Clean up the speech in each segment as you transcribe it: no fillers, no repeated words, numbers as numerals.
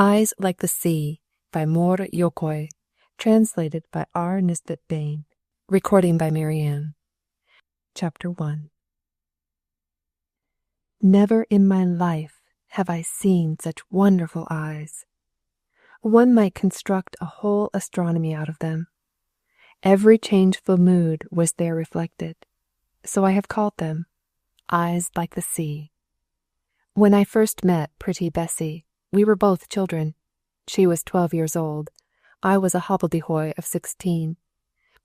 Eyes Like the Sea by Mor Jokai, translated by R. Nisbet Bain. Recording by Marianne. Chapter 1. Never in my life have I seen such wonderful eyes. One might construct a whole astronomy out of them. Every changeful mood was there reflected, so I have called them Eyes Like the Sea. When I first met pretty Bessie, we were both children. She was 12 years old. I was a hobbledehoy of 16.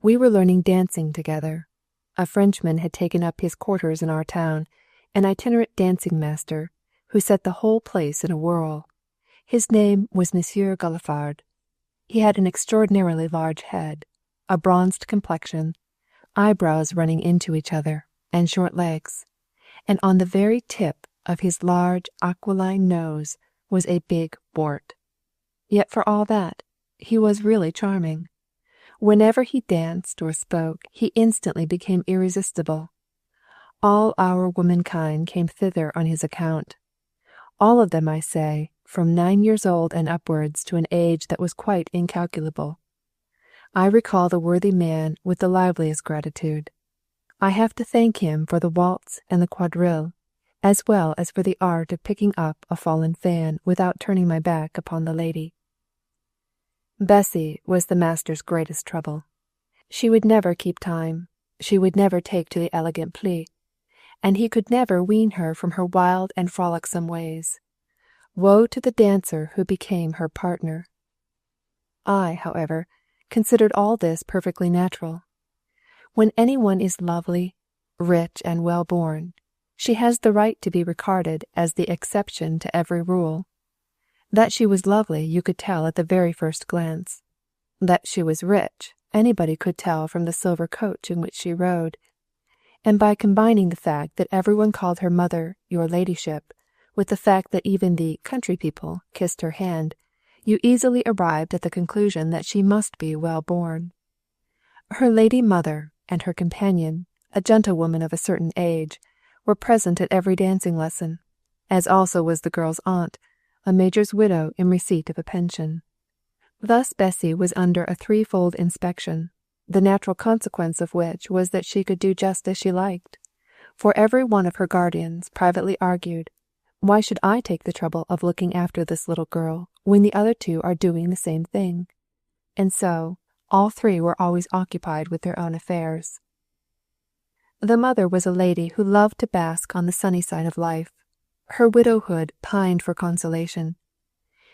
We were learning dancing together. A Frenchman had taken up his quarters in our town, an itinerant dancing master, who set the whole place in a whirl. His name was Monsieur Galifard. He had an extraordinarily large head, a bronzed complexion, eyebrows running into each other, and short legs, and on the very tip of his large aquiline nose was a big wart. Yet for all that, he was really charming. Whenever he danced or spoke, he instantly became irresistible. All our womankind came thither on his account. All of them, I say, from 9 years old and upwards to an age that was quite incalculable. I recall the worthy man with the liveliest gratitude. I have to thank him for the waltz and the quadrille, as well as for the art of picking up a fallen fan without turning my back upon the lady. Bessie was the master's greatest trouble. She would never keep time, she would never take to the elegant plie, and he could never wean her from her wild and frolicsome ways. Woe to the dancer who became her partner. I, however, considered all this perfectly natural. When anyone is lovely, rich, and well-born, she has the right to be regarded as the exception to every rule. That she was lovely you could tell at the very first glance. That she was rich anybody could tell from the silver coach in which she rode. And by combining the fact that everyone called her mother your ladyship, with the fact that even the country people kissed her hand, you easily arrived at the conclusion that she must be well-born. Her lady mother and her companion, a gentlewoman of a certain age, were present at every dancing lesson, as also was the girl's aunt, a major's widow in receipt of a pension. Thus Bessie was under a threefold inspection, the natural consequence of which was that she could do just as she liked, for every one of her guardians privately argued, why should I take the trouble of looking after this little girl when the other two are doing the same thing? And so all three were always occupied with their own affairs. The mother was a lady who loved to bask on the sunny side of life. Her widowhood pined for consolation.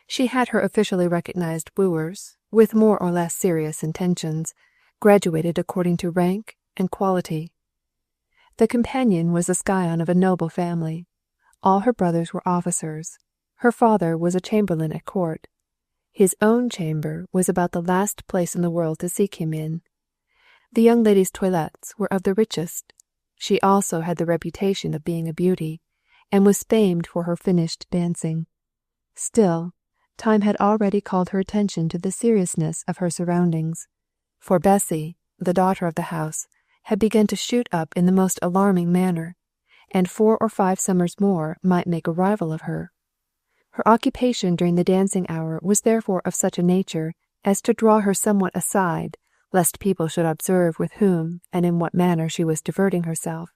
She had her officially recognized wooers, with more or less serious intentions, graduated according to rank and quality. The companion was a scion of a noble family. All her brothers were officers. Her father was a chamberlain at court. His own chamber was about the last place in the world to seek him in. The young lady's toilettes were of the richest. She also had the reputation of being a beauty, and was famed for her finished dancing. Still, time had already called her attention to the seriousness of her surroundings, for Bessie, the daughter of the house, had begun to shoot up in the most alarming manner, and 4 or 5 summers more might make a rival of her. Her occupation during the dancing hour was therefore of such a nature as to draw her somewhat aside, lest people should observe with whom and in what manner she was diverting herself,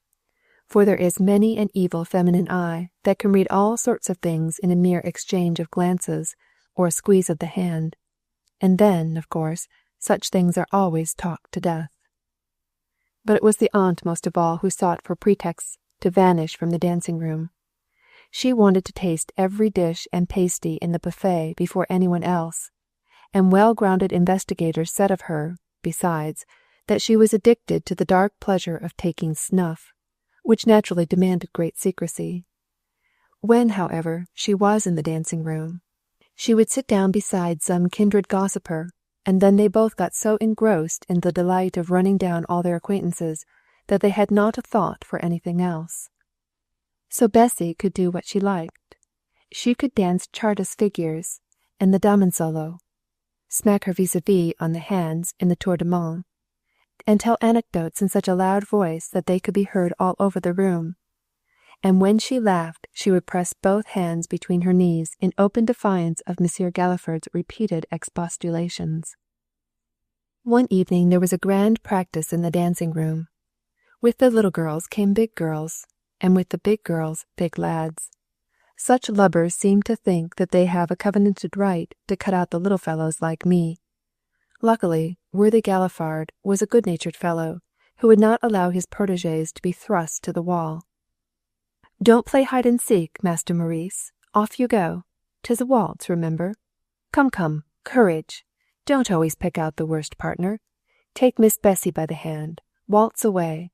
for there is many an evil feminine eye that can read all sorts of things in a mere exchange of glances or a squeeze of the hand, and then, of course, such things are always talked to death. But it was the aunt most of all who sought for pretexts to vanish from the dancing-room. She wanted to taste every dish and pasty in the buffet before anyone else, and well-grounded investigators said of her, besides, that she was addicted to the dark pleasure of taking snuff, which naturally demanded great secrecy. When, however, she was in the dancing-room, she would sit down beside some kindred gossiper, and then they both got so engrossed in the delight of running down all their acquaintances that they had not a thought for anything else. So Bessie could do what she liked. She could dance Chartist figures and the Damensolo, smack her vis-à-vis on the hands in the tour de main, and tell anecdotes in such a loud voice that they could be heard all over the room. and when she laughed she would press both hands between her knees in open defiance of Monsieur Galifard's repeated expostulations. One evening there was a grand practice in the dancing-room. With the little girls came big girls, and with the big girls big lads. Such lubbers seem to think that they have a covenanted right to cut out the little fellows like me. Luckily, worthy Galifard was a good-natured fellow, who would not allow his protégés to be thrust to the wall. "Don't play hide-and-seek, Master Maurice. Off you go. 'Tis a waltz, remember. Come, come, courage. Don't always pick out the worst partner. Take Miss Bessy by the hand. Waltz away."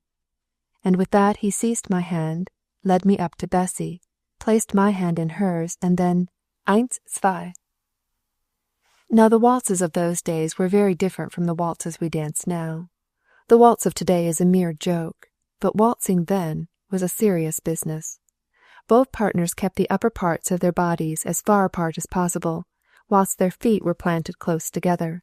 And with that he seized my hand, led me up to Bessy, placed my hand in hers, and then 1, 2. Now the waltzes of those days were very different from the waltzes we dance now. The waltz of today is a mere joke, but waltzing then was a serious business. Both partners kept the upper parts of their bodies as far apart as possible, whilst their feet were planted close together.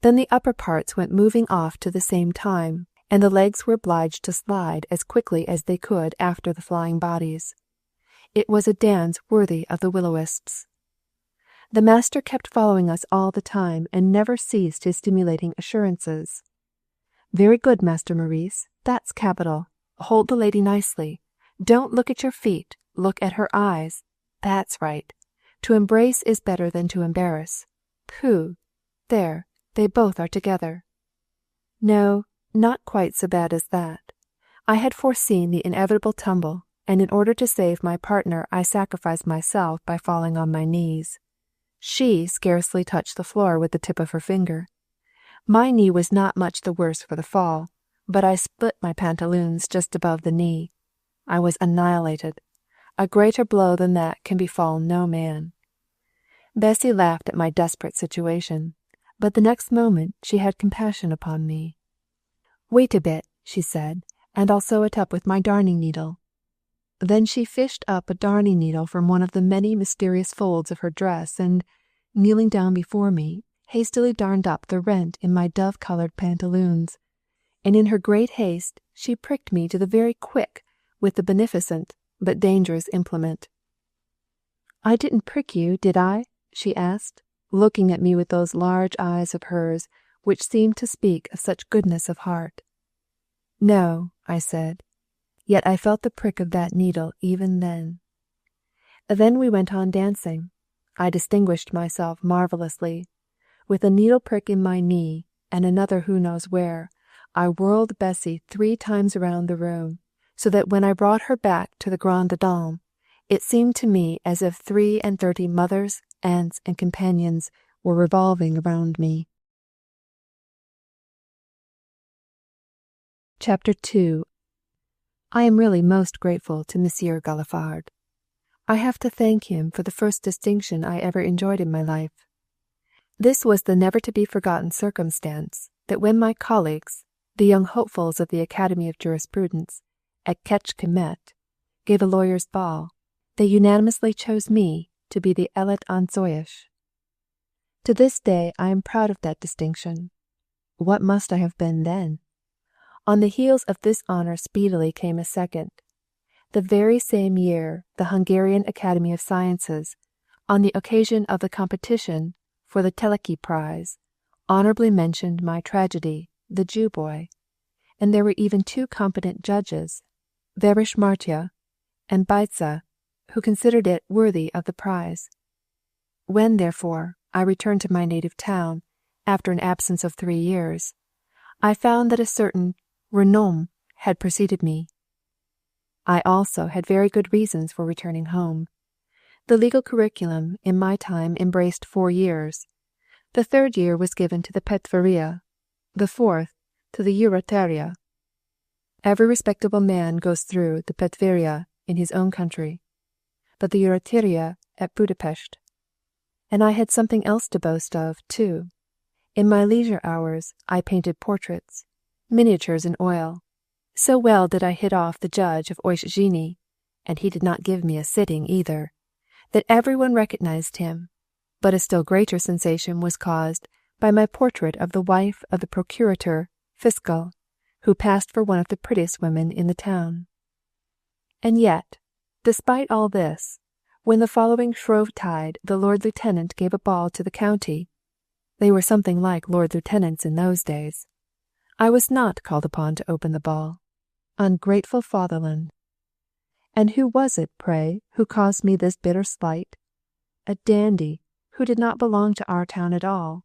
Then the upper parts went moving off to the same time, and the legs were obliged to slide as quickly as they could after the flying bodies. It was a dance worthy of the will-o'-wisps. The master kept following us all the time and never ceased his stimulating assurances. "Very good, Master Maurice. That's capital. Hold the lady nicely. Don't look at your feet. Look at her eyes. That's right. To embrace is better than to embarrass. Pooh! There, they both are together." No, not quite so bad as that. I had foreseen the inevitable tumble, and in order to save my partner I sacrificed myself by falling on my knees. She scarcely touched the floor with the tip of her finger. My knee was not much the worse for the fall, but I split my pantaloons just above the knee. I was annihilated. A greater blow than that can befall no man. Bessy laughed at my desperate situation, but the next moment she had compassion upon me. "Wait a bit," she said, "and I'll sew it up with my darning needle." Then she fished up a darning needle from one of the many mysterious folds of her dress and, kneeling down before me, hastily darned up the rent in my dove-coloured pantaloons, and in her great haste she pricked me to the very quick with the beneficent but dangerous implement. "I didn't prick you, did I?" she asked, looking at me with those large eyes of hers which seemed to speak of such goodness of heart. "No," I said, yet I felt the prick of that needle even then. Then we went on dancing. I distinguished myself marvellously. With a needle prick in my knee, and another who knows where, I whirled Bessy 3 times around the room, so that when I brought her back to the grande dame, it seemed to me as if 33 mothers, aunts, and companions were revolving around me. Chapter 2. I am really most grateful to Monsieur Galifard. I have to thank him for the first distinction I ever enjoyed in my life. This was the never-to-be-forgotten circumstance that when my colleagues, the young hopefuls of the Academy of Jurisprudence, at Ketch-Kemet, gave a lawyer's ball, they unanimously chose me to be the élève ensoish. To this day I am proud of that distinction. What must I have been then? On the heels of this honour speedily came a second. The very same year the Hungarian Academy of Sciences, on the occasion of the competition for the Teleki Prize, honourably mentioned my tragedy, The Jew Boy, and there were even 2 competent judges, Verish Martia and Baitza, who considered it worthy of the prize. When, therefore, I returned to my native town, after an absence of 3 years, I found that a certain renom had preceded me. I also had very good reasons for returning home. The legal curriculum in my time embraced 4 years. The 3rd year was given to the Petveria, the 4th to the Jurateria. Every respectable man goes through the Petveria in his own country, but the Jurateria at Budapest. And I had something else to boast of, too. In my leisure hours I painted portraits, miniatures in oil. So well did I hit off the judge of Oiszhiny, and he did not give me a sitting either, that everyone recognized him, but a still greater sensation was caused by my portrait of the wife of the procurator fiscal, who passed for one of the prettiest women in the town. And yet, Despite all this, when the following Shrovetide the Lord Lieutenant gave a ball to the county, they were something like Lord Lieutenants in those days, I was not called upon to open the ball. Ungrateful fatherland! And who was it, pray, who caused me this bitter slight? A dandy, who did not belong to our town at all,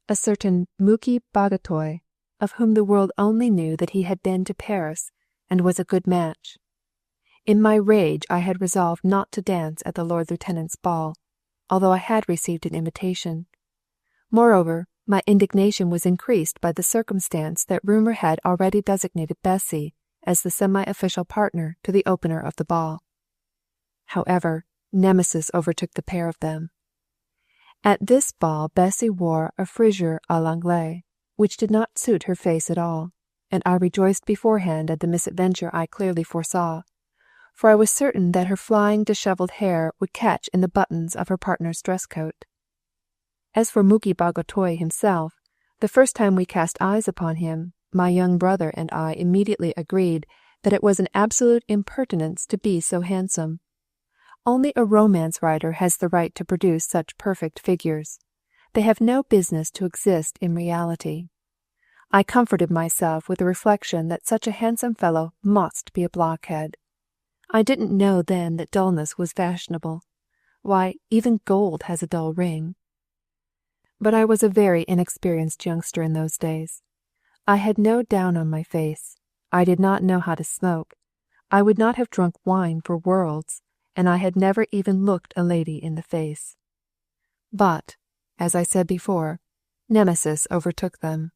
a certain Muki Bagatoy, of whom the world only knew that he had been to Paris and was a good match. In my rage I had resolved not to dance at the Lord Lieutenant's ball, although I had received an invitation. Moreover, my indignation was increased by the circumstance that rumour had already designated Bessy as the semi-official partner to the opener of the ball. However, nemesis overtook the pair of them. At this ball Bessy wore a frisure à l'anglaise, which did not suit her face at all, and I rejoiced beforehand at the misadventure I clearly foresaw, for I was certain that her flying dishevelled hair would catch in the buttons of her partner's dress coat. As for Muki Bagatoy himself, the first time we cast eyes upon him, my young brother and I immediately agreed that it was an absolute impertinence to be so handsome. Only a romance writer has the right to produce such perfect figures. They have no business to exist in reality. I comforted myself with the reflection that such a handsome fellow must be a blockhead. I didn't know then that dullness was fashionable. Why, even gold has a dull ring. But I was a very inexperienced youngster in those days. I had no down on my face. I did not know how to smoke. I would not have drunk wine for worlds, and I had never even looked a lady in the face. But, as I said before, nemesis overtook them.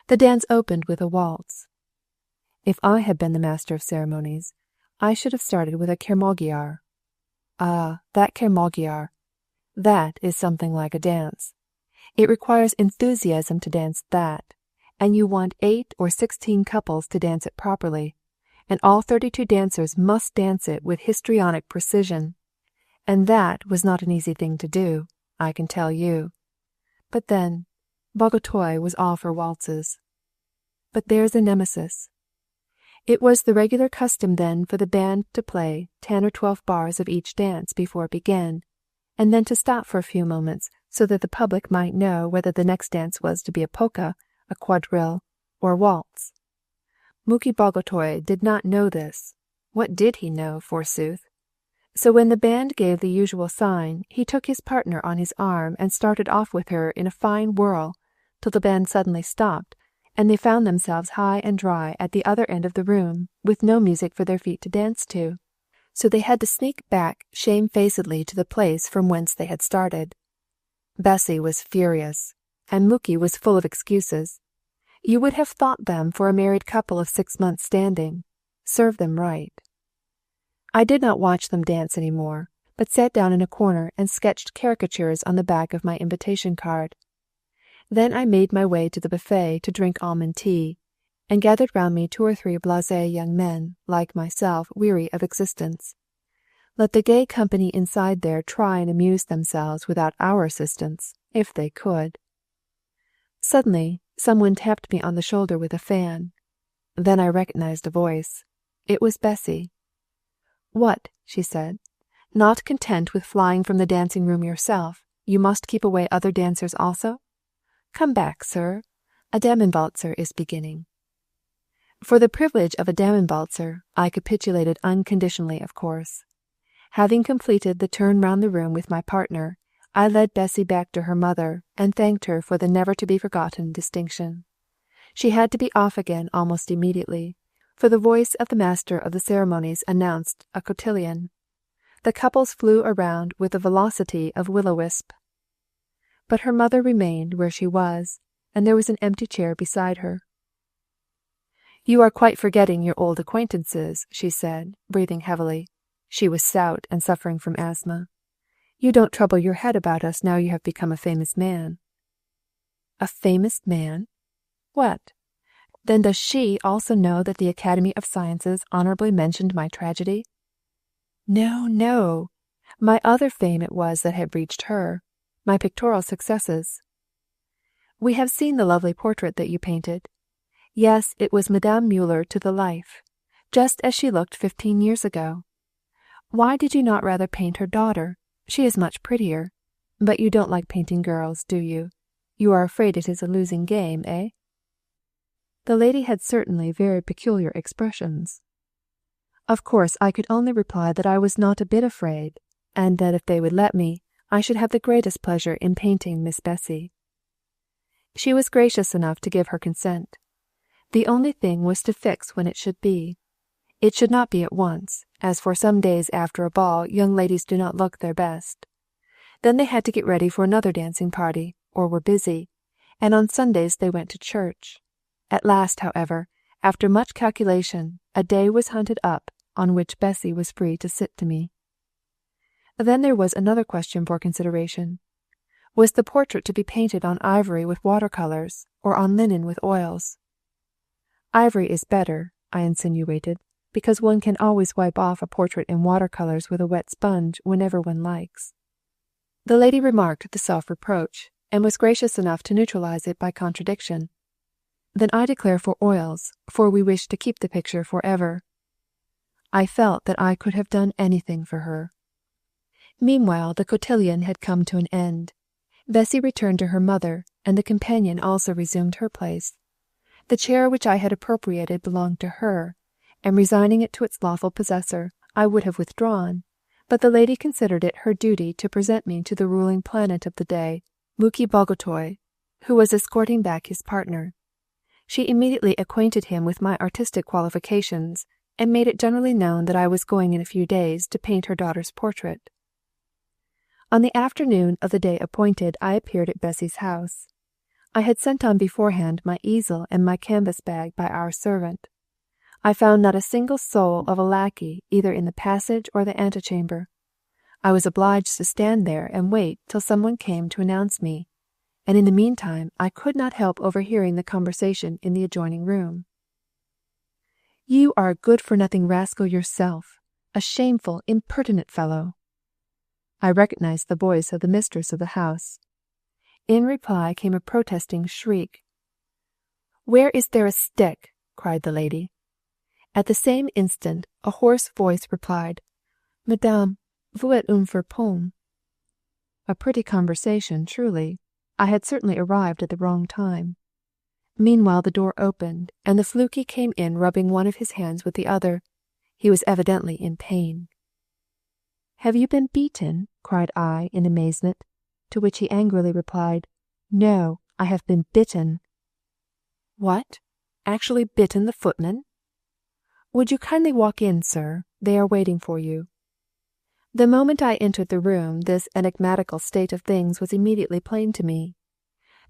The dance opened with a waltz. If I had been the master of ceremonies, I should have started with a kermogyar. Ah, that kermogyar! That is something like a dance. It requires enthusiasm to dance that, and you want 8 or 16 couples to dance it properly, and all 32 dancers must dance it with histrionic precision, and that was not an easy thing to do, I can tell you. But then, Bagatoy was all for waltzes. But there's a nemesis. It was the regular custom then for the band to play 10 or 12 bars of each dance before it began, and then to stop for a few moments so that the public might know whether the next dance was to be a polka, a quadrille, or a waltz. Muki Bagatoy did not know this. What did he know, forsooth? So when the band gave the usual sign, he took his partner on his arm and started off with her in a fine whirl, till the band suddenly stopped, and they found themselves high and dry at the other end of the room, with no music for their feet to dance to. So they had to sneak back shamefacedly to the place from whence they had started. Bessy was furious, and Muki was full of excuses. You would have thought them for a married couple of 6 months' standing. Serve them right. I did not watch them dance any more, but sat down in a corner and sketched caricatures on the back of my invitation card. Then I made my way to the buffet to drink almond tea, and gathered round me 2 or 3 blasé young men, like myself, weary of existence. Let the gay company inside there try and amuse themselves without our assistance, if they could. Suddenly, someone tapped me on the shoulder with a fan. Then I recognized a voice. It was Bessy. "What?" she said. "Not content with flying from the dancing-room yourself, you must keep away other dancers also? Come back, sir. A Damenwalzer is beginning." For the privilege of a Damenwalzer, I capitulated unconditionally, of course. Having completed the turn round the room with my partner, I led Bessy back to her mother and thanked her for the never-to-be-forgotten distinction. She had to be off again almost immediately, for the voice of the master of the ceremonies announced a cotillion. The couples flew around with the velocity of will-o'-wisp. But her mother remained where she was, and there was an empty chair beside her. "You are quite forgetting your old acquaintances," she said, breathing heavily. She was stout and suffering from asthma. "You don't trouble your head about us now you have become a famous man." "A famous man? What? Then does she also know that the Academy of Sciences honourably mentioned my tragedy?" "No, no. My other fame it was that had reached her, my pictorial successes." "We have seen the lovely portrait that you painted. Yes, it was Madame Müller to the life, just as she looked 15 years ago. Why did you not rather paint her daughter? She is much prettier. But you don't like painting girls, do you? You are afraid it is a losing game, eh?" The lady had certainly very peculiar expressions. Of course I could only reply that I was not a bit afraid, and that if they would let me, I should have the greatest pleasure in painting Miss Bessy. She was gracious enough to give her consent. The only thing was to fix when it should be. It should not be at once, as for some days after a ball young ladies do not look their best. Then they had to get ready for another dancing party, or were busy, and on Sundays they went to church. At last, however, after much calculation, a day was hunted up on which Bessy was free to sit to me. Then there was another question for consideration. Was the portrait to be painted on ivory with watercolours, or on linen with oils? Ivory is better, I insinuated, because one can always wipe off a portrait in watercolours with a wet sponge whenever one likes. The lady remarked the self-reproach, and was gracious enough to neutralize it by contradiction. Then I declare for oils, for we wish to keep the picture for ever. I felt that I could have done anything for her. Meanwhile the cotillion had come to an end. Bessy returned to her mother, and the companion also resumed her place. The chair which I had appropriated belonged to her, and resigning it to its lawful possessor, I would have withdrawn, but the lady considered it her duty to present me to the ruling planet of the day, Mór Jókai, who was escorting back his partner. She immediately acquainted him with my artistic qualifications, and made it generally known that I was going in a few days to paint her daughter's portrait. On the afternoon of the day appointed I appeared at Bessy's house. I had sent on beforehand my easel and my canvas bag by our servant. I found not a single soul of a lackey either in the passage or the antechamber. I was obliged to stand there and wait till someone came to announce me, and in the meantime I could not help overhearing the conversation in the adjoining room. "You are a good-for-nothing rascal yourself, a shameful, impertinent fellow." I recognized the voice of the mistress of the house. In reply came a protesting shriek. "Where is there a stick?" cried the lady. At the same instant a hoarse voice replied, "Madame, vous êtes une farpon." A pretty conversation, truly. I had certainly arrived at the wrong time. Meanwhile the door opened, and the flunkey came in rubbing one of his hands with the other. He was evidently in pain. "Have you been beaten?" cried I in amazement, to which he angrily replied, "No, I have been bitten." "What? Actually bitten the footman? Would you kindly walk in, sir? They are waiting for you." The moment I entered the room, this enigmatical state of things was immediately plain to me.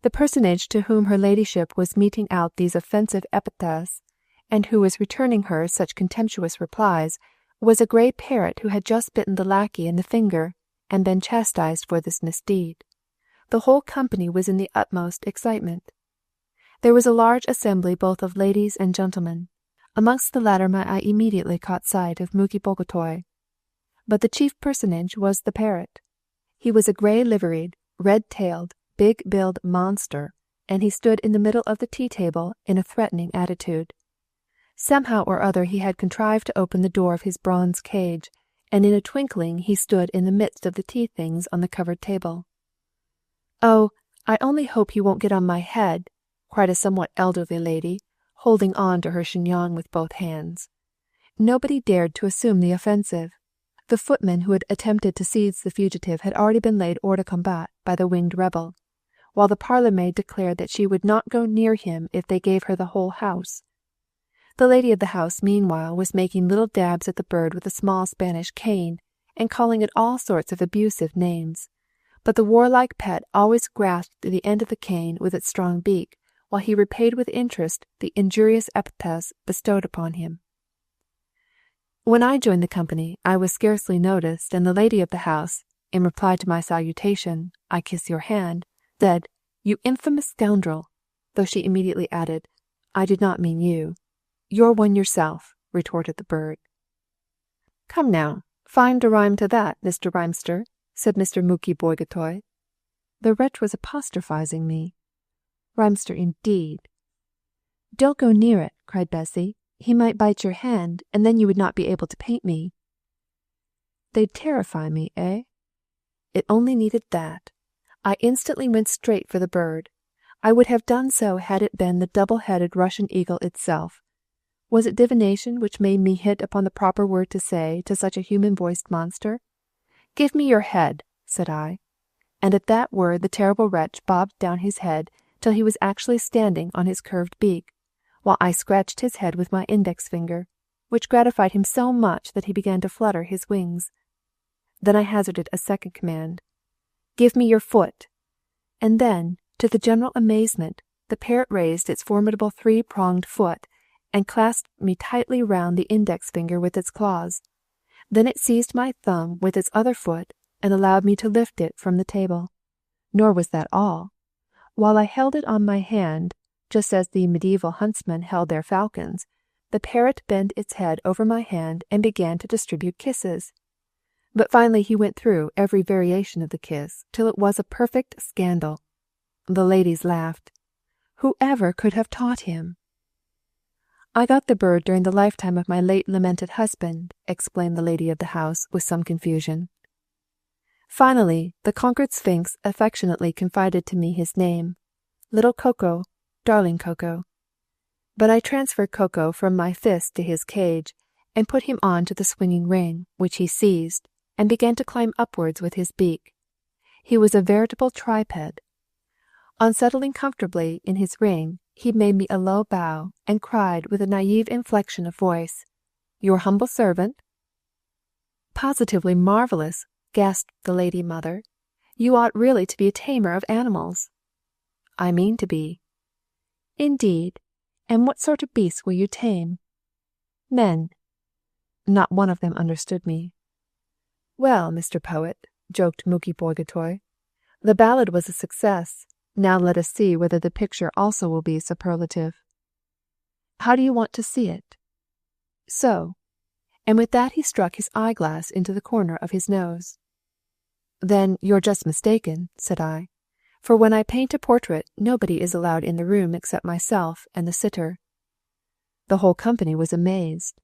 The personage to whom her ladyship was meting out these offensive epithets, and who was returning her such contemptuous replies, was a grey parrot who had just bitten the lackey in the finger, and been chastised for this misdeed. The whole company was in the utmost excitement. There was a large assembly both of ladies and gentlemen. Amongst the latter my eye immediately caught sight of Mór Jókai. But the chief personage was the parrot. He was a grey-liveried, red-tailed, big-billed monster, and he stood in the middle of the tea-table in a threatening attitude. Somehow or other he had contrived to open the door of his bronze cage, and in a twinkling he stood in the midst of the tea-things on the covered table. "Oh, I only hope he won't get on my head," cried a somewhat elderly lady, holding on to her chignon with both hands. Nobody dared to assume the offensive. The footman who had attempted to seize the fugitive had already been laid hors de combat by the winged rebel, while the parlour-maid declared that she would not go near him if they gave her the whole house. The lady of the house, meanwhile, was making little dabs at the bird with a small Spanish cane, and calling it all sorts of abusive names. But the warlike pet always grasped the end of the cane with its strong beak, while he repaid with interest the injurious epithets bestowed upon him. When I joined the company, I was scarcely noticed, and the lady of the house, in reply to my salutation, "I kiss your hand," said, "You infamous scoundrel," though she immediately added, "I did not mean you." "You're one yourself," retorted the bird. "Come now, find a rhyme to that, Mr. Rhymester," said Mr. Mór Jókai. The wretch was apostrophizing me. Rhymester indeed. "Don't go near it," cried Bessy. "He might bite your hand, and then you would not be able to paint me." They'd terrify me, eh? It only needed that. I instantly went straight for the bird. I would have done so had it been the double-headed Russian eagle itself. Was it divination which made me hit upon the proper word to say to such a human-voiced monster? "Give me your head," said I. And at that word the terrible wretch bobbed down his head till he was actually standing on his curved beak, while I scratched his head with my index finger, which gratified him so much that he began to flutter his wings. Then I hazarded a second command. "Give me your foot." And then, to the general amazement, the parrot raised its formidable three-pronged foot and clasped me tightly round the index finger with its claws. Then it seized my thumb with its other foot and allowed me to lift it from the table. Nor was that all. While I held it on my hand, just as the medieval huntsmen held their falcons, the parrot bent its head over my hand and began to distribute kisses. But finally he went through every variation of the kiss, till it was a perfect scandal. The ladies laughed. Whoever could have taught him? "I got the bird during the lifetime of my late lamented husband," explained the lady of the house with some confusion. Finally, the conquered sphinx affectionately confided to me his name, Little Coco, Darling Coco. But I transferred Coco from my fist to his cage, and put him on to the swinging ring, which he seized, and began to climb upwards with his beak. He was a veritable triped. On settling comfortably in his ring, he made me a low bow, and cried with a naive inflection of voice, "Your humble servant." "Positively marvellous," gasped the lady mother. "You ought really to be a tamer of animals." "I mean to be." "Indeed? And what sort of beasts will you tame?" "Men." Not one of them understood me. "Well, Mr. Poet," joked Muki Boygatoi, "the ballad was a success. Now let us see whether the picture also will be superlative." "How do you want to see it?" "So." And with that he struck his eyeglass into the corner of his nose. "Then you're just mistaken," said I. "For when I paint a portrait, nobody is allowed in the room except myself and the sitter." The whole company was amazed.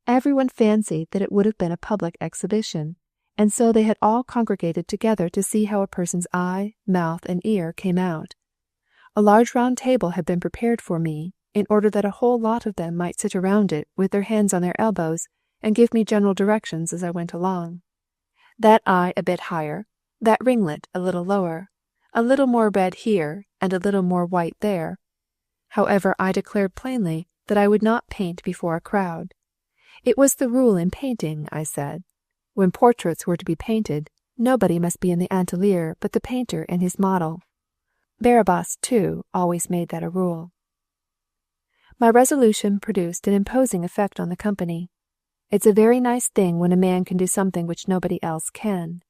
Everyone fancied that it would have been a public exhibition, and so they had all congregated together to see how a person's eye, mouth, and ear came out. A large round table had been prepared for me, in order that a whole lot of them might sit around it with their hands on their elbows and give me general directions as I went along. That eye a bit higher, that ringlet a little lower, a little more red here and a little more white there. However, I declared plainly that I would not paint before a crowd. It was the rule in painting, I said. When portraits were to be painted, nobody must be in the atelier but the painter and his model. Barabas, too, always made that a rule. My resolution produced an imposing effect on the company. It's a very nice thing when a man can do something which nobody else can.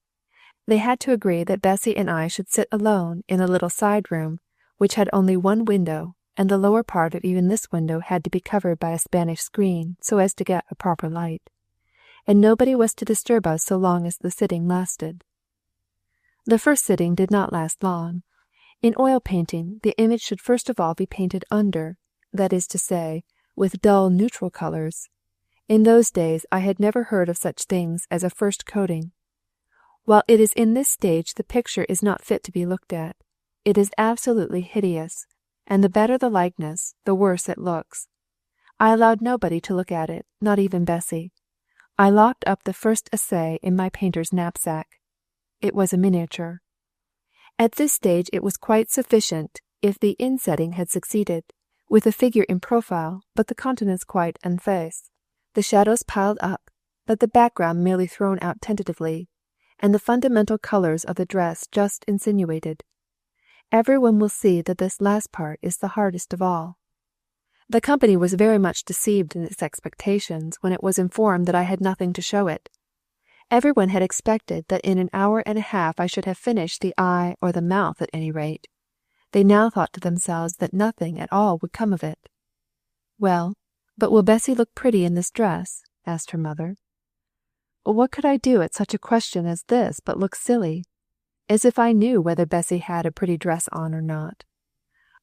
They had to agree that Bessy and I should sit alone in a little side room, which had only one window, and the lower part of even this window had to be covered by a Spanish screen so as to get a proper light. And nobody was to disturb us so long as the sitting lasted. The first sitting did not last long. In oil painting, the image should first of all be painted under, that is to say, with dull neutral colours. In those days I had never heard of such things as a first coating. While it is in this stage the picture is not fit to be looked at. It is absolutely hideous, and the better the likeness, the worse it looks. I allowed nobody to look at it, not even Bessy. I locked up the first essay in my painter's knapsack. It was a miniature. At this stage it was quite sufficient if the insetting had succeeded, with the figure in profile, but the countenance quite en face, the shadows piled up, but the background merely thrown out tentatively, and the fundamental colours of the dress just insinuated. Everyone will see that this last part is the hardest of all. The company was very much deceived in its expectations when it was informed that I had nothing to show it. Everyone had expected that in an hour and a half I should have finished the eye or the mouth at any rate. They now thought to themselves that nothing at all would come of it. "Well, but will Bessy look pretty in this dress?" asked her mother. What could I do at such a question as this but look silly? As if I knew whether Bessy had a pretty dress on or not.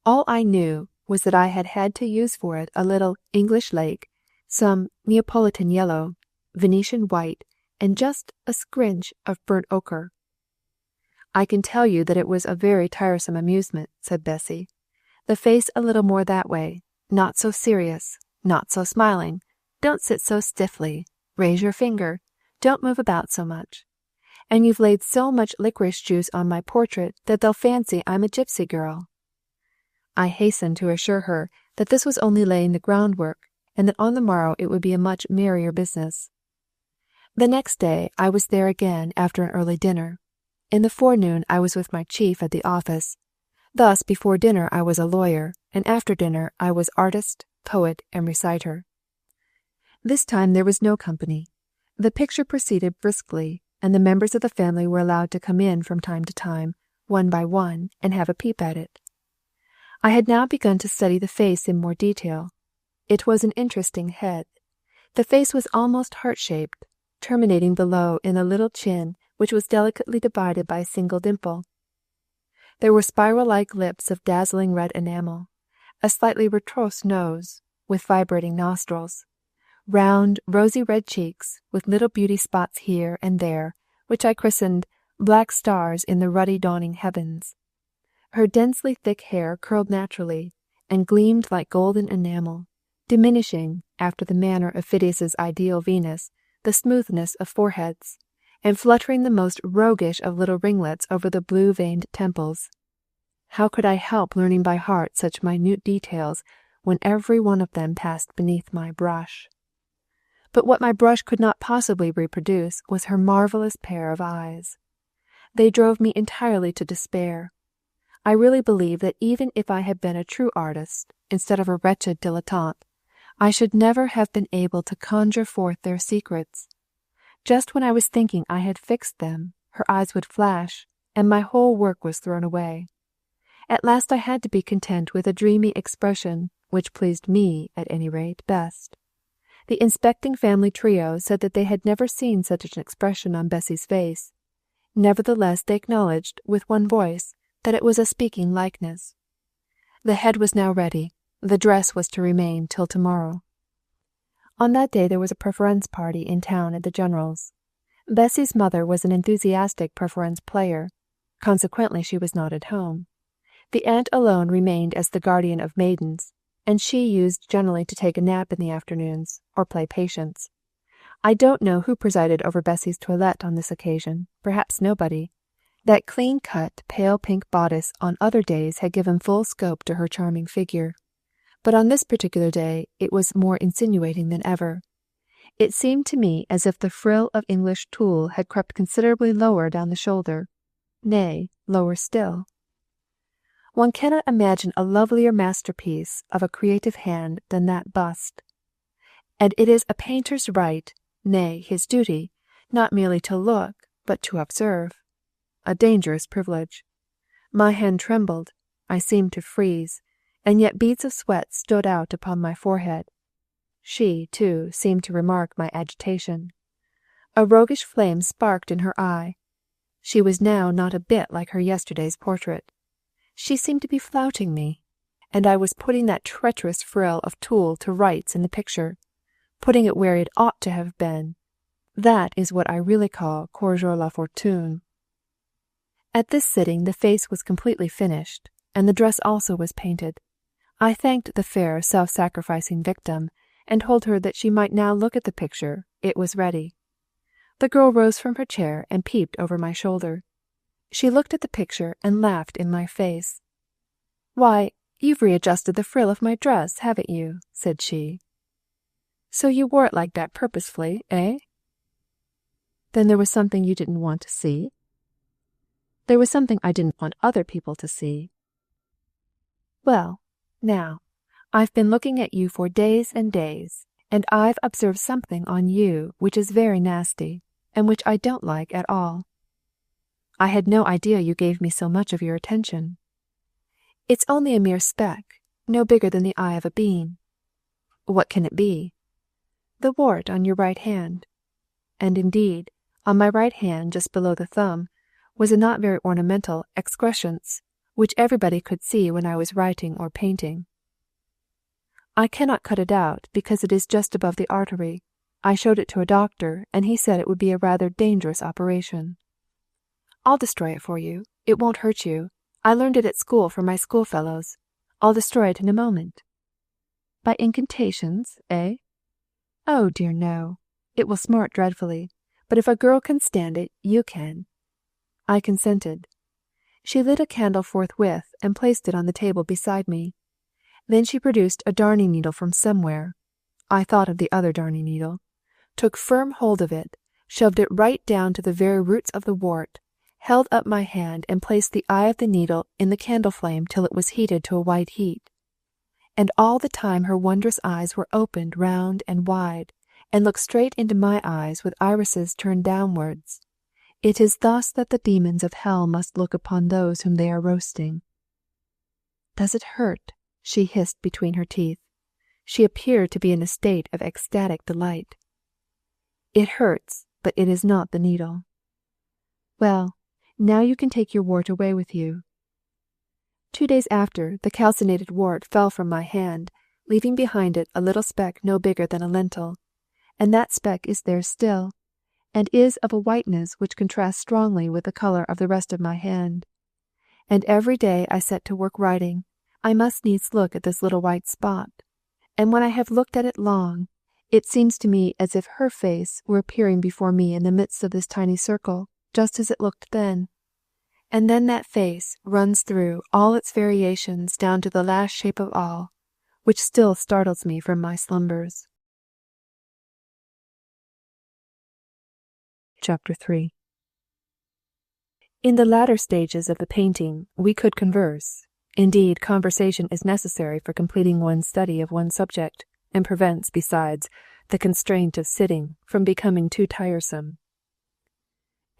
All I knew was that I had had to use for it a little English lake, some Neapolitan yellow, Venetian white, and just a scrinch of burnt ochre. "I can tell you that it was a very tiresome amusement," said Bessy. "The face a little more that way, not so serious, not so smiling. Don't sit so stiffly. Raise your finger. Don't move about so much. And you've laid so much licorice juice on my portrait that they'll fancy I'm a gypsy girl." I hastened to assure her that this was only laying the groundwork, and that on the morrow it would be a much merrier business. The next day I was there again after an early dinner. In the forenoon I was with my chief at the office. Thus before dinner I was a lawyer, and after dinner I was artist, poet, and reciter. This time there was no company. The picture proceeded briskly, and the members of the family were allowed to come in from time to time, one by one, and have a peep at it. I had now begun to study the face in more detail. It was an interesting head. The face was almost heart-shaped, terminating below in a little chin which was delicately divided by a single dimple. There were spiral-like lips of dazzling red enamel, a slightly retroussed nose, with vibrating nostrils, round, rosy red cheeks, with little beauty spots here and there, which I christened black stars in the ruddy dawning heavens. Her densely thick hair curled naturally, and gleamed like golden enamel, diminishing, after the manner of Phidias's ideal Venus, the smoothness of foreheads, and fluttering the most roguish of little ringlets over the blue-veined temples. How could I help learning by heart such minute details when every one of them passed beneath my brush? But what my brush could not possibly reproduce was her marvellous pair of eyes. They drove me entirely to despair. I really believe that even if I had been a true artist, instead of a wretched dilettante, I should never have been able to conjure forth their secrets. Just when I was thinking I had fixed them, her eyes would flash, and my whole work was thrown away. At last I had to be content with a dreamy expression, which pleased me, at any rate, best. The inspecting family trio said that they had never seen such an expression on Bessy's face. Nevertheless, they acknowledged, with one voice, that it was a speaking likeness. The head was now ready. The dress was to remain till tomorrow. On that day there was a preference party in town at the General's. Bessy's mother was an enthusiastic preference player. Consequently she was not at home. The aunt alone remained as the guardian of maidens, and she used generally to take a nap in the afternoons, or play patience. I don't know who presided over Bessy's toilette on this occasion, perhaps nobody. That clean-cut, pale pink bodice on other days had given full scope to her charming figure. But on this particular day it was more insinuating than ever. It seemed to me as if the frill of English tulle had crept considerably lower down the shoulder, nay, lower still. One cannot imagine a lovelier masterpiece of a creative hand than that bust. And it is a painter's right, nay, his duty, not merely to look, but to observe. A dangerous privilege. My hand trembled, I seemed to freeze, and yet beads of sweat stood out upon my forehead. She, too, seemed to remark my agitation. A roguish flame sparked in her eye. She was now not a bit like her yesterday's portrait. She seemed to be flouting me, and I was putting that treacherous frill of tulle to rights in the picture, putting it where it ought to have been. That is what I really call corriger la fortune. At this sitting the face was completely finished, and the dress also was painted. I thanked the fair, self-sacrificing victim, and told her that she might now look at the picture. It was ready. The girl rose from her chair and peeped over my shoulder. She looked at the picture and laughed in my face. "Why, you've readjusted the frill of my dress, haven't you?" said she. "So you wore it like that purposefully, eh?" "Then there was something you didn't want to see?" "There was something I didn't want other people to see." "Well, now, I've been looking at you for days and days, and I've observed something on you which is very nasty, and which I don't like at all. I had no idea you gave me so much of your attention. It's only a mere speck, no bigger than the eye of a bean." "What can it be?" "The wart on your right hand." And indeed, on my right hand, just below the thumb, was a not very ornamental excrescence, which everybody could see when I was writing or painting. "I cannot cut it out, because it is just above the artery. I showed it to a doctor, and he said it would be a rather dangerous operation. I'll destroy it for you. It won't hurt you. I learned it at school from my schoolfellows. I'll destroy it in a moment. By incantations, eh? Oh, dear, no. It will smart dreadfully, but if a girl can stand it, you can. I consented. She lit a candle forthwith and placed it on the table beside me. Then she produced a darning needle from somewhere. I thought of the other darning needle, took firm hold of it, shoved it right down to the very roots of the wart, held up my hand and placed the eye of the needle in the candle flame till it was heated to a white heat. And all the time her wondrous eyes were opened round and wide, and looked straight into my eyes with irises turned downwards. It is thus that the demons of hell must look upon those whom they are roasting. Does it hurt? She hissed between her teeth. She appeared to be in a state of ecstatic delight. It hurts, but it is not the needle. Well, now you can take your wart away with you. 2 days after, the calcinated wart fell from my hand, leaving behind it a little speck no bigger than a lentil, and that speck is there still, and is of a whiteness which contrasts strongly with the colour of the rest of my hand. And every day I set to work writing, I must needs look at this little white spot, and when I have looked at it long, it seems to me as if her face were appearing before me in the midst of this tiny circle, just as it looked then. And then that face runs through all its variations down to the last shape of all, which still startles me from my slumbers. Chapter 3. In the latter stages of the painting we could converse. Indeed, conversation is necessary for completing one's study of one subject, and prevents, besides, the constraint of sitting from becoming too tiresome.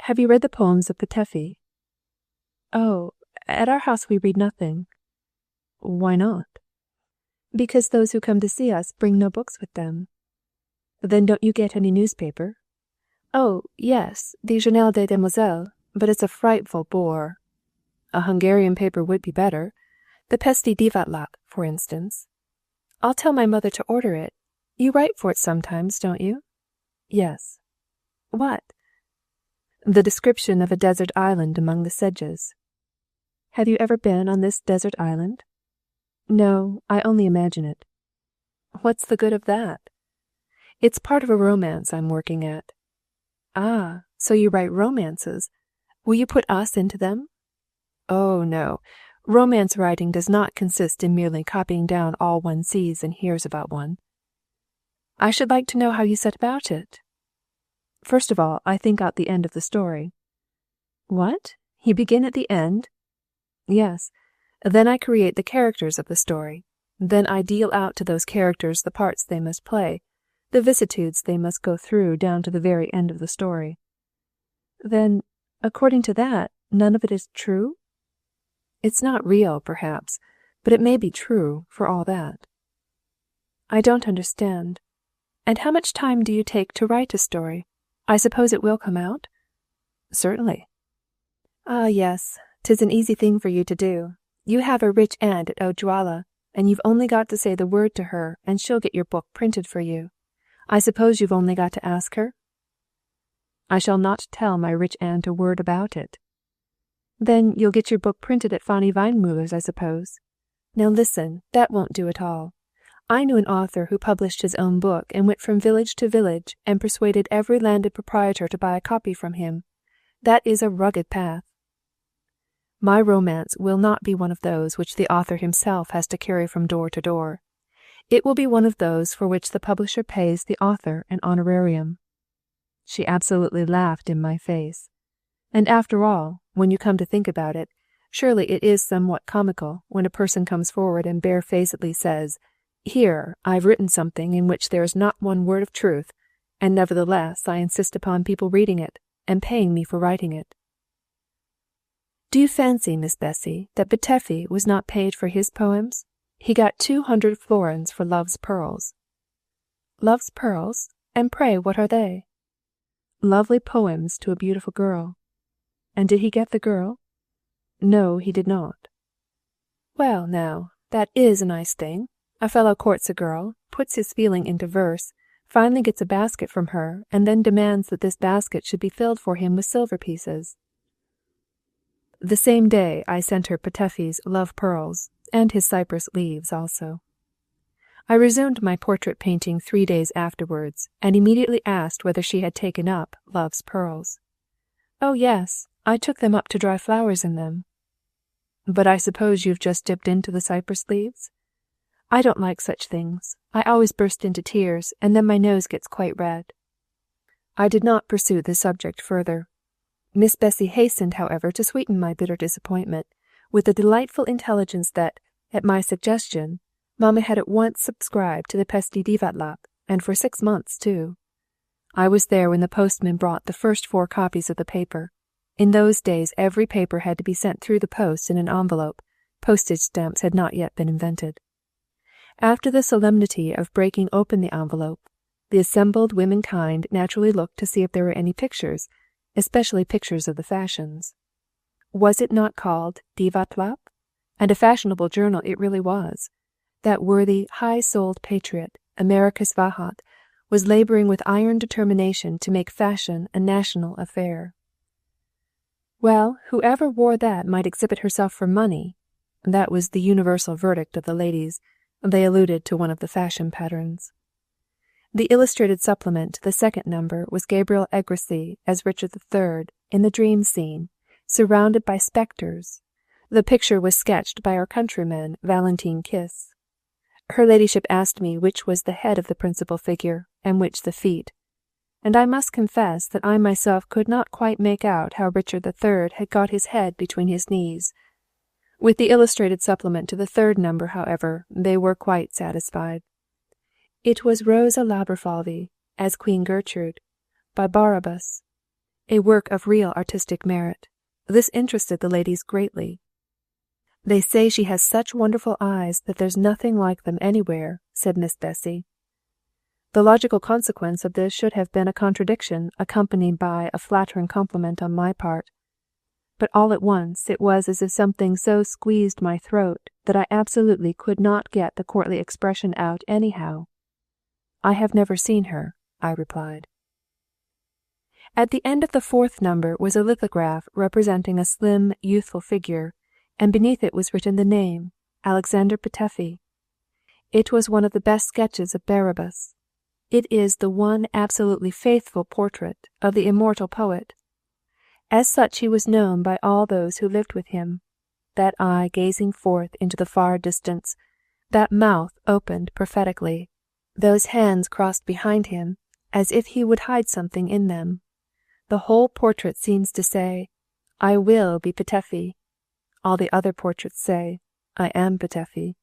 Have you read the poems of Betrayal? Oh, at our house we read nothing. Why not? Because those who come to see us bring no books with them. Then don't you get any newspaper? Oh, yes, the Journal des Demoiselles, but it's a frightful bore. A Hungarian paper would be better. The Pesti Divatlat, for instance. I'll tell my mother to order it. You write for it sometimes, don't you? Yes. What? The description of a desert island among the sedges. Have you ever been on this desert island? No, I only imagine it. What's the good of that? It's part of a romance I'm working at. Ah, so you write romances. Will you put us into them? Oh, no. Romance writing does not consist in merely copying down all one sees and hears about one. I should like to know how you set about it. First of all, I think out the end of the story. What? You begin at the end? Yes. Then I create the characters of the story. Then I deal out to those characters the parts they must play, the vicissitudes they must go through down to the very end of the story. Then, according to that, none of it is true? It's not real, perhaps, but it may be true, for all that. I don't understand. And how much time do you take to write a story? I suppose it will come out? Certainly. Ah, yes, 'tis an easy thing for you to do. You have a rich aunt at Ojwala, and you've only got to say the word to her, and she'll get your book printed for you. I suppose you've only got to ask her? I shall not tell my rich aunt a word about it. Then you'll get your book printed at Fanny Weinmüller's, I suppose. Now listen, that won't do at all. I knew an author who published his own book and went from village to village and persuaded every landed proprietor to buy a copy from him. That is a rugged path. My romance will not be one of those which the author himself has to carry from door to door. It will be one of those for which the publisher pays the author an honorarium. She absolutely laughed in my face. And after all, when you come to think about it, surely it is somewhat comical when a person comes forward and barefacedly says, "Here, I've written something in which there is not one word of truth, and nevertheless I insist upon people reading it, and paying me for writing it." Do you fancy, Miss Bessy, that Betrayal was not paid for his poems? He got 200 florins for Love's Pearls. Love's Pearls? And pray, what are they? Lovely poems to a beautiful girl. And did he get the girl? No, he did not. Well, now, that is a nice thing. A fellow courts a girl, puts his feeling into verse, finally gets a basket from her, and then demands that this basket should be filled for him with silver pieces. The same day I sent her Petefi's love pearls, and his cypress leaves also. I resumed my portrait painting 3 days afterwards, and immediately asked whether she had taken up love's pearls. "Oh, yes, I took them up to dry flowers in them." "But I suppose you've just dipped into the cypress leaves?" "I don't like such things. I always burst into tears, and then my nose gets quite red." I did not pursue the subject further. Miss Bessy hastened, however, to sweeten my bitter disappointment with the delightful intelligence that, at my suggestion, Mamma had at once subscribed to the Pesti Divatlap, and for 6 months too. I was there when the postman brought the first 4 copies of the paper. In those days every paper had to be sent through the post in an envelope. Postage stamps had not yet been invented. After the solemnity of breaking open the envelope, the assembled womenkind naturally looked to see if there were any pictures, especially pictures of the fashions. Was it not called Divatlap? And a fashionable journal it really was. That worthy, high-souled patriot, Americus Vahat, was laboring with iron determination to make fashion a national affair. Well, whoever wore that might exhibit herself for money. That was the universal verdict of the ladies. They alluded to one of the fashion patterns. The illustrated supplement to the second number was Gabriel Egressy as Richard III in the dream scene, surrounded by spectres. The picture was sketched by our countryman Valentine Kiss. Her ladyship asked me which was the head of the principal figure and which the feet, and I must confess that I myself could not quite make out how Richard III had got his head between his knees. With the illustrated supplement to the third number, however, they were quite satisfied. It was Rosa Laberfalvy as Queen Gertrude, by Barabas, a work of real artistic merit. This interested the ladies greatly. "They say she has such wonderful eyes that there's nothing like them anywhere," said Miss Bessy. The logical consequence of this should have been a contradiction accompanied by a flattering compliment on my part. But all at once it was as if something so squeezed my throat that I absolutely could not get the courtly expression out anyhow. "I have never seen her," I replied. At the end of the 4th number was a lithograph representing a slim, youthful figure, and beneath it was written the name, Alexander Petefi. It was one of the best sketches of Barabas. It is the one absolutely faithful portrait of the immortal poet. As such he was known by all those who lived with him. That eye gazing forth into the far distance, that mouth opened prophetically, those hands crossed behind him, as if he would hide something in them. The whole portrait seems to say, "I will be Petefi." All the other portraits say, "I am Petefi."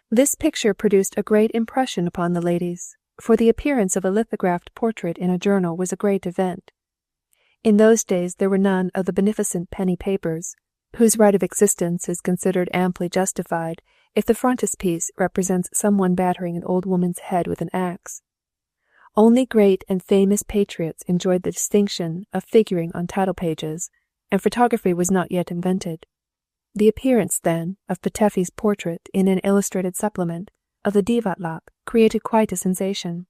This picture produced a great impression upon the ladies, for the appearance of a lithographed portrait in a journal was a great event. In those days there were none of the beneficent penny papers, whose right of existence is considered amply justified if the frontispiece represents someone battering an old woman's head with an axe. Only great and famous patriots enjoyed the distinction of figuring on title pages, and photography was not yet invented. The appearance, then, of Petefi's portrait in an illustrated supplement of the Divatlap created quite a sensation.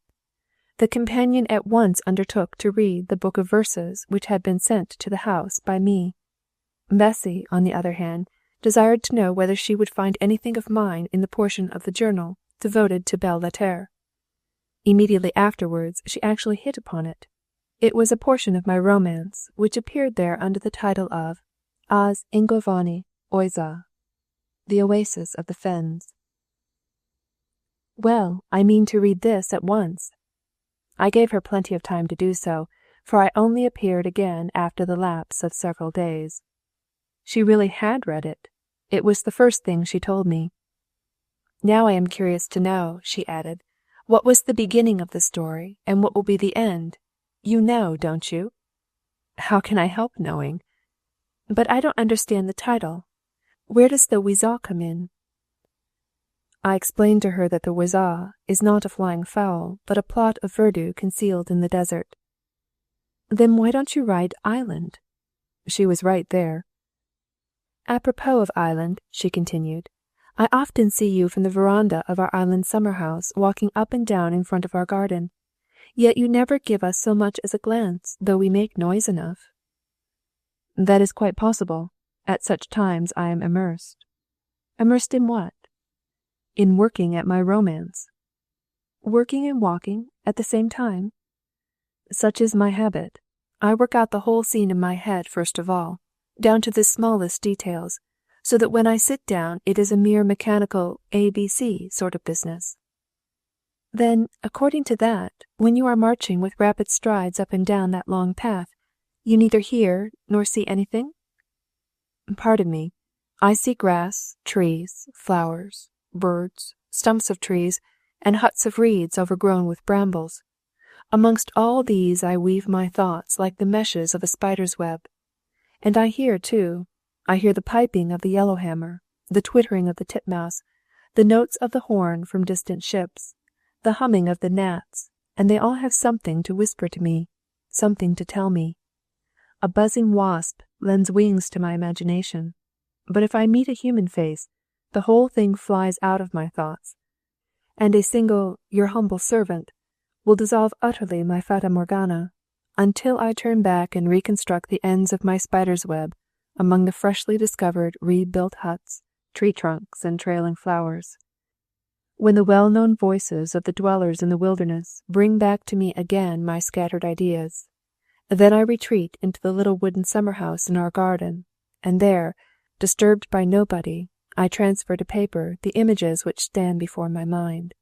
The companion at once undertook to read the book of verses which had been sent to the house by me. Bessy, on the other hand, desired to know whether she would find anything of mine in the portion of the journal devoted to belles lettres. Immediately afterwards she actually hit upon it. It was a portion of my romance, which appeared there under the title of Az Ingovani Oiza, the Oasis of the Fens. "Well, I mean to read this at once." I gave her plenty of time to do so, for I only appeared again after the lapse of several days. She really had read it. It was the first thing she told me. "Now I am curious to know," she added, "what was the beginning of the story, and what will be the end. You know, don't you?" "How can I help knowing?" "But I don't understand the title. Where does the Ouiza come in?" I explained to her that the Ouiza is not a flying fowl, but a plot of verdure concealed in the desert. "Then why don't you write island?" She was right there. "Apropos of island," she continued, I often see you from the veranda of our island summer house walking up and down in front of our garden, yet you never give us so much as a glance, though we make noise enough." "That is quite possible. At such times I am immersed." "Immersed in what?" "In working at my romance." "Working and walking at the same time?" "Such is my habit. I work out the whole scene in my head first of all, down to the smallest details, so that when I sit down it is a mere mechanical ABC sort of business." "Then, according to that, when you are marching with rapid strides up and down that long path, you neither hear nor see anything?" "Pardon me. I see grass, trees, flowers, birds, stumps of trees, and huts of reeds overgrown with brambles. Amongst all these I weave my thoughts like the meshes of a spider's web. And I hear, too. I hear the piping of the yellowhammer, the twittering of the titmouse, the notes of the horn from distant ships, the humming of the gnats, and they all have something to whisper to me, something to tell me. A buzzing wasp lends wings to my imagination, but if I meet a human face, the whole thing flies out of my thoughts, and a single 'your humble servant' will dissolve utterly my fata morgana, until I turn back and reconstruct the ends of my spider's web among the freshly discovered rebuilt huts, tree trunks, and trailing flowers. When the well-known voices of the dwellers in the wilderness bring back to me again my scattered ideas, then I retreat into the little wooden summer house in our garden, and there, disturbed by nobody, I transfer to paper the images which stand before my mind."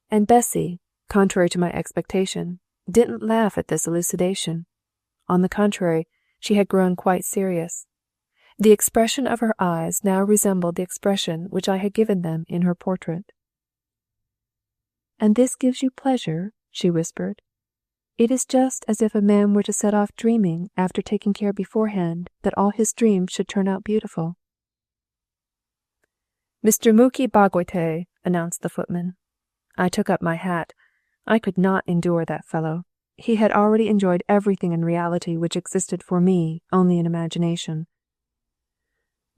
And Bessy, contrary to my expectation, didn't laugh at this elucidation. On the contrary, she had grown quite serious. The expression of her eyes now resembled the expression which I had given them in her portrait. "And this gives you pleasure?" she whispered. "It is just as if a man were to set off dreaming after taking care beforehand that all his dreams should turn out beautiful." "Mr. Muki Bagwete," announced the footman. I took up my hat. I could not endure that fellow. He had already enjoyed everything in reality which existed for me only in imagination.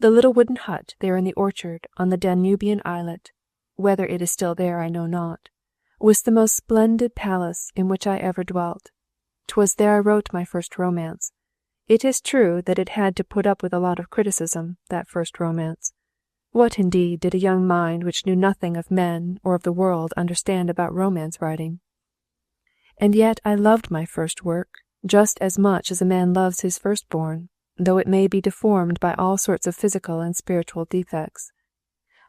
The little wooden hut there in the orchard on the Danubian islet, whether it is still there I know not, was the most splendid palace in which I ever dwelt. 'Twas there I wrote my first romance. It is true that it had to put up with a lot of criticism, that first romance. What, indeed, did a young mind which knew nothing of men or of the world understand about romance writing? And yet I loved my first work just as much as a man loves his firstborn, though it may be deformed by all sorts of physical and spiritual defects.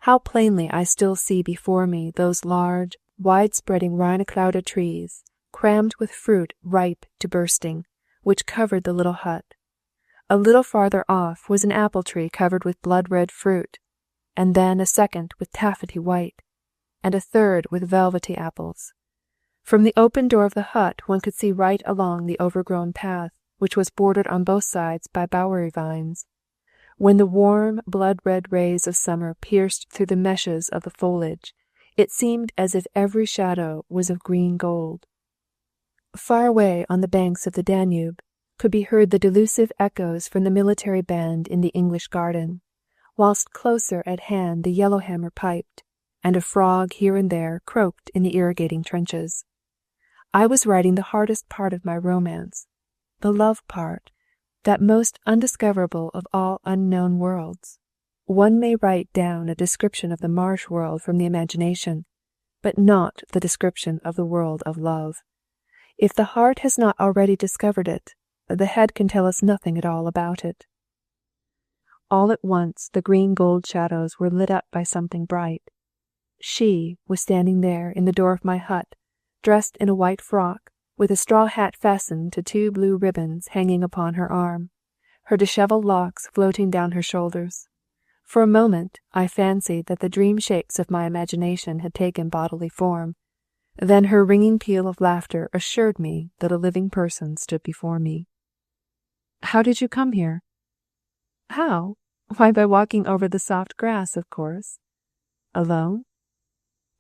How plainly I still see before me those large, wide-spreading rhine-clouded trees, crammed with fruit ripe to bursting, which covered the little hut. A little farther off was an apple tree covered with blood-red fruit, and then a second with taffety white, and a third with velvety apples. From the open door of the hut one could see right along the overgrown path, which was bordered on both sides by bowery vines. When the warm, blood-red rays of summer pierced through the meshes of the foliage, it seemed as if every shadow was of green gold. Far away on the banks of the Danube could be heard the delusive echoes from the military band in the English garden, whilst closer at hand the yellowhammer piped, and a frog here and there croaked in the irrigating trenches. I was writing the hardest part of my romance, the love part, that most undiscoverable of all unknown worlds. One may write down a description of the marsh world from the imagination, but not the description of the world of love. If the heart has not already discovered it, the head can tell us nothing at all about it. All at once the green gold shadows were lit up by something bright. She was standing there in the door of my hut, dressed in a white frock, with a straw hat fastened to 2 blue ribbons hanging upon her arm, her dishevelled locks floating down her shoulders. For a moment I fancied that the dream shapes of my imagination had taken bodily form. Then her ringing peal of laughter assured me that a living person stood before me. "How did you come here?" "How? Why, by walking over the soft grass, of course." "Alone?"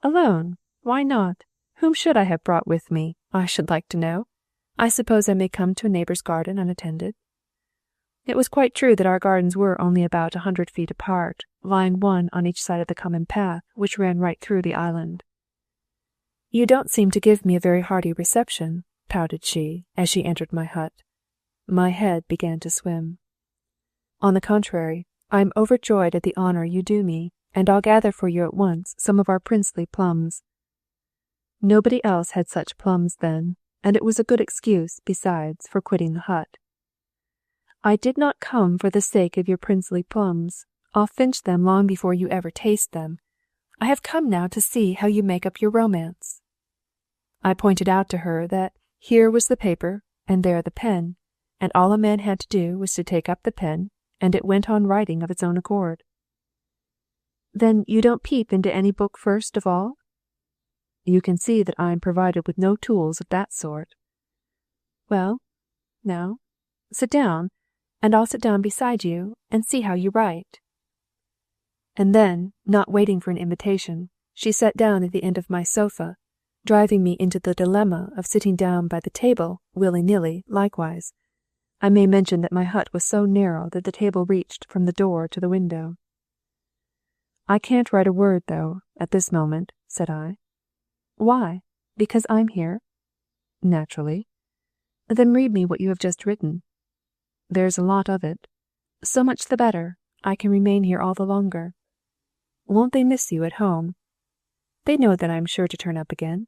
"Alone. Why not? Whom should I have brought with me, I should like to know? I suppose I may come to a neighbour's garden unattended?" It was quite true that our gardens were only about 100 feet apart, lying one on each side of the common path which ran right through the island. "You don't seem to give me a very hearty reception," pouted she, as she entered my hut. My head began to swim. "On the contrary, I am overjoyed at the honour you do me, and I'll gather for you at once some of our princely plums." Nobody else had such plums then, and it was a good excuse, besides, for quitting the hut. "I did not come for the sake of your princely plums. I'll finch them long before you ever taste them. I have come now to see how you make up your romance." I pointed out to her that here was the paper and there the pen, and all a man had to do was to take up the pen, and it went on writing of its own accord. "Then you don't peep into any book first of all?" "You can see that I am provided with no tools of that sort." "Well, now, sit down, and I'll sit down beside you and see how you write." And then, not waiting for an invitation, she sat down at the end of my sofa, driving me into the dilemma of sitting down by the table, willy-nilly, likewise. I may mention that my hut was so narrow that the table reached from the door to the window. "I can't write a word, though, at this moment," said I. "Why? Because I'm here?" "Naturally." "Then read me what you have just written." "There's a lot of it." "So much the better. I can remain here all the longer." "Won't they miss you at home?" "They know that I am sure to turn up again."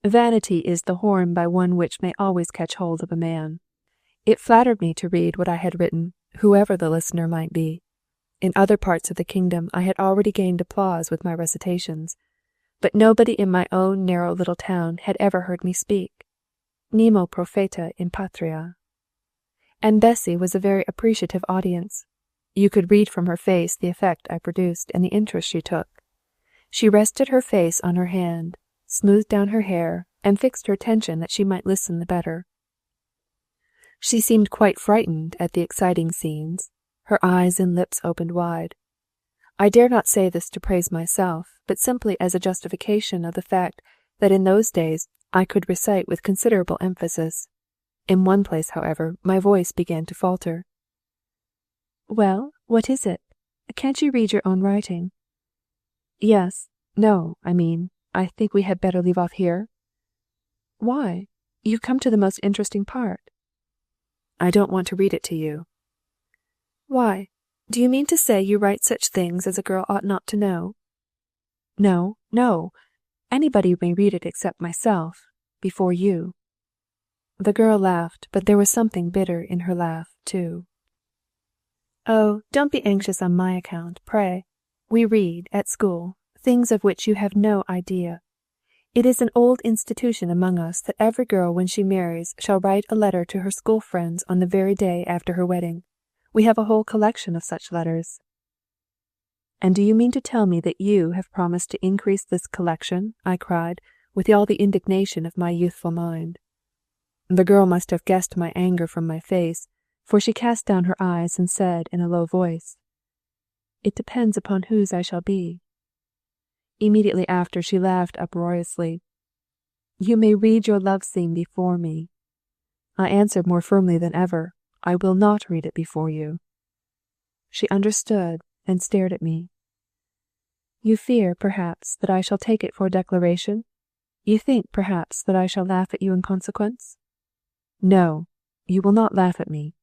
Vanity is the horn by one which may always catch hold of a man. It flattered me to read what I had written, whoever the listener might be. In other parts of the kingdom I had already gained applause with my recitations, but nobody in my own narrow little town had ever heard me speak. Nemo profeta in patria. And Bessy was a very appreciative audience. You could read from her face the effect I produced and the interest she took. She rested her face on her hand, smoothed down her hair, and fixed her attention that she might listen the better. She seemed quite frightened at the exciting scenes. Her eyes and lips opened wide. I dare not say this to praise myself, but simply as a justification of the fact that in those days I could recite with considerable emphasis. In one place, however, my voice began to falter. "Well, what is it? Can't you read your own writing?" "Yes. No, I mean, I think we had better leave off here." "Why? You've come to the most interesting part." "I don't want to read it to you." "Why? Do you mean to say you write such things as a girl ought not to know?" "No, no. Anybody may read it except myself, before you." The girl laughed, but there was something bitter in her laugh, too. "Oh, don't be anxious on my account, pray. We read, at school, things of which you have no idea. It is an old institution among us that every girl when she marries shall write a letter to her school friends on the very day after her wedding. We have a whole collection of such letters." "And do you mean to tell me that you have promised to increase this collection?" I cried, with all the indignation of my youthful mind. The girl must have guessed my anger from my face, for she cast down her eyes and said in a low voice, "It depends upon whose I shall be." Immediately after she laughed uproariously. "You may read your love scene before me." I answered more firmly than ever, "I will not read it before you." She understood and stared at me. "You fear, perhaps, that I shall take it for a declaration? You think, perhaps, that I shall laugh at you in consequence?" "No, you will not laugh at me."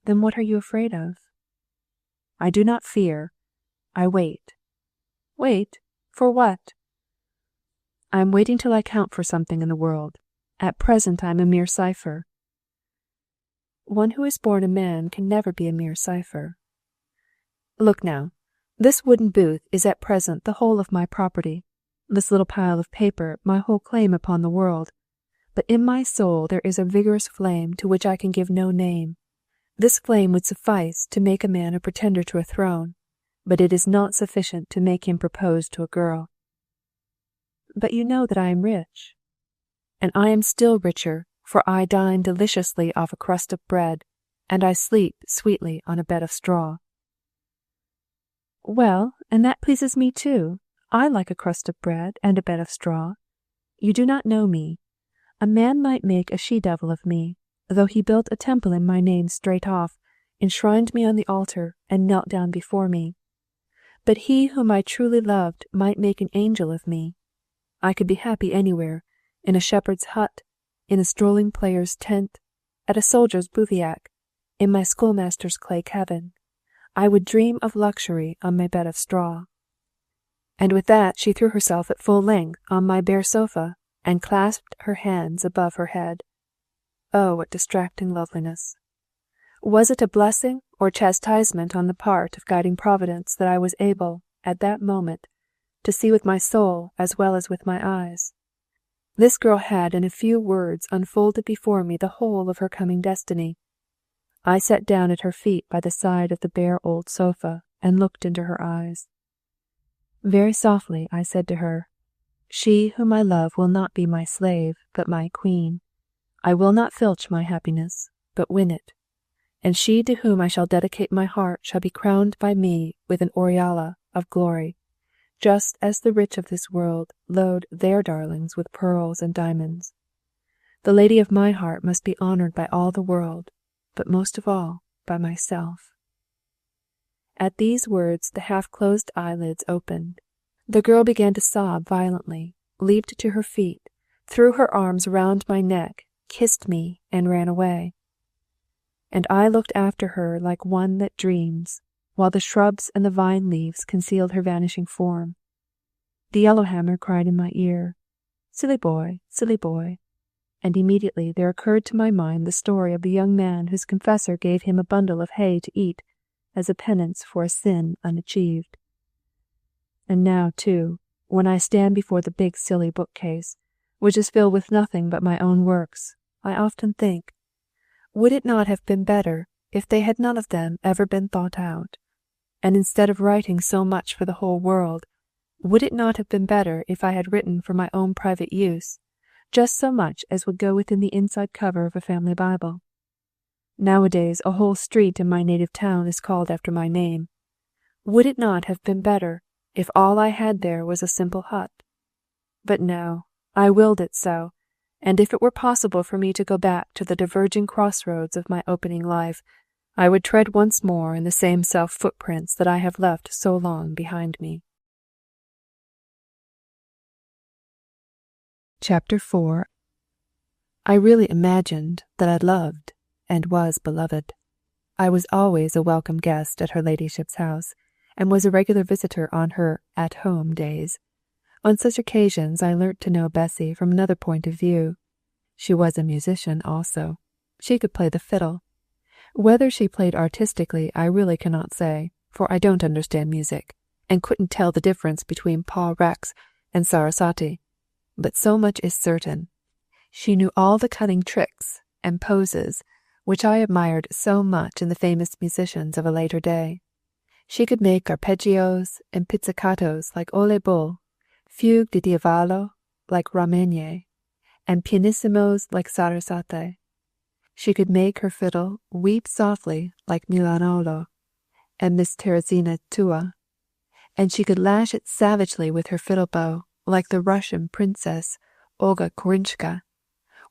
"Then what are you afraid of?" "I do not fear. I wait." "Wait? For what?" "I am waiting till I count for something in the world. At present I am a mere cipher." "One who is born a man can never be a mere cipher." "Look now, this wooden booth is at present the whole of my property, this little pile of paper my whole claim upon the world. But in my soul there is a vigorous flame to which I can give no name. This flame would suffice to make a man a pretender to a throne, but it is not sufficient to make him propose to a girl." "But you know that I am rich." "And I am still richer, for I dine deliciously off a crust of bread, and I sleep sweetly on a bed of straw." "Well, and that pleases me too. I like a crust of bread and a bed of straw. You do not know me. A man might make a she-devil of me, though he built a temple in my name straight off, enshrined me on the altar, and knelt down before me. But he whom I truly loved might make an angel of me. I could be happy anywhere, in a shepherd's hut, in a strolling player's tent, at a soldier's bivouac, in my schoolmaster's clay cabin. I would dream of luxury on my bed of straw. And with that she threw herself at full length on my bare sofa, and clasped her hands above her head. Oh, what distracting loveliness! Was it a blessing or chastisement on the part of guiding Providence that I was able, at that moment, to see with my soul as well as with my eyes? This girl had in a few words unfolded before me the whole of her coming destiny. I sat down at her feet by the side of the bare old sofa and looked into her eyes. Very softly I said to her, "She whom I love will not be my slave, but my queen. I will not filch my happiness, but win it. And she to whom I shall dedicate my heart shall be crowned by me with an aureola of glory, just as the rich of this world load their darlings with pearls and diamonds. The lady of my heart must be honored by all the world, but most of all by myself." At these words the half-closed eyelids opened. The girl began to sob violently, leaped to her feet, threw her arms round my neck, kissed me, and ran away. And I looked after her like one that dreams, while the shrubs and the vine leaves concealed her vanishing form. The yellowhammer cried in my ear, silly boy," and immediately there occurred to my mind the story of the young man whose confessor gave him a bundle of hay to eat as a penance for a sin unachieved. And now, too, when I stand before the big silly bookcase, which is filled with nothing but my own works, I often think, would it not have been better if they had none of them ever been thought out? And instead of writing so much for the whole world, would it not have been better if I had written for my own private use, just so much as would go within the inside cover of a family Bible? Nowadays a whole street in my native town is called after my name. Would it not have been better if all I had there was a simple hut? But no, I willed it so, and if it were possible for me to go back to the diverging crossroads of my opening life, I would tread once more in the same self-footprints that I have left so long behind me. Chapter 4. I really imagined that I loved and was beloved. I was always a welcome guest at her ladyship's house, and was a regular visitor on her at-home days. On such occasions I learnt to know Bessy from another point of view. She was a musician also. She could play the fiddle. Whether she played artistically I really cannot say, for I don't understand music, and couldn't tell the difference between Paul Rex and Sarasate. But so much is certain. She knew all the cunning tricks and poses which I admired so much in the famous musicians of a later day. She could make arpeggios and pizzicatos like Ole Bull, fugue di diavolo like Romagné, and pianissimos like Sarasate. She could make her fiddle weep softly like Milanolo and Miss Teresina Tua, and she could lash it savagely with her fiddle bow like the Russian princess Olga Korinchka,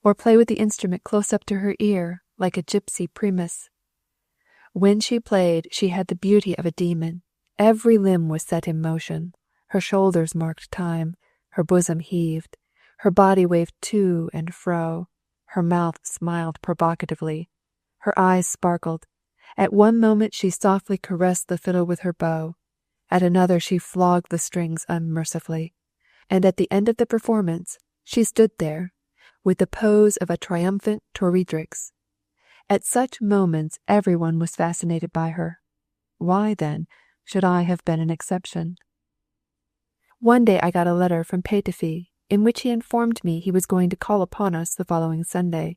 or play with the instrument close up to her ear like a gypsy primus. When she played she had the beauty of a demon. Every limb was set in motion. Her shoulders marked time, her bosom heaved, her body waved to and fro, her mouth smiled provocatively, her eyes sparkled. At one moment she softly caressed the fiddle with her bow, at another she flogged the strings unmercifully, and at the end of the performance she stood there, with the pose of a triumphant Toreadrix. At such moments everyone was fascinated by her. Why, then, should I have been an exception? One day I got a letter from Petöfi, in which he informed me he was going to call upon us the following Sunday.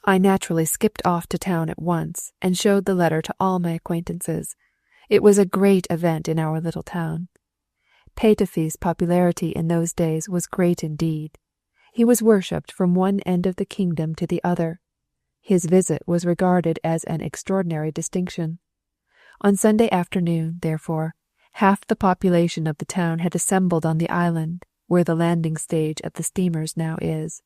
I naturally skipped off to town at once, and showed the letter to all my acquaintances. It was a great event in our little town. Petöfi's popularity in those days was great indeed. He was worshipped from one end of the kingdom to the other. His visit was regarded as an extraordinary distinction. On Sunday afternoon, therefore, half the population of the town had assembled on the island, where the landing stage of the steamers now is.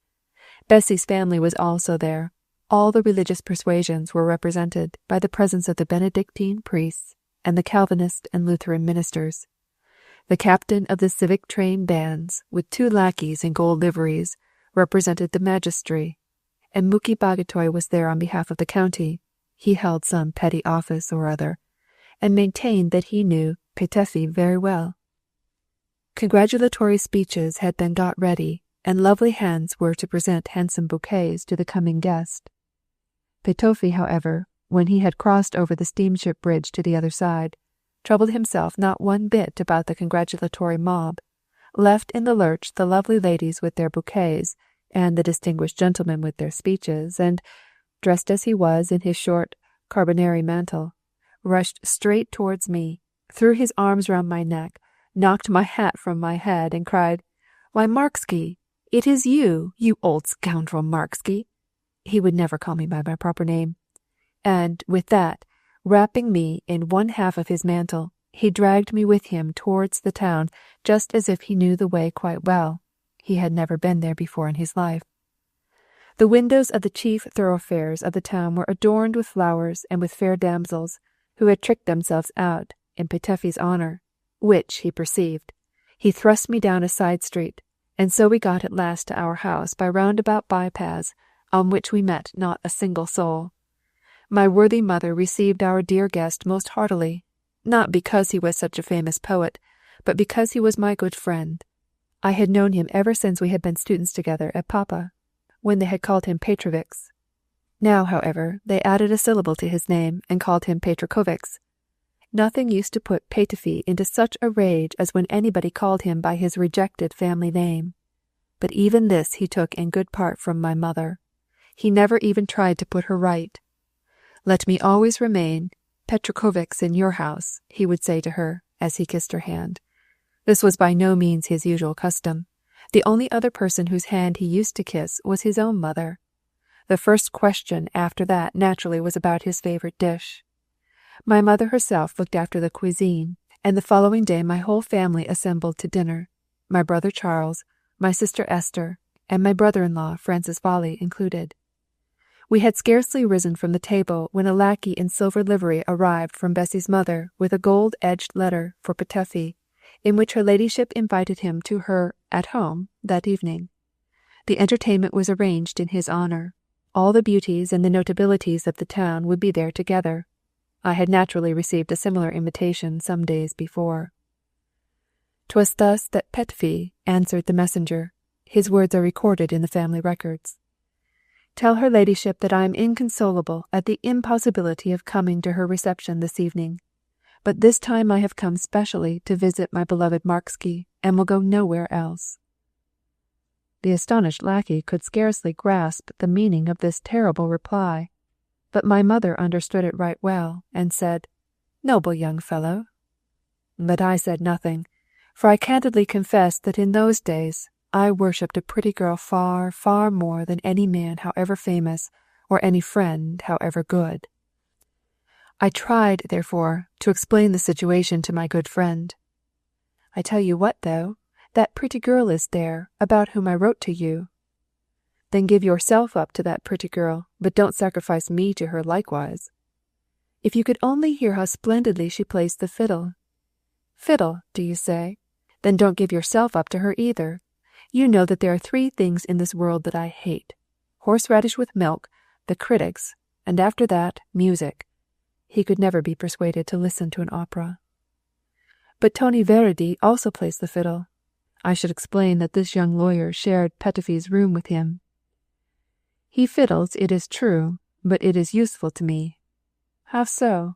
Bessy's family was also there, All the religious persuasions were represented by the presence of the Benedictine priests and the Calvinist and Lutheran ministers. The captain of the civic train bands, with 2 lackeys in gold liveries, represented the magistracy, and Muki Bagatoy was there on behalf of the county. He held some petty office or other, and maintained that he knew Petefi very well. Congratulatory speeches had been got ready, and lovely hands were to present handsome bouquets to the coming guest. Petefi, however, when he had crossed over the steamship bridge to the other side, troubled himself not one bit about the congratulatory mob, left in the lurch the lovely ladies with their bouquets, and the distinguished gentlemen with their speeches, and, dressed as he was in his short carbonari mantle, rushed straight towards me, threw his arms round my neck, knocked my hat from my head, and cried, "Why, Marksky, it is you, you old scoundrel Marksky!" He would never call me by my proper name. And with that, wrapping me in one half of his mantle, he dragged me with him towards the town, just as if he knew the way quite well. He had never been there before in his life. The windows of the chief thoroughfares of the town were adorned with flowers and with fair damsels, who had tricked themselves out in Petefi's honour, which he perceived. He thrust me down a side street, and so we got at last to our house by roundabout bypaths, on which we met not a single soul. My worthy mother received our dear guest most heartily, not because he was such a famous poet, but because he was my good friend. I had known him ever since we had been students together at Papa, when they had called him Petrovix. Now, however, they added a syllable to his name and called him Petrokovix. Nothing used to put Petefi into such a rage as when anybody called him by his rejected family name. But even this he took in good part from my mother. He never even tried to put her right. "Let me always remain Petrokovix in your house," he would say to her, as he kissed her hand. This was by no means his usual custom. The only other person whose hand he used to kiss was his own mother. The first question after that naturally was about his favourite dish. My mother herself looked after the cuisine, and the following day my whole family assembled to dinner, my brother Charles, my sister Esther, and my brother-in-law Francis Volley included. We had scarcely risen from the table when a lackey in silver livery arrived from Bessy's mother with a gold-edged letter for Petefi, in which her ladyship invited him to her at home that evening. The entertainment was arranged in his honour. All the beauties and the notabilities of the town would be there together. I had naturally received a similar invitation some days before. 'Twas thus that Petefi answered the messenger. His words are recorded in the family records. "Tell her ladyship that I am inconsolable at the impossibility of coming to her reception this evening. But this time I have come specially to visit my beloved Marksky, and will go nowhere else." The astonished lackey could scarcely grasp the meaning of this terrible reply, but my mother understood it right well, and said, "Noble young fellow." But I said nothing, for I candidly confessed that in those days I worshipped a pretty girl far, far more than any man however famous, or any friend however good. I tried, therefore, to explain the situation to my good friend. "I tell you what, though, that pretty girl is there, about whom I wrote to you." "Then give yourself up to that pretty girl, but don't sacrifice me to her likewise." "If you could only hear how splendidly she plays the fiddle." "Fiddle, do you say? Then don't give yourself up to her either. You know that there are 3 things in this world that I hate: horseradish with milk, the critics, and after that, music." He could never be persuaded to listen to an opera. "But Tony Verdi also plays the fiddle." I should explain that this young lawyer shared Petefi's room with him. "He fiddles, it is true, but it is useful to me." "How so?"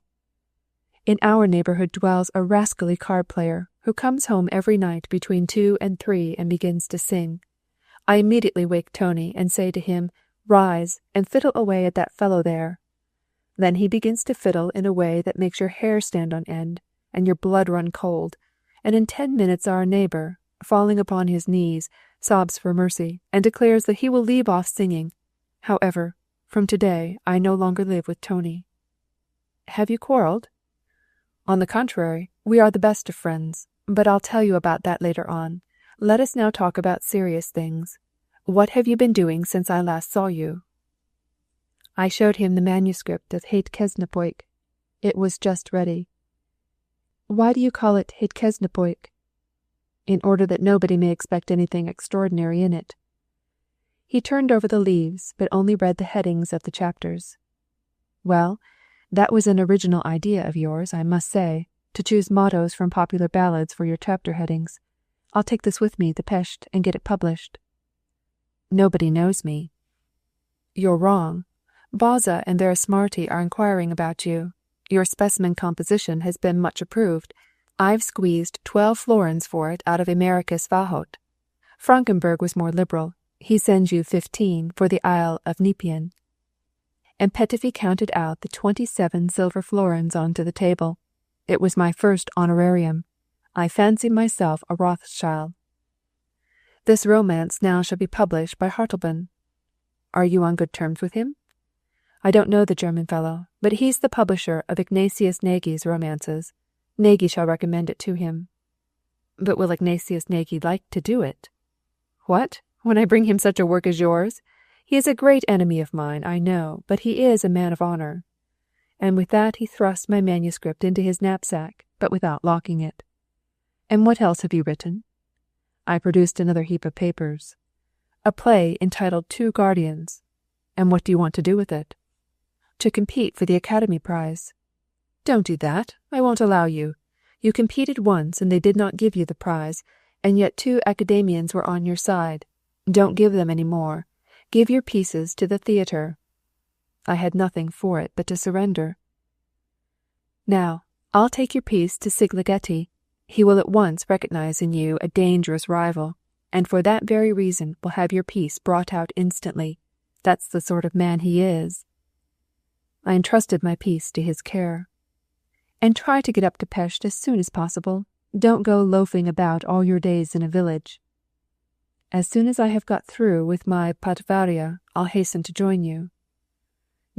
"In our neighbourhood dwells a rascally card-player, who comes home every night between 2 and 3 and begins to sing. I immediately wake Tony and say to him, 'Rise, and fiddle away at that fellow there.' Then he begins to fiddle in a way that makes your hair stand on end, and your blood run cold, and in 10 minutes our neighbour, falling upon his knees, sobs for mercy, and declares that he will leave off singing. However, from to-day I no longer live with Tony." "Have you quarrelled?" "On the contrary, we are the best of friends, but I'll tell you about that later on. Let us now talk about serious things. What have you been doing since I last saw you?" I showed him the manuscript of etched. It was just ready. Why do you call it etched? In order that nobody may expect anything extraordinary in it. He turned over the leaves, but only read the headings of the chapters. Well, that was an original idea of yours, I must say, to choose mottos from popular ballads for your chapter headings. I'll take this with me to Pest and get it published. Nobody knows me. You're wrong. Baza and their smarty are inquiring about you. Your specimen composition has been much approved. I've squeezed 12 florins for it out of Americus Vahot. Frankenberg was more liberal. He sends you 15 for the Isle of Nepean. And Petöfi counted out the 27 silver florins onto the table. It was my first honorarium. I fancy myself a Rothschild. This romance now shall be published by Hartleben. Are you on good terms with him? I don't know the German fellow, but he's the publisher of Ignatius Nagy's romances. Nagy shall recommend it to him. But will Ignatius Nagy like to do it? What? When I bring him such a work as yours? He is a great enemy of mine, I know, but he is a man of honour. And with that he thrust my manuscript into his knapsack, but without locking it. And what else have you written? I produced another heap of papers. A play entitled 2 Guardians. And what do you want to do with it? To compete for the Academy Prize. Don't do that. I won't allow you. You competed once and they did not give you the prize, and yet 2 academians were on your side. Don't give them any more. Give your pieces to the theatre. I had nothing for it but to surrender. Now, I'll take your piece to Szigligeti. He will at once recognize in you a dangerous rival, and for that very reason will have your piece brought out instantly. That's the sort of man he is. I entrusted my piece to his care. And try to get up to Pest as soon as possible. Don't go loafing about all your days in a village. As soon as I have got through with my patvaria, I'll hasten to join you.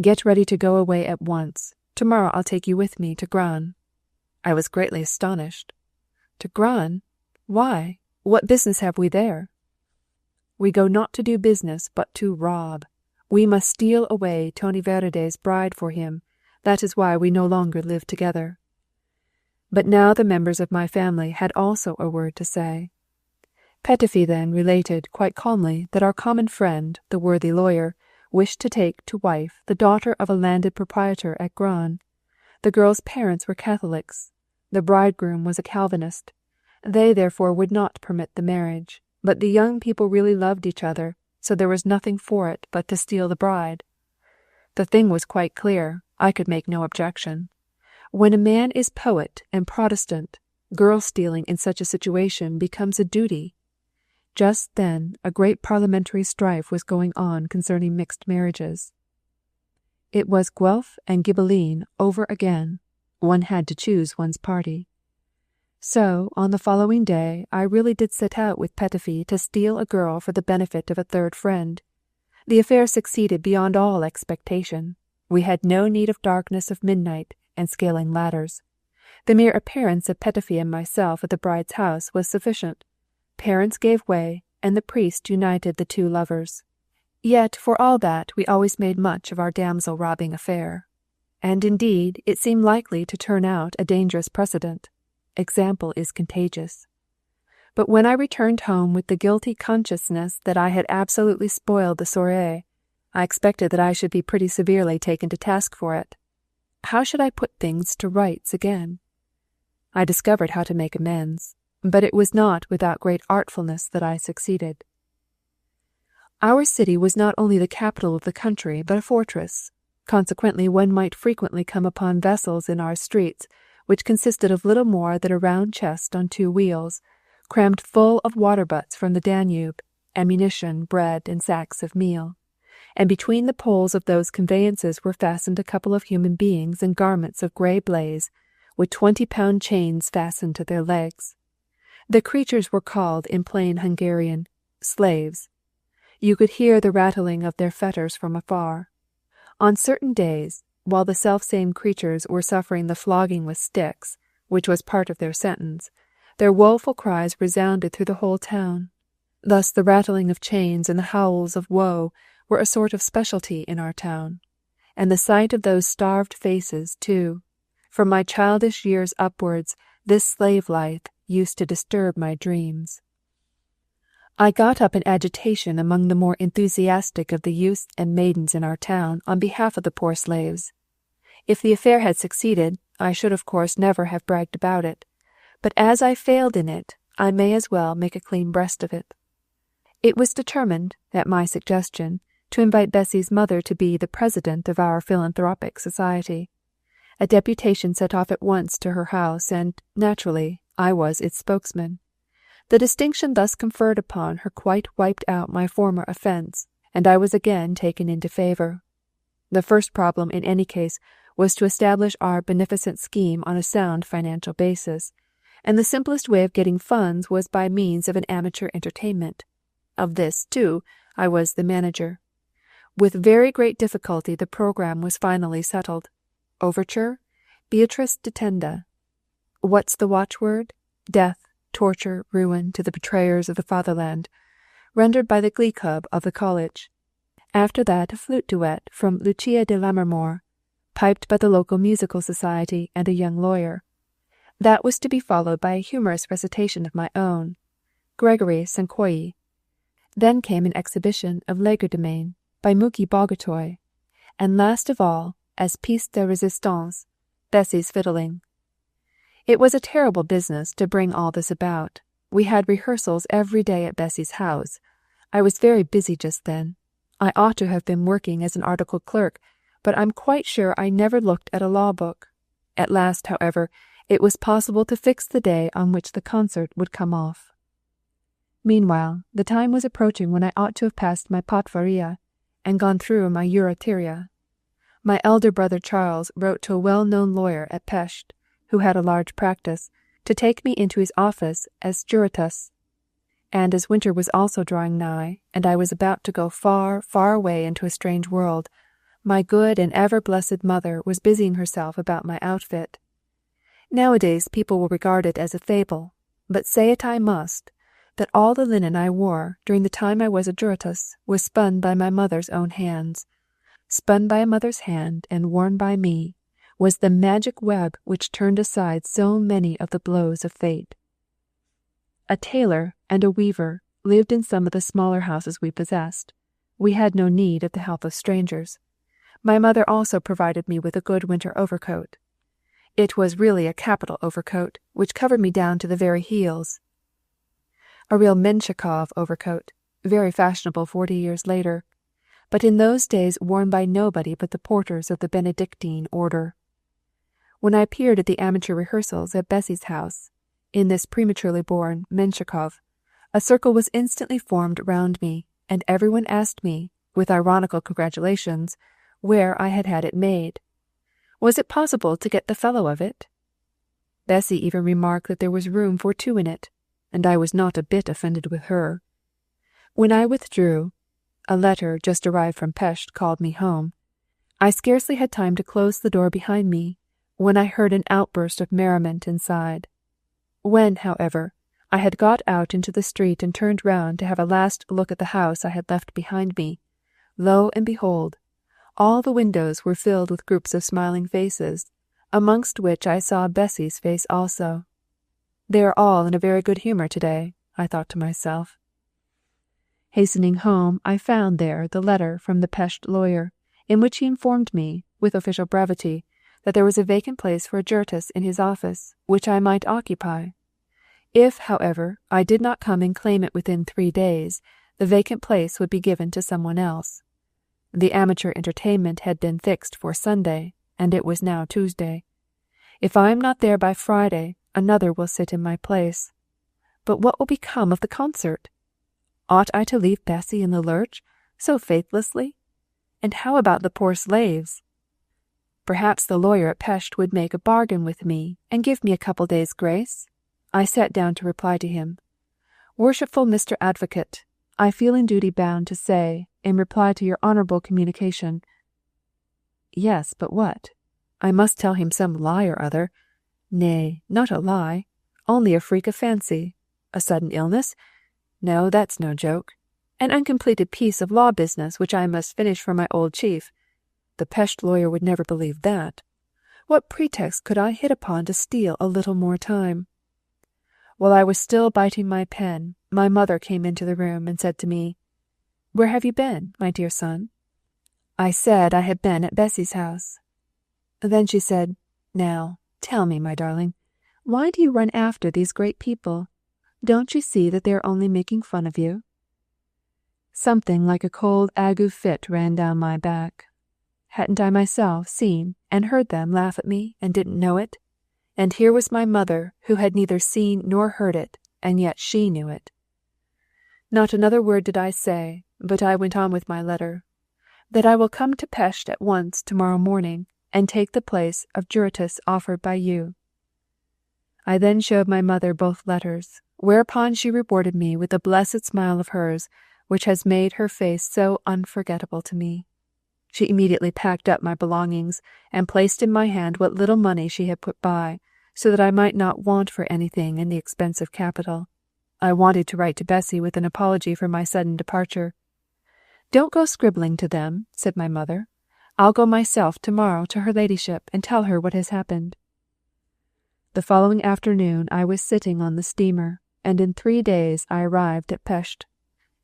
Get ready to go away at once. Tomorrow I'll take you with me to Gran. I was greatly astonished. To Gran? Why? What business have we there? We go not to do business, but to rob. We must steal away Tony Verde's bride for him. That is why we no longer live together. But now the members of my family had also a word to say. Petöfi then related quite calmly that our common friend, the worthy lawyer, wished to take to wife the daughter of a landed proprietor at Gran. The girl's parents were Catholics. The bridegroom was a Calvinist. They therefore would not permit the marriage, but the young people really loved each other, so there was nothing for it but to steal the bride. The thing was quite clear. I could make no objection. When a man is poet and Protestant, girl-stealing in such a situation becomes a duty. Just then a great parliamentary strife was going on concerning mixed marriages. It was Guelph and Ghibelline over again. One had to choose one's party. So, on the following day, I really did set out with Petöfi to steal a girl for the benefit of a third friend. The affair succeeded beyond all expectation. We had no need of darkness of midnight and scaling ladders. The mere appearance of Petöfi and myself at the bride's house was sufficient. Parents gave way, and the priest united the 2 lovers. Yet, for all that, we always made much of our damsel-robbing affair. And indeed, it seemed likely to turn out a dangerous precedent. Example is contagious. But when I returned home with the guilty consciousness that I had absolutely spoiled the soirée, I expected that I should be pretty severely taken to task for it. How should I put things to rights again? I discovered how to make amends, but it was not without great artfulness that I succeeded. Our city was not only the capital of the country, but a fortress. Consequently, one might frequently come upon vessels in our streets, which consisted of little more than a round chest on 2 wheels, crammed full of water-butts from the Danube, ammunition, bread, and sacks of meal. And between the poles of those conveyances were fastened a couple of human beings in garments of grey blaze, with 20-pound chains fastened to their legs. The creatures were called, in plain Hungarian, slaves. You could hear the rattling of their fetters from afar. On certain days, while the selfsame creatures were suffering the flogging with sticks, which was part of their sentence, their woeful cries resounded through the whole town. Thus the rattling of chains and the howls of woe were a sort of specialty in our town. and the sight of those starved faces, too. From my childish years upwards, this slave life used to disturb my dreams. I got up in agitation among the more enthusiastic of the youths and maidens in our town on behalf of the poor slaves. If the affair had succeeded, I should of course never have bragged about it, but as I failed in it, I may as well make a clean breast of it. It was determined, at my suggestion, to invite Bessy's mother to be the president of our philanthropic society. A deputation set off at once to her house, and, naturally, I was its spokesman. The distinction thus conferred upon her quite wiped out my former offence, and I was again taken into favour. The first problem in any case was to establish our beneficent scheme on a sound financial basis, and the simplest way of getting funds was by means of an amateur entertainment. Of this, too, I was the manager. With very great difficulty the programme was finally settled. Overture, Beatrice de Tenda. What's the watchword? Death, torture, ruin to the betrayers of the fatherland, rendered by the glee club of the college. After that a flute duet from Lucia de Lammermoor, piped by the local musical society and a young lawyer. That was to be followed by a humorous recitation of my own, Gregory Sankoyi. Then came an exhibition of legerdemain by Muki Bogotoy, and last of all, as piece de resistance, Bessy's fiddling. It was a terrible business to bring all this about. We had rehearsals every day at Bessy's house. I was very busy just then. I ought to have been working as an article clerk, but I'm quite sure I never looked at a law book. At last, however, it was possible to fix the day on which the concert would come off. Meanwhile, the time was approaching when I ought to have passed my patvaria and gone through my jurateria. My elder brother Charles wrote to a well-known lawyer at Pest, who had a large practice, to take me into his office as juratus. And as winter was also drawing nigh, and I was about to go far, far away into a strange world, my good and ever-blessed mother was busying herself about my outfit. Nowadays people will regard it as a fable, but say it I must, that all the linen I wore during the time I was a juratus was spun by my mother's own hands. Spun by a mother's hand and worn by me was the magic web which turned aside so many of the blows of fate. A tailor and a weaver lived in some of the smaller houses we possessed. We had no need of the help of strangers. My mother also provided me with a good winter overcoat. It was really a capital overcoat, which covered me down to the very heels. A real Menshikov overcoat, very fashionable 40 years later, but in those days worn by nobody but the porters of the Benedictine order. When I appeared at the amateur rehearsals at Bessy's house, in this prematurely born Menshikov, a circle was instantly formed round me, and everyone asked me, with ironical congratulations, where I had had it made. Was it possible to get the fellow of it? Bessy even remarked that there was room for two in it, and I was not a bit offended with her. When I withdrew, a letter just arrived from Pest called me home. I scarcely had time to close the door behind me, when I heard an outburst of merriment inside. When, however, I had got out into the street and turned round to have a last look at the house I had left behind me, lo and behold, all the windows were filled with groups of smiling faces, amongst which I saw Bessy's face also. They are all in a very good humour to-day, I thought to myself. Hastening home, I found there the letter from the Pest lawyer, in which he informed me, with official brevity, that there was a vacant place for a juratus in his office, which I might occupy. If, however, I did not come and claim it within 3 days, the vacant place would be given to someone else. The amateur entertainment had been fixed for Sunday, and it was now Tuesday. If I am not there by Friday, another will sit in my place. But what will become of the concert? Ought I to leave Bessy in the lurch, so faithlessly? And how about the poor slaves? Perhaps the lawyer at Pest would make a bargain with me and give me a couple days' grace. I sat down to reply to him. Worshipful Mr. Advocate, I feel in duty bound to say, in reply to your honourable communication. Yes, but what? I must tell him some lie or other. Nay, not a lie, only a freak of fancy. A sudden illness? No, that's no joke. An uncompleted piece of law business which I must finish for my old chief. the Pest lawyer would never believe that. What pretext could I hit upon to steal a little more time? While I was still biting my pen, my mother came into the room and said to me, "Where have you been, my dear son?" I said I had been at Bessy's house. Then she said, "Now, tell me, my darling, why do you run after these great people? Don't you see that they are only making fun of you?" Something like a cold ague fit ran down my back. Hadn't I myself seen and heard them laugh at me and didn't know it? And here was my mother, who had neither seen nor heard it, and yet she knew it. Not another word did I say, but I went on with my letter, that I will come to Pest at once tomorrow morning, and take the place of juratus offered by you. I then showed my mother both letters, whereupon she rewarded me with the blessed smile of hers, which has made her face so unforgettable to me. She immediately packed up my belongings, and placed in my hand what little money she had put by, so that I might not want for anything in the expensive capital. I wanted to write to Bessy with an apology for my sudden departure. "Don't go scribbling to them," said my mother. "I'll go myself tomorrow to her ladyship and tell her what has happened." The following afternoon I was sitting on the steamer, and in 3 days I arrived at Pest.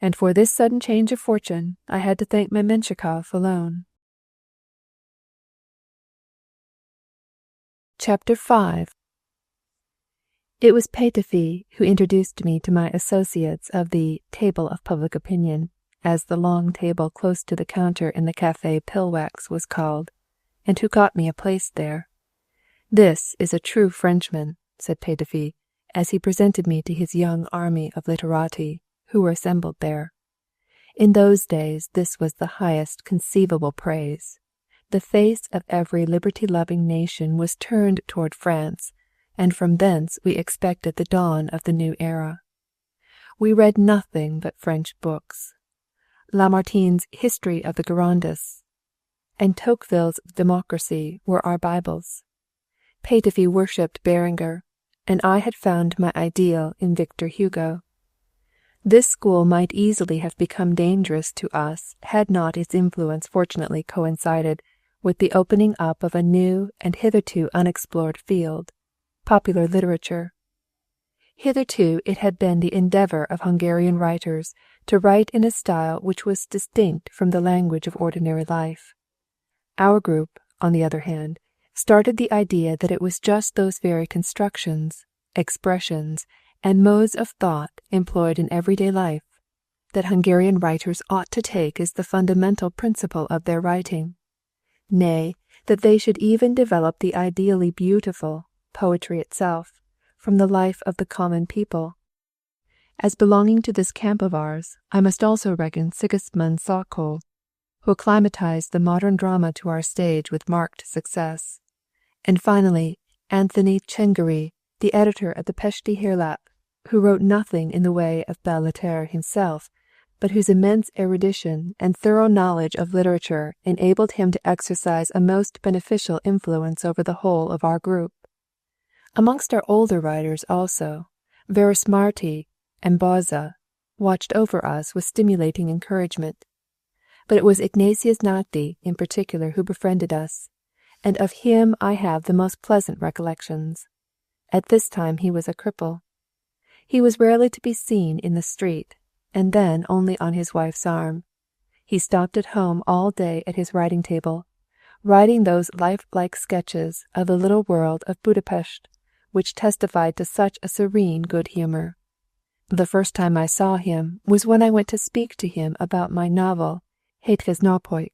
And for this sudden change of fortune I had to thank Menshikov alone. Chapter 5. It was Petöfi who introduced me to my associates of the Table of Public Opinion, as the long table close to the counter in the Café Pillwax was called, and who got me a place there. "This is a true Frenchman," said Petöfi, as he presented me to his young army of literati, who were assembled there. In those days this was the highest conceivable praise. The face of every liberty-loving nation was turned toward France, and from thence we expected the dawn of the new era. We read nothing but French books. Lamartine's History of the Girondists and Tocqueville's Democracy were our Bibles. Petöfi worshipped Berenger, and I had found my ideal in Victor Hugo. This school might easily have become dangerous to us had not its influence fortunately coincided with the opening up of a new and hitherto unexplored field, popular literature. Hitherto it had been the endeavour of Hungarian writers to write in a style which was distinct from the language of ordinary life. Our group, on the other hand, started the idea that it was just those very constructions, expressions, and modes of thought employed in everyday life that Hungarian writers ought to take as the fundamental principle of their writing. Nay, that they should even develop the ideally beautiful, poetry itself, from the life of the common people. As belonging to this camp of ours, I must also reckon Sigismund Sokol, who acclimatized the modern drama to our stage with marked success, and finally Anthony Csengery, the editor of the Pesti Hírlap, who wrote nothing in the way of belles lettres himself, but whose immense erudition and thorough knowledge of literature enabled him to exercise a most beneficial influence over the whole of our group. Amongst our older writers also, Vörösmarty and Bauza watched over us with stimulating encouragement. But it was Ignatius Náti in particular who befriended us, and of him I have the most pleasant recollections. At this time he was a cripple. He was rarely to be seen in the street, and then only on his wife's arm. He stopped at home all day at his writing table, writing those lifelike sketches of the little world of Budapest, which testified to such a serene good humour. The first time I saw him was when I went to speak to him about my novel, Hétköznapok.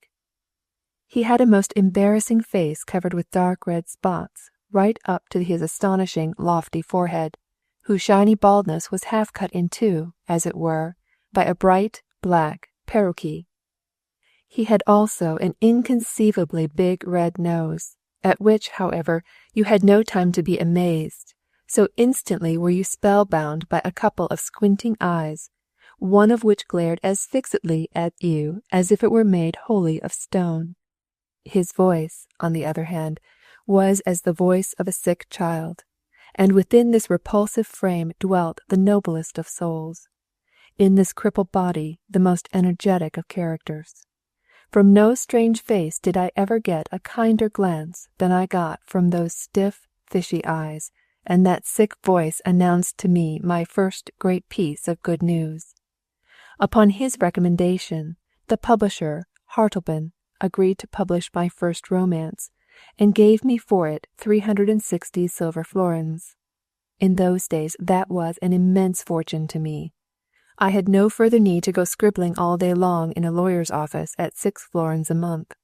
He had a most embarrassing face covered with dark red spots, right up to his astonishing lofty forehead, whose shiny baldness was half cut in two, as it were, by a bright black perruque. He had also an inconceivably big red nose, at which, however, you had no time to be amazed, so instantly were you spellbound by a couple of squinting eyes, one of which glared as fixedly at you as if it were made wholly of stone. His voice, on the other hand, was as the voice of a sick child, and within this repulsive frame dwelt the noblest of souls, in this crippled body the most energetic of characters. From no strange face did I ever get a kinder glance than I got from those stiff, fishy eyes, and that sick voice announced to me my first great piece of good news. Upon his recommendation, the publisher, Hartleben, agreed to publish my first romance, and gave me for it 360 silver florins. In those days that was an immense fortune to me. I had no further need to go scribbling all day long in a lawyer's office at 6 florins a month.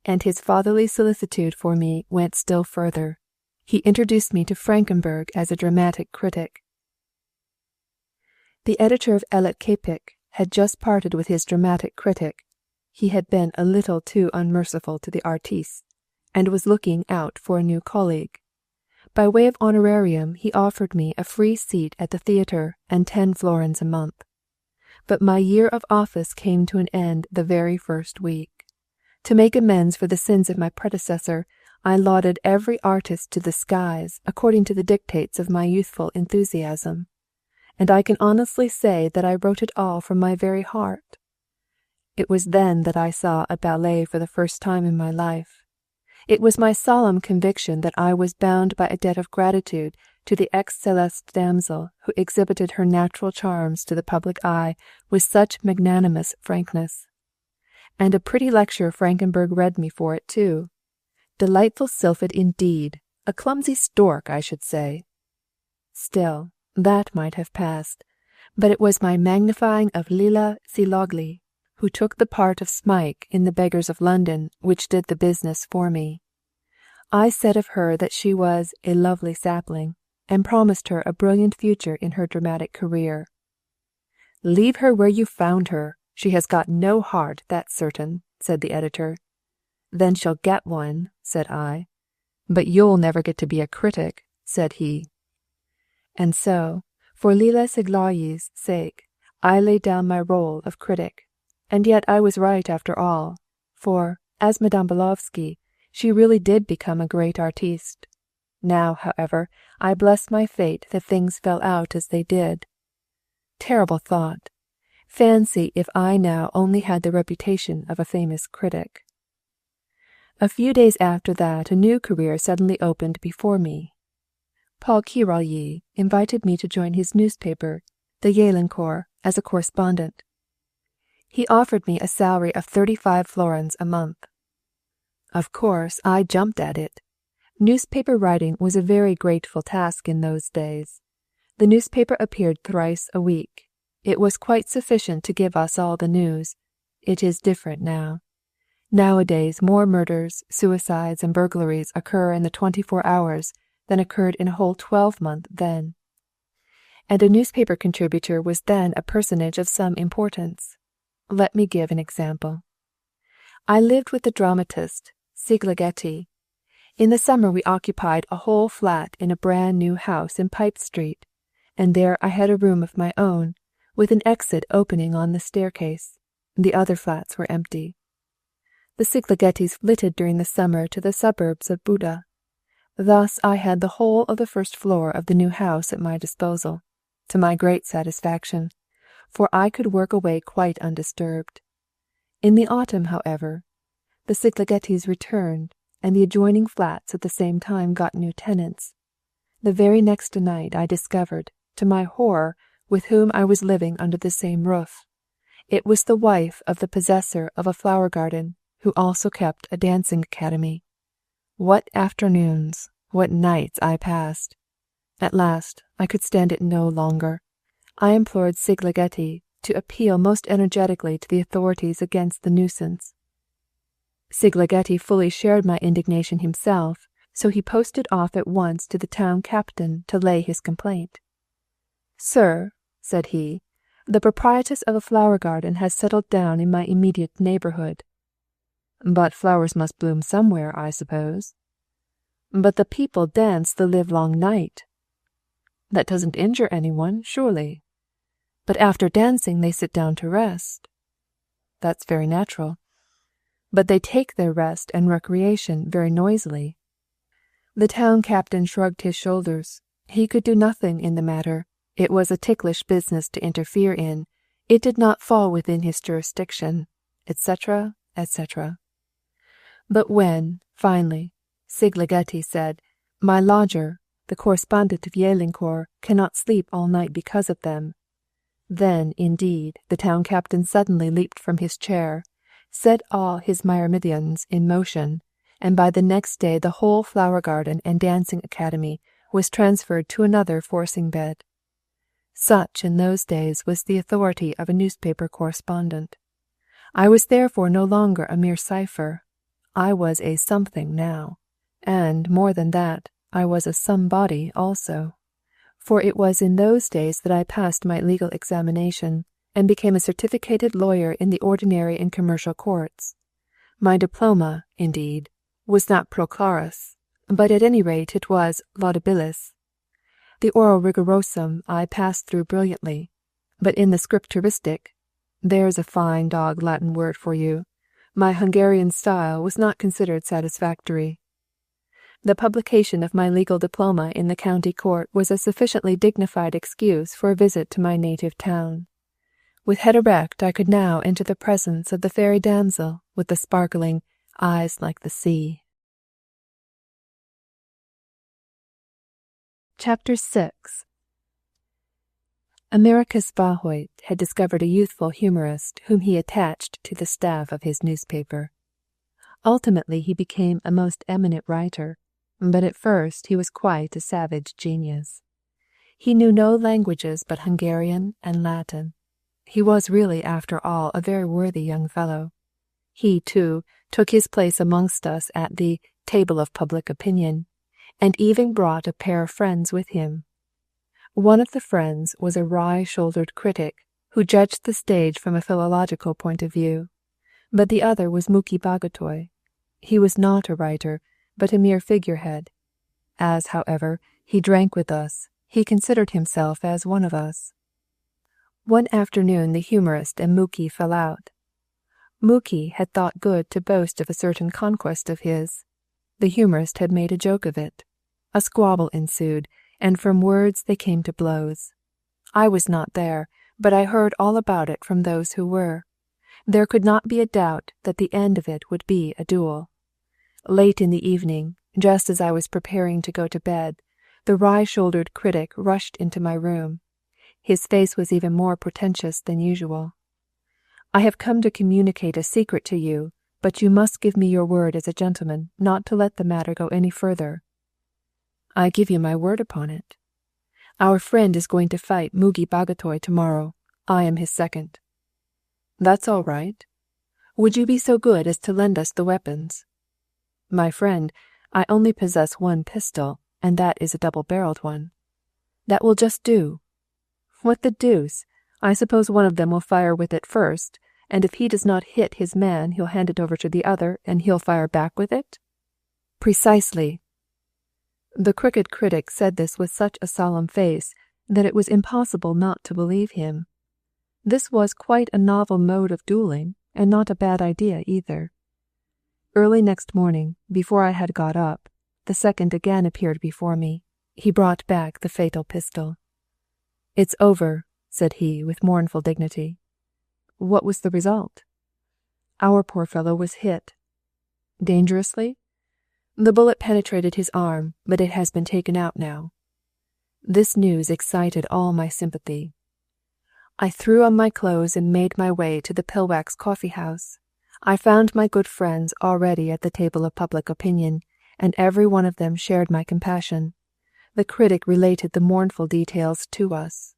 And his fatherly solicitude for me went still further. He introduced me to Frankenberg as a dramatic critic. The editor of Ellet had just parted with his dramatic critic. He had been a little too unmerciful to the artistes, and was looking out for a new colleague. By way of honorarium he offered me a free seat at the theatre and 10 florins a month. But my year of office came to an end the very first week. To make amends for the sins of my predecessor, I lauded every artist to the skies according to the dictates of my youthful enthusiasm. And I can honestly say that I wrote it all from my very heart. It was then that I saw a ballet for the first time in my life. It was my solemn conviction that I was bound by a debt of gratitude to the ex-celeste damsel who exhibited her natural charms to the public eye with such magnanimous frankness. And a pretty lecture Frankenberg read me for it, too. Delightful Sylphid indeed, a clumsy stork, I should say. Still, that might have passed, but it was my magnifying of Lilla Silogli, who took the part of Smike in The Beggars of London, which did the business for me. I said of her that she was a lovely sapling, and promised her a brilliant future in her dramatic career. "Leave her where you found her. She has got no heart, that's certain," said the editor. "Then she'll get one," said I. "But you'll never get to be a critic," said he. And so, for Lilla Silogli's sake, I laid down my rôle of critic. And yet I was right after all, for, as Madame Belovsky, she really did become a great artiste. Now, however, I bless my fate that things fell out as they did. Terrible thought! Fancy if I now only had the reputation of a famous critic. A few days after that a new career suddenly opened before me. Paul Kiralyi invited me to join his newspaper, the Jelenkoor, as a correspondent. He offered me a salary of 35 florins a month. Of course, I jumped at it. Newspaper writing was a very grateful task in those days. The newspaper appeared thrice a week. It was quite sufficient to give us all the news. It is different now. Nowadays, more murders, suicides, and burglaries occur in the 24 hours than occurred in a whole 12-month then. And a newspaper contributor was then a personage of some importance. Let me give an example. I lived with the dramatist, Szigligeti. In the summer we occupied a whole flat in a brand-new house in Pipe Street, and there I had a room of my own, with an exit opening on the staircase. The other flats were empty. The Szigligeti's flitted during the summer to the suburbs of Buda. Thus I had the whole of the first floor of the new house at my disposal, to my great satisfaction, for I could work away quite undisturbed. In the autumn, however, the Szigligeti's returned, and the adjoining flats at the same time got new tenants. The very next night I discovered, to my horror, with whom I was living under the same roof. It was the wife of the possessor of a flower garden, who also kept a dancing academy. What afternoons, what nights I passed! At last I could stand it no longer. I implored Szigligeti to appeal most energetically to the authorities against the nuisance. Szigligeti fully shared my indignation himself, so he posted off at once to the town captain to lay his complaint. "Sir," said he, "the proprietress of a flower garden has settled down in my immediate neighbourhood." "But flowers must bloom somewhere, I suppose." "But the people dance the livelong night." "That doesn't injure anyone, surely." "But after dancing they sit down to rest." "That's very natural." "But they take their rest and recreation very noisily." The town captain shrugged his shoulders. He could do nothing in the matter. It was a ticklish business to interfere in. It did not fall within his jurisdiction, etc., etc. But when, finally, Szigligeti said, "My lodger, the correspondent of Jelencourt, cannot sleep all night because of them," then, indeed, the town captain suddenly leaped from his chair, set all his myrmidons in motion, and by the next day the whole flower garden and dancing academy was transferred to another forcing bed. Such, in those days, was the authority of a newspaper correspondent. I was therefore no longer a mere cipher. I was a something now, and, more than that, I was a somebody also. For it was in those days that I passed my legal examination, and became a certificated lawyer in the ordinary and commercial courts. My diploma, indeed, was not proclarus, but at any rate it was laudabilis. The oral rigorosum I passed through brilliantly, but in the scripturistic, there's a fine dog Latin word for you, my Hungarian style was not considered satisfactory. The publication of my legal diploma in the county court was a sufficiently dignified excuse for a visit to my native town. With head erect I could now enter the presence of the fairy damsel with the sparkling eyes like the sea. Chapter 6. Americus Bahoit had discovered a youthful humorist whom he attached to the staff of his newspaper. Ultimately he became a most eminent writer, but at first he was quite a savage genius. He knew no languages but Hungarian and Latin. He was really, after all, a very worthy young fellow. He, too, took his place amongst us at the table of public opinion, and even brought a pair of friends with him. One of the friends was a wry-shouldered critic who judged the stage from a philological point of view, but the other was Muki Bagotay. He was not a writer, but a mere figurehead. As, however, he drank with us, he considered himself as one of us. One afternoon the humorist and Muki fell out. Muki had thought good to boast of a certain conquest of his. The humorist had made a joke of it. A squabble ensued, and from words they came to blows. I was not there, but I heard all about it from those who were. There could not be a doubt that the end of it would be a duel. Late in the evening, just as I was preparing to go to bed, the wry-shouldered critic rushed into my room. His face was even more portentous than usual. "I have come to communicate a secret to you, but you must give me your word as a gentleman not to let the matter go any further." "I give you my word upon it. Our friend is going to fight Muki Bagotay tomorrow. I am his second." "That's all right. Would you be so good as to lend us the weapons?" "My friend, I only possess one pistol, and that is a double-barreled one." "That will just do." "What the deuce! I suppose one of them will fire with it first, and if he does not hit his man he'll hand it over to the other, and he'll fire back with it?" "Precisely." The crooked critic said this with such a solemn face that it was impossible not to believe him. This was quite a novel mode of duelling, and not a bad idea either. Early next morning, before I had got up, the second again appeared before me. He brought back the fatal pistol. "It's over," said he with mournful dignity. "What was the result?" "Our poor fellow was hit." "Dangerously?" "The bullet penetrated his arm, but it has been taken out now." This news excited all my sympathy. I threw on my clothes and made my way to the Pillwax coffee-house. I found my good friends already at the table of public opinion, and every one of them shared my compassion. The critic related the mournful details to us.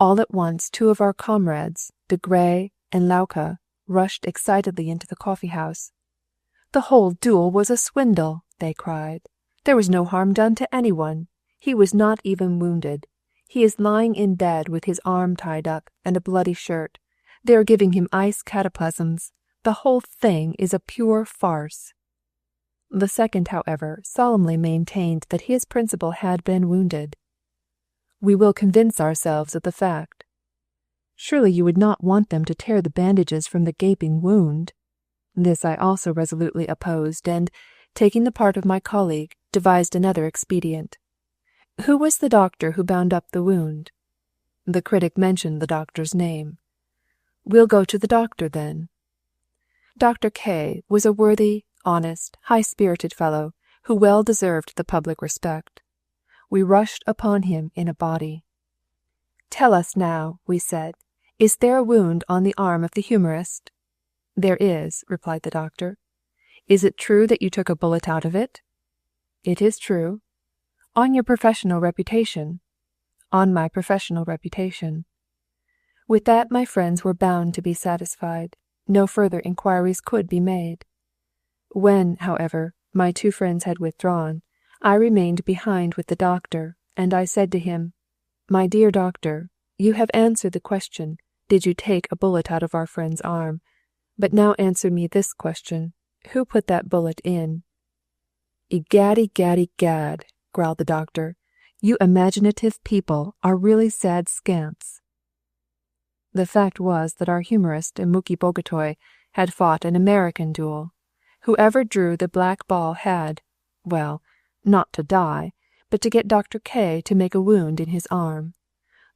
All at once 2 of our comrades, De Grey and Lauka, rushed excitedly into the coffee-house. "The whole duel was a swindle," they cried. "There was no harm done to anyone. He was not even wounded. He is lying in bed with his arm tied up and a bloody shirt. They are giving him ice cataplasms. The whole thing is a pure farce." The second, however, solemnly maintained that his principal had been wounded. "We will convince ourselves of the fact." "Surely you would not want them to tear the bandages from the gaping wound." This I also resolutely opposed, and, taking the part of my colleague, devised another expedient. "Who was the doctor who bound up the wound?" The critic mentioned the doctor's name. "We'll go to the doctor, then." Dr. K. was a worthy, honest, high-spirited fellow who well deserved the public respect. We rushed upon him in a body. "Tell us now," we said, "is there a wound on the arm of the humorist?" "There is," replied the doctor. "Is it true that you took a bullet out of it?" "It is true." "On your professional reputation?" "On my professional reputation." With that my friends were bound to be satisfied. No further inquiries could be made. When, however, my two friends had withdrawn, I remained behind with the doctor, and I said to him, "My dear doctor, you have answered the question, did you take a bullet out of our friend's arm? But now answer me this question, who put that bullet in?" "Egad, egad," growled the doctor. "You imaginative people are really sad scamps." The fact was that our humorist and Muki Bogotoy had fought an American duel. Whoever drew the black ball had, well, not to die, but to get Dr. K. to make a wound in his arm.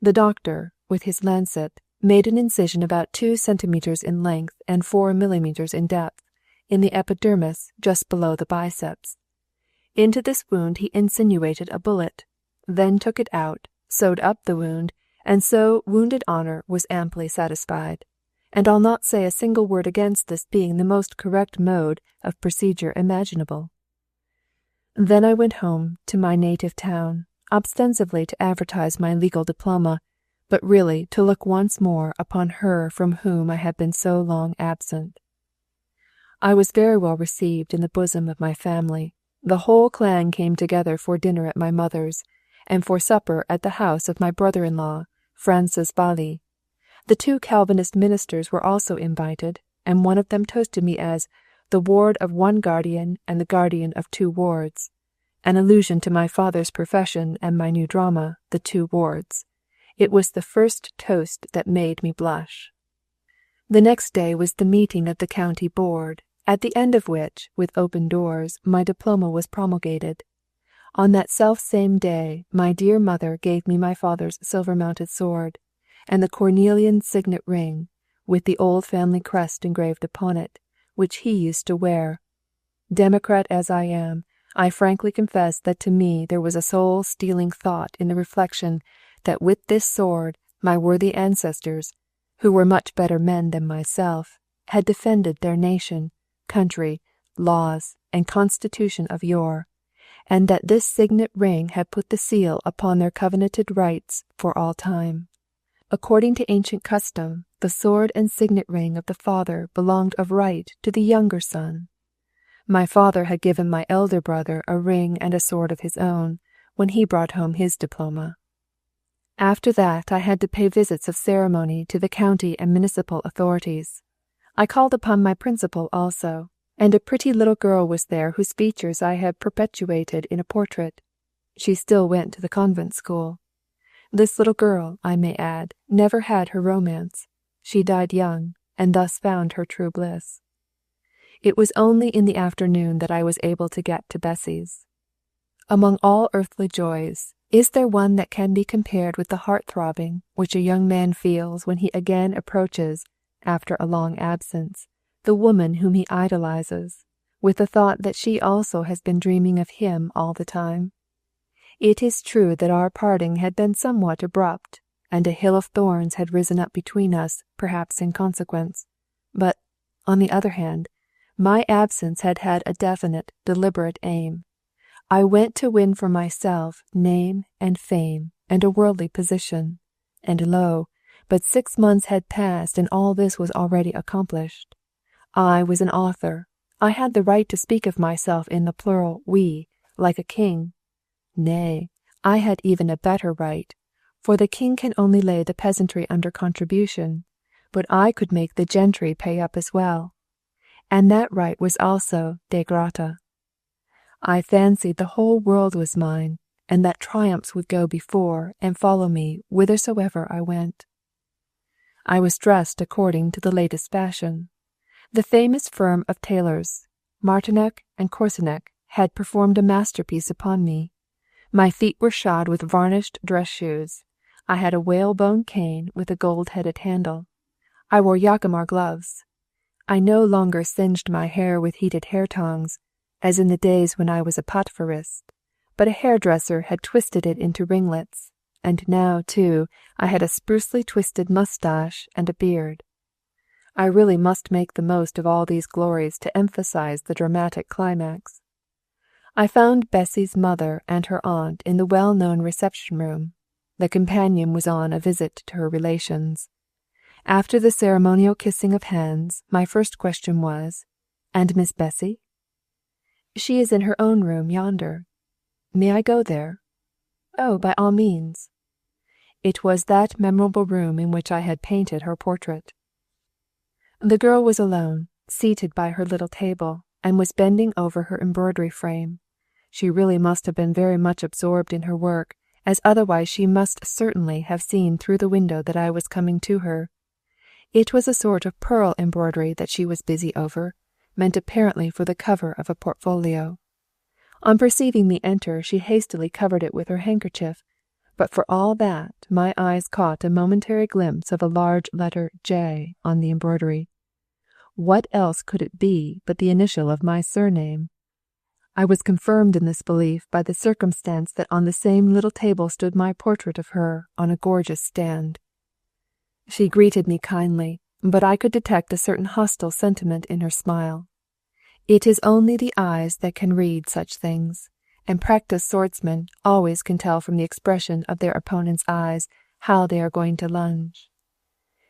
The doctor, with his lancet, made an incision about 2 centimeters in length and 4 millimeters in depth, in the epidermis just below the biceps. Into this wound he insinuated a bullet, then took it out, sewed up the wound, and so wounded honour was amply satisfied. And I'll not say a single word against this being the most correct mode of procedure imaginable. Then I went home to my native town, ostensibly to advertise my legal diploma, but really to look once more upon her from whom I had been so long absent. I was very well received in the bosom of my family. The whole clan came together for dinner at my mother's, and for supper at the house of my brother-in-law, Francis Bali. The 2 Calvinist ministers were also invited, and one of them toasted me as the ward of one guardian and the guardian of 2 wards, an allusion to my father's profession and my new drama, The 2 Wards. It was the first toast that made me blush. The next day was the meeting of the county board, at the end of which, with open doors, my diploma was promulgated. On that self-same day, my dear mother gave me my father's silver-mounted sword, and the cornelian signet ring, with the old family crest engraved upon it, which he used to wear. Democrat as I am, I frankly confess that to me there was a soul-stealing thought in the reflection that with this sword my worthy ancestors, who were much better men than myself, had defended their nation, country, laws, and constitution of yore, and that this signet ring had put the seal upon their covenanted rights for all time. According to ancient custom, the sword and signet ring of the father belonged of right to the younger son. My father had given my elder brother a ring and a sword of his own when he brought home his diploma. After that I had to pay visits of ceremony to the county and municipal authorities. I called upon my principal also, and a pretty little girl was there whose features I had perpetuated in a portrait. She still went to the convent school. This little girl, I may add, never had her romance. She died young, and thus found her true bliss. It was only in the afternoon that I was able to get to Bessy's. Among all earthly joys, is there one that can be compared with the heart-throbbing which a young man feels when he again approaches, after a long absence, the woman whom he idolizes, with the thought that she also has been dreaming of him all the time? It is true that our parting had been somewhat abrupt, and a hill of thorns had risen up between us, perhaps in consequence. But, on the other hand, my absence had had a definite, deliberate aim. I went to win for myself name and fame and a worldly position, and lo, but 6 months had passed and all this was already accomplished. I was an author. I had the right to speak of myself in the plural we, like a king. Nay, I had even a better right, for the king can only lay the peasantry under contribution, but I could make the gentry pay up as well. And that right was also de grata. I fancied the whole world was mine, and that triumphs would go before and follow me whithersoever I went. I was dressed according to the latest fashion. The famous firm of tailors, Martinek and Korsenek, had performed a masterpiece upon me. My feet were shod with varnished dress shoes. I had a whalebone cane with a gold-headed handle. I wore Yakimar gloves. I no longer singed my hair with heated hair tongs, as in the days when I was a patvarist, but a hairdresser had twisted it into ringlets, and now, too, I had a sprucely twisted moustache and a beard. I really must make the most of all these glories to emphasize the dramatic climax. I found Bessy's mother and her aunt in the well-known reception-room. The companion was on a visit to her relations. After the ceremonial kissing of hands, my first question was, "And Miss Bessy?" "She is in her own room yonder." "May I go there?" "Oh, by all means." It was that memorable room in which I had painted her portrait. The girl was alone, seated by her little table, and was bending over her embroidery frame. She really must have been very much absorbed in her work, as otherwise she must certainly have seen through the window that I was coming to her. It was a sort of pearl embroidery that she was busy over, meant apparently for the cover of a portfolio. On perceiving me enter, she hastily covered it with her handkerchief, but for all that my eyes caught a momentary glimpse of a large letter J on the embroidery. What else could it be but the initial of my surname? I was confirmed in this belief by the circumstance that on the same little table stood my portrait of her on a gorgeous stand. She greeted me kindly, but I could detect a certain hostile sentiment in her smile. It is only the eyes that can read such things, and practised swordsmen always can tell from the expression of their opponents' eyes how they are going to lunge.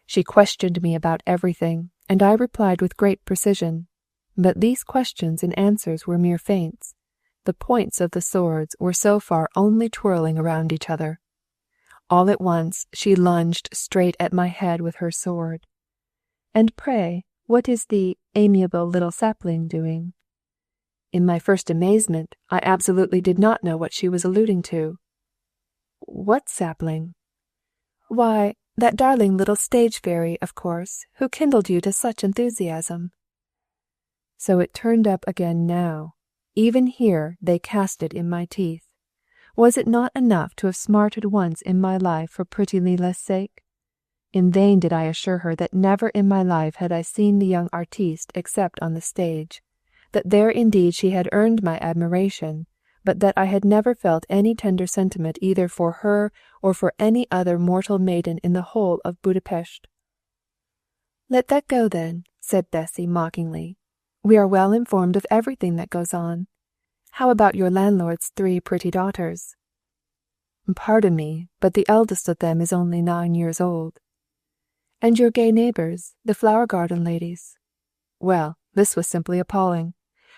She questioned me about everything, and I replied with great precision. But these questions and answers were mere feints. The points of the swords were so far only twirling around each other. All at once she lunged straight at my head with her sword. "And pray, what is the amiable little sapling doing?" In my first amazement, I absolutely did not know what she was alluding to. "What sapling?" "Why, that darling little stage fairy, of course, who kindled you to such enthusiasm." So it turned up again now. Even here they cast it in my teeth. Was it not enough to have smarted once in my life for pretty Lila's sake? In vain did I assure her that never in my life had I seen the young artiste except on the stage, that there indeed she had earned my admiration, but that I had never felt any tender sentiment either for her or for any other mortal maiden in the whole of Budapest. "Let that go then," said Bessy mockingly. "We are well informed of everything that goes on. How about your landlord's 3 pretty daughters?" "Pardon me, but the eldest of them is only 9 years old." "And your gay neighbours, the flower garden ladies?" Well, this was simply appalling.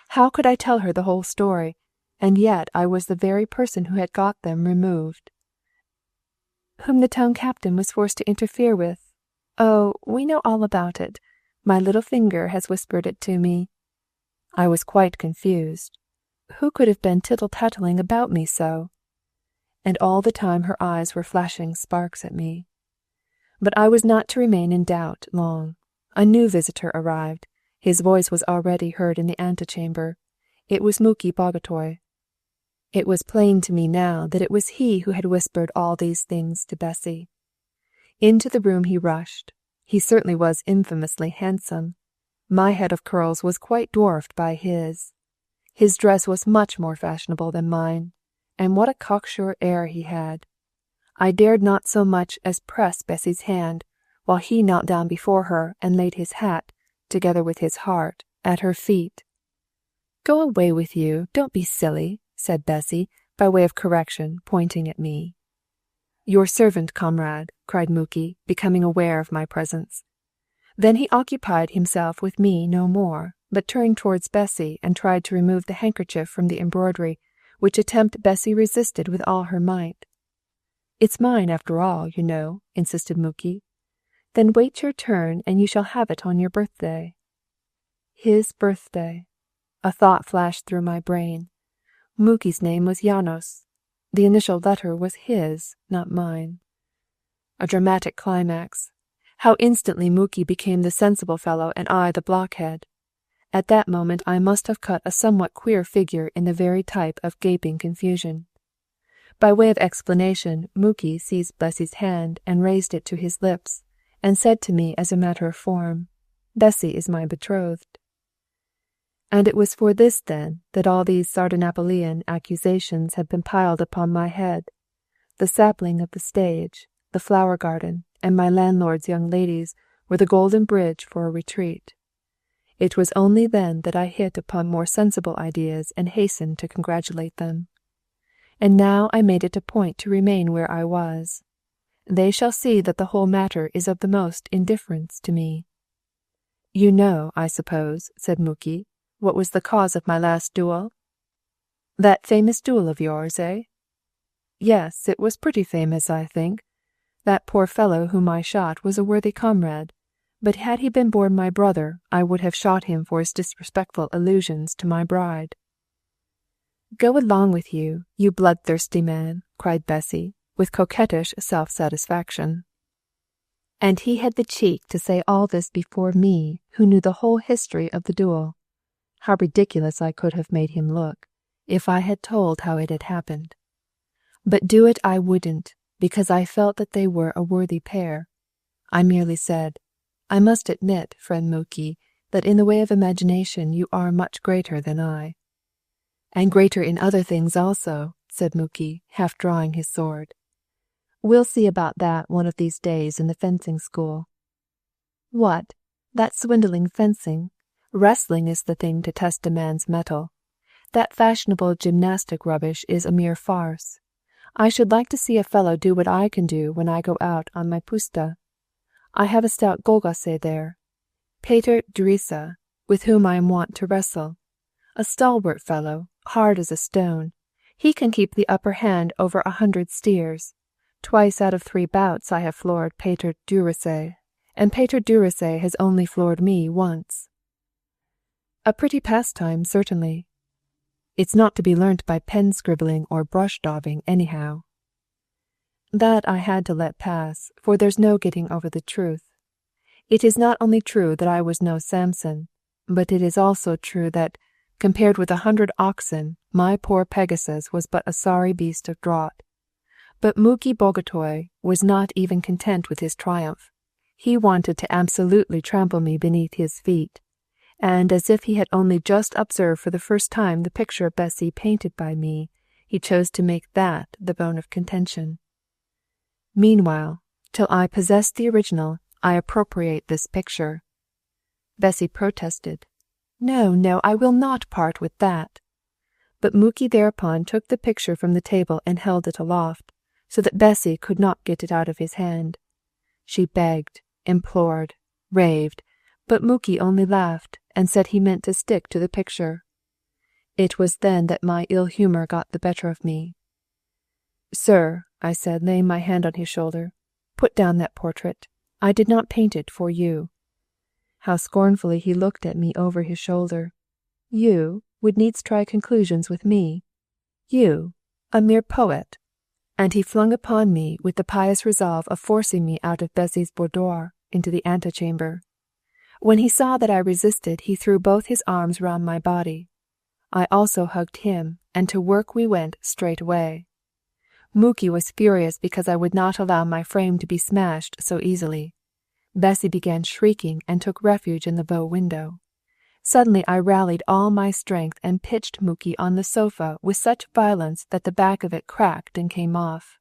How could I tell her the whole story? And yet I was the very person who had got them removed. "Whom the town captain was forced to interfere with. Oh, we know all about it. My little finger has whispered it to me." I was quite confused. Who could have been tittle-tattling about me so? And all the time her eyes were flashing sparks at me. But I was not to remain in doubt long. A new visitor arrived. His voice was already heard in the antechamber. It was Muki Bogotoy. It was plain to me now that it was he who had whispered all these things to Bessy. Into the room he rushed. He certainly was infamously handsome. My head of curls was quite dwarfed by his. His dress was much more fashionable than mine, and what a cocksure air he had. I dared not so much as press Bessy's hand, while he knelt down before her and laid his hat, together with his heart, at her feet. "Go away with you, don't be silly," said Bessy, by way of correction, pointing at me. "Your servant, comrade," cried Muki, becoming aware of my presence. Then he occupied himself with me no more, but turned towards Bessy and tried to remove the handkerchief from the embroidery, which attempt Bessy resisted with all her might. "It's mine, after all, you know," insisted Muki. "Then wait your turn, and you shall have it on your birthday." His birthday. A thought flashed through my brain. Muki's name was János. The initial letter was his, not mine. A dramatic climax. How instantly Muki became the sensible fellow and I the blockhead. At that moment I must have cut a somewhat queer figure in the very type of gaping confusion. By way of explanation, Muki seized Bessy's hand and raised it to his lips, and said to me as a matter of form, Bessy is my betrothed." And it was for this, then, that all these Sardanapalian accusations had been piled upon my head. The sapling of the stage, the flower garden, and my landlord's young ladies were the golden bridge for a retreat. It was only then that I hit upon more sensible ideas and hastened to congratulate them. And now I made it a point to remain where I was. They shall see that the whole matter is of the most indifference to me. "You know, I suppose," said Muki, "what was the cause of my last duel?" "That famous duel of yours, eh?" "Yes, it was pretty famous, I think. That poor fellow whom I shot was a worthy comrade, but had he been born my brother, I would have shot him for his disrespectful allusions to my bride." "Go along with you, you bloodthirsty man," cried Bessy, with coquettish self-satisfaction. And he had the cheek to say all this before me, who knew the whole history of the duel. How ridiculous I could have made him look, if I had told how it had happened. But do it I wouldn't, because I felt that they were a worthy pair. I merely said, "I must admit, friend Muki, that in the way of imagination you are much greater than I." "And greater in other things also," said Muki, half drawing his sword. "We'll see about that one of these days in the fencing school." "What? That swindling fencing? Wrestling is the thing to test a man's mettle. That fashionable gymnastic rubbish is a mere farce. I should like to see a fellow do what I can do when I go out on my puszta. I have a stout Golgase there, Péter Drisa, with whom I am wont to wrestle. A stalwart fellow, hard as a stone. He can keep the upper hand over 100 steers. Twice out of 3 bouts I have floored Péter Drisa, and Péter Drisa has only floored me once." "A pretty pastime, certainly. It's not to be learnt by pen scribbling or brush daubing, anyhow." "That I had to let pass, for there's no getting over the truth. It is not only true that I was no Samson, but it is also true that, compared with 100 oxen, my poor Pegasus was but a sorry beast of draught. But Muki Bogotoy was not even content with his triumph. He wanted to absolutely trample me beneath his feet, and as if he had only just observed for the first time the picture of Bessy painted by me, he chose to make that the bone of contention. Meanwhile, till I possess the original, I appropriate this picture." Bessy protested. "No, no, I will not part with that." But Muki thereupon took the picture from the table and held it aloft, so that Bessy could not get it out of his hand. She begged, implored, raved, but Muki only laughed and said he meant to stick to the picture. It was then that my ill humour got the better of me. "Sir," I said, laying my hand on his shoulder, "put down that portrait. I did not paint it for you." How scornfully he looked at me over his shoulder. "You would needs try conclusions with me? You, a mere poet?" And he flung upon me with the pious resolve of forcing me out of Bessy's boudoir into the antechamber. When he saw that I resisted, he threw both his arms round my body. I also hugged him, and to work we went straightway. Muki was furious because I would not allow my frame to be smashed so easily. Bessy began shrieking and took refuge in the bow window. Suddenly I rallied all my strength and pitched Muki on the sofa with such violence that the back of it cracked and came off.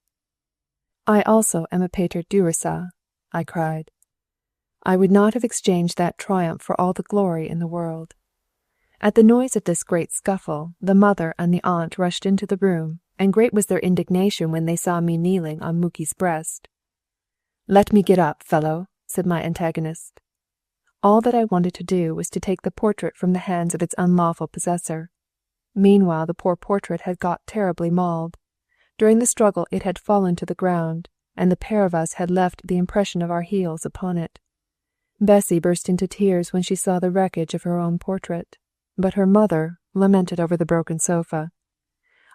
"I also am a Péter Drisa," I cried. I would not have exchanged that triumph for all the glory in the world. At the noise of this great scuffle, the mother and the aunt rushed into the room, and great was their indignation when they saw me kneeling on Muki's breast. "Let me get up, fellow," said my antagonist. All that I wanted to do was to take the portrait from the hands of its unlawful possessor. Meanwhile the poor portrait had got terribly mauled. During the struggle it had fallen to the ground, and the pair of us had left the impression of our heels upon it. Bessy burst into tears when she saw the wreckage of her own portrait, but her mother lamented over the broken sofa.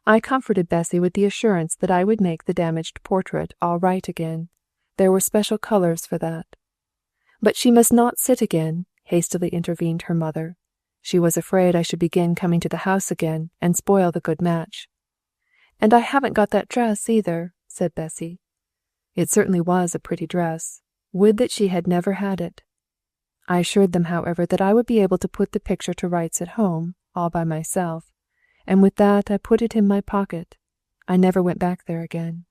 I comforted Bessy with the assurance that I would make the damaged portrait all right again. There were special colours for that. "But she must not sit again," hastily intervened her mother. She was afraid I should begin coming to the house again and spoil the good match. "And I haven't got that dress either," said Bessy. It certainly was a pretty dress. Would that she had never had it. I assured them, however, that I would be able to put the picture to rights at home, all by myself, and with that I put it in my pocket. I never went back there again.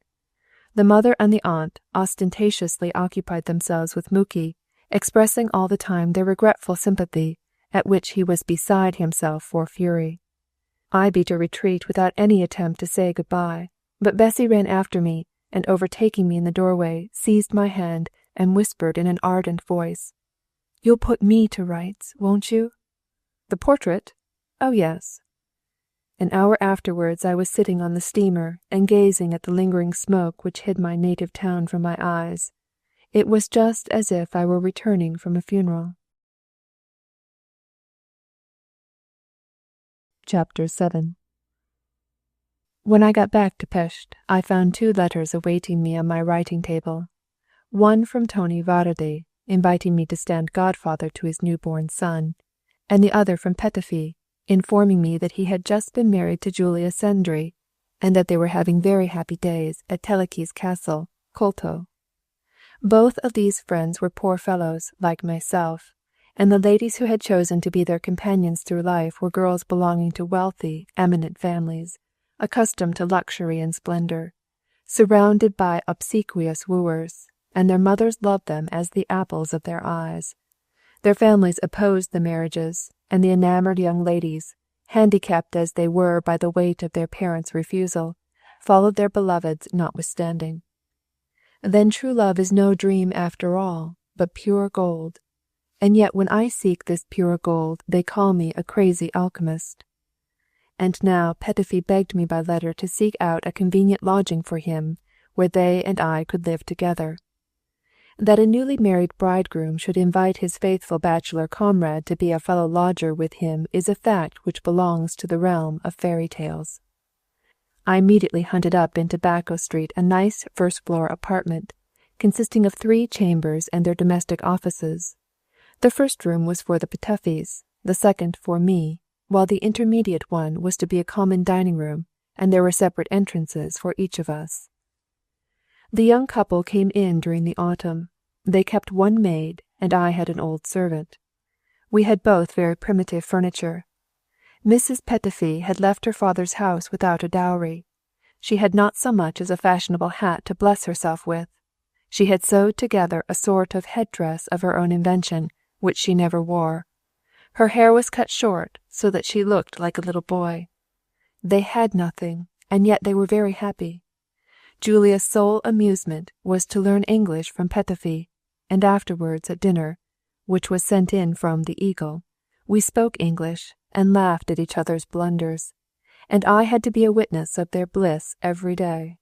The mother and the aunt ostentatiously occupied themselves with Muki, expressing all the time their regretful sympathy, at which he was beside himself for fury. I beat a retreat without any attempt to say good-bye, but Bessy ran after me, and overtaking me in the doorway, seized my hand and whispered in an ardent voice, "You'll put me to rights, won't you?" "The portrait? Oh, yes." An hour afterwards I was sitting on the steamer and gazing at the lingering smoke which hid my native town from my eyes. It was just as if I were returning from a funeral. Chapter 7. When I got back to Pest, I found 2 letters awaiting me on my writing table. One from Tony Váradi, inviting me to stand godfather to his newborn son, and the other from Petöfi, informing me that he had just been married to Julia Szendry, and that they were having very happy days at Teleki's castle, Kolto. Both of these friends were poor fellows, like myself, and the ladies who had chosen to be their companions through life were girls belonging to wealthy, eminent families, accustomed to luxury and splendour, surrounded by obsequious wooers, and their mothers loved them as the apples of their eyes. Their families opposed the marriages, and the enamoured young ladies, handicapped as they were by the weight of their parents' refusal, followed their beloveds notwithstanding. Then true love is no dream after all, but pure gold. And yet when I seek this pure gold, they call me a crazy alchemist. And now Petöfi begged me by letter to seek out a convenient lodging for him, where they and I could live together. That a newly married bridegroom should invite his faithful bachelor comrade to be a fellow lodger with him is a fact which belongs to the realm of fairy tales. I immediately hunted up in Tobacco Street a nice first-floor apartment, consisting of 3 chambers and their domestic offices. The first room was for the Petöfis, the second for me, while the intermediate one was to be a common dining-room, and there were separate entrances for each of us. The young couple came in during the autumn. They kept 1 maid, and I had an old servant. We had both very primitive furniture. Mrs. Petöfi had left her father's house without a dowry. She had not so much as a fashionable hat to bless herself with. She had sewed together a sort of head-dress of her own invention, which she never wore. Her hair was cut short, so that she looked like a little boy. They had nothing, and yet they were very happy. Julia's sole amusement was to learn English from Petöfi, and afterwards at dinner, which was sent in from the Eagle, we spoke English and laughed at each other's blunders, and I had to be a witness of their bliss every day.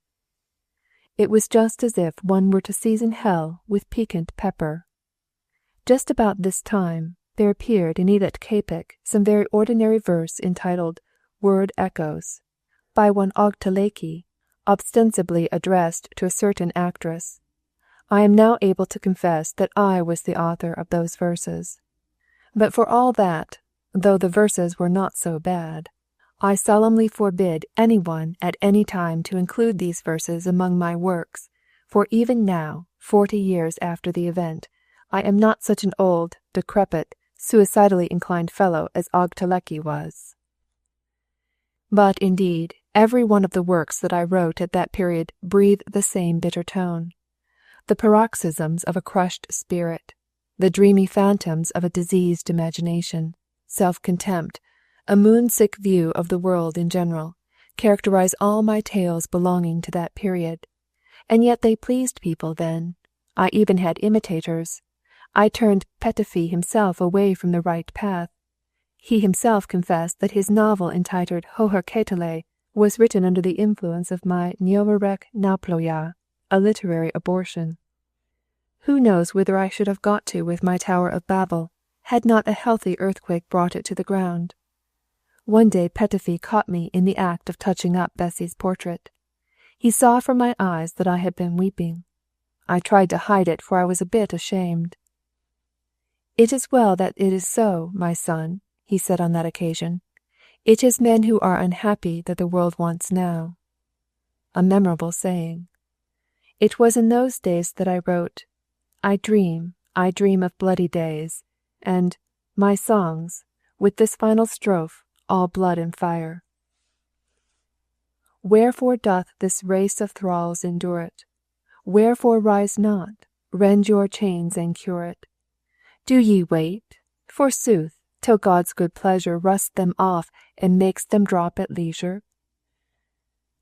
It was just as if one were to season hell with piquant pepper. Just about this time there appeared in Élet Képek some very ordinary verse entitled Word Echoes, by one Ogtaleki, ostensibly addressed to a certain actress. I am now able to confess that I was the author of those verses. But for all that, though the verses were not so bad, I solemnly forbid anyone at any time to include these verses among my works, for even now, 40 years after the event, I am not such an old, decrepit, suicidally inclined fellow as Ogtaleki was. But indeed, every one of the works that I wrote at that period breathed the same bitter tone. The paroxysms of a crushed spirit, the dreamy phantoms of a diseased imagination, self-contempt, a moon-sick view of the world in general, characterize all my tales belonging to that period. And yet they pleased people then. I even had imitators. I turned Petöfi himself away from the right path. He himself confessed that his novel entitled Hóherkétele was written under the influence of my Nyomorek Naplója, a literary abortion. Who knows whither I should have got to with my Tower of Babel, had not a healthy earthquake brought it to the ground. One day Petöfi caught me in the act of touching up Bessy's portrait. He saw from my eyes that I had been weeping. I tried to hide it, for I was a bit ashamed. "It is well that it is so, my son," he said on that occasion. "It is men who are unhappy that the world wants now." A memorable saying. It was in those days that I wrote, I dream of bloody days, and my songs, with this final strophe, all blood and fire. Wherefore doth this race of thralls endure it? Wherefore rise not, rend your chains and cure it? Do ye wait, forsooth, till God's good pleasure rusts them off and makes them drop at leisure?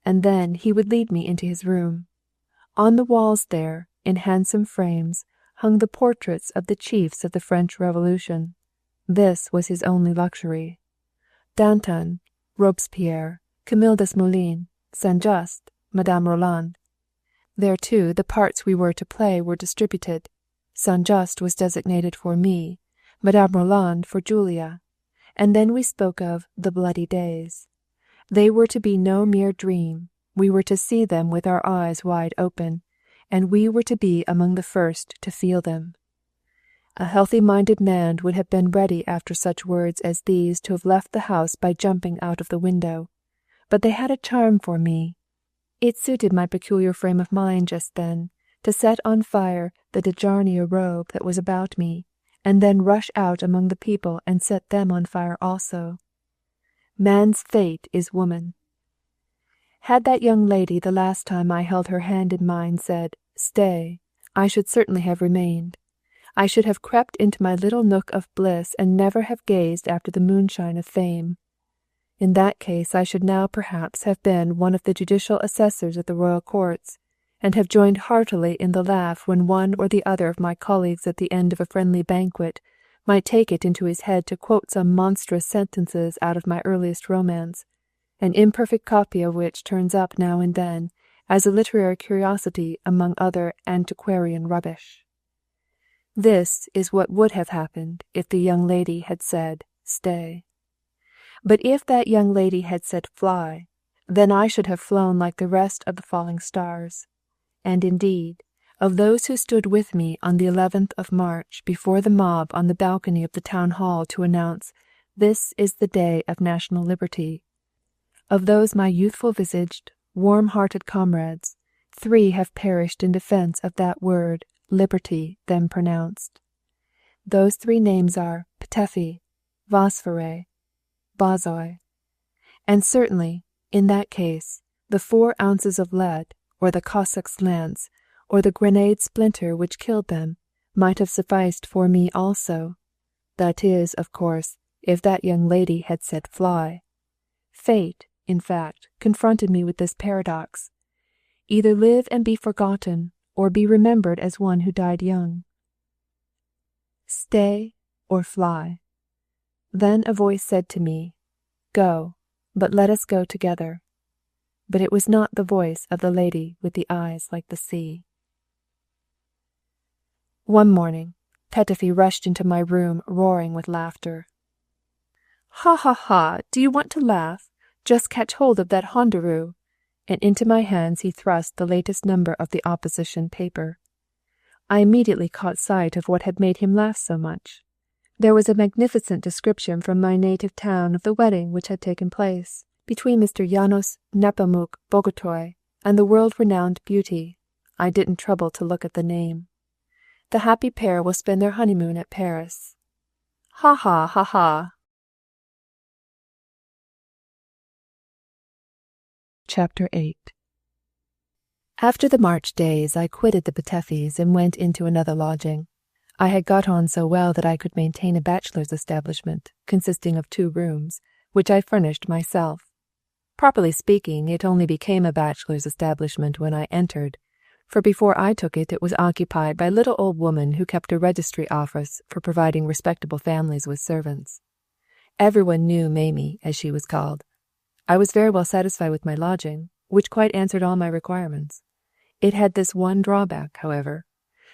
And then he would lead me into his room. On the walls there, in handsome frames, hung the portraits of the chiefs of the French Revolution. This was his only luxury. Danton, Robespierre, Camille Desmoulins, Saint-Just, Madame Roland. There, too, the parts we were to play were distributed. Saint-Just was designated for me, Madame Roland for Julia, and then we spoke of the bloody days. They were to be no mere dream. We were to see them with our eyes wide open, and we were to be among the first to feel them. A healthy-minded man would have been ready after such words as these to have left the house by jumping out of the window, but they had a charm for me. It suited my peculiar frame of mind just then to set on fire the de Jarnier robe that was about me, and then rush out among the people and set them on fire also. Man's fate is woman. Had that young lady the last time I held her hand in mine said, "Stay," I should certainly have remained. I should have crept into my little nook of bliss and never have gazed after the moonshine of fame. In that case I should now perhaps have been one of the judicial assessors at the royal courts, and have joined heartily in the laugh when one or the other of my colleagues at the end of a friendly banquet might take it into his head to quote some monstrous sentences out of my earliest romance, an imperfect copy of which turns up now and then as a literary curiosity among other antiquarian rubbish. This is what would have happened if the young lady had said, "Stay." But if that young lady had said, "Fly," then I should have flown like the rest of the falling stars. And indeed, of those who stood with me on the 11th of March before the mob on the balcony of the town hall to announce, "This is the day of national liberty," of those my youthful-visaged, warm-hearted comrades, 3 have perished in defence of that word, liberty, then pronounced. Those 3 names are Ptephi, Vasfere, Bazoi, and certainly, in that case, the 4 ounces of lead, or the Cossack's lance, or the grenade splinter which killed them, might have sufficed for me also. That is, of course, if that young lady had said "Fly." Fate, in fact, confronted me with this paradox: either live and be forgotten, or be remembered as one who died young. Stay or fly. Then a voice said to me, "Go, but let us go together." But it was not the voice of the lady with the eyes like the sea. One morning, Ptephi rushed into my room roaring with laughter. "Ha, ha, ha! Do you want to laugh? Just catch hold of that hondaroo!" And into my hands he thrust the latest number of the opposition paper. I immediately caught sight of what had made him laugh so much. There was a magnificent description from my native town of the wedding which had taken place between Mr. Janos Nepomuk Bogotoy and the world-renowned beauty. I didn't trouble to look at the name. The happy pair will spend their honeymoon at Paris. Ha, ha, ha, ha! Chapter 8. After the March days, I quitted the Ptethis and went into another lodging. I had got on so well that I could maintain a bachelor's establishment, consisting of 2 rooms, which I furnished myself. Properly speaking, it only became a bachelor's establishment when I entered, for before I took it, it was occupied by a little old woman who kept a registry office for providing respectable families with servants. Everyone knew Mamie, as she was called. I was very well satisfied with my lodging, which quite answered all my requirements. It had this one drawback, however,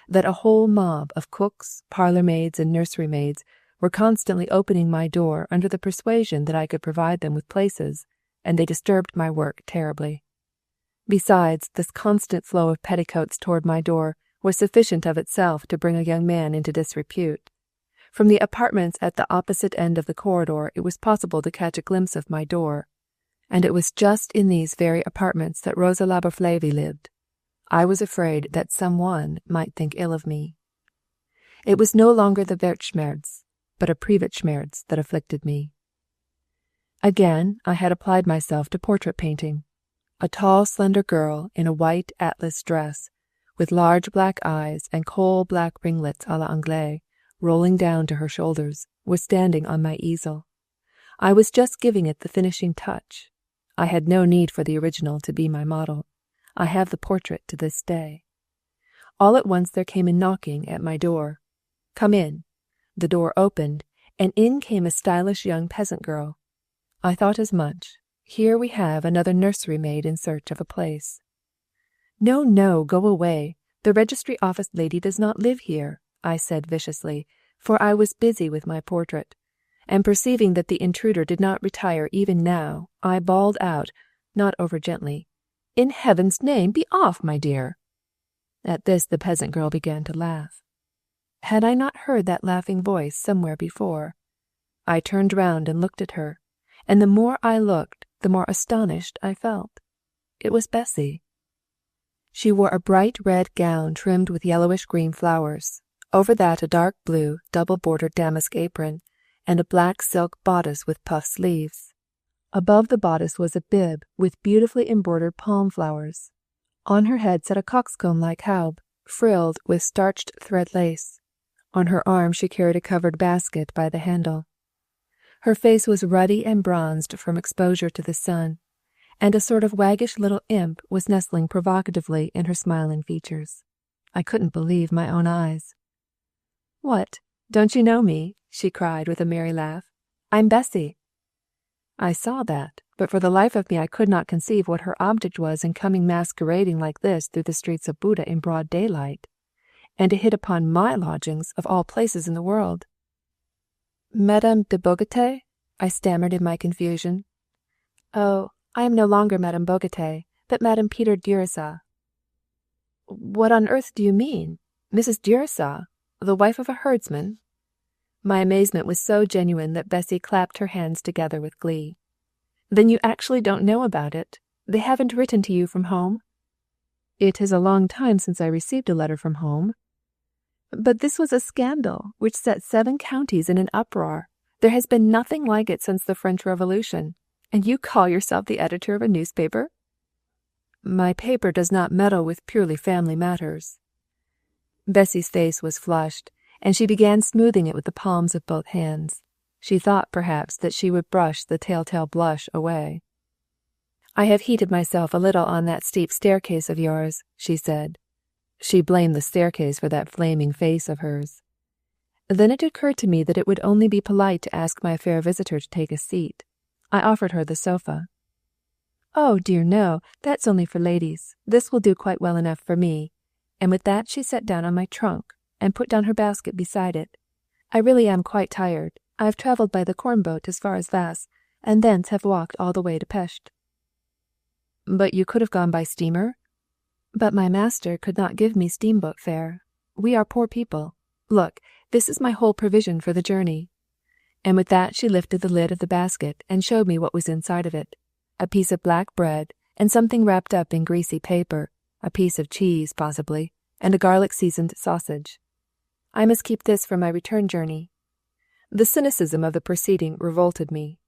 that a whole mob of cooks, parlour-maids, and nursery-maids were constantly opening my door under the persuasion that I could provide them with places, and they disturbed my work terribly. Besides, this constant flow of petticoats toward my door was sufficient of itself to bring a young man into disrepute. From the apartments at the opposite end of the corridor it was possible to catch a glimpse of my door, and it was just in these very apartments that Rosa Laborflavy lived. I was afraid that some one might think ill of me. It was no longer the Weltschmerz, but a Privatschmerz that afflicted me. Again, I had applied myself to portrait painting. A tall, slender girl in a white atlas dress, with large black eyes and coal-black ringlets à l'anglaise rolling down to her shoulders, was standing on my easel. I was just giving it the finishing touch. I had no need for the original to be my model. I have the portrait to this day. All at once there came a knocking at my door. "Come in." The door opened, and in came a stylish young peasant girl. I thought as much. Here we have another nursery maid in search of a place. "No, no, go away. The registry office lady does not live here," I said viciously, for I was busy with my portrait, and perceiving that the intruder did not retire even now, I bawled out, not over gently, "In heaven's name, be off, my dear!" At this the peasant girl began to laugh. Had I not heard that laughing voice somewhere before? I turned round and looked at her, and the more I looked, the more astonished I felt. It was Bessy. She wore a bright red gown trimmed with yellowish-green flowers, over that a dark blue, double-bordered damask apron, and a black silk bodice with puff sleeves. Above the bodice was a bib with beautifully embroidered palm flowers. On her head sat a coxcomb-like haube, frilled with starched thread lace. On her arm she carried a covered basket by the handle. Her face was ruddy and bronzed from exposure to the sun, and a sort of waggish little imp was nestling provocatively in her smiling features. I couldn't believe my own eyes. "What, don't you know me?" she cried with a merry laugh. "I'm Bessy." I saw that, but for the life of me I could not conceive what her object was in coming masquerading like this through the streets of Buda in broad daylight, and to hit upon my lodgings of all places in the world. "Madame de Bogatay?" I stammered in my confusion. "Oh, I am no longer Madame Bogatay, but Madame Peter Dürsa." "What on earth do you mean? Mrs. Dürsa, the wife of a herdsman?" My amazement was so genuine that Bessy clapped her hands together with glee. "Then you actually don't know about it? They haven't written to you from home?" "It is a long time since I received a letter from home." "But this was a scandal which set 7 counties in an uproar. There has been nothing like it since the French Revolution. And you call yourself the editor of a newspaper?" "My paper does not meddle with purely family matters." Bessy's face was flushed, and she began smoothing it with the palms of both hands. She thought, perhaps, that she would brush the telltale blush away. "I have heated myself a little on that steep staircase of yours," she said. She blamed the staircase for that flaming face of hers. Then it occurred to me that it would only be polite to ask my fair visitor to take a seat. I offered her the sofa. "Oh, dear no, that's only for ladies. This will do quite well enough for me." And with that she sat down on my trunk and put down her basket beside it. "I really am quite tired. I have travelled by the corn boat as far as Vas, and thence have walked all the way to Pest." "But you could have gone by steamer?" "But my master could not give me steamboat fare. We are poor people. Look, this is my whole provision for the journey." And with that she lifted the lid of the basket and showed me what was inside of it. A piece of black bread, and something wrapped up in greasy paper, a piece of cheese, possibly, and a garlic-seasoned sausage. I must keep this for my return journey. The cynicism of the proceeding revolted me.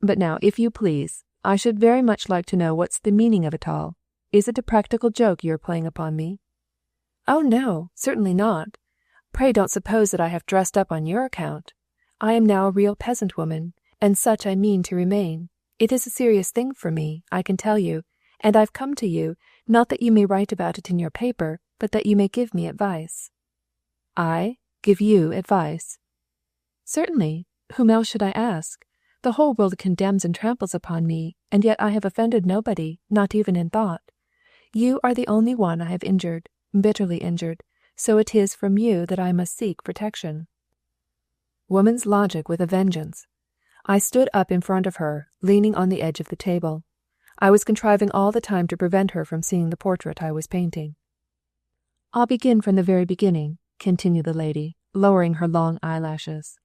"But now, if you please, I should very much like to know what's the meaning of it all. Is it a practical joke you are playing upon me?" "Oh, no, certainly not. Pray don't suppose that I have dressed up on your account. I am now a real peasant woman, and such I mean to remain. It is a serious thing for me, I can tell you, and I've come to you, not that you may write about it in your paper, but that you may give me advice." "I? Give you advice?" "Certainly. Whom else should I ask? The whole world condemns and tramples upon me, and yet I have offended nobody, not even in thought. You are the only one I have injured, bitterly injured, so it is from you that I must seek protection." Woman's logic with a vengeance. I stood up in front of her, leaning on the edge of the table. I was contriving all the time to prevent her from seeing the portrait I was painting. "I'll begin from the very beginning," continued the lady, lowering her long eyelashes.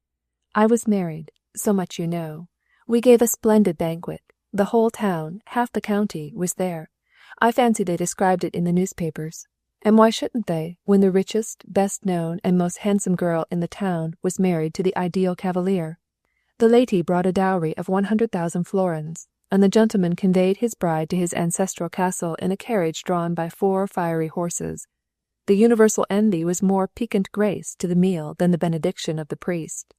"I was married, so much you know. We gave a splendid banquet. The whole town, half the county, was there. I fancy they described it in the newspapers. And why shouldn't they, when the richest, best known, and most handsome girl in the town was married to the ideal cavalier? The lady brought a dowry of 100,000 florins, and the gentleman conveyed his bride to his ancestral castle in a carriage drawn by 4 fiery horses. The universal envy was more piquant grace to the meal than the benediction of the priest.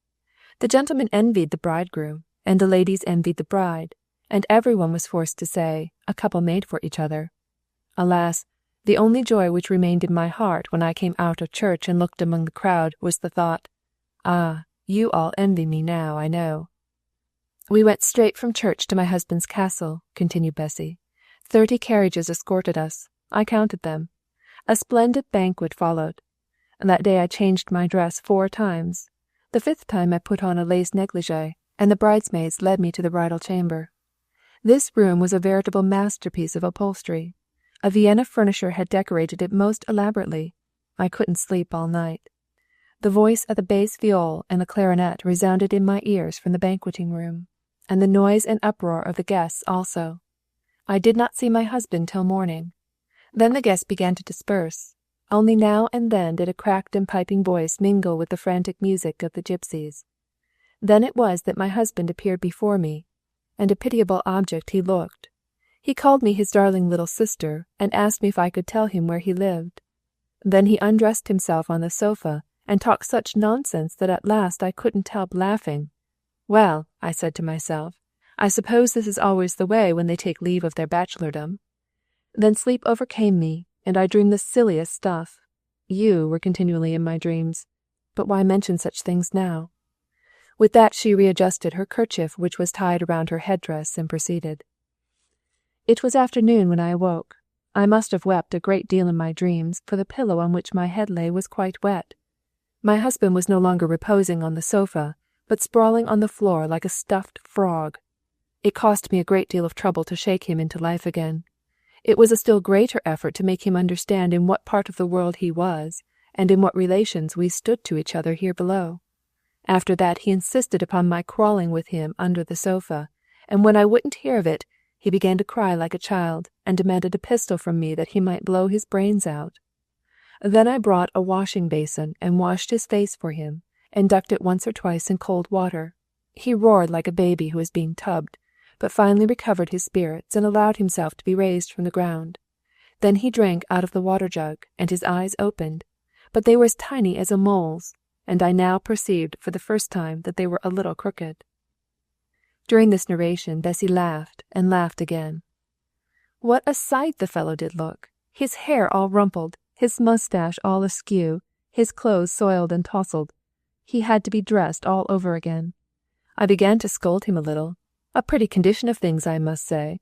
The gentleman envied the bridegroom, and the ladies envied the bride, and everyone was forced to say, a couple made for each other. Alas, the only joy which remained in my heart when I came out of church and looked among the crowd was the thought, "Ah, you all envy me now, I know." "We went straight from church to my husband's castle," continued Bessy. 30 carriages escorted us. I counted them. A splendid banquet followed. That day I changed my dress 4 times. The 5th time I put on a lace negligee, and the bridesmaids led me to the bridal chamber. This room was a veritable masterpiece of upholstery. A Vienna furnisher had decorated it most elaborately. I couldn't sleep all night. The voice of the bass viol and the clarinet resounded in my ears from the banqueting room, and the noise and uproar of the guests also. I did not see my husband till morning. Then the guests began to disperse. Only now and then did a cracked and piping voice mingle with the frantic music of the gypsies. Then it was that my husband appeared before me, and a pitiable object he looked. He called me his darling little sister, and asked me if I could tell him where he lived. Then he undressed himself on the sofa, and talked such nonsense that at last I couldn't help laughing. "Well," I said to myself, "I suppose this is always the way when they take leave of their bachelordom." Then sleep overcame me, and I dreamed the silliest stuff. You were continually in my dreams. But why mention such things now? With that she readjusted her kerchief which was tied around her headdress and proceeded. It was afternoon when I awoke. I must have wept a great deal in my dreams, for the pillow on which my head lay was quite wet. My husband was no longer reposing on the sofa, but sprawling on the floor like a stuffed frog. It cost me a great deal of trouble to shake him into life again. It was a still greater effort to make him understand in what part of the world he was, and in what relations we stood to each other here below. After that he insisted upon my crawling with him under the sofa, and when I wouldn't hear of it, he began to cry like a child, and demanded a pistol from me that he might blow his brains out. Then I brought a washing basin and washed his face for him, and ducked it once or twice in cold water. He roared like a baby who is being tubbed, but finally recovered his spirits and allowed himself to be raised from the ground. Then he drank out of the water jug, and his eyes opened, but they were as tiny as a mole's, and I now perceived for the first time that they were a little crooked. During this narration Bessy laughed and laughed again. What a sight the fellow did look! His hair all rumpled, his moustache all askew, his clothes soiled and tousled. He had to be dressed all over again. I began to scold him a little. A pretty condition of things, I must say.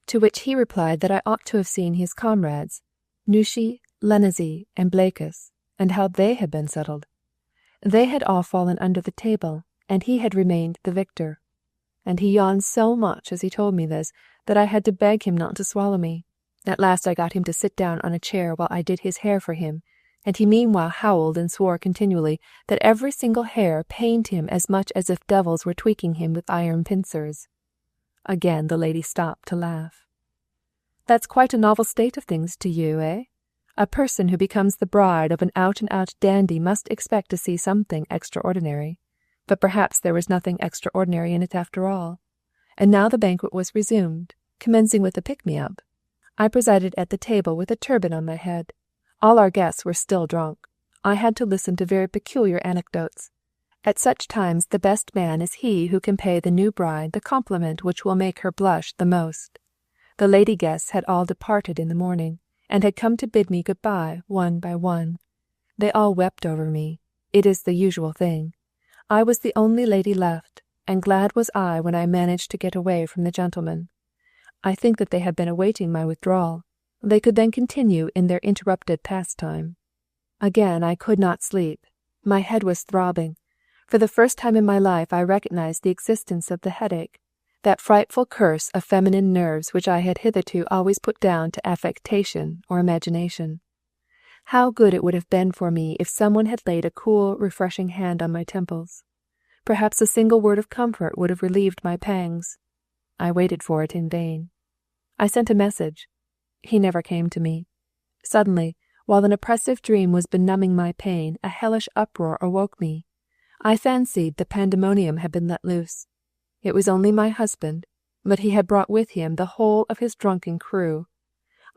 To which he replied that I ought to have seen his comrades, Nushi, Lenezi, and Blakis, and how they had been settled. They had all fallen under the table, and he had remained the victor. And he yawned so much as he told me this that I had to beg him not to swallow me. At last I got him to sit down on a chair while I did his hair for him, and he meanwhile howled and swore continually that every single hair pained him as much as if devils were tweaking him with iron pincers. Again the lady stopped to laugh. "That's quite a novel state of things to you, eh? A person who becomes the bride of an out-and-out dandy must expect to see something extraordinary. But perhaps there was nothing extraordinary in it after all." And now the banquet was resumed, commencing with a pick-me-up. I presided at the table with a turban on my head. All our guests were still drunk. I had to listen to very peculiar anecdotes. At such times the best man is he who can pay the new bride the compliment which will make her blush the most. The lady guests had all departed in the morning, and had come to bid me good-bye one by one. They all wept over me. It is the usual thing. I was the only lady left, and glad was I when I managed to get away from the gentlemen. I think that they had been awaiting my withdrawal. They could then continue in their interrupted pastime. Again I could not sleep. My head was throbbing. For the first time in my life I recognized the existence of the headache, that frightful curse of feminine nerves which I had hitherto always put down to affectation or imagination. How good it would have been for me if someone had laid a cool, refreshing hand on my temples. Perhaps a single word of comfort would have relieved my pangs. I waited for it in vain. I sent a message. He never came to me. Suddenly, While an oppressive dream was benumbing my pain, a hellish uproar awoke me. I fancied the pandemonium had been let loose. It was only my husband, but he had brought with him the whole of his drunken crew.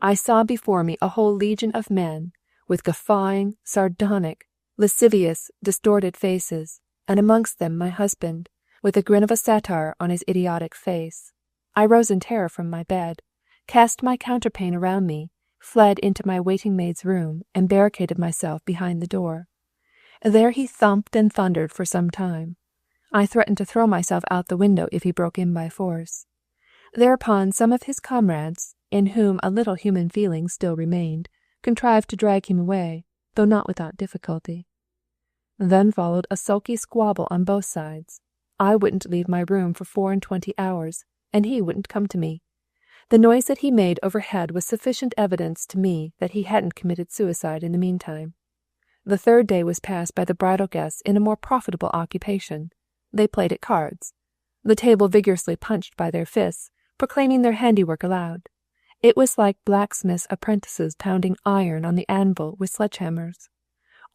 I saw before me a whole legion of men, with guffawing, sardonic, lascivious, distorted faces, and amongst them my husband, with the grin of a satyr on his idiotic face. I rose in terror from my bed, cast my counterpane around me, fled into my waiting-maid's room, and barricaded myself behind the door. There he thumped and thundered for some time. I threatened to throw myself out the window if he broke in by force. Thereupon some of his comrades, in whom a little human feeling still remained, contrived to drag him away, though not without difficulty. Then followed a sulky squabble on both sides. I wouldn't leave my room for 24 hours, and he wouldn't come to me. The noise that he made overhead was sufficient evidence to me that he hadn't committed suicide in the meantime. The third day was passed by the bridal guests in a more profitable occupation. They played at cards. The table vigorously punched by their fists, proclaiming their handiwork aloud. It was like blacksmiths' apprentices pounding iron on the anvil with sledgehammers.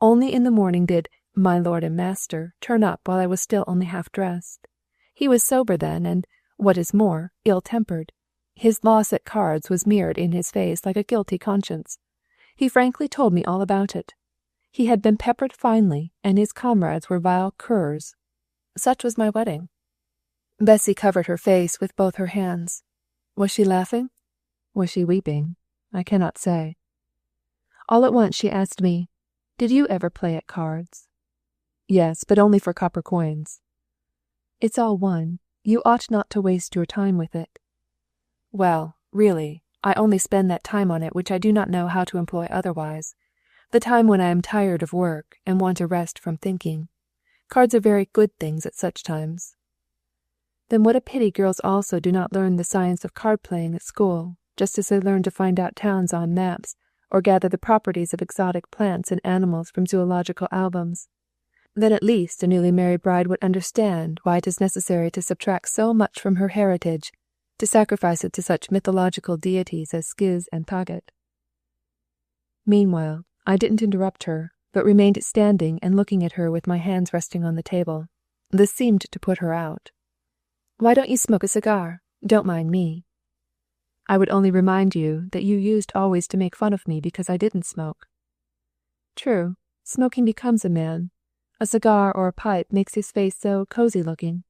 Only in the morning did my lord and master turn up while I was still only half dressed. He was sober then, and, what is more, ill-tempered. His loss at cards was mirrored in his face like a guilty conscience. He frankly told me all about it. He had been peppered finely, and his comrades were vile curs. Such was my wedding. Bessie covered her face with both her hands. Was she laughing? Was she weeping? I cannot say. All at once she asked me, "Did you ever play at cards?" "Yes, but only for copper coins." "It's all one. You ought not to waste your time with it." "Well, really, I only spend that time on it which I do not know how to employ otherwise, the time when I am tired of work and want a rest from thinking. Cards are very good things at such times." "Then what a pity girls also do not learn the science of card-playing at school, just as they learn to find out towns on maps, or gather the properties of exotic plants and animals from zoological albums. Then at least a newly married bride would understand why it is necessary to subtract so much from her heritage, to sacrifice it to such mythological deities as Skiz and Paget." Meanwhile, I didn't interrupt her, but remained standing and looking at her with my hands resting on the table. This seemed to put her out. "Why don't you smoke a cigar? Don't mind me." "I would only remind you that you used always to make fun of me because I didn't smoke." "True, smoking becomes a man. A cigar or a pipe makes his face so cosy-looking.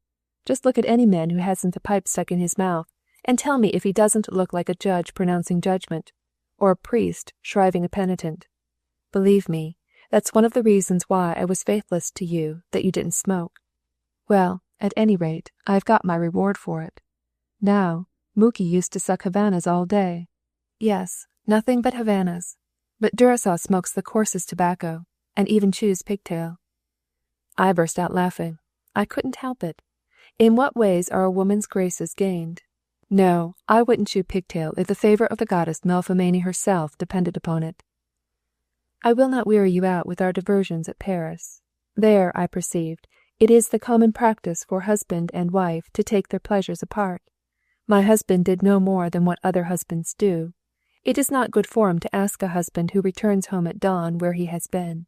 Just look at any man who hasn't a pipe stuck in his mouth, and tell me if he doesn't look like a judge pronouncing judgment, or a priest shriving a penitent. Believe me, that's one of the reasons why I was faithless to you, that you didn't smoke. Well, at any rate, I have got my reward for it. Now, Mookie used to suck Havanas all day." "Yes, nothing but Havanas. But Durasol smokes the coarsest tobacco, and even chews pigtail." I burst out laughing. I couldn't help it. In what ways are a woman's graces gained? No, I wouldn't chew pigtail if the favour of the goddess Melpomene herself depended upon it. "I will not weary you out with our diversions at Paris. There, I perceived, it is the common practice for husband and wife to take their pleasures apart. My husband did no more than what other husbands do. It is not good form to ask a husband who returns home at dawn where he has been.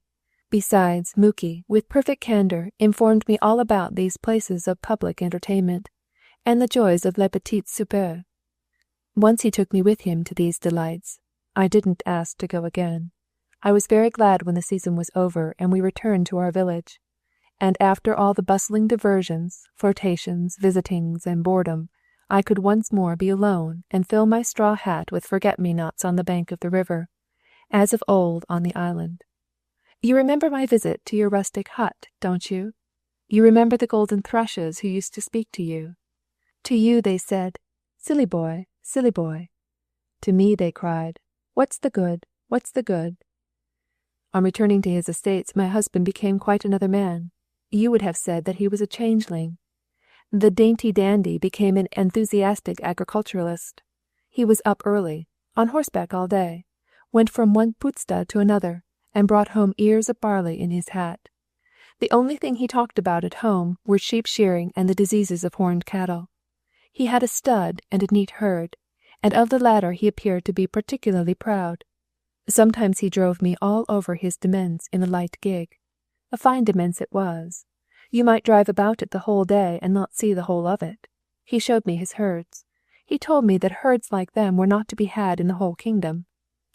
Besides, Mookie, with perfect candour, informed me all about these places of public entertainment, and the joys of les petits soupers. Once he took me with him to these delights. I didn't ask to go again. I was very glad when the season was over and we returned to our village. And after all the bustling diversions, flirtations, visitings, and boredom, I could once more be alone and fill my straw hat with forget-me-nots on the bank of the river, as of old on the island. You remember my visit to your rustic hut, don't you? You remember the golden thrushes who used to speak to you. To you they said, 'Silly boy, silly boy.' To me they cried, 'What's the good? What's the good?' On returning to his estates, my husband became quite another man. You would have said that he was a changeling. The dainty dandy became an enthusiastic agriculturalist. He was up early, on horseback all day, went from one puszta to another, and brought home ears of barley in his hat. The only thing he talked about at home were sheep shearing and the diseases of horned cattle. He had a stud and a neat herd, and of the latter he appeared to be particularly proud. Sometimes he drove me all over his demesne in a light gig. A fine demesne it was. You might drive about it the whole day and not see the whole of it. He showed me his herds. He told me that herds like them were not to be had in the whole kingdom.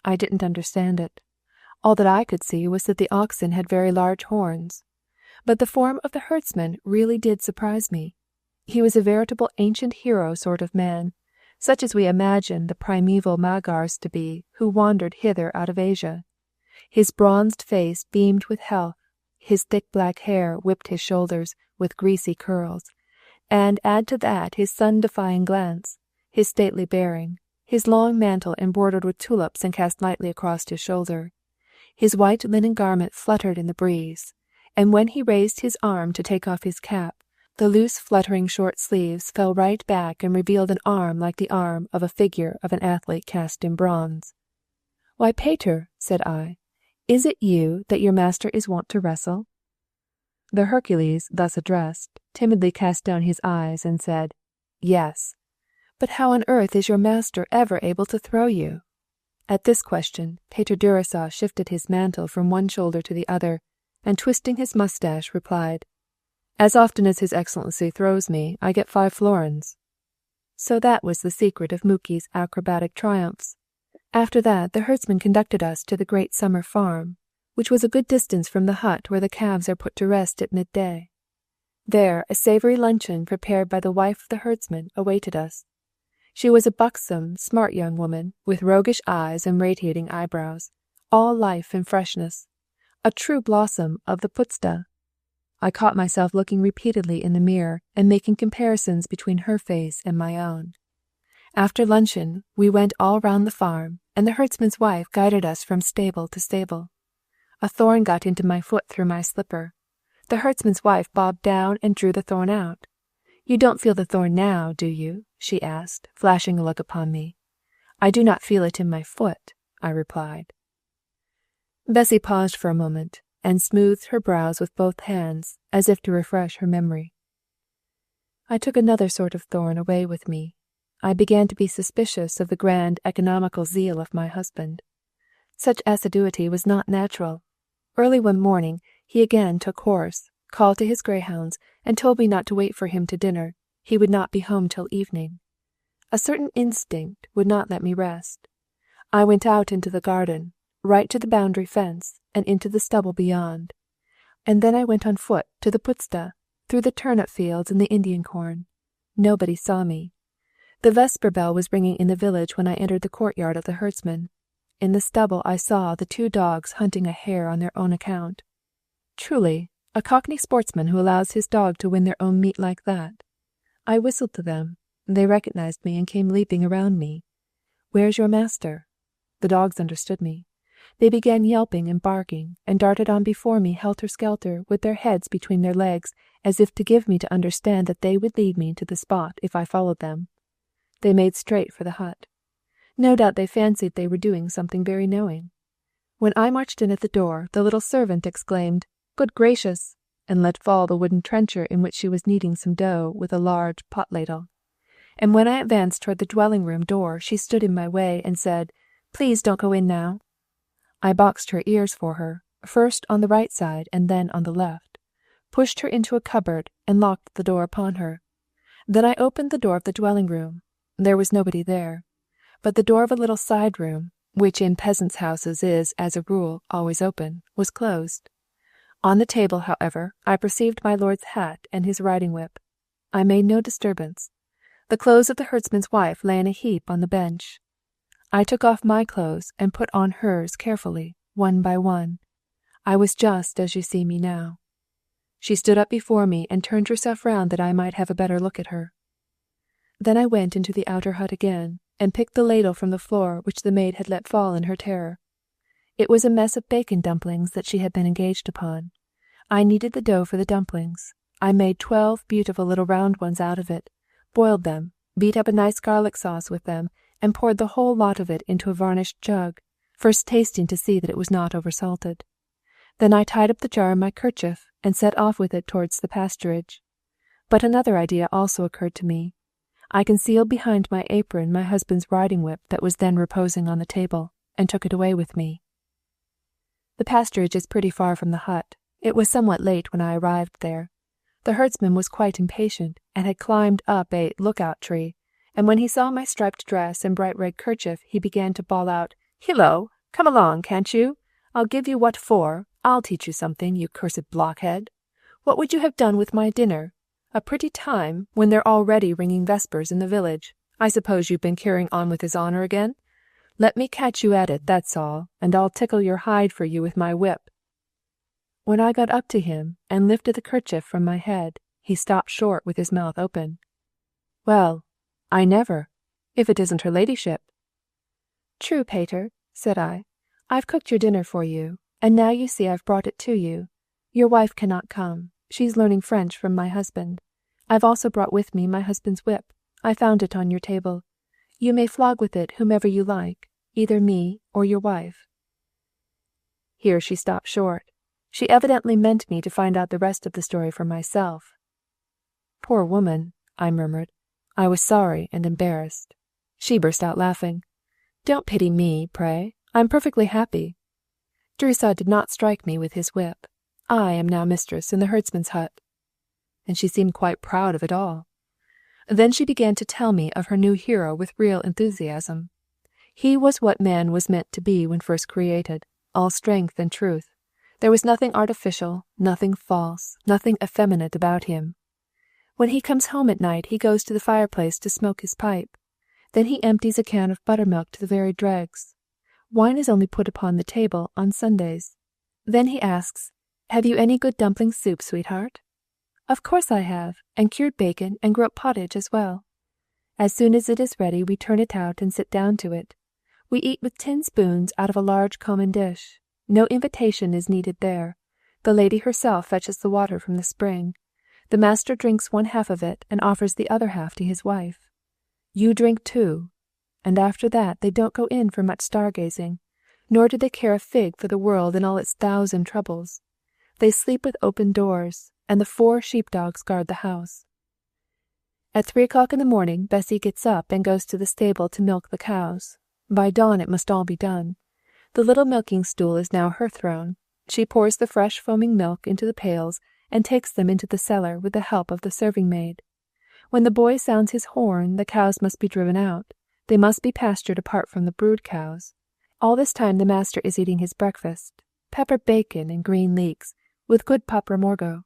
I didn't understand it. All that I could see was that the oxen had very large horns. But the form of the herdsman really did surprise me. He was a veritable ancient hero sort of man, such as we imagine the primeval Magyars to be who wandered hither out of Asia. His bronzed face beamed with health, his thick black hair whipped his shoulders with greasy curls, and add to that his sun-defying glance, his stately bearing, his long mantle embroidered with tulips and cast lightly across his shoulder. His white linen garment fluttered in the breeze, and when he raised his arm to take off his cap, the loose fluttering short sleeves fell right back and revealed an arm like the arm of a figure of an athlete cast in bronze. "Why, Pater," said I, "is it you that your master is wont to wrestle?" The Hercules, thus addressed, timidly cast down his eyes and said, "Yes. But how on earth is your master ever able to throw you?" At this question, Pater Durazzo shifted his mantle from one shoulder to the other, and twisting his moustache, replied, "As often as His Excellency throws me, I get 5 florins." So that was the secret of Muki's acrobatic triumphs. After that, the herdsman conducted us to the great summer farm, which was a good distance from the hut where the calves are put to rest at midday. There, a savoury luncheon prepared by the wife of the herdsman awaited us. She was a buxom, smart young woman, with roguish eyes and radiating eyebrows, all life and freshness, a true blossom of the puszta. I caught myself looking repeatedly in the mirror and making comparisons between her face and my own. After luncheon, we went all round the farm, and the herdsman's wife guided us from stable to stable. A thorn got into my foot through my slipper. The herdsman's wife bobbed down and drew the thorn out. "You don't feel the thorn now, do you?" she asked, flashing a look upon me. "I do not feel it in my foot," I replied. Bessie paused for a moment, and smoothed her brows with both hands, as if to refresh her memory. "I took another sort of thorn away with me. I began to be suspicious of the grand economical zeal of my husband. Such assiduity was not natural. Early one morning he again took horse, called to his greyhounds, and told me not to wait for him to dinner. He would not be home till evening. A certain instinct would not let me rest. I went out into the garden, right to the boundary fence, and into the stubble beyond. And then I went on foot to the puszta, through the turnip fields and the Indian corn. Nobody saw me. The vesper bell was ringing in the village when I entered the courtyard of the herdsman. In the stubble I saw the 2 dogs hunting a hare on their own account. Truly, a Cockney sportsman who allows his dog to win their own meat like that. I whistled to them. They recognized me and came leaping around me. "Where's your master?" The dogs understood me. They began yelping and barking, and darted on before me helter-skelter, with their heads between their legs, as if to give me to understand that they would lead me to the spot if I followed them. They made straight for the hut. No doubt they fancied they were doing something very knowing. When I marched in at the door, the little servant exclaimed, "Good gracious!" and let fall the wooden trencher in which she was kneading some dough with a large pot-ladle. And when I advanced toward the dwelling-room door, she stood in my way and said, "Please don't go in now." I boxed her ears for her, first on the right side and then on the left, pushed her into a cupboard, and locked the door upon her. Then I opened the door of the dwelling-room. There was nobody there, but the door of a little side-room, which in peasants' houses is, as a rule, always open, was closed. On the table, however, I perceived my lord's hat and his riding-whip. I made no disturbance. The clothes of the herdsman's wife lay in a heap on the bench. I took off my clothes and put on hers carefully, one by one. I was just as you see me now. She stood up before me and turned herself round that I might have a better look at her. Then I went into the outer hut again, and picked the ladle from the floor which the maid had let fall in her terror. It was a mess of bacon dumplings that she had been engaged upon. I kneaded the dough for the dumplings. I made 12 beautiful little round ones out of it, boiled them, beat up a nice garlic sauce with them, and poured the whole lot of it into a varnished jug, first tasting to see that it was not over-salted. Then I tied up the jar in my kerchief, and set off with it towards the pasturage. But another idea also occurred to me. I concealed behind my apron my husband's riding-whip that was then reposing on the table, and took it away with me. The pasturage is pretty far from the hut. It was somewhat late when I arrived there. The herdsman was quite impatient, and had climbed up a lookout tree, and when he saw my striped dress and bright red kerchief, he began to bawl out, "Hillo! Come along, can't you? I'll give you what for. I'll teach you something, you cursed blockhead. What would you have done with my dinner? A pretty time, when they're already ringing vespers in the village. I suppose you've been carrying on with his honour again? Let me catch you at it, that's all, and I'll tickle your hide for you with my whip." When I got up to him and lifted the kerchief from my head, he stopped short with his mouth open. "Well, I never, if it isn't her ladyship." "True, Pater," said I. "I've cooked your dinner for you, and now you see I've brought it to you. Your wife cannot come. She's learning French from my husband. I've also brought with me my husband's whip. I found it on your table. You may flog with it whomever you like, either me or your wife." Here she stopped short. She evidently meant me to find out the rest of the story for myself. "Poor woman," I murmured. I was sorry and embarrassed. She burst out laughing. "Don't pity me, pray. I'm perfectly happy. Drissa did not strike me with his whip. I am now mistress in the herdsman's hut." And she seemed quite proud of it all. Then she began to tell me of her new hero with real enthusiasm. He was what man was meant to be when first created, all strength and truth. There was nothing artificial, nothing false, nothing effeminate about him. When he comes home at night, he goes to the fireplace to smoke his pipe. Then he empties a can of buttermilk to the very dregs. Wine is only put upon the table on Sundays. Then he asks, "Have you any good dumpling soup, sweetheart?" "Of course I have, and cured bacon and groat pottage as well." As soon as it is ready, we turn it out and sit down to it. We eat with tin spoons out of a large common dish. No invitation is needed there. The lady herself fetches the water from the spring. The master drinks one half of it and offers the other half to his wife. "You drink too." And after that they don't go in for much stargazing, nor do they care a fig for the world and all its 1,000 troubles. They sleep with open doors, and the 4 sheepdogs guard the house. At 3 o'clock in the morning, Bessie gets up and goes to the stable to milk the cows. By dawn it must all be done. The little milking stool is now her throne. She pours the fresh foaming milk into the pails and takes them into the cellar with the help of the serving-maid. When the boy sounds his horn, the cows must be driven out. They must be pastured apart from the brood cows. All this time the master is eating his breakfast, pepper bacon and green leeks, with good papra morgo,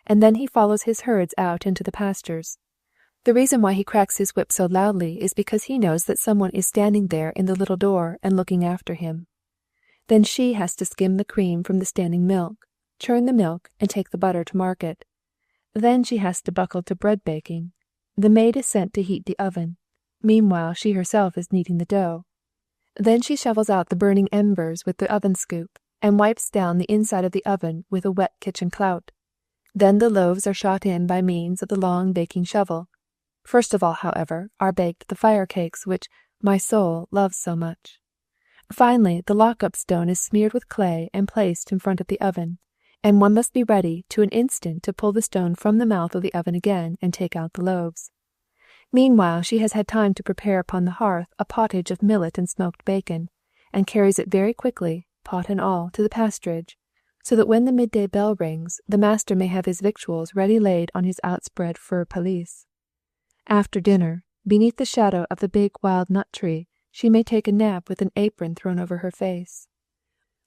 and then he follows his herds out into the pastures. The reason why he cracks his whip so loudly is because he knows that someone is standing there in the little door and looking after him. Then she has to skim the cream from the standing milk, churn the milk, and take the butter to market. Then she has to buckle to bread baking. The maid is sent to heat the oven. Meanwhile she herself is kneading the dough. Then she shovels out the burning embers with the oven scoop, and wipes down the inside of the oven with a wet kitchen clout. Then the loaves are shot in by means of the long baking shovel. First of all, however, are baked the fire cakes which my soul loves so much. Finally, the lock-up stone is smeared with clay and placed in front of the oven, and one must be ready to an instant to pull the stone from the mouth of the oven again and take out the loaves. Meanwhile, she has had time to prepare upon the hearth a pottage of millet and smoked bacon, and carries it very quickly, pot and all, to the pasturage, so that when the midday bell rings, the master may have his victuals ready laid on his outspread fur pelisse. After dinner, beneath the shadow of the big wild nut tree, she may take a nap with an apron thrown over her face.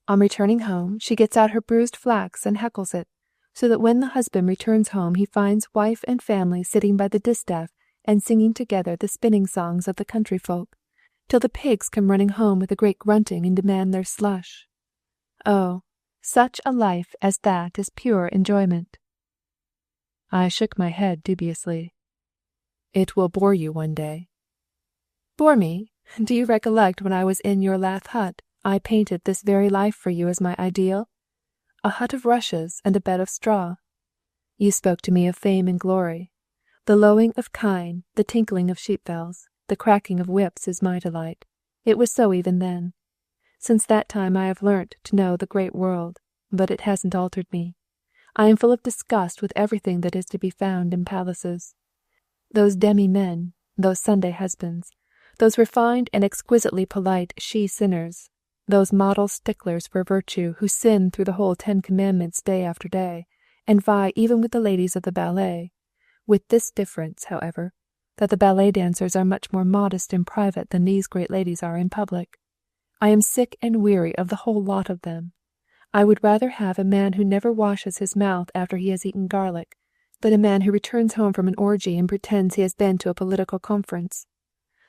On returning home, she gets out her bruised flax and heckles it, so that when the husband returns home he finds wife and family sitting by the distaff and singing together the spinning songs of the country folk, till the pigs come running home with a great grunting and demand their slush. Oh, such a life as that is pure enjoyment. I shook my head dubiously. It will bore you one day. Bore me? Do you recollect when I was in your lath hut, I painted this very life for you as my ideal? A hut of rushes and a bed of straw. You spoke to me of fame and glory. The lowing of kine, the tinkling of sheep bells, the cracking of whips is my delight. It was so even then. Since that time I have learnt to know the great world, but it hasn't altered me. I am full of disgust with everything that is to be found in palaces. Those demi-men, those Sunday husbands, those refined and exquisitely polite she-sinners, those model sticklers for virtue who sin through the whole 10 Commandments day after day, and vie even with the ladies of the ballet, with this difference, however, that the ballet dancers are much more modest in private than these great ladies are in public. I am sick and weary of the whole lot of them. I would rather have a man who never washes his mouth after he has eaten garlic, than a man who returns home from an orgy and pretends he has been to a political conference.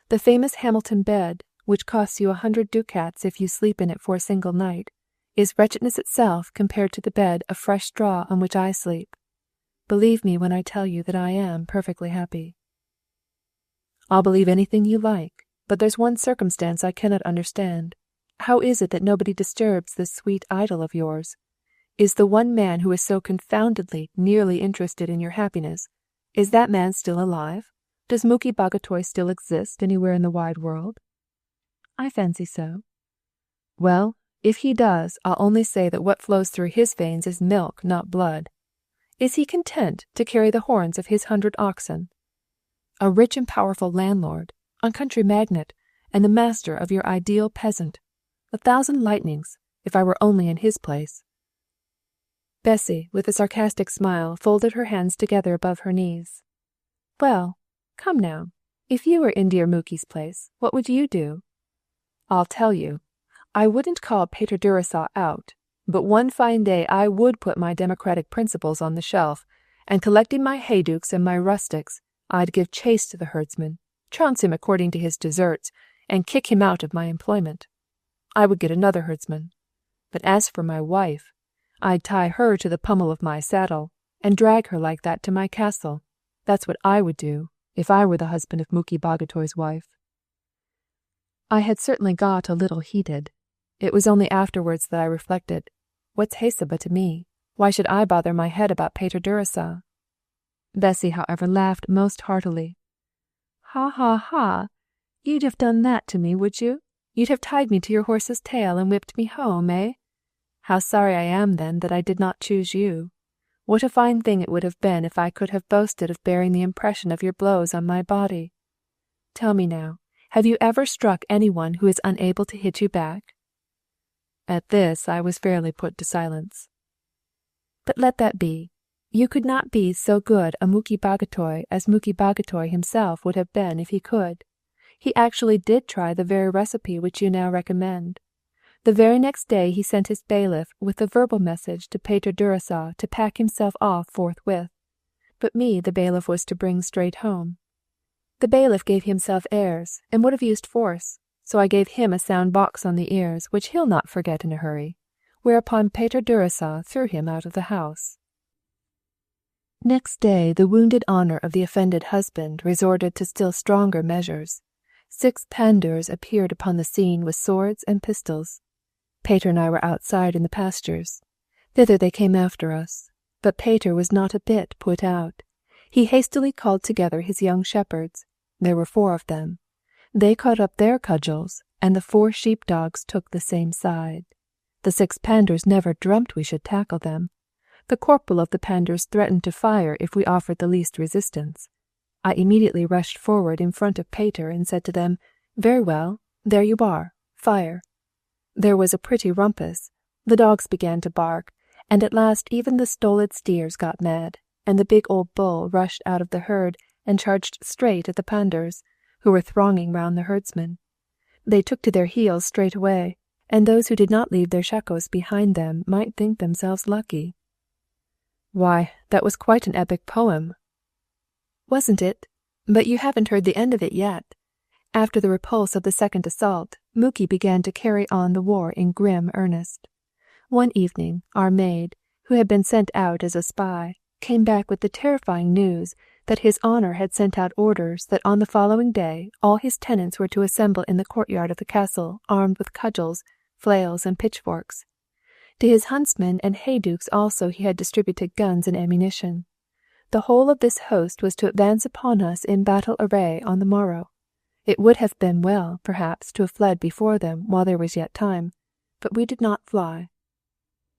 The famous Hamilton bed, which costs you 100 ducats if you sleep in it for a single night, is wretchedness itself compared to the bed of fresh straw on which I sleep. Believe me when I tell you that I am perfectly happy. I'll believe anything you like, but there's one circumstance I cannot understand. How is it that nobody disturbs this sweet idol of yours? Is the one man who is so confoundedly nearly interested in your happiness, is that man still alive? Does Muki Bagotay still exist anywhere in the wide world? I fancy so. Well, if he does, I'll only say that what flows through his veins is milk, not blood. Is he content to carry the horns of his 100 oxen? A rich and powerful landlord, a country magnate, and the master of your ideal peasant. 1,000 lightnings, if I were only in his place. Bessie, with a sarcastic smile, folded her hands together above her knees. Well, come now, if you were in dear Muki's place, what would you do? I'll tell you. I wouldn't call Pater Durasol out, but one fine day I would put my democratic principles on the shelf, and collecting my haydukes and my rustics, I'd give chase to the herdsman, trounce him according to his deserts, and kick him out of my employment. I would get another herdsman. But as for my wife, I'd tie her to the pommel of my saddle, and drag her like that to my castle. That's what I would do, if I were the husband of Muki Bagotay's wife. I had certainly got a little heated. It was only afterwards that I reflected, what's Hesaba to me? Why should I bother my head about Pater Durasol? Bessie, however, laughed most heartily. Ha, ha, ha! You'd have done that to me, would you? You'd have tied me to your horse's tail and whipped me home, eh? How sorry I am, then, that I did not choose you. What a fine thing it would have been if I could have boasted of bearing the impression of your blows on my body. Tell me now, have you ever struck anyone who is unable to hit you back? At this I was fairly put to silence. But let that be. You could not be so good a Muki Bagotay as Muki Bagotay himself would have been if he could. He actually did try the very recipe which you now recommend. The very next day he sent his bailiff with a verbal message to Pater Durasol to pack himself off forthwith. But me the bailiff was to bring straight home. The bailiff gave himself airs, and would have used force, so I gave him a sound box on the ears, which he'll not forget in a hurry, whereupon Pater Durasol threw him out of the house. Next day the wounded honour of the offended husband resorted to still stronger measures. 6 pandurs appeared upon the scene with swords and pistols. Pater and I were outside in the pastures. Thither they came after us, but Pater was not a bit put out. He hastily called together his young shepherds. There were 4 of them. They caught up their cudgels, and the 4 sheep-dogs took the same side. The 6 pandurs never dreamt we should tackle them. The corporal of the pandurs threatened to fire if we offered the least resistance. I immediately rushed forward in front of Pater and said to them, "Very well, there you are, fire." There was a pretty rumpus. The dogs began to bark, and at last even the stolid steers got mad, and the big old bull rushed out of the herd and charged straight at the pandurs, who were thronging round the herdsman. They took to their heels straight away, and those who did not leave their shakos behind them might think themselves lucky. Why, that was quite an epic poem. Wasn't it? But you haven't heard the end of it yet. After the repulse of the second assault, Muki began to carry on the war in grim earnest. One evening, our maid, who had been sent out as a spy, came back with the terrifying news that his honour had sent out orders that on the following day all his tenants were to assemble in the courtyard of the castle armed with cudgels, flails, and pitchforks. To his huntsmen and haydukes also he had distributed guns and ammunition. The whole of this host was to advance upon us in battle array on the morrow. It would have been well, perhaps, to have fled before them while there was yet time, but we did not fly.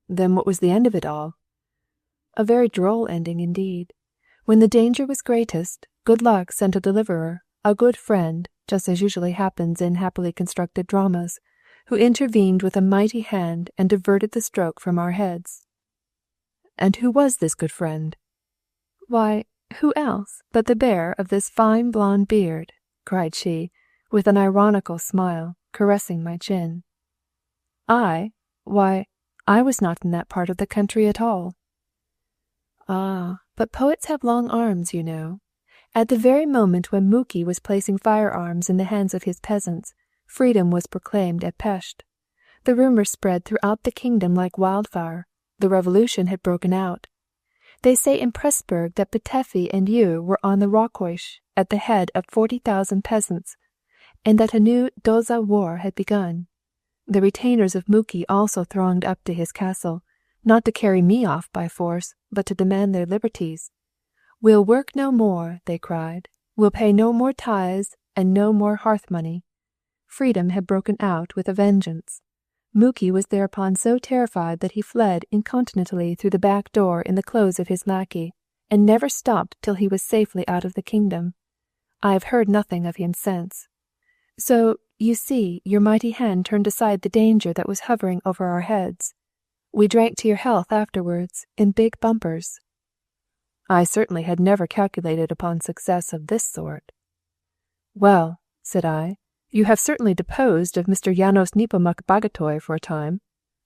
Then what was the end of it all? A very droll ending indeed. When the danger was greatest, good luck sent a deliverer, a good friend, just as usually happens in happily constructed dramas, who intervened with a mighty hand and diverted the stroke from our heads. And who was this good friend? Why, who else but the bearer of this fine blonde beard, cried she, with an ironical smile, caressing my chin. I? Why, I was not in that part of the country at all. Ah, but poets have long arms, you know. At the very moment when Muki was placing firearms in the hands of his peasants, freedom was proclaimed at Pest. The rumour spread throughout the kingdom like wildfire. The revolution had broken out. They say in Pressburg that Petefi and you were on the Rockoish at the head of 40,000 peasants, and that a new Doza war had begun. The retainers of Muki also thronged up to his castle, not to carry me off by force, but to demand their liberties. We'll work no more, they cried. We'll pay no more tithes and no more hearth money. Freedom had broken out with a vengeance. Muki was thereupon so terrified that he fled incontinently through the back door in the clothes of his lackey, and never stopped till he was safely out of the kingdom. I have heard nothing of him since. So, you see, your mighty hand turned aside the danger that was hovering over our heads. We drank to your health afterwards, in big bumpers. I certainly had never calculated upon success of this sort. Well, said I, you have certainly deposed of Mr. János Nepomuk Bagatoy for a time,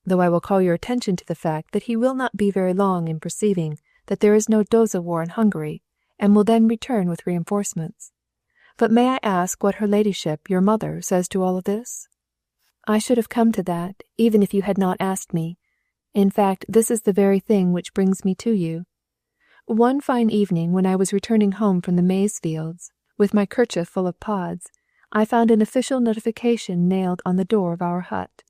though I will call your attention to the fact that he will not be very long in perceiving that there is no Doza war in Hungary, and will then return with reinforcements. But may I ask what her ladyship, your mother, says to all of this? I should have come to that, even if you had not asked me. In fact, this is the very thing which brings me to you. One fine evening, when I was returning home from the maize fields, with my kerchief full of pods, I found an official notification nailed on the door of our hut.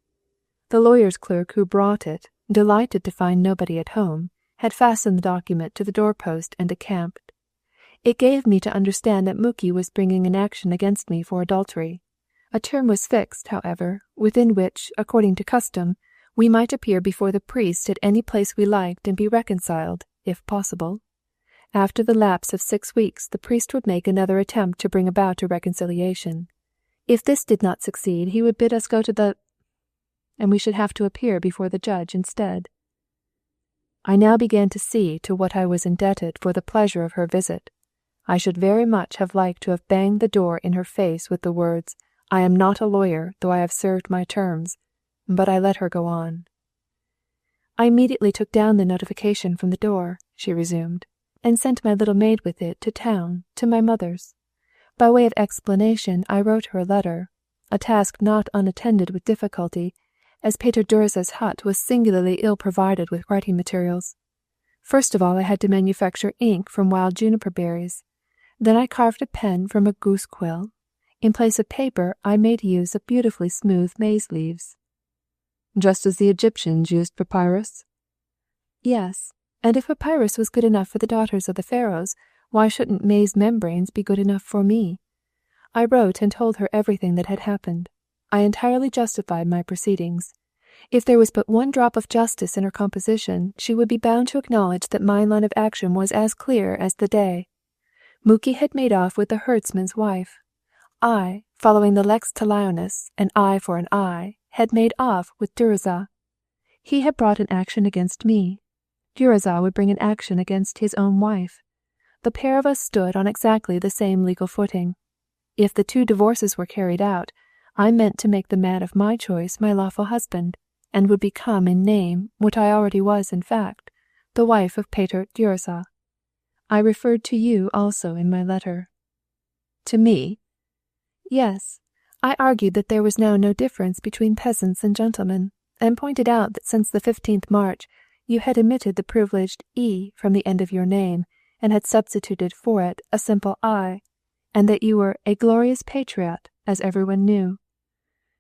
The lawyer's clerk who brought it, delighted to find nobody at home, had fastened the document to the doorpost and decamped. It gave me to understand that Muki was bringing an action against me for adultery. A term was fixed, however, within which, according to custom, we might appear before the priest at any place we liked and be reconciled, if possible. After the lapse of 6 weeks, the priest would make another attempt to bring about a reconciliation. If this did not succeed, he would bid us go to the... and we should have to appear before the judge instead. I now began to see to what I was indebted for the pleasure of her visit. I should very much have liked to have banged the door in her face with the words, I am not a lawyer, though I have served my terms, but I let her go on. I immediately took down the notification from the door, she resumed, and sent my little maid with it to town, to my mother's. By way of explanation, I wrote her a letter, a task not unattended with difficulty, as Peter Durza's hut was singularly ill provided with writing materials. First of all, I had to manufacture ink from wild juniper berries. Then I carved a pen from a goose quill. In place of paper, I made use of beautifully smooth maize leaves. Just as the Egyptians used papyrus? Yes, and if papyrus was good enough for the daughters of the pharaohs, why shouldn't maize membranes be good enough for me? I wrote and told her everything that had happened. I entirely justified my proceedings. If there was but one drop of justice in her composition, she would be bound to acknowledge that my line of action was as clear as the day. Muki had made off with the herdsman's wife. I, following the lex talionis, an eye for an eye, had made off with Durza. He had brought an action against me. Durza would bring an action against his own wife. The pair of us stood on exactly the same legal footing. If the 2 divorces were carried out, I meant to make the man of my choice my lawful husband, and would become in name, what I already was in fact, the wife of Peter Durza. I referred to you also in my letter. To me? Yes. I argued that there was now no difference between peasants and gentlemen, and pointed out that since the 15th March you had omitted the privileged E from the end of your name, and had substituted for it a simple I, and that you were a glorious patriot, as everyone knew.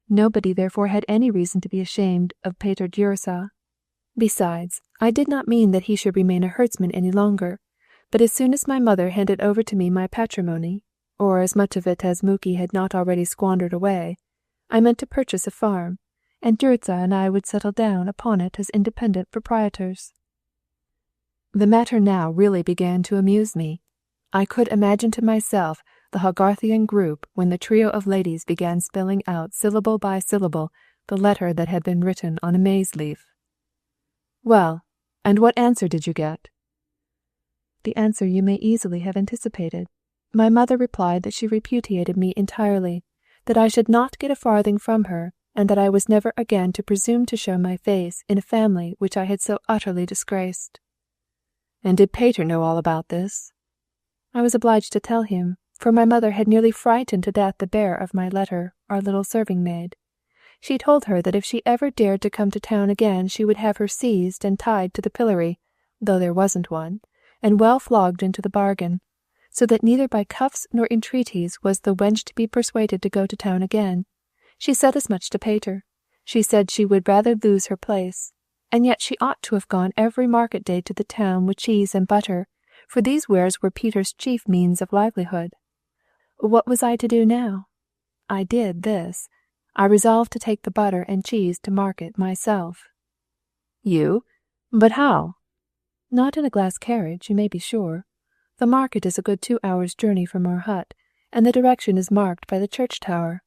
Nobody therefore had any reason to be ashamed of Peter Durza. Besides, I did not mean that he should remain a herdsman any longer, but as soon as my mother handed over to me my patrimony, or as much of it as Muki had not already squandered away, I meant to purchase a farm, and Durza and I would settle down upon it as independent proprietors. The matter now really began to amuse me. I could imagine to myself the Hogarthian group when the trio of ladies began spelling out syllable by syllable the letter that had been written on a maize leaf. "Well, and what answer did you get?" "The answer you may easily have anticipated. My mother replied that she repudiated me entirely, that I should not get a farthing from her, and that I was never again to presume to show my face in a family which I had so utterly disgraced." "And did Pater know all about this?" "I was obliged to tell him, for my mother had nearly frightened to death the bearer of my letter, our little serving maid. She told her that if she ever dared to come to town again she would have her seized and tied to the pillory, though there wasn't one, and well flogged into the bargain, so that neither by cuffs nor entreaties was the wench to be persuaded to go to town again. She said as much to Pater. She said she would rather lose her place, and yet she ought to have gone every market day to the town with cheese and butter, for these wares were Peter's chief means of livelihood. What was I to do now? I did this. I resolved to take the butter and cheese to market myself." "You? But how?" "Not in a glass carriage, you may be sure. The market is a good 2 hours' journey from our hut, and the direction is marked by the church tower.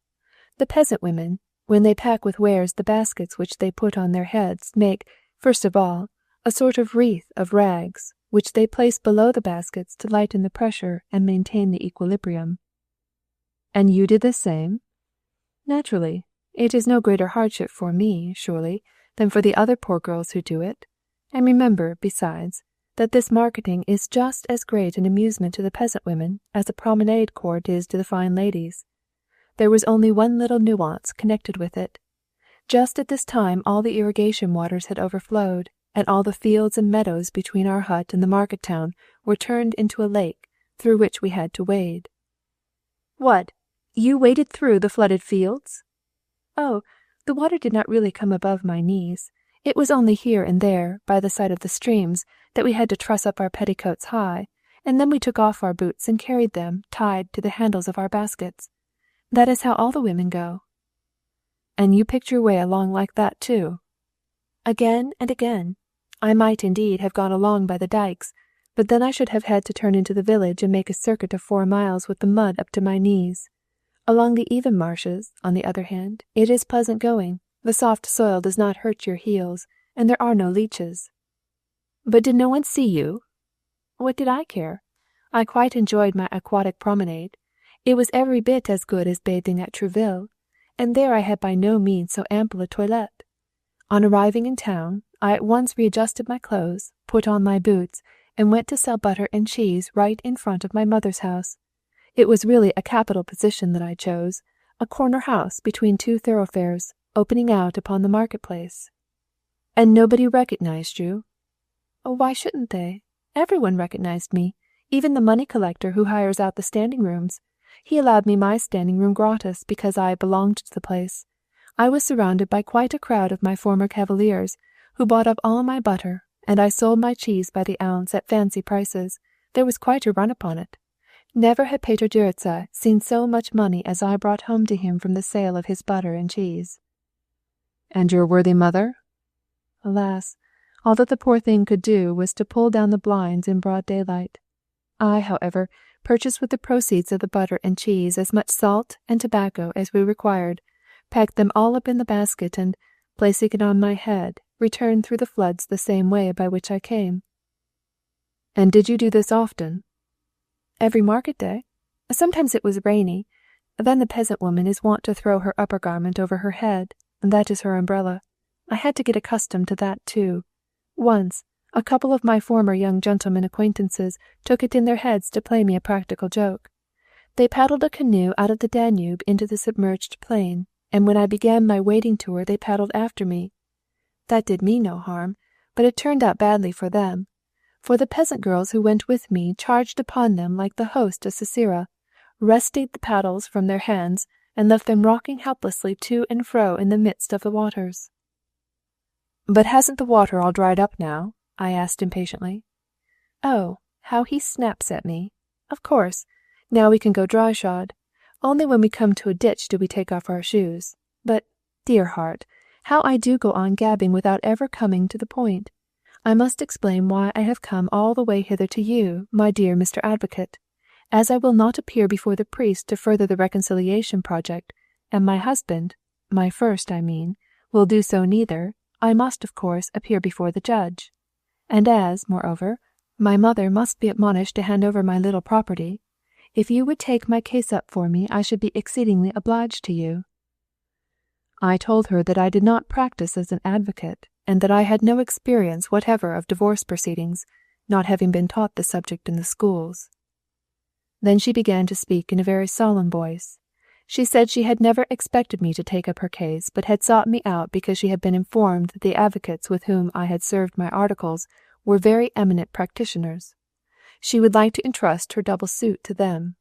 The peasant women, when they pack with wares the baskets which they put on their heads, make, first of all, a sort of wreath of rags, which they place below the baskets to lighten the pressure and maintain the equilibrium." "And you did the same?" "Naturally. It is no greater hardship for me, surely, than for the other poor girls who do it. And remember, besides, that this marketing is just as great an amusement to the peasant women as a promenade court is to the fine ladies. There was only one little nuance connected with it. Just at this time all the irrigation waters had overflowed, and all the fields and meadows between our hut and the market town were turned into a lake, through which we had to wade." "What? You waded through the flooded fields?" "Oh, the water did not really come above my knees. It was only here and there, by the side of the streams, that we had to truss up our petticoats high, and then we took off our boots and carried them tied to the handles of our baskets. That is how all the women go." "And you picked your way along like that too?" "Again and again. I might indeed have gone along by the dikes, but then I should have had to turn into the village and make a circuit of 4 miles with the mud up to my knees. Along the even marshes, on the other hand, it is pleasant going. The soft soil does not hurt your heels, and there are no leeches." "But did no one see you?" "What did I care? I quite enjoyed my aquatic promenade. It was every bit as good as bathing at Trouville, and there I had by no means so ample a toilette. On arriving in town, I at once readjusted my clothes, put on my boots, and went to sell butter and cheese right in front of my mother's house. It was really a capital position that I chose, a corner house between 2 thoroughfares, opening out upon the market-place." "And nobody recognized you?" "Oh, why shouldn't they? Everyone recognized me, even the money-collector who hires out the standing-rooms. He allowed me my standing-room gratis because I belonged to the place. I was surrounded by quite a crowd of my former cavaliers, who bought up all my butter, and I sold my cheese by the ounce at fancy prices. There was quite a run upon it. Never had Peter Dürtze seen so much money as I brought home to him from the sale of his butter and cheese." "And your worthy mother?" "Alas, all that the poor thing could do was to pull down the blinds in broad daylight. I, however, purchased with the proceeds of the butter and cheese as much salt and tobacco as we required, packed them all up in the basket, and, placing it on my head, returned through the floods the same way by which I came." "And did you do this often?" "Every market day. Sometimes it was rainy. Then the peasant woman is wont to throw her upper garment over her head, and that is her umbrella. I had to get accustomed to that too. Once, a couple of my former young gentlemen acquaintances took it in their heads to play me a practical joke. They paddled a canoe out of the Danube into the submerged plain, and when I began my wading tour they paddled after me. That did me no harm, but it turned out badly for them. For the peasant girls who went with me charged upon them like the host of Sisera, wrested the paddles from their hands, and left them rocking helplessly to and fro in the midst of the waters." "But hasn't the water all dried up now?" I asked impatiently. "Oh, how he snaps at me! Of course, now we can go dry-shod. Only when we come to a ditch do we take off our shoes. But, dear heart, how I do go on gabbing without ever coming to the point. I must explain why I have come all the way hither to you, my dear Mr. Advocate. As I will not appear before the priest to further the reconciliation project, and my husband, my first, I mean, will do so neither, I must, of course, appear before the judge. And as, moreover, my mother must be admonished to hand over my little property, if you would take my case up for me, I should be exceedingly obliged to you." I told her that I did not practice as an advocate, and that I had no experience whatever of divorce proceedings, not having been taught the subject in the schools. Then she began to speak in a very solemn voice. She said she had never expected me to take up her case, but had sought me out because she had been informed that the advocates with whom I had served my articles were very eminent practitioners. She would like to entrust her double suit to them.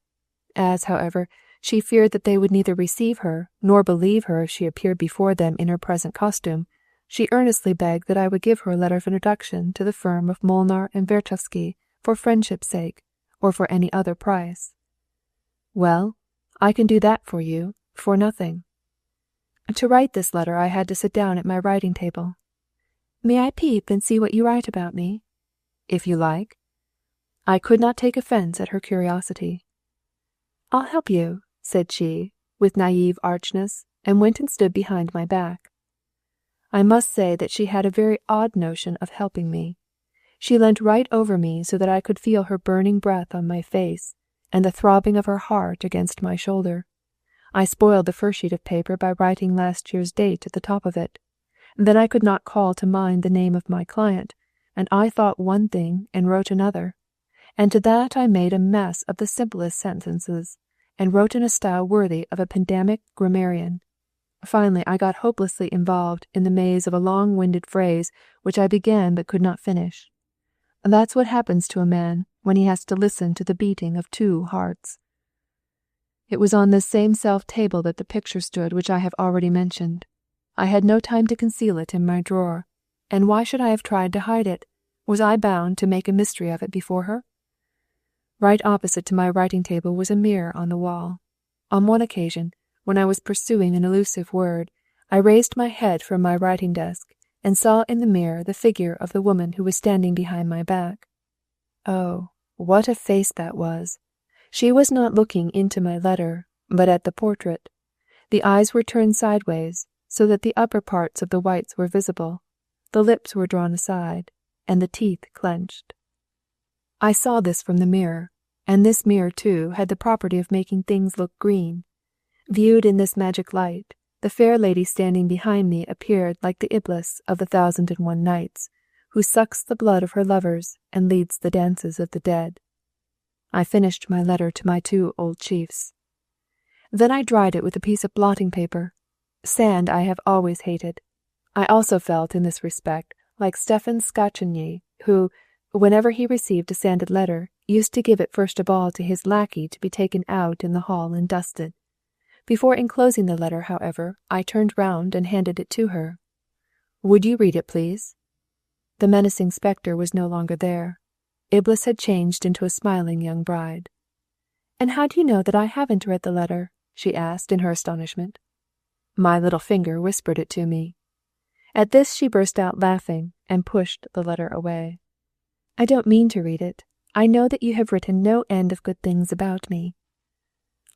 As, however, she feared that they would neither receive her nor believe her if she appeared before them in her present costume, she earnestly begged that I would give her a letter of introduction to the firm of Molnar and Vertovsky for friendship's sake, or for any other price. Well, I can do that for you, for nothing. To write this letter I had to sit down at my writing table. "May I peep and see what you write about me?" "If you like." I could not take offence at her curiosity. "I'll help you," said she, with naive archness, and went and stood behind my back. I must say that she had a very odd notion of helping me. She leant right over me so that I could feel her burning breath on my face, and the throbbing of her heart against my shoulder. I spoiled the first sheet of paper by writing last year's date at the top of it. Then I could not call to mind the name of my client, and I thought one thing and wrote another, and to that I made a mess of the simplest sentences, and wrote in a style worthy of a pedantic grammarian. Finally I got hopelessly involved in the maze of a long-winded phrase which I began but could not finish. That's what happens to a man when he has to listen to the beating of two hearts. It was on this same self-table that the picture stood which I have already mentioned. I had no time to conceal it in my drawer, and why should I have tried to hide it? Was I bound to make a mystery of it before her? Right opposite to my writing-table was a mirror on the wall. On one occasion, when I was pursuing an elusive word, I raised my head from my writing-desk and saw in the mirror the figure of the woman who was standing behind my back. Oh, what a face that was! She was not looking into my letter, but at the portrait. The eyes were turned sideways, so that the upper parts of the whites were visible. The lips were drawn aside, and the teeth clenched. I saw this from the mirror, and this mirror, too, had the property of making things look green. Viewed in this magic light, the fair lady standing behind me appeared like the Iblis of the 1001 Nights, who sucks the blood of her lovers and leads the dances of the dead. I finished my letter to my two old chiefs. Then I dried it with a piece of blotting paper. Sand I have always hated. I also felt in this respect like Stephen Scacchigny, who, whenever he received a sanded letter, used to give it first of all to his lackey to be taken out in the hall and dusted. Before enclosing the letter, however, I turned round and handed it to her. "Would you read it, please?" The menacing spectre was no longer there. Iblis had changed into a smiling young bride. "And how do you know that I haven't read the letter?" she asked in her astonishment. My little finger whispered it to me. At this she burst out laughing and pushed the letter away. "I don't mean to read it. I know that you have written no end of good things about me."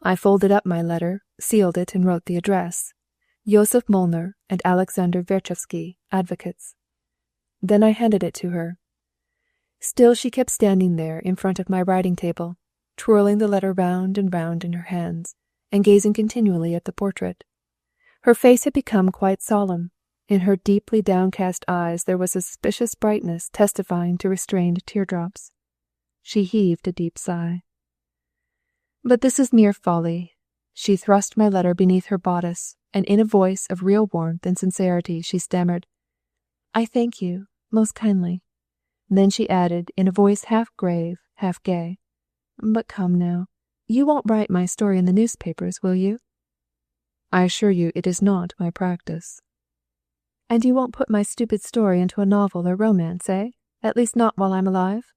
I folded up my letter, sealed it, and wrote the address: Joseph Molnar and Alexander Vertovsky, advocates. Then I handed it to her. Still she kept standing there in front of my writing-table, twirling the letter round and round in her hands, and gazing continually at the portrait. Her face had become quite solemn. In her deeply downcast eyes there was a suspicious brightness testifying to restrained teardrops. She heaved a deep sigh. "But this is mere folly." She thrust my letter beneath her bodice, and in a voice of real warmth and sincerity she stammered, "I thank you, most kindly." Then she added, in a voice half grave, half gay, "But come now, you won't write my story in the newspapers, will you?" "I assure you it is not my practice." "And you won't put my stupid story into a novel or romance, eh? At least not while I'm alive?"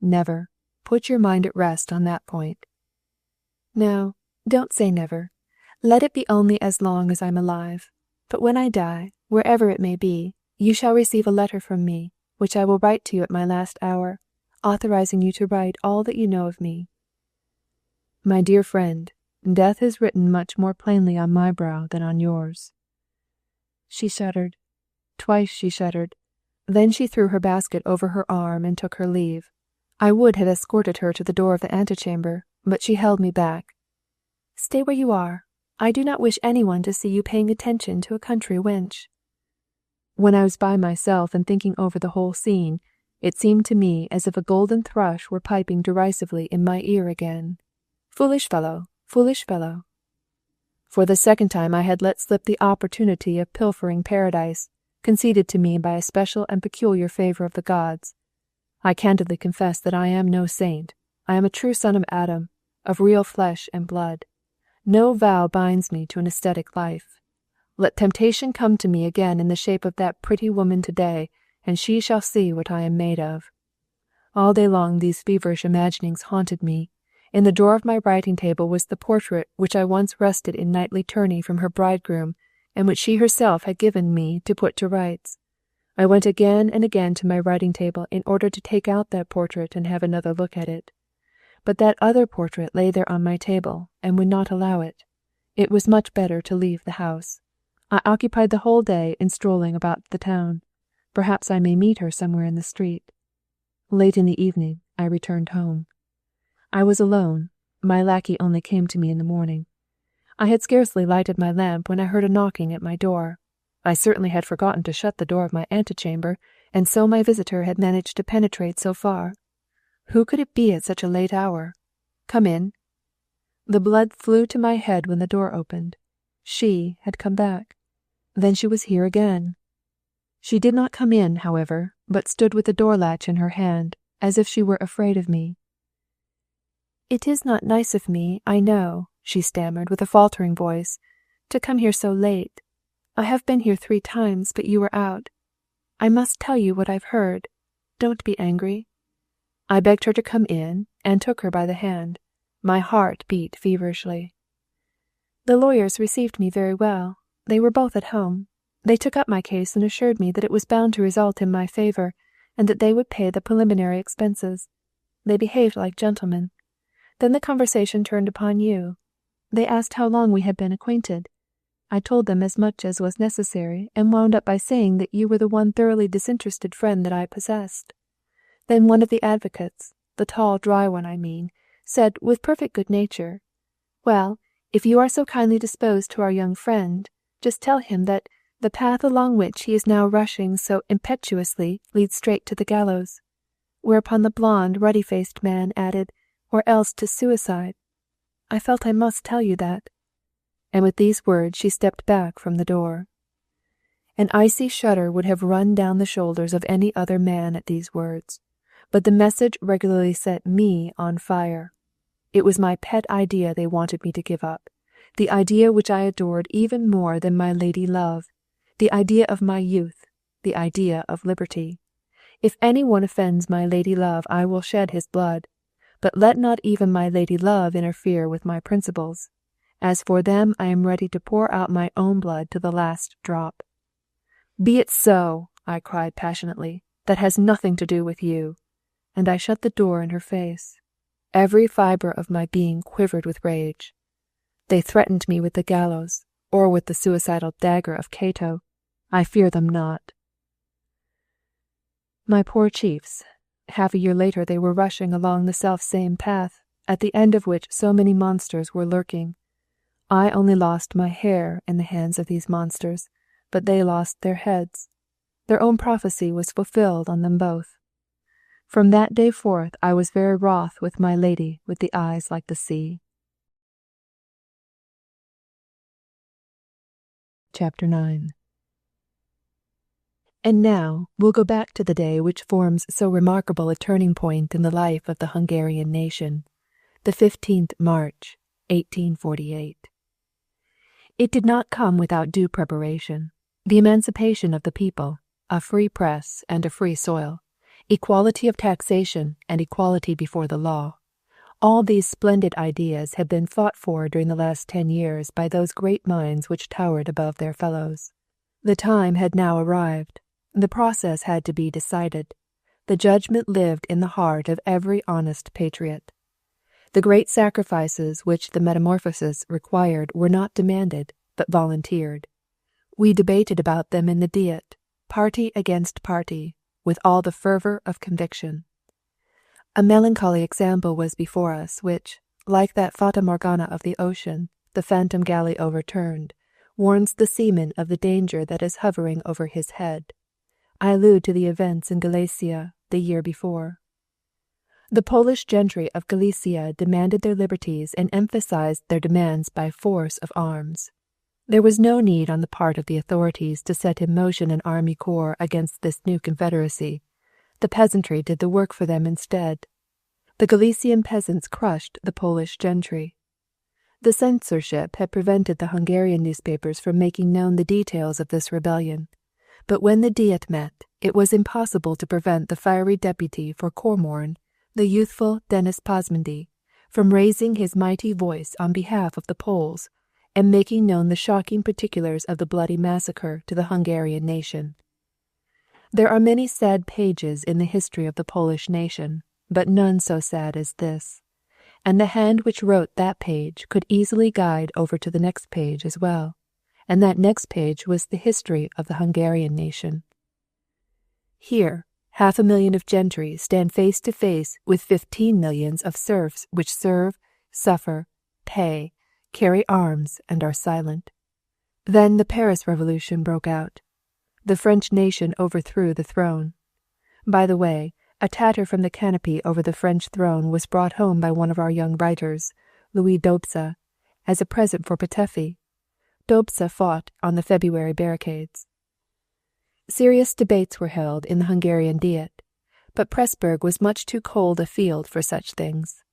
"Never. Put your mind at rest on that point." "No, don't say never. Let it be only as long as I'm alive. But when I die, wherever it may be, you shall receive a letter from me, which I will write to you at my last hour, authorizing you to write all that you know of me." "My dear friend, death is written much more plainly on my brow than on yours." She shuddered. Twice she shuddered. Then she threw her basket over her arm and took her leave. I would have escorted her to the door of the antechamber, but she held me back. "Stay where you are. I do not wish anyone to see you paying attention to a country wench." When I was by myself and thinking over the whole scene, it seemed to me as if a golden thrush were piping derisively in my ear again. "Foolish fellow, foolish fellow." For the second time I had let slip the opportunity of pilfering paradise, conceded to me by a special and peculiar favour of the gods. I candidly confess that I am no saint. I am a true son of Adam, of real flesh and blood. No vow binds me to an ascetic life. Let temptation come to me again in the shape of that pretty woman today, and she shall see what I am made of. All day long these feverish imaginings haunted me. In the drawer of my writing-table was the portrait which I once wrested in knightly tourney from her bridegroom, and which she herself had given me to put to rights. I went again and again to my writing-table in order to take out that portrait and have another look at it. But that other portrait lay there on my table, and would not allow it. It was much better to leave the house. I occupied the whole day in strolling about the town. Perhaps I may meet her somewhere in the street. Late in the evening I returned home. I was alone. My lackey only came to me in the morning. I had scarcely lighted my lamp when I heard a knocking at my door. I certainly had forgotten to shut the door of my antechamber, and so my visitor had managed to penetrate so far. Who could it be at such a late hour? "Come in." The blood flew to my head when the door opened. She had come back. Then she was here again. She did not come in, however, but stood with the door latch in her hand, as if she were afraid of me. "It is not nice of me, I know," she stammered with a faltering voice, "to come here so late. I have been here 3 times, but you were out. I must tell you what I've heard. Don't be angry." I begged her to come in, and took her by the hand. My heart beat feverishly. "The lawyers received me very well. They were both at home. They took up my case and assured me that it was bound to result in my favour, and that they would pay the preliminary expenses. They behaved like gentlemen. Then the conversation turned upon you. They asked how long we had been acquainted. I told them as much as was necessary, and wound up by saying that you were the one thoroughly disinterested friend that I possessed. Then one of the advocates, the tall, dry one, I mean, said with perfect good nature, 'Well, if you are so kindly disposed to our young friend, just tell him that the path along which he is now rushing so impetuously leads straight to the gallows.' Whereupon the blond, ruddy-faced man added, 'or else to suicide.' I felt I must tell you that." And with these words she stepped back from the door. An icy shudder would have run down the shoulders of any other man at these words, but the message regularly set me on fire. It was my pet idea they wanted me to give up, the idea which I adored even more than my lady love, the idea of my youth, the idea of liberty. If any one offends my lady love, I will shed his blood, but let not even my lady love interfere with my principles. As for them, I am ready to pour out my own blood to the last drop." "Be it so," I cried passionately. "That has nothing to do with you." And I shut the door in her face. Every fibre of my being quivered with rage. They threatened me with the gallows, or with the suicidal dagger of Cato. I fear them not. My poor chiefs. Half a year later they were rushing along the self-same path, at the end of which so many monsters were lurking. I only lost my hair in the hands of these monsters, but they lost their heads. Their own prophecy was fulfilled on them both. From that day forth I was very wroth with my lady with the eyes like the sea. Chapter 9. And now we'll go back to the day which forms so remarkable a turning point in the life of the Hungarian nation, the 15th March, 1848. It did not come without due preparation. The emancipation of the people, a free press and a free soil, equality of taxation and equality before the law, all these splendid ideas had been fought for during the last 10 years by those great minds which towered above their fellows. The time had now arrived. The process had to be decided. The judgment lived in the heart of every honest patriot. The great sacrifices which the metamorphosis required were not demanded, but volunteered. We debated about them in the Diet, party against party, with all the fervour of conviction. A melancholy example was before us, which, like that Fata Morgana of the ocean, the phantom galley overturned, warns the seaman of the danger that is hovering over his head. I allude to the events in Galicia the year before. The Polish gentry of Galicia demanded their liberties and emphasized their demands by force of arms. There was no need on the part of the authorities to set in motion an army corps against this new confederacy. The peasantry did the work for them instead. The Galician peasants crushed the Polish gentry. The censorship had prevented the Hungarian newspapers from making known the details of this rebellion, but when the Diet met, it was impossible to prevent the fiery deputy for Comorn, the youthful Denis Pazmandy, from raising his mighty voice on behalf of the Poles and making known the shocking particulars of the bloody massacre to the Hungarian nation. There are many sad pages in the history of the Polish nation, but none so sad as this, and the hand which wrote that page could easily guide over to the next page as well, and that next page was the history of the Hungarian nation. Here, 500,000 of gentry stand face to face with 15 millions of serfs which serve, suffer, pay, carry arms, and are silent. Then the Paris Revolution broke out. The French nation overthrew the throne. By the way, a tatter from the canopy over the French throne was brought home by one of our young writers, Louis Dobsa, as a present for Petefi. Dobsa fought on the February barricades. Serious debates were held in the Hungarian Diet, but Pressburg was much too cold a field for such things.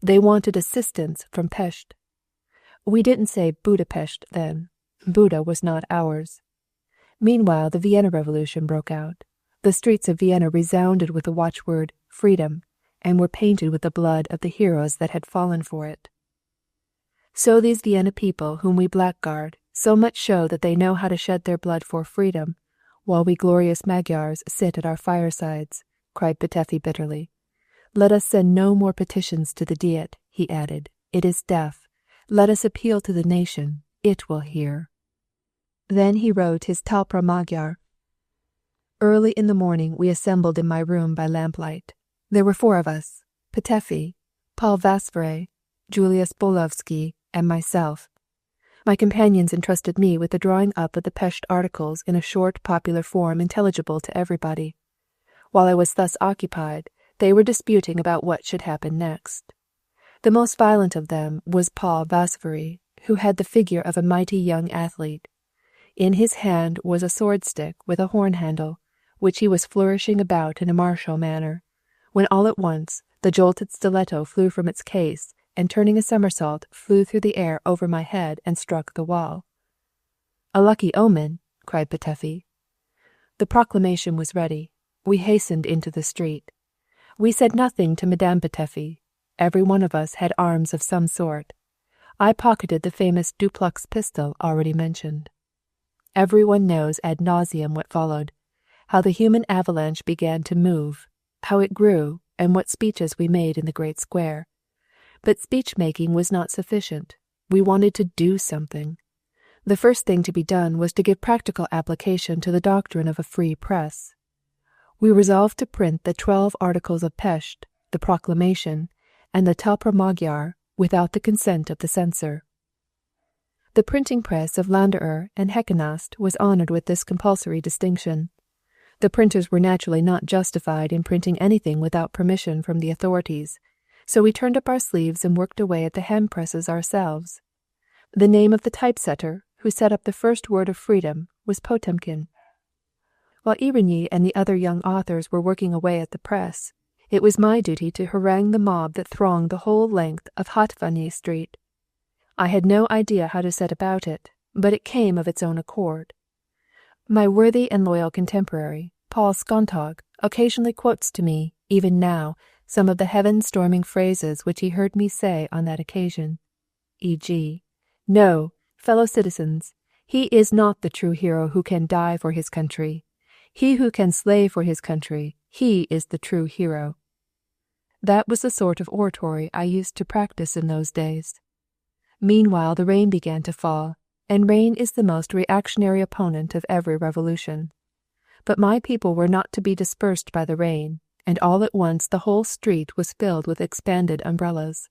They wanted assistance from Pest. We didn't say Budapest then. Buda was not ours. Meanwhile, the Vienna Revolution broke out. The streets of Vienna resounded with the watchword freedom, and were painted with the blood of the heroes that had fallen for it. So these Vienna people whom we blackguard so much show that they know how to shed their blood for freedom, while we glorious Magyars sit at our firesides, cried Petefi bitterly. Let us send no more petitions to the Diet, he added. It is deaf. Let us appeal to the nation. It will hear. Then he wrote his Talpra Magyar. Early in the morning we assembled in my room by lamplight. There were 4 of us, Petefi, Paul Vasvere, Julius Bolovsky, and myself. My companions entrusted me with the drawing up of the Pest articles in a short popular form intelligible to everybody. While I was thus occupied, they were disputing about what should happen next. The most violent of them was Paul Vasvere, who had the figure of a mighty young athlete. In his hand was a sword-stick with a horn handle, which he was flourishing about in a martial manner, when all at once the jolted stiletto flew from its case, and turning a somersault, flew through the air over my head and struck the wall. A lucky omen, cried Petefi. The proclamation was ready. We hastened into the street. We said nothing to Madame Petefi. Every one of us had arms of some sort. I pocketed the famous duplex pistol already mentioned. Every one knows ad nauseam what followed, how the human avalanche began to move, how it grew, and what speeches we made in the great square. But speech-making was not sufficient. We wanted to do something. The first thing to be done was to give practical application to the doctrine of a free press. We resolved to print the 12 articles of Pest, the proclamation, and the Talpra Magyar without the consent of the censor. The printing press of Landerer and Heckenast was honoured with this compulsory distinction. The printers were naturally not justified in printing anything without permission from the authorities, so we turned up our sleeves and worked away at the hand-presses ourselves. The name of the typesetter, who set up the first word of freedom, was Potemkin. While Irinyi and the other young authors were working away at the press, it was my duty to harangue the mob that thronged the whole length of Hatvany Street. I had no idea how to set about it, but it came of its own accord. My worthy and loyal contemporary, Paul Skontag, occasionally quotes to me, even now, some of the heaven-storming phrases which he heard me say on that occasion, e.g., No, fellow citizens, he is not the true hero who can die for his country. He who can slay for his country, he is the true hero. That was the sort of oratory I used to practice in those days. Meanwhile the rain began to fall, and rain is the most reactionary opponent of every revolution. But my people were not to be dispersed by the rain, and all at once the whole street was filled with expanded umbrellas.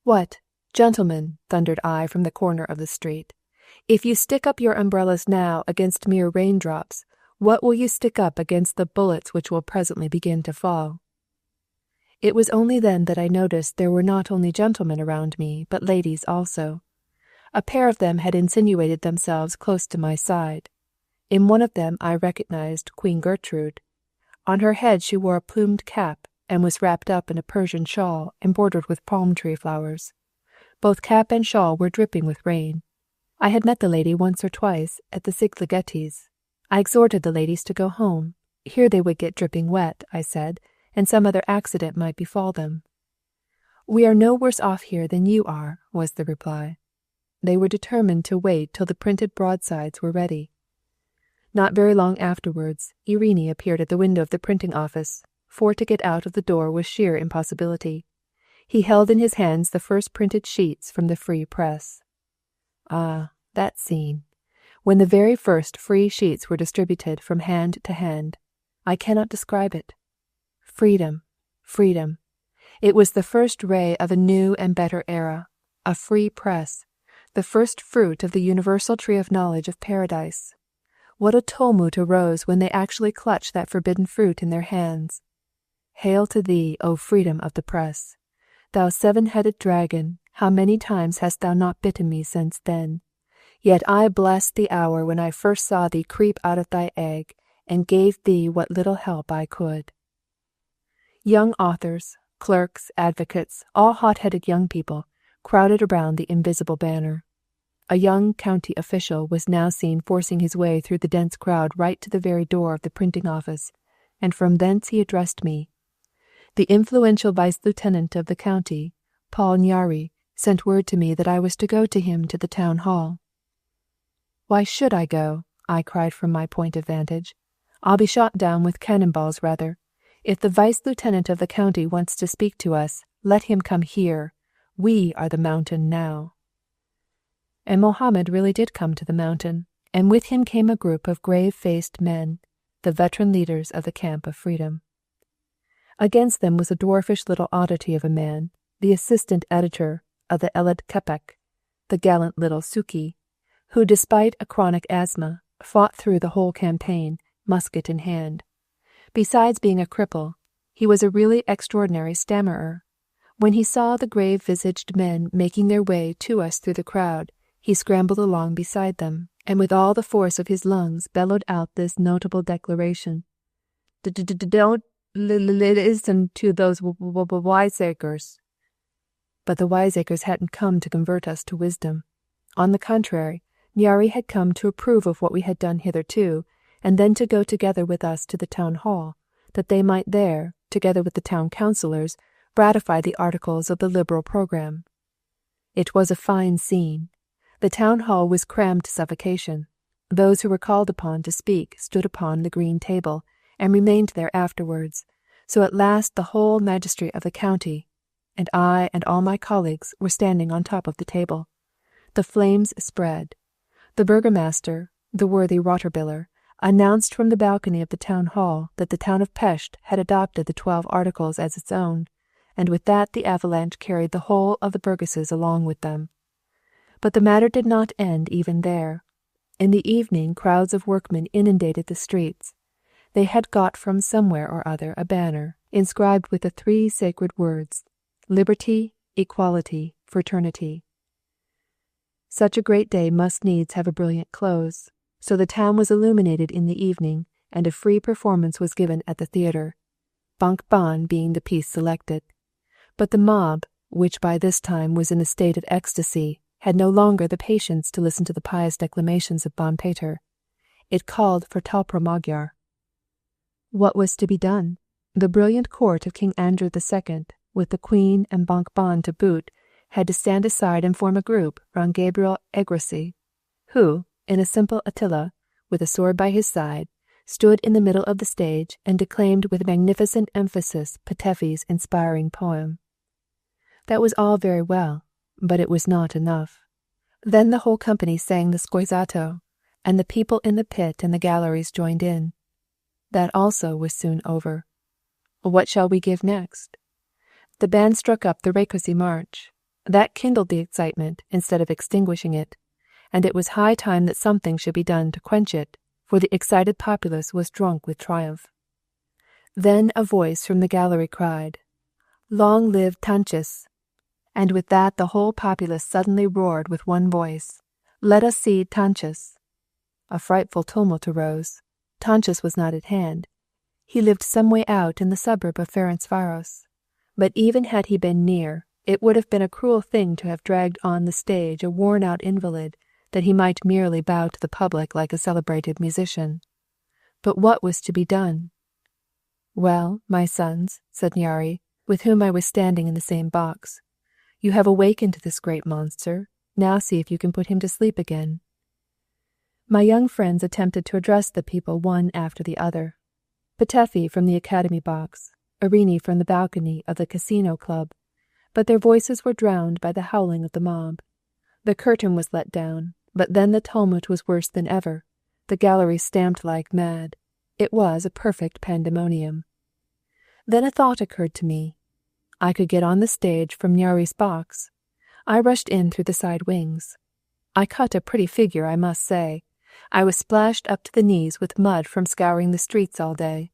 "What, gentlemen," thundered I from the corner of the street, "if you stick up your umbrellas now against mere raindrops, what will you stick up against the bullets which will presently begin to fall?" It was only then that I noticed there were not only gentlemen around me, but ladies also. A pair of them had insinuated themselves close to my side. In one of them I recognized Queen Gertrude. On her head she wore a plumed cap, and was wrapped up in a Persian shawl embroidered with palm tree flowers. Both cap and shawl were dripping with rain. I had met the lady once or twice at the Szigligeti's. I exhorted the ladies to go home. Here they would get dripping wet, I said, and some other accident might befall them. "We are no worse off here than you are," was the reply. They were determined to wait till the printed broadsides were ready. Not very long afterwards, Irini appeared at the window of the printing office, for to get out of the door was sheer impossibility. He held in his hands the first printed sheets from the free press. Ah, that scene, when the very first free sheets were distributed from hand to hand. I cannot describe it. Freedom, freedom. It was the first ray of a new and better era, a free press, the first fruit of the universal tree of knowledge of paradise. What a tumult arose when they actually clutched that forbidden fruit in their hands. Hail to thee, O freedom of the press! Thou seven-headed dragon, how many times hast thou not bitten me since then? Yet I blessed the hour when I first saw thee creep out of thy egg, and gave thee what little help I could. Young authors, clerks, advocates, all hot-headed young people, crowded around the invisible banner. A young county official was now seen forcing his way through the dense crowd right to the very door of the printing office, and from thence he addressed me. The influential vice-lieutenant of the county, Paul Nyari, sent word to me that I was to go to him to the town hall. "Why should I go?" I cried from my point of vantage. "I'll be shot down with cannonballs rather. If the vice-lieutenant of the county wants to speak to us, let him come here. We are the mountain now." And Mohammed really did come to the mountain, and with him came a group of grave-faced men, the veteran leaders of the camp of freedom. Against them was a dwarfish little oddity of a man, the assistant editor of the Eled Kepek, the gallant little Suki, who, despite a chronic asthma, fought through the whole campaign, musket in hand. Besides being a cripple, he was a really extraordinary stammerer. When he saw the grave-visaged men making their way to us through the crowd, he scrambled along beside them, and with all the force of his lungs bellowed out this notable declaration. "Don't listen to those wiseacres." But the wiseacres hadn't come to convert us to wisdom. On the contrary, Nyari had come to approve of what we had done hitherto, and then to go together with us to the town hall, that they might there, together with the town councillors, ratify the articles of the liberal programme. It was a fine scene. The town hall was crammed to suffocation. Those who were called upon to speak stood upon the green table, and remained there afterwards, so at last the whole magistracy of the county, and I and all my colleagues were standing on top of the table. The flames spread. The burgomaster, the worthy Rotterbiller, announced from the balcony of the town hall that the town of Pest had adopted the 12 articles as its own, and with that the avalanche carried the whole of the burgesses along with them. But the matter did not end even there. In the evening crowds of workmen inundated the streets. They had got from somewhere or other a banner, inscribed with the 3 sacred words, Liberty, Equality, Fraternity. Such a great day must needs have a brilliant close, so the town was illuminated in the evening, and a free performance was given at the theatre, Bank Ban being the piece selected. But the mob, which by this time was in a state of ecstasy, had no longer the patience to listen to the pious declamations of Ban Peter. It called for Talpra Magyar. What was to be done? The brilliant court of King Andrew II, with the Queen and Bank Ban to boot, had to stand aside and form a group round Gabriel Egressy, who, in a simple Attila, with a sword by his side, stood in the middle of the stage and declaimed with magnificent emphasis Petefi's inspiring poem. That was all very well, but it was not enough. Then the whole company sang the scorzato, and the people in the pit and the galleries joined in. That also was soon over. What shall we give next? The band struck up the Récollets march. That kindled the excitement instead of extinguishing it, and it was high time that something should be done to quench it, for the excited populace was drunk with triumph. Then a voice from the gallery cried, "Long live Tanchus!" And with that the whole populace suddenly roared with one voice, "Let us see Tanchus!" A frightful tumult arose. Tanchus was not at hand. He lived some way out in the suburb of Ferencváros. But even had he been near, it would have been a cruel thing to have dragged on the stage a worn-out invalid, that he might merely bow to the public like a celebrated musician. But what was to be done? "Well, my sons," said Nyari, with whom I was standing in the same box, "you have awakened this great monster. Now see if you can put him to sleep again." My young friends attempted to address the people one after the other. Petefi from the Academy box, Irini from the balcony of the Casino Club, but their voices were drowned by the howling of the mob. The curtain was let down, but then the tumult was worse than ever. The gallery stamped like mad. It was a perfect pandemonium. Then a thought occurred to me. I could get on the stage from Nyari's box. I rushed in through the side wings. I cut a pretty figure, I must say. I was splashed up to the knees with mud from scouring the streets all day.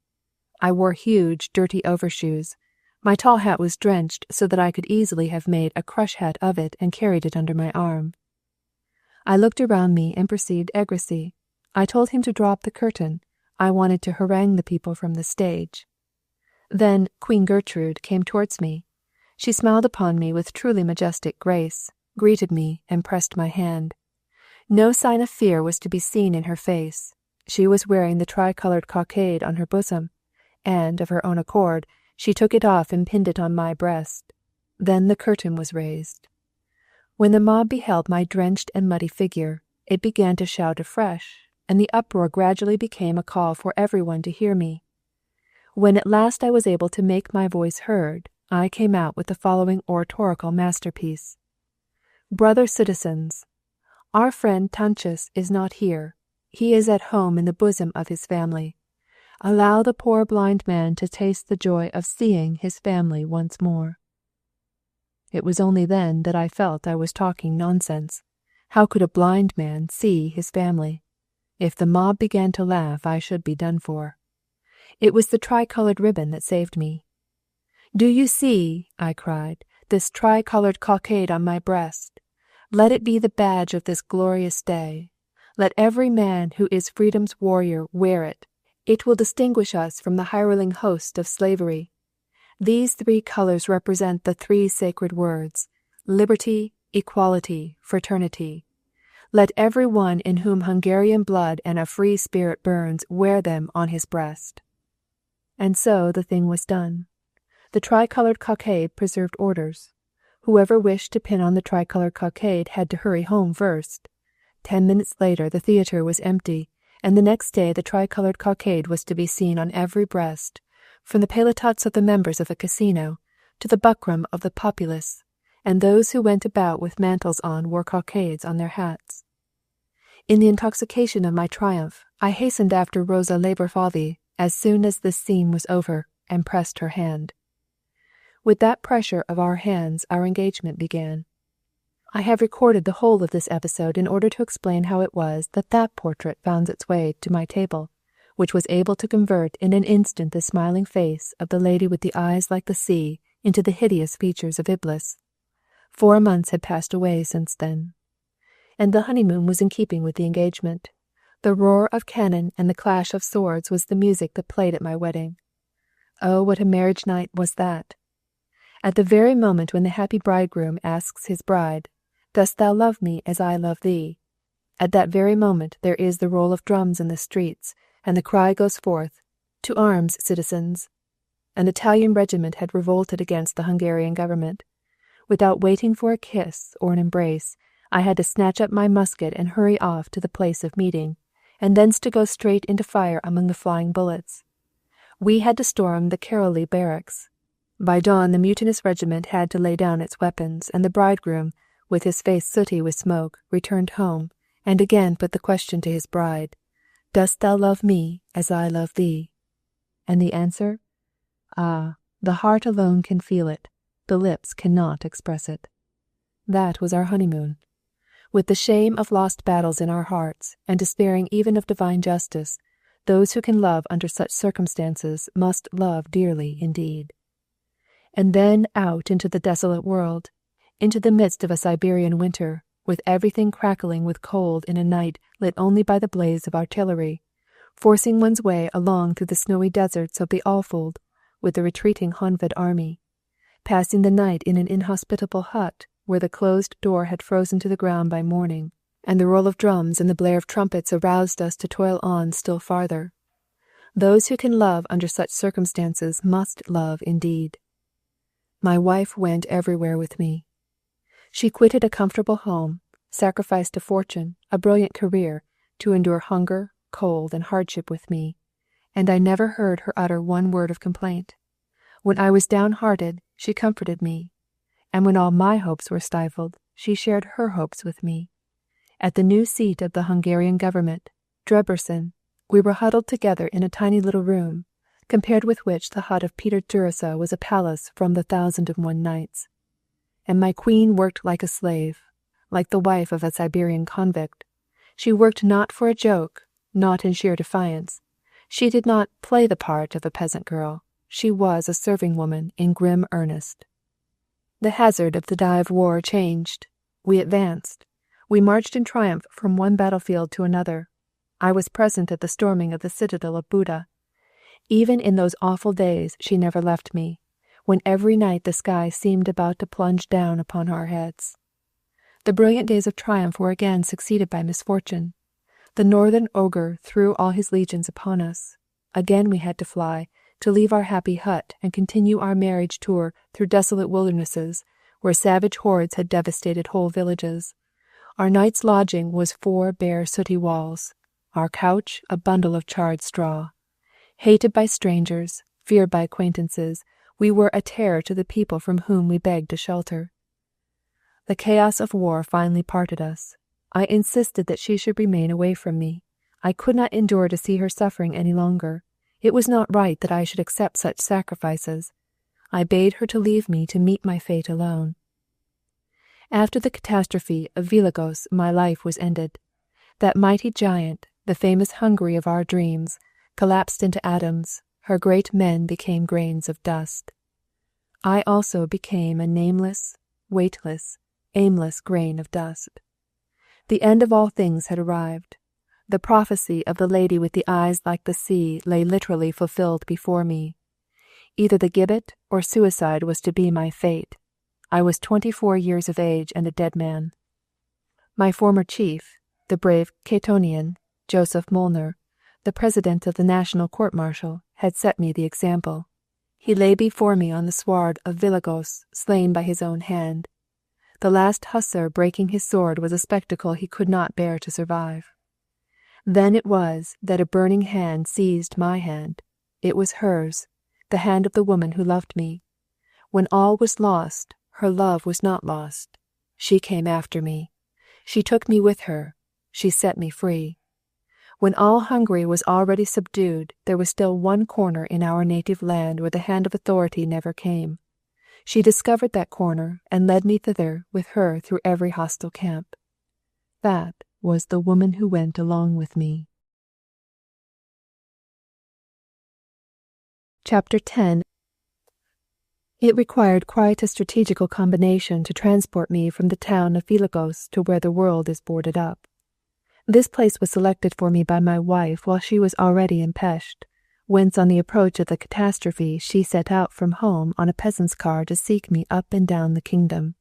I wore huge, dirty overshoes. My tall hat was drenched so that I could easily have made a crush hat of it and carried it under my arm. I looked around me and perceived Egressy. I told him to drop the curtain. I wanted to harangue the people from the stage. Then Queen Gertrude came towards me. She smiled upon me with truly majestic grace, greeted me, and pressed my hand. No sign of fear was to be seen in her face. She was wearing the tricolored cockade on her bosom, and, of her own accord, she took it off and pinned it on my breast. Then the curtain was raised. When the mob beheld my drenched and muddy figure, it began to shout afresh, and the uproar gradually became a call for everyone to hear me. When at last I was able to make my voice heard, I came out with the following oratorical masterpiece. Brother citizens, our friend Tanchus is not here. He is at home in the bosom of his family. Allow the poor blind man to taste the joy of seeing his family once more. It was only then that I felt I was talking nonsense. How could a blind man see his family? If the mob began to laugh, I should be done for. It was the tricolored ribbon that saved me. "Do you see," I cried, "this tricolored cockade on my breast? Let it be the badge of this glorious day. Let every man who is freedom's warrior wear it. It will distinguish us from the hireling host of slavery. These three colors represent the three sacred words, liberty, equality, fraternity. Let every one in whom Hungarian blood and a free spirit burns wear them on his breast." And so the thing was done. The tricolored cockade preserved orders. Whoever wished to pin on the tricolored cockade had to hurry home first. 10 minutes later the theatre was empty, and the next day the tricolored cockade was to be seen on every breast, from the paletots of the members of the casino to the buckram of the populace, and those who went about with mantles on wore cockades on their hats. In the intoxication of my triumph, I hastened after Rosa Laborfalvi as soon as this scene was over, and pressed her hand. With that pressure of our hands our engagement began. I have recorded the whole of this episode in order to explain how it was that that portrait found its way to my table, which was able to convert in an instant the smiling face of the lady with the eyes like the sea into the hideous features of Iblis. 4 months had passed away since then, and the honeymoon was in keeping with the engagement. The roar of cannon and the clash of swords was the music that played at my wedding. Oh, what a marriage night was that! At the very moment when the happy bridegroom asks his bride, "Dost thou love me as I love thee?" At that very moment there is the roll of drums in the streets, and the cry goes forth, "To arms, citizens!" An Italian regiment had revolted against the Hungarian government. Without waiting for a kiss or an embrace, I had to snatch up my musket and hurry off to the place of meeting, and thence to go straight into fire among the flying bullets. We had to storm the Karolyi barracks. By dawn the mutinous regiment had to lay down its weapons, and the bridegroom, with his face sooty with smoke, returned home, and again put the question to his bride, "Dost thou love me as I love thee?" And the answer? Ah, the heart alone can feel it, the lips cannot express it. That was our honeymoon. With the shame of lost battles in our hearts, and despairing even of divine justice, those who can love under such circumstances must love dearly indeed. And then out into the desolate world, into the midst of a Siberian winter, with everything crackling with cold in a night lit only by the blaze of artillery, forcing one's way along through the snowy deserts of the Alfold with the retreating Honved army, passing the night in an inhospitable hut where the closed door had frozen to the ground by morning, and the roll of drums and the blare of trumpets aroused us to toil on still farther. Those who can love under such circumstances must love indeed. My wife went everywhere with me. She quitted a comfortable home, sacrificed a fortune, a brilliant career, to endure hunger, cold, and hardship with me, and I never heard her utter one word of complaint. When I was downhearted, she comforted me, and when all my hopes were stifled, she shared her hopes with me. At the new seat of the Hungarian government, Debrecen, we were huddled together in a tiny little room, compared with which the hut of Peter Gyuricza was a palace from the 1001 Nights. And my queen worked like a slave, like the wife of a Siberian convict. She worked not for a joke, not in sheer defiance. She did not play the part of a peasant girl. She was a serving woman in grim earnest. The hazard of the die of war changed. We advanced. We marched in triumph from one battlefield to another. I was present at the storming of the citadel of Buda. Even in those awful days she never left me, when every night the sky seemed about to plunge down upon our heads. The brilliant days of triumph were again succeeded by misfortune. The northern ogre threw all his legions upon us. Again we had to fly, to leave our happy hut and continue our marriage tour through desolate wildernesses, where savage hordes had devastated whole villages. Our night's lodging was 4 bare sooty walls, our couch a bundle of charred straw. Hated by strangers, feared by acquaintances, we were a terror to the people from whom we begged a shelter. The chaos of war finally parted us. I insisted that she should remain away from me. I could not endure to see her suffering any longer. It was not right that I should accept such sacrifices. I bade her to leave me to meet my fate alone. After the catastrophe of Vilagos, my life was ended. That mighty giant, the famous Hungary of our dreams, collapsed into atoms. Her great men became grains of dust. I also became a nameless, weightless, aimless grain of dust. The end of all things had arrived. The prophecy of the lady with the eyes like the sea lay literally fulfilled before me. Either the gibbet or suicide was to be my fate. I was 24 years of age and a dead man. My former chief, the brave Catonian, Joseph Molnar, the president of the National Court-Martial, had set me the example. He lay before me on the sward of Vilagos, slain by his own hand. The last hussar breaking his sword was a spectacle he could not bear to survive. Then it was that a burning hand seized my hand. It was hers, the hand of the woman who loved me. When all was lost, her love was not lost. She came after me. She took me with her. She set me free. When all Hungary was already subdued, there was still one corner in our native land where the hand of authority never came. She discovered that corner and led me thither with her through every hostile camp. That was the woman who went along with me. Chapter 10. It required quite a strategical combination to transport me from the town of Vilagos to where the world is boarded up. This place was selected for me by my wife while she was already in Pest, whence on the approach of the catastrophe she set out from home on a peasant's car to seek me up and down the kingdom.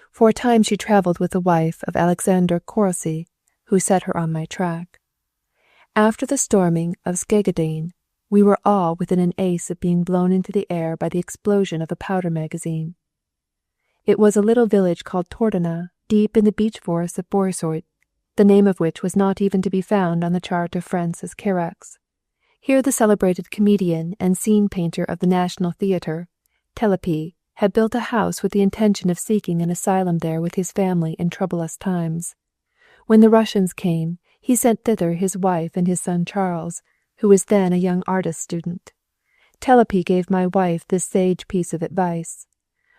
For a time she travelled with the wife of Alexander Korosi, who set her on my track. After the storming of Szegedin, we were all within an ace of being blown into the air by the explosion of a powder magazine. It was a little village called Tordona, deep in the beech forests of Borisort, the name of which was not even to be found on the chart of Francis Carax. Here the celebrated comedian and scene painter of the National Theatre, Telepi, had built a house with the intention of seeking an asylum there with his family in troublous times. When the Russians came, he sent thither his wife and his son Charles, who was then a young artist student. Telepi gave my wife this sage piece of advice: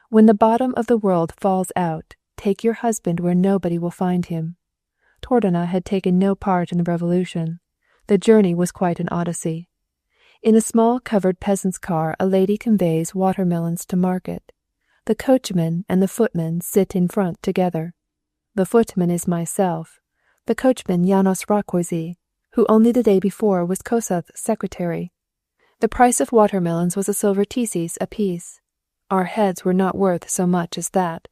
when the bottom of the world falls out, take your husband where nobody will find him. Tordana had taken no part in the revolution. The journey was quite an odyssey. In a small covered peasant's car a lady conveys watermelons to market. The coachman and the footman sit in front together. The footman is myself, the coachman János Rákóczi, who only the day before was Kossuth's secretary. The price of watermelons was a silver tizes apiece. Our heads were not worth so much as that.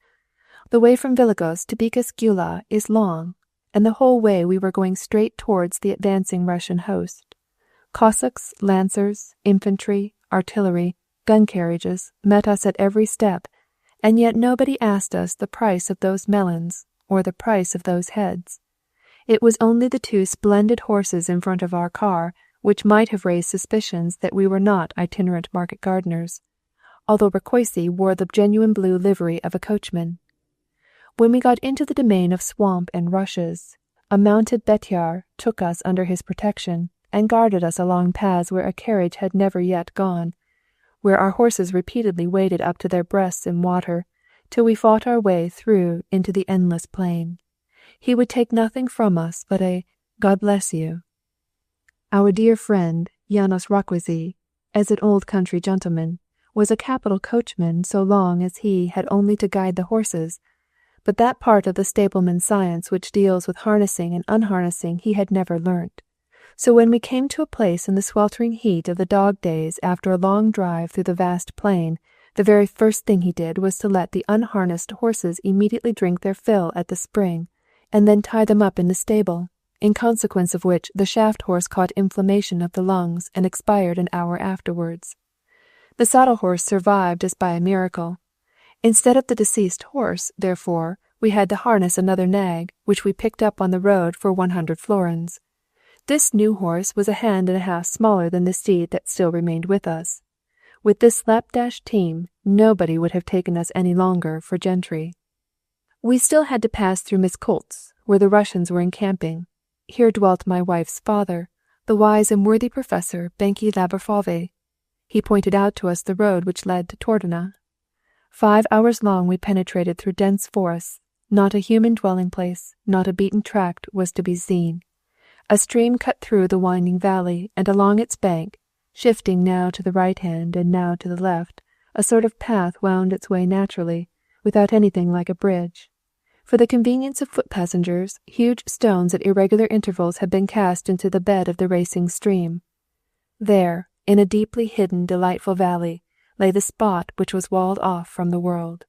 The way from Vilagos to Békés Gyula is long, and the whole way we were going straight towards the advancing Russian host. Cossacks, lancers, infantry, artillery, gun carriages met us at every step, and yet nobody asked us the price of those melons or the price of those heads. It was only the two splendid horses in front of our car which might have raised suspicions that we were not itinerant market gardeners, although Rákóczi wore the genuine blue livery of a coachman. When we got into the domain of swamp and rushes, a mounted betyar took us under his protection and guarded us along paths where a carriage had never yet gone, where our horses repeatedly waded up to their breasts in water, till we fought our way through into the endless plain. He would take nothing from us but a "God bless you." Our dear friend, János Rákóczi, as an old country gentleman, was a capital coachman so long as he had only to guide the horses, but that part of the stableman's science which deals with harnessing and unharnessing he had never learnt. So when we came to a place in the sweltering heat of the dog days after a long drive through the vast plain, the very first thing he did was to let the unharnessed horses immediately drink their fill at the spring, and then tie them up in the stable, in consequence of which the shaft horse caught inflammation of the lungs and expired an hour afterwards. The saddle horse survived as by a miracle. Instead of the deceased horse, therefore, we had to harness another nag, which we picked up on the road for 100 florins. This new horse was a hand and a half smaller than the steed that still remained with us. With this slapdash team, nobody would have taken us any longer for gentry. We still had to pass through Miskolc, where the Russians were encamping. Here dwelt my wife's father, the wise and worthy Professor Benki Laborfalve. He pointed out to us the road which led to Tordana. 5 hours long we penetrated through dense forests. Not a human dwelling place, not a beaten tract was to be seen. A stream cut through the winding valley, and along its bank, shifting now to the right hand and now to the left, a sort of path wound its way naturally, without anything like a bridge. For the convenience of foot passengers, huge stones at irregular intervals had been cast into the bed of the racing stream. There, in a deeply hidden, delightful valley, lay the spot which was walled off from the world.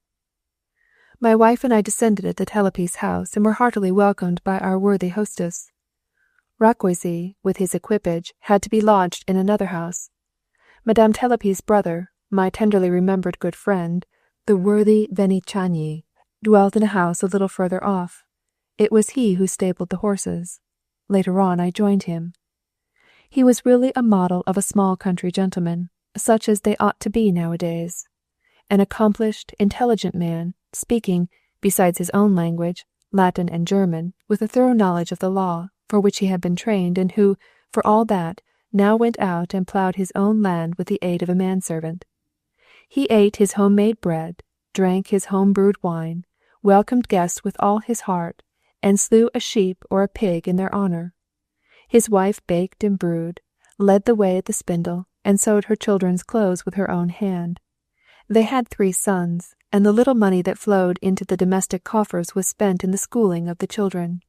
My wife and I descended at the Telepi's house and were heartily welcomed by our worthy hostess. Rákóczi, with his equipage, had to be lodged in another house. Madame Telepi's brother, my tenderly remembered good friend, the worthy Venicányi, dwelt in a house a little further off. It was he who stabled the horses. Later on I joined him. He was really a model of a small country gentleman, such as they ought to be nowadays. An accomplished, intelligent man, speaking, besides his own language, Latin and German, with a thorough knowledge of the law, for which he had been trained, and who, for all that, now went out and ploughed his own land with the aid of a manservant. He ate his home-made bread, drank his home-brewed wine, welcomed guests with all his heart, and slew a sheep or a pig in their honour. His wife baked and brewed, led the way at the spindle, and sewed her children's clothes with her own hand. They had 3 sons, and the little money that flowed into the domestic coffers was spent in the schooling of the children.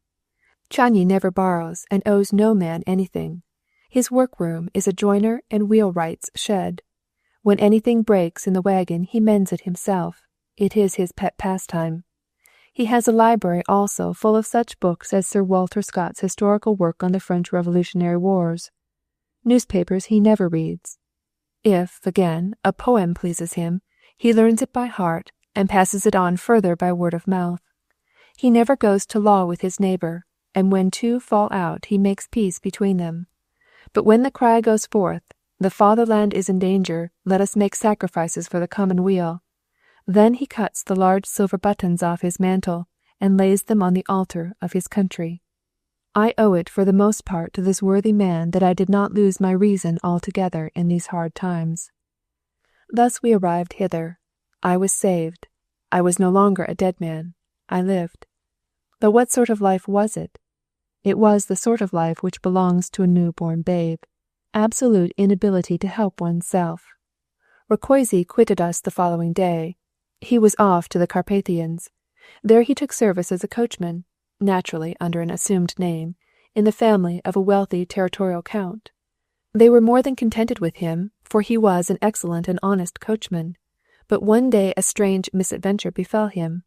Chányi never borrows and owes no man anything. His workroom is a joiner and wheelwright's shed. When anything breaks in the wagon he mends it himself. It is his pet pastime. He has a library also full of such books as Sir Walter Scott's historical work on the French Revolutionary Wars. Newspapers he never reads. If, again, a poem pleases him, he learns it by heart and passes it on further by word of mouth. He never goes to law with his neighbour, and when two fall out he makes peace between them. But when the cry goes forth, "The fatherland is in danger, let us make sacrifices for the common weal," Then he cuts the large silver buttons off his mantle and lays them on the altar of his country. I owe it for the most part to this worthy man that I did not lose my reason altogether in these hard times. Thus we arrived hither. I was saved. I was no longer a dead man. I lived. But what sort of life was it? It was the sort of life which belongs to a newborn babe, absolute inability to help oneself. Rákóczi quitted us the following day. He was off to the Carpathians. There he took service as a coachman, naturally under an assumed name, in the family of a wealthy territorial count. They were more than contented with him, for he was an excellent and honest coachman. But one day a strange misadventure befell him.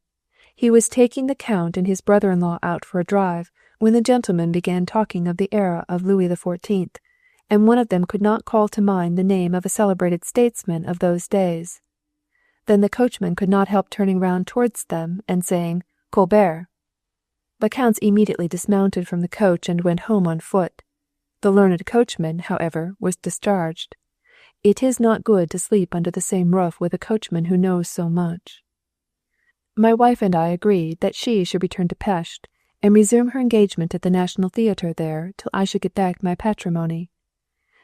He was taking the count and his brother-in-law out for a drive, when the gentlemen began talking of the era of Louis XIV, and one of them could not call to mind the name of a celebrated statesman of those days. Then the coachman could not help turning round towards them and saying, "Colbert." The counts immediately dismounted from the coach and went home on foot. The learned coachman, however, was discharged. It is not good to sleep under the same roof with a coachman who knows so much. My wife and I agreed that she should return to Pest and resume her engagement at the National Theatre there till I should get back my patrimony.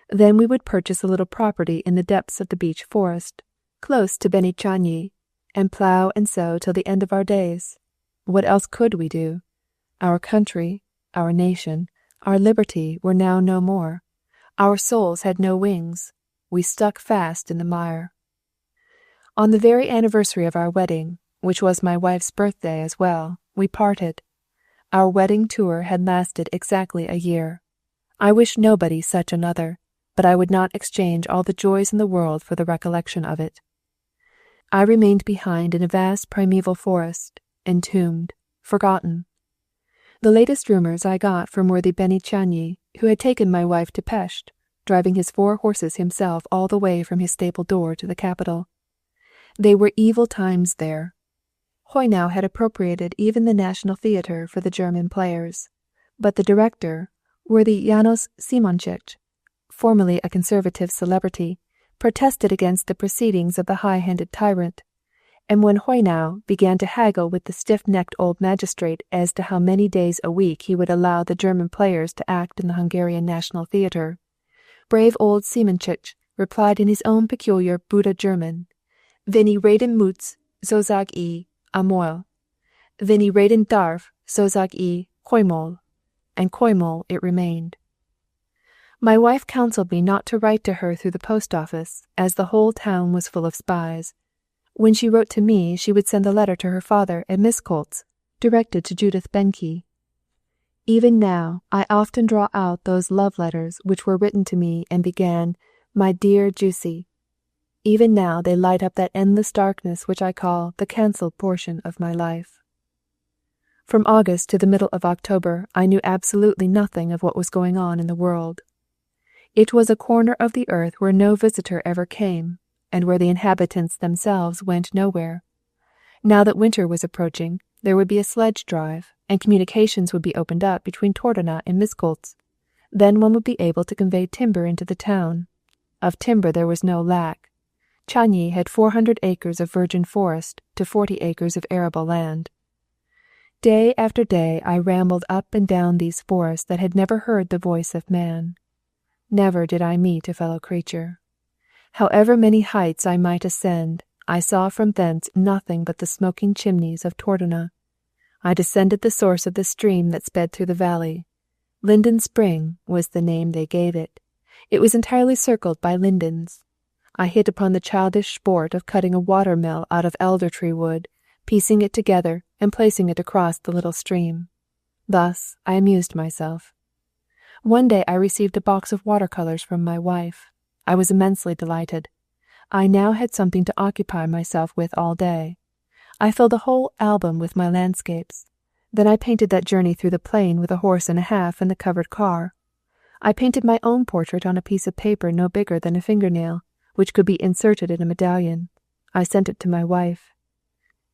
Then we would purchase a little property in the depths of the beech forest, close to Benicányi, and plough and sow till the end of our days. What else could we do? Our country, our nation, our liberty were now no more. Our souls had no wings. We stuck fast in the mire. On the very anniversary of our wedding, which was my wife's birthday as well, we parted. Our wedding tour had lasted exactly a year. I wish nobody such another, but I would not exchange all the joys in the world for the recollection of it. I remained behind in a vast primeval forest, entombed, forgotten. The latest rumours I got from worthy Benicányi, who had taken my wife to Pest, driving his 4 horses himself all the way from his stable door to the capital. They were evil times there. Haynau had appropriated even the National Theatre for the German players, but the director, worthy János Simoncsich, formerly a conservative celebrity, protested against the proceedings of the high-handed tyrant, and when Haynau began to haggle with the stiff-necked old magistrate as to how many days a week he would allow the German players to act in the Hungarian National Theatre, brave old Simoncsich replied in his own peculiar Buda German, "Wenn I reden muss, so sag I, amol. Wenn I reden darf, so sag I, Koimol." And Koimol it remained. My wife counselled me not to write to her through the post office, as the whole town was full of spies. When she wrote to me, she would send the letter to her father at Miskolc, directed to Judith Benke. Even now, I often draw out those love letters which were written to me and began, "My dear Juicy." Even now they light up that endless darkness which I call the cancelled portion of my life. From August to the middle of October, I knew absolutely nothing of what was going on in the world. It was a corner of the earth where no visitor ever came, and where the inhabitants themselves went nowhere. Now that winter was approaching, there would be a sledge drive, and communications would be opened up between Tordona and Miskolc. Then one would be able to convey timber into the town. Of timber there was no lack. Chányi had 400 acres of virgin forest to 40 acres of arable land. Day after day I rambled up and down these forests that had never heard the voice of man. Never did I meet a fellow creature. However many heights I might ascend, I saw from thence nothing but the smoking chimneys of Tordona. I descended the source of the stream that sped through the valley. Linden Spring was the name they gave it. It was entirely circled by lindens. I hit upon the childish sport of cutting a water-mill out of elder-tree wood, piecing it together and placing it across the little stream. Thus I amused myself. One day I received a box of watercolours from my wife. I was immensely delighted. I now had something to occupy myself with all day. I filled a whole album with my landscapes. Then I painted that journey through the plain with a horse and a half and the covered car. I painted my own portrait on a piece of paper no bigger than a fingernail, which could be inserted in a medallion. I sent it to my wife.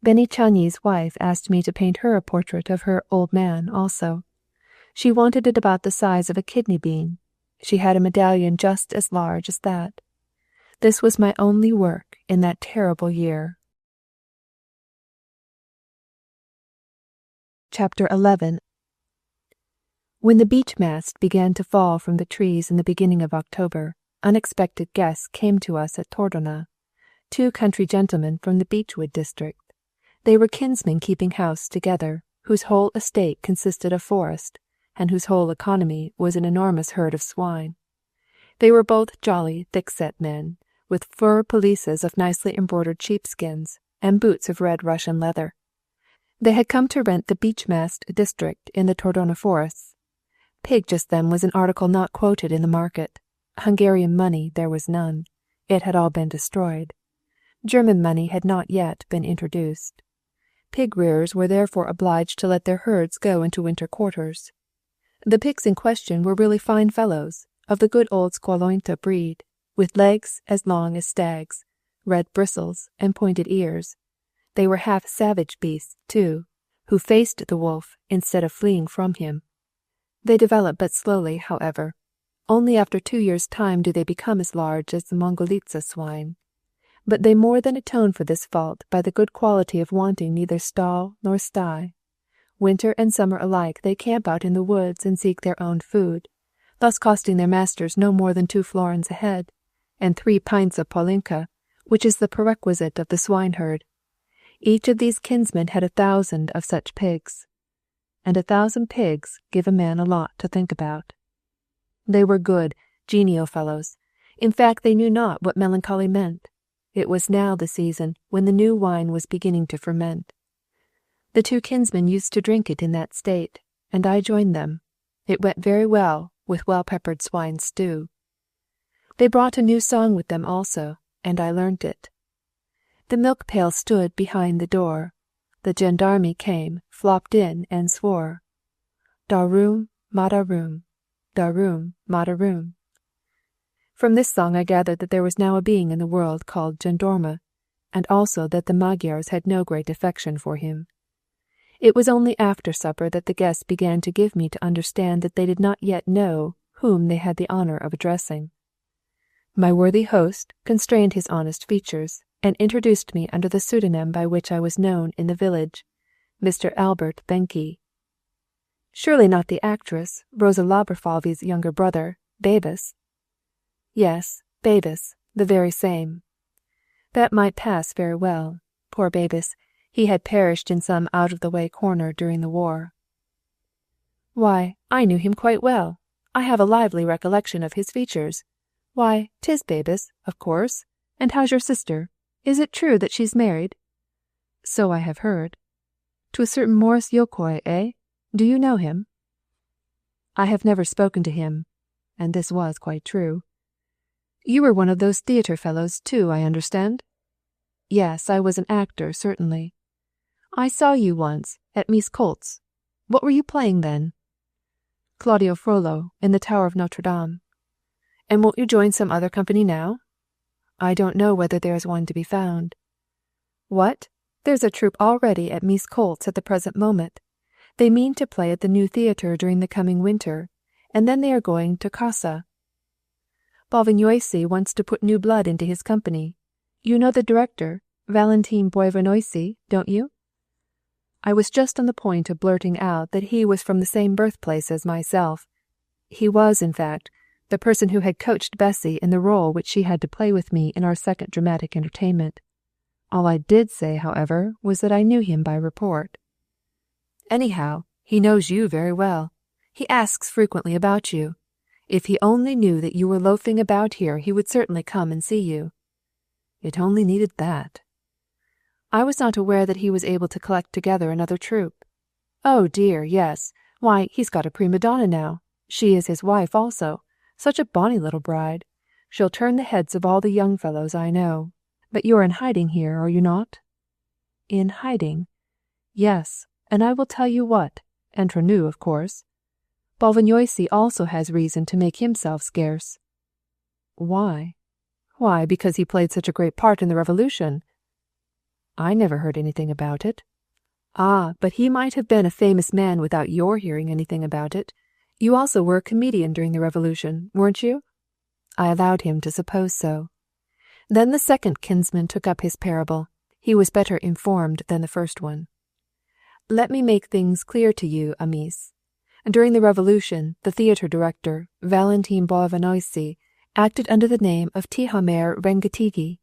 Benicányi's wife asked me to paint her a portrait of her old man also. She wanted it about the size of a kidney bean. She had a medallion just as large as that. This was my only work in that terrible year. Chapter 11. When the beech mast began to fall from the trees in the beginning of October, unexpected guests came to us at Tordona, 2 country gentlemen from the beechwood district. They were kinsmen keeping house together, whose whole estate consisted of forest, and whose whole economy was an enormous herd of swine. They were both jolly, thick-set men, with fur pelisses of nicely embroidered sheepskins, and boots of red Russian leather. They had come to rent the beech-mast district in the Tordona forests. Pig just then was an article not quoted in the market. Hungarian money there was none. It had all been destroyed. German money had not yet been introduced. Pig rearers were therefore obliged to let their herds go into winter quarters. The pigs in question were really fine fellows, of the good old Squalointa breed, with legs as long as stags', red bristles, and pointed ears. They were half savage beasts, too, who faced the wolf instead of fleeing from him. They develop but slowly, however. Only after 2 years' time do they become as large as the Mongolitza swine. But they more than atone for this fault by the good quality of wanting neither stall nor sty. Winter and summer alike they camp out in the woods and seek their own food, thus costing their masters no more than 2 florins a head, and 3 pints of polinka, which is the perquisite of the swineherd. Each of these kinsmen had 1,000 of such pigs, and 1,000 pigs give a man a lot to think about. They were good, genial fellows. In fact, they knew not what melancholy meant. It was now the season when the new wine was beginning to ferment. The 2 kinsmen used to drink it in that state, and I joined them. It went very well with well-peppered swine stew. They brought a new song with them also, and I learnt it. The milk pail stood behind the door. The gendarme came, flopped in, and swore. Darum, madarum, darum, madarum. From this song I gathered that there was now a being in the world called gendarme, and also that the Magyars had no great affection for him. It was only after supper that the guests began to give me to understand that they did not yet know whom they had the honour of addressing. My worthy host constrained his honest features, and introduced me under the pseudonym by which I was known in the village, Mr. Albert Benke. Surely not the actress, Rosa Laberfalvy's younger brother, Babus? Yes, Babus, the very same. That might pass very well. Poor Babus, he had perished in some out-of-the-way corner during the war. Why, I knew him quite well. I have a lively recollection of his features. Why, 'tis Babus, of course. And how's your sister? Is it true that she's married? So I have heard. To a certain Mór Jókai, eh? Do you know him? I have never spoken to him, and this was quite true. You were one of those theatre fellows, too, I understand? Yes, I was an actor, certainly. I saw you once, at Miss Colt's. What were you playing then? Claudio Frollo, in the Tower of Notre Dame. And won't you join some other company now? I don't know whether there is one to be found. What? There's a troupe already at Miss Colt's at the present moment. They mean to play at the new theatre during the coming winter, and then they are going to Kassa. Bálványossi wants to put new blood into his company. You know the director, Valentin Bálványossi, don't you? I was just on the point of blurting out that he was from the same birthplace as myself. He was, in fact, the person who had coached Bessie in the role which she had to play with me in our second dramatic entertainment. All I did say, however, was that I knew him by report. Anyhow, he knows you very well. He asks frequently about you. If he only knew that you were loafing about here, he would certainly come and see you. It only needed that. I was not aware that he was able to collect together another troupe. Oh dear, yes. Why, he's got a prima donna now. She is his wife also. Such a bonny little bride. She'll turn the heads of all the young fellows I know. But you're in hiding here, are you not? In hiding? Yes, and I will tell you what, entre nous, of course. Bálványossi also has reason to make himself scarce. Why? Why, because he played such a great part in the Revolution. I never heard anything about it. Ah, but he might have been a famous man without your hearing anything about it. You also were a comedian during the Revolution, weren't you? I allowed him to suppose so. Then the second kinsman took up his parable. He was better informed than the first one. Let me make things clear to you, Amis. During the Revolution, the theatre director, Valentin Bovanoisi, acted under the name of Tihamér Rengetegi.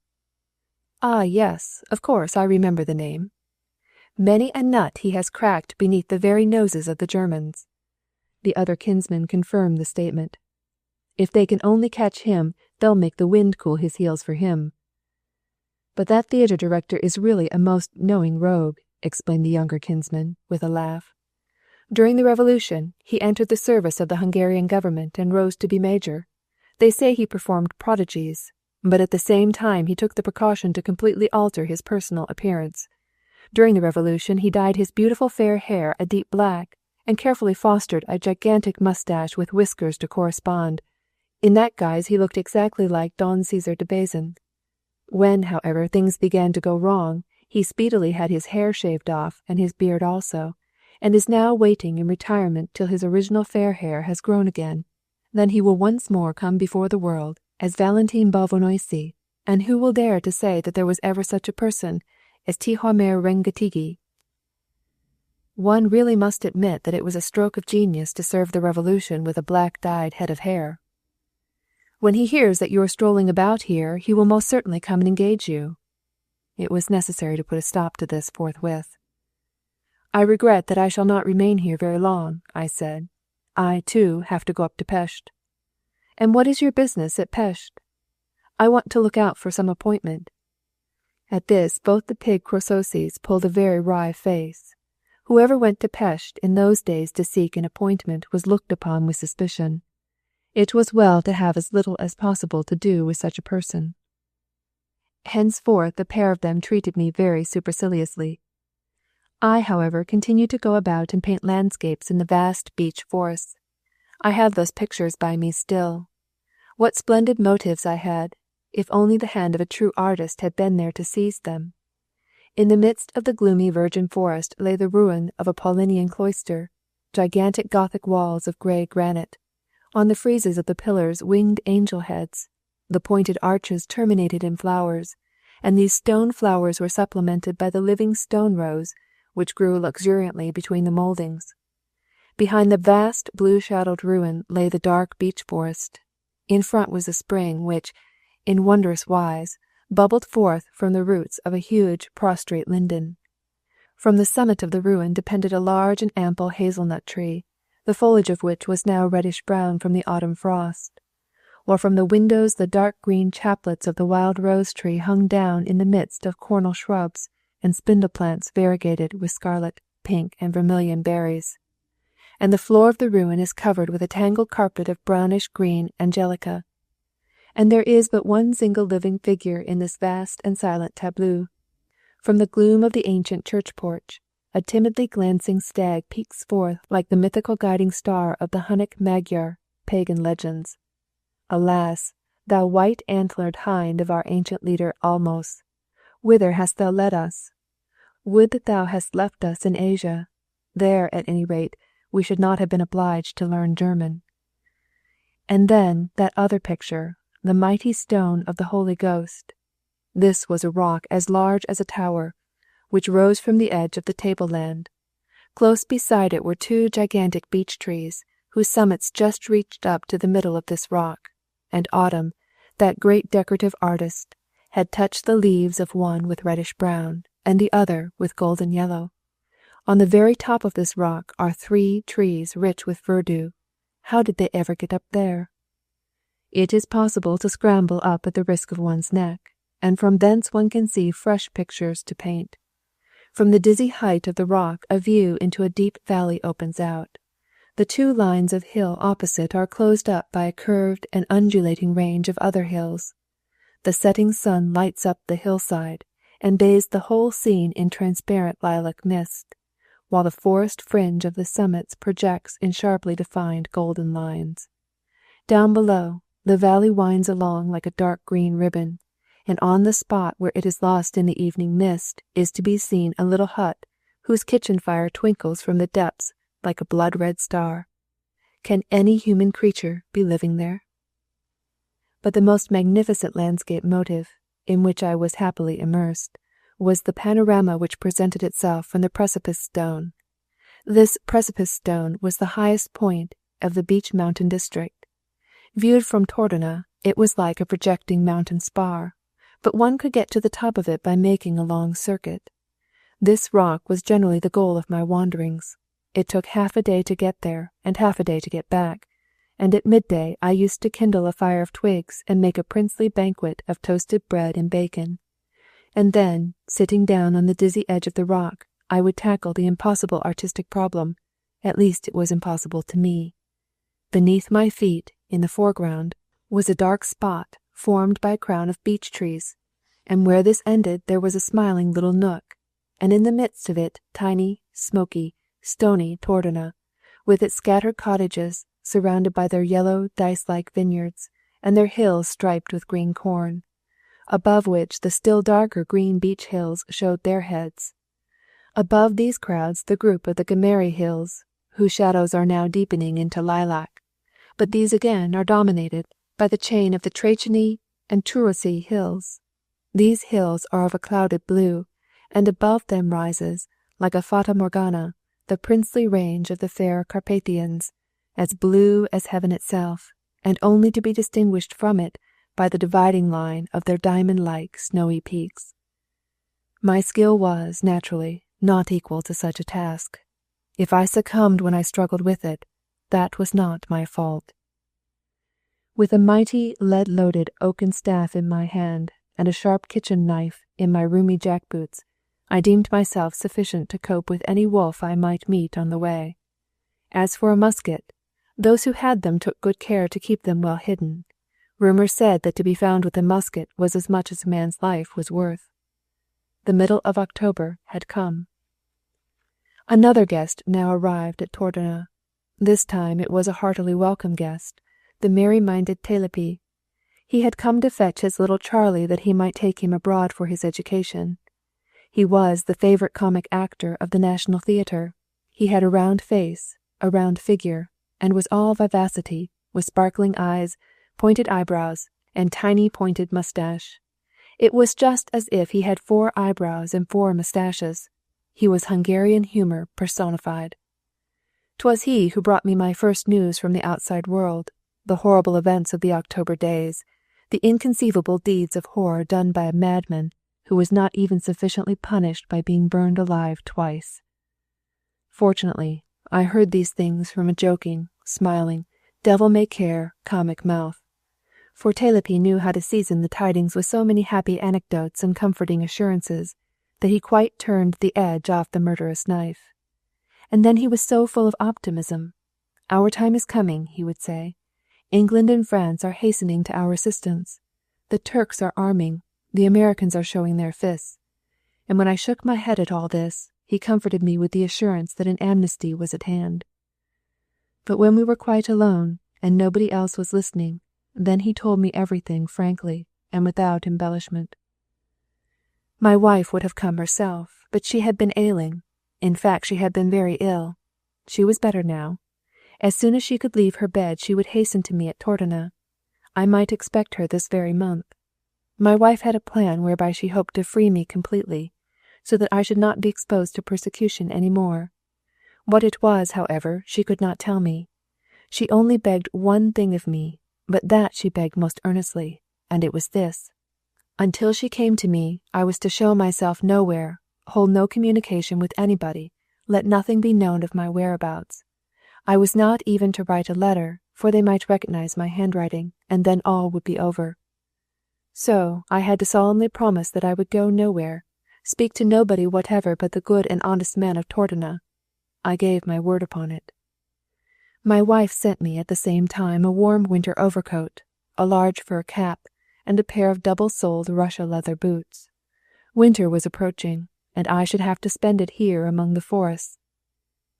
Ah, yes, of course, I remember the name. Many a nut he has cracked beneath the very noses of the Germans. The other kinsman confirmed the statement. If they can only catch him, they'll make the wind cool his heels for him. But that theatre director is really a most knowing rogue, explained the younger kinsman, with a laugh. During the Revolution, he entered the service of the Hungarian government and rose to be major. They say he performed prodigies, but at the same time he took the precaution to completely alter his personal appearance. During the Revolution he dyed his beautiful fair hair a deep black, and carefully fostered a gigantic moustache with whiskers to correspond. In that guise he looked exactly like Don Cesar de Bazan. When, however, things began to go wrong, he speedily had his hair shaved off, and his beard also, and is now waiting in retirement till his original fair hair has grown again. Then he will once more come before the world as Valentin Bovanoisi, and who will dare to say that there was ever such a person as Tihamér Rengetegi? One really must admit that it was a stroke of genius to serve the Revolution with a black-dyed head of hair. When he hears that you are strolling about here, he will most certainly come and engage you. It was necessary to put a stop to this forthwith. I regret that I shall not remain here very long, I said. I, too, have to go up to Pest. And what is your business at Pest? I want to look out for some appointment. At this, both the pig Crossosis pulled a very wry face. Whoever went to Pest in those days to seek an appointment was looked upon with suspicion. It was well to have as little as possible to do with such a person. Henceforth the pair of them treated me very superciliously. I, however, continued to go about and paint landscapes in the vast beech forests. I have those pictures by me still. What splendid motives I had, if only the hand of a true artist had been there to seize them. In the midst of the gloomy virgin forest lay the ruin of a Paulinian cloister, gigantic Gothic walls of grey granite. On the friezes of the pillars winged angel heads. The pointed arches terminated in flowers, and these stone flowers were supplemented by the living stone rose, which grew luxuriantly between the mouldings. Behind the vast blue-shadowed ruin lay the dark beech forest. In front was a spring which, in wondrous wise, bubbled forth from the roots of a huge prostrate linden. From the summit of the ruin depended a large and ample hazelnut tree, the foliage of which was now reddish-brown from the autumn frost, while from the windows the dark green chaplets of the wild rose-tree hung down in the midst of cornel shrubs and spindle plants variegated with scarlet, pink, and vermilion berries. And the floor of the ruin is covered with a tangled carpet of brownish-green angelica. And there is but one single living figure in this vast and silent tableau. From the gloom of the ancient church porch, a timidly glancing stag peeks forth like the mythical guiding star of the Hunnic Magyar pagan legends. Alas, thou white-antlered hind of our ancient leader Almos, whither hast thou led us? Would that thou hadst left us in Asia. There, at any rate, we should not have been obliged to learn German. And then that other picture, the mighty stone of the Holy Ghost. This was a rock as large as a tower, which rose from the edge of the tableland. Close beside it were two gigantic beech trees, whose summits just reached up to the middle of this rock, and Autumn, that great decorative artist, had touched the leaves of one with reddish-brown, and the other with golden yellow. On the very top of this rock are 3 trees rich with verdure. How did they ever get up there? It is possible to scramble up at the risk of one's neck, and from thence one can see fresh pictures to paint. From the dizzy height of the rock a view into a deep valley opens out. The 2 lines of hill opposite are closed up by a curved and undulating range of other hills. The setting sun lights up the hillside and bathes the whole scene in transparent lilac mist, while the forest fringe of the summits projects in sharply defined golden lines. Down below, the valley winds along like a dark green ribbon, and on the spot where it is lost in the evening mist is to be seen a little hut whose kitchen fire twinkles from the depths like a blood-red star. Can any human creature be living there? But the most magnificent landscape motive, in which I was happily immersed, was the panorama which presented itself from the precipice stone, This precipice stone was the highest point of the Beech Mountain district. Viewed from Tordona, it was like a projecting mountain spar, but one could get to the top of it by making a long circuit. This rock was generally the goal of my wanderings. It took half a day to get there and half a day to get back, and at midday I used to kindle a fire of twigs and make a princely banquet of toasted bread and bacon. And then, sitting down on the dizzy edge of the rock, I would tackle the impossible artistic problem. At least it was impossible to me. Beneath my feet, in the foreground, was a dark spot formed by a crown of beech trees, and where this ended there was a smiling little nook, and in the midst of it tiny, smoky, stony Tordona, with its scattered cottages, surrounded by their yellow, dice-like vineyards, and their hills striped with green corn, above which the still darker green beech hills showed their heads. Above these crowds the group of the Gameri Hills, whose shadows are now deepening into lilac, but these again are dominated by the chain of the Trachini and Turosi Hills. These hills are of a clouded blue, and above them rises, like a Fata Morgana, the princely range of the fair Carpathians, as blue as heaven itself, and only to be distinguished from it by the dividing line of their diamond-like snowy peaks. My skill was, naturally, not equal to such a task. If I succumbed when I struggled with it, that was not my fault. With a mighty lead-loaded oaken staff in my hand and a sharp kitchen knife in my roomy jack-boots, I deemed myself sufficient to cope with any wolf I might meet on the way. As for a musket, those who had them took good care to keep them well hidden. Rumour said that to be found with a musket was as much as a man's life was worth. The middle of October had come. Another guest now arrived at Tordona. This time it was a heartily welcome guest, the merry-minded Telepi. He had come to fetch his little Charlie that he might take him abroad for his education. He was the favourite comic actor of the National Theatre. He had a round face, a round figure, and was all vivacity, with sparkling eyes, pointed eyebrows, and tiny pointed moustache. It was just as if he had 4 eyebrows and 4 moustaches. He was Hungarian humour personified. 'Twas he who brought me my first news from the outside world, the horrible events of the October days, the inconceivable deeds of horror done by a madman who was not even sufficiently punished by being burned alive twice. Fortunately, I heard these things from a joking, smiling, devil-may-care, comic mouth. For Telepi knew how to season the tidings with so many happy anecdotes and comforting assurances that he quite turned the edge off the murderous knife. And then he was so full of optimism. "Our time is coming," he would say. "England and France are hastening to our assistance. The Turks are arming. The Americans are showing their fists." And when I shook my head at all this, he comforted me with the assurance that an amnesty was at hand. But when we were quite alone, and nobody else was listening, then he told me everything frankly and without embellishment. My wife would have come herself, but she had been ailing. In fact, she had been very ill. She was better now. As soon as she could leave her bed, she would hasten to me at Tordona. I might expect her this very month. My wife had a plan whereby she hoped to free me completely, so that I should not be exposed to persecution any more. What it was, however, she could not tell me. She only begged one thing of me, but that she begged most earnestly, and it was this. Until she came to me, I was to show myself nowhere, hold no communication with anybody, let nothing be known of my whereabouts. I was not even to write a letter, for they might recognize my handwriting, and then all would be over. So I had to solemnly promise that I would go nowhere, speak to nobody whatever but the good and honest man of Tordona. I gave my word upon it. My wife sent me at the same time a warm winter overcoat, a large fur cap, and a pair of double-soled Russia leather boots. Winter was approaching, and I should have to spend it here among the forests.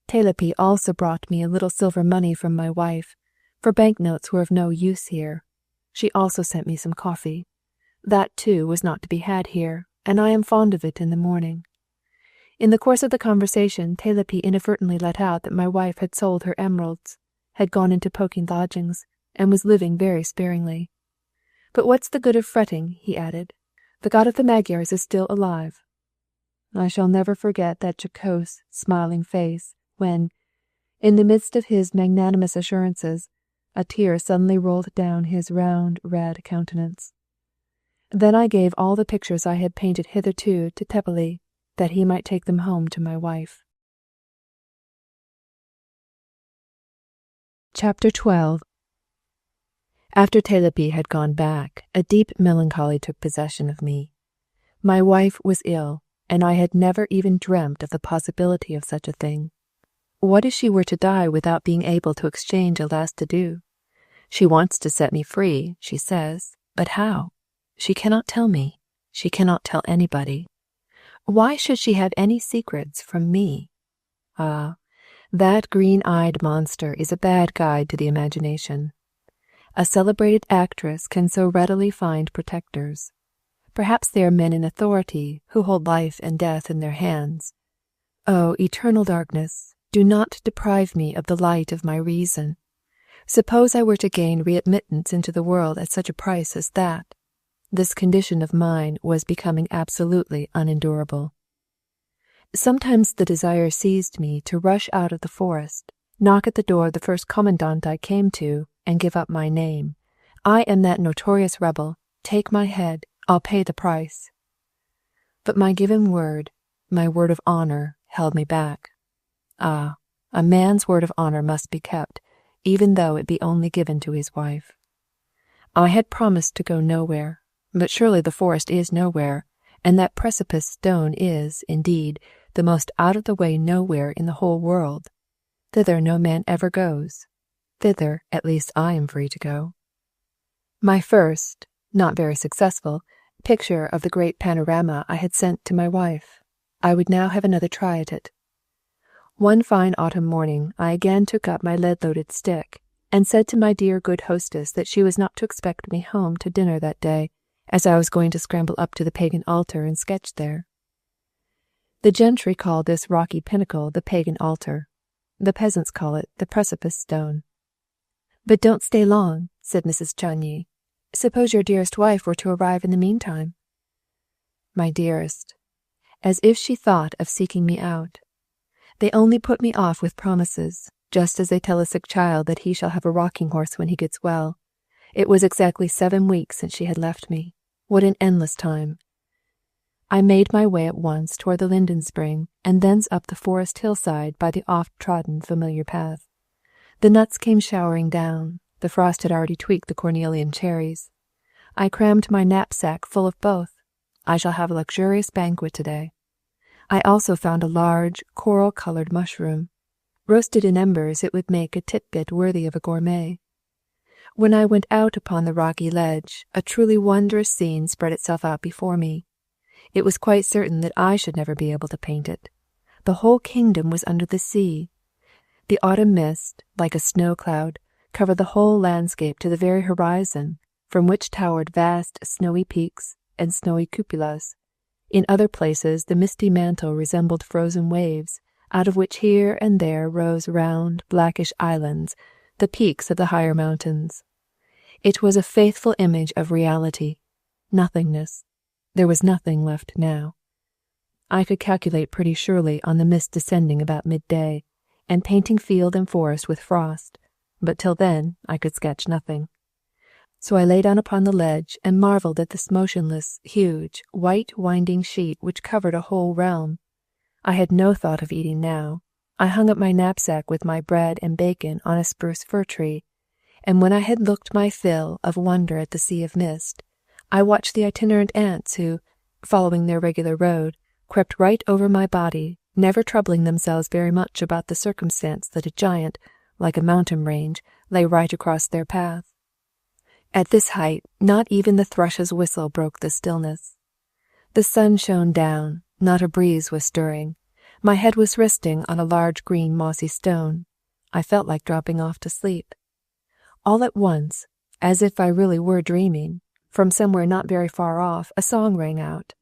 Telepi also brought me a little silver money from my wife, for banknotes were of no use here. She also sent me some coffee. That, too, was not to be had here, and I am fond of it in the morning. In the course of the conversation, Telepi inadvertently let out that my wife had sold her emeralds, had gone into poking lodgings, and was living very sparingly. "But what's the good of fretting?" he added. "The god of the Magyars is still alive." I shall never forget that jocose, smiling face when, in the midst of his magnanimous assurances, a tear suddenly rolled down his round, red countenance. Then I gave all the pictures I had painted hitherto to Tepeli, that he might take them home to my wife. Chapter 12. After Telepi had gone back, a deep melancholy took possession of me. My wife was ill, and I had never even dreamt of the possibility of such a thing. What if she were to die without being able to exchange a last adieu? She wants to set me free, she says, but how? She cannot tell me. She cannot tell anybody. Why should she have any secrets from me? Ah, that green-eyed monster is a bad guide to the imagination. A celebrated actress can so readily find protectors. Perhaps they are men in authority who hold life and death in their hands. Oh, eternal darkness, do not deprive me of the light of my reason. Suppose I were to gain readmittance into the world at such a price as that. This condition of mine was becoming absolutely unendurable. Sometimes the desire seized me to rush out of the forest, knock at the door of the first commandant I came to, and give up my name. I am that notorious rebel. Take my head. I'll pay the price. But my given word, my word of honor, held me back. Ah, a man's word of honor must be kept, even though it be only given to his wife. I had promised to go nowhere, but surely the forest is nowhere, and that precipice stone is, indeed, the most out-of-the-way nowhere in the whole world. Thither no man ever goes. Thither, at least, I am free to go. My first, not very successful, picture of the great panorama I had sent to my wife. I would now have another try at it. One fine autumn morning I again took up my lead-loaded stick, and said to my dear good hostess that she was not to expect me home to dinner that day, as I was going to scramble up to the pagan altar and sketch there. The gentry call this rocky pinnacle the pagan altar. The peasants call it the precipice stone. But don't stay long, said Mrs. Chagny. Suppose your dearest wife were to arrive in the meantime. My dearest, as if she thought of seeking me out. They only put me off with promises, just as they tell a sick child that he shall have a rocking horse when he gets well. It was exactly 7 weeks since she had left me. What an endless time! I made my way at once toward the linden spring, and thence up the forest hillside by the oft-trodden familiar path. The nuts came showering down. The frost had already tweaked the cornelian cherries. I crammed my knapsack full of both. I shall have a luxurious banquet today. I also found a large, coral-colored mushroom. Roasted in embers, it would make a titbit worthy of a gourmet. When I went out upon the rocky ledge, a truly wondrous scene spread itself out before me. It was quite certain that I should never be able to paint it. The whole kingdom was under the sea. The autumn mist, like a snow cloud, covered the whole landscape to the very horizon, from which towered vast snowy peaks and snowy cupolas. In other places the misty mantle resembled frozen waves, out of which here and there rose round, blackish islands, the peaks of the higher mountains. It was a faithful image of reality, nothingness. There was nothing left now. I could calculate pretty surely on the mist descending about midday, and painting field and forest with frost, but till then I could sketch nothing. So I lay down upon the ledge and marvelled at this motionless, huge, white winding sheet which covered a whole realm. I had no thought of eating now. I hung up my knapsack with my bread and bacon on a spruce fir tree, and when I had looked my fill of wonder at the sea of mist, I watched the itinerant ants who, following their regular road, crept right over my body, never troubling themselves very much about the circumstance that a giant, like a mountain range, lay right across their path. At this height, not even the thrush's whistle broke the stillness. The sun shone down, not a breeze was stirring. My head was resting on a large green mossy stone. I felt like dropping off to sleep. All at once, as if I really were dreaming, from somewhere not very far off, a song rang out.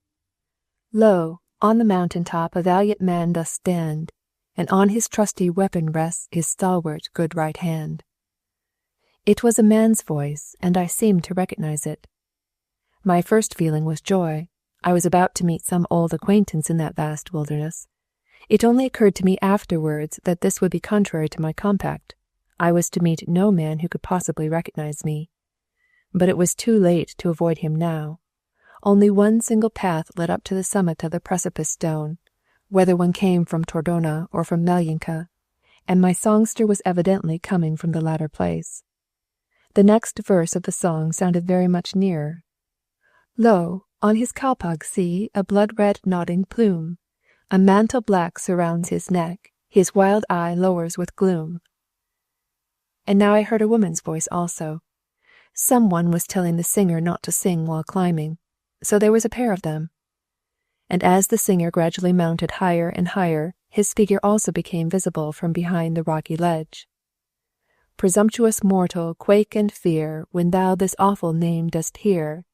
Lo, on the mountain top a valiant man doth stand, and on his trusty weapon rests his stalwart good right hand. It was a man's voice, and I seemed to recognize it. My first feeling was joy. I was about to meet some old acquaintance in that vast wilderness. It only occurred to me afterwards that this would be contrary to my compact. I was to meet no man who could possibly recognize me. But it was too late to avoid him now. Only one single path led up to the summit of the precipice stone, whether one came from Tordona or from Melinka, and my songster was evidently coming from the latter place. The next verse of the song sounded very much nearer. Lo, on his kalpag see a blood-red nodding plume. A mantle black surrounds his neck, his wild eye lowers with gloom. And now I heard a woman's voice also. Someone was telling the singer not to sing while climbing, so there was a pair of them. And as the singer gradually mounted higher and higher, his figure also became visible from behind the rocky ledge. Presumptuous mortal, quake and fear when thou this awful name dost hear.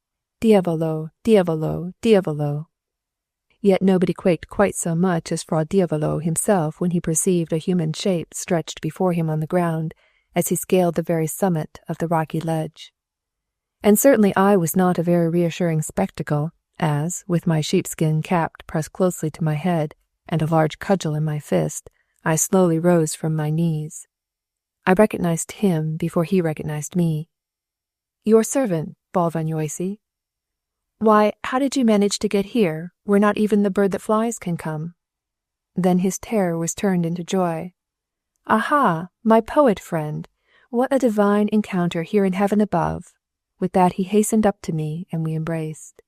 Diavolo, diavolo, diavolo. Yet nobody quaked quite so much as Fra Diavolo himself when he perceived a human shape stretched before him on the ground as he scaled the very summit of the rocky ledge. And certainly I was not a very reassuring spectacle, as, with my sheepskin cap pressed closely to my head and a large cudgel in my fist, I slowly rose from my knees. I recognized him before he recognized me. Your servant, Balvanyoisi. Why, how did you manage to get here, where not even the bird that flies can come? Then his terror was turned into joy. Aha, my poet friend! What a divine encounter here in heaven above! With that he hastened up to me, and we embraced.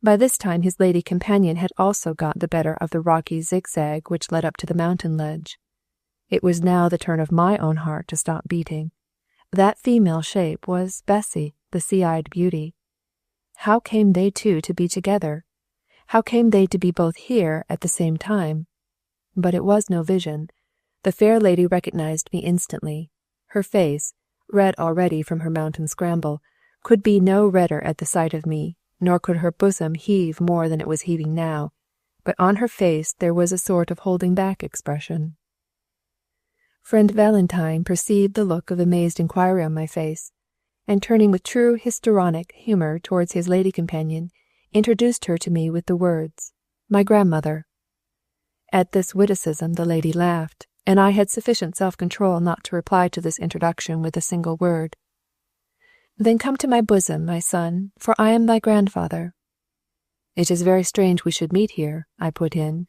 By this time his lady companion had also got the better of the rocky zigzag which led up to the mountain ledge. It was now the turn of my own heart to stop beating. That female shape was Bessie, the sea-eyed beauty. How came they two to be together? How came they to be both here at the same time? But it was no vision. The fair lady recognized me instantly. Her face, red already from her mountain scramble, could be no redder at the sight of me, nor could her bosom heave more than it was heaving now, but on her face there was a sort of holding-back expression. Friend Valentine perceived the look of amazed inquiry on my face, and turning with true histrionic humour towards his lady companion, introduced her to me with the words, "My grandmother." At this witticism the lady laughed, and I had sufficient self-control not to reply to this introduction with a single word. "Then come to my bosom, my son, for I am thy grandfather." "It is very strange we should meet here," I put in.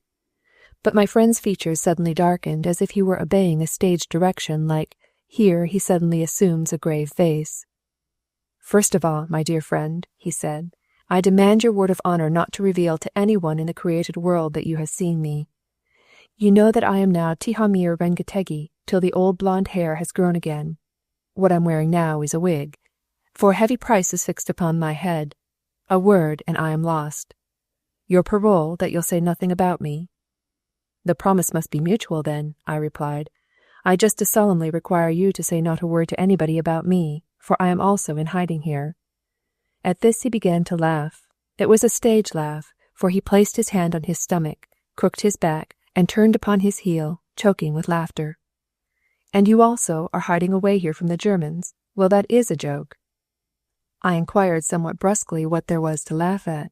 But my friend's features suddenly darkened as if he were obeying a stage direction, like, "Here he suddenly assumes a grave face." "First of all, my dear friend," he said, "I demand your word of honour not to reveal to anyone in the created world that you have seen me. You know that I am now Tihamir Rengetegi till the old blonde hair has grown again. What I'm wearing now is a wig, for a heavy price is fixed upon my head. A word and I am lost. Your parole that you'll say nothing about me?" "The promise must be mutual then," I replied. "I just as solemnly require you to say not a word to anybody about me, for I am also in hiding here." At this he began to laugh. It was a stage laugh, for he placed his hand on his stomach, crooked his back, and turned upon his heel, choking with laughter. "And you also are hiding away here from the Germans? Well, that is a joke." I inquired somewhat brusquely what there was to laugh at.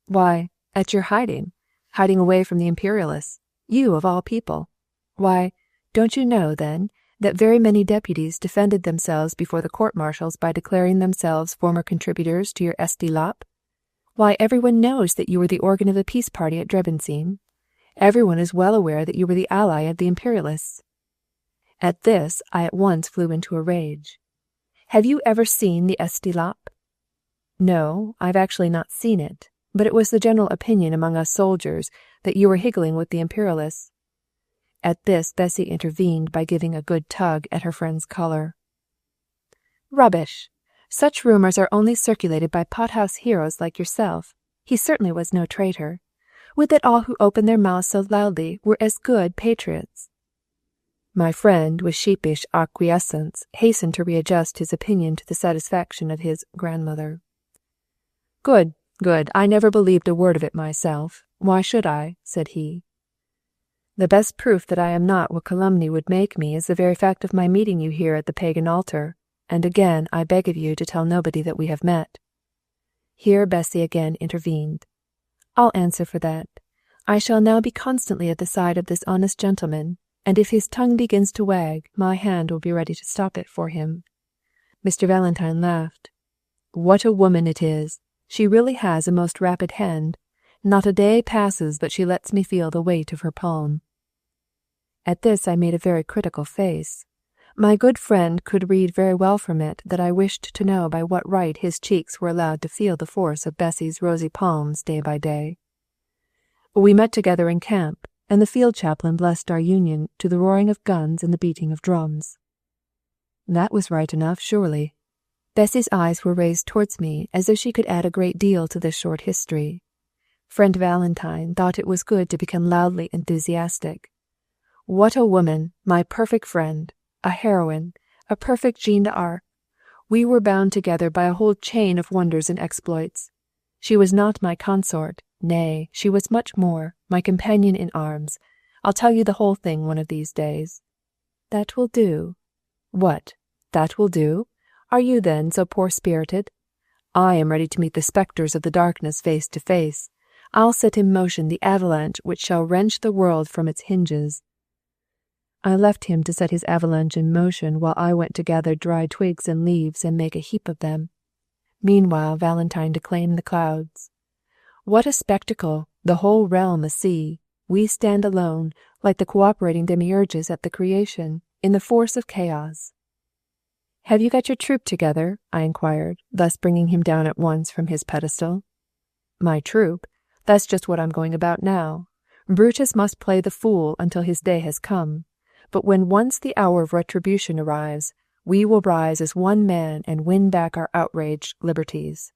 "Why, at your hiding away from the imperialists. You, of all people. Why, don't you know, then, that very many deputies defended themselves before the court-martials by declaring themselves former contributors to your Esti Lap? Why, everyone knows that you were the organ of the peace party at Trebenseen. Everyone is well aware that you were the ally of the imperialists." At this I at once flew into a rage. "Have you ever seen the Esti Lap?" "No, I've actually not seen it, but it was the general opinion among us soldiers that you were higgling with the imperialists." At this Bessie intervened by giving a good tug at her friend's collar. "Rubbish! Such rumours are only circulated by pothouse heroes like yourself. He certainly was no traitor. Would that all who opened their mouths so loudly were as good patriots." My friend, with sheepish acquiescence, hastened to readjust his opinion to the satisfaction of his grandmother. "Good, good, I never believed a word of it myself. Why should I?" said he. "The best proof that I am not what calumny would make me is the very fact of my meeting you here at the pagan altar, and again I beg of you to tell nobody that we have met." Here Bessie again intervened. "I'll answer for that. I shall now be constantly at the side of this honest gentleman, and if his tongue begins to wag, my hand will be ready to stop it for him." Mr. Valentine laughed. "What a woman it is! She really has a most rapid hand. Not a day passes but she lets me feel the weight of her palm." At this I made a very critical face. My good friend could read very well from it that I wished to know by what right his cheeks were allowed to feel the force of Bessy's rosy palms day by day. "We met together in camp, and the field chaplain blessed our union to the roaring of guns and the beating of drums." That was right enough, surely. Bessy's eyes were raised towards me as if she could add a great deal to this short history. Friend Valentine thought it was good to become loudly enthusiastic. "What a woman! My perfect friend! A heroine! A perfect Jeanne d'Arc! We were bound together by a whole chain of wonders and exploits. She was not my consort, nay, she was much more, my companion in arms. I'll tell you the whole thing one of these days." "That will do." "What? That will do? Are you, then, so poor-spirited? I am ready to meet the spectres of the darkness face to face. I'll set in motion the avalanche which shall wrench the world from its hinges." I left him to set his avalanche in motion while I went to gather dry twigs and leaves and make a heap of them. Meanwhile Valentine declaimed the clouds. "What a spectacle! The whole realm a sea. We stand alone, like the cooperating demiurges at the creation, in the force of chaos." "Have you got your troupe together?" I inquired, thus bringing him down at once from his pedestal. "My troupe? That's just what I'm going about now. Brutus must play the fool until his day has come. But when once the hour of retribution arrives, we will rise as one man and win back our outraged liberties."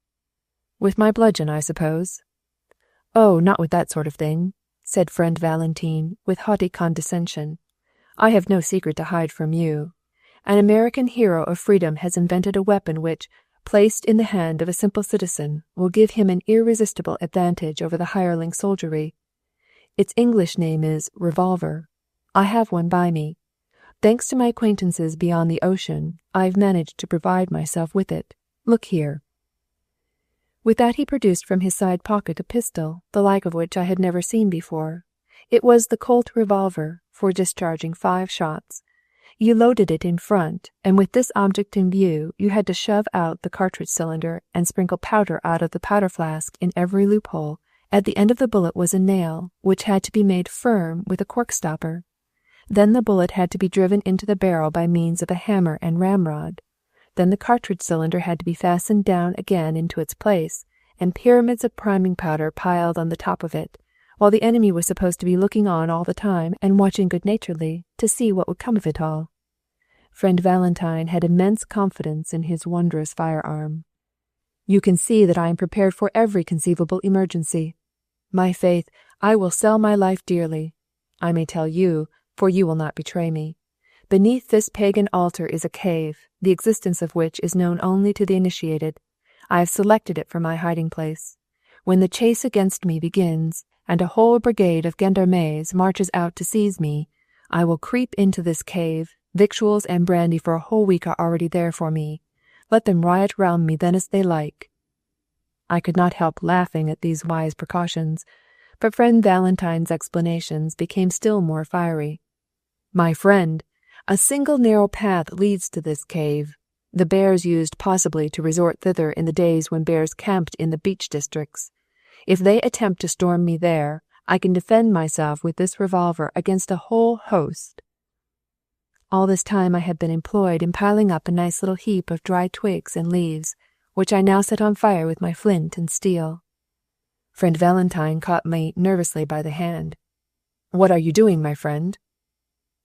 "With my bludgeon, I suppose?" "Oh, not with that sort of thing," said friend Valentine, with haughty condescension. "I have no secret to hide from you. An American hero of freedom has invented a weapon which, placed in the hand of a simple citizen, will give him an irresistible advantage over the hireling soldiery. Its English name is revolver. I have one by me. Thanks to my acquaintances beyond the ocean, I've managed to provide myself with it. Look here." With that he produced from his side pocket a pistol, the like of which I had never seen before. It was the Colt revolver, for discharging 5 shots. You loaded it in front, and with this object in view, you had to shove out the cartridge cylinder and sprinkle powder out of the powder flask in every loophole. At the end of the bullet was a nail, which had to be made firm with a cork stopper. Then the bullet had to be driven into the barrel by means of a hammer and ramrod. Then the cartridge cylinder had to be fastened down again into its place, and pyramids of priming powder piled on the top of it, while the enemy was supposed to be looking on all the time and watching good-naturedly to see what would come of it all. Friend Valentine had immense confidence in his wondrous firearm. "You can see that I am prepared for every conceivable emergency. My faith, I will sell my life dearly. I may tell you, for you will not betray me. Beneath this pagan altar is a cave, the existence of which is known only to the initiated. I have selected it for my hiding-place. When the chase against me begins, and a whole brigade of gendarmes marches out to seize me, I will creep into this cave. Victuals and brandy for a whole week are already there for me. Let them riot round me then as they like." I could not help laughing at these wise precautions, but friend Valentine's explanations became still more fiery. "My friend, a single narrow path leads to this cave. The bears used possibly to resort thither in the days when bears camped in the beach districts. If they attempt to storm me there, I can defend myself with this revolver against a whole host." All this time I had been employed in piling up a nice little heap of dry twigs and leaves, which I now set on fire with my flint and steel. Friend Valentine caught me nervously by the hand. "What are you doing, my friend?"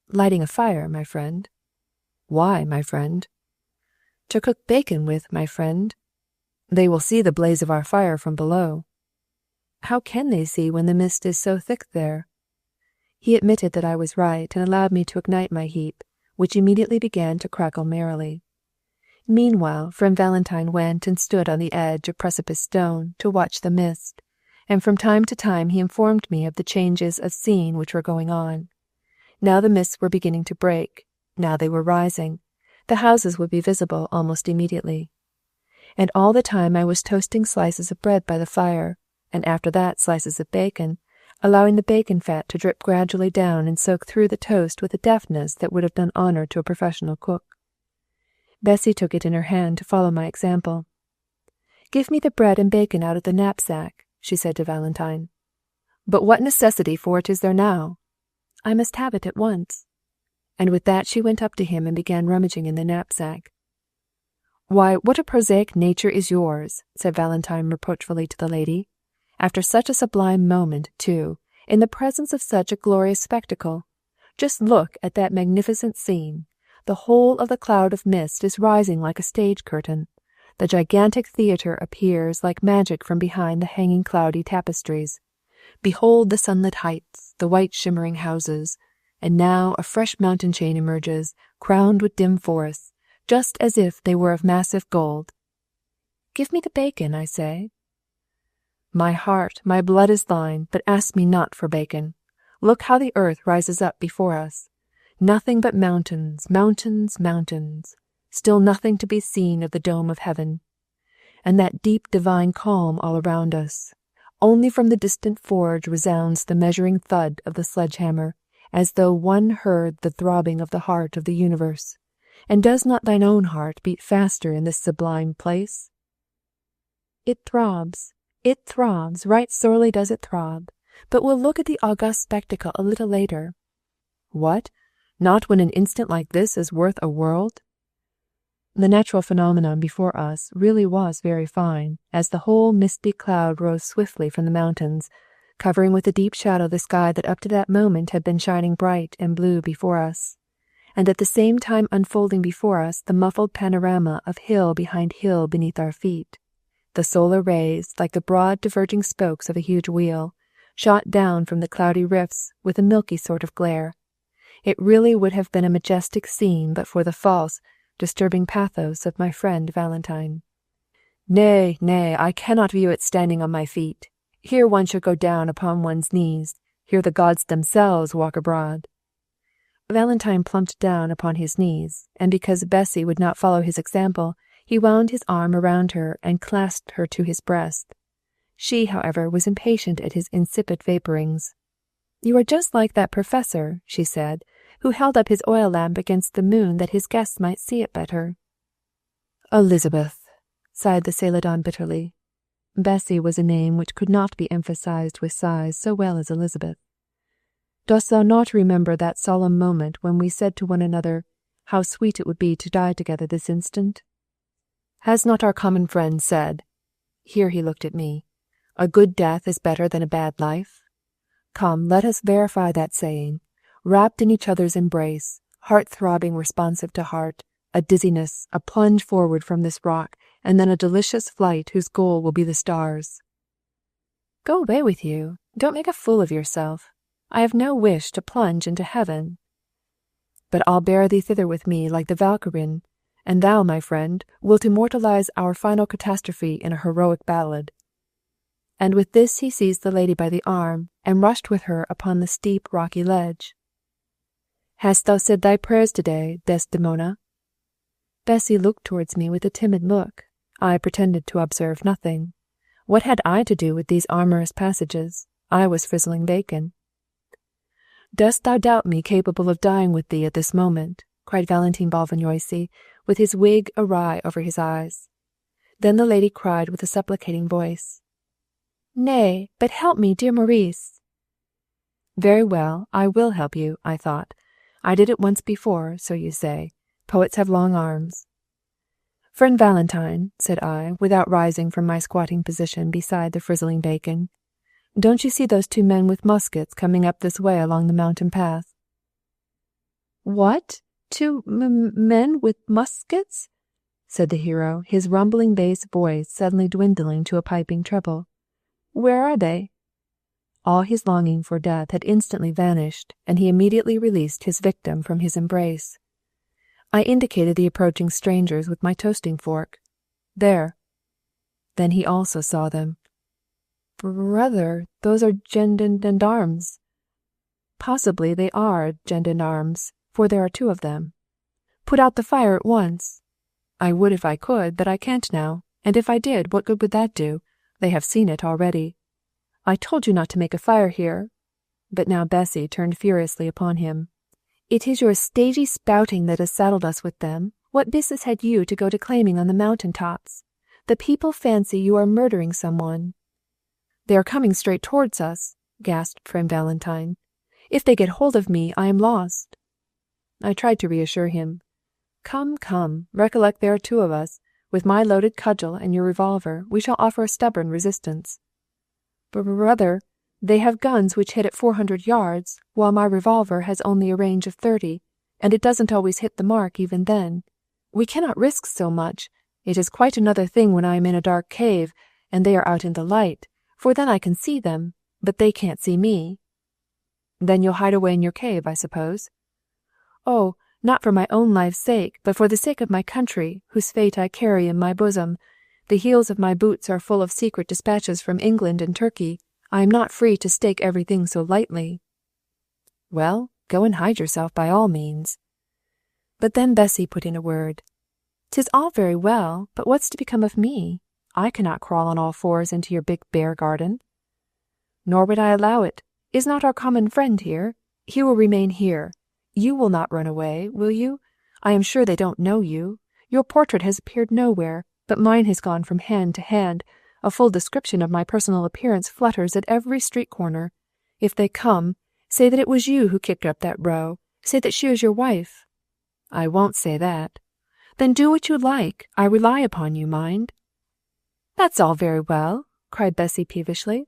"Lighting a fire, my friend." "Why, my friend?" "To cook bacon with, my friend." "They will see the blaze of our fire from below." "How can they see when the mist is so thick there?" He admitted that I was right and allowed me to ignite my heap, which immediately began to crackle merrily. Meanwhile, friend Valentine went and stood on the edge of Precipice Stone to watch the mist, and from time to time he informed me of the changes of scene which were going on. Now the mists were beginning to break, now they were rising. The houses would be visible almost immediately. And all the time I was toasting slices of bread by the fire, and after that slices of bacon, allowing the bacon fat to drip gradually down and soak through the toast with a deftness that would have done honor to a professional cook. Bessie took it in her hand to follow my example. "Give me the bread and bacon out of the knapsack," she said to Valentine. "But what necessity for it is there now?" "I must have it at once." And with that she went up to him and began rummaging in the knapsack. "Why, what a prosaic nature is yours," said Valentine reproachfully to the lady. "After such a sublime moment, too, in the presence of such a glorious spectacle. Just look at that magnificent scene. The whole of the cloud of mist is rising like a stage curtain. The gigantic theatre appears like magic from behind the hanging cloudy tapestries. Behold the sunlit heights, the white shimmering houses, and now a fresh mountain chain emerges, crowned with dim forests, just as if they were of massive gold. Give me the bacon, I say." "My heart, my blood is thine, but ask me not for bacon. Look how the earth rises up before us. Nothing but mountains, mountains, mountains. Still nothing to be seen of the dome of heaven. And that deep divine calm all around us. Only from the distant forge resounds the measuring thud of the sledge-hammer, as though one heard the throbbing of the heart of the universe. And does not thine own heart beat faster in this sublime place?" It throbs, right sorely does it throb. But we'll look at the august spectacle a little later." "What? Not when an instant like this is worth a world?" The natural phenomenon before us really was very fine, as the whole misty cloud rose swiftly from the mountains, covering with a deep shadow the sky that up to that moment had been shining bright and blue before us, and at the same time unfolding before us the muffled panorama of hill behind hill beneath our feet. The solar rays, like the broad diverging spokes of a huge wheel, shot down from the cloudy rifts with a milky sort of glare. It really would have been a majestic scene but for the false, disturbing pathos of my friend Valentine. "Nay, nay, I cannot view it standing on my feet. Here one should go down upon one's knees. Here the gods themselves walk abroad." Valentine plumped down upon his knees, and because Bessie would not follow his example, he wound his arm around her and clasped her to his breast. She, however, was impatient at his insipid vapourings. "You are just like that professor," she said, "who held up his oil lamp against the moon that his guests might see it better." "Elizabeth," sighed the Celadon bitterly. Bessie was a name which could not be emphasized with sighs so well as Elizabeth. "Dost thou not remember that solemn moment when we said to one another, how sweet it would be to die together this instant? Has not our common friend said," here he looked at me, "a good death is better than a bad life? Come, let us verify that saying, wrapped in each other's embrace, heart throbbing responsive to heart, a dizziness, a plunge forward from this rock, and then a delicious flight whose goal will be the stars." "Go away with you. Don't make a fool of yourself. I have no wish to plunge into heaven." "But I'll bear thee thither with me like the Valkyrian, and thou, my friend, wilt immortalize our final catastrophe in a heroic ballad." And with this he seized the lady by the arm, and rushed with her upon the steep rocky ledge. "Hast thou said thy prayers today, Desdemona?" Bessie looked towards me with a timid look. I pretended to observe nothing. What had I to do with these amorous passages? I was frizzling bacon. "Dost thou doubt me capable of dying with thee at this moment?" cried Valentine Bálványossi, with his wig awry over his eyes. Then the lady cried with a supplicating voice, "Nay, but help me, dear Maurice." Very well, I will help you, I thought. I did it once before, so you say. Poets have long arms. "Friend Valentine," said I, without rising from my squatting position beside the frizzling bacon, "don't you see those two men with muskets coming up this way along the mountain path?" "What? Two men with muskets?" said the hero, his rumbling bass voice suddenly dwindling to a piping treble. "Where are they?" All his longing for death had instantly vanished, and he immediately released his victim from his embrace. I indicated the approaching strangers with my toasting fork. "There." Then he also saw them. "Brother, those are gendarmes." "Possibly they are gendarmes, for there are two of them." "Put out the fire at once." "I would if I could, but I can't now, and if I did, what good would that do? They have seen it already." I told you not to make a fire here." But now Bessy turned furiously upon him. "It is your stagey spouting that has saddled us with them. What business had you to go declaiming on the mountain tops? The people fancy you are murdering someone." "They are coming straight towards us," gasped friend Valentine. "If they get hold of me, I am lost." I tried to reassure him. "Come, come, recollect there are two of us. With my loaded cudgel and your revolver, we shall offer a stubborn resistance." "Brother, they have guns which hit at 400 yards, while my revolver has only a range of 30, and it doesn't always hit the mark even then. We cannot risk so much. It is quite another thing when I am in a dark cave, and they are out in the light, for then I can see them, but they can't see me." "Then you'll hide away in your cave, I suppose?" "Oh, not for my own life's sake, but for the sake of my country, whose fate I carry in my bosom. The heels of my boots are full of secret dispatches from England and Turkey. I am not free to stake everything so lightly." "Well, go and hide yourself by all means." But then Bessy put in a word. "'Tis all very well, but what's to become of me? I cannot crawl on all fours into your big bear garden." "Nor would I allow it. Is not our common friend here? He will remain here. You will not run away, will you? I am sure they don't know you. Your portrait has appeared nowhere, but mine has gone from hand to hand. A full description of my personal appearance flutters at every street corner. If they come, say that it was you who kicked up that row. Say that she is your wife." "I won't say that." "Then do what you like. I rely upon you, mind." "That's all very well," cried Bessy peevishly.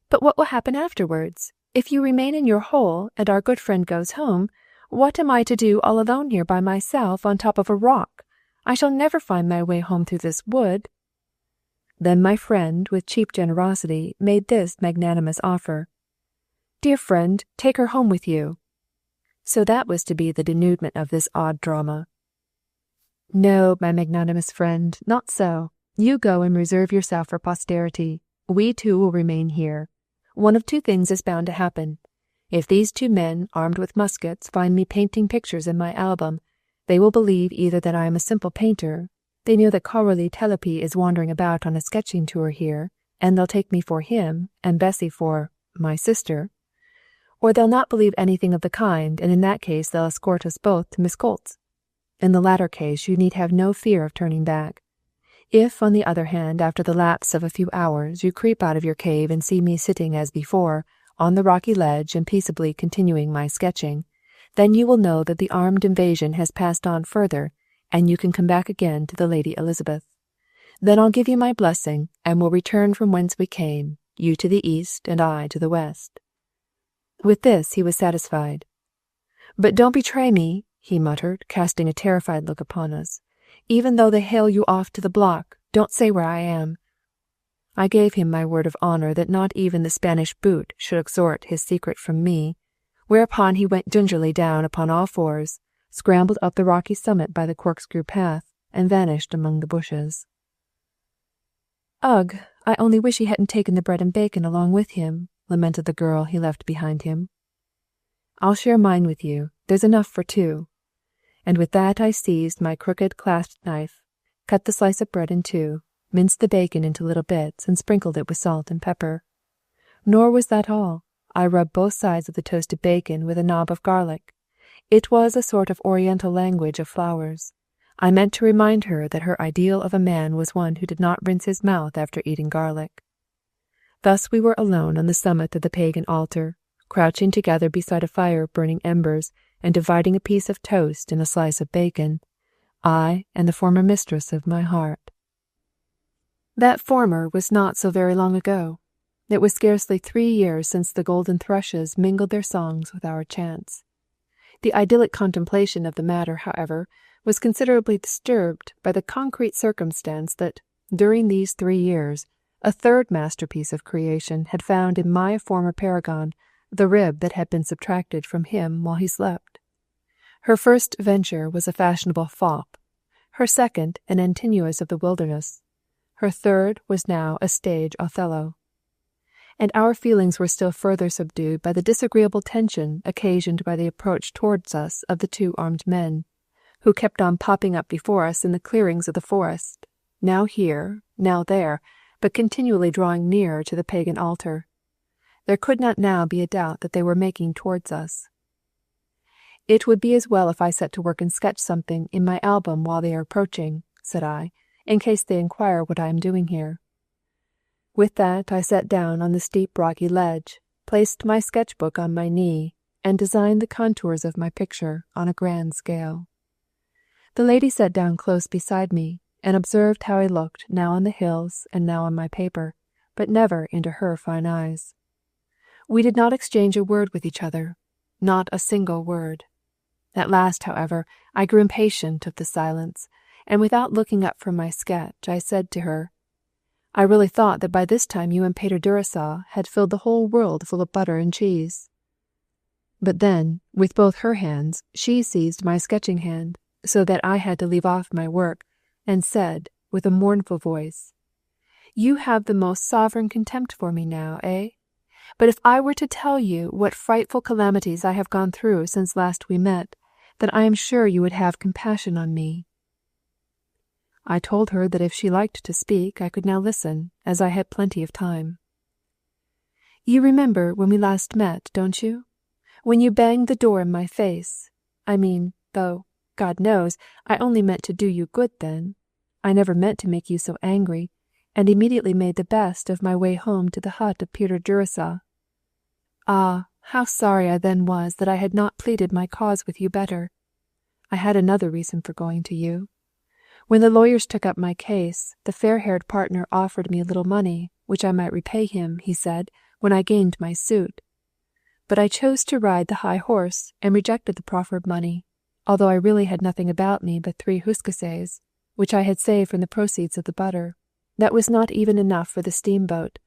"But what will happen afterwards? If you remain in your hole, and our good friend goes home, what am I to do all alone here by myself on top of a rock? I shall never find my way home through this wood." Then my friend, with cheap generosity, made this magnanimous offer. "Dear friend, take her home with you." So that was to be the denouement of this odd drama. "No, my magnanimous friend, not so. You go and reserve yourself for posterity. We two will remain here. One of two things is bound to happen. If these two men, armed with muskets, find me painting pictures in my album, they will believe either that I am a simple painter, they know that Coralie Telepi is wandering about on a sketching tour here, and they'll take me for him, and Bessy for my sister, or they'll not believe anything of the kind, and in that case they'll escort us both to Miss Colt's. In the latter case you need have no fear of turning back. If, on the other hand, after the lapse of a few hours, you creep out of your cave and see me sitting as before, on the rocky ledge and peaceably continuing my sketching, then you will know that the armed invasion has passed on further, and you can come back again to the Lady Elizabeth. Then I'll give you my blessing, and we'll return from whence we came, you to the east and I to the west." With this he was satisfied. "But don't betray me," he muttered, casting a terrified look upon us. "Even though they hale you off to the block, don't say where I am." I gave him my word of honour that not even the Spanish boot should extort his secret from me, whereupon he went gingerly down upon all fours, scrambled up the rocky summit by the corkscrew path, and vanished among the bushes. "Ugh, I only wish he hadn't taken the bread and bacon along with him," lamented the girl he left behind him. "I'll share mine with you. There's enough for two." And with that I seized my crooked clasp knife, cut the slice of bread in two, minced the bacon into little bits, and sprinkled it with salt and pepper. Nor was that all. I rubbed both sides of the toasted bacon with a knob of garlic. It was a sort of oriental language of flowers. I meant to remind her that her ideal of a man was one who did not rinse his mouth after eating garlic. Thus we were alone on the summit of the pagan altar, crouching together beside a fire of burning embers, and dividing a piece of toast and a slice of bacon, I and the former mistress of my heart. That former was not so very long ago. It was scarcely 3 years since the golden thrushes mingled their songs with our chants. The idyllic contemplation of the matter, however, was considerably disturbed by the concrete circumstance that, during these 3 years, a third masterpiece of creation had found in my former paragon the rib that had been subtracted from him while he slept. Her first venture was a fashionable fop, her second an Antinous of the wilderness, her third was now a stage Othello. And our feelings were still further subdued by the disagreeable tension occasioned by the approach towards us of the 2 armed men, who kept on popping up before us in the clearings of the forest, now here, now there, but continually drawing nearer to the pagan altar. There could not now be a doubt that they were making towards us. "It would be as well if I set to work and sketch something in my album while they are approaching," said I, "in case they inquire what I am doing here." With that I sat down on the steep rocky ledge, placed my sketch-book on my knee, and designed the contours of my picture on a grand scale. The lady sat down close beside me, and observed how I looked now on the hills and now on my paper, but never into her fine eyes. We did not exchange a word with each other, not a single word. At last, however, I grew impatient of the silence, and without looking up from my sketch, I said to her, "I really thought that by this time you and Pater Durasol had filled the whole world full of butter and cheese." But then, with both her hands, she seized my sketching hand, so that I had to leave off my work, and said, with a mournful voice, "You have the most sovereign contempt for me now, eh? But if I were to tell you what frightful calamities I have gone through since last we met, then I am sure you would have compassion on me." I told her that if she liked to speak, I could now listen, as I had plenty of time. "You remember when we last met, don't you? When you banged the door in my face. I mean, though, God knows, I only meant to do you good then. I never meant to make you so angry, and immediately made the best of my way home to the hut of Peter Durasol. Ah, how sorry I then was that I had not pleaded my cause with you better. I had another reason for going to you. When the lawyers took up my case, the fair-haired partner offered me a little money, which I might repay him, he said, when I gained my suit. But I chose to ride the high horse, and rejected the proffered money, although I really had nothing about me but 3 huskasses, which I had saved from the proceeds of the butter. That was not even enough for the steamboat.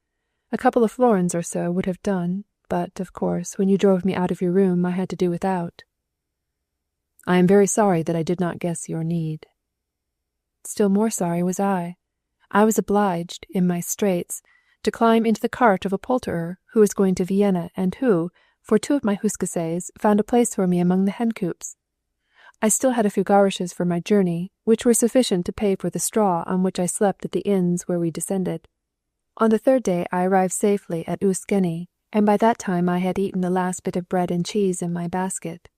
A couple of florins or so would have done, but, of course, when you drove me out of your room, I had to do without." "I am very sorry that I did not guess your need." Still more sorry was I. I was obliged, in my straits, to climb into the cart of a poulterer who was going to Vienna, and who, for 2 of my huskasses, found a place for me among the hen-coops. I still had a few gourishes for my journey, which were sufficient to pay for the straw on which I slept at the inns where we descended. On the 3rd day I arrived safely at Uskeni, and by that time I had eaten the last bit of bread and cheese in my basket.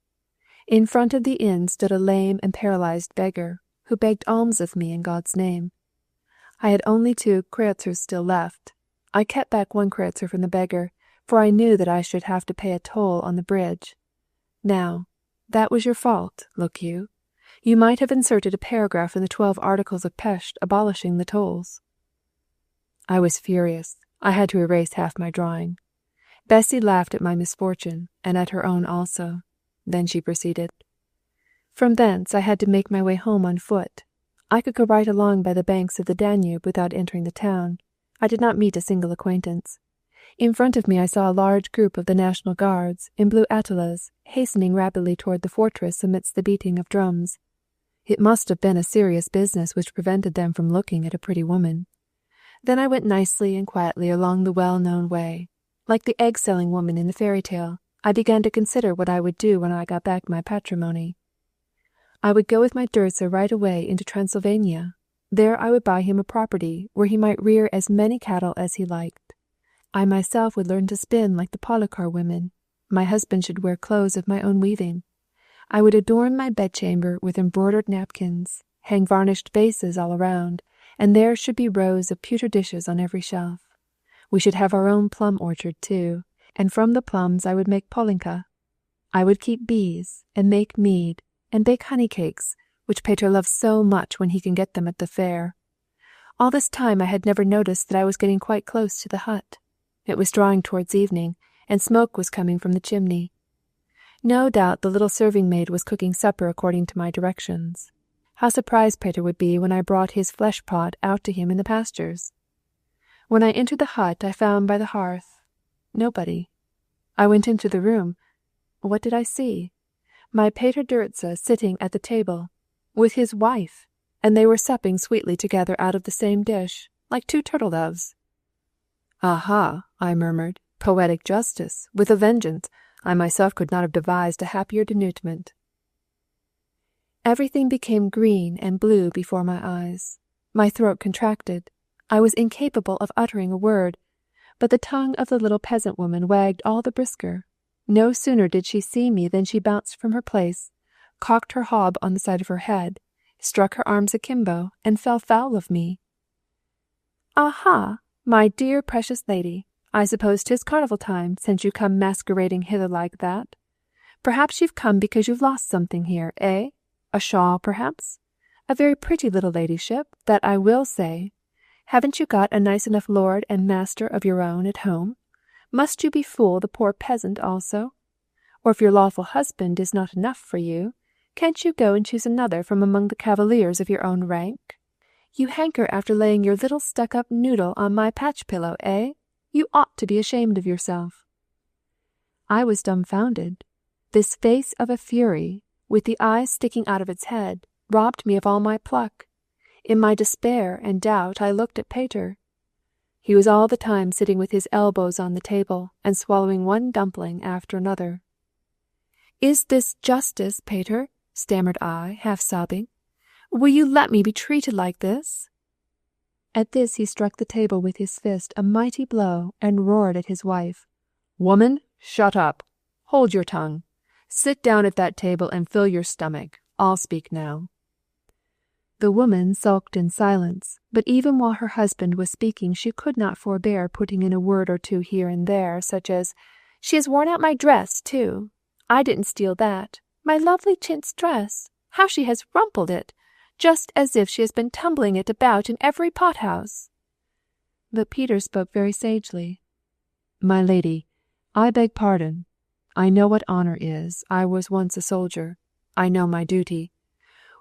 In front of the inn stood a lame and paralyzed beggar, who begged alms of me in God's name. I had only 2 kreuzers still left. I kept back 1 kreutzer from the beggar, for I knew that I should have to pay a toll on the bridge. Now, that was your fault, look you. You might have inserted a paragraph in the 12 Articles of Pesth abolishing the tolls. I was furious. I had to erase half my drawing. Bessy laughed at my misfortune, and at her own also. Then she proceeded. From thence I had to make my way home on foot. I could go right along by the banks of the Danube without entering the town. I did not meet a single acquaintance. In front of me I saw a large group of the National Guards, in blue atalas, hastening rapidly toward the fortress amidst the beating of drums. It must have been a serious business which prevented them from looking at a pretty woman. Then I went nicely and quietly along the well-known way. Like the egg-selling woman in the fairy tale, I began to consider what I would do when I got back my patrimony. I would go with my Dursa right away into Transylvania. There I would buy him a property where he might rear as many cattle as he liked. I myself would learn to spin like the Policar women. My husband should wear clothes of my own weaving. I would adorn my bedchamber with embroidered napkins, hang varnished vases all around, and there should be rows of pewter dishes on every shelf. We should have our own plum orchard too, and from the plums I would make polinka. I would keep bees, and make mead, and bake honey cakes, which Peter loves so much when he can get them at the fair. All this time I had never noticed that I was getting quite close to the hut. It was drawing towards evening, and smoke was coming from the chimney. No doubt the little serving-maid was cooking supper according to my directions. How surprised Peter would be when I brought his flesh-pot out to him in the pastures. When I entered the hut I found by the hearth nobody. I went into the room. What did I see? My Pater Durza sitting at the table, with his wife, and they were supping sweetly together out of the same dish, like 2 turtle-doves. "Aha," I murmured, "poetic justice, with a vengeance! I myself could not have devised a happier denouement." Everything became green and blue before my eyes. My throat contracted. I was incapable of uttering a word. but the tongue of the little peasant woman wagged all the brisker. No sooner did she see me than she bounced from her place, cocked her hob on the side of her head, struck her arms akimbo, and fell foul of me. "Aha, my dear precious lady, I suppose 'tis carnival time, since you come masquerading hither like that. Perhaps you've come because you've lost something here, eh? A shawl, perhaps? A very pretty little ladyship, that I will say. Haven't you got a nice enough lord and master of your own at home? Must you befool the poor peasant also? Or if your lawful husband is not enough for you, can't you go and choose another from among the cavaliers of your own rank? You hanker after laying your little stuck-up noodle on my patch-pillow, eh? You ought to be ashamed of yourself." I was dumbfounded. This face of a fury, with the eyes sticking out of its head, robbed me of all my pluck. In my despair and doubt I looked at Peter. He was all the time sitting with his elbows on the table and swallowing one dumpling after another. "Is this justice, Peter?" stammered I, half sobbing. "Will you let me be treated like this?" At this he struck the table with his fist a mighty blow and roared at his wife. "Woman, shut up! Hold your tongue! Sit down at that table and fill your stomach. I'll speak now." The woman sulked in silence, but even while her husband was speaking she could not forbear putting in a word or two here and there, such as, "She has worn out my dress, too. I didn't steal that. My lovely chintz dress. How she has rumpled it, just as if she has been tumbling it about in every pothouse." But Peter spoke very sagely. "My lady, I beg pardon. I know what honor is. I was once a soldier. I know my duty.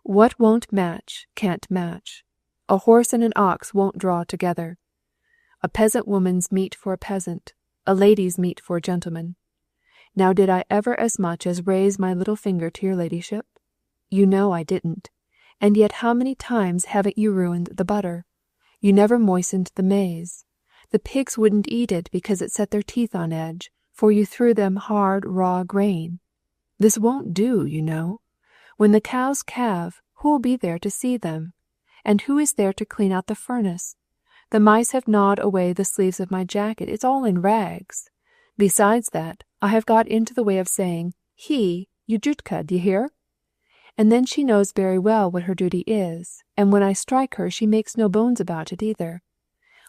What won't match, can't match. A horse and an ox won't draw together. A peasant woman's meat for a peasant, a lady's meat for a gentleman. Now did I ever as much as raise my little finger to your ladyship? You know I didn't. And yet how many times haven't you ruined the butter? You never moistened the maize. The pigs wouldn't eat it because it set their teeth on edge, for you threw them hard, raw grain. This won't do, you know. When the cows calve, who'll be there to see them? And who is there to clean out the furnace? The mice have gnawed away the sleeves of my jacket. It's all in rags. Besides that, I have got into the way of saying, he, Yujutka, d'ye hear? And then she knows very well what her duty is, and when I strike her she makes no bones about it either.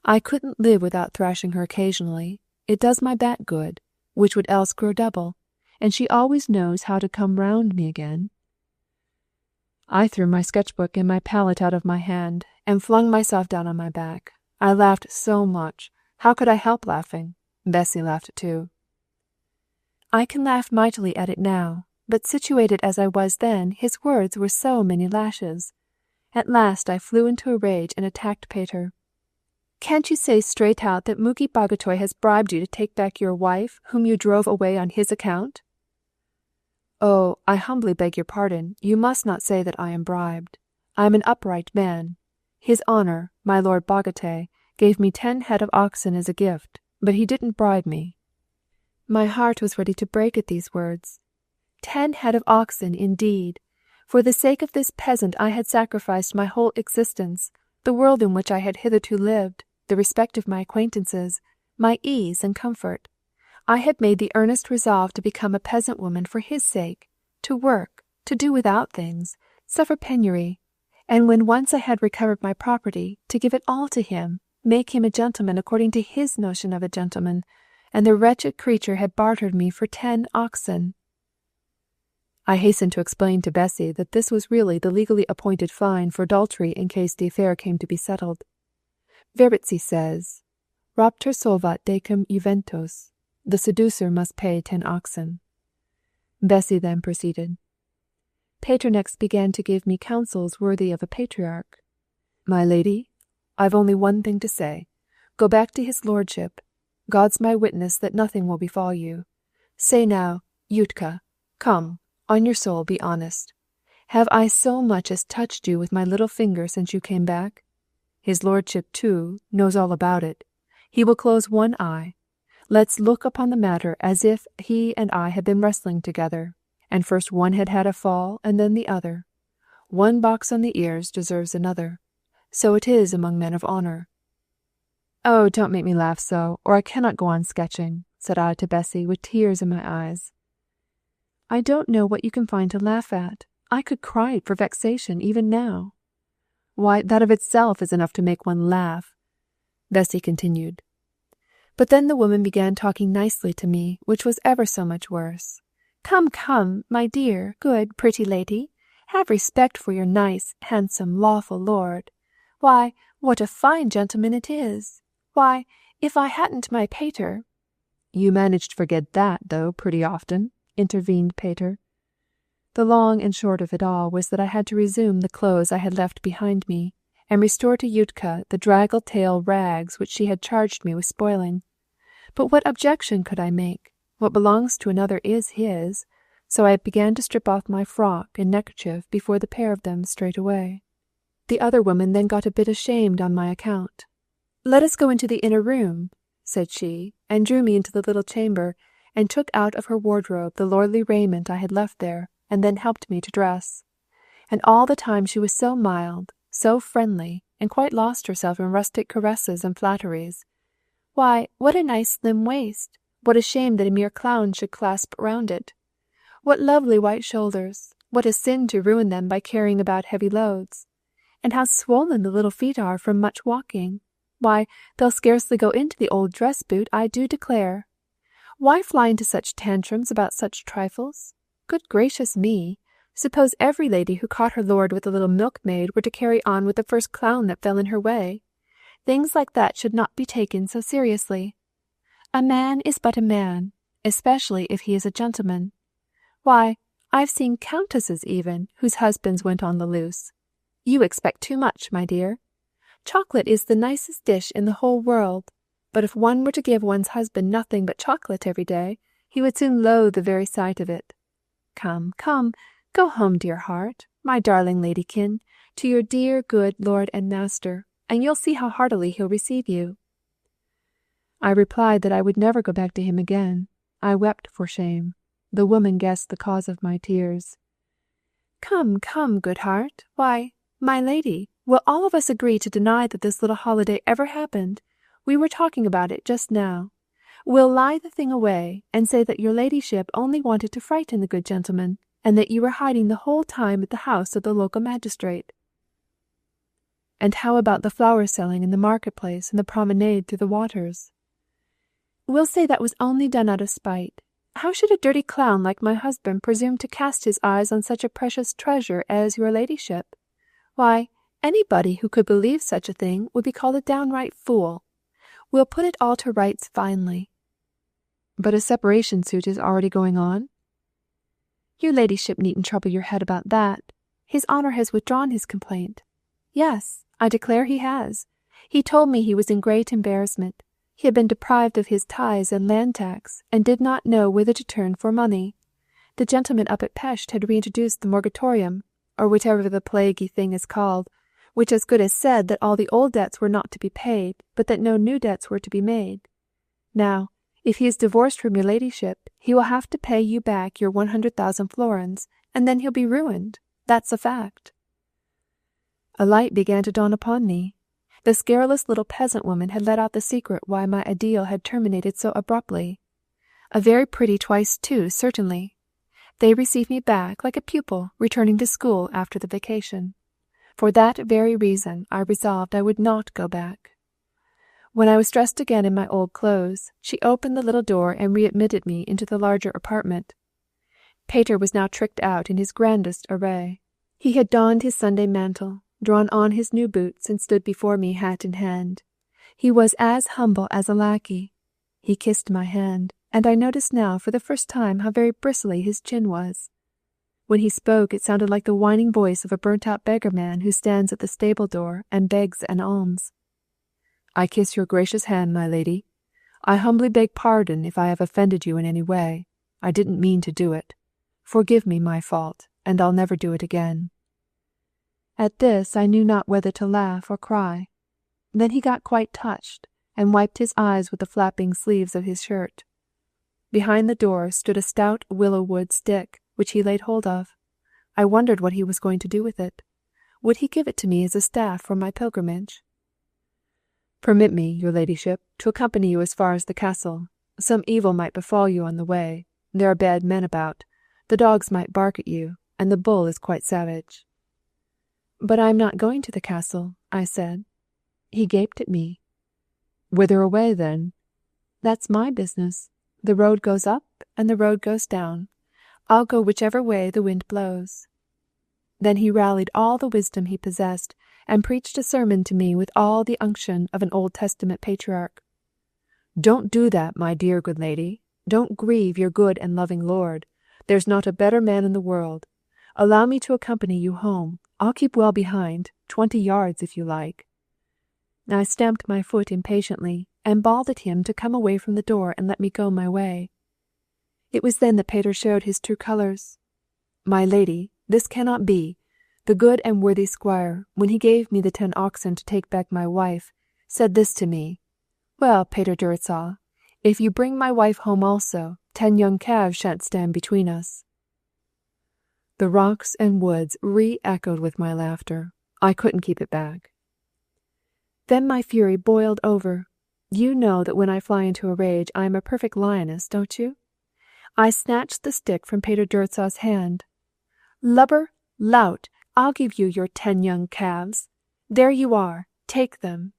I couldn't live without thrashing her occasionally. It does my back good, which would else grow double, and she always knows how to come round me again." I threw my sketchbook and my palette out of my hand, and flung myself down on my back. I laughed so much. How could I help laughing? Bessie laughed too. I can laugh mightily at it now, but situated as I was then, his words were so many lashes. At last I flew into a rage and attacked Peter. "Can't you say straight out that Muki Bagatoy has bribed you to take back your wife, whom you drove away on his account?" "Oh, I humbly beg your pardon. You must not say that I am bribed. I am an upright man. His honour, my Lord Bagate, gave me 10 head of oxen as a gift, but he didn't bribe me." My heart was ready to break at these words. 10 head of oxen, indeed! For the sake of this peasant I had sacrificed my whole existence, the world in which I had hitherto lived, the respect of my acquaintances, my ease and comfort. I had made the earnest resolve to become a peasant woman for his sake, to work, to do without things, suffer penury, and when once I had recovered my property, to give it all to him, make him a gentleman according to his notion of a gentleman, and the wretched creature had bartered me for 10 oxen. I hastened to explain to Bessie that this was really the legally appointed fine for adultery in case the affair came to be settled. Verbitsi says, "Raptor solvat decem juventos." The seducer must pay 10 oxen. Bessie then proceeded. Peter next began to give me counsels worthy of a patriarch. "My lady, I've only one thing to say. Go back to his lordship. God's my witness that nothing will befall you. Say now, Yutka, come, on your soul be honest. Have I so much as touched you with my little finger since you came back? His lordship, too, knows all about it. He will close one eye. Let's look upon the matter as if he and I had been wrestling together, and first one had had a fall and then the other. One box on the ears deserves another. So it is among men of honour." "Oh, don't make me laugh so, or I cannot go on sketching," said I to Bessy, with tears in my eyes. "I don't know what you can find to laugh at. I could cry for vexation even now." "Why, that of itself is enough to make one laugh," Bessy continued. But then the woman began talking nicely to me, which was ever so much worse. "Come, come, my dear, good, pretty lady, have respect for your nice, handsome, lawful lord. Why, what a fine gentleman it is! Why, if I hadn't my pater—" "You manage to forget that, though, pretty often," intervened Pater. The long and short of it all was that I had to resume the clothes I had left behind me, and restore to Yutka the draggle-tail rags which she had charged me with spoiling. But what objection could I make? What belongs to another is his, so I began to strip off my frock and neckerchief before the pair of them straight away. The other woman then got a bit ashamed on my account. "Let us go into the inner room," said she, and drew me into the little chamber, and took out of her wardrobe the lordly raiment I had left there, and then helped me to dress. And all the time she was so mild, so friendly, and quite lost herself in rustic caresses and flatteries. "Why, what a nice slim waist! What a shame that a mere clown should clasp round it! What lovely white shoulders! What a sin to ruin them by carrying about heavy loads! And how swollen the little feet are from much walking! Why, they'll scarcely go into the old dress boot, I do declare! Why fly into such tantrums about such trifles? Good gracious me! Suppose every lady who caught her lord with a little milkmaid were to carry on with the first clown that fell in her way. Things like that should not be taken so seriously. A man is but a man, especially if he is a gentleman. Why, I've seen countesses even, whose husbands went on the loose. You expect too much, my dear. Chocolate is the nicest dish in the whole world, but if one were to give one's husband nothing but chocolate every day, he would soon loathe the very sight of it. Come, come, go home, dear heart, my darling ladykin, to your dear good lord and master, and you'll see how heartily he'll receive you." I replied that I would never go back to him again. I wept for shame. The woman guessed the cause of my tears. "Come, come, good heart. Why, my lady, will all of us agree to deny that this little holiday ever happened? We were talking about it just now. We'll lie the thing away, and say that your ladyship only wanted to frighten the good gentleman, and that you were hiding the whole time at the house of the local magistrate." "And how about the flower selling in the market-place and the promenade through the waters?" "We'll say that was only done out of spite. How should a dirty clown like my husband presume to cast his eyes on such a precious treasure as your ladyship? Why, anybody who could believe such a thing would be called a downright fool. We'll put it all to rights finely." "But a separation suit is already going on?" "Your ladyship needn't trouble your head about that. His honour has withdrawn his complaint. Yes, I declare he has. He told me he was in great embarrassment. He had been deprived of his tithes and land tax, and did not know whither to turn for money. The gentleman up at Pesth had reintroduced the morgatorium, or whatever the plaguey thing is called, which as good as said that all the old debts were not to be paid, but that no new debts were to be made. Now, if he is divorced from your ladyship, he will have to pay you back your 100,000 florins, and then he'll be ruined. That's a fact." A light began to dawn upon me. The scurrilous little peasant woman had let out the secret why my idyll had terminated so abruptly. A very pretty twice too, certainly. They received me back like a pupil returning to school after the vacation. For that very reason I resolved I would not go back. When I was dressed again in my old clothes, she opened the little door and readmitted me into the larger apartment. Pater was now tricked out in his grandest array. He had donned his Sunday mantle, drawn on his new boots, and stood before me hat in hand. He was as humble as a lackey. He kissed my hand, and I noticed now for the first time how very bristly his chin was. When he spoke, it sounded like the whining voice of a burnt-out beggar-man who stands at the stable-door and begs an alms. "I kiss your gracious hand, my lady. I humbly beg pardon if I have offended you in any way. I didn't mean to do it. Forgive me my fault, and I'll never do it again." At this I knew not whether to laugh or cry. Then he got quite touched, and wiped his eyes with the flapping sleeves of his shirt. Behind the door stood a stout willow-wood stick, which he laid hold of. I wondered what he was going to do with it. Would he give it to me as a staff for my pilgrimage? Permit me, your ladyship, to accompany you as far as the castle. Some evil might befall you on the way. There are bad men about. The dogs might bark at you, and the bull is quite savage." "But I am not going to the castle," I said. He gaped at me. "Whither away, then?" "That's my business. The road goes up and the road goes down. I'll go whichever way the wind blows." Then he rallied all the wisdom he possessed, and preached a sermon to me with all the unction of an Old Testament patriarch. "Don't do that, my dear good lady. Don't grieve your good and loving Lord. There's not a better man in the world. Allow me to accompany you home. I'll keep well behind, 20 yards if you like." I stamped my foot impatiently, and bawled at him to come away from the door and let me go my way. It was then that Peter showed his true colours. "My lady, this cannot be. The good and worthy squire, when he gave me the 10 oxen to take back my wife, said this to me: 'Well, Peter Duritzaw, if you bring my wife home also, 10 young calves shan't stand between us.'" The rocks and woods re-echoed with my laughter. I couldn't keep it back. Then my fury boiled over. You know that when I fly into a rage I am a perfect lioness, don't you? I snatched the stick from Peter Duritz hand. "Lubber, lout, I'll give you your 10 young calves. There you are, take them."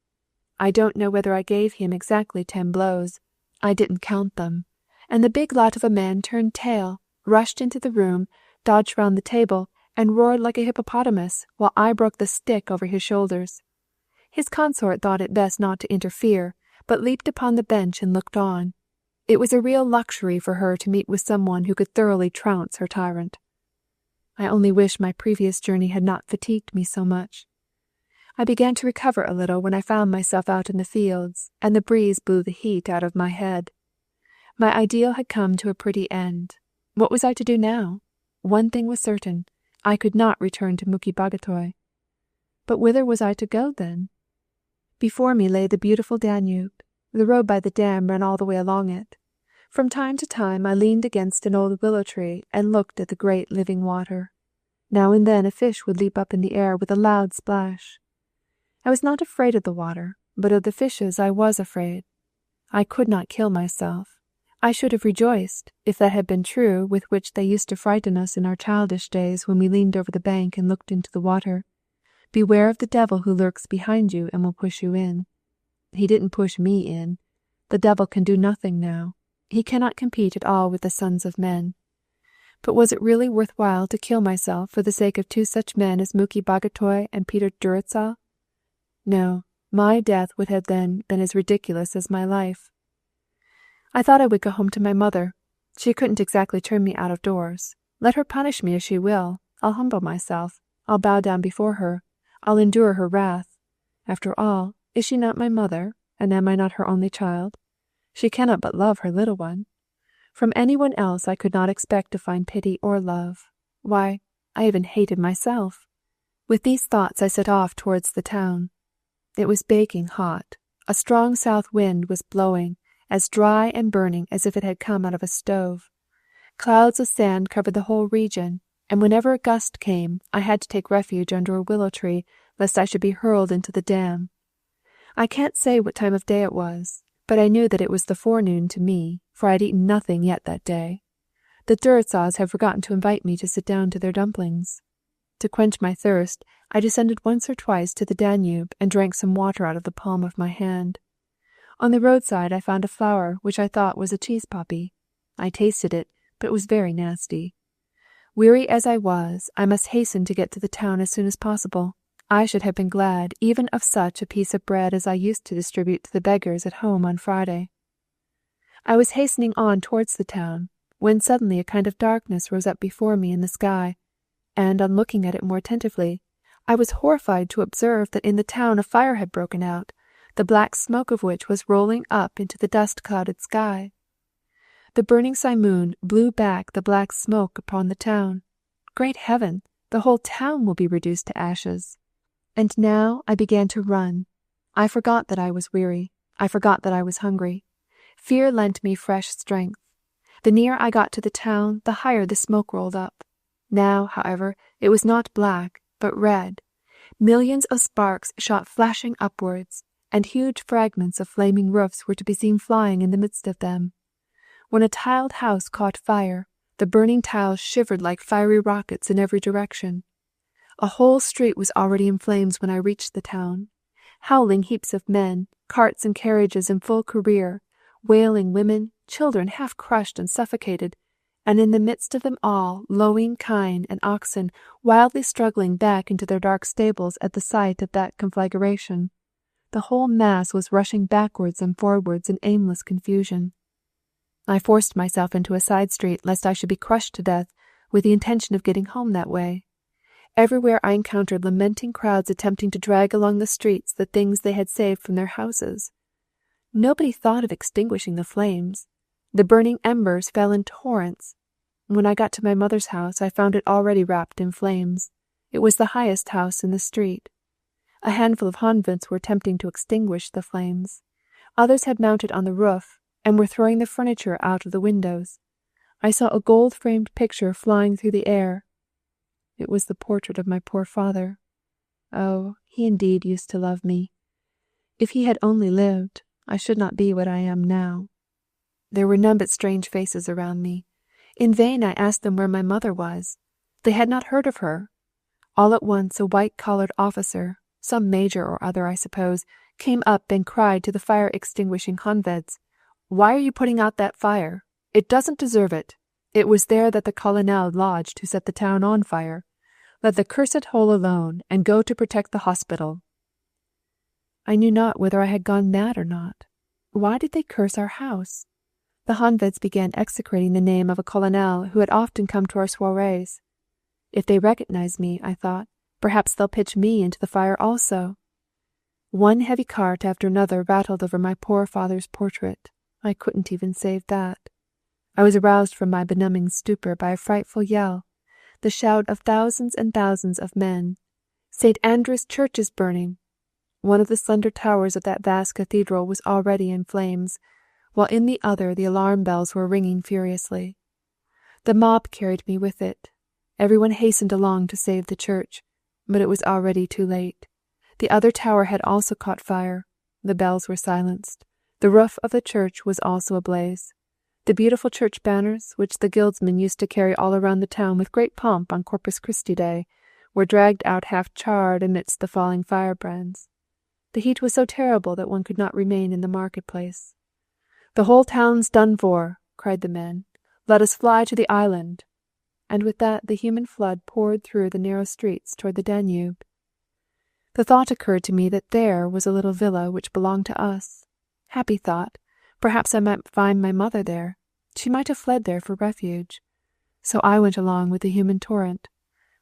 I don't know whether I gave him exactly 10 blows. I didn't count them. And the big lot of a man turned tail, rushed into the room, dodged round the table, and roared like a hippopotamus, while I broke the stick over his shoulders. His consort thought it best not to interfere, but leaped upon the bench and looked on. It was a real luxury for her to meet with someone who could thoroughly trounce her tyrant. I only wish my previous journey had not fatigued me so much. I began to recover a little when I found myself out in the fields, and the breeze blew the heat out of my head. My ideal had come to a pretty end. What was I to do now? One thing was certain. I could not return to Mukhi-Baghatay. But whither was I to go then? Before me lay the beautiful Danube. The road by the dam ran all the way along it. From time to time I leaned against an old willow tree and looked at the great living water. Now and then a fish would leap up in the air with a loud splash. I was not afraid of the water, but of the fishes I was afraid. I could not kill myself. I should have rejoiced, if that had been true with which they used to frighten us in our childish days when we leaned over the bank and looked into the water. Beware of the devil who lurks behind you and will push you in. He didn't push me in. The devil can do nothing now. He cannot compete at all with the sons of men. But was it really worth while to kill myself for the sake of 2 such men as Mukhi-Baghatay and Peter Duritzaw? No, my death would have then been as ridiculous as my life. I thought I would go home to my mother. She couldn't exactly turn me out of doors. Let her punish me as she will. I'll humble myself. I'll bow down before her. I'll endure her wrath. After all, is she not my mother, and am I not her only child? She cannot but love her little one. From anyone else I could not expect to find pity or love. Why, I even hated myself. With these thoughts I set off towards the town. It was baking hot. A strong south wind was blowing, as dry and burning as if it had come out of a stove. Clouds of sand covered the whole region, and whenever a gust came, I had to take refuge under a willow tree, lest I should be hurled into the dam. I can't say what time of day it was, but I knew that it was the forenoon to me, for I had eaten nothing yet that day. The Duritzaws had forgotten to invite me to sit down to their dumplings. To quench my thirst, I descended once or twice to the Danube and drank some water out of the palm of my hand. On the roadside I found a flower which I thought was a cheese poppy. I tasted it, but it was very nasty. Weary as I was, I must hasten to get to the town as soon as possible. I should have been glad even of such a piece of bread as I used to distribute to the beggars at home on Friday. I was hastening on towards the town, when suddenly a kind of darkness rose up before me in the sky, and on looking at it more attentively, I was horrified to observe that in the town a fire had broken out, the black smoke of which was rolling up into the dust-clouded sky. The burning simoon blew back the black smoke upon the town. Great heaven, the whole town will be reduced to ashes. And now I began to run. I forgot that I was weary. I forgot that I was hungry. Fear lent me fresh strength. The nearer I got to the town, the higher the smoke rolled up. Now, however, it was not black, but red. Millions of sparks shot flashing upwards. and huge fragments of flaming roofs were to be seen flying in the midst of them. When a tiled house caught fire, the burning tiles shivered like fiery rockets in every direction. A whole street was already in flames when I reached the town. Howling heaps of men, carts and carriages in full career, wailing women, children half crushed and suffocated, and in the midst of them all, lowing kine and oxen wildly struggling back into their dark stables at the sight of that conflagration. The whole mass was rushing backwards and forwards in aimless confusion. I forced myself into a side street lest I should be crushed to death, with the intention of getting home that way. Everywhere I encountered lamenting crowds attempting to drag along the streets the things they had saved from their houses. Nobody thought of extinguishing the flames. The burning embers fell in torrents. When I got to my mother's house, I found it already wrapped in flames. It was the highest house in the street. A handful of convents were attempting to extinguish the flames. Others had mounted on the roof, and were throwing the furniture out of the windows. I saw a gold-framed picture flying through the air. It was the portrait of my poor father. Oh, he indeed used to love me. If he had only lived, I should not be what I am now. There were none but strange faces around me. In vain I asked them where my mother was. They had not heard of her. All at once a white-collared officer, some major or other I suppose, came up and cried to the fire-extinguishing convents, "Why are you putting out that fire? It doesn't deserve it. It was there that the colonel lodged who set the town on fire. Let the cursed hole alone, and go to protect the hospital." I knew not whether I had gone mad or not. Why did they curse our house? The convents began execrating the name of a colonel who had often come to our soirees. If they recognize me, I thought, perhaps they'll pitch me into the fire also. One heavy cart after another rattled over my poor father's portrait. I couldn't even save that. I was aroused from my benumbing stupor by a frightful yell, the shout of thousands and thousands of men. "St. Andrew's Church is burning!" One of the slender towers of that vast cathedral was already in flames, while in the other the alarm bells were ringing furiously. The mob carried me with it. Everyone hastened along to save the church, but it was already too late. The other tower had also caught fire. The bells were silenced. The roof of the church was also ablaze. The beautiful church banners, which the guildsmen used to carry all around the town with great pomp on Corpus Christi Day, were dragged out half charred amidst the falling firebrands. The heat was so terrible that one could not remain in the market-place. "The whole town's done for," cried the men. "Let us fly to the island." And with that the human flood poured through the narrow streets toward the Danube. The thought occurred to me that there was a little villa which belonged to us. Happy thought! Perhaps I might find my mother there. She might have fled there for refuge. So I went along with the human torrent.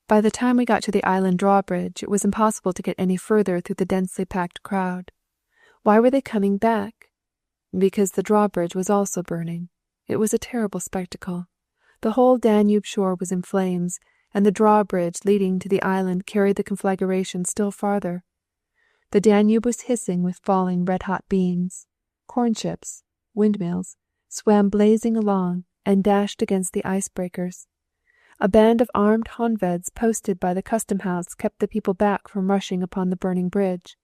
By the time we got to the island drawbridge, it was impossible to get any further through the densely packed crowd. Why were they coming back? Because the drawbridge was also burning. It was a terrible spectacle. The whole Danube shore was in flames, and the drawbridge leading to the island carried the conflagration still farther. The Danube was hissing with falling red-hot beams. Corn ships, windmills, swam blazing along and dashed against the icebreakers. A band of armed honveds posted by the custom-house kept the people back from rushing upon the burning bridge.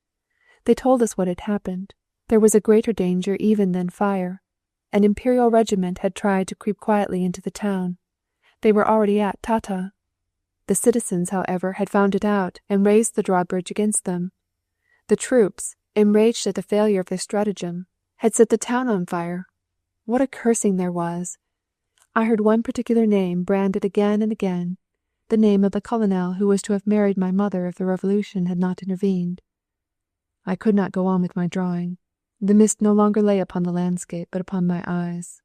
They told us what had happened. There was a greater danger even than fire. An imperial regiment had tried to creep quietly into the town. They were already at Tata. The citizens, however, had found it out and raised the drawbridge against them. The troops, enraged at the failure of their stratagem, had set the town on fire. What a cursing there was! I heard one particular name branded again and again, the name of the colonel who was to have married my mother if the revolution had not intervened. I could not go on with my drawing. The mist no longer lay upon the landscape, but upon my eyes.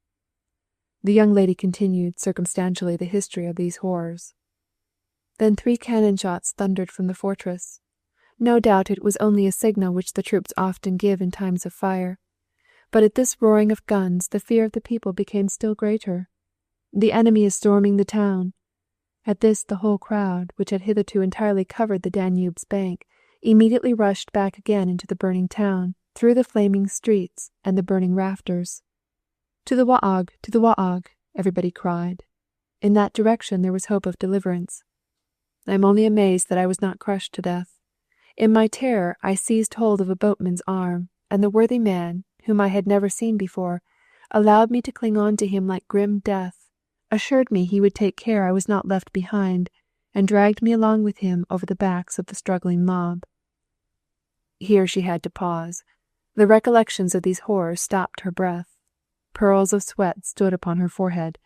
The young lady continued circumstantially the history of these horrors. Then 3 cannon shots thundered from the fortress. No doubt it was only a signal which the troops often give in times of fire. But at this roaring of guns the fear of the people became still greater. "The enemy is storming the town." At this the whole crowd, which had hitherto entirely covered the Danube's bank, immediately rushed back again into the burning town, through the flaming streets and the burning rafters. "To the Waag, to the Waag," everybody cried. In that direction there was hope of deliverance. I am only amazed that I was not crushed to death. In my terror I seized hold of a boatman's arm, and the worthy man, whom I had never seen before, allowed me to cling on to him like grim death, assured me he would take care I was not left behind, and dragged me along with him over the backs of the struggling mob. Here she had to pause. The recollections of these horrors stopped her breath. Pearls of sweat stood upon her forehead.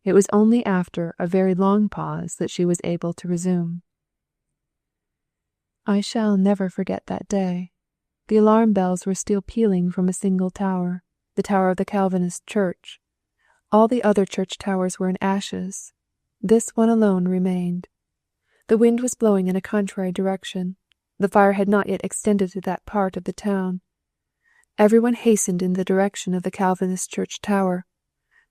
It was only after a very long pause that she was able to resume. I shall never forget that day. The alarm bells were still pealing from a single tower, the tower of the Calvinist church. All the other church towers were in ashes. This one alone remained. The wind was blowing in a contrary direction. The fire had not yet extended to that part of the town. Everyone hastened in the direction of the Calvinist church tower.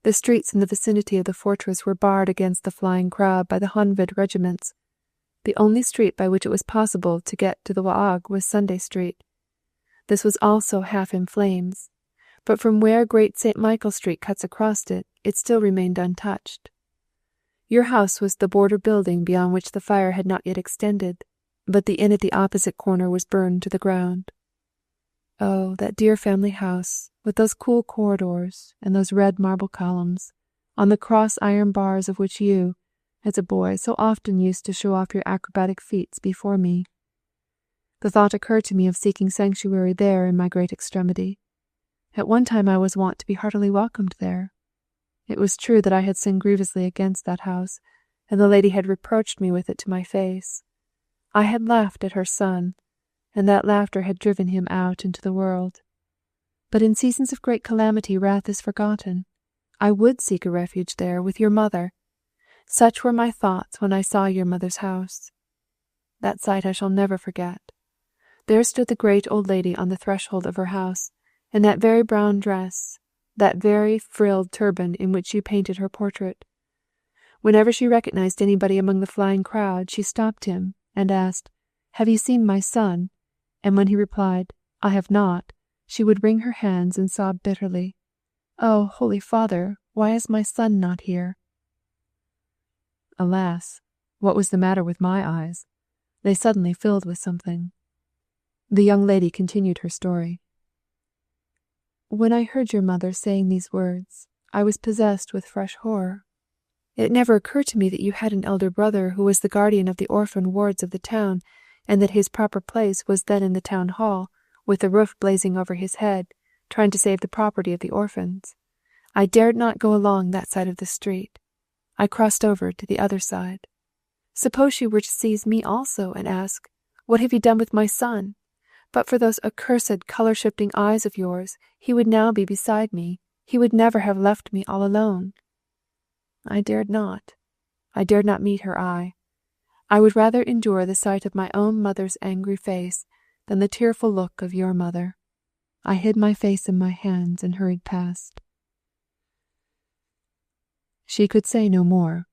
The streets in the vicinity of the fortress were barred against the flying crowd by the Honved regiments. The only street by which it was possible to get to the Waag was Sunday Street. This was also half in flames, but from where Great St. Michael Street cuts across it, it still remained untouched. Your house was the border building beyond which the fire had not yet extended, but the inn at the opposite corner was burned to the ground. Oh, that dear family house, with those cool corridors and those red marble columns, on the cross iron bars of which you, as a boy, so often used to show off your acrobatic feats before me. The thought occurred to me of seeking sanctuary there in my great extremity. At one time I was wont to be heartily welcomed there. It was true that I had sinned grievously against that house, and the lady had reproached me with it to my face. I had laughed at her son, and that laughter had driven him out into the world. But in seasons of great calamity wrath is forgotten. I would seek a refuge there with your mother. Such were my thoughts when I saw your mother's house. That sight I shall never forget. There stood the great old lady on the threshold of her house, in that very brown dress, that very frilled turban in which you painted her portrait. Whenever she recognized anybody among the flying crowd, she stopped him and asked, "Have you seen my son?" And when he replied, "I have not," she would wring her hands and sob bitterly. "Oh, Holy Father, why is my son not here?" Alas, what was the matter with my eyes? They suddenly filled with something. The young lady continued her story. When I heard your mother saying these words, I was possessed with fresh horror. It never occurred to me that you had an elder brother who was the guardian of the orphan wards of the town, and that his proper place was then in the town hall, with the roof blazing over his head, trying to save the property of the orphans. I dared not go along that side of the street. I crossed over to the other side. Suppose she were to seize me also and ask, "What have you done with my son?" But for those accursed colour-shifting eyes of yours, he would now be beside me. He would never have left me all alone. I dared not. I dared not meet her eye. I would rather endure the sight of my own mother's angry face than the tearful look of your mother. I hid my face in my hands and hurried past. She could say no more.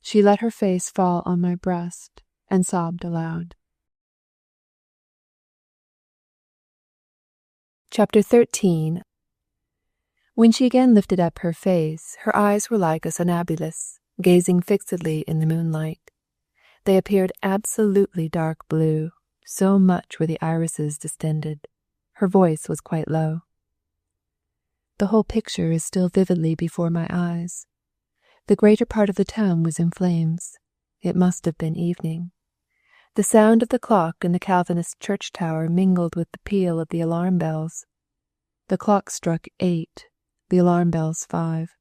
She let her face fall on my breast and sobbed aloud. Chapter 13. When she again lifted up her face, her eyes were like a somnambulist's, gazing fixedly in the moonlight. They appeared absolutely dark blue, so much were the irises distended. Her voice was quite low. The whole picture is still vividly before my eyes. The greater part of the town was in flames. It must have been evening. The sound of the clock in the Calvinist church tower mingled with the peal of the alarm bells. The clock struck 8, the alarm bells 5.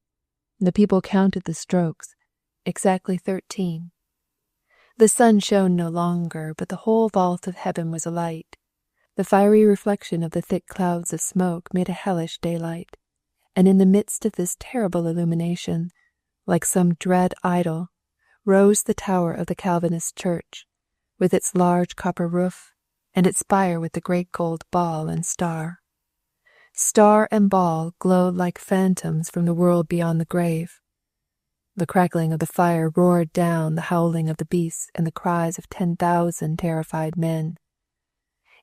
The people counted the strokes, exactly 13. The sun shone no longer, but the whole vault of heaven was alight. The fiery reflection of the thick clouds of smoke made a hellish daylight, and in the midst of this terrible illumination, like some dread idol, rose the tower of the Calvinist church, with its large copper roof, and its spire with the great gold ball and star. Star and ball glowed like phantoms from the world beyond the grave. The crackling of the fire roared down the howling of the beasts and the cries of 10,000 terrified men.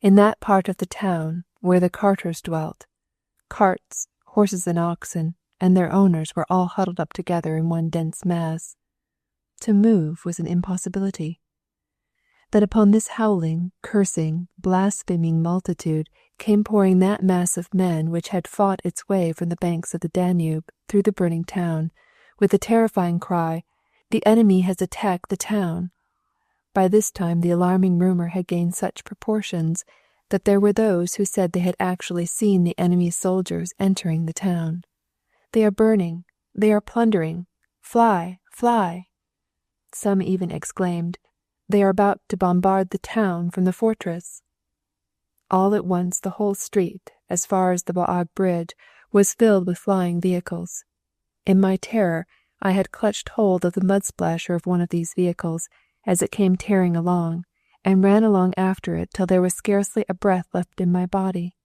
In that part of the town where the carters dwelt, carts, horses and oxen, and their owners were all huddled up together in one dense mass. To move was an impossibility. that upon this howling, cursing, blaspheming multitude came pouring that mass of men which had fought its way from the banks of the Danube through the burning town, with the terrifying cry, "The enemy has attacked the town." By this time the alarming rumor had gained such proportions that there were those who said they had actually seen the enemy's soldiers entering the town. "They are burning! They are plundering! Fly! Fly!" Some even exclaimed, "They are about to bombard the town from the fortress." All at once the whole street, as far as the Bog Bridge, was filled with flying vehicles. In my terror I had clutched hold of the mud-splasher of one of these vehicles as it came tearing along, and ran along after it till there was scarcely a breath left in my body.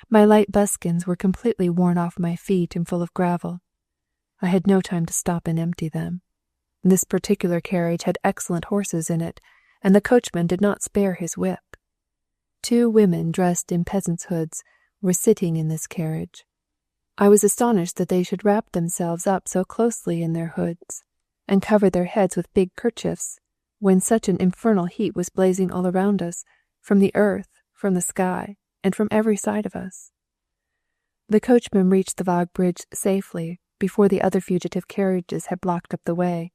My light buskins were completely worn off my feet and full of gravel. I had no time to stop and empty them. This particular carriage had excellent horses in it, and the coachman did not spare his whip. 2 women dressed in peasants' hoods were sitting in this carriage. I was astonished that they should wrap themselves up so closely in their hoods, and cover their heads with big kerchiefs, when such an infernal heat was blazing all around us, from the earth, from the sky, and from every side of us. The coachman reached the Bog Bridge safely before the other fugitive carriages had blocked up the way.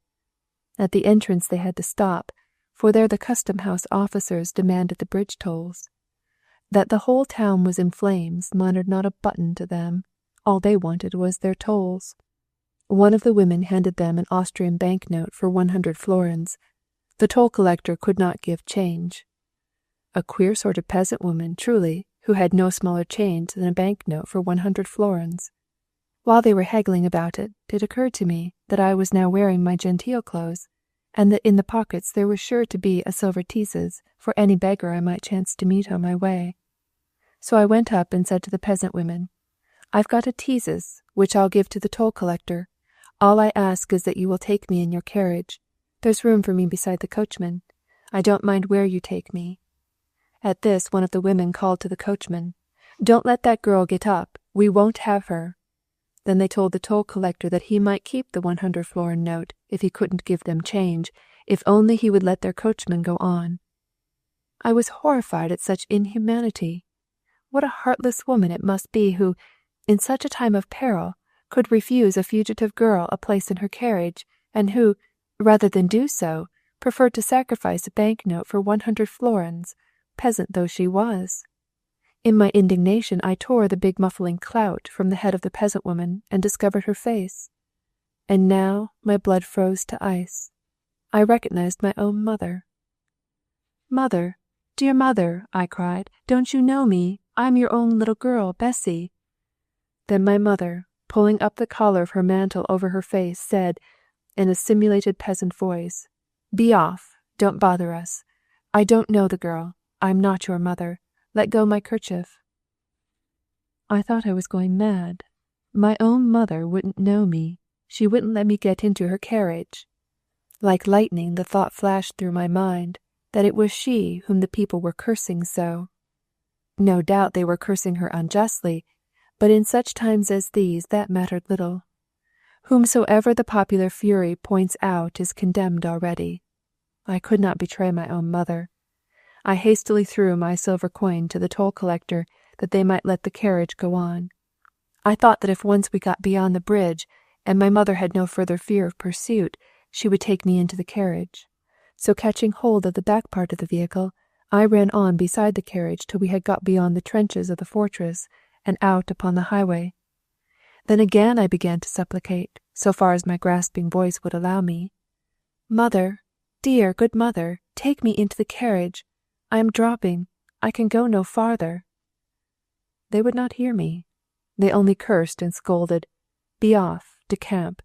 At the entrance they had to stop, for there the custom-house officers demanded the bridge tolls. That the whole town was in flames mattered not a button to them. All they wanted was their tolls. One of the women handed them an Austrian banknote for 100 florins. The toll-collector could not give change. A queer sort of peasant woman, truly, who had no smaller change than a banknote for 100 florins. While they were haggling about it, it occurred to me that I was now wearing my genteel clothes, and that in the pockets there was sure to be a silver teases for any beggar I might chance to meet on my way. So I went up and said to the peasant women, "I've got a teases, which I'll give to the toll-collector. All I ask is that you will take me in your carriage. There's room for me beside the coachman. I don't mind where you take me." At this one of the women called to the coachman, "Don't let that girl get up. We won't have her." Then they told the toll-collector that he might keep the 100 florin note if he couldn't give them change, if only he would let their coachman go on. I was horrified at such inhumanity. What a heartless woman it must be who, in such a time of peril, could refuse a fugitive girl a place in her carriage, and who, rather than do so, preferred to sacrifice a banknote for 100 florins, peasant though she was. In my indignation I tore the big muffling clout from the head of the peasant woman and discovered her face. And now my blood froze to ice. I recognized my own mother. "Mother, dear mother," I cried, "don't you know me? I'm your own little girl, Bessie." Then my mother, pulling up the collar of her mantle over her face, said, in a simulated peasant voice, "Be off, don't bother us. I don't know the girl. I'm not your mother. Let go my kerchief." I thought I was going mad. My own mother wouldn't know me. She wouldn't let me get into her carriage. Like lightning the thought flashed through my mind that it was she whom the people were cursing so. No doubt they were cursing her unjustly, but in such times as these that mattered little. Whomsoever the popular fury points out is condemned already. I could not betray my own mother. I hastily threw my silver coin to the toll-collector that they might let the carriage go on. I thought that if once we got beyond the bridge, and my mother had no further fear of pursuit, she would take me into the carriage. So catching hold of the back part of the vehicle, I ran on beside the carriage till we had got beyond the trenches of the fortress and out upon the highway. Then again I began to supplicate, so far as my grasping voice would allow me. "Mother, dear, good mother, take me into the carriage. I am dropping. I can go no farther." They would not hear me. They only cursed and scolded, "Be off, decamp,"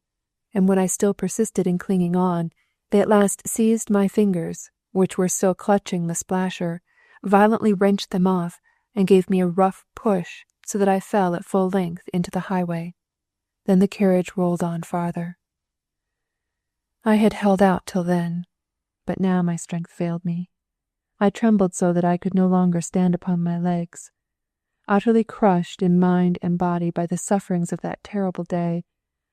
and when I still persisted in clinging on, they at last seized my fingers, which were still clutching the splasher, violently wrenched them off, and gave me a rough push so that I fell at full length into the highway. Then the carriage rolled on farther. I had held out till then, but now my strength failed me. I trembled so that I could no longer stand upon my legs. Utterly crushed in mind and body by the sufferings of that terrible day,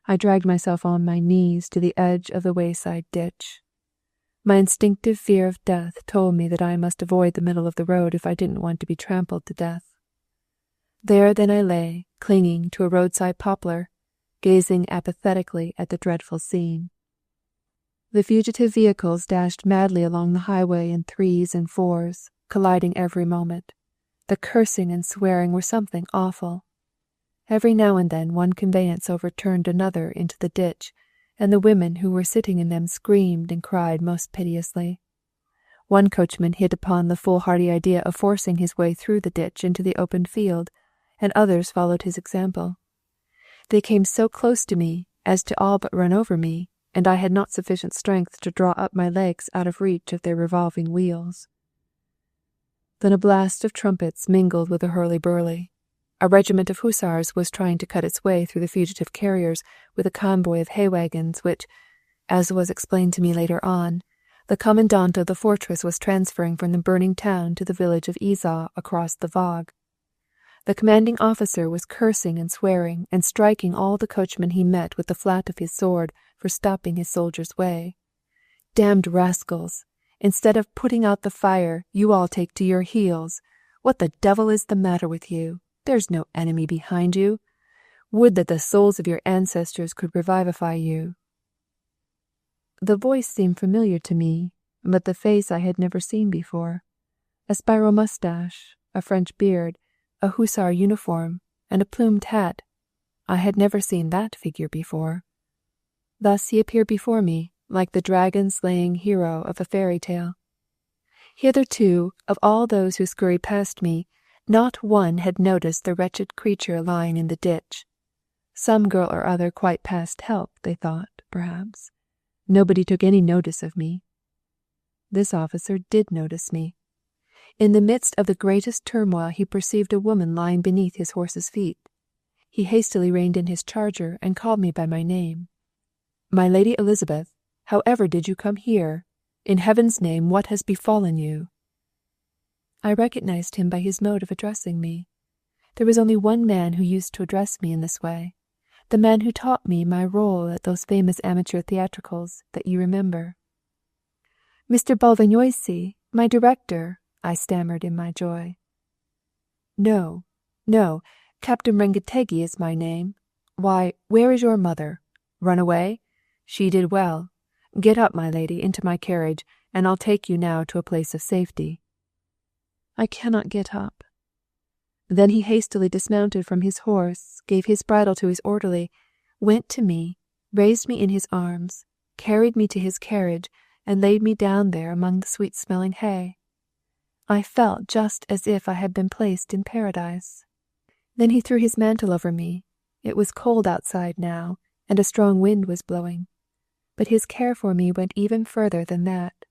I dragged myself on my knees to the edge of the wayside ditch. My instinctive fear of death told me that I must avoid the middle of the road if I didn't want to be trampled to death. There then I lay, clinging to a roadside poplar, gazing apathetically at the dreadful scene. The fugitive vehicles dashed madly along the highway in 3s and 4s, colliding every moment. The cursing and swearing were something awful. Every now and then one conveyance overturned another into the ditch, and the women who were sitting in them screamed and cried most piteously. One coachman hit upon the foolhardy idea of forcing his way through the ditch into the open field, and others followed his example. They came so close to me as to all but run over me, and I had not sufficient strength to draw up my legs out of reach of their revolving wheels. Then a blast of trumpets mingled with a hurly-burly. A regiment of hussars was trying to cut its way through the fugitive carriers with a convoy of hay wagons which, as was explained to me later on, the commandant of the fortress was transferring from the burning town to the village of Izsa across the Vog. The commanding officer was cursing and swearing and striking all the coachmen he met with the flat of his sword for stopping his soldiers' way. "Damned rascals! Instead of putting out the fire, you all take to your heels. What the devil is the matter with you? There's no enemy behind you. Would that the souls of your ancestors could revivify you." The voice seemed familiar to me, but the face I had never seen before. A spiral moustache, a French beard, a hussar uniform, and a plumed hat. I had never seen that figure before. Thus he appeared before me, like the dragon-slaying hero of a fairy tale. Hitherto, of all those who scurried past me, not one had noticed the wretched creature lying in the ditch. Some girl or other quite past help, they thought, perhaps. Nobody took any notice of me. This officer did notice me. In the midst of the greatest turmoil he perceived a woman lying beneath his horse's feet. He hastily reined in his charger and called me by my name. "My Lady Elizabeth, however did you come here? In heaven's name, what has befallen you?" I recognized him by his mode of addressing me. There was only one man who used to address me in this way, the man who taught me my rôle at those famous amateur theatricals that you remember. "Mr. Bolognoisi, my director," I stammered in my joy. No, Captain Rengetegi is my name. Why, where is your mother? Run away? She did well. Get up, my lady, into my carriage, and I'll take you now to a place of safety." "I cannot get up." Then he hastily dismounted from his horse, gave his bridle to his orderly, went to me, raised me in his arms, carried me to his carriage, and laid me down there among the sweet-smelling hay. I felt just as if I had been placed in paradise. Then he threw his mantle over me. It was cold outside now, and a strong wind was blowing. But his care for me went even further than that.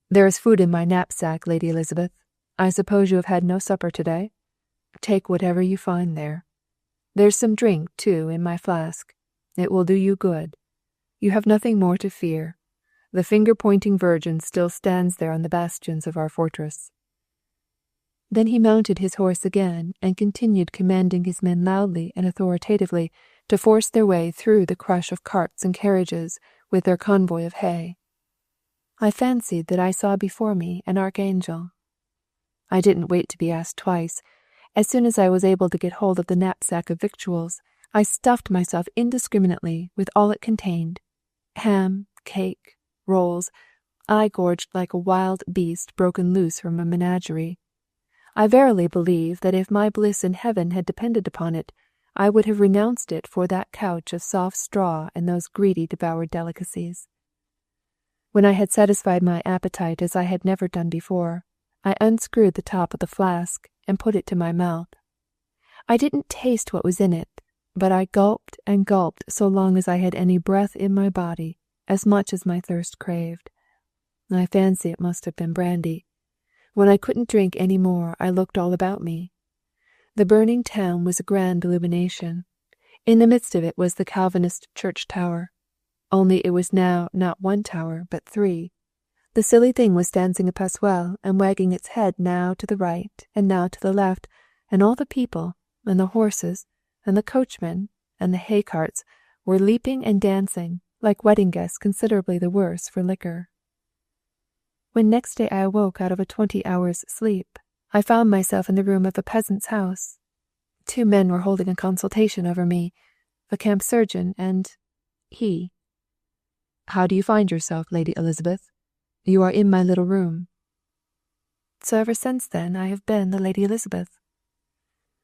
"There is food in my knapsack, Lady Elizabeth. I suppose you have had no supper today? Take whatever you find there. There's some drink, too, in my flask. It will do you good. You have nothing more to fear. The finger-pointing Virgin still stands there on the bastions of our fortress." Then he mounted his horse again and continued commanding his men loudly and authoritatively to force their way through the crush of carts and carriages with their convoy of hay. I fancied that I saw before me an archangel. I didn't wait to be asked twice. As soon as I was able to get hold of the knapsack of victuals, I stuffed myself indiscriminately with all it contained. Ham, cake, rolls. I gorged like a wild beast broken loose from a menagerie. I verily believe that if my bliss in heaven had depended upon it, I would have renounced it for that couch of soft straw and those greedy devoured delicacies. When I had satisfied my appetite as I had never done before, I unscrewed the top of the flask and put it to my mouth. I didn't taste what was in it, but I gulped and gulped so long as I had any breath in my body, as much as my thirst craved. I fancy it must have been brandy. When I couldn't drink any more, I looked all about me. The burning town was a grand illumination. In the midst of it was the Calvinist church tower. Only it was now not one tower, but 3. The silly thing was dancing a passerelle and wagging its head now to the right and now to the left, and all the people, and the horses, and the coachmen, and the hay carts were leaping and dancing, like wedding guests considerably the worse for liquor. When next day I awoke out of a 20 hours' sleep, I found myself in the room of a peasant's house. 2 men were holding a consultation over me, the camp surgeon and he. How do you find yourself, Lady Elizabeth? You are in my little room. So ever since then I have been the Lady Elizabeth.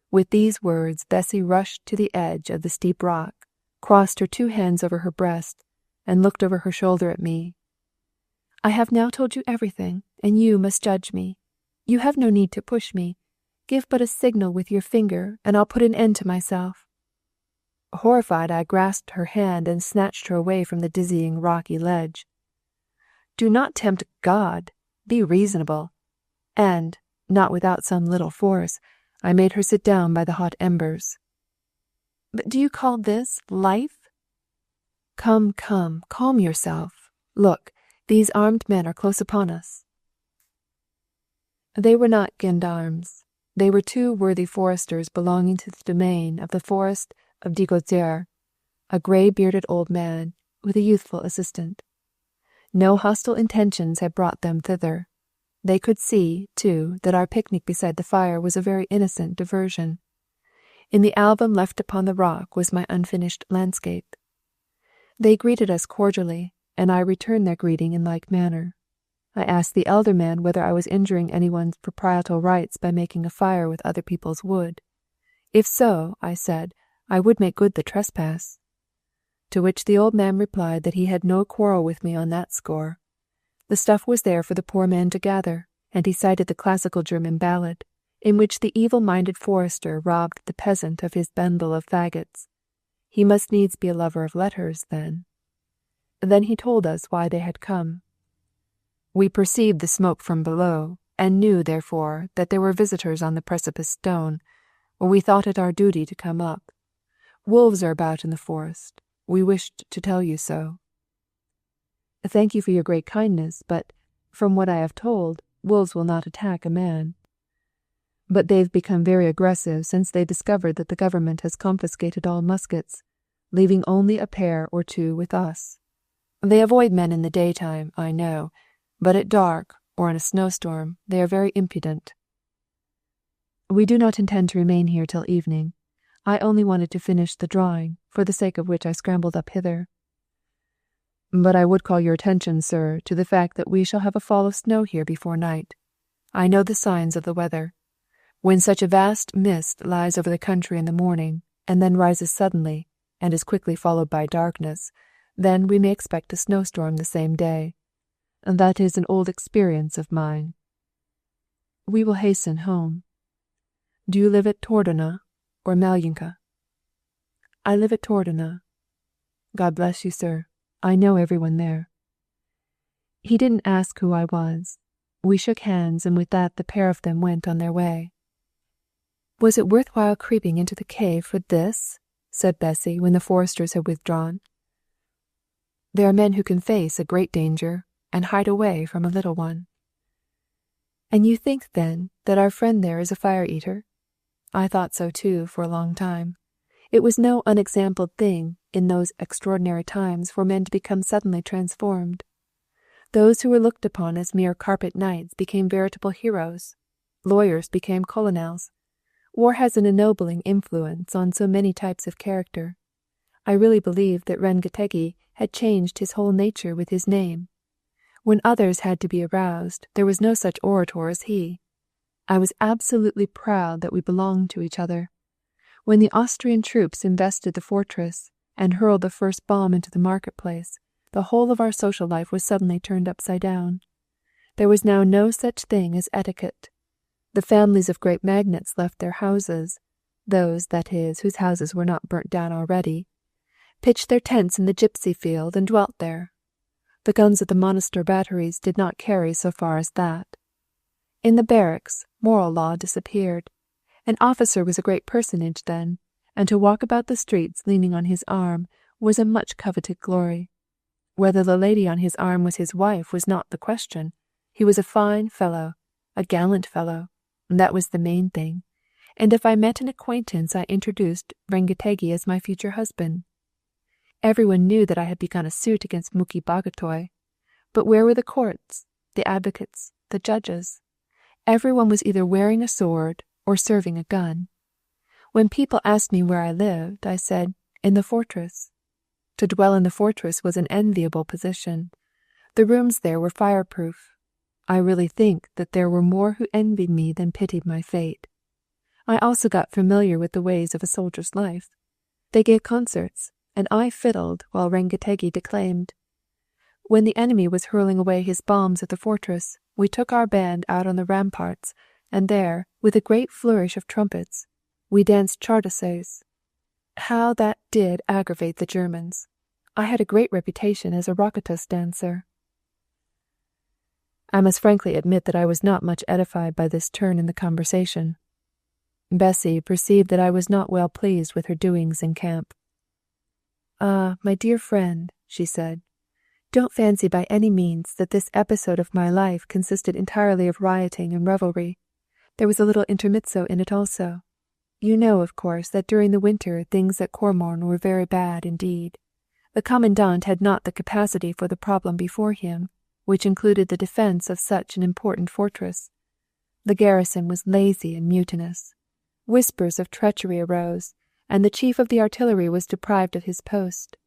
With these words, Bessie rushed to the edge of the steep rock, crossed her 2 hands over her breast, and looked over her shoulder at me. I have now told you everything, and you must judge me. You have no need to push me. Give but a signal with your finger, and I'll put an end to myself. Horrified, I grasped her hand and snatched her away from the dizzying rocky ledge. Do not tempt God. Be reasonable. And, not without some little force, I made her sit down by the hot embers. But do you call this life? Come, calm yourself. Look, these armed men are close upon us. They were not gendarmes. They were 2 worthy foresters belonging to the domain of the forest of Digotier, a grey-bearded old man with a youthful assistant. No hostile intentions had brought them thither. They could see, too, that our picnic beside the fire was a very innocent diversion. In the album left upon the rock was my unfinished landscape. They greeted us cordially, and I returned their greeting in like manner. I asked the elder man whether I was injuring anyone's proprietal rights by making a fire with other people's wood. If so, I said, I would make good the trespass. To which the old man replied that he had no quarrel with me on that score. The stuff was there for the poor man to gather, and he cited the classical German ballad, in which the evil-minded forester robbed the peasant of his bundle of faggots. He must needs be a lover of letters, then. Then he told us why they had come. We perceived the smoke from below, and knew, therefore, that there were visitors on the precipice stone. We thought it our duty to come up. Wolves are about in the forest. We wished to tell you so. Thank you for your great kindness, but, from what I have told, wolves will not attack a man. But they've become very aggressive since they discovered that the government has confiscated all muskets, leaving only a pair or 2 with us. They avoid men in the daytime, I know, but at dark, or in a snowstorm, they are very impudent. We do not intend to remain here till evening. I only wanted to finish the drawing, for the sake of which I scrambled up hither. But I would call your attention, sir, to the fact that we shall have a fall of snow here before night. I know the signs of the weather. When such a vast mist lies over the country in the morning, and then rises suddenly, and is quickly followed by darkness, then we may expect a snowstorm the same day. That is an old experience of mine. We will hasten home. Do you live at Tordona or Malyinka? I live at Tordona. God bless you, sir. I know everyone there. He didn't ask who I was. We shook hands, and with that the pair of them went on their way. Was it worth while creeping into the cave for this? Said Bessie, when the foresters had withdrawn. There are men who can face a great danger and hide away from a little one. And you think, then, that our friend there is a fire-eater? I thought so, too, for a long time. It was no unexampled thing in those extraordinary times for men to become suddenly transformed. Those who were looked upon as mere carpet knights became veritable heroes. Lawyers became colonels. War has an ennobling influence on so many types of character. I really believe that Rengetegi had changed his whole nature with his name. When others had to be aroused, there was no such orator as he. I was absolutely proud that we belonged to each other. When the Austrian troops invested the fortress and hurled the first bomb into the marketplace, the whole of our social life was suddenly turned upside down. There was now no such thing as etiquette. The families of great magnates left their houses, those, that is, whose houses were not burnt down already, pitched their tents in the gypsy field and dwelt there. The guns of the Monastir batteries did not carry so far as that. In the barracks, moral law disappeared. An officer was a great personage then, and to walk about the streets leaning on his arm was a much coveted glory. Whether the lady on his arm was his wife was not the question. He was a fine fellow, a gallant fellow. That was the main thing. And if I met an acquaintance, I introduced Rengetegi as my future husband. Everyone knew that I had begun a suit against Muki Bagatoy. But where were the courts? the advocates, the judges. Everyone was either wearing a sword or serving a gun. When people asked me where I lived, I said, in the fortress. To dwell in the fortress was an enviable position. The rooms there were fireproof. I really think that there were more who envied me than pitied my fate. I also got familiar with the ways of a soldier's life. They gave concerts, and I fiddled while Rengetegi declaimed. When the enemy was hurling away his bombs at the fortress, we took our band out on the ramparts, and there, with a great flourish of trumpets, we danced czardases. How that did aggravate the Germans! I had a great reputation as a rockatus dancer. I must frankly admit that I was not much edified by this turn in the conversation. Bessie perceived that I was not well pleased with her doings in camp. "Ah, my dear friend," she said, "don't fancy by any means that this episode of my life consisted entirely of rioting and revelry. There was a little intermezzo in it also. You know, of course, that during the winter things at Comorn were very bad indeed. The commandant had not the capacity for the problem before him, which included the defence of such an important fortress. The garrison was lazy and mutinous. Whispers of treachery arose, and the chief of the artillery was deprived of his post.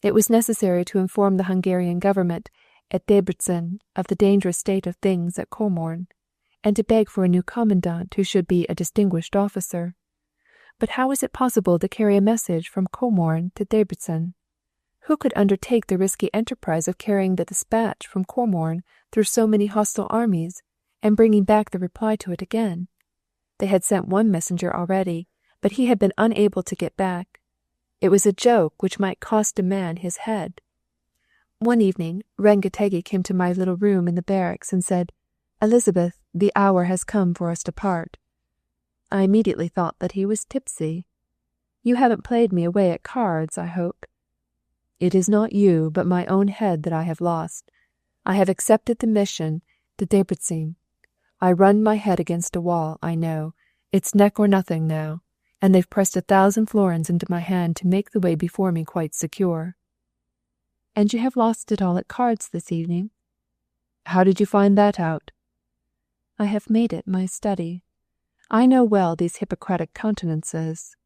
It was necessary to inform the Hungarian government at Debrecen of the dangerous state of things at Comorn, and to beg for a new commandant who should be a distinguished officer. But how was it possible to carry a message from Comorn to Debrecen? Who could undertake the risky enterprise of carrying the dispatch from Comorn through so many hostile armies, and bringing back the reply to it again? They had sent one messenger already, but he had been unable to get back. It was a joke which might cost a man his head. One evening, Rengetegi came to my little room in the barracks and said, "Elizabeth, the hour has come for us to part." I immediately thought that he was tipsy. "You haven't played me away at cards, I hope?" "It is not you, but my own head that I have lost. I have accepted the mission to Debrecen. I run my head against a wall, I know. It's neck or nothing now, and they've pressed 1,000 florins into my hand to make the way before me quite secure." "And you have lost it all at cards this evening?" "How did you find that out?" "I have made it my study. I know well these Hippocratic countenances.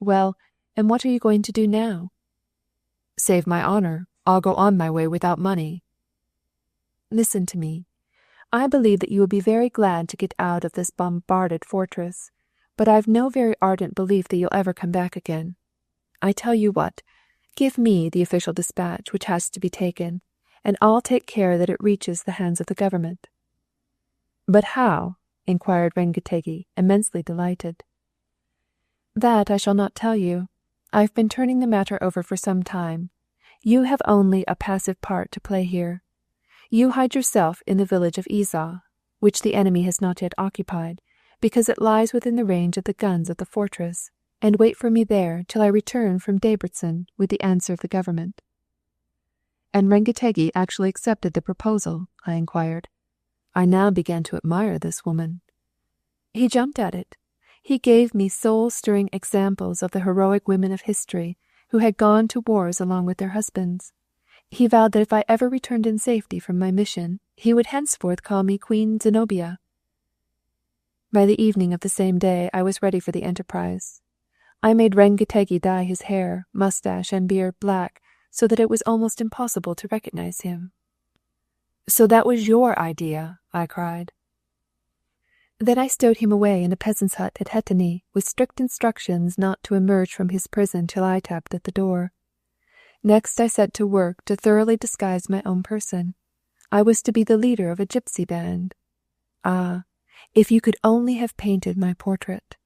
Well, and what are you going to do now?" "Save my honour. I'll go on my way without money." "Listen to me. I believe that you will be very glad to get out of this bombarded fortress, but I've no very ardent belief that you'll ever come back again. I tell you what, give me the official dispatch which has to be taken, and I'll take care that it reaches the hands of the government." "But how?" inquired Rengetegi, immensely delighted. "That I shall not tell you. I've been turning the matter over for some time. You have only a passive part to play here. You hide yourself in the village of Izsa, which the enemy has not yet occupied, because it lies within the range of the guns of the fortress, and wait for me there till I return from Debrecen with the answer of the government." "And Rengetegi actually accepted the proposal?" I inquired. I now began to admire this woman. "He jumped at it. He gave me soul-stirring examples of the heroic women of history who had gone to wars along with their husbands. He vowed that if I ever returned in safety from my mission, he would henceforth call me Queen Zenobia." By the evening of the same day I was ready for the enterprise. I made Rengetegi dye his hair, moustache, and beard black, so that it was almost impossible to recognize him. "So that was your idea?" I cried. Then I stowed him away in a peasant's hut at Hettany, with strict instructions not to emerge from his prison till I tapped at the door. Next I set to work to thoroughly disguise my own person. I was to be the leader of a gypsy band. Ah, if you could only have painted my portrait!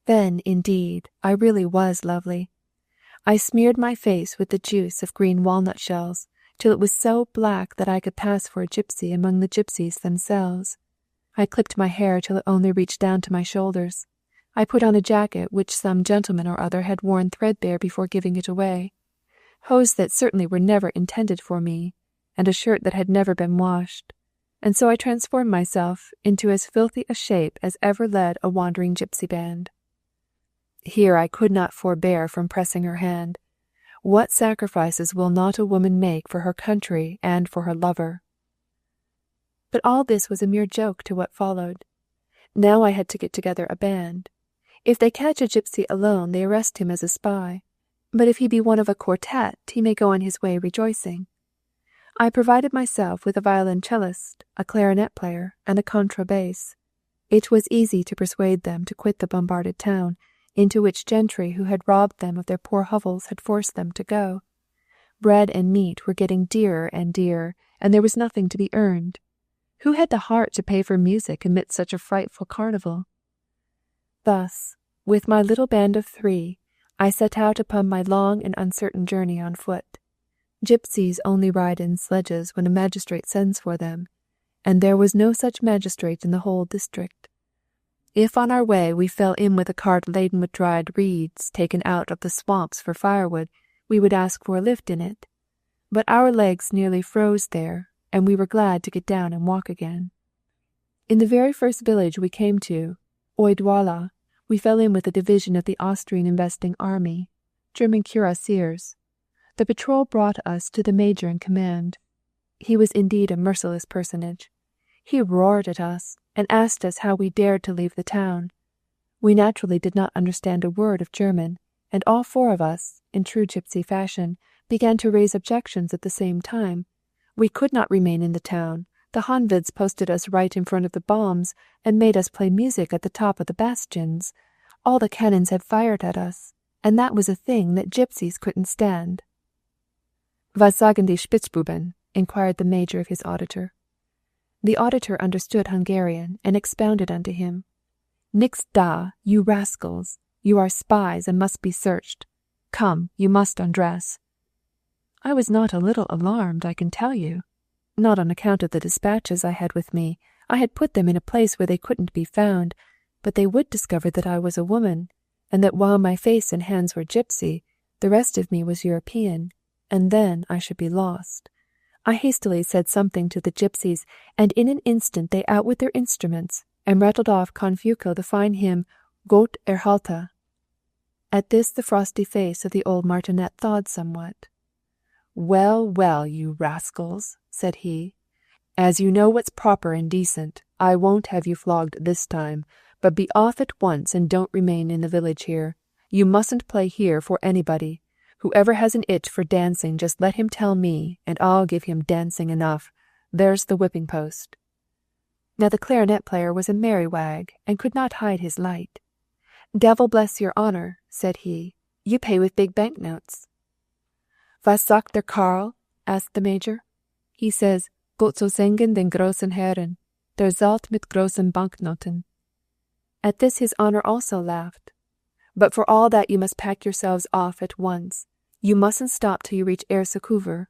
Then, indeed, I really was lovely. I smeared my face with the juice of green walnut shells, till it was so black that I could pass for a gypsy among the gypsies themselves. I clipped my hair till it only reached down to my shoulders. I put on a jacket which some gentleman or other had worn threadbare before giving it away, hose that certainly were never intended for me, and a shirt that had never been washed, and so I transformed myself into as filthy a shape as ever led a wandering gypsy band. Here I could not forbear from pressing her hand. What sacrifices will not a woman make for her country and for her lover? But all this was a mere joke to what followed. Now I had to get together a band. If they catch a gypsy alone, they arrest him as a spy. But if he be one of a quartet, he may go on his way rejoicing. I provided myself with a violoncellist, a clarinet player, and a contrabass. It was easy to persuade them to quit the bombarded town, into which gentry who had robbed them of their poor hovels had forced them to go. Bread and meat were getting dearer and dearer, and there was nothing to be earned. Who had the heart to pay for music amidst such a frightful carnival? Thus, with my little band of 3, I set out upon my long and uncertain journey on foot. Gypsies only ride in sledges when a magistrate sends for them, and there was no such magistrate in the whole district. If on our way we fell in with a cart laden with dried reeds taken out of the swamps for firewood, we would ask for a lift in it. But our legs nearly froze there, and we were glad to get down and walk again. In the very first village we came to, Oidwala, we fell in with a division of the Austrian investing army, German cuirassiers. The patrol brought us to the major in command. He was indeed a merciless personage. He roared at us, and asked us how we dared to leave the town. We naturally did not understand a word of German, and all 4 of us, in true gypsy fashion, began to raise objections at the same time. We could not remain in the town. The Honveds posted us right in front of the bombs, and made us play music at the top of the bastions. All the cannons had fired at us, and that was a thing that gypsies couldn't stand. "Was sagen die Spitzbuben?" inquired the major of his auditor. The auditor understood Hungarian, and expounded unto him. "Nix da, you rascals! You are spies, and must be searched. Come, you must undress." I was not a little alarmed, I can tell you. Not on account of the dispatches I had with me. I had put them in a place where they couldn't be found, but they would discover that I was a woman, and that while my face and hands were gypsy, the rest of me was European, and then I should be lost. I hastily said something to the gypsies, and in an instant they out with their instruments, and rattled off Confucio the fine hymn, Gott erhalte. At this the frosty face of the old martinet thawed somewhat. "Well, well, you rascals," said he, "as you know what's proper and decent, I won't have you flogged this time, but be off at once and don't remain in the village here. You mustn't play here for anybody. Whoever has an itch for dancing, just let him tell me, and I'll give him dancing enough. There's the whipping post." Now the clarinet player was a merry wag, and could not hide his light. "Devil bless your honour," said he, "you pay with big banknotes." "Was sagt der Karl?" asked the major. "He says, Gott so sengen den großen Herren, der zahlt mit großen Banknoten." At this his honour also laughed. "But for all that you must pack yourselves off at once. You mustn't stop till you reach Ersecover,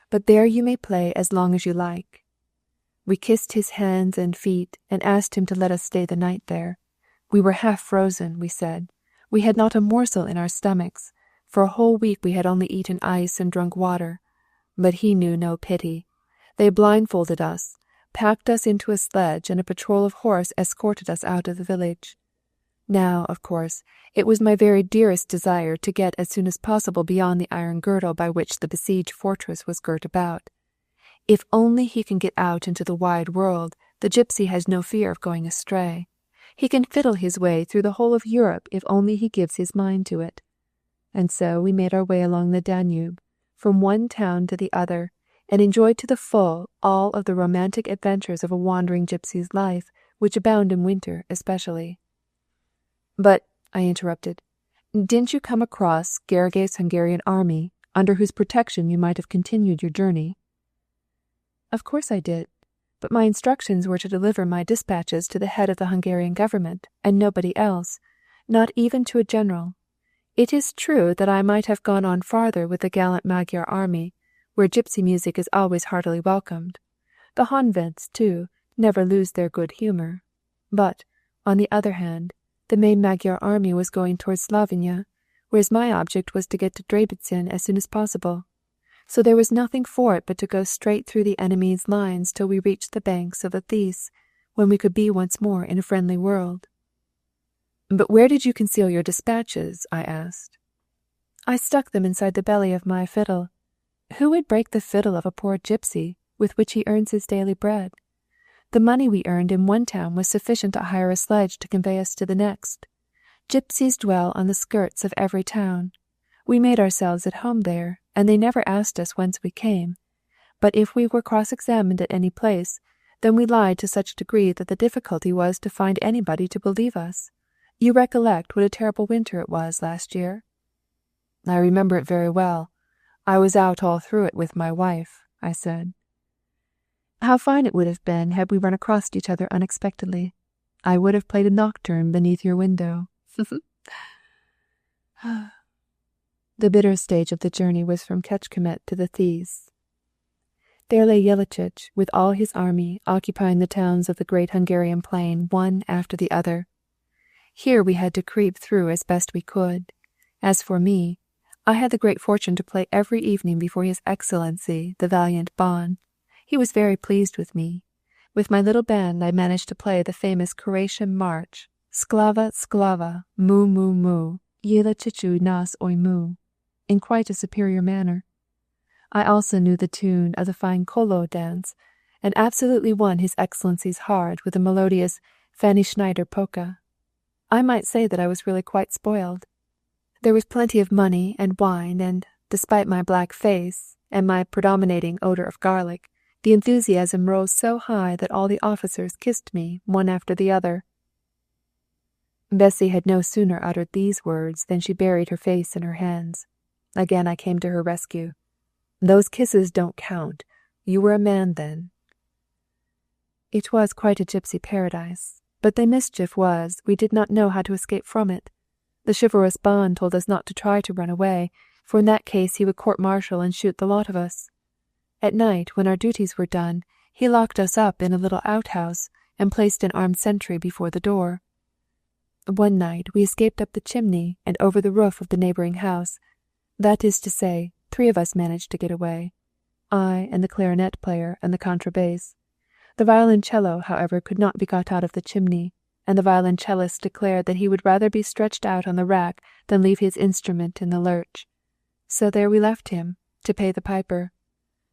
but there you may play as long as you like." We kissed his hands and feet, and asked him to let us stay the night there. We were half frozen, we said. We had not a morsel in our stomachs. For a whole week we had only eaten ice and drunk water. But he knew no pity. They blindfolded us, packed us into a sledge, and a patrol of horse escorted us out of the village. Now, of course, it was my very dearest desire to get as soon as possible beyond the iron girdle by which the besieged fortress was girt about. If only he can get out into the wide world, the gypsy has no fear of going astray. He can fiddle his way through the whole of Europe if only he gives his mind to it. And so we made our way along the Danube, from one town to the other, and enjoyed to the full all of the romantic adventures of a wandering gypsy's life, which abound in winter especially. "But," I interrupted, "didn't you come across Gergely's Hungarian army, under whose protection you might have continued your journey?" "Of course I did, but my instructions were to deliver my dispatches to the head of the Hungarian government, and nobody else, not even to a general. It is true that I might have gone on farther with the gallant Magyar army, where gypsy music is always heartily welcomed. The Honveds, too, never lose their good humour. But, on the other hand, the main Magyar army was going towards Slovenia, whereas my object was to get to Debrecen as soon as possible. So there was nothing for it but to go straight through the enemy's lines till we reached the banks of the Theiss, when we could be once more in a friendly world." "But where did you conceal your dispatches?" I asked. "I stuck them inside the belly of my fiddle. Who would break the fiddle of a poor gypsy, with which he earns his daily bread? The money we earned in one town was sufficient to hire a sledge to convey us to the next. Gypsies dwell on the skirts of every town. We made ourselves at home there, and they never asked us whence we came. But if we were cross-examined at any place, then we lied to such a degree that the difficulty was to find anybody to believe us. You recollect what a terrible winter it was last year?" "I remember it very well. I was out all through it with my wife," I said. "How fine it would have been had we run across each other unexpectedly. I would have played a nocturne beneath your window." The bitter stage of the journey was from Kecskemet to the Theiss. There lay Jellachich with all his army occupying the towns of the great Hungarian plain one after the other. Here we had to creep through as best we could. As for me, I had the great fortune to play every evening before His Excellency, the valiant Ban. He was very pleased with me. With my little band I managed to play the famous Croatian march, Sklava, Sklava, mu, mu, mu, Jelachichu nas oj mu, in quite a superior manner. I also knew the tune of the fine Kolo dance, and absolutely won His Excellency's heart with the melodious Fanny Schneider polka. I might say that I was really quite spoiled. There was plenty of money and wine, and, despite my black face and my predominating odor of garlic, the enthusiasm rose so high that all the officers kissed me, one after the other. Bessie had no sooner uttered these words than she buried her face in her hands. Again I came to her rescue. "Those kisses don't count. You were a man then." It was quite a gypsy paradise, but the mischief was we did not know how to escape from it. The chivalrous Ban told us not to try to run away, for in that case he would court-martial and shoot the lot of us. At night, when our duties were done, he locked us up in a little outhouse and placed an armed sentry before the door. One night we escaped up the chimney and over the roof of the neighbouring house. That is to say, 3 of us managed to get away, I and the clarinet player and the contrabass. The violoncello, however, could not be got out of the chimney, and the violoncellist declared that he would rather be stretched out on the rack than leave his instrument in the lurch. So there we left him, to pay the piper.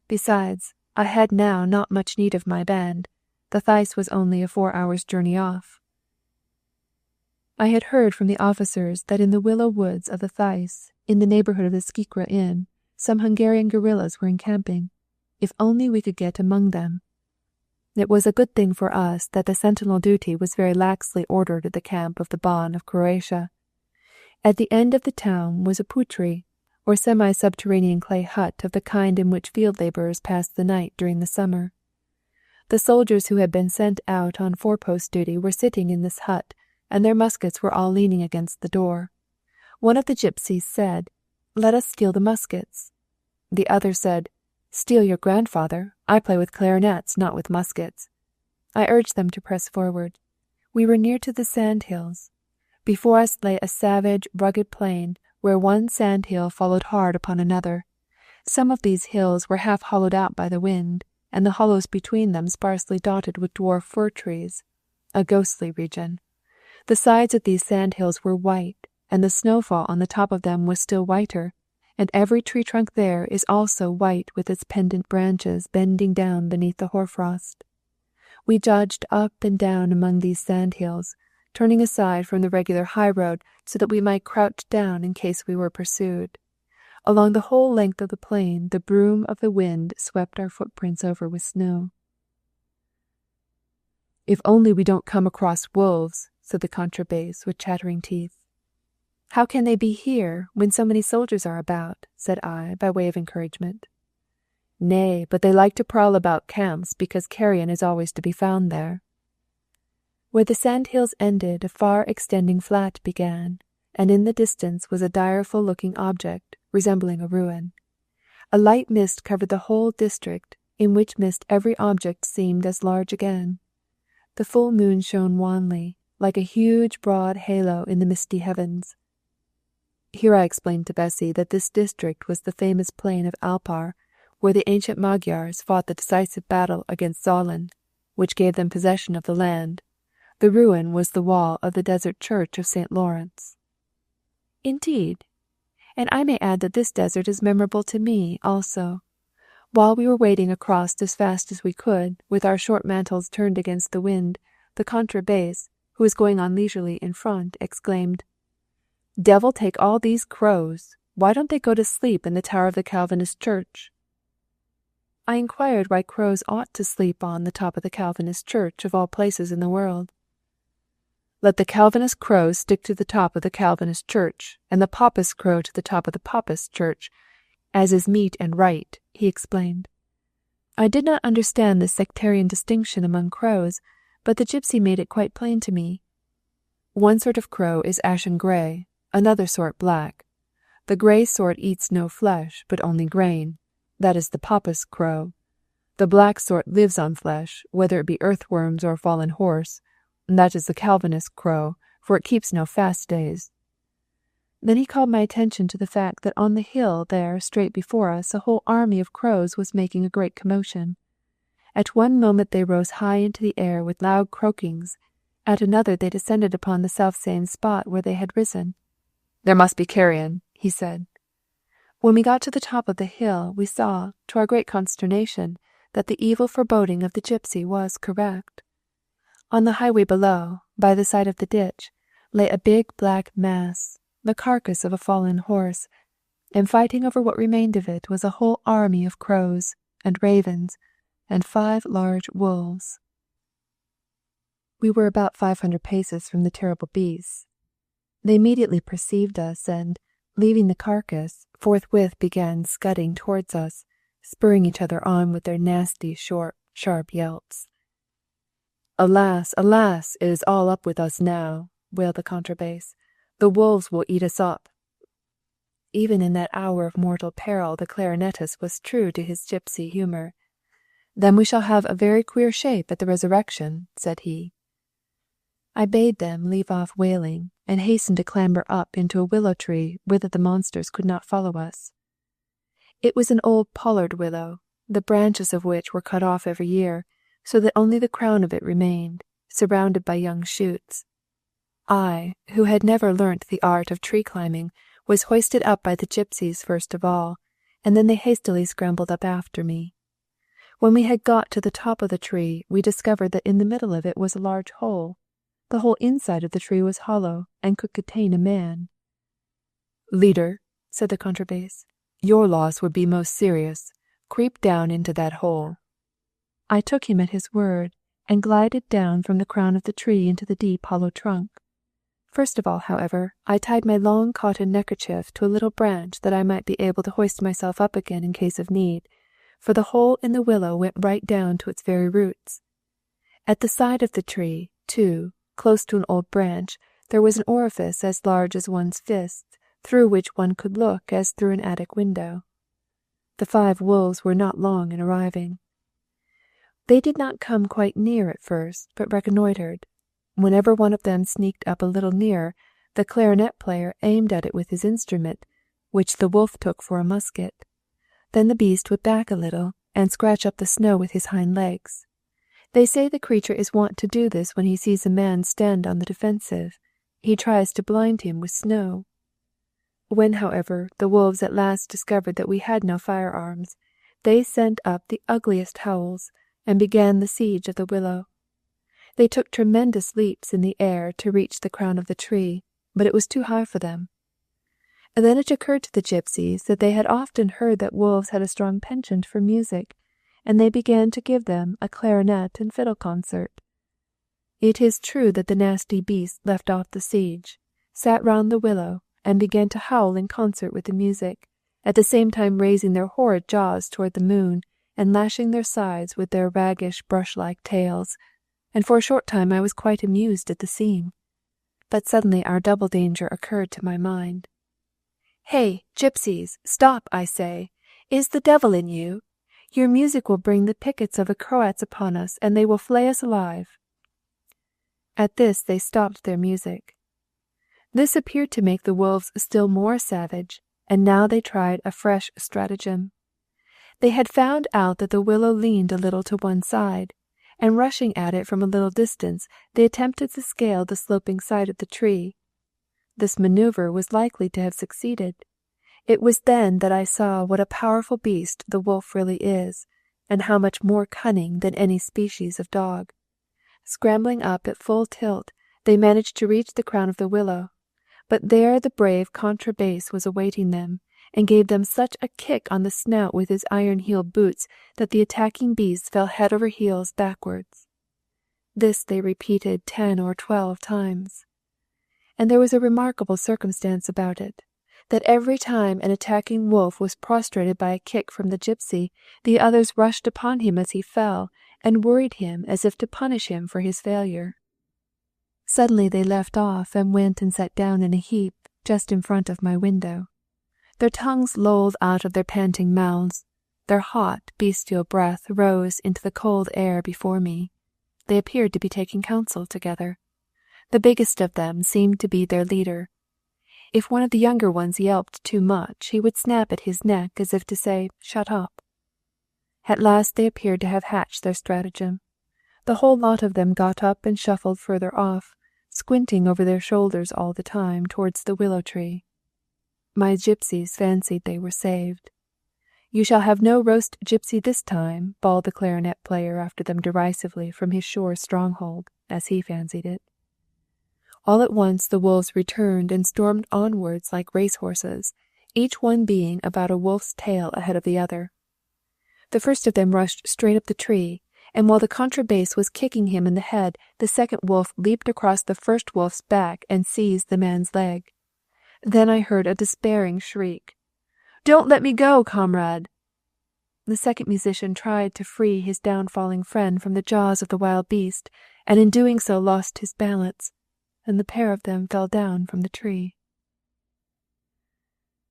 Besides, I had now not much need of my band. The Theiss was only a 4 hours' journey off. I had heard from the officers that in the willow woods of the Theiss, in the neighbourhood of the Skikra Inn, some Hungarian guerrillas were encamping. If only we could get among them. It was a good thing for us that the sentinel duty was very laxly ordered at the camp of the Ban of Croatia. At the end of the town was a putri, or semi-subterranean clay hut of the kind in which field labourers passed the night during the summer. The soldiers who had been sent out on forepost duty were sitting in this hut, and their muskets were all leaning against the door. One of the gypsies said, "Let us steal the muskets." The other said, "Steal your grandfather. I play with clarinets, not with muskets." I urged them to press forward. We were near to the sand hills. Before us lay a savage, rugged plain, where one sand hill followed hard upon another. Some of these hills were half hollowed out by the wind, and the hollows between them sparsely dotted with dwarf fir trees. A ghostly region. The sides of these sand hills were white, and the snowfall on the top of them was still whiter, and every tree trunk there is also white with its pendant branches bending down beneath the hoarfrost. We dodged up and down among these sand hills, turning aside from the regular high road so that we might crouch down in case we were pursued. Along the whole length of the plain the broom of the wind swept our footprints over with snow. "If only we don't come across wolves," said the contrabass with chattering teeth. "How can they be here, when so many soldiers are about?" said I, by way of encouragement. "Nay, but they like to prowl about camps, because carrion is always to be found there." Where the sand hills ended, a far extending flat began, and in the distance was a direful-looking object, resembling a ruin. A light mist covered the whole district, in which mist every object seemed as large again. The full moon shone wanly, like a huge broad halo in the misty heavens. Here I explained to Bessie that this district was the famous plain of Alpar, where the ancient Magyars fought the decisive battle against Zalin, which gave them possession of the land. The ruin was the wall of the desert church of St. Lawrence. "Indeed, and I may add that this desert is memorable to me also. While we were wading across as fast as we could, with our short mantles turned against the wind, the contrabass, who was going on leisurely in front, exclaimed, "Devil take all these crows! Why don't they go to sleep in the tower of the Calvinist church?" I inquired why crows ought to sleep on the top of the Calvinist church, of all places in the world. "Let the Calvinist crow stick to the top of the Calvinist church, and the Papist crow to the top of the Papist church, as is meet and right," he explained. I did not understand this sectarian distinction among crows, but the gypsy made it quite plain to me. One sort of crow is ashen grey, another sort black. The grey sort eats no flesh, but only grain. That is the Papist crow. The black sort lives on flesh, whether it be earthworms or fallen horse. That is the Calvinist crow, for it keeps no fast days. Then he called my attention to the fact that on the hill there, straight before us, a whole army of crows was making a great commotion. At one moment they rose high into the air with loud croakings. At another they descended upon the selfsame spot where they had risen. "There must be carrion," he said. When we got to the top of the hill, we saw, to our great consternation, that the evil foreboding of the gypsy was correct. On the highway below, by the side of the ditch, lay a big black mass, the carcass of a fallen horse, and fighting over what remained of it was a whole army of crows and ravens and 5 large wolves. We were about 500 paces from the terrible beasts. They immediately perceived us and, leaving the carcass, forthwith began scudding towards us, spurring each other on with their nasty, short, sharp yelps. "Alas, alas, it is all up with us now," wailed the contrabass. "The wolves will eat us up." Even in that hour of mortal peril the clarinetist was true to his gypsy humour. "Then we shall have a very queer shape at the resurrection," said he. I bade them leave off wailing, and hastened to clamber up into a willow tree whither the monsters could not follow us. It was an old pollard willow, the branches of which were cut off every year, so that only the crown of it remained, surrounded by young shoots. I, who had never learnt the art of tree climbing, was hoisted up by the gypsies first of all, and then they hastily scrambled up after me. When we had got to the top of the tree, we discovered that in the middle of it was a large hole. The whole inside of the tree was hollow, and could contain a man. "Leader," said the contrabass, "your loss would be most serious. Creep down into that hole." I took him at his word, and glided down from the crown of the tree into the deep hollow trunk. First of all, however, I tied my long cotton neckerchief to a little branch that I might be able to hoist myself up again in case of need, for the hole in the willow went right down to its very roots. At the side of the tree, too, close to an old branch, there was an orifice as large as one's fist, through which one could look as through an attic window. The 5 wolves were not long in arriving. They did not come quite near at first, but reconnoitred. Whenever one of them sneaked up a little nearer, the clarinet player aimed at it with his instrument, which the wolf took for a musket. Then the beast would back a little, and scratch up the snow with his hind legs. They say the creature is wont to do this when he sees a man stand on the defensive. He tries to blind him with snow. When, however, the wolves at last discovered that we had no firearms, they sent up the ugliest howls, and began the siege of the willow. They took tremendous leaps in the air to reach the crown of the tree, but it was too high for them. And then it occurred to the gypsies that they had often heard that wolves had a strong penchant for music, and they began to give them a clarinet and fiddle concert. It is true that the nasty beasts left off the siege, sat round the willow, and began to howl in concert with the music, at the same time raising their horrid jaws toward the moon, and lashing their sides with their waggish brush-like tails, and for a short time I was quite amused at the scene. But suddenly our double danger occurred to my mind. "Hey, gypsies, stop, I say! Is the devil in you? Your music will bring the pickets of the Croats upon us, and they will flay us alive." At this they stopped their music. This appeared to make the wolves still more savage, and now they tried a fresh stratagem. They had found out that the willow leaned a little to one side, and rushing at it from a little distance, they attempted to scale the sloping side of the tree. This maneuver was likely to have succeeded. It was then that I saw what a powerful beast the wolf really is, and how much more cunning than any species of dog. Scrambling up at full tilt, they managed to reach the crown of the willow, but there the brave contra-bass was awaiting them, and gave them such a kick on the snout with his iron-heeled boots that the attacking beasts fell head over heels backwards. This they repeated 10 or 12 times. And there was a remarkable circumstance about it, that every time an attacking wolf was prostrated by a kick from the gypsy, the others rushed upon him as he fell, and worried him as if to punish him for his failure. Suddenly they left off and went and sat down in a heap just in front of my window. Their tongues lolled out of their panting mouths. Their hot, bestial breath rose into the cold air before me. They appeared to be taking counsel together. The biggest of them seemed to be their leader. If one of the younger ones yelped too much, he would snap at his neck as if to say, "Shut up." At last they appeared to have hatched their stratagem. The whole lot of them got up and shuffled further off, squinting over their shoulders all the time towards the willow tree. My gypsies fancied they were saved. "You shall have no roast gypsy this time," bawled the clarinet player after them derisively from his shore stronghold, as he fancied it. All at once the wolves returned and stormed onwards like racehorses, each one being about a wolf's tail ahead of the other. The first of them rushed straight up the tree, and while the contra-bass was kicking him in the head, the second wolf leaped across the first wolf's back and seized the man's leg. Then I heard a despairing shriek. "Don't let me go, comrade!" The second musician tried to free his down-falling friend from the jaws of the wild beast, and in doing so lost his balance, and the pair of them fell down from the tree.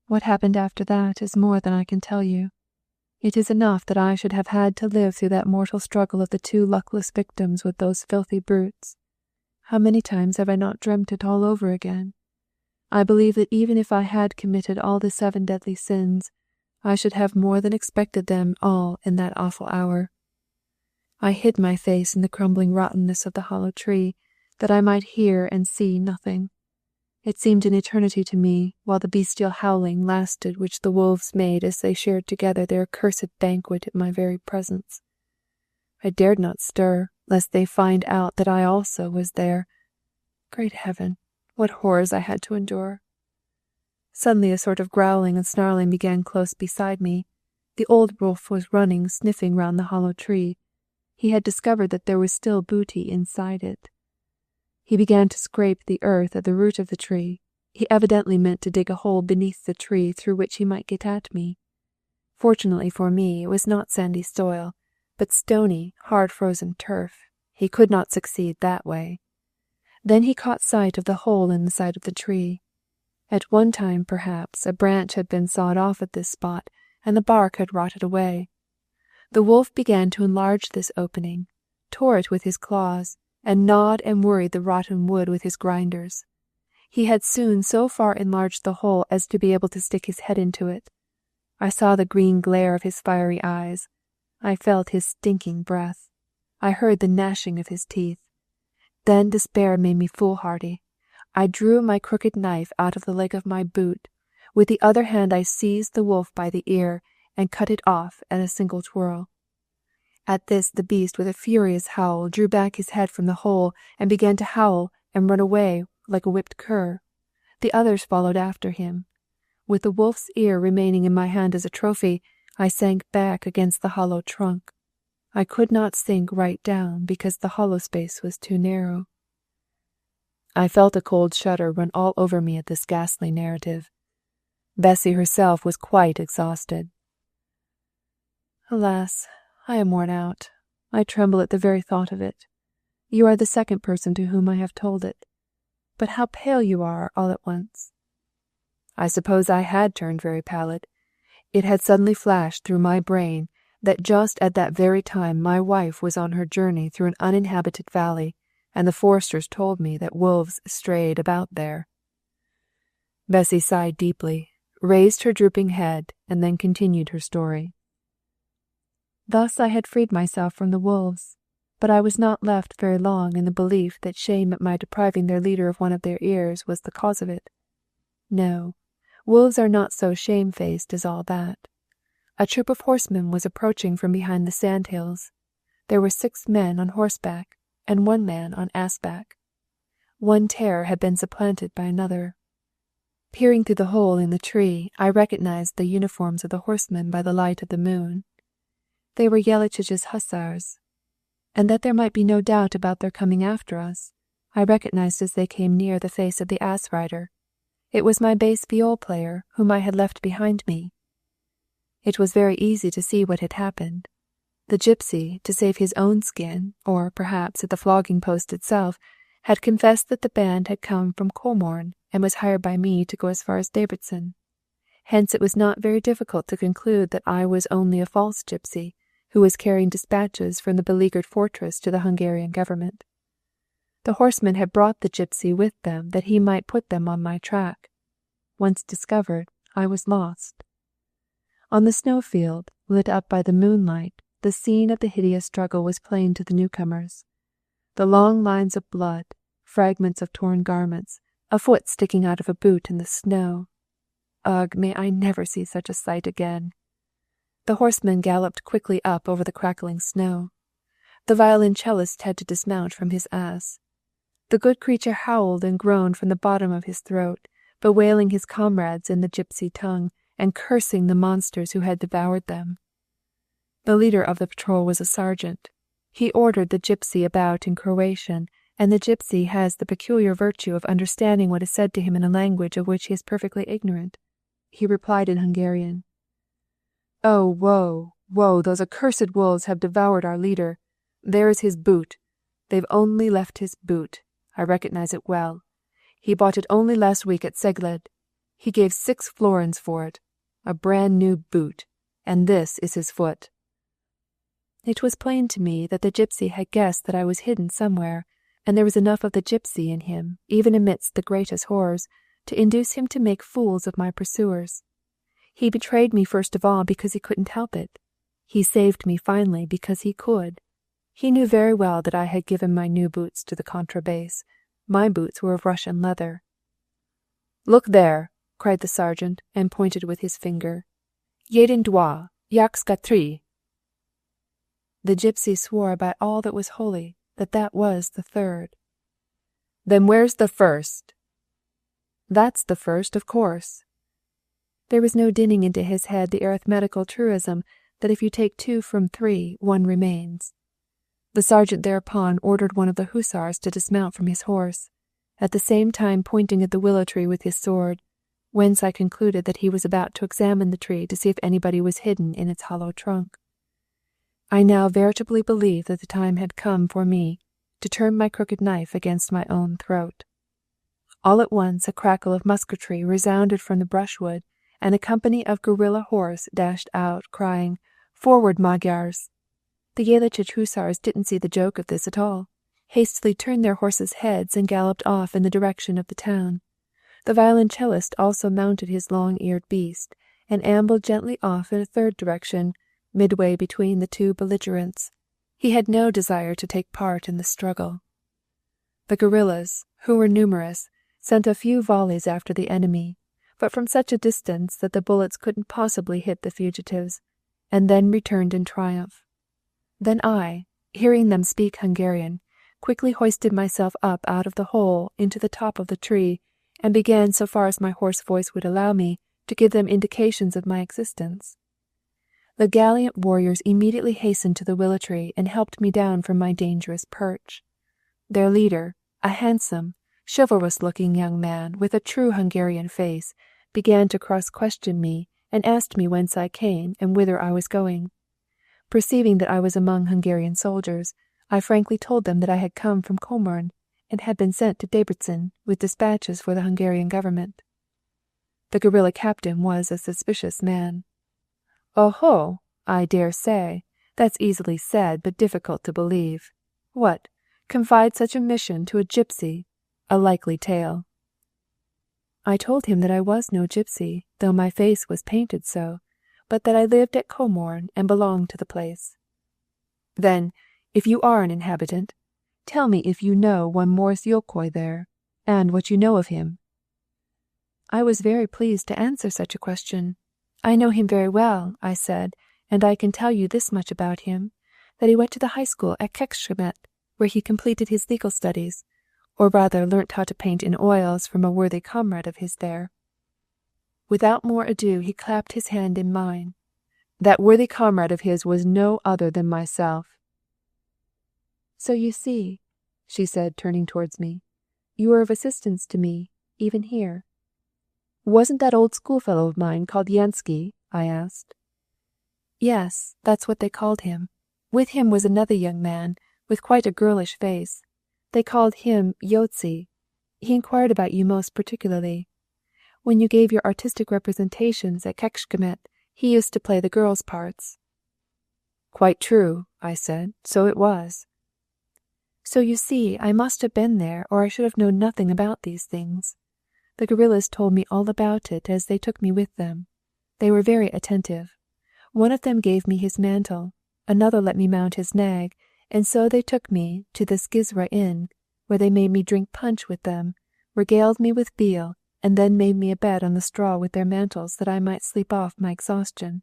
What happened after that is more than I can tell you. It is enough that I should have had to live through that mortal struggle of the two luckless victims with those filthy brutes. How many times have I not dreamt it all over again? I believe that even if I had committed all the 7 deadly sins, I should have more than expected them all in that awful hour. I hid my face in the crumbling rottenness of the hollow tree, that I might hear and see nothing. It seemed an eternity to me, while the bestial howling lasted which the wolves made as they shared together their accursed banquet in my very presence. I dared not stir, lest they find out that I also was there. Great heaven, what horrors I had to endure! Suddenly a sort of growling and snarling began close beside me. The old wolf was running, sniffing round the hollow tree. He had discovered that there was still booty inside it. He began to scrape the earth at the root of the tree. He evidently meant to dig a hole beneath the tree through which he might get at me. Fortunately for me, it was not sandy soil, but stony, hard-frozen turf. He could not succeed that way. Then he caught sight of the hole in the side of the tree. At one time, perhaps, a branch had been sawed off at this spot, and the bark had rotted away. The wolf began to enlarge this opening, tore it with his claws, and gnawed and worried the rotten wood with his grinders. He had soon so far enlarged the hole as to be able to stick his head into it. I saw the green glare of his fiery eyes. I felt his stinking breath. I heard the gnashing of his teeth. Then despair made me foolhardy. I drew my crooked knife out of the leg of my boot. With the other hand I seized the wolf by the ear and cut it off at a single twirl. At this the beast, with a furious howl, drew back his head from the hole and began to howl and run away like a whipped cur. The others followed after him. With the wolf's ear remaining in my hand as a trophy, I sank back against the hollow trunk. I could not sink right down because the hollow space was too narrow. I felt a cold shudder run all over me at this ghastly narrative. Bessie herself was quite exhausted. Alas, I am worn out. I tremble at the very thought of it. You are the second person to whom I have told it. But how pale you are all at once. I suppose I had turned very pallid. It had suddenly flashed through my brain that just at that very time my wife was on her journey through an uninhabited valley, and the foresters told me that wolves strayed about there. Bessie sighed deeply, raised her drooping head, and then continued her story. Thus I had freed myself from the wolves, but I was not left very long in the belief that shame at my depriving their leader of one of their ears was the cause of it. No, Wolves are not so shamefaced as all that. A troop of horsemen was approaching from behind the sandhills. There were 6 men on horseback and 1 man on assback. One terror had been supplanted by another. Peering through the hole in the tree, I recognized the uniforms of the horsemen by the light of the moon. They were Jeličić's hussars, and that there might be no doubt about their coming after us, I recognized as they came near the face of the ass rider. It was my bass viol player, whom I had left behind me. It was very easy to see what had happened. The gypsy, to save his own skin, or perhaps at the flogging post itself, had confessed that the band had come from Comorn and was hired by me to go as far as Debrecen. Hence it was not very difficult to conclude that I was only a false gypsy, who was carrying dispatches from the beleaguered fortress to the Hungarian government. The horsemen had brought the gypsy with them that he might put them on my track. Once discovered, I was lost. On the snowfield, lit up by the moonlight, the scene of the hideous struggle was plain to the newcomers. The long lines of blood, fragments of torn garments, a foot sticking out of a boot in the snow. Ugh, may I never see such a sight again. The horsemen galloped quickly up over the crackling snow. The violoncellist had to dismount from his ass. The good creature howled and groaned from the bottom of his throat, bewailing his comrades in the gypsy tongue, and cursing the monsters who had devoured them. The leader of the patrol was a sergeant. He ordered the gypsy about in Croatian, and the gypsy has the peculiar virtue of understanding what is said to him in a language of which he is perfectly ignorant. He replied in Hungarian, "Oh, woe, woe, those accursed wolves have devoured our leader. There is his boot. They've only left his boot. I recognize it well. He bought it only last week at Szeged. He gave 6 florins for it. A brand new boot. And this is his foot." It was plain to me that the gypsy had guessed that I was hidden somewhere, and there was enough of the gypsy in him, even amidst the greatest horrors, to induce him to make fools of my pursuers. He betrayed me first of all because he couldn't help it. He saved me finally because he could. He knew very well that I had given my new boots to the contrabass. My boots were of Russian leather. "Look there!" cried the sergeant, and pointed with his finger. "Jeden dwa, jak skatri." The gypsy swore by all that was holy that was the 3rd. "Then where's the 1st?" "That's the 1st, of course." There was no dinning into his head the arithmetical truism that if you take 2 from 3, 1 remains. The sergeant thereupon ordered one of the hussars to dismount from his horse, at the same time pointing at the willow tree with his sword, whence I concluded that he was about to examine the tree to see if anybody was hidden in its hollow trunk. I now veritably believed that the time had come for me to turn my crooked knife against my own throat. All at once a crackle of musketry resounded from the brushwood, and a company of guerrilla horse dashed out, crying, "Forward, Magyars!" The Jeličić hussars didn't see the joke of this at all, hastily turned their horses' heads and galloped off in the direction of the town. The violoncellist also mounted his long-eared beast, and ambled gently off in a 3rd direction, midway between the 2 belligerents. He had no desire to take part in the struggle. The guerrillas, who were numerous, sent a few volleys after the enemy, but from such a distance that the bullets couldn't possibly hit the fugitives, and then returned in triumph. Then I, hearing them speak Hungarian, quickly hoisted myself up out of the hole into the top of the tree, and began, so far as my hoarse voice would allow me, to give them indications of my existence. The gallant warriors immediately hastened to the willow tree and helped me down from my dangerous perch. Their leader, a handsome, chivalrous-looking young man with a true Hungarian face, began to cross-question me and asked me whence I came and whither I was going. Perceiving that I was among Hungarian soldiers, I frankly told them that I had come from Comorn and had been sent to Debrecen with dispatches for the Hungarian government. The guerrilla captain was a suspicious man. "Oh-ho, I dare say. That's easily said, but difficult to believe. What, confide such a mission to a gypsy? A likely tale." I told him that I was no gypsy, though my face was painted so, but that I lived at Comorn and belonged to the place. "Then, if you are an inhabitant, tell me if you know one Mór Jókai there, and what you know of him." I was very pleased to answer such a question. I know him very well, I said, and I can tell you this much about him, that he went to the high school at Kecskemét, where he completed his legal studies, or rather learnt how to paint in oils from a worthy comrade of his there. Without more ado he clapped his hand in mine. That worthy comrade of his was no other than myself. So you see, she said, turning towards me, you are of assistance to me, even here. Wasn't that old schoolfellow of mine called Yansky? I asked. Yes, that's what they called him. With him was another young man, with quite a girlish face. They called him Yotzi. He inquired about you most particularly. When you gave your artistic representations at Kecskemét, he used to play the girls' parts. Quite true, I said. So it was. So you see, I must have been there, or I should have known nothing about these things. The guerrillas told me all about it as they took me with them. They were very attentive. One of them gave me his mantle, another let me mount his nag, and so they took me to the Skizra Inn, where they made me drink punch with them, regaled me with veal, and then made me a bed on the straw with their mantles that I might sleep off my exhaustion.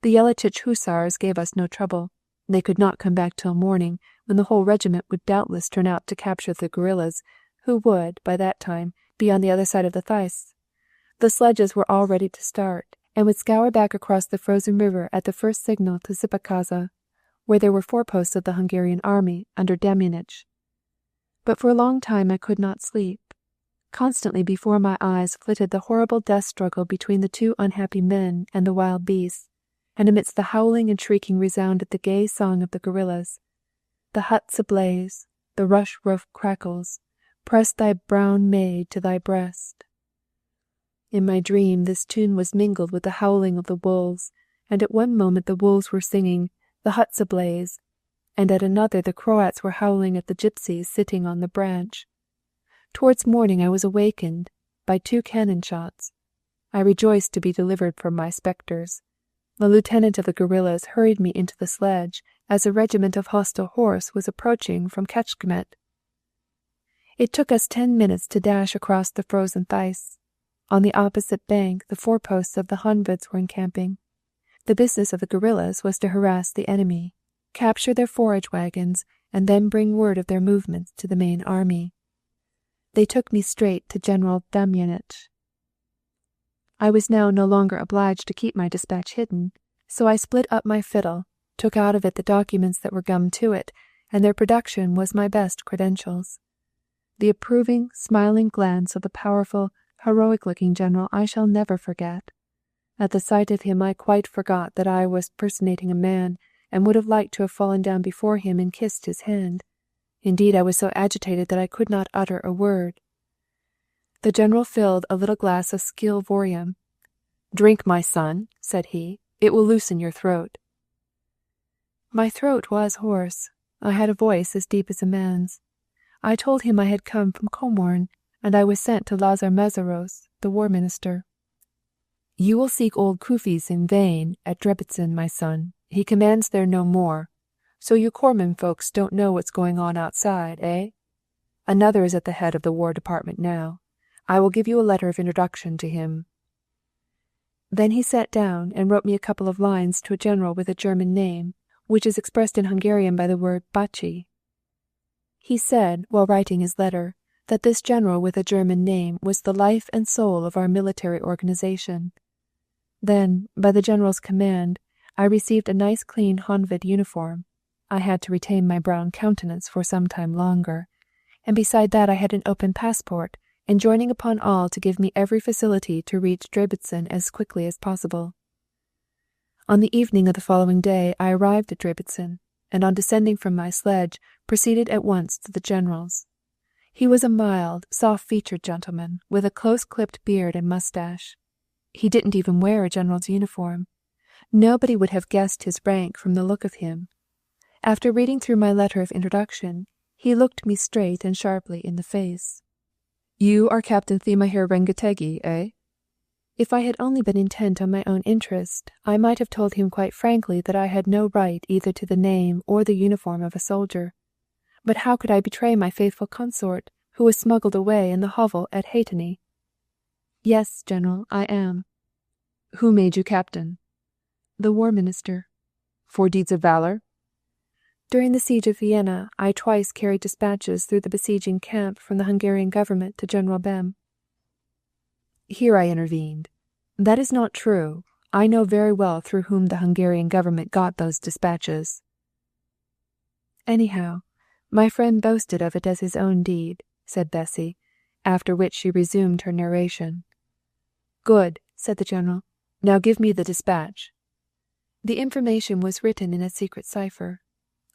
The Yelachich hussars gave us no trouble. They could not come back till morning, when the whole regiment would doubtless turn out to capture the guerrillas, who would, by that time, be on the other side of the Theiss. The sledges were all ready to start, and would scour back across the frozen river at the first signal to Sipakaza, where there were foreposts of the Hungarian army under Damjanich. But for a long time I could not sleep. Constantly before my eyes flitted the horrible death struggle between the two unhappy men and the wild beasts, and amidst the howling and shrieking resounded the gay song of the guerrillas. The huts ablaze, the rush roof crackles, press thy brown maid to thy breast. In my dream this tune was mingled with the howling of the wolves, and at one moment the wolves were singing, the huts ablaze, and at another the Croats were howling at the gypsies sitting on the branch. Towards morning I was awakened by 2 cannon shots. I rejoiced to be delivered from my spectres. The lieutenant of the guerrillas hurried me into the sledge as a regiment of hostile horse was approaching from Kecskemét. It took us 10 minutes to dash across the frozen Theiss. On the opposite bank the foreposts of the Honveds were encamping. The business of the guerrillas was to harass the enemy, capture their forage wagons, and then bring word of their movements to the main army. They took me straight to General Damjanich. I was now no longer obliged to keep my dispatch hidden, so I split up my fiddle, took out of it the documents that were gummed to it, and their production was my best credentials. The approving, smiling glance of the powerful, heroic-looking general I shall never forget. At the sight of him I quite forgot that I was personating a man, and would have liked to have fallen down before him and kissed his hand. Indeed, I was so agitated that I could not utter a word. The general filled a little glass of skilvorium. "Drink, my son," said he. "It will loosen your throat." My throat was hoarse. I had a voice as deep as a man's. I told him I had come from Comorn, and I was sent to Lazar Mészáros, the war minister. "You will seek old Kufis in vain at Debrecen, my son. He commands there no more. So you Corpsman folks don't know what's going on outside, eh? Another is at the head of the War Department now. I will give you a letter of introduction to him." Then he sat down and wrote me a couple of lines to a general with a German name, which is expressed in Hungarian by the word Bácsi. He said, while writing his letter, that this general with a German name was the life and soul of our military organization. Then, by the general's command, I received a nice clean Honved uniform. I had to retain my brown countenance for some time longer, and beside that I had an open passport, enjoining upon all to give me every facility to reach Debrecen as quickly as possible. On the evening of the following day I arrived at Debrecen, and on descending from my sledge proceeded at once to the general's. He was a mild, soft-featured gentleman, with a close-clipped beard and moustache. He didn't even wear a general's uniform. Nobody would have guessed his rank from the look of him. After reading through my letter of introduction, he looked me straight and sharply in the face. "You are Captain Thimahir Rengetegi, eh?" If I had only been intent on my own interest, I might have told him quite frankly that I had no right either to the name or the uniform of a soldier. But how could I betray my faithful consort, who was smuggled away in the hovel at Haitany? Yes, General, I am. Who made you captain? The War Minister. For deeds of valor? During the siege of Vienna, I twice carried dispatches through the besieging camp from the Hungarian government to General Bem. Here I intervened. That is not true. I know very well through whom the Hungarian government got those dispatches. Anyhow, my friend boasted of it as his own deed, said Bessie, after which she resumed her narration. Good, said the General. Now give me the dispatch. The information was written in a secret cipher.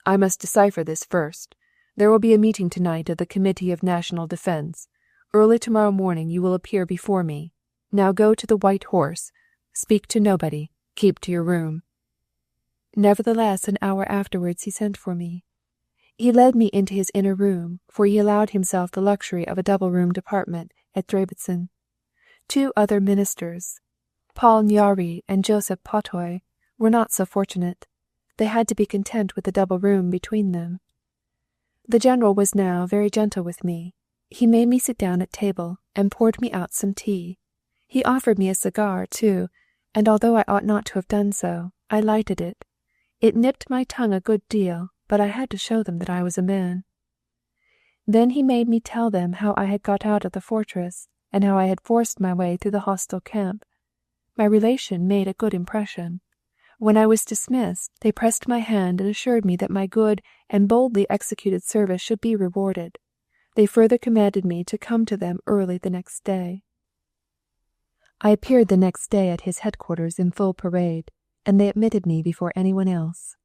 I must decipher this first. There will be a meeting tonight of the Committee of National Defense. Early tomorrow morning you will appear before me. Now go to the White Horse. Speak to nobody. Keep to your room. Nevertheless, an hour afterwards he sent for me. He led me into his inner room, for he allowed himself the luxury of a double-roomed apartment at Debrecen. 2 other ministers, Paul Nyáry and Joseph Potoy, were not so fortunate. They had to be content with a double room between them. The General was now very gentle with me. He made me sit down at table, and poured me out some tea. He offered me a cigar, too, and although I ought not to have done so, I lighted it. It nipped my tongue a good deal, but I had to show them that I was a man. Then he made me tell them how I had got out of the fortress, and how I had forced my way through the hostile camp. My relation made a good impression. When I was dismissed, they pressed my hand and assured me that my good and boldly executed service should be rewarded. They further commanded me to come to them early the next day. I appeared the next day at his headquarters in full parade, and they admitted me before anyone else.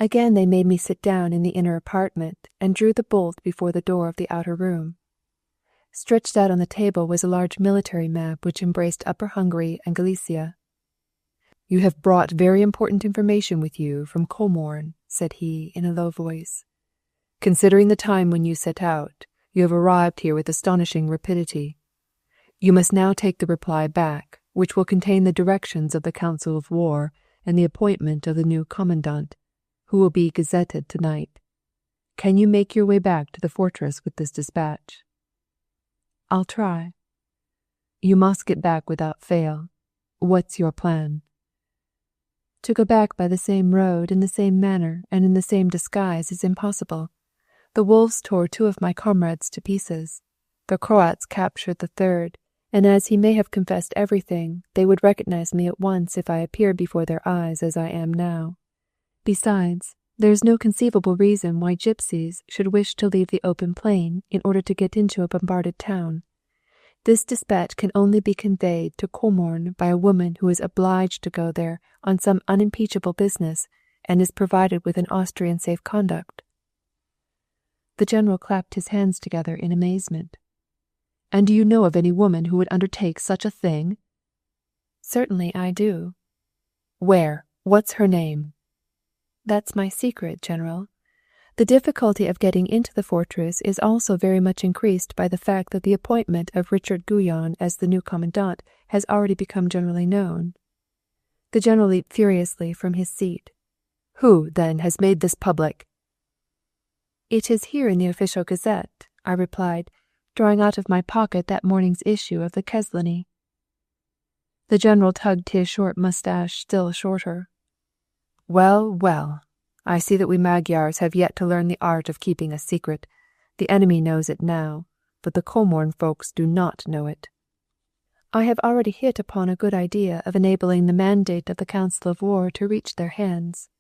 Again they made me sit down in the inner apartment, and drew the bolt before the door of the outer room. Stretched out on the table was a large military map which embraced Upper Hungary and Galicia. You have brought very important information with you from Comorn, said he in a low voice. Considering the time when you set out, you have arrived here with astonishing rapidity. You must now take the reply back, which will contain the directions of the Council of War and the appointment of the new commandant, who will be gazetted tonight. Can you make your way back to the fortress with this dispatch? I'll try. You must get back without fail. What's your plan? To go back by the same road, in the same manner, and in the same disguise is impossible. The wolves tore 2 of my comrades to pieces. The Croats captured the 3rd, and as he may have confessed everything, they would recognize me at once if I appeared before their eyes as I am now. Besides, there is no conceivable reason why gypsies should wish to leave the open plain in order to get into a bombarded town. This dispatch can only be conveyed to Comorn by a woman who is obliged to go there on some unimpeachable business and is provided with an Austrian safe conduct. The General clapped his hands together in amazement. And do you know of any woman who would undertake such a thing? Certainly I do. Where? What's her name? That's my secret, General. The difficulty of getting into the fortress is also very much increased by the fact that the appointment of Richard Guyon as the new commandant has already become generally known. The General leaped furiously from his seat. Who, then, has made this public? It is here in the official gazette, I replied, drawing out of my pocket that morning's issue of the Kesläni. The General tugged his short moustache still shorter. Well, well, I see that we Magyars have yet to learn the art of keeping a secret. The enemy knows it now, but the Comorn folks do not know it. I have already hit upon a good idea of enabling the mandate of the Council of War to reach their hands.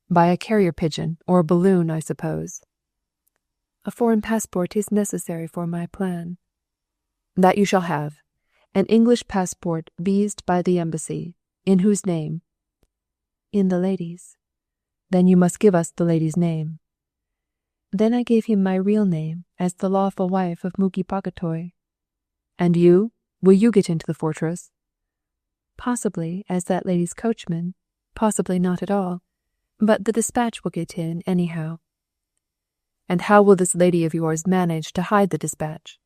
By a carrier pigeon or a balloon, I suppose. A foreign passport is necessary for my plan. That you shall have. An English passport vised by the embassy. In whose name? In the lady's. Then you must give us the lady's name. Then I gave him my real name as the lawful wife of Muki Pagatoy. And you? Will you get into the fortress? Possibly as that lady's coachman, possibly not at all, but the dispatch will get in anyhow. And how will this lady of yours manage to hide the dispatch?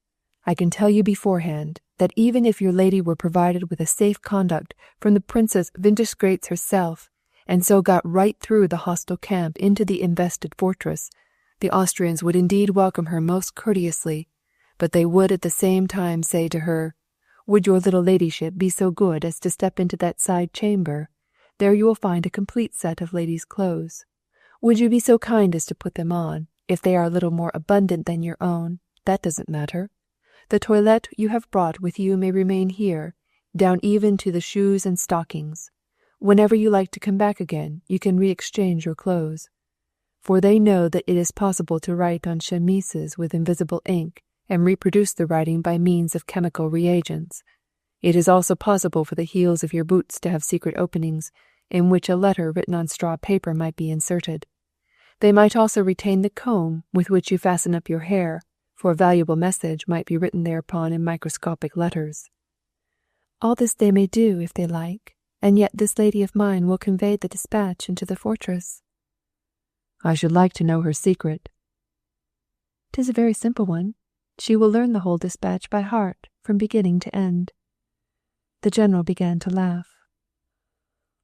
I can tell you beforehand that even if your lady were provided with a safe conduct from the Princess Wintersgraetz herself, and so got right through the hostile camp into the invested fortress, the Austrians would indeed welcome her most courteously, but they would at the same time say to her, "Would your little ladyship be so good as to step into that side chamber? There you will find a complete set of ladies' clothes. Would you be so kind as to put them on? If they are a little more abundant than your own, that doesn't matter. The toilette you have brought with you may remain here, down even to the shoes and stockings. Whenever you like to come back again, you can re-exchange your clothes." For they know that it is possible to write on chemises with invisible ink and reproduce the writing by means of chemical reagents. It is also possible for the heels of your boots to have secret openings, in which a letter written on straw paper might be inserted. They might also retain the comb with which you fasten up your hair, for a valuable message might be written thereupon in microscopic letters. All this they may do if they like, and yet this lady of mine will convey the dispatch into the fortress. I should like to know her secret. 'Tis a very simple one. She will learn the whole dispatch by heart, from beginning to end. The general began to laugh.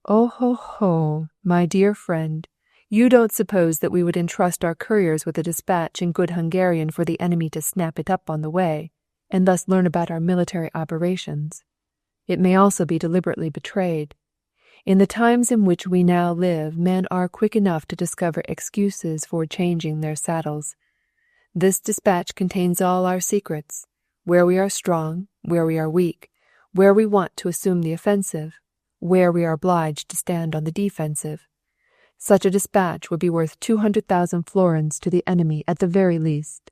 Oh ho ho, my dear friend, you don't suppose that we would entrust our couriers with a dispatch in good Hungarian for the enemy to snap it up on the way, and thus learn about our military operations. It may also be deliberately betrayed. In the times in which we now live, men are quick enough to discover excuses for changing their saddles. This dispatch contains all our secrets, where we are strong, where we are weak, where we want to assume the offensive, where we are obliged to stand on the defensive. Such a dispatch would be worth 200,000 florins to the enemy at the very least.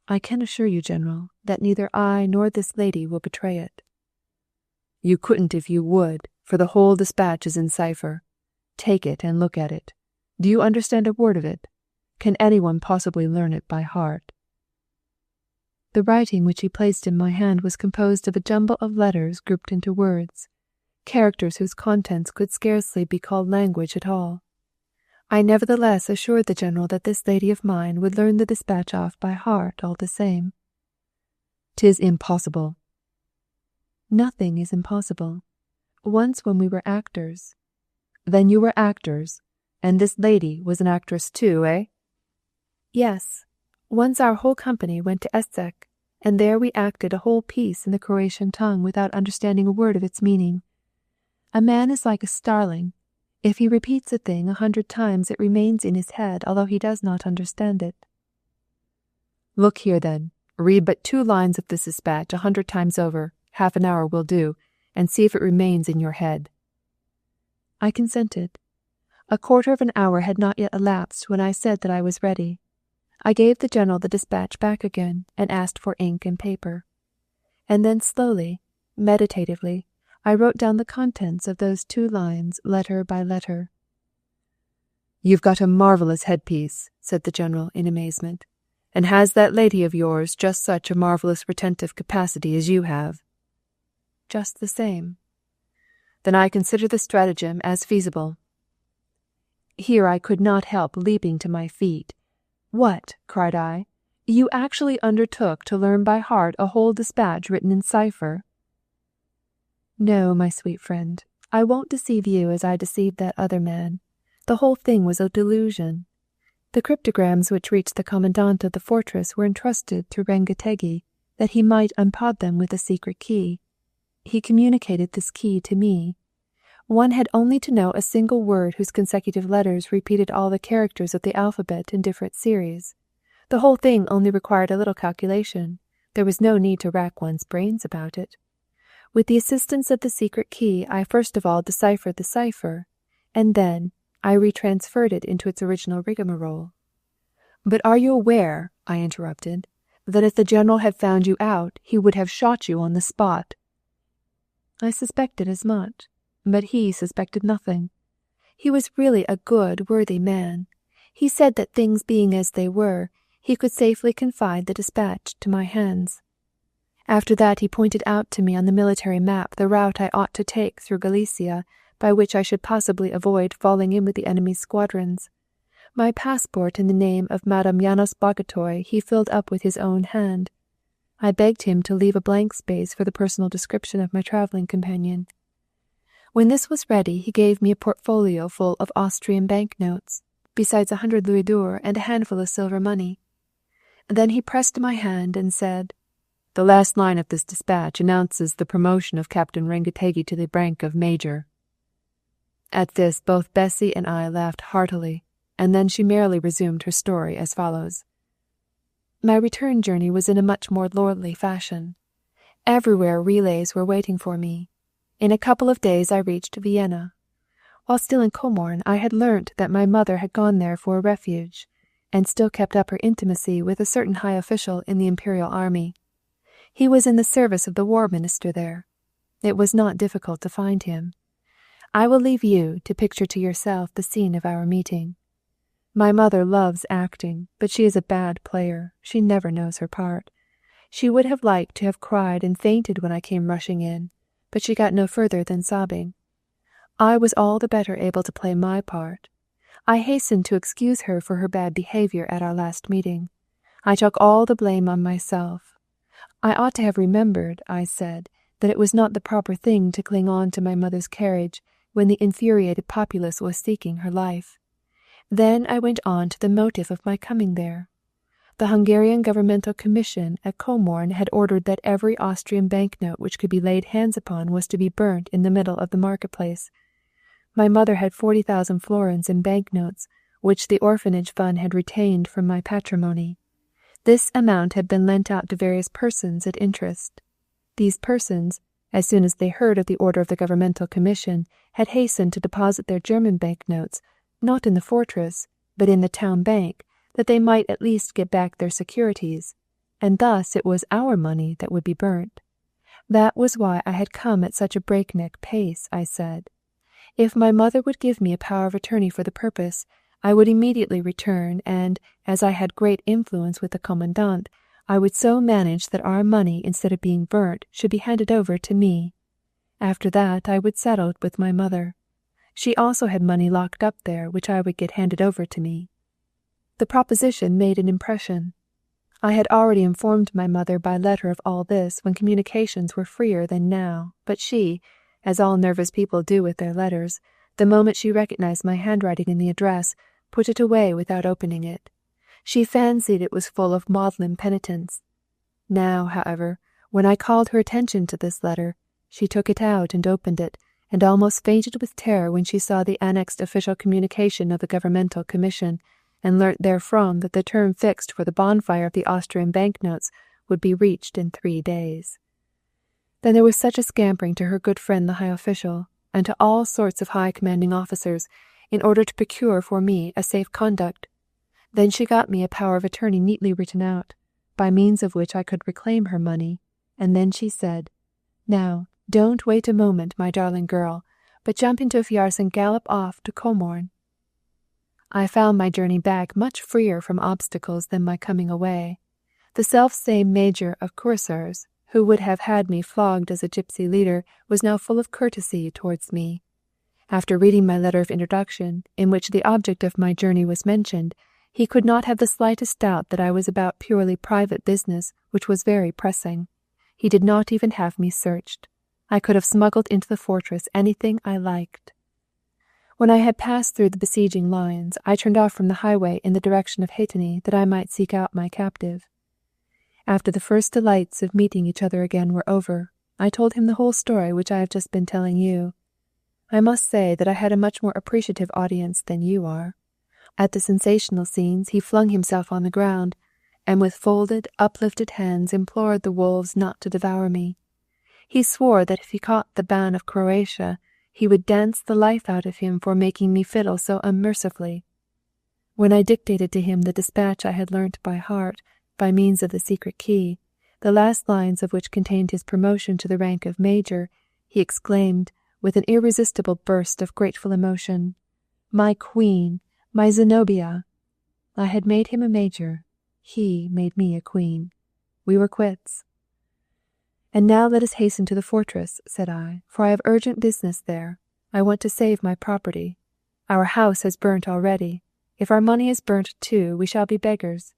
I can assure you, General, that neither I nor this lady will betray it. You couldn't if you would, for the whole dispatch is in cipher. Take it and look at it. Do you understand a word of it? Can anyone possibly learn it by heart? The writing which he placed in my hand was composed of a jumble of letters grouped into words, characters whose contents could scarcely be called language at all. I nevertheless assured the general that this lady of mine would learn the dispatch off by heart all the same. 'Tis impossible. Nothing is impossible. Once when we were actors. Then you were actors, and this lady was an actress too, eh? Yes. Once our whole company went to etched, and there we acted a whole piece in the Croatian tongue without understanding a word of its meaning. A man is like a starling. If he repeats a thing 100 times, it remains in his head, although he does not understand it. Look here, then. Read but 2 lines of this dispatch 100 times over, half an hour will do, and see if it remains in your head. I consented. A quarter of an hour had not yet elapsed when I said that I was ready. I gave the general the dispatch back again, and asked for ink and paper. And then slowly, meditatively, I wrote down the contents of those 2 lines, letter by letter. You've got a marvellous headpiece, said the general in amazement. And has that lady of yours just such a marvellous retentive capacity as you have? Just the same. Then I consider the stratagem as feasible. Here I could not help leaping to my feet. What, cried I, you actually undertook to learn by heart a whole dispatch written in cipher? No, my sweet friend, I won't deceive you as I deceived that other man. The whole thing was a delusion. The cryptograms which reached the commandant of the fortress were entrusted to Rengetegi, that he might unpod them with a secret key. He communicated this key to me. One had only to know a single word whose consecutive letters repeated all the characters of the alphabet in different series. The whole thing only required a little calculation. There was no need to rack one's brains about it. With the assistance of the secret key, I first of all deciphered the cipher, and then I retransferred it into its original rigmarole. But are you aware, I interrupted, that if the general had found you out, he would have shot you on the spot? I suspected as much, but he suspected nothing. He was really a good, worthy man. He said that things being as they were, he could safely confide the dispatch to my hands. After that he pointed out to me on the military map the route I ought to take through Galicia, by which I should possibly avoid falling in with the enemy's squadrons. My passport in the name of Madame Janos Bogatoi he filled up with his own hand. I begged him to leave a blank space for the personal description of my travelling companion. When this was ready, he gave me a portfolio full of Austrian banknotes, besides 100 louis d'or and a handful of silver money. Then he pressed my hand and said, "The last line of this dispatch announces the promotion of Captain Rengetegi to the rank of Major." At this both Bessie and I laughed heartily, and then she merrily resumed her story as follows. My return journey was in a much more lordly fashion. Everywhere relays were waiting for me. In a couple of days I reached Vienna. While still in Comorn, I had learnt that my mother had gone there for a refuge, and still kept up her intimacy with a certain high official in the Imperial Army. He was in the service of the War Minister there. It was not difficult to find him. I will leave you to picture to yourself the scene of our meeting. My mother loves acting, but she is a bad player. She never knows her part. She would have liked to have cried and fainted when I came rushing in, but she got no further than sobbing. I was all the better able to play my part. I hastened to excuse her for her bad behaviour at our last meeting. I took all the blame on myself. I ought to have remembered, I said, that it was not the proper thing to cling on to my mother's carriage when the infuriated populace was seeking her life. Then I went on to the motive of my coming there. The Hungarian Governmental Commission at Comorn had ordered that every Austrian banknote which could be laid hands upon was to be burnt in the middle of the market-place. My mother had 40,000 florins in banknotes, which the orphanage fund had retained from my patrimony. This amount had been lent out to various persons at interest. These persons, as soon as they heard of the order of the Governmental Commission, had hastened to deposit their German banknotes, not in the fortress, but in the town bank, that they might at least get back their securities, and thus it was our money that would be burnt. That was why I had come at such a breakneck pace, I said. If my mother would give me a power of attorney for the purpose, I would immediately return, and, as I had great influence with the commandant, I would so manage that our money, instead of being burnt, should be handed over to me. After that I would settle it with my mother. She also had money locked up there, which I would get handed over to me. The proposition made an impression. I had already informed my mother by letter of all this when communications were freer than now, but she, as all nervous people do with their letters, the moment she recognized my handwriting in the address, put it away without opening it. She fancied it was full of maudlin penitence. Now, however, when I called her attention to this letter, she took it out and opened it, and almost fainted with terror when she saw the annexed official communication of the Governmental Commission, and learnt therefrom that the term fixed for the bonfire of the Austrian banknotes would be reached in 3 days. Then there was such a scampering to her good friend the high official, and to all sorts of high commanding officers, in order to procure for me a safe conduct. Then she got me a power of attorney neatly written out, by means of which I could reclaim her money, and then she said, "Now, don't wait a moment, my darling girl, but jump into a fiacre and gallop off to Comorn." I found my journey back much freer from obstacles than my coming away. The self-same major of cuirassiers, who would have had me flogged as a gypsy leader, was now full of courtesy towards me. After reading my letter of introduction, in which the object of my journey was mentioned, he could not have the slightest doubt that I was about purely private business, which was very pressing. He did not even have me searched. I could have smuggled into the fortress anything I liked. When I had passed through the besieging lines, I turned off from the highway in the direction of Hétany, that I might seek out my captive. After the first delights of meeting each other again were over, I told him the whole story which I have just been telling you. I must say that I had a much more appreciative audience than you are. At the sensational scenes he flung himself on the ground, and with folded, uplifted hands implored the wolves not to devour me. He swore that if he caught the Ban of Croatia, he would dance the life out of him for making me fiddle so unmercifully. When I dictated to him the dispatch I had learnt by heart, by means of the secret key, the last lines of which contained his promotion to the rank of major, he exclaimed, with an irresistible burst of grateful emotion, "My queen, my Zenobia!" I had made him a major. He made me a queen. We were quits. "And now let us hasten to the fortress," said I, "for I have urgent business there. I want to save my property. Our house has burnt already. If our money is burnt too, we shall be beggars."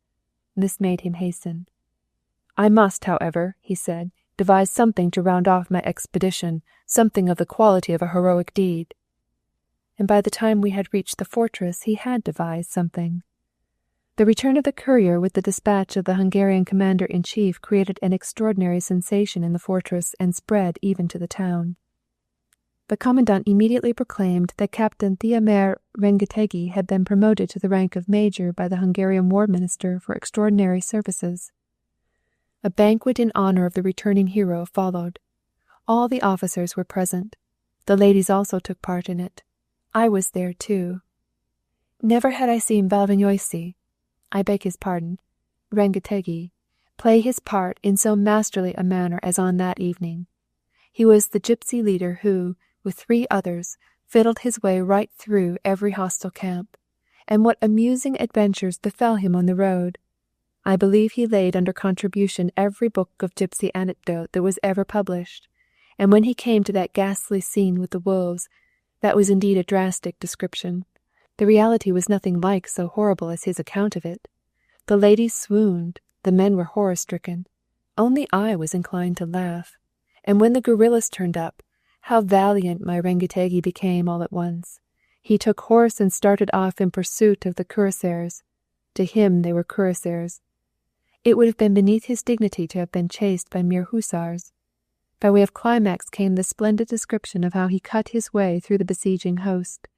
This made him hasten. "I must, however," he said, "devise something to round off my expedition, something of the quality of a heroic deed." And by the time we had reached the fortress he had devised something. The return of the courier with the dispatch of the Hungarian commander-in-chief created an extraordinary sensation in the fortress and spread even to the town. The commandant immediately proclaimed that Captain Theomer Rengetegi had been promoted to the rank of major by the Hungarian war minister for extraordinary services. A banquet in honor of the returning hero followed. All the officers were present. The ladies also took part in it. I was there too. Never had I seen Valvagnoisi, I beg his pardon, Rengetegi, play his part in so masterly a manner as on that evening. He was the gypsy leader who, with 3 others, fiddled his way right through every hostile camp. And what amusing adventures befell him on the road! I believe he laid under contribution every book of gypsy anecdote that was ever published. And when he came to that ghastly scene with the wolves, that was indeed a drastic description. The reality was nothing like so horrible as his account of it. The ladies swooned, the men were horror-stricken. Only I was inclined to laugh. And when the guerrillas turned up, how valiant my Rengetegi became all at once. He took horse and started off in pursuit of the cuirassiers. To him they were cuirassiers. It would have been beneath his dignity to have been chased by mere hussars. By way of climax came the splendid description of how he cut his way through the besieging host.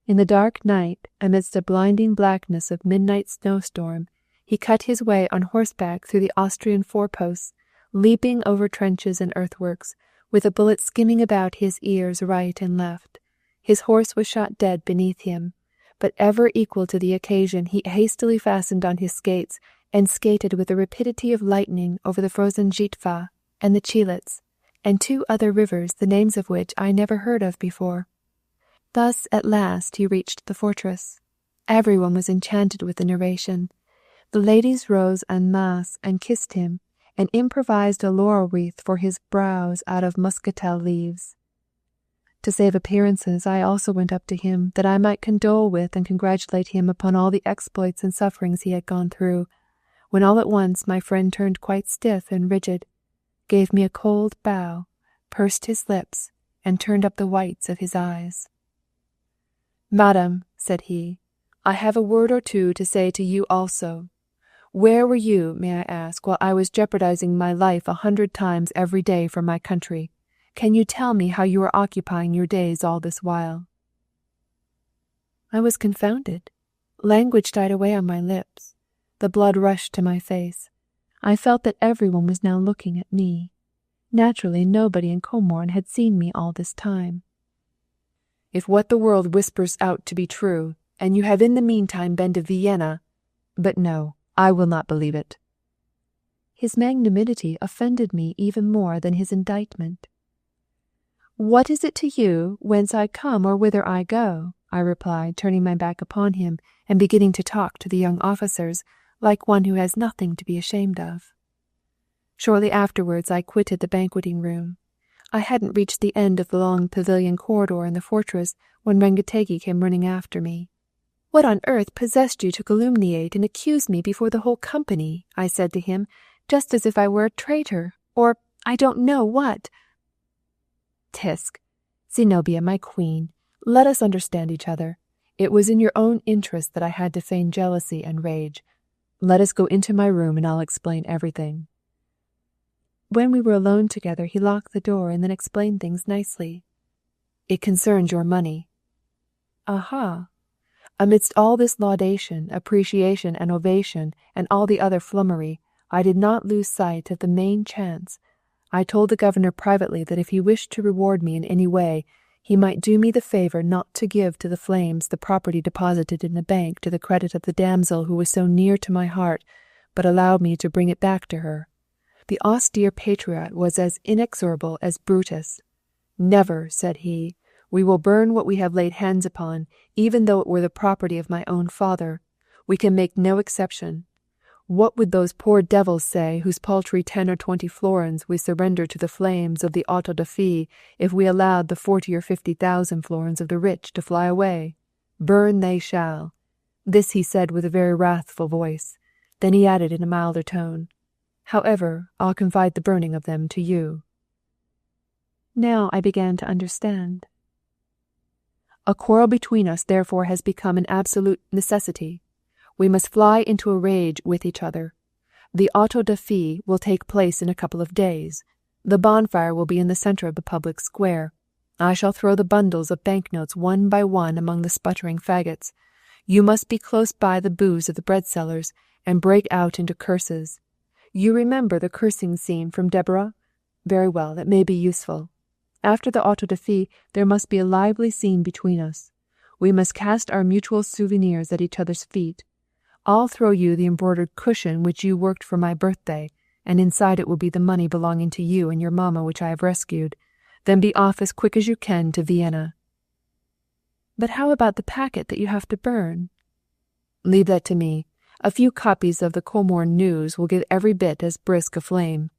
In the dark night, amidst a blinding blackness of midnight snowstorm, he cut his way on horseback through the Austrian foreposts, leaping over trenches and earthworks, with a bullet skimming about his ears right and left. His horse was shot dead beneath him, but ever equal to the occasion he hastily fastened on his skates and skated with the rapidity of lightning over the frozen Jitva and the Chilets, and 2 other rivers, the names of which I never heard of before. Thus at last he reached the fortress. Everyone was enchanted with the narration. The ladies rose en masse and kissed him, and improvised a laurel wreath for his brows out of muscatel leaves. To save appearances, I also went up to him, that I might condole with and congratulate him upon all the exploits and sufferings he had gone through, when all at once my friend turned quite stiff and rigid, gave me a cold bow, pursed his lips, and turned up the whites of his eyes. "Madam," said he, "I have a word or 2 to say to you also. Where were you, may I ask, while I was jeopardizing my life 100 times every day for my country? Can you tell me how you were occupying your days all this while?" I was confounded. Language died away on my lips. The blood rushed to my face. I felt that everyone was now looking at me. Naturally, nobody in Comorn had seen me all this time. "If what the world whispers out to be true, and you have in the meantime been to Vienna, but no, I will not believe it." His magnanimity offended me even more than his indictment. "What is it to you whence I come or whither I go?" I replied, turning my back upon him and beginning to talk to the young officers, like one who has nothing to be ashamed of. Shortly afterwards I quitted the banqueting room. I hadn't reached the end of the long pavilion corridor in the fortress when Rengetegi came running after me. "What on earth possessed you to calumniate and accuse me before the whole company?" I said to him, just as if I were a traitor, or I don't know what. "Tisk, Zenobia, my queen, let us understand each other. It was in your own interest that I had to feign jealousy and rage. Let us go into my room and I'll explain everything." When we were alone together, he locked the door and then explained things nicely. "It concerns your money." "Aha." Amidst all this laudation, appreciation, and ovation, and all the other flummery, I did not lose sight of the main chance. I told the governor privately that if he wished to reward me in any way, he might do me the favour not to give to the flames the property deposited in the bank to the credit of the damsel who was so near to my heart, but allow me to bring it back to her. The austere patriot was as inexorable as Brutus. "Never," said he. "We will burn what we have laid hands upon, even though it were the property of my own father. We can make no exception. What would those poor devils say whose paltry 10 or 20 florins we surrendered to the flames of the auto da fe if we allowed the 40 or 50,000 florins of the rich to fly away? Burn they shall." This he said with a very wrathful voice. Then he added in a milder tone, "However, I'll confide the burning of them to you." Now I began to understand. "A quarrel between us therefore has become an absolute necessity. We must fly into a rage with each other. The auto da fe will take place in a couple of days. The bonfire will be in the centre of the public square. I shall throw the bundles of banknotes one by one among the sputtering faggots. You must be close by the booths of the bread-sellers, and break out into curses. You remember the cursing scene from Deborah? Very well, it may be useful. After the auto da fe there must be a lively scene between us. We must cast our mutual souvenirs at each other's feet. I'll throw you the embroidered cushion which you worked for my birthday, and inside it will be the money belonging to you and your mamma which I have rescued. Then be off as quick as you can to Vienna." "But how about the packet that you have to burn?" "Leave that to me. A few copies of the Comorn News will give every bit as brisk a flame."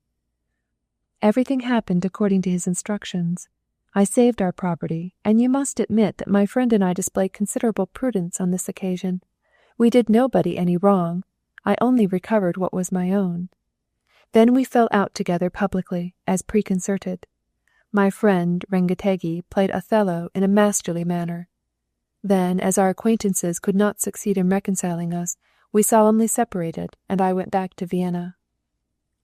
Everything happened according to his instructions. I saved our property, and you must admit that my friend and I displayed considerable prudence on this occasion. We did nobody any wrong. I only recovered what was my own. Then we fell out together publicly, as preconcerted. My friend Rengetegi played Othello in a masterly manner. Then, as our acquaintances could not succeed in reconciling us, we solemnly separated, and I went back to Vienna.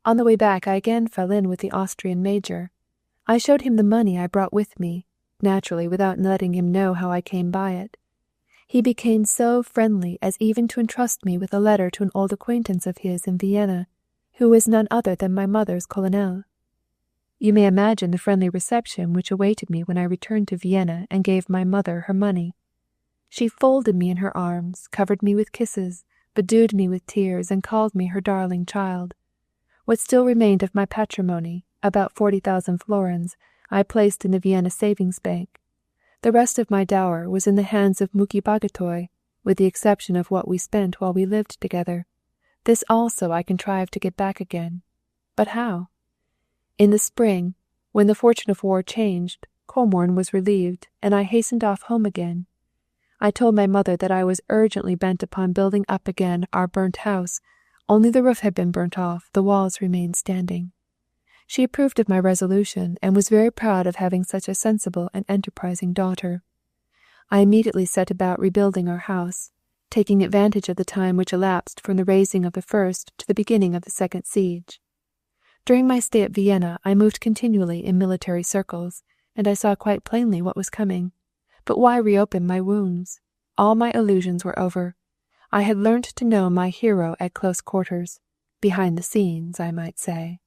On the way back I again fell in with the Austrian major. I showed him the money I brought with me, naturally without letting him know how I came by it. He became so friendly as even to entrust me with a letter to an old acquaintance of his in Vienna, who was none other than my mother's colonel. You may imagine the friendly reception which awaited me when I returned to Vienna and gave my mother her money. She folded me in her arms, covered me with kisses, bedewed me with tears, and called me her darling child. What still remained of my patrimony, about 40,000 florins, I placed in the Vienna savings bank. The rest of my dower was in the hands of Muki Bagatoy, with the exception of what we spent while we lived together. This also I contrived to get back again. But how? In the spring, when the fortune of war changed, Comorn was relieved, and I hastened off home again. I told my mother that I was urgently bent upon building up again our burnt house. Only the roof had been burnt off, the walls remained standing. She approved of my resolution, and was very proud of having such a sensible and enterprising daughter. I immediately set about rebuilding our house, taking advantage of the time which elapsed from the raising of the first to the beginning of the second siege. During my stay at Vienna I moved continually in military circles, and I saw quite plainly what was coming. But why reopen my wounds? All my illusions were over. I had learnt to know my hero at close quarters, behind the scenes, I might say.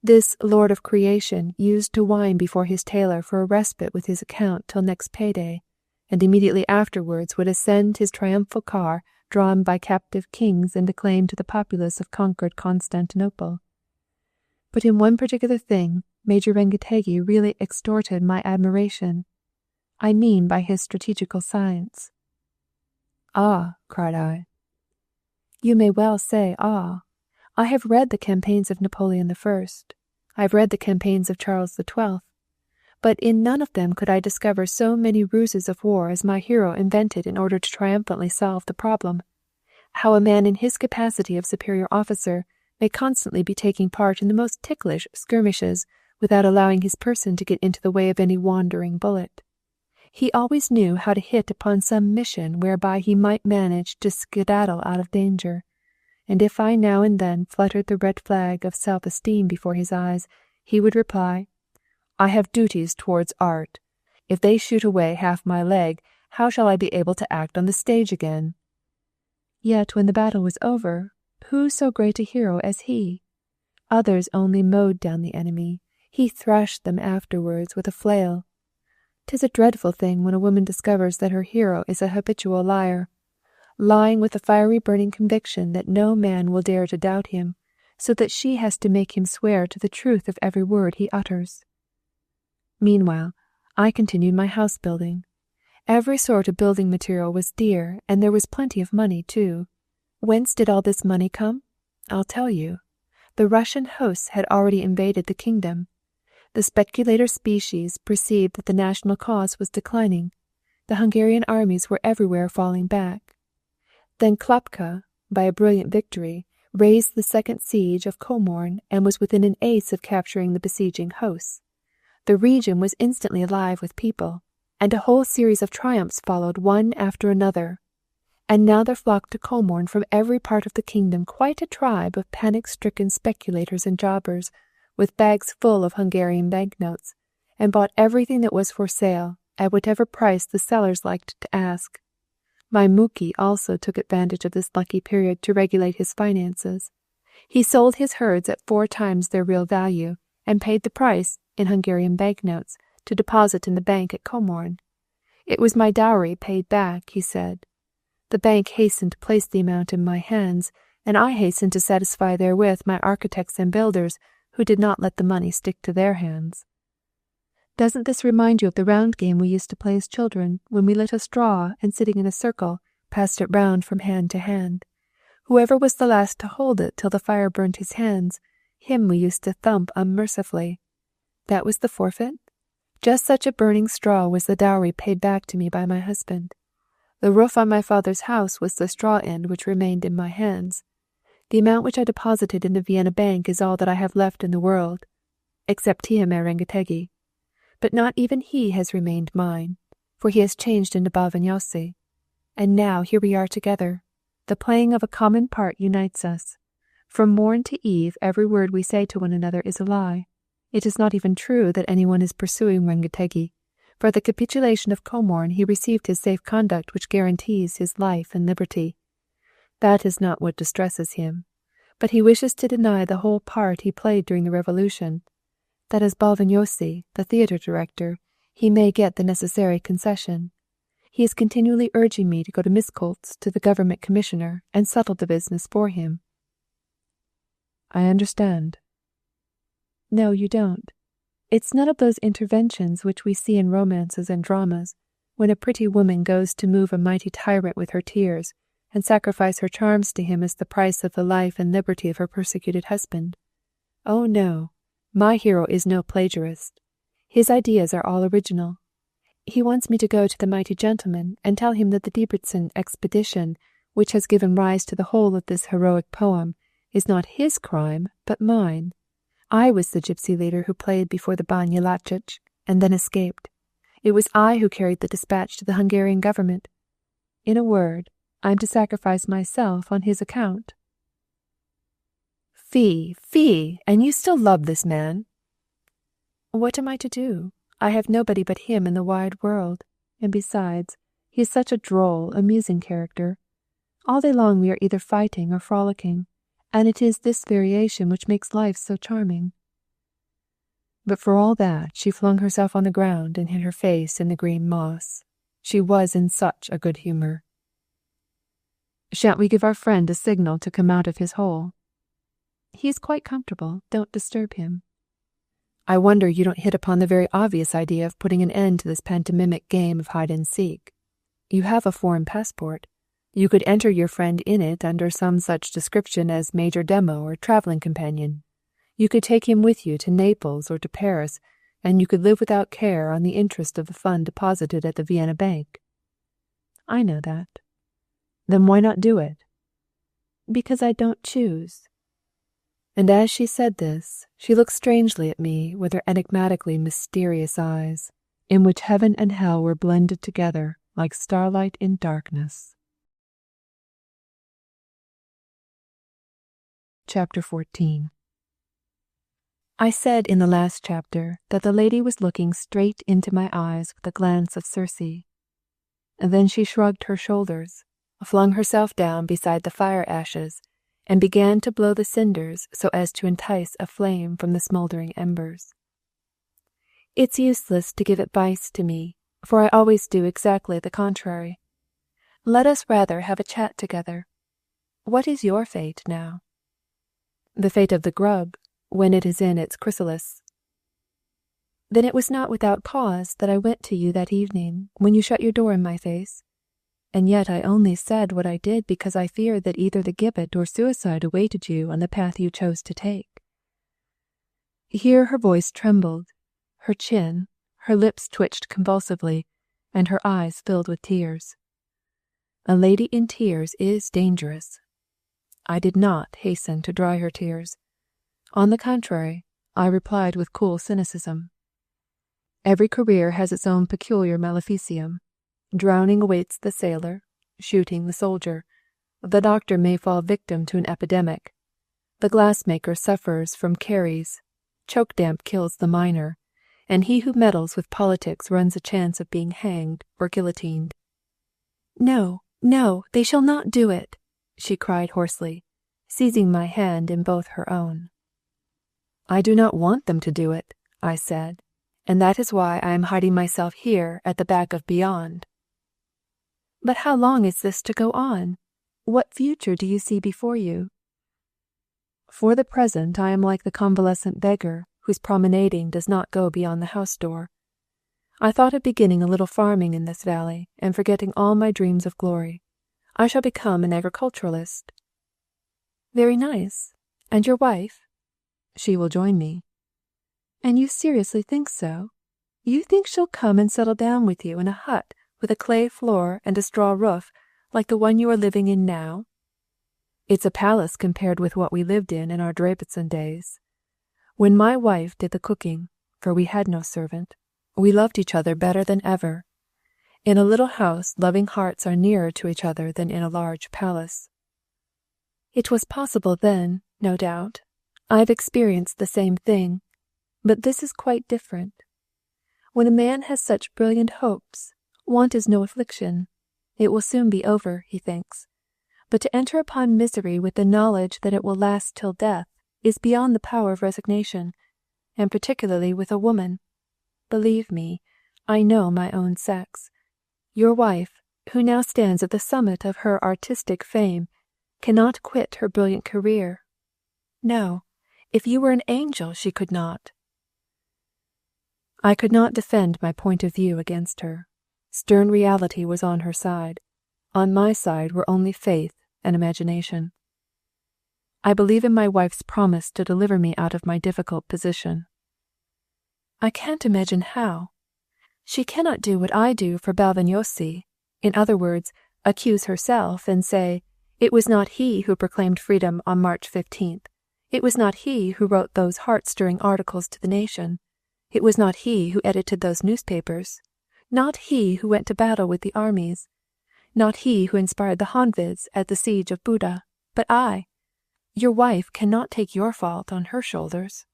This lord of creation used to whine before his tailor for a respite with his account till next payday, and immediately afterwards would ascend his triumphal car drawn by captive kings and declaim to the populace of conquered Constantinople. But in one particular thing Major Rengetegi really extorted my admiration. I mean by his strategical science. "Ah," cried I. "You may well say, ah. I have read the campaigns of Napoleon I. I have read the campaigns of Charles XII. But in none of them could I discover so many ruses of war as my hero invented in order to triumphantly solve the problem. How a man in his capacity of superior officer may constantly be taking part in the most ticklish skirmishes without allowing his person to get into the way of any wandering bullet. He always knew how to hit upon some mission whereby he might manage to skedaddle out of danger, and if I now and then fluttered the red flag of self-esteem before his eyes, he would reply, 'I have duties towards art. If they shoot away half my leg, how shall I be able to act on the stage again?' Yet when the battle was over, who so great a hero as he? Others only mowed down the enemy. He thrashed them afterwards with a flail. 'Tis a dreadful thing when a woman discovers that her hero is a habitual liar, lying with a fiery burning conviction that no man will dare to doubt him, so that she has to make him swear to the truth of every word he utters. Meanwhile, I continued my house building. Every sort of building material was dear, and there was plenty of money too. Whence did all this money come? I'll tell you. The Russian hosts had already invaded the kingdom. The speculator species perceived that the national cause was declining. The Hungarian armies were everywhere falling back. Then Klapka, by a brilliant victory, raised the second siege of Comorn and was within an ace of capturing the besieging hosts. The region was instantly alive with people, and a whole series of triumphs followed one after another. And now there flocked to Comorn from every part of the kingdom quite a tribe of panic-stricken speculators and jobbers, with bags full of Hungarian banknotes, and bought everything that was for sale, at whatever price the sellers liked to ask. My Muki also took advantage of this lucky period to regulate his finances. He sold his herds at 4 times their real value, and paid the price, in Hungarian banknotes, to deposit in the bank at Comorn. It was my dowry paid back, he said. The bank hastened to place the amount in my hands, and I hastened to satisfy therewith my architects and builders, who did not let the money stick to their hands. Doesn't this remind you of the round game we used to play as children, when we lit a straw and, sitting in a circle, passed it round from hand to hand? Whoever was the last to hold it till the fire burnt his hands, him we used to thump unmercifully. That was the forfeit? Just such a burning straw was the dowry paid back to me by my husband. The roof on my father's house was the straw end which remained in my hands. The amount which I deposited in the Vienna bank is all that I have left in the world, except Tihamér Rengetegi. But not even he has remained mine, for he has changed into Bálványossi. And now here we are together. The playing of a common part unites us. From morn to eve every word we say to one another is a lie. It is not even true that anyone is pursuing Rengetegi. For at the capitulation of Comorn he received his safe conduct which guarantees his life and liberty. That is not what distresses him, but he wishes to deny the whole part he played during the Revolution, that as Bálványossi, the theatre director, he may get the necessary concession. He is continually urging me to go to Miskolc to the government commissioner and settle the business for him. I understand. No, you don't. It's none of those interventions which we see in romances and dramas, when a pretty woman goes to move a mighty tyrant with her tears, and sacrifice her charms to him as the price of the life and liberty of her persecuted husband. Oh no, my hero is no plagiarist. His ideas are all original. He wants me to go to the mighty gentleman and tell him that the Debrecen expedition, which has given rise to the whole of this heroic poem, is not his crime, but mine. I was the gypsy leader who played before the Banja Lacic and then escaped. It was I who carried the dispatch to the Hungarian government. In a word, I am to sacrifice myself on his account. Fie, fie, and you still love this man? What am I to do? I have nobody but him in the wide world, and besides, he is such a droll, amusing character. All day long we are either fighting or frolicking, and it is this variation which makes life so charming. But for all that, she flung herself on the ground and hid her face in the green moss. She was in such a good humour. Shan't we give our friend a signal to come out of his hole? He is quite comfortable. Don't disturb him. I wonder you don't hit upon the very obvious idea of putting an end to this pantomimic game of hide-and-seek. You have a foreign passport. You could enter your friend in it under some such description as Major Demo or travelling companion. You could take him with you to Naples or to Paris, and you could live without care on the interest of the fund deposited at the Vienna bank. I know that. Then why not do it? Because I don't choose. And as she said this, she looked strangely at me with her enigmatically mysterious eyes, in which heaven and hell were blended together like starlight in darkness. Chapter 14. I said in the last chapter that the lady was looking straight into my eyes with a glance of Circe. And then she shrugged her shoulders, flung herself down beside the fire ashes, and began to blow the cinders so as to entice a flame from the smouldering embers. It's useless to give advice to me, for I always do exactly the contrary. Let us rather have a chat together. What is your fate now? The fate of the grub, when it is in its chrysalis. Then it was not without cause that I went to you that evening, when you shut your door in my face. And yet I only said what I did because I feared that either the gibbet or suicide awaited you on the path you chose to take. Here her voice trembled, her chin, her lips twitched convulsively, and her eyes filled with tears. A lady in tears is dangerous. I did not hasten to dry her tears. On the contrary, I replied with cool cynicism. Every career has its own peculiar maleficium. Drowning awaits the sailor, shooting the soldier. The doctor may fall victim to an epidemic. The glassmaker suffers from caries. Choke damp kills the miner, and he who meddles with politics runs a chance of being hanged or guillotined. "No, no, they shall not do it," she cried hoarsely, seizing my hand in both her own. "I do not want them to do it," I said, "and that is why I am hiding myself here at the back of beyond." "But how long is this to go on? What future do you see before you?" "For the present I am like the convalescent beggar whose promenading does not go beyond the house door. I thought of beginning a little farming in this valley and forgetting all my dreams of glory. I shall become an agriculturalist." "Very nice. And your wife?" "She will join me." "And you seriously think so? You think she'll come and settle down with you in a hut with a clay floor and a straw roof like the one you are living in now?" "It's a palace compared with what we lived in our Drapetzin days. When my wife did the cooking, for we had no servant, we loved each other better than ever. In a little house, loving hearts are nearer to each other than in a large palace." "It was possible then, no doubt. I've experienced the same thing. But this is quite different. When a man has such brilliant hopes, want is no affliction. It will soon be over, he thinks. But to enter upon misery with the knowledge that it will last till death is beyond the power of resignation, and particularly with a woman. Believe me, I know my own sex. Your wife, who now stands at the summit of her artistic fame, cannot quit her brilliant career. No, if you were an angel, she could not." I could not defend my point of view against her. Stern reality was on her side. On my side were only faith and imagination. I believe in my wife's promise to deliver me out of my difficult position. "I can't imagine how. She cannot do what I do for Balvagnosi, in other words, accuse herself and say, 'It was not he who proclaimed freedom on March 15th. It was not he who wrote those heart-stirring articles to the nation. It was not he who edited those newspapers. Not he who went to battle with the armies. Not he who inspired the Honveds at the siege of Buda, but I. Your wife cannot take your fault on her shoulders."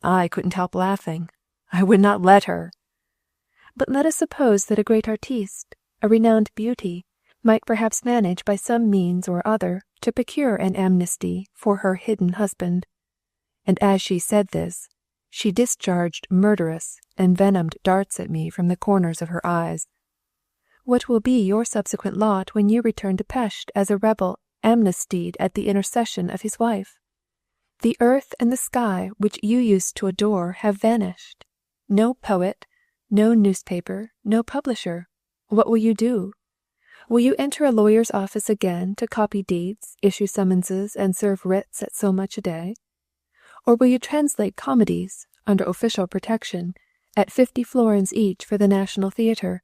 I couldn't help laughing. I would not let her. "But let us suppose that a great artiste, a renowned beauty, might perhaps manage by some means or other to procure an amnesty for her hidden husband." And as she said this, she discharged murderous, envenomed darts at me from the corners of her eyes. "What will be your subsequent lot when you return to Pest as a rebel amnestied at the intercession of his wife? The earth and the sky which you used to adore have vanished. No poet, no newspaper, no publisher. What will you do? Will you enter a lawyer's office again to copy deeds, issue summonses, and serve writs at so much a day? Or will you translate comedies, under official protection, at 50 florins each for the National Theatre?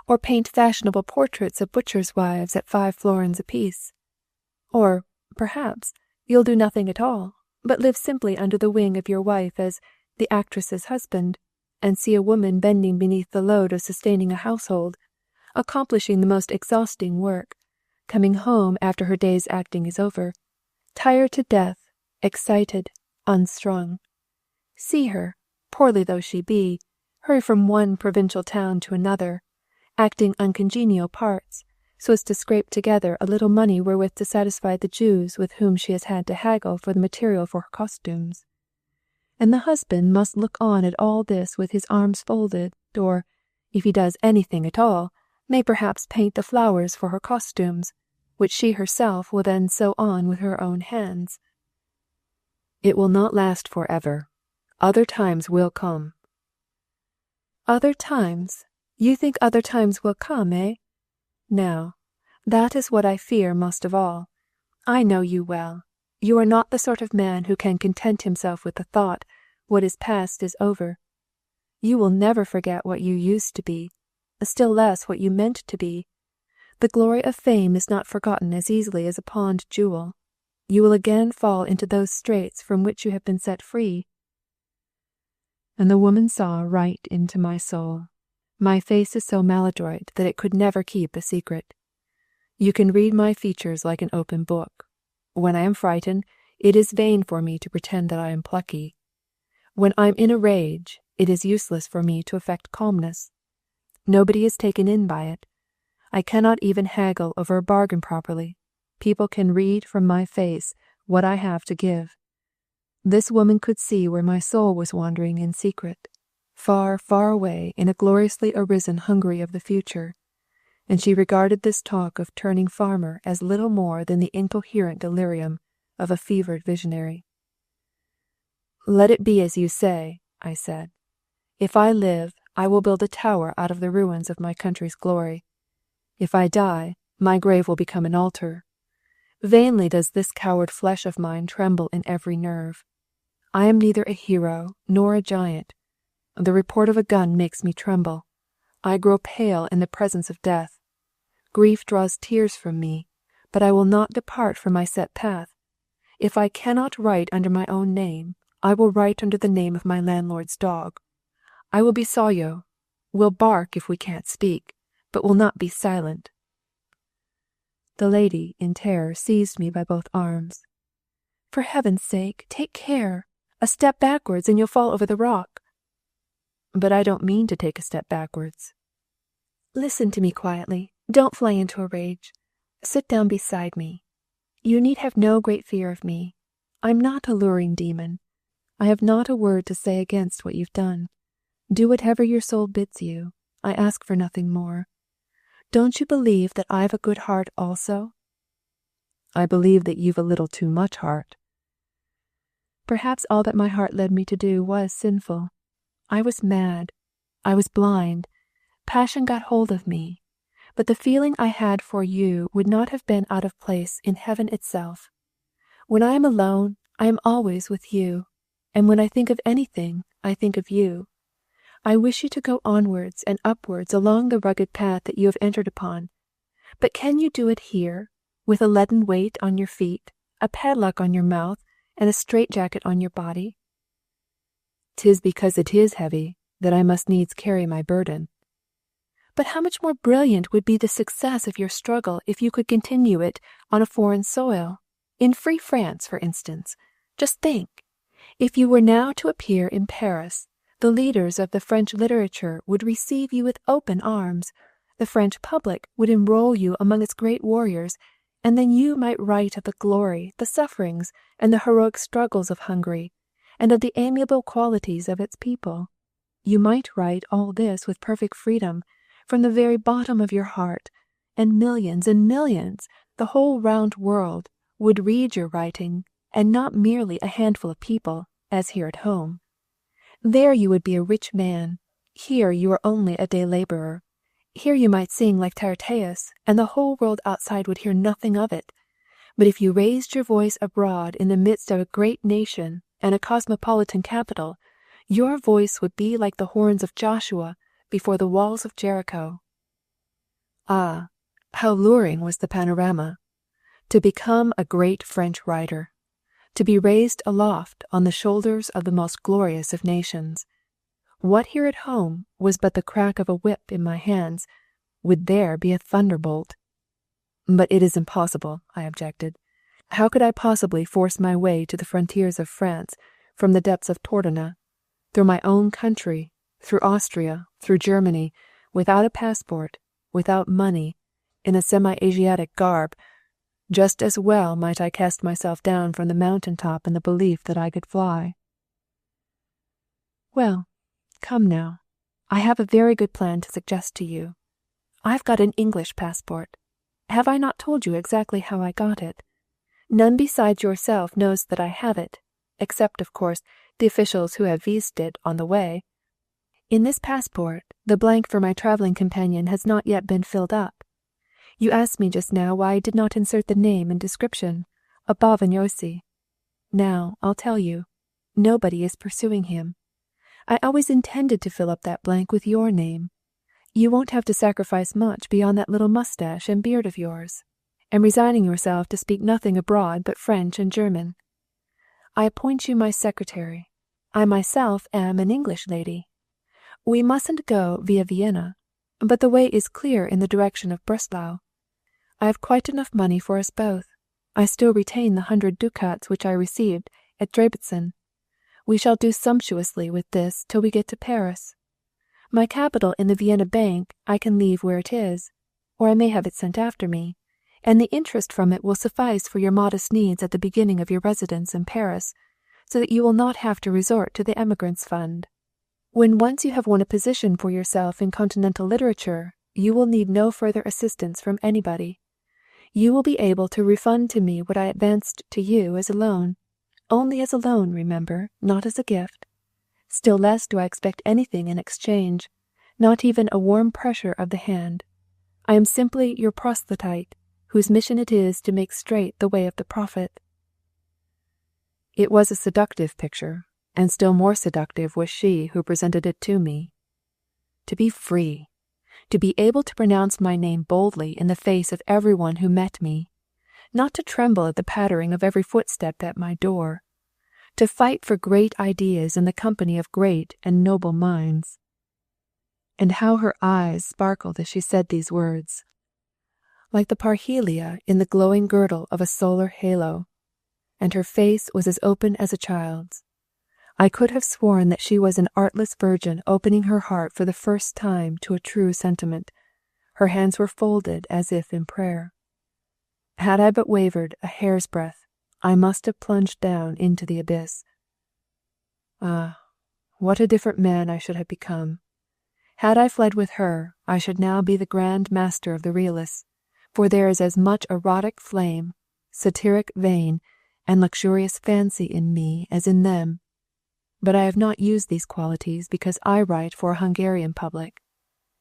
Or paint fashionable portraits of butchers' wives at 5 florins apiece? Or, perhaps, you'll do nothing at all, but live simply under the wing of your wife as the actress's husband, and see a woman bending beneath the load of sustaining a household, accomplishing the most exhausting work, coming home after her day's acting is over, tired to death, excited, unstrung. See her, poorly though she be, hurry from one provincial town to another, acting uncongenial parts, so as to scrape together a little money wherewith to satisfy the Jews with whom she has had to haggle for the material for her costumes. And the husband must look on at all this with his arms folded, or, if he does anything at all, may perhaps paint the flowers for her costumes, which she herself will then sew on with her own hands. It will not last forever. Other times will come." "Other times? You think other times will come, eh? Now, that is what I fear most of all. I know you well. You are not the sort of man who can content himself with the thought, what is past is over. You will never forget what you used to be, still less what you meant to be. The glory of fame is not forgotten as easily as a pawned jewel. You will again fall into those straits from which you have been set free." And the woman saw right into my soul. My face is so maladroit that it could never keep a secret. You can read my features like an open book. When I am frightened, it is vain for me to pretend that I am plucky. When I'm in a rage, it is useless for me to affect calmness. Nobody is taken in by it. I cannot even haggle over a bargain properly. People can read from my face what I have to give. This woman could see where my soul was wandering in secret, far, far away in a gloriously arisen Hungary of the future, and she regarded this talk of turning farmer as little more than the incoherent delirium of a fevered visionary. "Let it be as you say," I said. "If I live, I will build a tower out of the ruins of my country's glory. If I die, my grave will become an altar. Vainly does this coward flesh of mine tremble in every nerve. I am neither a hero nor a giant. The report of a gun makes me tremble. I grow pale in the presence of death. Grief draws tears from me, but I will not depart from my set path. If I cannot write under my own name, I will write under the name of my landlord's dog. I will be Sawyo, will bark if we can't speak, but will not be silent." The lady, in terror, seized me by both arms. "For heaven's sake, take care! A step backwards and you'll fall over the rock." "But I don't mean to take a step backwards." "Listen to me quietly. Don't fly into a rage. Sit down beside me. You need have no great fear of me. I'm not a luring demon. I have not a word to say against what you've done. Do whatever your soul bids you. I ask for nothing more. Don't you believe that I've a good heart also?" "I believe that you've a little too much heart." Perhaps all that my heart led me to do was sinful. I was mad. I was blind. Passion got hold of me. But the feeling I had for you would not have been out of place in heaven itself. When I am alone, I am always with you, and when I think of anything, I think of you. I wish you to go onwards and upwards along the rugged path that you have entered upon. But can you do it here, with a leaden weight on your feet, a padlock on your mouth, and a straitjacket on your body?" "'Tis because it is heavy that I must needs carry my burden." "But how much more brilliant would be the success of your struggle if you could continue it on a foreign soil, in free France, for instance. Just think, if you were now to appear in Paris, the leaders of the French literature would receive you with open arms, the French public would enroll you among its great warriors, and then you might write of the glory, the sufferings, and the heroic struggles of Hungary, and of the amiable qualities of its people. You might write all this with perfect freedom, from the very bottom of your heart, and millions, the whole round world, would read your writing, and not merely a handful of people, as here at home. There you would be a rich man. Here you are only a day laborer. Here you might sing like Tyrtaeus, and the whole world outside would hear nothing of it. But if you raised your voice abroad in the midst of a great nation and a cosmopolitan capital, your voice would be like the horns of Joshua before the walls of Jericho." Ah, how luring was the panorama! To become a great French writer, to be raised aloft on the shoulders of the most glorious of nations. What here at home was but the crack of a whip in my hands would there be a thunderbolt. "But it is impossible," I objected. "How could I possibly force my way to the frontiers of France from the depths of Tordona, through my own country, through Austria, through Germany, without a passport, without money, in a semi-Asiatic garb? Just as well might I cast myself down from the mountain-top in the belief that I could fly." "Well, come now. I have a very good plan to suggest to you. I've got an English passport. Have I not told you exactly how I got it? None besides yourself knows that I have it, except, of course, the officials who have vised it on the way. In this passport, the blank for my travelling companion has not yet been filled up. You asked me just now why I did not insert the name and description, Abavagnosi. Now, I'll tell you. Nobody is pursuing him. I always intended to fill up that blank with your name. You won't have to sacrifice much beyond that little moustache and beard of yours, and resigning yourself to speak nothing abroad but French and German. I appoint you my secretary. I myself am an English lady. We mustn't go via Vienna, but the way is clear in the direction of Breslau. I have quite enough money for us both. I still retain the 100 ducats which I received at Debrecen. We shall do sumptuously with this till we get to Paris. My capital in the Vienna bank I can leave where it is, or I may have it sent after me, and the interest from it will suffice for your modest needs at the beginning of your residence in Paris, so that you will not have to resort to the emigrants' fund. When once you have won a position for yourself in continental literature, you will need no further assistance from anybody. You will be able to refund to me what I advanced to you as a loan. Only as a loan, remember, not as a gift. Still less do I expect anything in exchange, not even a warm pressure of the hand. I am simply your proselyte, whose mission it is to make straight the way of the prophet." It was a seductive picture, and still more seductive was she who presented it to me. To be free, to be able to pronounce my name boldly in the face of everyone who met me, not to tremble at the pattering of every footstep at my door, to fight for great ideas in the company of great and noble minds. And how her eyes sparkled as she said these words, like the parhelia in the glowing girdle of a solar halo, and her face was as open as a child's. I could have sworn that she was an artless virgin opening her heart for the first time to a true sentiment. Her hands were folded as if in prayer. Had I but wavered a hair's breadth, I must have plunged down into the abyss. Ah, what a different man I should have become! Had I fled with her, I should now be the grand master of the realists, for there is as much erotic flame, satiric vein, and luxurious fancy in me as in them. But I have not used these qualities because I write for a Hungarian public.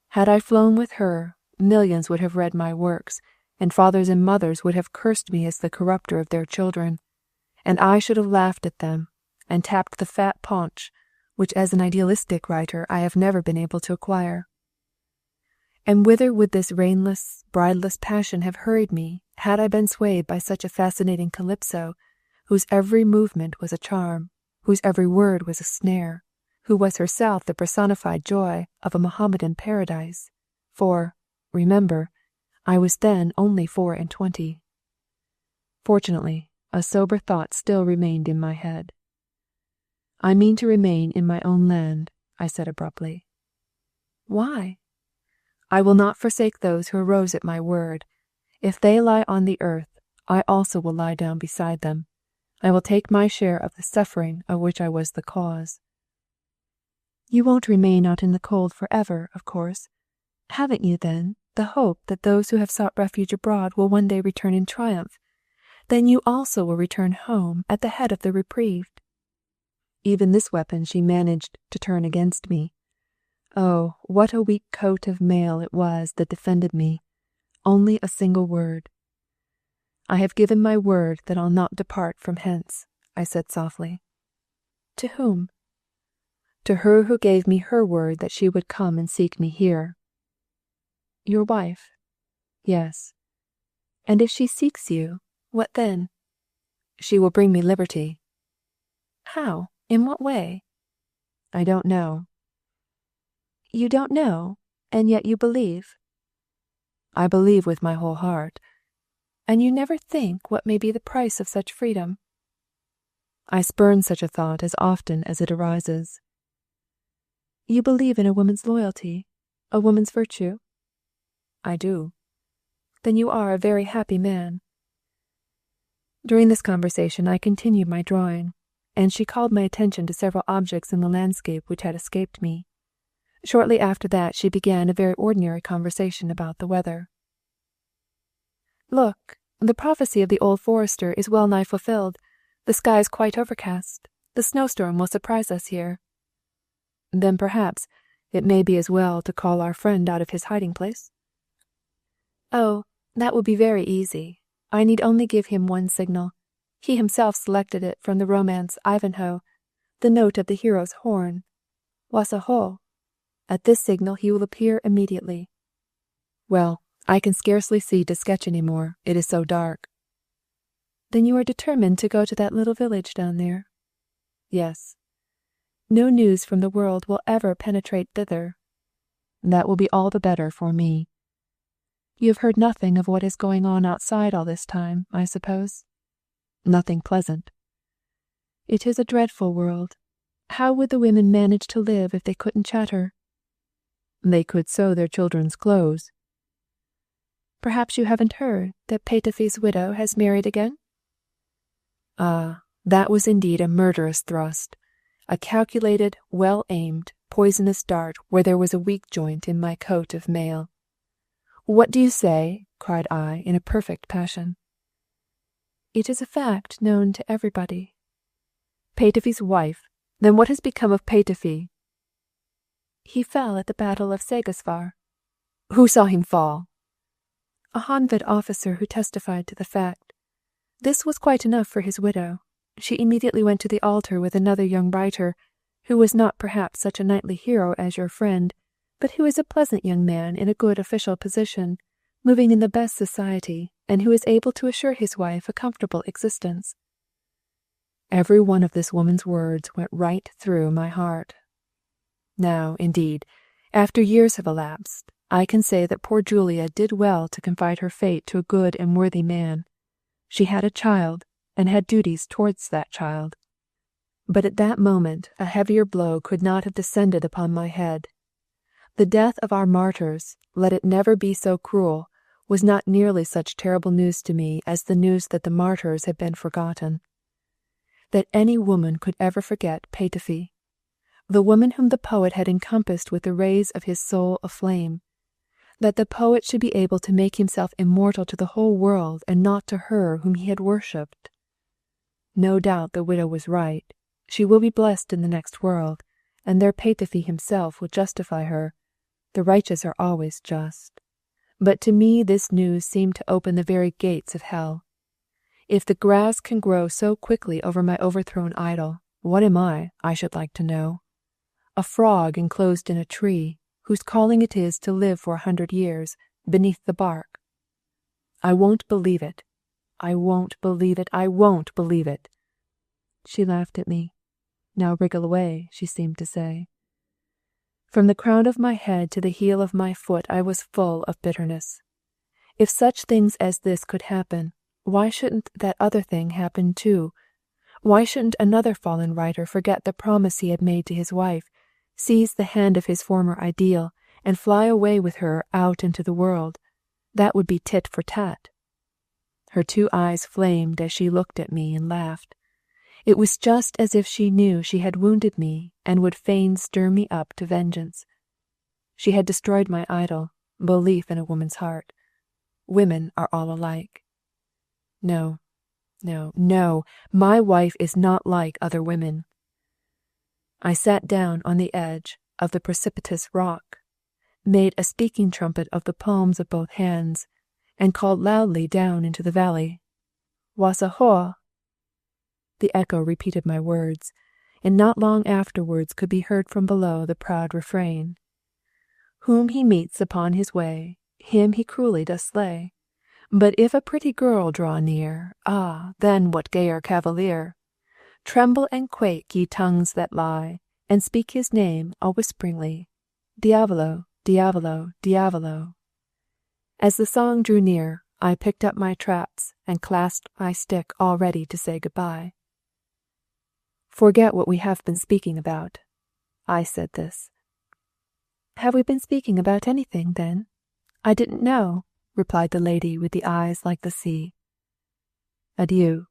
Had I flown with her, millions would have read my works, and fathers and mothers would have cursed me as the corrupter of their children, and I should have laughed at them, and tapped the fat paunch, which as an idealistic writer I have never been able to acquire. And whither would this reinless, brideless passion have hurried me, had I been swayed by such a fascinating calypso, whose every movement was a charm, whose every word was a snare, who was herself the personified joy of a Mohammedan paradise? For, remember, I was then only 24. Fortunately, a sober thought still remained in my head. "I mean to remain in my own land," I said abruptly. "Why?" "I will not forsake those who arose at my word. If they lie on the earth, I also will lie down beside them. I will take my share of the suffering of which I was the cause." "You won't remain out in the cold forever, of course. Haven't you, then, the hope that those who have sought refuge abroad will one day return in triumph? Then you also will return home at the head of the reprieved." Even this weapon she managed to turn against me. Oh, what a weak coat of mail it was that defended me. Only a single word. "I have given my word that I'll not depart from hence," I said softly. "To whom?" "To her who gave me her word that she would come and seek me here." "Your wife?" "Yes." "And if she seeks you, what then?" "She will bring me liberty." "How? In what way?" "I don't know." "You don't know, and yet you believe?" "I believe with my whole heart." "And you never think what may be the price of such freedom?" "I spurn such a thought as often as it arises." "You believe in a woman's loyalty, a woman's virtue?" "I do." "Then you are a very happy man." During this conversation I continued my drawing, and she called my attention to several objects in the landscape which had escaped me. Shortly after that she began a very ordinary conversation about the weather. "Look, the prophecy of the old forester is well nigh fulfilled. The sky is quite overcast. The snowstorm will surprise us here." "Then perhaps it may be as well to call our friend out of his hiding place." "Oh, that will be very easy. I need only give him one signal. He himself selected it from the romance Ivanhoe, the note of the hero's horn. Wasaho. At this signal he will appear immediately." "Well, I can scarcely see to sketch any more. It is so dark." "Then you are determined to go to that little village down there?" "Yes." "No news from the world will ever penetrate thither." "That will be all the better for me." You have heard nothing of what is going on outside all this time, I suppose? Nothing pleasant. It is a dreadful world. How would the women manage to live if they couldn't chatter? They could sew their children's clothes. Perhaps you haven't heard that Petöfi's widow has married again? Ah, that was indeed a murderous thrust, a calculated, well-aimed, poisonous dart where there was a weak joint in my coat of mail. What do you say? Cried I, in a perfect passion. It is a fact known to everybody. Petöfi's wife? Then what has become of Petöfi? He fell at the battle of Segesvar. Who saw him fall? A Honved officer who testified to the fact. This was quite enough for his widow. She immediately went to the altar with another young writer, who was not perhaps such a knightly hero as your friend, but who is a pleasant young man in a good official position, moving in the best society, and who is able to assure his wife a comfortable existence. Every one of this woman's words went right through my heart. Now, indeed, after years have elapsed, I can say that poor Julia did well to confide her fate to a good and worthy man. She had a child, and had duties towards that child. But at that moment a heavier blow could not have descended upon my head. The death of our martyrs, let it never be so cruel, was not nearly such terrible news to me as the news that the martyrs had been forgotten. That any woman could ever forget Petöfi, the woman whom the poet had encompassed with the rays of his soul aflame, that the poet should be able to make himself immortal to the whole world and not to her whom he had worshipped. No doubt the widow was right. She will be blessed in the next world, and there Petöfi himself will justify her. The righteous are always just. But to me this news seemed to open the very gates of hell. If the grass can grow so quickly over my overthrown idol, what am I should like to know? A frog enclosed in a tree, whose calling it is to live for 100 years, beneath the bark. I won't believe it. I won't believe it. I won't believe it. She laughed at me. Now wriggle away, she seemed to say. From the crown of my head to the heel of my foot I was full of bitterness. If such things as this could happen, why shouldn't that other thing happen too? Why shouldn't another fallen writer forget the promise he had made to his wife, seize the hand of his former ideal, and fly away with her out into the world? That would be tit for tat. Her two eyes flamed as she looked at me and laughed. It was just as if she knew she had wounded me and would fain stir me up to vengeance. She had destroyed my idol, belief in a woman's heart. Women are all alike. No, no, no, my wife is not like other women. I sat down on the edge of the precipitous rock, made a speaking trumpet of the palms of both hands, and called loudly down into the valley. Wasaho! The echo repeated my words, and not long afterwards could be heard from below the proud refrain. Whom he meets upon his way, him he cruelly does slay. But if a pretty girl draw near, ah, then what gayer cavalier! Tremble and quake, ye tongues that lie, and speak his name all whisperingly. Diavolo, diavolo, diavolo. As the song drew near, I picked up my traps and clasped my stick all ready to say goodbye. Forget what we have been speaking about. I said this. Have we been speaking about anything, then? I didn't know, replied the lady with the eyes like the sea. Adieu.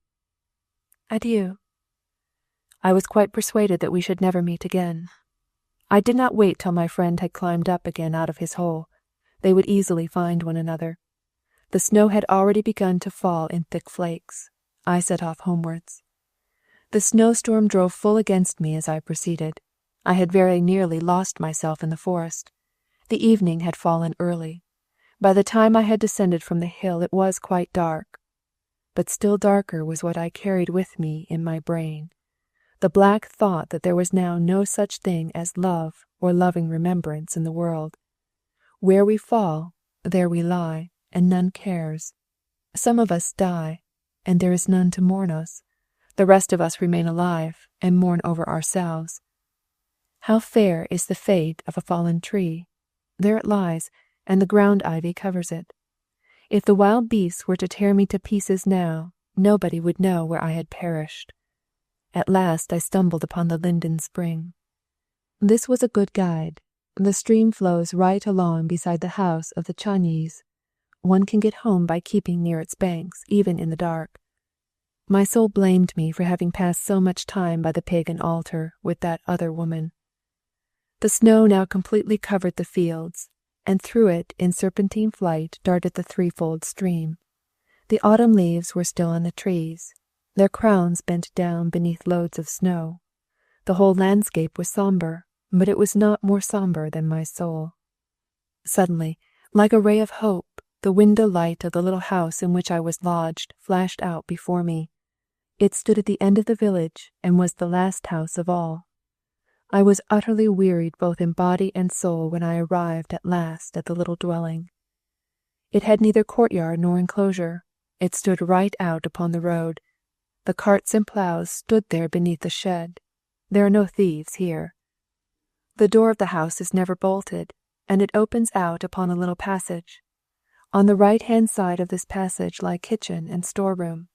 Adieu. I was quite persuaded that we should never meet again. I did not wait till my friend had climbed up again out of his hole. They would easily find one another. The snow had already begun to fall in thick flakes. I set off homewards. The snowstorm drove full against me as I proceeded. I had very nearly lost myself in the forest. The evening had fallen early. By the time I had descended from the hill it was quite dark. But still darker was what I carried with me in my brain, the black thought that there was now no such thing as love or loving remembrance in the world. Where we fall, there we lie, and none cares. Some of us die, and there is none to mourn us. The rest of us remain alive and mourn over ourselves. How fair is the fate of a fallen tree! There it lies, and the ground ivy covers it. If the wild beasts were to tear me to pieces now, nobody would know where I had perished. At last I stumbled upon the Linden Spring. This was a good guide. The stream flows right along beside the house of the Chanyis. One can get home by keeping near its banks, even in the dark. My soul blamed me for having passed so much time by the pagan altar with that other woman. The snow now completely covered the fields, and through it in serpentine flight darted the threefold stream. The autumn leaves were still on the trees, their crowns bent down beneath loads of snow. The whole landscape was somber, but it was not more somber than my soul. Suddenly, like a ray of hope, the window light of the little house in which I was lodged flashed out before me. It stood at the end of the village and was the last house of all. I was utterly wearied both in body and soul when I arrived at last at the little dwelling. It had neither courtyard nor enclosure. It stood right out upon the road. The carts and ploughs stood there beneath the shed. There are no thieves here. The door of the house is never bolted, and it opens out upon a little passage. On the right-hand side of this passage lie kitchen and storeroom.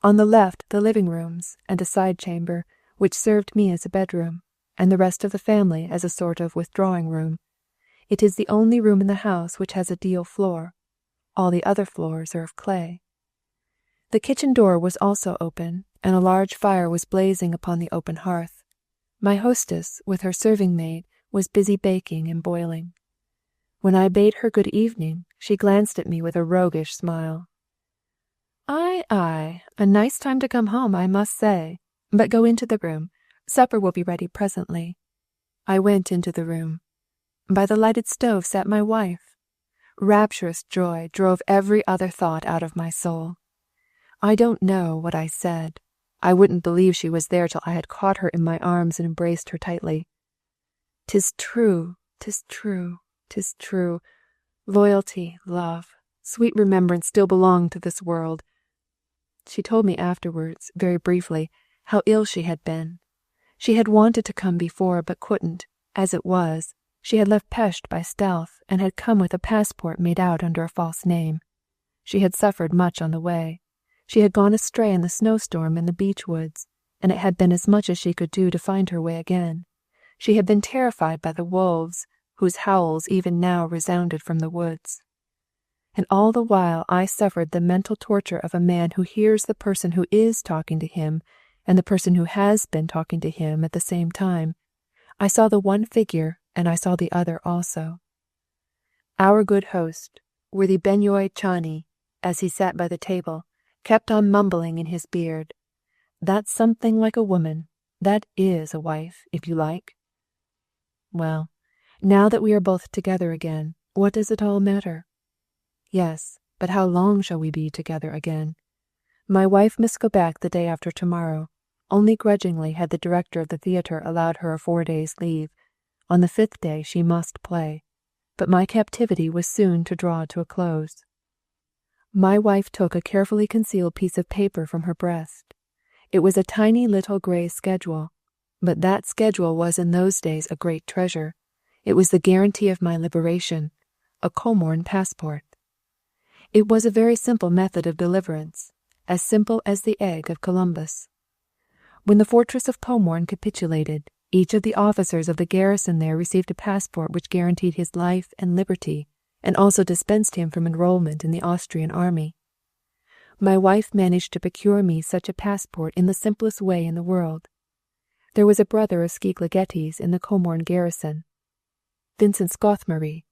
On the left the living rooms and a side chamber, which served me as a bedroom, and the rest of the family as a sort of withdrawing room. It is the only room in the house which has a deal floor. All the other floors are of clay. The kitchen door was also open, and a large fire was blazing upon the open hearth. My hostess, with her serving-maid, was busy baking and boiling. When I bade her good evening, she glanced at me with a roguish smile. Aye, a nice time to come home, I must say. But go into the room. Supper will be ready presently. I went into the room. By the lighted stove sat my wife. Rapturous joy drove every other thought out of my soul. I don't know what I said. I wouldn't believe she was there till I had caught her in my arms and embraced her tightly. 'Tis true, 'tis true, 'tis true. Loyalty, love, sweet remembrance still belong to this world. She told me afterwards, very briefly, how ill she had been. She had wanted to come before, but couldn't. As it was, she had left Pest by stealth, and had come with a passport made out under a false name. She had suffered much on the way. She had gone astray in the snowstorm in the beech woods, and it had been as much as she could do to find her way again. She had been terrified by the wolves, whose howls even now resounded from the woods. And all the while I suffered the mental torture of a man who hears the person who is talking to him and the person who has been talking to him at the same time. I saw the one figure, and I saw the other also. Our good host, worthy Benyoy Chani, as he sat by the table, kept on mumbling in his beard, "That's something like a woman. That is a wife, if you like." Well, now that we are both together again, what does it all matter? Yes, but how long shall we be together again? My wife must go back the day after tomorrow. Only grudgingly had the director of the theatre allowed her a 4 days' leave. On the 5th day she must play, but my captivity was soon to draw to a close. My wife took a carefully concealed piece of paper from her breast. It was a tiny little grey schedule, but that schedule was in those days a great treasure. It was the guarantee of my liberation, a Comorn passport. It was a very simple method of deliverance, as simple as the egg of Columbus. When the fortress of Comorn capitulated, each of the officers of the garrison there received a passport which guaranteed his life and liberty, and also dispensed him from enrollment in the Austrian army. My wife managed to procure me such a passport in the simplest way in the world. There was a brother of Skiglagetti's in the Comorn garrison, Vincent Scothmary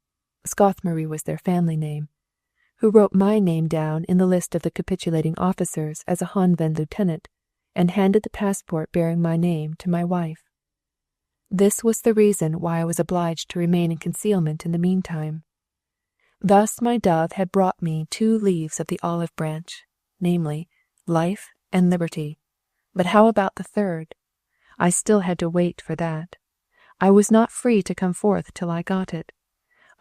was their family name, who wrote my name down in the list of the capitulating officers as a Honved lieutenant, and handed the passport bearing my name to my wife. This was the reason why I was obliged to remain in concealment in the meantime. Thus my dove had brought me 2 leaves of the olive branch, namely, life and liberty. But how about the 3rd? I still had to wait for that. I was not free to come forth till I got it.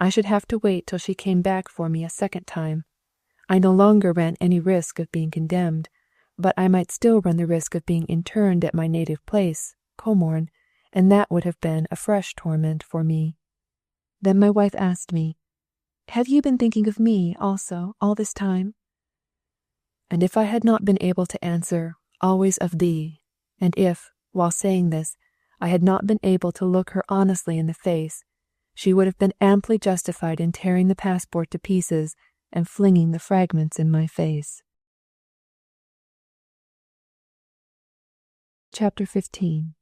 I should have to wait till she came back for me a 2nd time. I no longer ran any risk of being condemned, but I might still run the risk of being interned at my native place, Comorn, and that would have been a fresh torment for me. Then my wife asked me, Have you been thinking of me also all this time?" And if I had not been able to answer, "Always of thee," and if, while saying this, I had not been able to look her honestly in the face, she would have been amply justified in tearing the passport to pieces and flinging the fragments in my face. Chapter 15.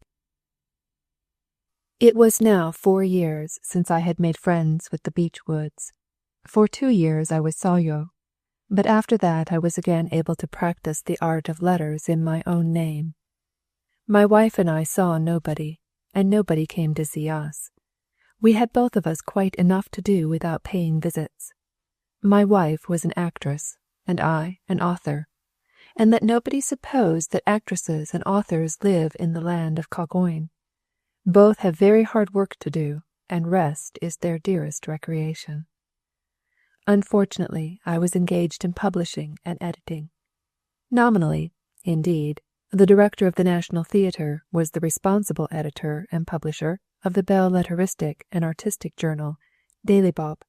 It was now 4 years since I had made friends with the beech woods. For 2 years I was Salyo, but after that I was again able to practice the art of letters in my own name. My wife and I saw nobody, and nobody came to see us. We had both of us quite enough to do without paying visits. My wife was an actress, and I an author, and let nobody suppose that actresses and authors live in the land of Coggoin. Both have very hard work to do, and rest is their dearest recreation. Unfortunately, I was engaged in publishing and editing. Nominally, indeed, the director of the National Theatre was the responsible editor and publisher of the belle letteristic and artistic journal, Dailybop,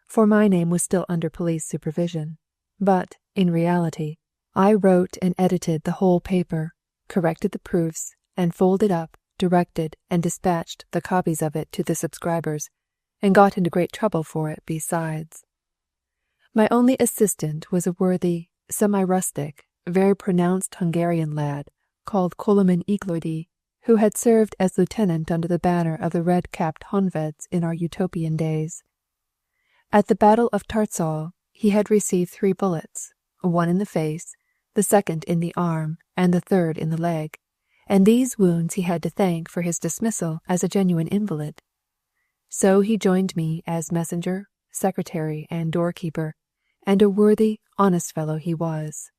for my name was still under police supervision. But, in reality, I wrote and edited the whole paper, corrected the proofs, and folded up, directed, and dispatched the copies of it to the subscribers, and got into great trouble for it besides. My only assistant was a worthy, semi-rustic, very pronounced Hungarian lad called Koloman Iglodi, who had served as lieutenant under the banner of the red-capped Honveds in our utopian days. At the Battle of Tartsal he had received 3 bullets, one in the face, the second in the arm, and the third in the leg, and these wounds he had to thank for his dismissal as a genuine invalid. So he joined me as messenger, secretary, and doorkeeper, and a worthy, honest fellow he was.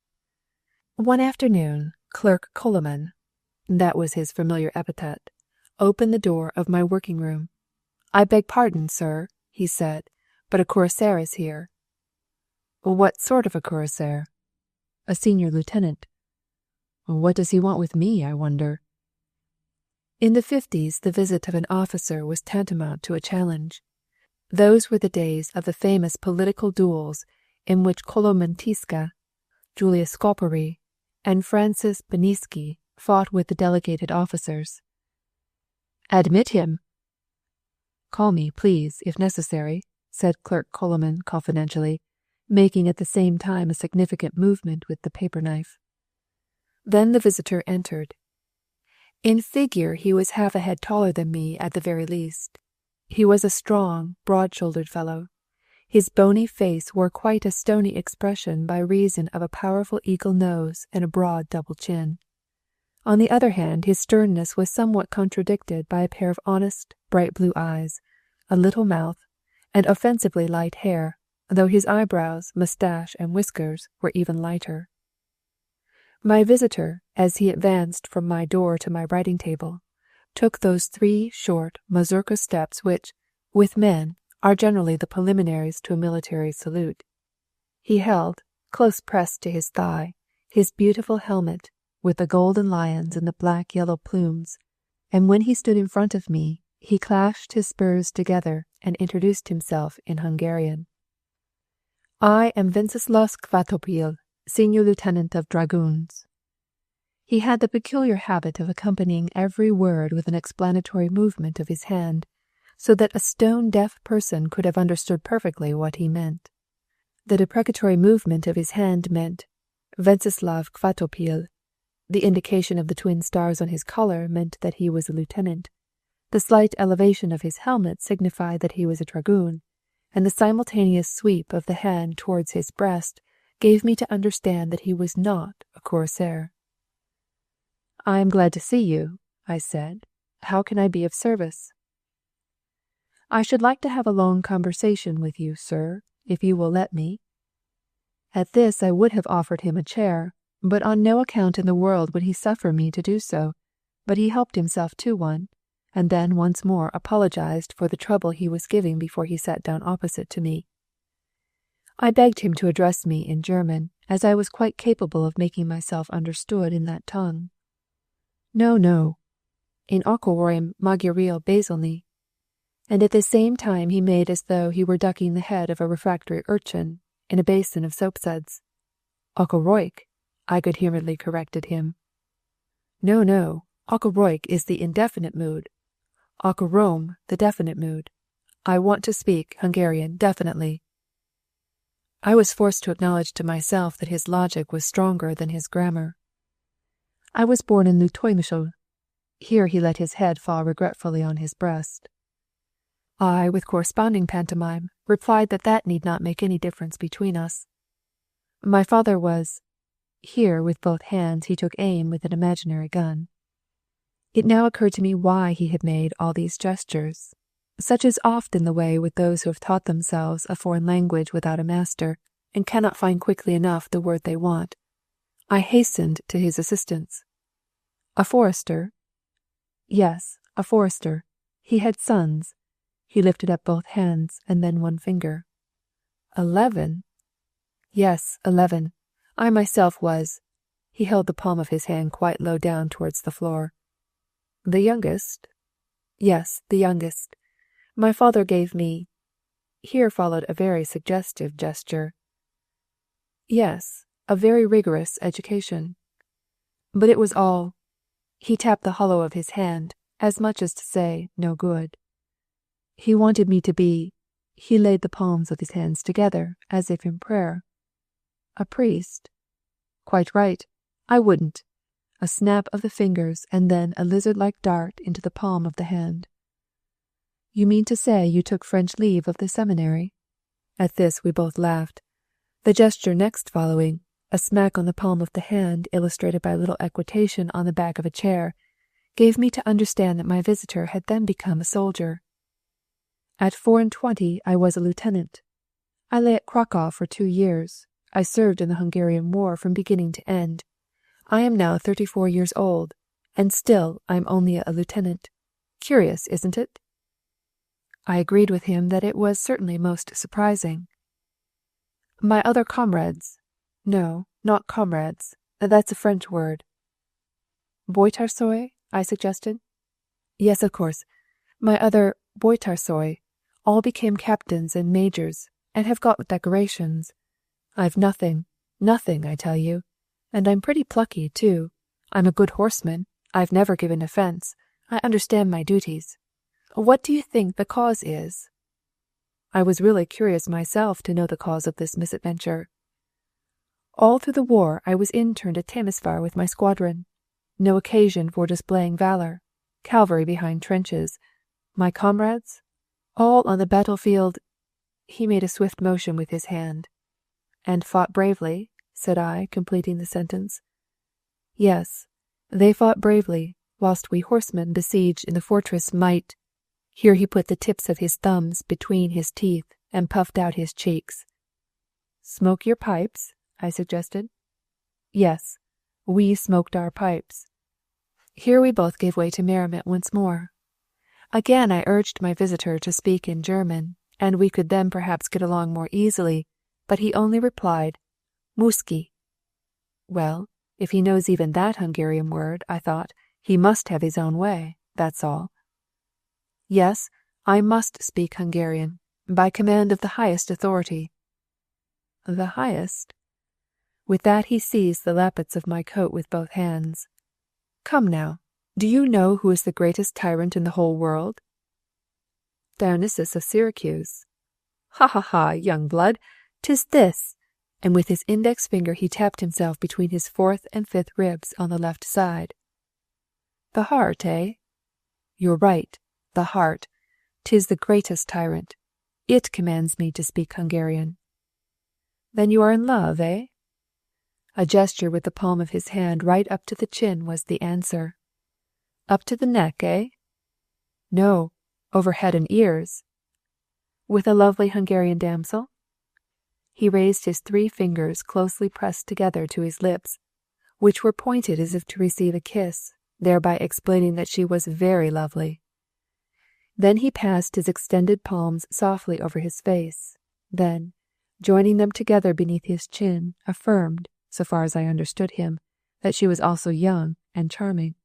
One afternoon, Clerk Koloman, that was his familiar epithet, opened the door of my working room. "I beg pardon, sir," he said, "but a cuirassier is here." "What sort of a cuirassier?" "A senior lieutenant." "What does he want with me, I wonder?" In the 50s the visit of an officer was tantamount to a challenge. Those were the days of the famous political duels in which Kolomantiska, Julius Skopary, and Francis Beniski fought with the delegated officers. "Admit him." "Call me, please, if necessary," said Clerk Koloman confidentially, making at the same time a significant movement with the paper knife. Then the visitor entered. In figure he was half a head taller than me at the very least. He was a strong, broad-shouldered fellow. His bony face wore quite a stony expression by reason of a powerful eagle nose and a broad double chin. On the other hand, his sternness was somewhat contradicted by a pair of honest, bright blue eyes, a little mouth, and offensively light hair, though his eyebrows, moustache, and whiskers were even lighter. My visitor, as he advanced from my door to my writing table, took those 3 short mazurka steps which, with men, are generally the preliminaries to a military salute. He held, close pressed to his thigh, his beautiful helmet with the golden lions and the black-yellow plumes, and when he stood in front of me, he clashed his spurs together and introduced himself in Hungarian. "I am Wenceslaus Kvatopil, Senior Lieutenant of Dragoons." He had the peculiar habit of accompanying every word with an explanatory movement of his hand, so that a stone-deaf person could have understood perfectly what he meant. The deprecatory movement of his hand meant Wenceslav Kvatopil. The indication of the twin stars on his collar meant that he was a lieutenant. The slight elevation of his helmet signified that he was a dragoon, and the simultaneous sweep of the hand towards his breast gave me to understand that he was not a cuirassier. "I am glad to see you," I said. "How can I be of service?" "I should like to have a long conversation with you, sir, if you will let me." At this I would have offered him a chair, but on no account in the world would he suffer me to do so, but he helped himself to one, and then once more apologized for the trouble he was giving before he sat down opposite to me. I begged him to address me in German, as I was quite capable of making myself understood in that tongue. "No, no. In Okolroim Magyaril Basilni." and at the same time he made as though he were ducking the head of a refractory urchin in a basin of soapsuds. Ochoroik, I good-humoredly corrected him. No, ochoroik is the indefinite mood. Ochorom, the definite mood. I want to speak Hungarian definitely. I was forced to acknowledge to myself that his logic was stronger than his grammar. I was born in Lutoimishol. Here he let his head fall regretfully on his breast. I, with corresponding pantomime, replied that need not make any difference between us. My father was... Here, with both hands, he took aim with an imaginary gun. It now occurred to me why he had made all these gestures. Such is often the way with those who have taught themselves a foreign language without a master, and cannot find quickly enough the word they want. I hastened to his assistance. A forester? Yes, a forester. He had sons. He lifted up both hands and then one finger. 11? Yes, 11. I myself was. He held the palm of his hand quite low down towards the floor. The youngest? Yes, the youngest. My father gave me... Here followed a very suggestive gesture. Yes, a very rigorous education. But it was all... He tapped the hollow of his hand, as much as to say, no good. He wanted me to be... He laid the palms of his hands together, as if in prayer. A priest? Quite right. I wouldn't. A snap of the fingers, and then a lizard-like dart into the palm of the hand. You mean to say you took French leave of the seminary? At this we both laughed. The gesture next following, a smack on the palm of the hand illustrated by a little equitation on the back of a chair, gave me to understand that my visitor had then become a soldier. At 24 I was a lieutenant. I lay at Krakow for 2 years. I served in the Hungarian War from beginning to end. I am now 34 years old, and still I am only a lieutenant. Curious, isn't it? I agreed with him that it was certainly most surprising. My other comrades... No, not comrades. That's a French word. Boitarsoi, I suggested. Yes, of course. My other boitarsoi all became captains and majors, and have got decorations. I've nothing, I tell you. And I'm pretty plucky, too. I'm a good horseman. I've never given offence. I understand my duties. What do you think the cause is? I was really curious myself to know the cause of this misadventure. All through the war I was interned at Temesvar with my squadron. No occasion for displaying valour. Cavalry behind trenches. My comrades? All on the battlefield. He made a swift motion with his hand. And fought bravely, said I, completing the sentence. Yes, they fought bravely, whilst we horsemen besieged in the fortress might... Here he put the tips of his thumbs between his teeth and puffed out his cheeks. Smoke your pipes? I suggested. Yes, we smoked our pipes. Here we both gave way to merriment once more. Again I urged my visitor to speak in German, and we could then perhaps get along more easily, but he only replied, Muski. Well, if he knows even that Hungarian word, I thought, he must have his own way, that's all. Yes, I must speak Hungarian, by command of the highest authority. The highest? With that he seized the lappets of my coat with both hands. Come now, do you know who is the greatest tyrant in the whole world? Dionysius of Syracuse. Ha, young blood, 'tis this, and with his index finger he tapped himself between his 4th and 5th ribs on the left side. The heart, eh? You're right, the heart. 'Tis the greatest tyrant. It commands me to speak Hungarian. Then you are in love, eh? A gesture with the palm of his hand right up to the chin was the answer. Up to the neck, eh? No, over head and ears. With a lovely Hungarian damsel? He raised his 3 fingers closely pressed together to his lips, which were pointed as if to receive a kiss, thereby explaining that she was very lovely. Then he passed his extended palms softly over his face, then, joining them together beneath his chin, affirmed, so far as I understood him, that she was also young and charming.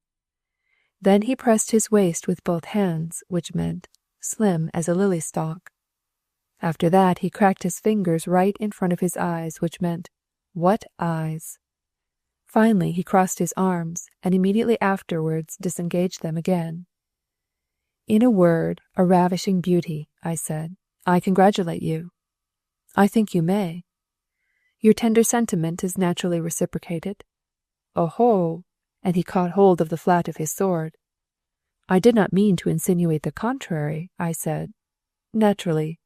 Then he pressed his waist with both hands, which meant, slim as a lily stalk. After that he cracked his fingers right in front of his eyes, which meant, "What eyes!" Finally he crossed his arms, and immediately afterwards disengaged them again. "In a word, a ravishing beauty," I said. "I congratulate you." "I think you may." "Your tender sentiment is naturally reciprocated?" "Oho!" and he caught hold of the flat of his sword. "I did not mean to insinuate the contrary," I said. "Naturally."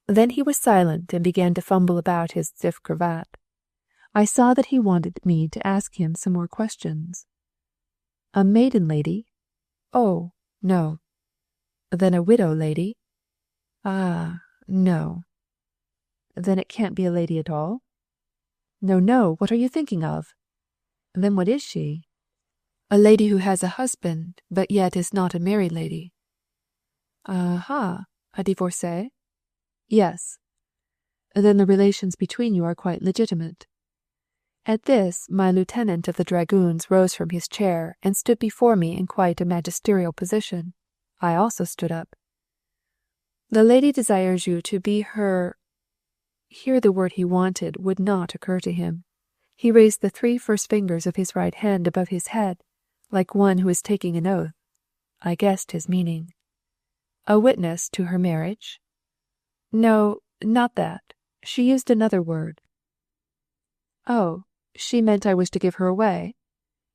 Then he was silent and began to fumble about his stiff cravat. I saw that he wanted me to ask him some more questions. "A maiden lady?" "Oh, no." "Then a widow lady?" "Ah, no." "Then it can't be a lady at all?" "No, no, what are you thinking of?" "Then what is she?" "A lady who has a husband, but yet is not a married lady." "Aha, a divorcée?" "Yes." "Then the relations between you are quite legitimate." At this, my lieutenant of the dragoons rose from his chair and stood before me in quite a magisterial position. I also stood up. "The lady desires you to be her—" Here the word he wanted would not occur to him. He raised the 3 first fingers of his right hand above his head, like one who is taking an oath. I guessed his meaning. "A witness to her marriage?" "No, not that. She used another word." "Oh, she meant I was to give her away?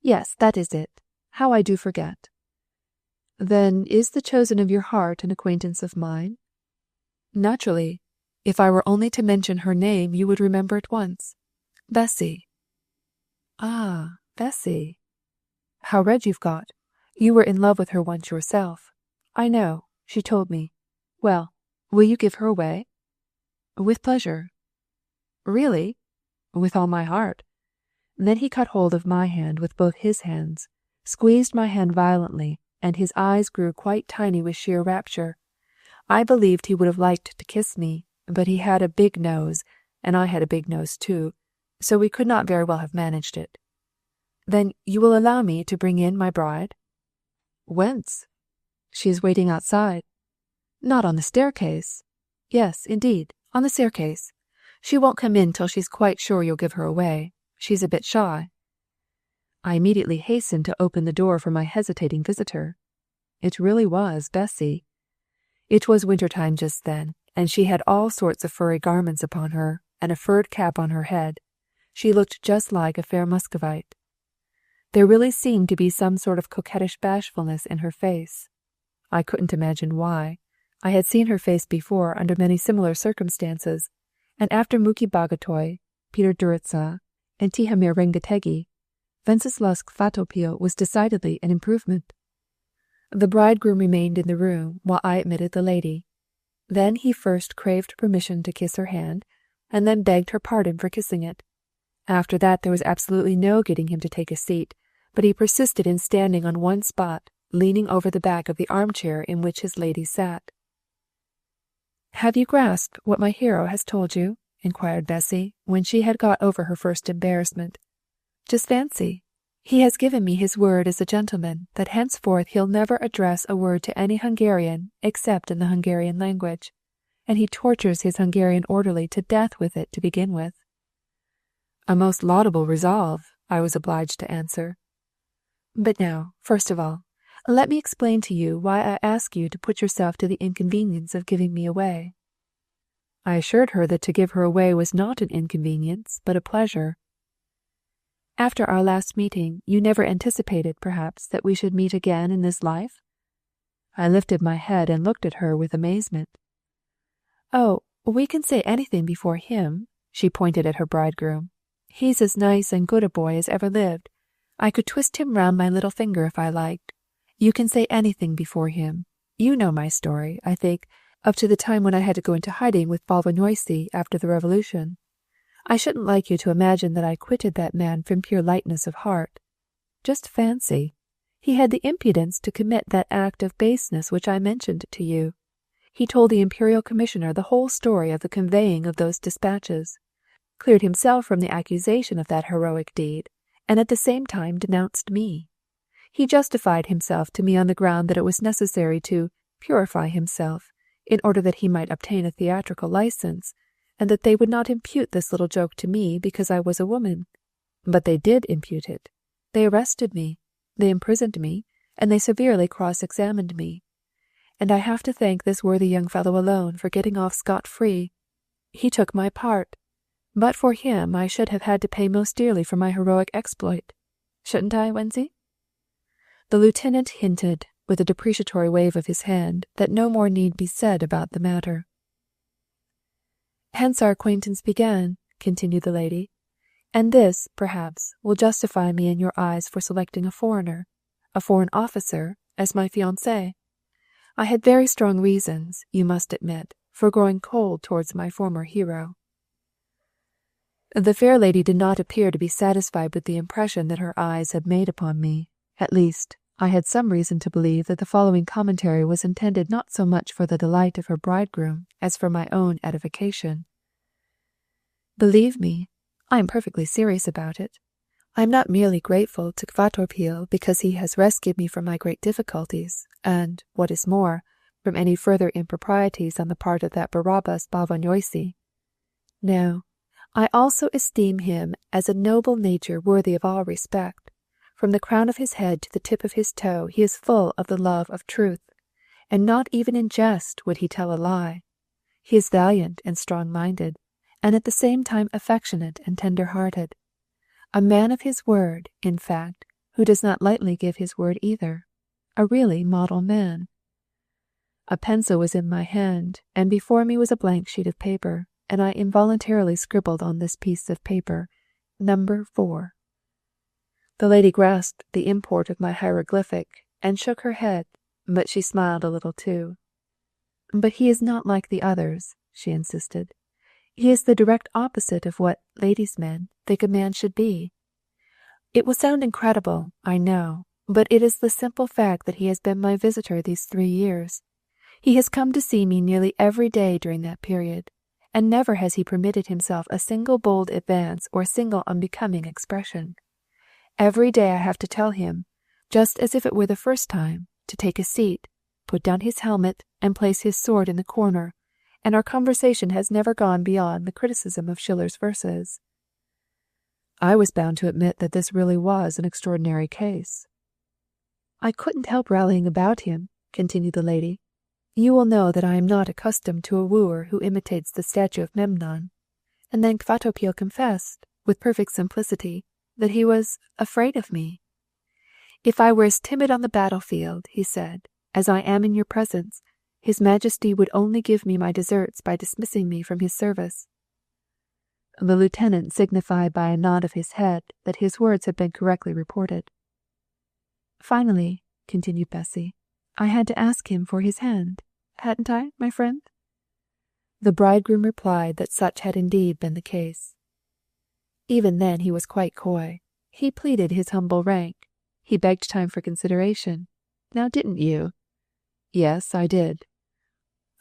Yes, that is it. How I do forget." "Then is the chosen of your heart an acquaintance of mine?" "Naturally. If I were only to mention her name, you would remember at once. Bessy." "Ah, Bessy. How red you've got. You were in love with her once yourself. I know. She told me. Well, will you give her away?" "With pleasure." "Really?" "With all my heart." Then he caught hold of my hand with both his hands, squeezed my hand violently, and his eyes grew quite tiny with sheer rapture. I believed he would have liked to kiss me, but he had a big nose, and I had a big nose too, so we could not very well have managed it. "Then you will allow me to bring in my bride?" "Whence?" "She is waiting outside." "Not on the staircase?" "Yes, indeed, on the staircase. She won't come in till she's quite sure you'll give her away. She's a bit shy." I immediately hastened to open the door for my hesitating visitor. It really was Bessy. It was winter-time just then, and she had all sorts of furry garments upon her, and a furred cap on her head. She looked just like a fair Muscovite. There really seemed to be some sort of coquettish bashfulness in her face. I couldn't imagine why. I had seen her face before under many similar circumstances, and after Muki Bagatoy, Peter Duritsa, and Tihamir Rengetegi, Venceslas Kvatopil was decidedly an improvement. The bridegroom remained in the room while I admitted the lady. Then he first craved permission to kiss her hand, and then begged her pardon for kissing it. After that there was absolutely no getting him to take a seat, but he persisted in standing on one spot, leaning over the back of the armchair in which his lady sat. "Have you grasped what my hero has told you?" inquired Bessy, when she had got over her first embarrassment. "Just fancy. He has given me his word as a gentleman that henceforth he'll never address a word to any Hungarian except in the Hungarian language, and he tortures his Hungarian orderly to death with it to begin with." "A most laudable resolve," I was obliged to answer. "But now, first of all, let me explain to you why I ask you to put yourself to the inconvenience of giving me away." I assured her that to give her away was not an inconvenience, but a pleasure. "After our last meeting, you never anticipated, perhaps, that we should meet again in this life?" I lifted my head and looked at her with amazement. "Oh, we can say anything before him," she pointed at her bridegroom. "He's as nice and good a boy as ever lived. I could twist him round my little finger if I liked. You can say anything before him. You know my story, I think, up to the time when I had to go into hiding with Bálványossi after the revolution. I shouldn't like you to imagine that I quitted that man from pure lightness of heart. Just fancy, he had the impudence to commit that act of baseness which I mentioned to you. He told the Imperial Commissioner the whole story of the conveying of those dispatches, cleared himself from the accusation of that heroic deed, and at the same time denounced me. He justified himself to me on the ground that it was necessary to purify himself, in order that he might obtain a theatrical license, and that they would not impute this little joke to me because I was a woman. But they did impute it. They arrested me, they imprisoned me, and they severely cross-examined me. And I have to thank this worthy young fellow alone for getting off scot-free. He took my part. But for him I should have had to pay most dearly for my heroic exploit. Shouldn't I, Wenzy?" The lieutenant hinted, with a depreciatory wave of his hand, that no more need be said about the matter. "Hence our acquaintance began," continued the lady, "and this, perhaps, will justify me in your eyes for selecting a foreign officer, as my fiancé. I had very strong reasons, you must admit, for growing cold towards my former hero." The fair lady did not appear to be satisfied with the impression that her eyes had made upon me. At least, I had some reason to believe that the following commentary was intended not so much for the delight of her bridegroom as for my own edification. "Believe me, I am perfectly serious about it. I am not merely grateful to Kvatorpil because he has rescued me from my great difficulties, and, what is more, from any further improprieties on the part of that Barabbas Bálványosi. No, I also esteem him as a noble nature worthy of all respect. From the crown of his head to the tip of his toe he is full of the love of truth, and not even in jest would he tell a lie. He is valiant and strong-minded, and at the same time affectionate and tender-hearted. A man of his word, in fact, who does not lightly give his word either. A really model man." A pencil was in my hand, and before me was a blank sheet of paper, and I involuntarily scribbled on this piece of paper, "Number 4. The lady grasped the import of my hieroglyphic and shook her head, but she smiled a little too. "But he is not like the others," she insisted. "He is the direct opposite of what ladies' men think a man should be. It will sound incredible, I know, but it is the simple fact that he has been my visitor these 3 years. He has come to see me nearly every day during that period, and never has he permitted himself a single bold advance or a single unbecoming expression. Every day I have to tell him, just as if it were the first time, to take a seat, put down his helmet, and place his sword in the corner, and our conversation has never gone beyond the criticism of Schiller's verses." I was bound to admit that this really was an extraordinary case. "I couldn't help rallying about him," continued the lady. "You will know that I am not accustomed to a wooer who imitates the statue of Memnon." And then Kvatorpil confessed, with perfect simplicity, that he was afraid of me. "If I were as timid on the battlefield," he said, "as I am in your presence, His Majesty would only give me my deserts by dismissing me from his service." The lieutenant signified by a nod of his head that his words had been correctly reported. "Finally," continued Bessy, "I had to ask him for his hand, hadn't I, my friend?" The bridegroom replied that such had indeed been the case. Even then he was quite coy. He pleaded his humble rank. He begged time for consideration. "Now didn't you?" "Yes, I did."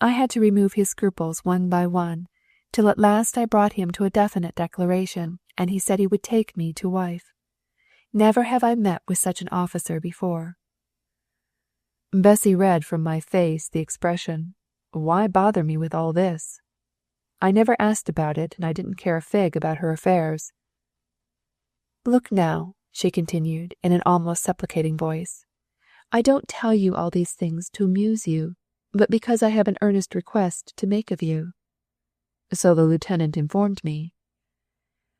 I had to remove his scruples one by one, till at last I brought him to a definite declaration, and he said he would take me to wife. Never have I met with such an officer before. Bessy read from my face the expression, "Why bother me with all this?" I never asked about it, and I didn't care a fig about her affairs. "Look now," she continued in an almost supplicating voice, "I don't tell you all these things to amuse you, but because I have an earnest request to make of you." So the lieutenant informed me.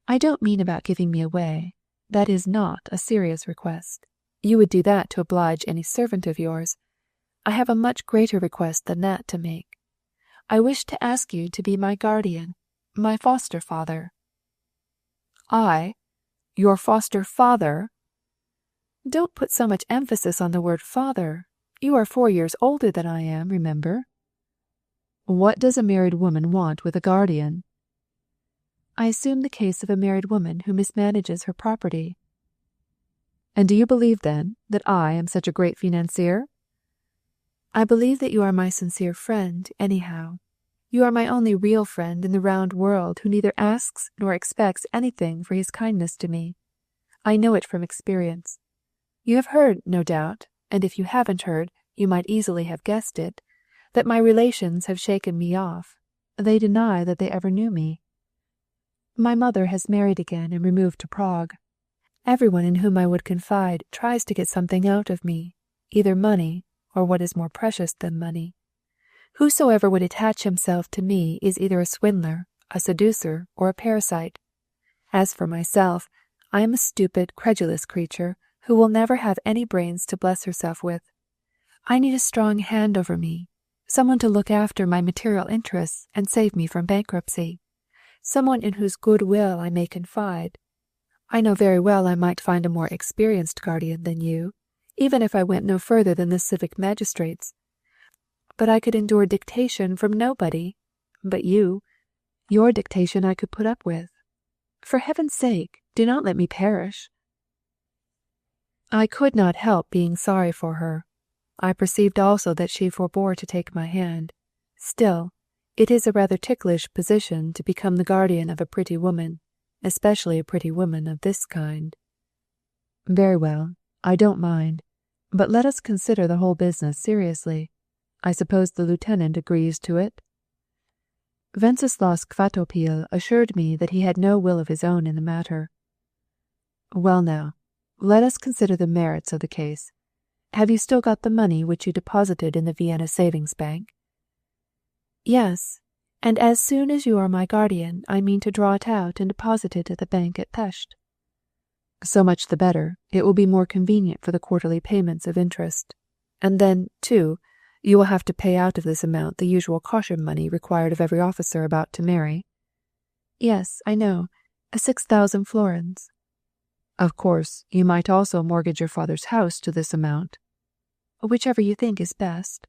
"I don't mean about giving me away. That is not a serious request. You would do that to oblige any servant of yours. I have a much greater request than that to make. I wish to ask you to be my guardian, my foster father." "I? Your foster father?" "Don't put so much emphasis on the word father. You are 4 years older than I am, remember." "What does a married woman want with a guardian?" "I assume the case of a married woman who mismanages her property." "And do you believe, then, that I am such a great financier?" "I believe that you are my sincere friend, anyhow. You are my only real friend in the round world who neither asks nor expects anything for his kindness to me. I know it from experience. You have heard, no doubt, and if you haven't heard, you might easily have guessed it, that my relations have shaken me off. They deny that they ever knew me. My mother has married again and removed to Prague. Everyone in whom I would confide tries to get something out of me, either money or what is more precious than money. Whosoever would attach himself to me is either a swindler, a seducer, or a parasite. As for myself, I am a stupid, credulous creature who will never have any brains to bless herself with. I need a strong hand over me, someone to look after my material interests and save me from bankruptcy, someone in whose good will I may confide. I know very well I might find a more experienced guardian than you, even if I went no further than the civic magistrates. But I could endure dictation from nobody. But your dictation I could put up with. For heaven's sake, do not let me perish. I could not help being sorry for her. I perceived also that she forbore to take my hand. Still, it is a rather ticklish position to become the guardian of a pretty woman, especially a pretty woman of this kind. Very well, I don't mind, but let us consider the whole business seriously. I suppose the lieutenant agrees to it? Wenceslas Kvatopil assured me that he had no will of his own in the matter. Well now, let us consider the merits of the case. Have you still got the money which you deposited in the Vienna Savings Bank? Yes, and as soon as you are my guardian, I mean to draw it out and deposit it at the bank at Pest. So much the better. It will be more convenient for the quarterly payments of interest. And then, too, you will have to pay out of this amount the usual caution money required of every officer about to marry. Yes, I know, 6,000 florins. Of course, you might also mortgage your father's house to this amount. Whichever you think is best.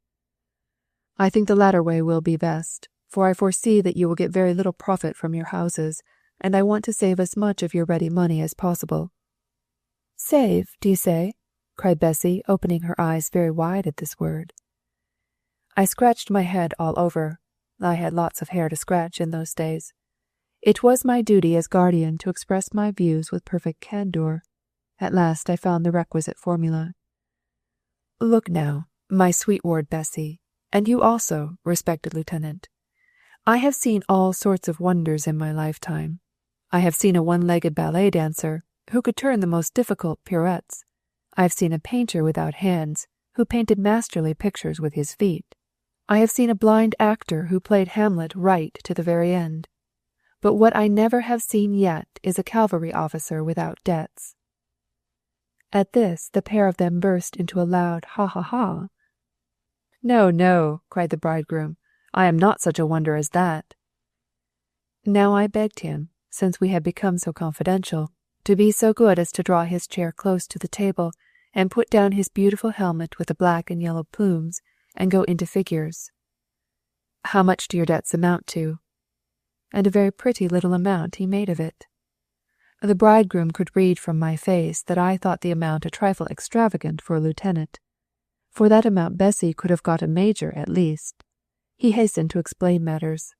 I think the latter way will be best, for I foresee that you will get very little profit from your houses, and I want to save as much of your ready money as possible. Save, do you say? Cried Bessie, opening her eyes very wide at this word. I scratched my head all over. I had lots of hair to scratch in those days. It was my duty as guardian to express my views with perfect candour. At last I found the requisite formula. Look now, my sweet ward Bessie, and you also, respected lieutenant. I have seen all sorts of wonders in my lifetime. I have seen a one-legged ballet dancer who could turn the most difficult pirouettes. I have seen a painter without hands who painted masterly pictures with his feet. I have seen a blind actor who played Hamlet right to the very end. But what I never have seen yet is a cavalry officer without debts. At this the pair of them burst into a loud ha-ha-ha. No, no, cried the bridegroom, I am not such a wonder as that. Now I begged him, since we had become so confidential, to be so good as to draw his chair close to the table and put down his beautiful helmet with the black and yellow plumes and go into figures. How much do your debts amount to? And a very pretty little amount he made of it. The bridegroom could read from my face that I thought the amount a trifle extravagant for a lieutenant. For that amount Bessie could have got a major at least. He hastened to explain matters.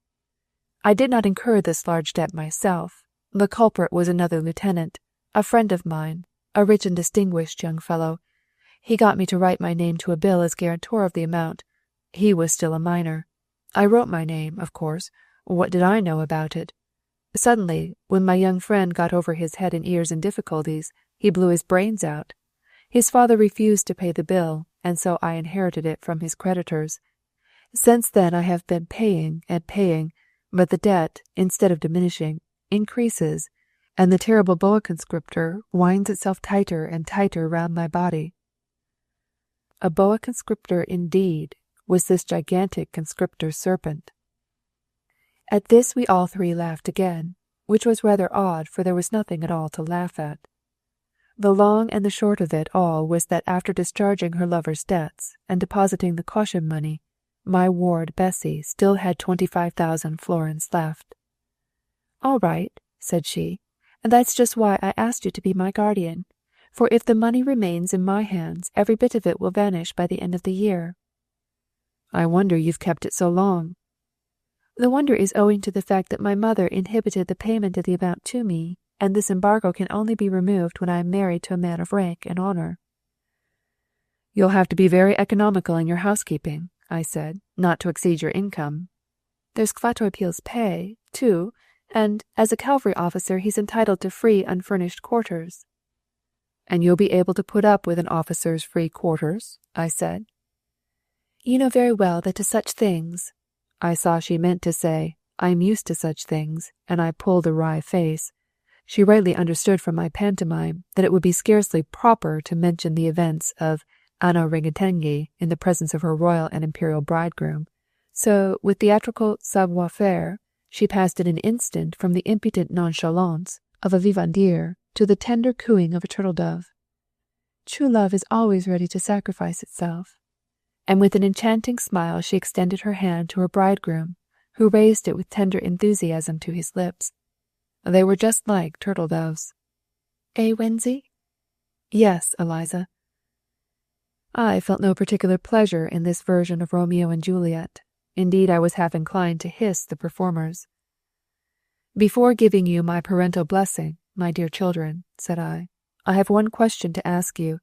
I did not incur this large debt myself. The culprit was another lieutenant, a friend of mine, a rich and distinguished young fellow. He got me to write my name to a bill as guarantor of the amount. He was still a minor. I wrote my name, of course. What did I know about it? Suddenly, when my young friend got over his head and ears in difficulties, he blew his brains out. His father refused to pay the bill, and so I inherited it from his creditors. Since then I have been paying and paying, but the debt, instead of diminishing, increases, and the terrible boa conscriptor winds itself tighter and tighter round my body. A boa conscriptor indeed was this gigantic conscriptor serpent. At this we all three laughed again, which was rather odd, for there was nothing at all to laugh at. The long and the short of it all was that after discharging her lover's debts and depositing the caution money, my ward Bessie still had 25,000 florins left. All right, said she, and that's just why I asked you to be my guardian, for if the money remains in my hands, every bit of it will vanish by the end of the year. I wonder you've kept it so long. The wonder is owing to the fact that my mother inhibited the payment of the amount to me, and this embargo can only be removed when I am married to a man of rank and honour. You'll have to be very economical in your housekeeping. I said, not to exceed your income. There's Kvatopil's pay, too, and as a cavalry officer he's entitled to free unfurnished quarters. And you'll be able to put up with an officer's free quarters, I said. You know very well that to such things, I saw she meant to say, I am used to such things, and I pulled a wry face. She rightly understood from my pantomime that it would be scarcely proper to mention the events of Anno Ringatengi in the presence of her royal and imperial bridegroom. So, with theatrical savoir-faire, she passed in an instant from the impudent nonchalance of a vivandière to the tender cooing of a turtle-dove. True love is always ready to sacrifice itself. And with an enchanting smile she extended her hand to her bridegroom, who raised it with tender enthusiasm to his lips. They were just like turtle-doves. Eh, Wenzy? Yes, Eliza. I felt no particular pleasure in this version of Romeo and Juliet. Indeed, I was half inclined to hiss the performers. Before giving you my parental blessing, my dear children, said I have one question to ask you.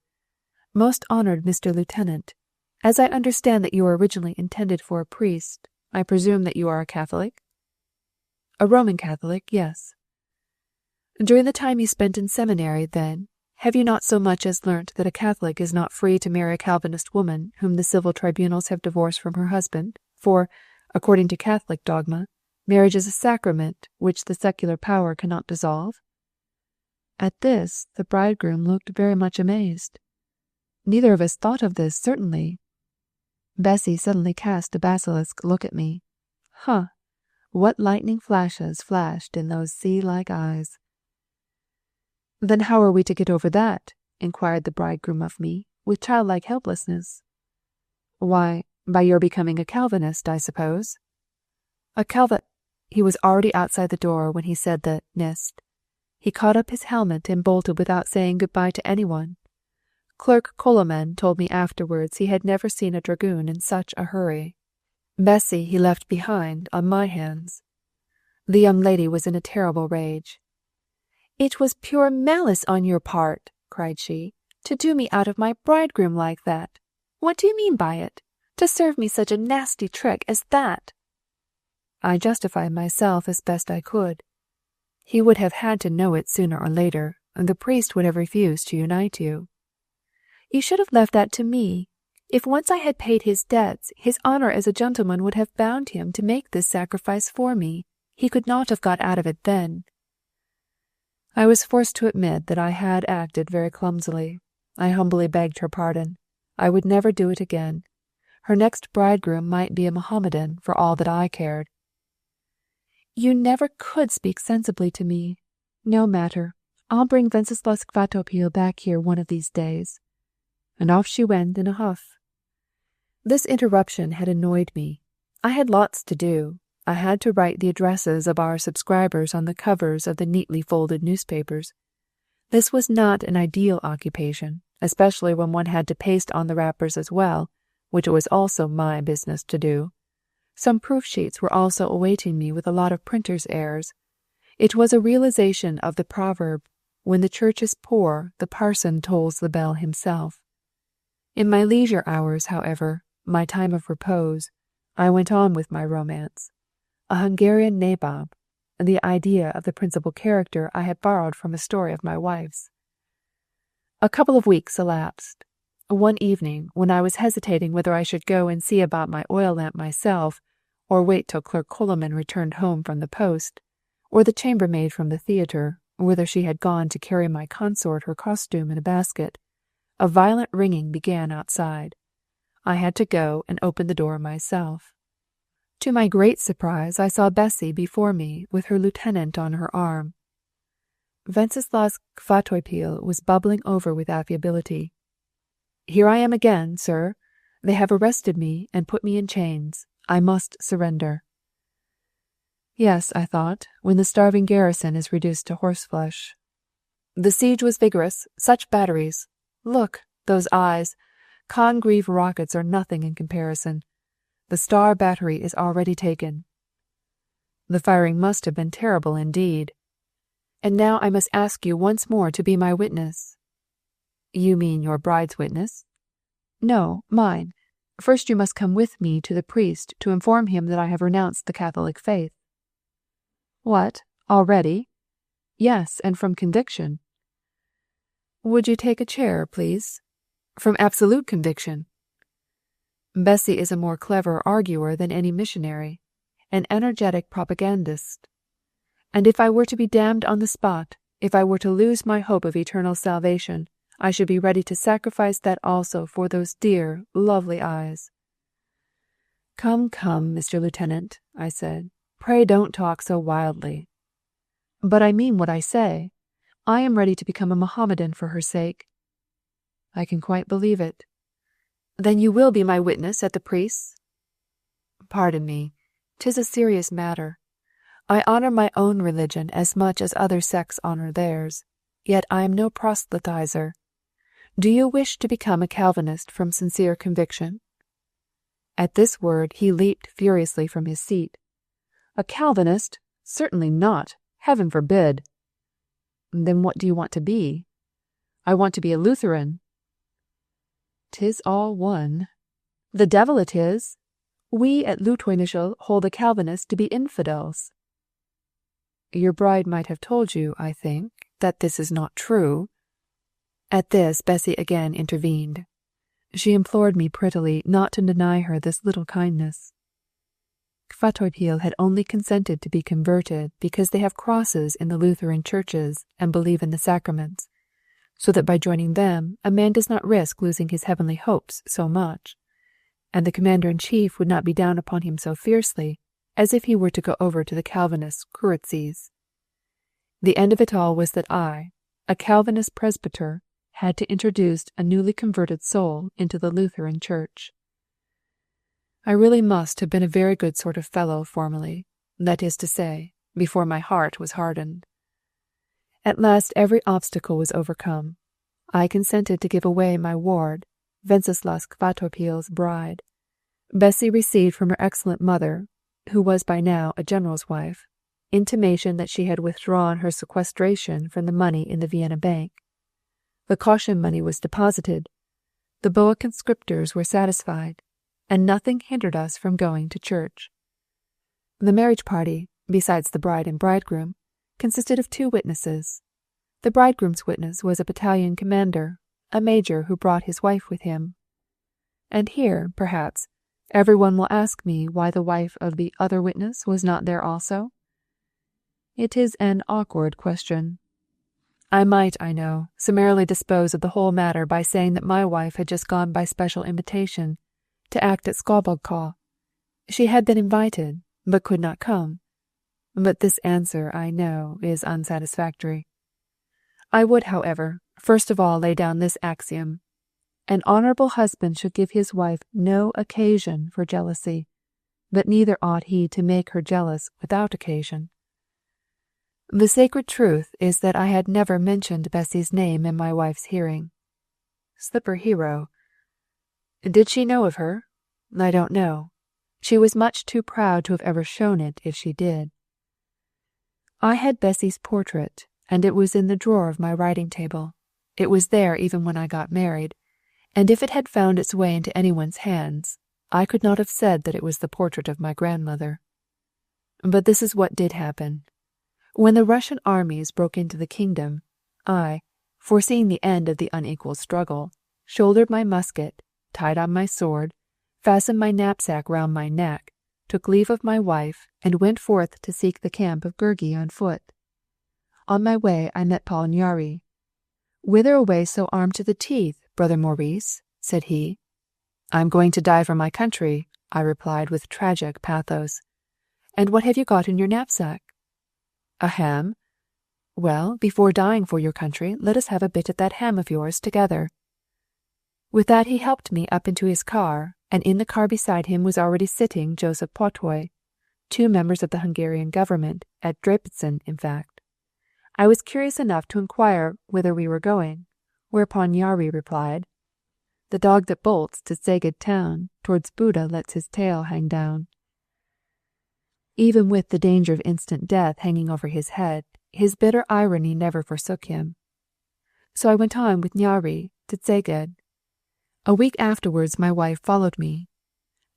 Most honored Mr. Lieutenant, as I understand that you were originally intended for a priest, I presume that you are a Catholic? A Roman Catholic, yes. During the time you spent in seminary, then, have you not so much as learnt that a Catholic is not free to marry a Calvinist woman whom the civil tribunals have divorced from her husband? For, according to Catholic dogma, marriage is a sacrament which the secular power cannot dissolve? At this, the bridegroom looked very much amazed. Neither of us thought of this, certainly. Bessie suddenly cast a basilisk look at me. Huh! What lightning flashes flashed in those sea-like eyes! Then how are we to get over that? Inquired the bridegroom of me, with childlike helplessness. Why, by your becoming a Calvinist, I suppose. A He was already outside the door when he said the nist. He caught up his helmet and bolted without saying good-bye to anyone. Clerk Coloman told me afterwards he had never seen a dragoon in such a hurry. Bessie he left behind on my hands. The young lady was in a terrible rage. It was pure malice on your part, cried she, to do me out of my bridegroom like that. What do you mean by it? To serve me such a nasty trick as that? I justified myself as best I could. He would have had to know it sooner or later, and the priest would have refused to unite you. You should have left that to me. If once I had paid his debts, his honour as a gentleman would have bound him to make this sacrifice for me. He could not have got out of it then. I was forced to admit that I had acted very clumsily. I humbly begged her pardon. I would never do it again. Her next bridegroom might be a Mohammedan for all that I cared. You never could speak sensibly to me. No matter. I'll bring Venceslas Kvatopil back here one of these days. And off she went in a huff. This interruption had annoyed me. I had lots to do. I had to write the addresses of our subscribers on the covers of the neatly folded newspapers. This was not an ideal occupation, especially when one had to paste on the wrappers as well, which it was also my business to do. Some proof sheets were also awaiting me with a lot of printer's errors. It was a realization of the proverb, when the church is poor, the parson tolls the bell himself. In my leisure hours, however, my time of repose, I went on with my romance. A Hungarian nabob, the idea of the principal character I had borrowed from a story of my wife's. A couple of weeks elapsed. One evening, when I was hesitating whether I should go and see about my oil lamp myself, or wait till Clerk Coleman returned home from the post, or the chambermaid from the theatre, whither she had gone to carry my consort her costume in a basket, a violent ringing began outside. I had to go and open the door myself. To my great surprise, I saw Bessie before me with her lieutenant on her arm. Venceslas Kvatopil was bubbling over with affability. Here I am again, sir. They have arrested me and put me in chains. I must surrender. Yes, I thought, when the starving garrison is reduced to horseflesh. The siege was vigorous. Such batteries! Look, those eyes! Congreve rockets are nothing in comparison. The Star Battery is already taken. The firing must have been terrible indeed. And now I must ask you once more to be my witness. You mean your bride's witness? No, mine. First you must come with me to the priest to inform him that I have renounced the Catholic faith." "What, already?" "Yes, and from conviction." "Would you take a chair, please?" "From absolute conviction." Bessie is a more clever arguer than any missionary, an energetic propagandist. And if I were to be damned on the spot, if I were to lose my hope of eternal salvation, I should be ready to sacrifice that also for those dear, lovely eyes. "Come, come, Mr. Lieutenant," I said, "pray don't talk so wildly." "But I mean what I say. I am ready to become a Mohammedan for her sake." "I can quite believe it." "Then you will be my witness at the priest's?" "Pardon me, 'tis a serious matter. I honour my own religion as much as other sects honour theirs, yet I am no proselytizer. Do you wish to become a Calvinist from sincere conviction?" At this word he leaped furiously from his seat. "A Calvinist? Certainly not. Heaven forbid." "Then what do you want to be?" "I want to be a Lutheran." "'Tis all one." "The devil it is. We at Lutheranishel hold the Calvinists to be infidels." "Your bride might have told you, I think, that this is not true." At this Bessie again intervened. She implored me prettily not to deny her this little kindness. Kvatopil had only consented to be converted because they have crosses in the Lutheran churches and believe in the sacraments, so that by joining them a man does not risk losing his heavenly hopes so much, and the commander-in-chief would not be down upon him so fiercely as if he were to go over to the Calvinist curacies. The end of it all was that I, a Calvinist presbyter, had to introduce a newly converted soul into the Lutheran church. I really must have been a very good sort of fellow formerly, that is to say, before my heart was hardened. At last every obstacle was overcome. I consented to give away my ward, Wenceslas Kvatopil's bride. Bessie received from her excellent mother, who was by now a general's wife, intimation that she had withdrawn her sequestration from the money in the Vienna bank. The caution money was deposited, the boa conscriptors were satisfied, and nothing hindered us from going to church. The marriage party, besides the bride and bridegroom, consisted of 2 witnesses. The bridegroom's witness was a battalion commander, a major who brought his wife with him. And here, perhaps, everyone will ask me why the wife of the other witness was not there also. It is an awkward question. I might, I know, summarily dispose of the whole matter by saying that my wife had just gone by special invitation to act at Skobogka. She had been invited, but could not come. But this answer, I know, is unsatisfactory. I would, however, first of all lay down this axiom. An honourable husband should give his wife no occasion for jealousy, but neither ought he to make her jealous without occasion. The sacred truth is that I had never mentioned Bessie's name in my wife's hearing. Slipper hero. Did she know of her? I don't know. She was much too proud to have ever shown it if she did. I had Bessie's portrait, and it was in the drawer of my writing table. It was there even when I got married, and if it had found its way into anyone's hands, I could not have said that it was the portrait of my grandmother. But this is what did happen. When the Russian armies broke into the kingdom, I, foreseeing the end of the unequal struggle, shouldered my musket, tied on my sword, fastened my knapsack round my neck, took leave of my wife, and went forth to seek the camp of Gurgi on foot. On my way I met Paul Nyari. "Whither away so armed to the teeth, Brother Maurice?" said he. "I am going to die for my country," I replied with tragic pathos. "And what have you got in your knapsack?" "A ham." "Well, before dying for your country, let us have a bit at that ham of yours together." With that he helped me up into his car, and in the car beside him was already sitting Joseph Potoy, 2 members of the Hungarian government, at Debrecen, in fact. I was curious enough to inquire whither we were going, whereupon Nyari replied, "The dog that bolts to Szeged town, towards Buda lets his tail hang down." Even with the danger of instant death hanging over his head, his bitter irony never forsook him. So I went on with Nyari to Szeged. A week afterwards my wife followed me.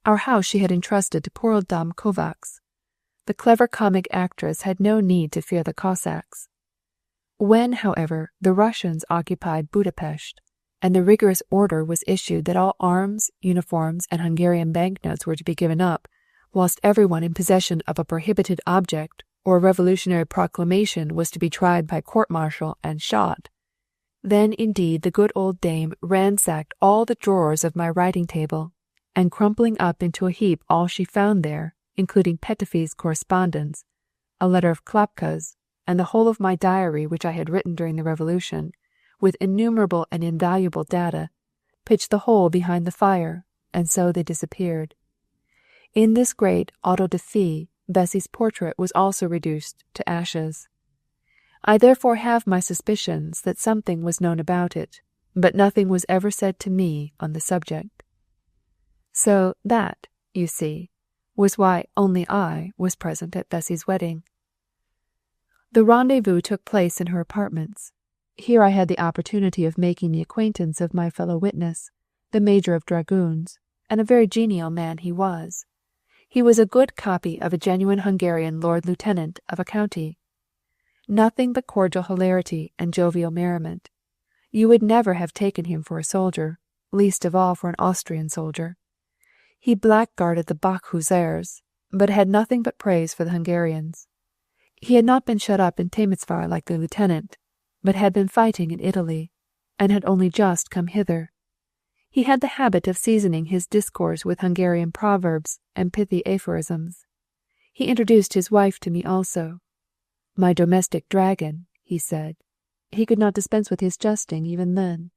Our house she had entrusted to poor old Dame Kovacs. The clever comic actress had no need to fear the Cossacks. When, however, the Russians occupied Budapest, and the rigorous order was issued that all arms, uniforms, and Hungarian banknotes were to be given up, whilst everyone in possession of a prohibited object or a revolutionary proclamation was to be tried by court-martial and shot, then indeed the good old dame ransacked all the drawers of my writing-table, and crumpling up into a heap all she found there, including Petöfi's correspondence, a letter of Klapka's, and the whole of my diary which I had written during the Revolution, with innumerable and invaluable data, pitched the whole behind the fire, and so they disappeared. In this great auto-da-fé, Bessy's portrait was also reduced to ashes. I therefore have my suspicions that something was known about it, but nothing was ever said to me on the subject. So that, you see, was why only I was present at Bessy's wedding. The rendezvous took place in her apartments. Here I had the opportunity of making the acquaintance of my fellow witness, the Major of Dragoons, and a very genial man he was. He was a good copy of a genuine Hungarian Lord Lieutenant of a county. Nothing but cordial hilarity and jovial merriment. You would never have taken him for a soldier, least of all for an Austrian soldier. He blackguarded the Bach hussars, but had nothing but praise for the Hungarians. He had not been shut up in Temesvar like the lieutenant, but had been fighting in Italy, and had only just come hither. He had the habit of seasoning his discourse with Hungarian proverbs and pithy aphorisms. He introduced his wife to me also. My domestic dragon, he said. He could not dispense with his jesting even then.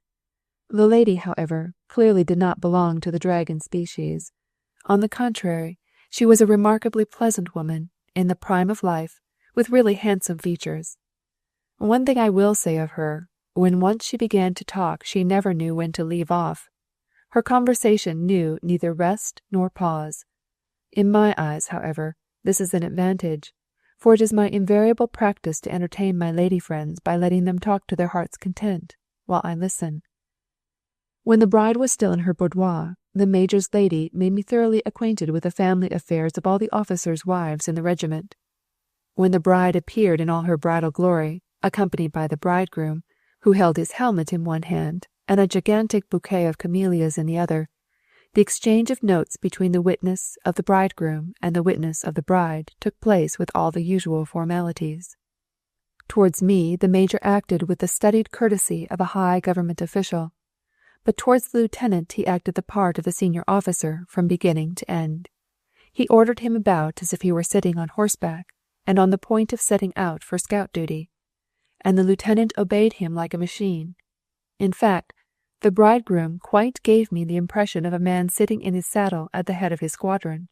The lady, however, clearly did not belong to the dragon species. On the contrary, she was a remarkably pleasant woman, in the prime of life, with really handsome features. One thing I will say of her, when once she began to talk she never knew when to leave off. Her conversation knew neither rest nor pause. In my eyes, however, this is an advantage, for it is my invariable practice to entertain my lady friends by letting them talk to their heart's content, while I listen. When the bride was still in her boudoir, the Major's lady made me thoroughly acquainted with the family affairs of all the officers' wives in the regiment. When the bride appeared in all her bridal glory, accompanied by the bridegroom, who held his helmet in one hand and a gigantic bouquet of camellias in the other, the exchange of notes between the witness of the bridegroom and the witness of the bride took place with all the usual formalities. Towards me the Major acted with the studied courtesy of a high government official, but towards the lieutenant he acted the part of a senior officer from beginning to end. He ordered him about as if he were sitting on horseback and on the point of setting out for scout duty, and the lieutenant obeyed him like a machine. In fact, the bridegroom quite gave me the impression of a man sitting in his saddle at the head of his squadron.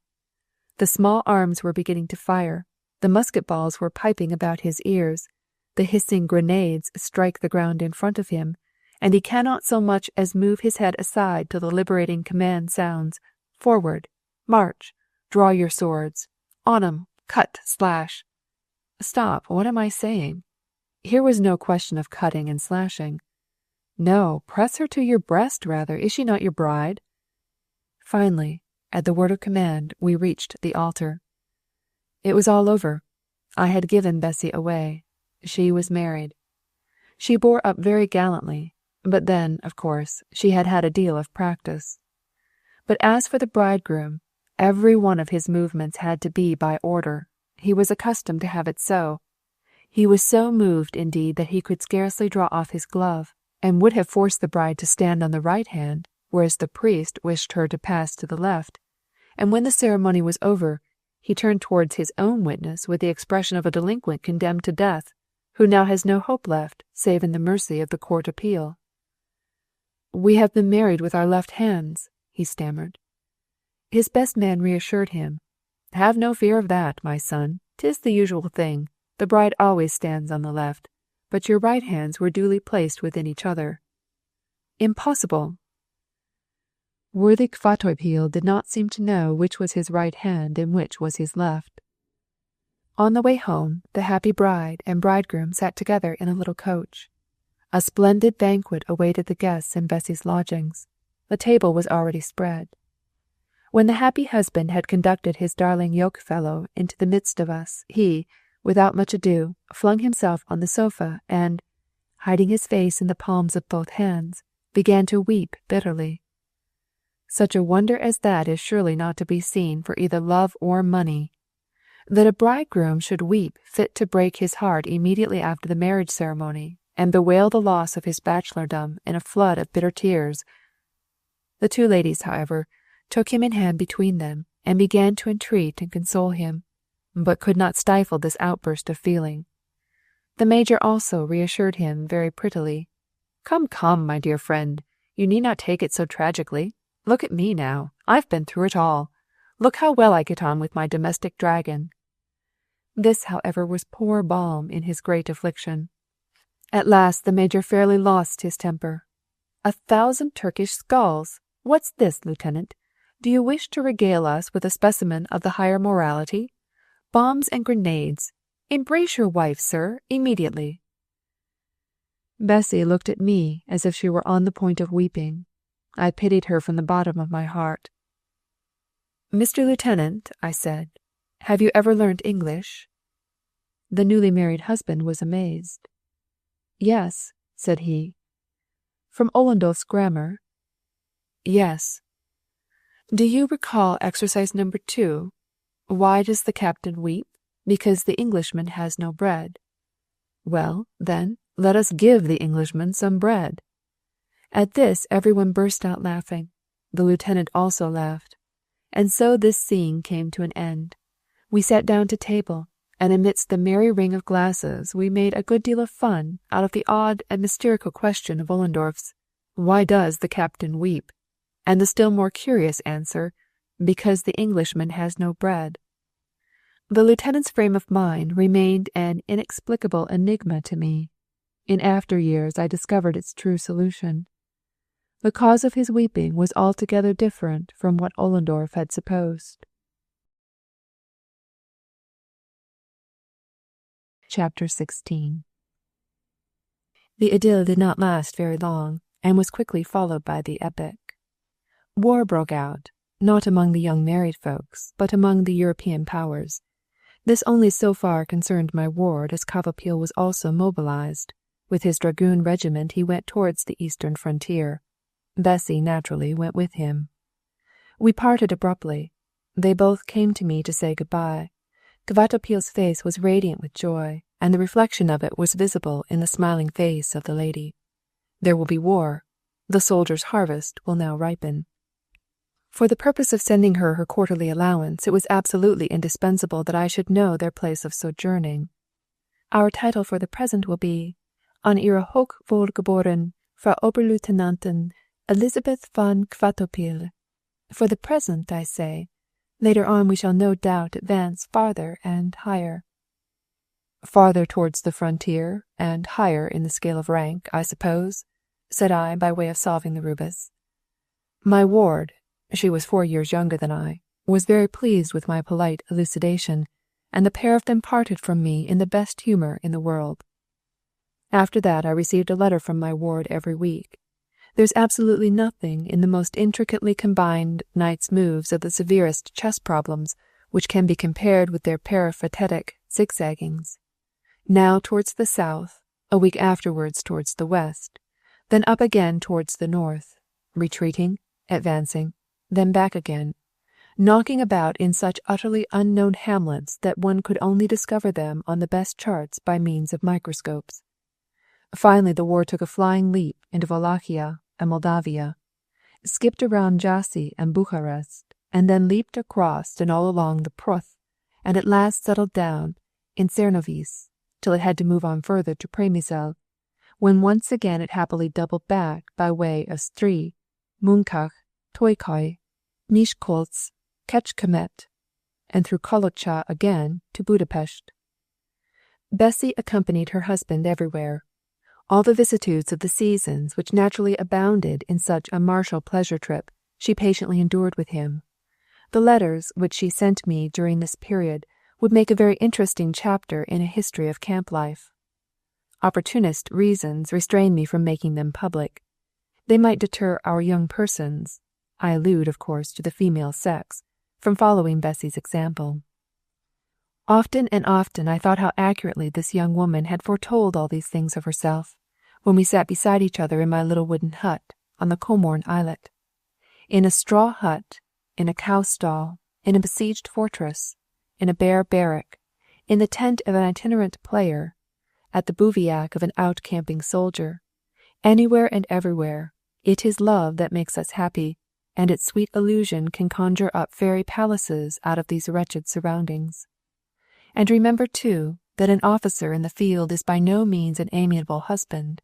The small arms were beginning to fire, the musket balls were piping about his ears, the hissing grenades strike the ground in front of him, and he cannot so much as move his head aside till the liberating command sounds, "Forward! March! Draw your swords! On 'em! Cut! Slash!" Stop, what am I saying? Here was no question of cutting and slashing. No, press her to your breast, rather. Is she not your bride? Finally, at the word of command, we reached the altar. It was all over. I had given Bessy away. She was married. She bore up very gallantly, but then, of course, she had had a deal of practice. But as for the bridegroom, every one of his movements had to be by order. He was accustomed to have it so. He was so moved, indeed, that he could scarcely draw off his glove, and would have forced the bride to stand on the right hand, whereas the priest wished her to pass to the left, and when the ceremony was over, he turned towards his own witness with the expression of a delinquent condemned to death, who now has no hope left save in the mercy of the court appeal. "We have been married with our left hands," he stammered. His best man reassured him. "Have no fear of that, my son. 'Tis the usual thing. The bride always stands on the left, but your right hands were duly placed within each other." "Impossible!" Worthy Kvatopil did not seem to know which was his right hand and which was his left. On the way home, the happy bride and bridegroom sat together in a little coach. A splendid banquet awaited the guests in Bessy's lodgings. The table was already spread. When the happy husband had conducted his darling yoke-fellow into the midst of us, he, without much ado, flung himself on the sofa and, hiding his face in the palms of both hands, began to weep bitterly. Such a wonder as that is surely not to be seen for either love or money. That a bridegroom should weep fit to break his heart immediately after the marriage ceremony, and bewail the loss of his bachelordom in a flood of bitter tears. The two ladies, however, took him in hand between them, and began to entreat and console him, but could not stifle this outburst of feeling. The Major also reassured him very prettily. "Come, come, my dear friend, you need not take it so tragically. Look at me now. I've been through it all. Look how well I get on with my domestic dragon." This, however, was poor balm in his great affliction. At last the Major fairly lost his temper. "1,000 Turkish skulls! What's this, Lieutenant? Do you wish to regale us with a specimen of the higher morality? Bombs and grenades! Embrace your wife, sir, immediately." Bessie looked at me as if she were on the point of weeping. I pitied her from the bottom of my heart. "Mr. Lieutenant," I said, "have you ever learnt English?" The newly married husband was amazed. "Yes," said he. "From Ollendorff's grammar?" "Yes." "Do you recall exercise number 2? Why does the captain weep? Because the Englishman has no bread. Well, then, let us give the Englishman some bread." At this everyone burst out laughing. The lieutenant also laughed. And so this scene came to an end. We sat down to table, and amidst the merry ring of glasses we made a good deal of fun out of the odd and mystical question of Ollendorff's, "Why does the captain weep?" and the still more curious answer, "Because the Englishman has no bread." The lieutenant's frame of mind remained an inexplicable enigma to me. In after years I discovered its true solution. The cause of his weeping was altogether different from what Ollendorff had supposed. Chapter 16. The idyll did not last very long, and was quickly followed by the epic. War broke out, not among the young married folks, but among the European powers. This only so far concerned my ward, as Kavapiel was also mobilized. With his dragoon regiment he went towards the eastern frontier. Bessie, naturally, went with him. We parted abruptly. They both came to me to say good-bye. Kavatopiel's face was radiant with joy, and the reflection of it was visible in the smiling face of the lady. There will be war. The soldier's harvest will now ripen. For the purpose of sending her her quarterly allowance, it was absolutely indispensable that I should know their place of sojourning. Our title for the present will be An ihre Hochwohlgeboren Frau Oberleutnantin Elisabeth von Kvatopil. For the present, I say. Later on we shall no doubt advance farther and higher. "Farther towards the frontier, and higher in the scale of rank, I suppose," said I, by way of solving the rebus. My ward, she was 4 years younger than I, was very pleased with my polite elucidation, and the pair of them parted from me in the best humour in the world. After that I received a letter from my ward every week. There's absolutely nothing in the most intricately combined knight's moves of the severest chess problems which can be compared with their peripatetic zigzaggings. Now towards the south, a week afterwards towards the west, then up again towards the north, retreating, advancing, then back again, knocking about in such utterly unknown hamlets that one could only discover them on the best charts by means of microscopes. Finally the war took a flying leap into Wallachia and Moldavia, skipped around Jassy and Bucharest, and then leaped across and all along the Pruth, and at last settled down in Czernowice, till it had to move on further to Przemysl, when once again it happily doubled back by way of Stry, Munkach, Toykoj, Miskolc, Kecskemét, and through Kolocsa again to Budapest. Bessie accompanied her husband everywhere. All the vicissitudes of the seasons, which naturally abounded in such a martial pleasure trip, she patiently endured with him. The letters which she sent me during this period would make a very interesting chapter in a history of camp life. Opportunist reasons restrained me from making them public. They might deter our young persons, I allude, of course, to the female sex, from following Bessy's example. Often and often I thought how accurately this young woman had foretold all these things of herself, when we sat beside each other in my little wooden hut on the Comorn islet. In a straw hut, in a cow stall, in a besieged fortress, in a bare barrack, in the tent of an itinerant player, at the bivouac of an out-camping soldier, anywhere and everywhere, it is love that makes us happy, and its sweet illusion can conjure up fairy palaces out of these wretched surroundings. And remember, too, that an officer in the field is by no means an amiable husband.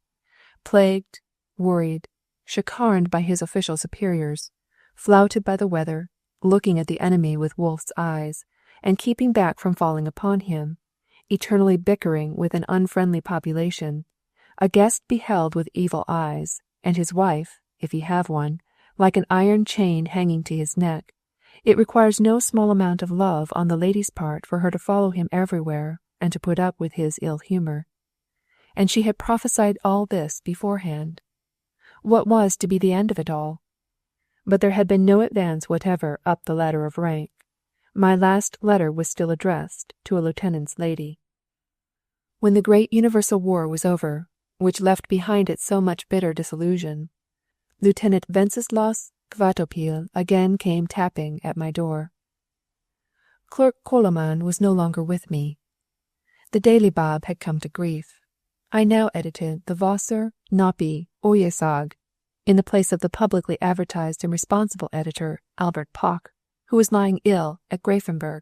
Plagued, worried, chicanered by his official superiors, flouted by the weather, looking at the enemy with wolf's eyes, and keeping back from falling upon him, eternally bickering with an unfriendly population, a guest beheld with evil eyes, and his wife, if he have one, like an iron chain hanging to his neck, it requires no small amount of love on the lady's part for her to follow him everywhere and to put up with his ill humour. And she had prophesied all this beforehand. What was to be the end of it all? But there had been no advance whatever up the ladder of rank. My last letter was still addressed to a lieutenant's lady. When the great universal war was over, which left behind it so much bitter disillusion, Lieutenant Wenceslaus Kvatopil again came tapping at my door. Clerk Koloman was no longer with me. The Daily Bob had come to grief. I now edited the Wasser Napi Oyesag in the place of the publicly advertised and responsible editor, Albert Pock, who was lying ill at Grafenberg.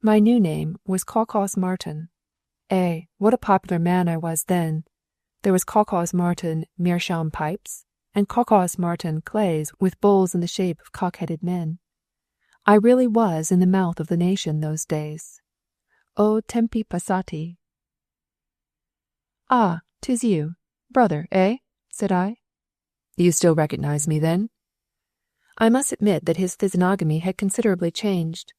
My new name was Kakos Martin. What a popular man I was then! There was Kakos Martin meerschaum pipes, and Kakos Martin clays with bowls in the shape of cock-headed men. I really was in the mouth of the nation those days. O tempi passati. Ah, 'tis you, brother, said I. You still recognize me, then? I must admit that his physiognomy had considerably changed.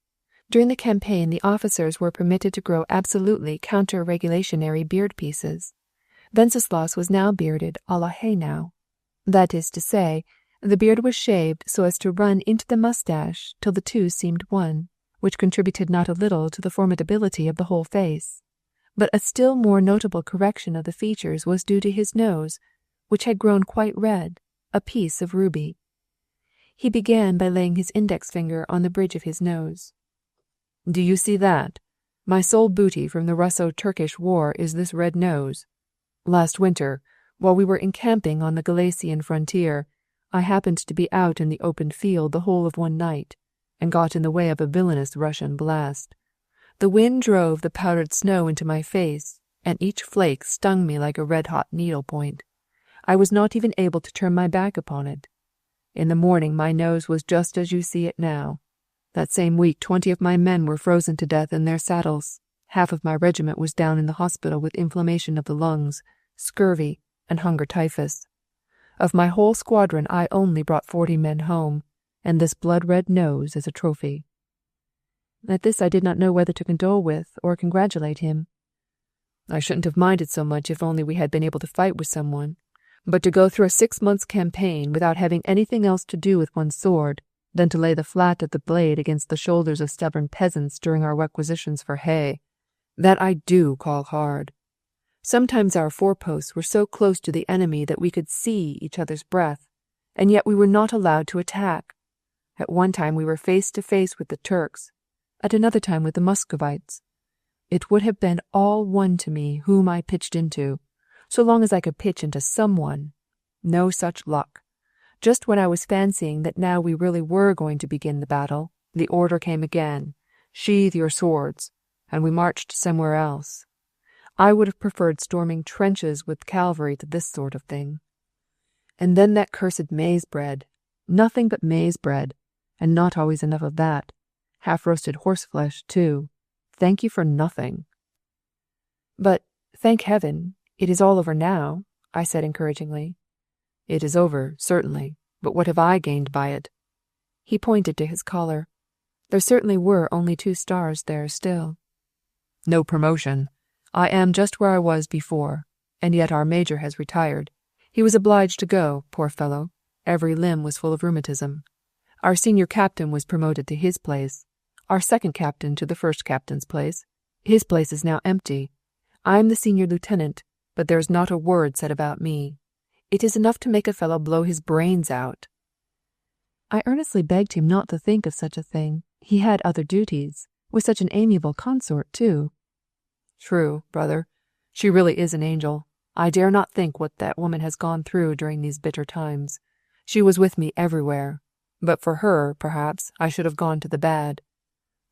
During the campaign the officers were permitted to grow absolutely counter-regulationary beard-pieces. Wenceslaus was now bearded à la Haynau. That is to say, the beard was shaved so as to run into the moustache till the two seemed one, which contributed not a little to the formidability of the whole face. But a still more notable correction of the features was due to his nose, which had grown quite red, a piece of ruby. He began by laying his index finger on the bridge of his nose. Do you see that? My sole booty from the Russo-Turkish War is this red nose. Last winter, while we were encamping on the Galician frontier, I happened to be out in the open field the whole of one night, and got in the way of a villainous Russian blast. The wind drove the powdered snow into my face, and each flake stung me like a red-hot needle-point. I was not even able to turn my back upon it. In the morning my nose was just as you see it now. That same week 20 of my men were frozen to death in their saddles. Half of my regiment was down in the hospital with inflammation of the lungs, scurvy, and hunger typhus. Of my whole squadron I only brought 40 men home, and this blood-red nose as a trophy. At this I did not know whether to condole with or congratulate him. I shouldn't have minded so much if only we had been able to fight with someone, but to go through a 6 months' campaign without having anything else to do with one's sword than to lay the flat of the blade against the shoulders of stubborn peasants during our requisitions for hay, that I do call hard. Sometimes our foreposts were so close to the enemy that we could see each other's breath, and yet we were not allowed to attack. At one time we were face to face with the Turks, at another time with the Muscovites. It would have been all one to me whom I pitched into, so long as I could pitch into someone. No such luck. Just when I was fancying that now we really were going to begin the battle, the order came again, sheathe your swords, and we marched somewhere else. I would have preferred storming trenches with cavalry to this sort of thing. And then that cursed maize bread. Nothing but maize bread, and not always enough of that. Half-roasted horseflesh, too. Thank you for nothing. But, thank heaven, it is all over now, I said encouragingly. It is over, certainly, but what have I gained by it? He pointed to his collar. There certainly were only 2 stars there still. No promotion. I am just where I was before, and yet our major has retired. He was obliged to go, poor fellow. Every limb was full of rheumatism. Our senior captain was promoted to his place. Our second captain to the first captain's place. His place is now empty. I am the senior lieutenant, but there is not a word said about me. It is enough to make a fellow blow his brains out." I earnestly begged him not to think of such a thing. He had other duties, with such an amiable consort, too. "True, brother. She really is an angel. I dare not think what that woman has gone through during these bitter times. She was with me everywhere. But for her, perhaps, I should have gone to the bad.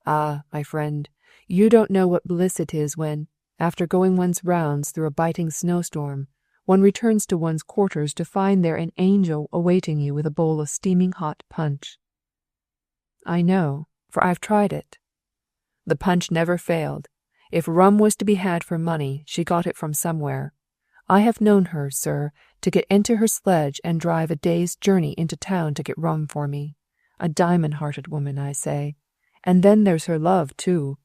Ah, my friend, you don't know what bliss it is when, after going one's rounds through a biting snowstorm, one returns to one's quarters to find there an angel awaiting you with a bowl of steaming hot punch. I know, for I've tried it. The punch never failed. If rum was to be had for money, she got it from somewhere. I have known her, sir, to get into her sledge and drive a day's journey into town to get rum for me. A diamond-hearted woman, I say. And then there's her love, too.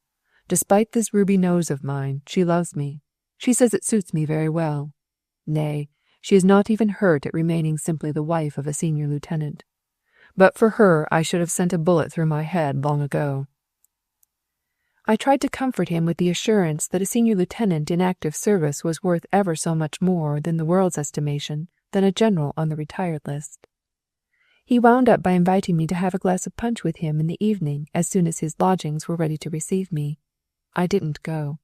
Despite this ruby nose of mine, she loves me. She says it suits me very well. Nay, she is not even hurt at remaining simply the wife of a senior lieutenant. But for her I should have sent a bullet through my head long ago. I tried to comfort him with the assurance that a senior lieutenant in active service was worth ever so much more in the world's estimation than a general on the retired list. He wound up by inviting me to have a glass of punch with him in the evening as soon as his lodgings were ready to receive me. I didn't go.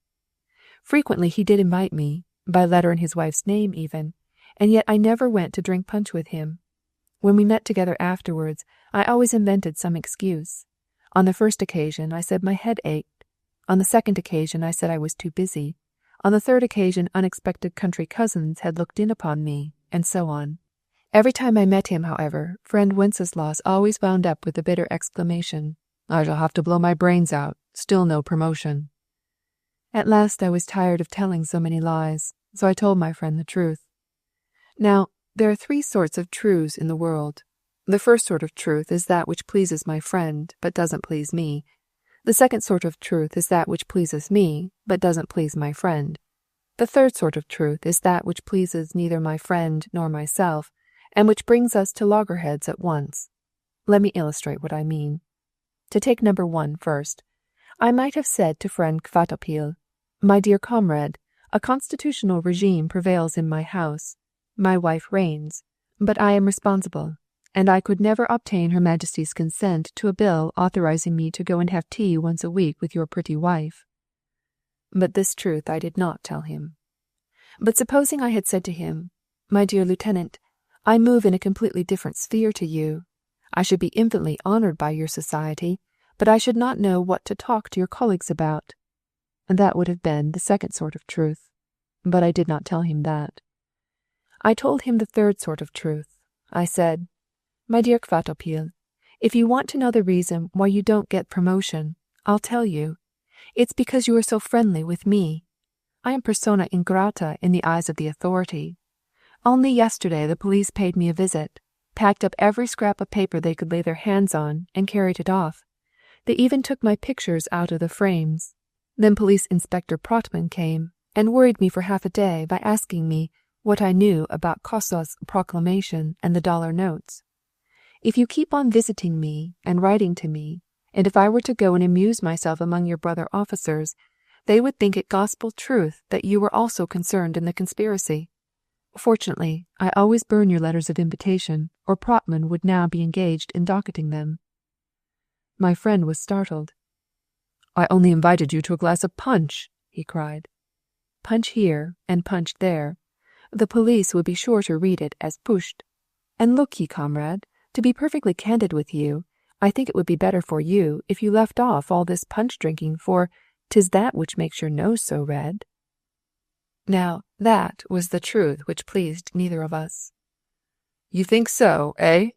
Frequently he did invite me, by letter in his wife's name even, and yet I never went to drink punch with him. When we met together afterwards, I always invented some excuse. On the first occasion I said my head ached. On the second occasion I said I was too busy. On the third occasion unexpected country cousins had looked in upon me, and so on. Every time I met him, however, friend Wenceslas always wound up with the bitter exclamation, "I shall have to blow my brains out. Still no promotion." At last I was tired of telling so many lies, so I told my friend the truth. Now, there are 3 sorts of truths in the world. The first sort of truth is that which pleases my friend, but doesn't please me. The second sort of truth is that which pleases me, but doesn't please my friend. The third sort of truth is that which pleases neither my friend nor myself, and which brings us to loggerheads at once. Let me illustrate what I mean. To take number 1 first, I might have said to friend Kvatopil, "My dear comrade, a constitutional regime prevails in my house. My wife reigns, but I am responsible, and I could never obtain Her Majesty's consent to a bill authorizing me to go and have tea once a week with your pretty wife." But this truth I did not tell him. But supposing I had said to him, "My dear lieutenant, I move in a completely different sphere to you. I should be infinitely honored by your society, but I should not know what to talk to your colleagues about." That would have been the second sort of truth, but I did not tell him that. I told him the third sort of truth. I said, "My dear Kvatopil, if you want to know the reason why you don't get promotion, I'll tell you. It's because you are so friendly with me. I am persona ingrata in the eyes of the authority. Only yesterday the police paid me a visit, packed up every scrap of paper they could lay their hands on, and carried it off. They even took my pictures out of the frames. Then Police Inspector Protman came and worried me for half a day by asking me what I knew about Kossuth's proclamation and the dollar notes. If you keep on visiting me and writing to me, and if I were to go and amuse myself among your brother officers, they would think it gospel truth that you were also concerned in the conspiracy. Fortunately, I always burn your letters of invitation, or Protman would now be engaged in docketing them." My friend was startled. "I only invited you to a glass of punch," he cried. Punch here and punch there. The police would be sure to read it as pushed. And look ye, comrade, to be perfectly candid with you, I think it would be better for you if you left off all this punch-drinking, for 'tis that which makes your nose so red." Now, that was the truth which pleased neither of us. "You think so, eh?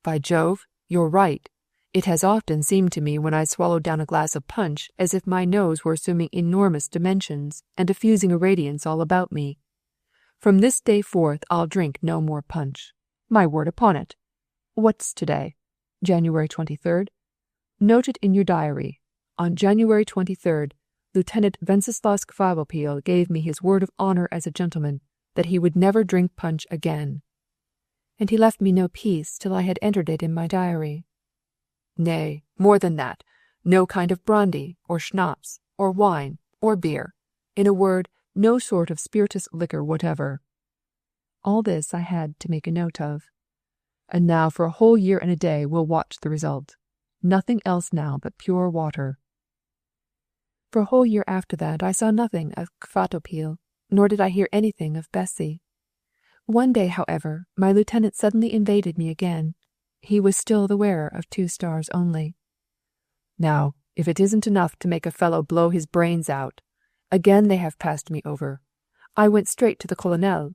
By Jove, you're right. It has often seemed to me when I swallowed down a glass of punch as if my nose were assuming enormous dimensions and diffusing a radiance all about me. From this day forth I'll drink no more punch. My word upon it. What's today? January 23rd? Note it in your diary. On January 23rd, Lieutenant Wenceslas Kvatopil gave me his word of honor as a gentleman, that he would never drink punch again. And he left me no peace till I had entered it in my diary. Nay, more than that, no kind of brandy, or schnapps, or wine, or beer. In a word, no sort of spirituous liquor whatever. All this I had to make a note of. And now for a whole year and a day we'll watch the result. Nothing else now but pure water. For a whole year after that I saw nothing of Kvatopil, nor did I hear anything of Bessie. One day, however, my lieutenant suddenly invaded me again. He was still the wearer of 2 stars only. Now, if it isn't enough to make a fellow blow his brains out, again they have passed me over. I went straight to the colonel.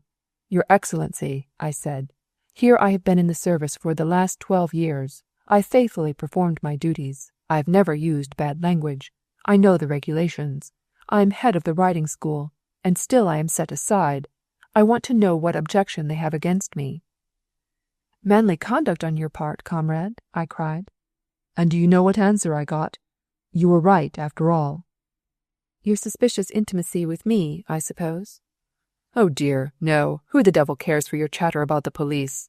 Your Excellency, I said, here I have been in the service for the last 12 years. I faithfully performed my duties. I have never used bad language. I know the regulations. I am head of the riding school, and still I am set aside. I want to know what objection they have against me. Manly conduct on your part, comrade, I cried. And do you know what answer I got? You were right, after all. Your suspicious intimacy with me, I suppose? Oh dear, no. Who the devil cares for your chatter about the police?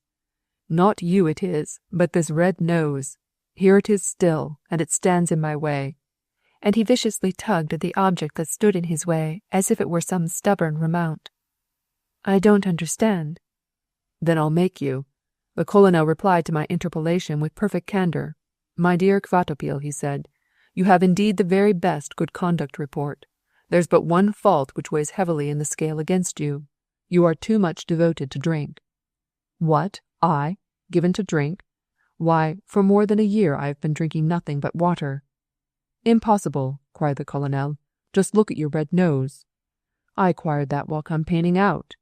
Not you it is, but this red nose. Here it is still, and it stands in my way. And he viciously tugged at the object that stood in his way, as if it were some stubborn remount. I don't understand. Then I'll make you. The colonel replied to my interpolation with perfect candour. My dear Kvatopil, he said, you have indeed the very best good conduct report. There's but one fault which weighs heavily in the scale against you. You are too much devoted to drink. What? I? Given to drink? Why, for more than a year I have been drinking nothing but water. Impossible, cried the colonel. Just look at your red nose. I acquired that while campaigning out.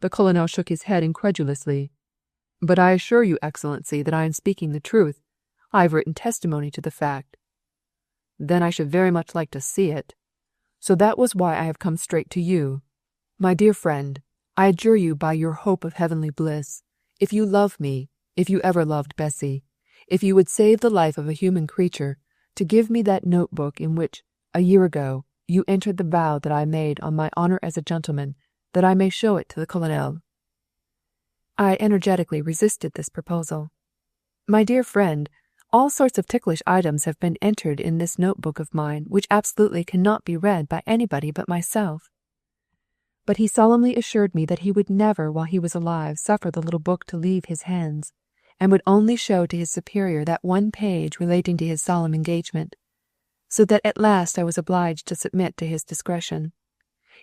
The colonel shook his head incredulously. But I assure you, Excellency, that I am speaking the truth. I have written testimony to the fact. Then I should very much like to see it. So that was why I have come straight to you. My dear friend, I adjure you by your hope of heavenly bliss, if you love me, if you ever loved Bessie, if you would save the life of a human creature, to give me that notebook in which, a year ago, you entered the vow that I made on my honour as a gentleman, that I may show it to the colonel. I energetically resisted this proposal. My dear friend, all sorts of ticklish items have been entered in this notebook of mine which absolutely cannot be read by anybody but myself. But he solemnly assured me that he would never, while he was alive, suffer the little book to leave his hands, and would only show to his superior that one page relating to his solemn engagement, so that at last I was obliged to submit to his discretion.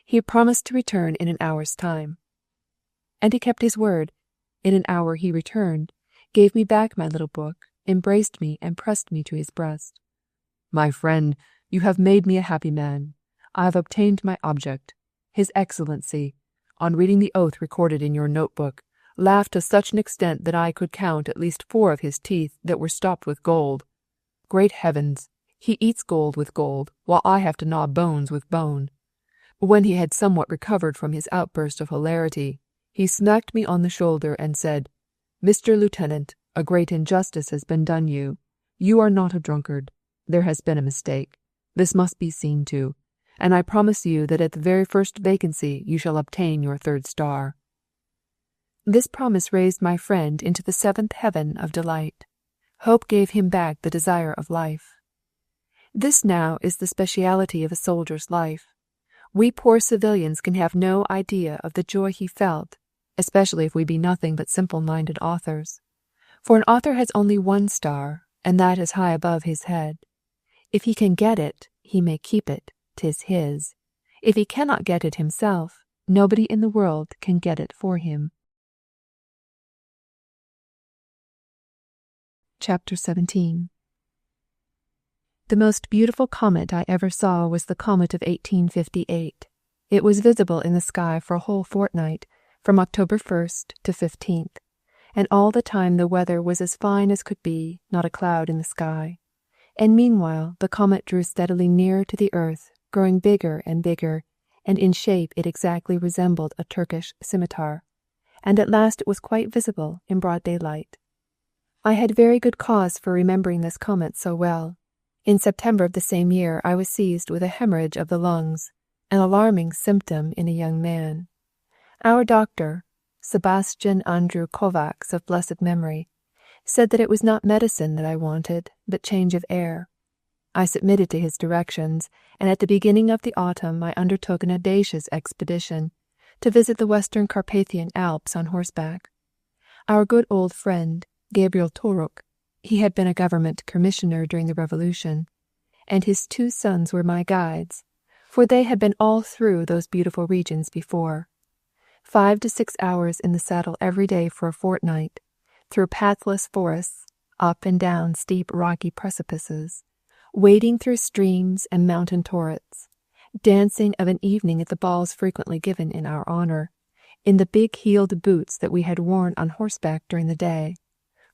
He promised to return in an hour's time. And he kept his word. In an hour he returned, gave me back my little book, embraced me and pressed me to his breast. My friend, you have made me a happy man. I have obtained my object. His Excellency, on reading the oath recorded in your notebook, laughed to such an extent that I could count at least 4 of his teeth that were stopped with gold. Great heavens! He eats gold with gold, while I have to gnaw bones with bone. When he had somewhat recovered from his outburst of hilarity, he smacked me on the shoulder and said, Mr. Lieutenant, a great injustice has been done you. You are not a drunkard. There has been a mistake. This must be seen to, and I promise you that at the very first vacancy you shall obtain your 3rd star. This promise raised my friend into the 7th heaven of delight. Hope gave him back the desire of life. This now is the speciality of a soldier's life. We poor civilians can have no idea of the joy he felt, especially if we be nothing but simple-minded authors. For an author has only 1 star, and that is high above his head. If he can get it, he may keep it, 'tis his. If he cannot get it himself, nobody in the world can get it for him. Chapter 17. The most beautiful comet I ever saw was the comet of 1858. It was visible in the sky for a whole fortnight, from October 1st to 15th, and all the time the weather was as fine as could be, not a cloud in the sky. And meanwhile the comet drew steadily nearer to the earth, growing bigger, and in shape it exactly resembled a Turkish scimitar, and at last it was quite visible in broad daylight. I had very good cause for remembering this comet so well. In September of the same year I was seized with a hemorrhage of the lungs, an alarming symptom in a young man. Our doctor, Sebastian Andrew Kovacs of blessed memory, said that it was not medicine that I wanted, but change of air. I submitted to his directions, and at the beginning of the autumn I undertook an audacious expedition to visit the western Carpathian Alps on horseback. Our good old friend, Gabriel Toruk, he had been a government commissioner during the Revolution, and his 2 sons were my guides, for they had been all through those beautiful regions before. 5 to 6 hours in the saddle every day for a fortnight, through pathless forests, up and down steep rocky precipices, wading through streams and mountain torrents, dancing of an evening at the balls frequently given in our honor, in the big-heeled boots that we had worn on horseback during the day,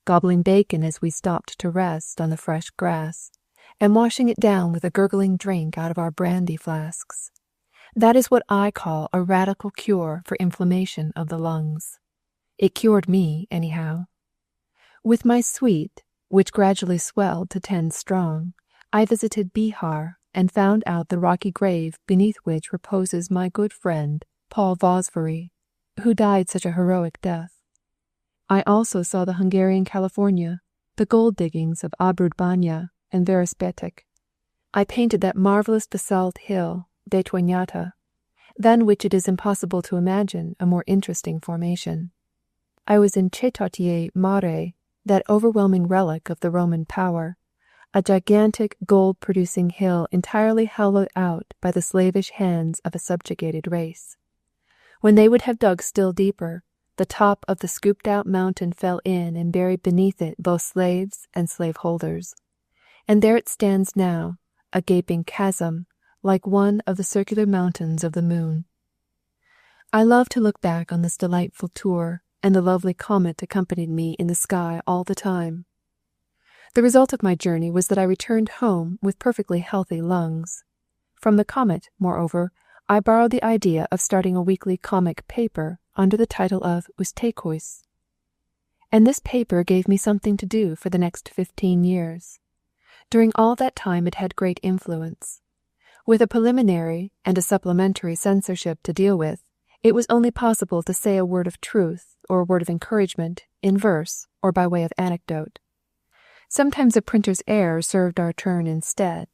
gobbling bacon as we stopped to rest on the fresh grass, and washing it down with a gurgling drink out of our brandy flasks. That is what I call a radical cure for inflammation of the lungs. It cured me, anyhow. With my suite, which gradually swelled to 10 strong, I visited Bihar and found out the rocky grave beneath which reposes my good friend, Paul Vosbury, who died such a heroic death. I also saw the Hungarian California, the gold diggings of Abrudbanya and Verespetek. I painted that marvelous basalt hill, Detonata, than which it is impossible to imagine a more interesting formation. I was in Cetatier Mare, that overwhelming relic of the Roman power, a gigantic gold-producing hill entirely hollowed out by the slavish hands of a subjugated race. When they would have dug still deeper, the top of the scooped-out mountain fell in and buried beneath it both slaves and slaveholders. And there it stands now, a gaping chasm, like one of the circular mountains of the moon. I love to look back on this delightful tour, and the lovely comet accompanied me in the sky all the time. The result of my journey was that I returned home with perfectly healthy lungs. From the comet, moreover, I borrowed the idea of starting a weekly comic paper under the title of Ustekhuis. And this paper gave me something to do for the next 15 years. During all that time it had great influence. With a preliminary and a supplementary censorship to deal with, it was only possible to say a word of truth or a word of encouragement in verse or by way of anecdote. Sometimes a printer's error served our turn instead.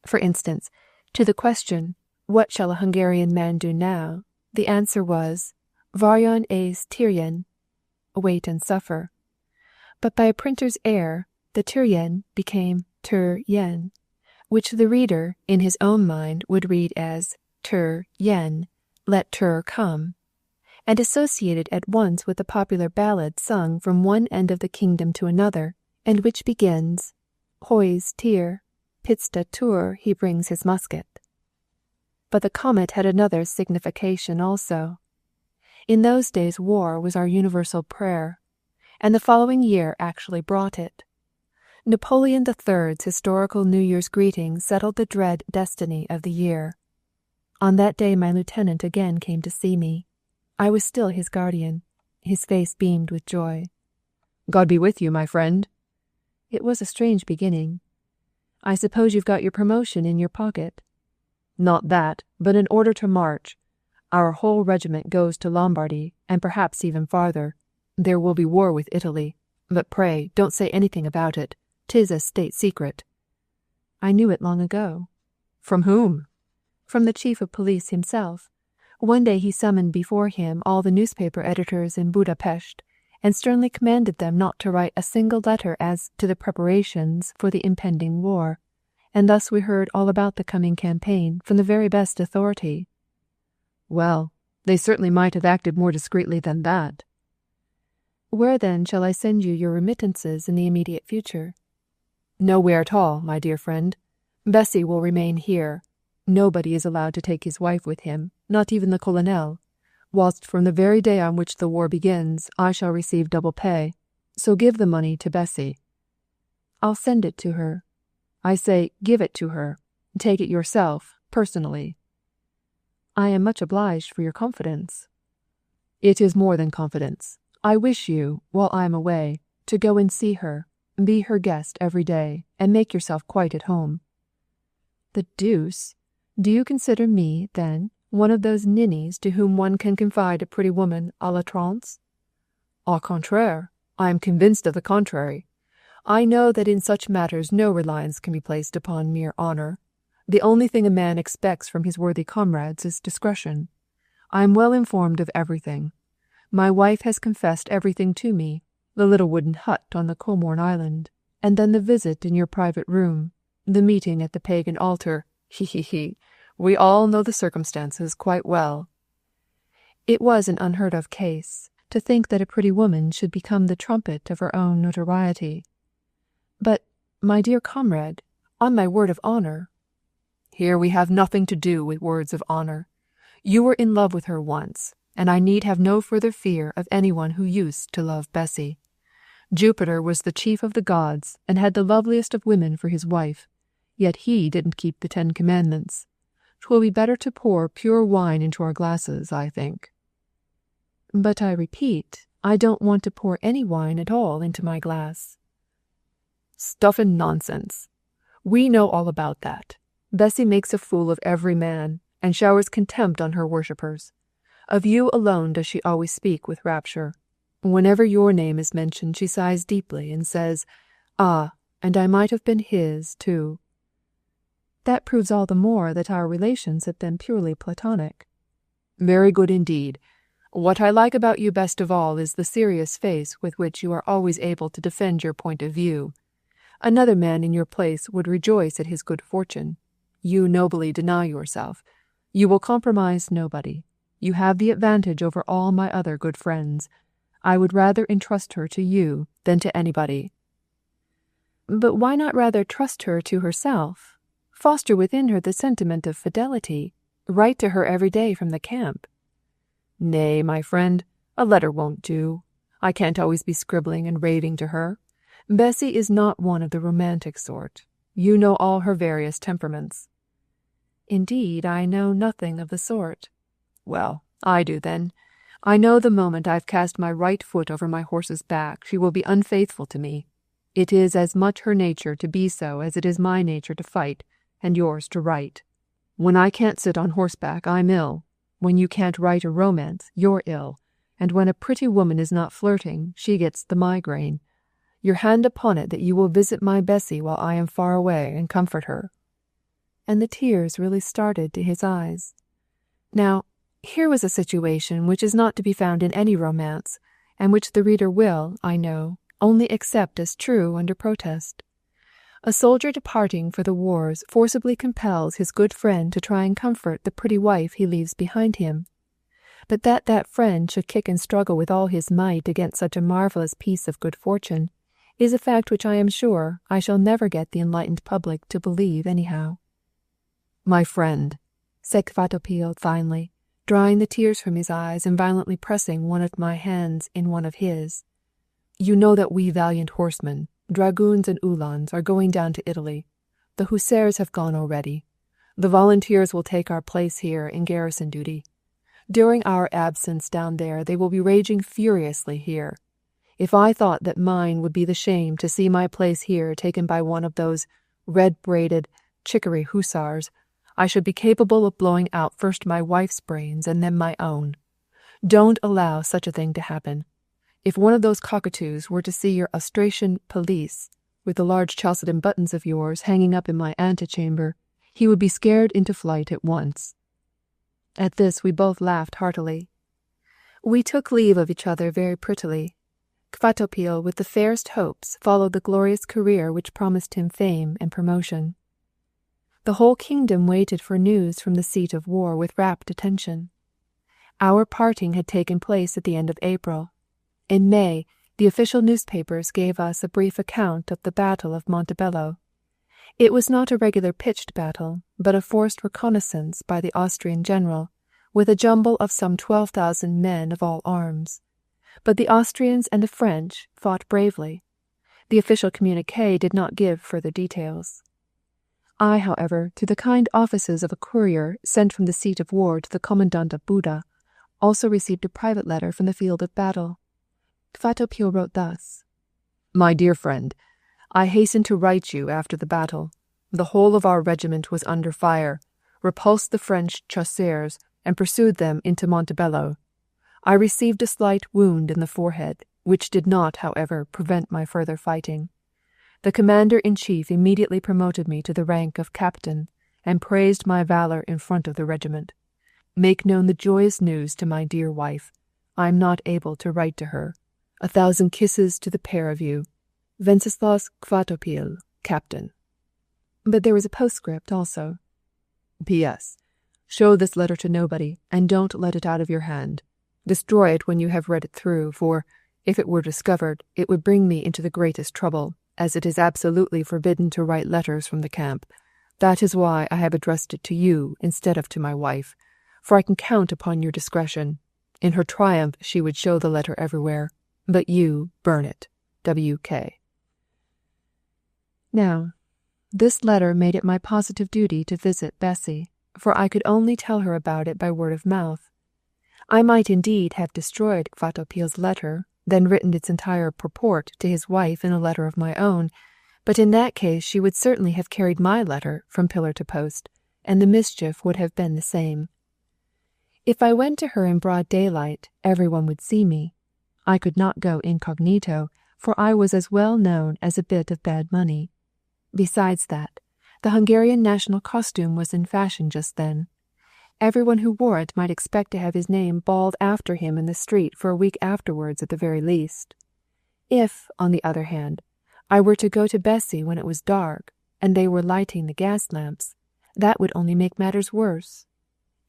For instance, to the question, "What shall a Hungarian man do now?" the answer was, "Varjon és Tyrjen," wait and suffer. But by a printer's error, the Tyrjen became Tür-yen, which the reader, in his own mind, would read as Tür-yen, let Tür come, and associated at once with the popular ballad sung from one end of the kingdom to another, and which begins, Hoys Tyr, Pitsta Tur he brings his musket. But the comet had another signification also. In those days war was our universal prayer, and the following year actually brought it. Napoleon III's historical New Year's greeting settled the dread destiny of the year. On that day my lieutenant again came to see me. I was still his guardian. His face beamed with joy. "God be with you, my friend." It was a strange beginning. "I suppose you've got your promotion in your pocket." "Not that, but an order to march. Our whole regiment goes to Lombardy, and perhaps even farther. There will be war with Italy. But pray, don't say anything about it. 'Tis a state secret." "I knew it long ago." "From whom?" "From the chief of police himself. One day he summoned before him all the newspaper editors in Budapest, and sternly commanded them not to write a single letter as to the preparations for the impending war, and thus we heard all about the coming campaign from the very best authority." "Well, they certainly might have acted more discreetly than that." "Where then shall I send you your remittances in the immediate future?" "Nowhere at all, my dear friend. Bessy will remain here. Nobody is allowed to take his wife with him, not even the colonel, whilst from the very day on which the war begins I shall receive double pay. So give the money to Bessy." "I'll send it to her." "I say give it to her. Take it yourself, personally." "I am much obliged for your confidence." "It is more than confidence. I wish you, while I am away, to go and see her, be her guest every day, and make yourself quite at home." "The deuce! Do you consider me, then, One of those ninnies to whom one can confide a pretty woman à l'outrance? Au contraire, I am convinced of the contrary. I know that in such matters no reliance can be placed upon mere honour. The only thing a man expects from his worthy comrades is discretion. I am well informed of everything. My wife has confessed everything to me, the little wooden hut on the Comorn Island, and then the visit in your private room, the meeting at the pagan altar. He, he, he. We all know the circumstances quite well. It was an unheard-of case, to think that a pretty woman should become the trumpet of her own notoriety. But, my dear comrade, on my word of honour— Here we have nothing to do with words of honour. You were in love with her once, and I need have no further fear of anyone who used to love Bessy. Jupiter was the chief of the gods, and had the loveliest of women for his wife, yet he didn't keep the 10 Commandments. 'Twill be better to pour pure wine into our glasses, I think. But I repeat, I don't want to pour any wine at all into my glass. Stuff and nonsense. We know all about that. Bessy makes a fool of every man, and showers contempt on her worshippers. Of you alone does she always speak with rapture. Whenever your name is mentioned, she sighs deeply and says, "Ah, and I might have been his, too." That proves all the more that our relations have been purely platonic. Very good indeed. What I like about you best of all is the serious face with which you are always able to defend your point of view. Another man in your place would rejoice at his good fortune. You nobly deny yourself. You will compromise nobody. You have the advantage over all my other good friends. I would rather entrust her to you than to anybody. But why not rather trust her to herself? Foster within her the sentiment of fidelity. Write to her every day from the camp. Nay, my friend, a letter won't do. I can't always be scribbling and raving to her. Bessy is not one of the romantic sort. You know all her various temperaments. Indeed, I know nothing of the sort. Well, I do then. I know the moment I've cast my right foot over my horse's back, she will be unfaithful to me. It is as much her nature to be so as it is my nature to fight, and yours to write. When I can't sit on horseback, I'm ill. When you can't write a romance, you're ill. And when a pretty woman is not flirting, she gets the migraine. Your hand upon it that you will visit my Bessy while I am far away and comfort her. And the tears really started to his eyes. Now, here was a situation which is not to be found in any romance, and which the reader will, I know, only accept as true under protest. A soldier departing for the wars forcibly compels his good friend to try and comfort the pretty wife he leaves behind him. But that friend should kick and struggle with all his might against such a marvellous piece of good fortune is a fact which I am sure I shall never get the enlightened public to believe anyhow. My friend, said Kvatopil finally, drying the tears from his eyes and violently pressing one of my hands in one of his, you know that we valiant horsemen, dragoons and uhlans, are going down to Italy. The hussars have gone already. The volunteers will take our place here in garrison duty. During our absence down there they will be raging furiously here. If I thought that mine would be the shame to see my place here taken by one of those red-braided chicory hussars, I should be capable of blowing out first my wife's brains and then my own. Don't allow such a thing to happen. If one of those cockatoos were to see your Austrasian pelisse, with the large Chalcedon buttons of yours hanging up in my antechamber, he would be scared into flight at once. At this we both laughed heartily. We took leave of each other very prettily. Kvatopil, with the fairest hopes, followed the glorious career which promised him fame and promotion. The whole kingdom waited for news from the seat of war with rapt attention. Our parting had taken place at the end of April. In May, the official newspapers gave us a brief account of the Battle of Montebello. It was not a regular pitched battle, but a forced reconnaissance by the Austrian general, with a jumble of some 12,000 men of all arms. But the Austrians and the French fought bravely. The official communiqué did not give further details. I, however, through the kind offices of a courier sent from the seat of war to the commandant of Buda, also received a private letter from the field of battle. Kvatopil wrote thus: My dear friend, I hasten to write you after the battle. The whole of our regiment was under fire, repulsed the French chasseurs, and pursued them into Montebello. I received a slight wound in the forehead, which did not, however, prevent my further fighting. The commander-in-chief immediately promoted me to the rank of captain, and praised my valor in front of the regiment. Make known the joyous news to my dear wife. I am not able to write to her. 1,000 kisses to the pair of you. Wenceslaus Kvatopil, Captain. But there was a postscript also. P.S. Show this letter to nobody, and don't let it out of your hand. Destroy it when you have read it through, for, if it were discovered, it would bring me into the greatest trouble, as it is absolutely forbidden to write letters from the camp. That is why I have addressed it to you instead of to my wife, for I can count upon your discretion. In her triumph she would show the letter everywhere, but you burn it. W.K. Now, this letter made it my positive duty to visit Bessy, for I could only tell her about it by word of mouth. I might indeed have destroyed Kvatopil's letter, then written its entire purport to his wife in a letter of my own, but in that case she would certainly have carried my letter from pillar to post, and the mischief would have been the same. If I went to her in broad daylight, everyone would see me. I could not go incognito, for I was as well known as a bit of bad money. Besides that, the Hungarian national costume was in fashion just then. Everyone who wore it might expect to have his name bawled after him in the street for a week afterwards at the very least. If, on the other hand, I were to go to Bessy when it was dark, and they were lighting the gas lamps, that would only make matters worse.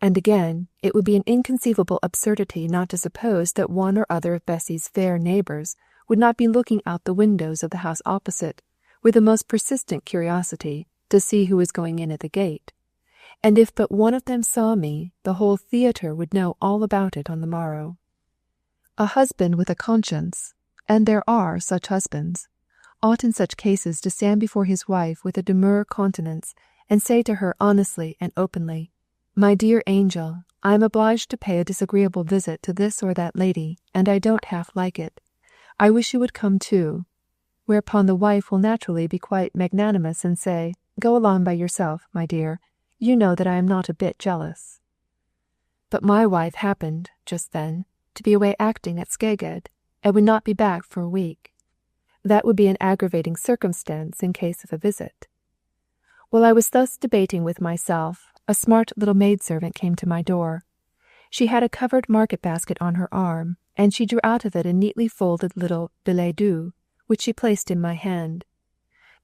And again, it would be an inconceivable absurdity not to suppose that one or other of Bessy's fair neighbours would not be looking out the windows of the house opposite, with the most persistent curiosity, to see who was going in at the gate. And if but one of them saw me, the whole theatre would know all about it on the morrow. A husband with a conscience, and there are such husbands, ought in such cases to stand before his wife with a demure countenance, and say to her honestly and openly, "My dear angel, I am obliged to pay a disagreeable visit to this or that lady, and I don't half like it. I wish you would come too." Whereupon the wife will naturally be quite magnanimous and say, "Go along by yourself, my dear. You know that I am not a bit jealous." But my wife happened, just then, to be away acting at Szeged, and would not be back for a week. That would be an aggravating circumstance in case of a visit. While I was thus debating with myself, a smart little maidservant came to my door. She had a covered market-basket on her arm, and she drew out of it a neatly folded little billet doux, which she placed in my hand.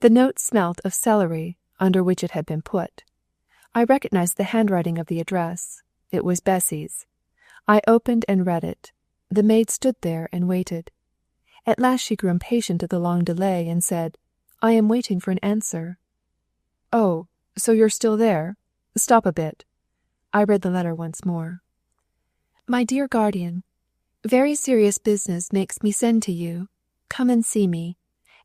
The note smelt of celery, under which it had been put. I recognized the handwriting of the address. It was Bessy's. I opened and read it. The maid stood there and waited. At last she grew impatient of the long delay and said, "I am waiting for an answer." "Oh, so you're still there? Stop a bit." I read the letter once more. "My dear guardian, very serious business makes me send to you. Come and see me.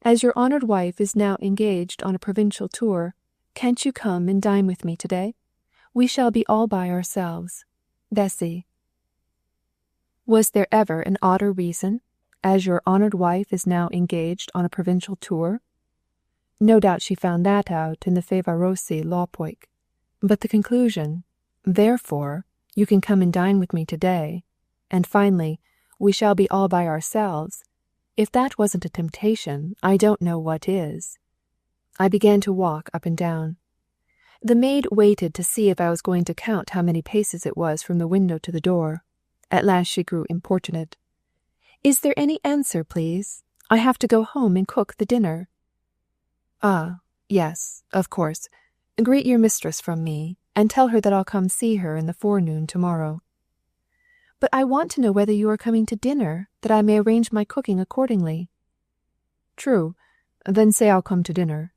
As your honoured wife is now engaged on a provincial tour, can't you come and dine with me today? We shall be all by ourselves. Bessy." Was there ever an odder reason, as your honoured wife is now engaged on a provincial tour? No doubt she found that out in the Fevarossi Lawpoik. But the conclusion, "Therefore, you can come and dine with me today," and finally, "We shall be all by ourselves," if that wasn't a temptation, I don't know what is. I began to walk up and down. The maid waited to see if I was going to count how many paces it was from the window to the door. At last she grew importunate. "Is there any answer, please? I have to go home and cook the dinner." "Ah, yes, of course. Greet your mistress from me, and tell her that I'll come see her in the forenoon tomorrow." "But I want to know whether you are coming to dinner, that I may arrange my cooking accordingly." "True. Then say I'll come to dinner."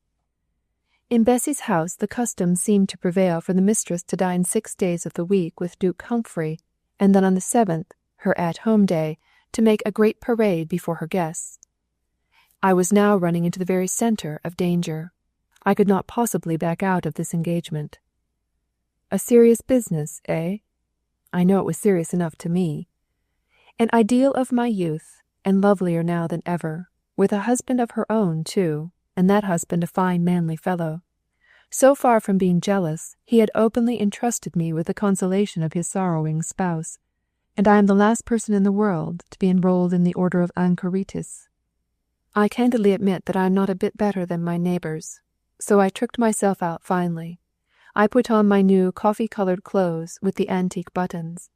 In Bessy's house the custom seemed to prevail for the mistress to dine 6 days of the week with Duke Humphrey, and then on the 7th, her at-home day, to make a great parade before her guests. I was now running into the very centre of danger. I could not possibly back out of this engagement. A serious business, eh? I know it was serious enough to me. An ideal of my youth, and lovelier now than ever, with a husband of her own, too, and that husband a fine manly fellow. So far from being jealous, he had openly entrusted me with the consolation of his sorrowing spouse, and I am the last person in the world to be enrolled in the order of anchorites. I candidly admit that I am not a bit better than my neighbours, so I tricked myself out finely. I put on my new coffee-coloured clothes with the antique buttons.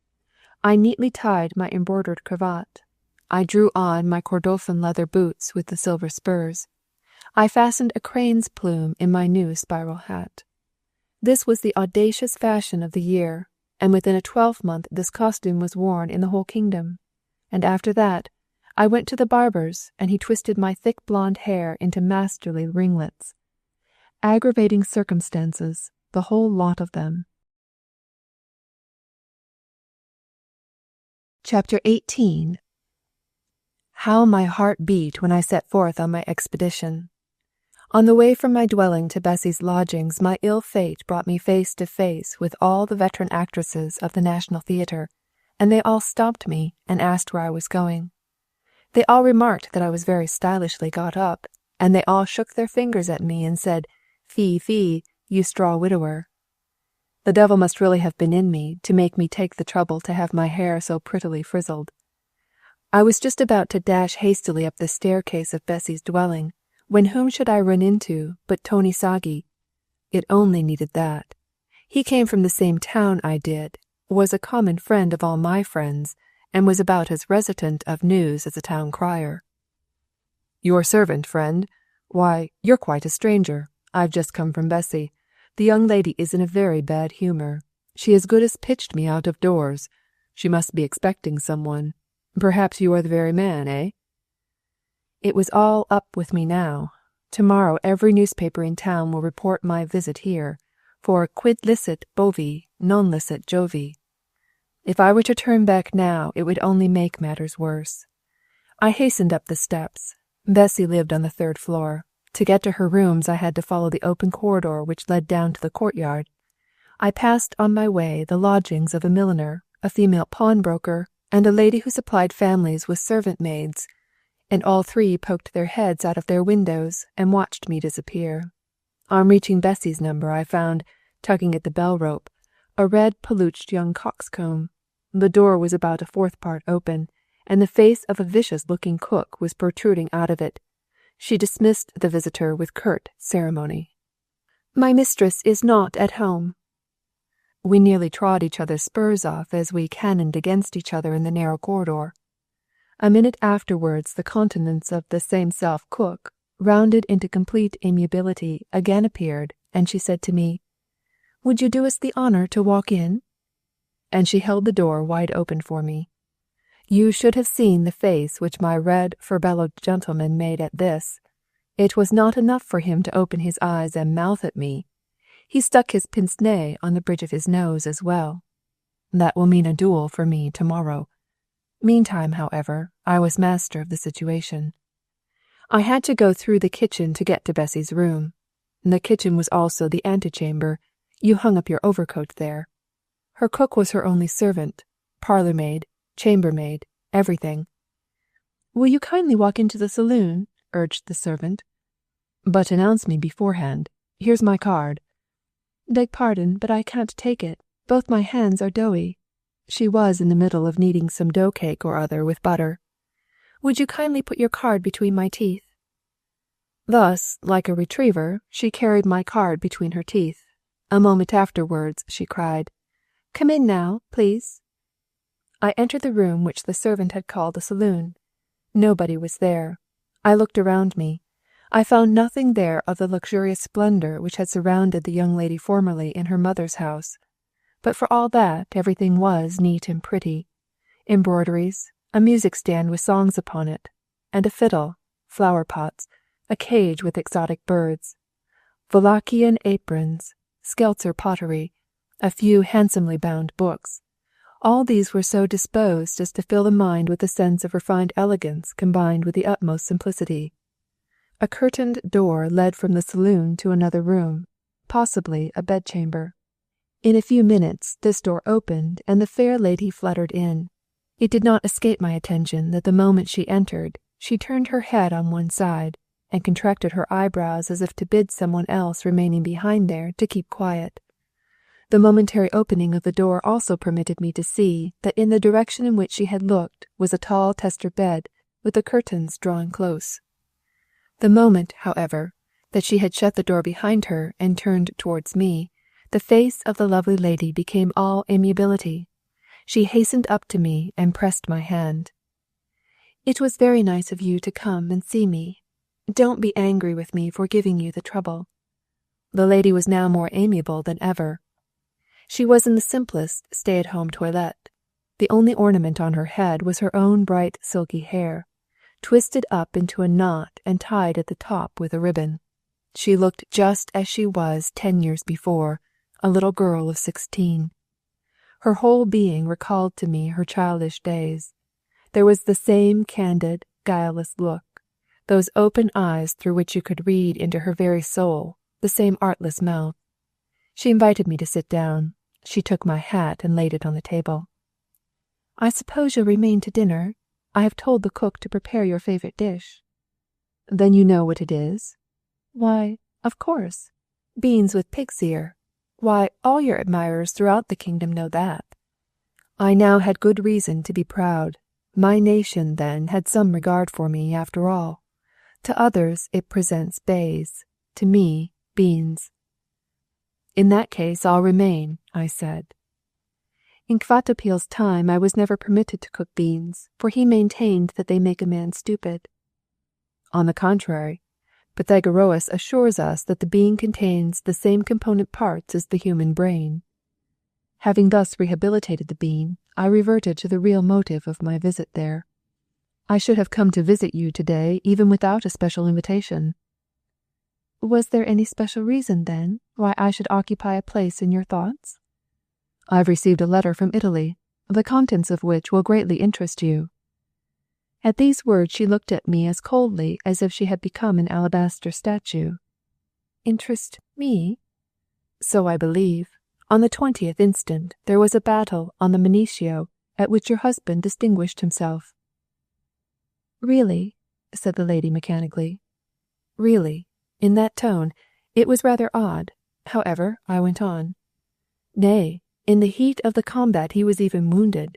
I neatly tied my embroidered cravat. I drew on my Kordofan leather boots with the silver spurs. I fastened a crane's plume in my new spiral hat. This was the audacious fashion of the year, and within a 12-month this costume was worn in the whole kingdom. And after that, I went to the barber's, and he twisted my thick blonde hair into masterly ringlets. Aggravating circumstances, the whole lot of them. Chapter 18. How my heart beat when I set forth on my expedition. On the way from my dwelling to Bessy's lodgings, my ill fate brought me face to face with all the veteran actresses of the National Theatre, and they all stopped me and asked where I was going. They all remarked that I was very stylishly got up, and they all shook their fingers at me and said, "Fie, fie, you straw widower." The devil must really have been in me to make me take the trouble to have my hair so prettily frizzled. I was just about to dash hastily up the staircase of Bessy's dwelling, when whom should I run into but Tony Sagi? It only needed that. He came from the same town I did, was a common friend of all my friends, and was about as resident of news as a town crier. "Your servant, friend? Why, you're quite a stranger. I've just come from Bessy. The young lady is in a very bad humour. She as good as pitched me out of doors. She must be expecting someone. Perhaps you are the very man, eh?" It was all up with me now. Tomorrow every newspaper in town will report my visit here, for quid licet bovi, non licet Jovi. If I were to turn back now, it would only make matters worse. I hastened up the steps. Bessy lived on the 3rd floor. To get to her rooms I had to follow the open corridor which led down to the courtyard. I passed on my way the lodgings of a milliner, a female pawnbroker, and a lady who supplied families with servant-maids, and all three poked their heads out of their windows and watched me disappear. On reaching Bessy's number I found, tugging at the bell-rope, a red peluched young coxcomb. The door was about a 4th part open, and the face of a vicious-looking cook was protruding out of it. She dismissed the visitor with curt ceremony. "My mistress is not at home." We nearly trod each other's spurs off as we cannoned against each other in the narrow corridor. A minute afterwards the countenance of the same-self cook, rounded into complete amiability, again appeared, and she said to me, "Would you do us the honour to walk in?" And she held the door wide open for me. You should have seen the face which my red, furbelowed gentleman made at this. It was not enough for him to open his eyes and mouth at me. He stuck his pince-nez on the bridge of his nose as well. That will mean a duel for me tomorrow. Meantime, however, I was master of the situation. I had to go through the kitchen to get to Bessy's room. The kitchen was also the antechamber. You hung up your overcoat there. Her cook was her only servant, parlour-maid, chambermaid, everything. "Will you kindly walk into the saloon?" urged the servant. "But announce me beforehand. Here's my card." "Beg pardon, but I can't take it. Both my hands are doughy." She was in the middle of kneading some dough cake or other with butter. "Would you kindly put your card between my teeth?" Thus, like a retriever, she carried my card between her teeth. A moment afterwards she cried, "Come in now, please." I entered the room which the servant had called a saloon. Nobody was there. I looked around me. I found nothing there of the luxurious splendour which had surrounded the young lady formerly in her mother's house. But for all that, everything was neat and pretty. Embroideries, a music-stand with songs upon it, and a fiddle, flower-pots, a cage with exotic birds, Wallachian aprons, Skelter pottery, a few handsomely bound books. All these were so disposed as to fill the mind with a sense of refined elegance combined with the utmost simplicity. A curtained door led from the saloon to another room, possibly a bedchamber. In a few minutes this door opened, and the fair lady fluttered in. It did not escape my attention that the moment she entered, she turned her head on one side, and contracted her eyebrows as if to bid someone else remaining behind there to keep quiet. The momentary opening of the door also permitted me to see that in the direction in which she had looked was a tall tester bed with the curtains drawn close. The moment, however, that she had shut the door behind her and turned towards me, the face of the lovely lady became all amiability. She hastened up to me and pressed my hand. "It was very nice of you to come and see me. Don't be angry with me for giving you the trouble." The lady was now more amiable than ever. She was in the simplest stay-at-home toilette. The only ornament on her head was her own bright silky hair, twisted up into a knot and tied at the top with a ribbon. She looked just as she was 10 years before, a little girl of 16. Her whole being recalled to me her childish days. There was the same candid, guileless look, those open eyes through which you could read into her very soul, the same artless mouth. She invited me to sit down. She took my hat and laid it on the table. "I suppose you'll remain to dinner? I have told the cook to prepare your favourite dish." "Then you know what it is?" "Why, of course. Beans with pig's ear. Why, all your admirers throughout the kingdom know that." I now had good reason to be proud. My nation, then, had some regard for me, after all. To others it presents bays, to me beans. "In that case I'll remain," I said. In Kvatopil's time I was never permitted to cook beans, for he maintained that they make a man stupid. On the contrary, Pythagoras assures us that the bean contains the same component parts as the human brain. Having thus rehabilitated the bean, I reverted to the real motive of my visit there. I should have come to visit you today even without a special invitation. "Was there any special reason, then, why I should occupy a place in your thoughts?" "I've received a letter from Italy, the contents of which will greatly interest you." At these words she looked at me as coldly as if she had become an alabaster statue. "Interest me?" "So I believe. On the 20th instant there was a battle on the Mincio at which your husband distinguished himself." "Really?" said the lady mechanically. "Really." In that tone, it was rather odd. However, I went on. "Nay, in the heat of the combat he was even wounded."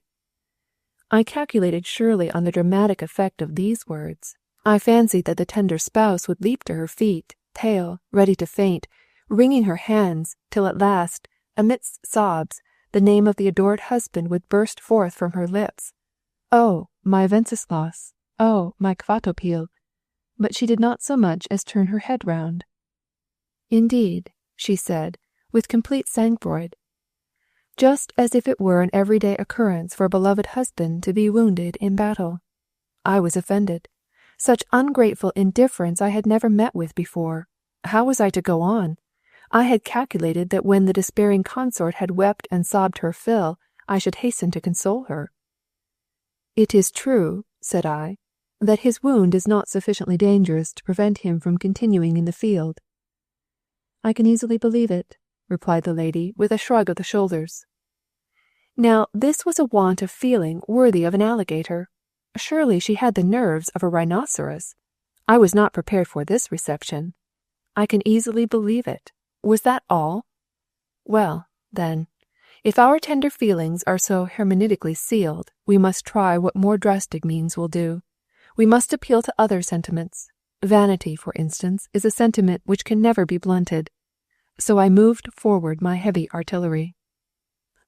I calculated surely on the dramatic effect of these words. I fancied that the tender spouse would leap to her feet, pale, ready to faint, wringing her hands, till at last, amidst sobs, the name of the adored husband would burst forth from her lips. "Oh, my Wenceslas! Oh, my Kvatopil!" But she did not so much as turn her head round. "Indeed," she said, with complete sang-froid, just as if it were an everyday occurrence for a beloved husband to be wounded in battle. I was offended. Such ungrateful indifference I had never met with before. How was I to go on? I had calculated that when the despairing consort had wept and sobbed her fill, I should hasten to console her. "It is true," said I, "that his wound is not sufficiently dangerous to prevent him from continuing in the field." "I can easily believe it," replied the lady with a shrug of the shoulders. Now this was a want of feeling worthy of an alligator. Surely she had the nerves of a rhinoceros. I was not prepared for this reception. "I can easily believe it." Was that all? Well, then, if our tender feelings are so hermeneutically sealed, we must try what more drastic means will do. We must appeal to other sentiments. Vanity, for instance, is a sentiment which can never be blunted. So I moved forward my heavy artillery.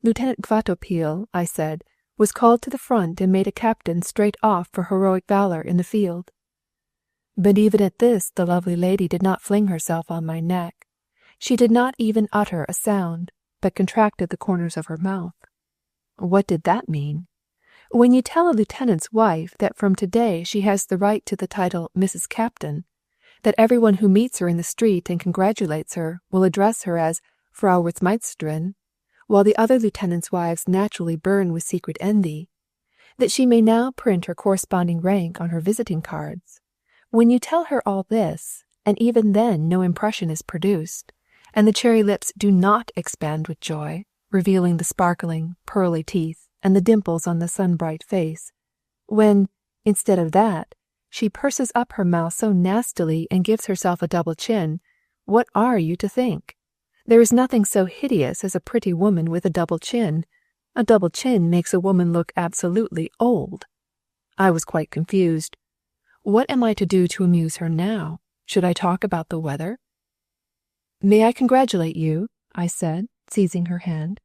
"Lieutenant Kvatopil," I said, "was called to the front and made a captain straight off for heroic valor in the field." But even at this the lovely lady did not fling herself on my neck. She did not even utter a sound, but contracted the corners of her mouth. What did that mean? When you tell a lieutenant's wife that from today she has the right to the title Mrs. Captain, that everyone who meets her in the street and congratulates her will address her as Frau Ritzmeisterin, while the other lieutenants' wives naturally burn with secret envy, that she may now print her corresponding rank on her visiting cards. When you tell her all this, and even then no impression is produced, and the cherry lips do not expand with joy, revealing the sparkling, pearly teeth and the dimples on the sun-bright face, when, instead of that, She purses up her mouth so nastily and gives herself a double chin. What are you to think? There is nothing so hideous as a pretty woman with a double chin. A double chin makes a woman look absolutely old. I was quite confused. What am I to do to amuse her now? Should I talk about the weather? May I congratulate you? I said, seizing her hand.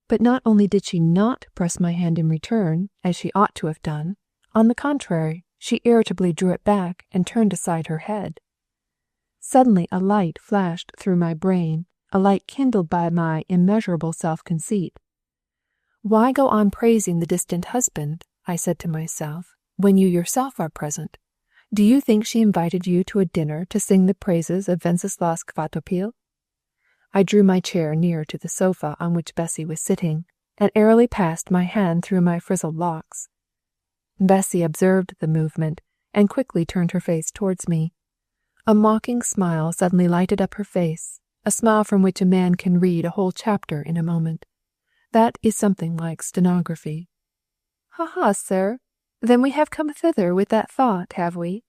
But not only did she not press my hand in return, as she ought to have done, on the contrary, she irritably drew it back and turned aside her head. Suddenly a light flashed through my brain, a light kindled by my immeasurable self-conceit. Why go on praising the distant husband, I said to myself, when you yourself are present? Do you think she invited you to a dinner to sing the praises of Wenceslas Kvatopil? I drew my chair nearer to the sofa on which Bessie was sitting, and airily passed my hand through my frizzled locks. Bessie observed the movement, and quickly turned her face towards me. A mocking smile suddenly lighted up her face, a smile from which a man can read a whole chapter in a moment. That is something like stenography. Ha, sir, then we have come thither with that thought, have we?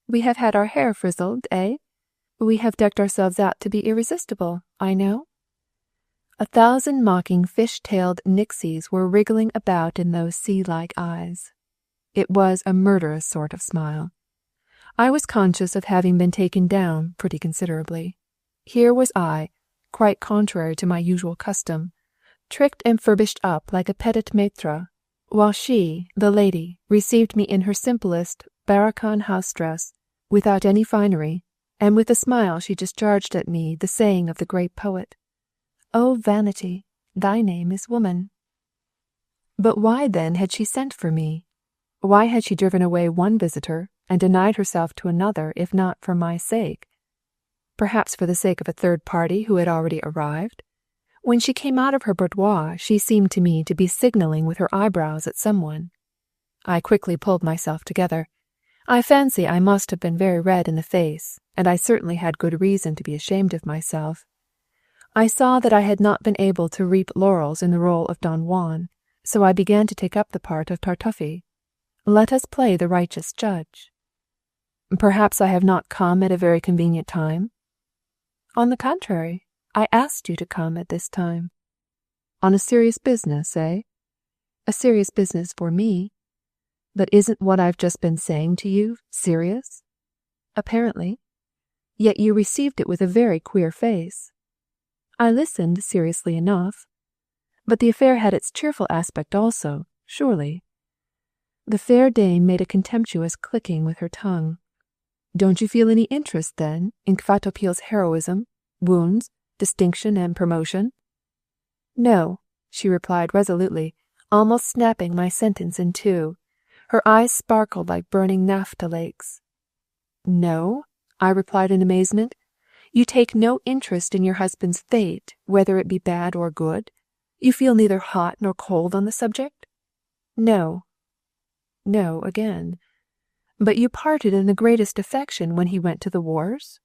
We have had our hair frizzled, eh? We have decked ourselves out to be irresistible, I know. 1,000 mocking fish-tailed nixies were wriggling about in those sea-like eyes. It was a murderous sort of smile. I was conscious of having been taken down pretty considerably. Here was I, quite contrary to my usual custom, tricked and furbished up like a petit maître, while she, the lady, received me in her simplest barracan house dress, without any finery, and with a smile she discharged at me the saying of the great poet, "O vanity, thy name is woman." But why then had she sent for me? Why had she driven away one visitor and denied herself to another, if not for my sake? Perhaps for the sake of a third party who had already arrived? When she came out of her boudoir, she seemed to me to be signalling with her eyebrows at someone. I quickly pulled myself together. I fancy I must have been very red in the face, and I certainly had good reason to be ashamed of myself. I saw that I had not been able to reap laurels in the role of Don Juan, so I began to take up the part of Tartuffe. Let us play the righteous judge. Perhaps I have not come at a very convenient time. On the contrary, I asked you to come at this time. On a serious business, eh? A serious business for me. But isn't what I've just been saying to you serious? Apparently. Yet you received it with a very queer face. I listened seriously enough. But the affair had its cheerful aspect also, surely. The fair dame made a contemptuous clicking with her tongue. Don't you feel any interest, then, in Kvatopil's heroism, wounds, distinction, and promotion? No, she replied resolutely, almost snapping my sentence in two. Her eyes sparkled like burning naphtha lakes. No, I replied in amazement. You take no interest in your husband's fate, whether it be bad or good? You feel neither hot nor cold on the subject? No. No, again. But you parted in the greatest affection when he went to the wars?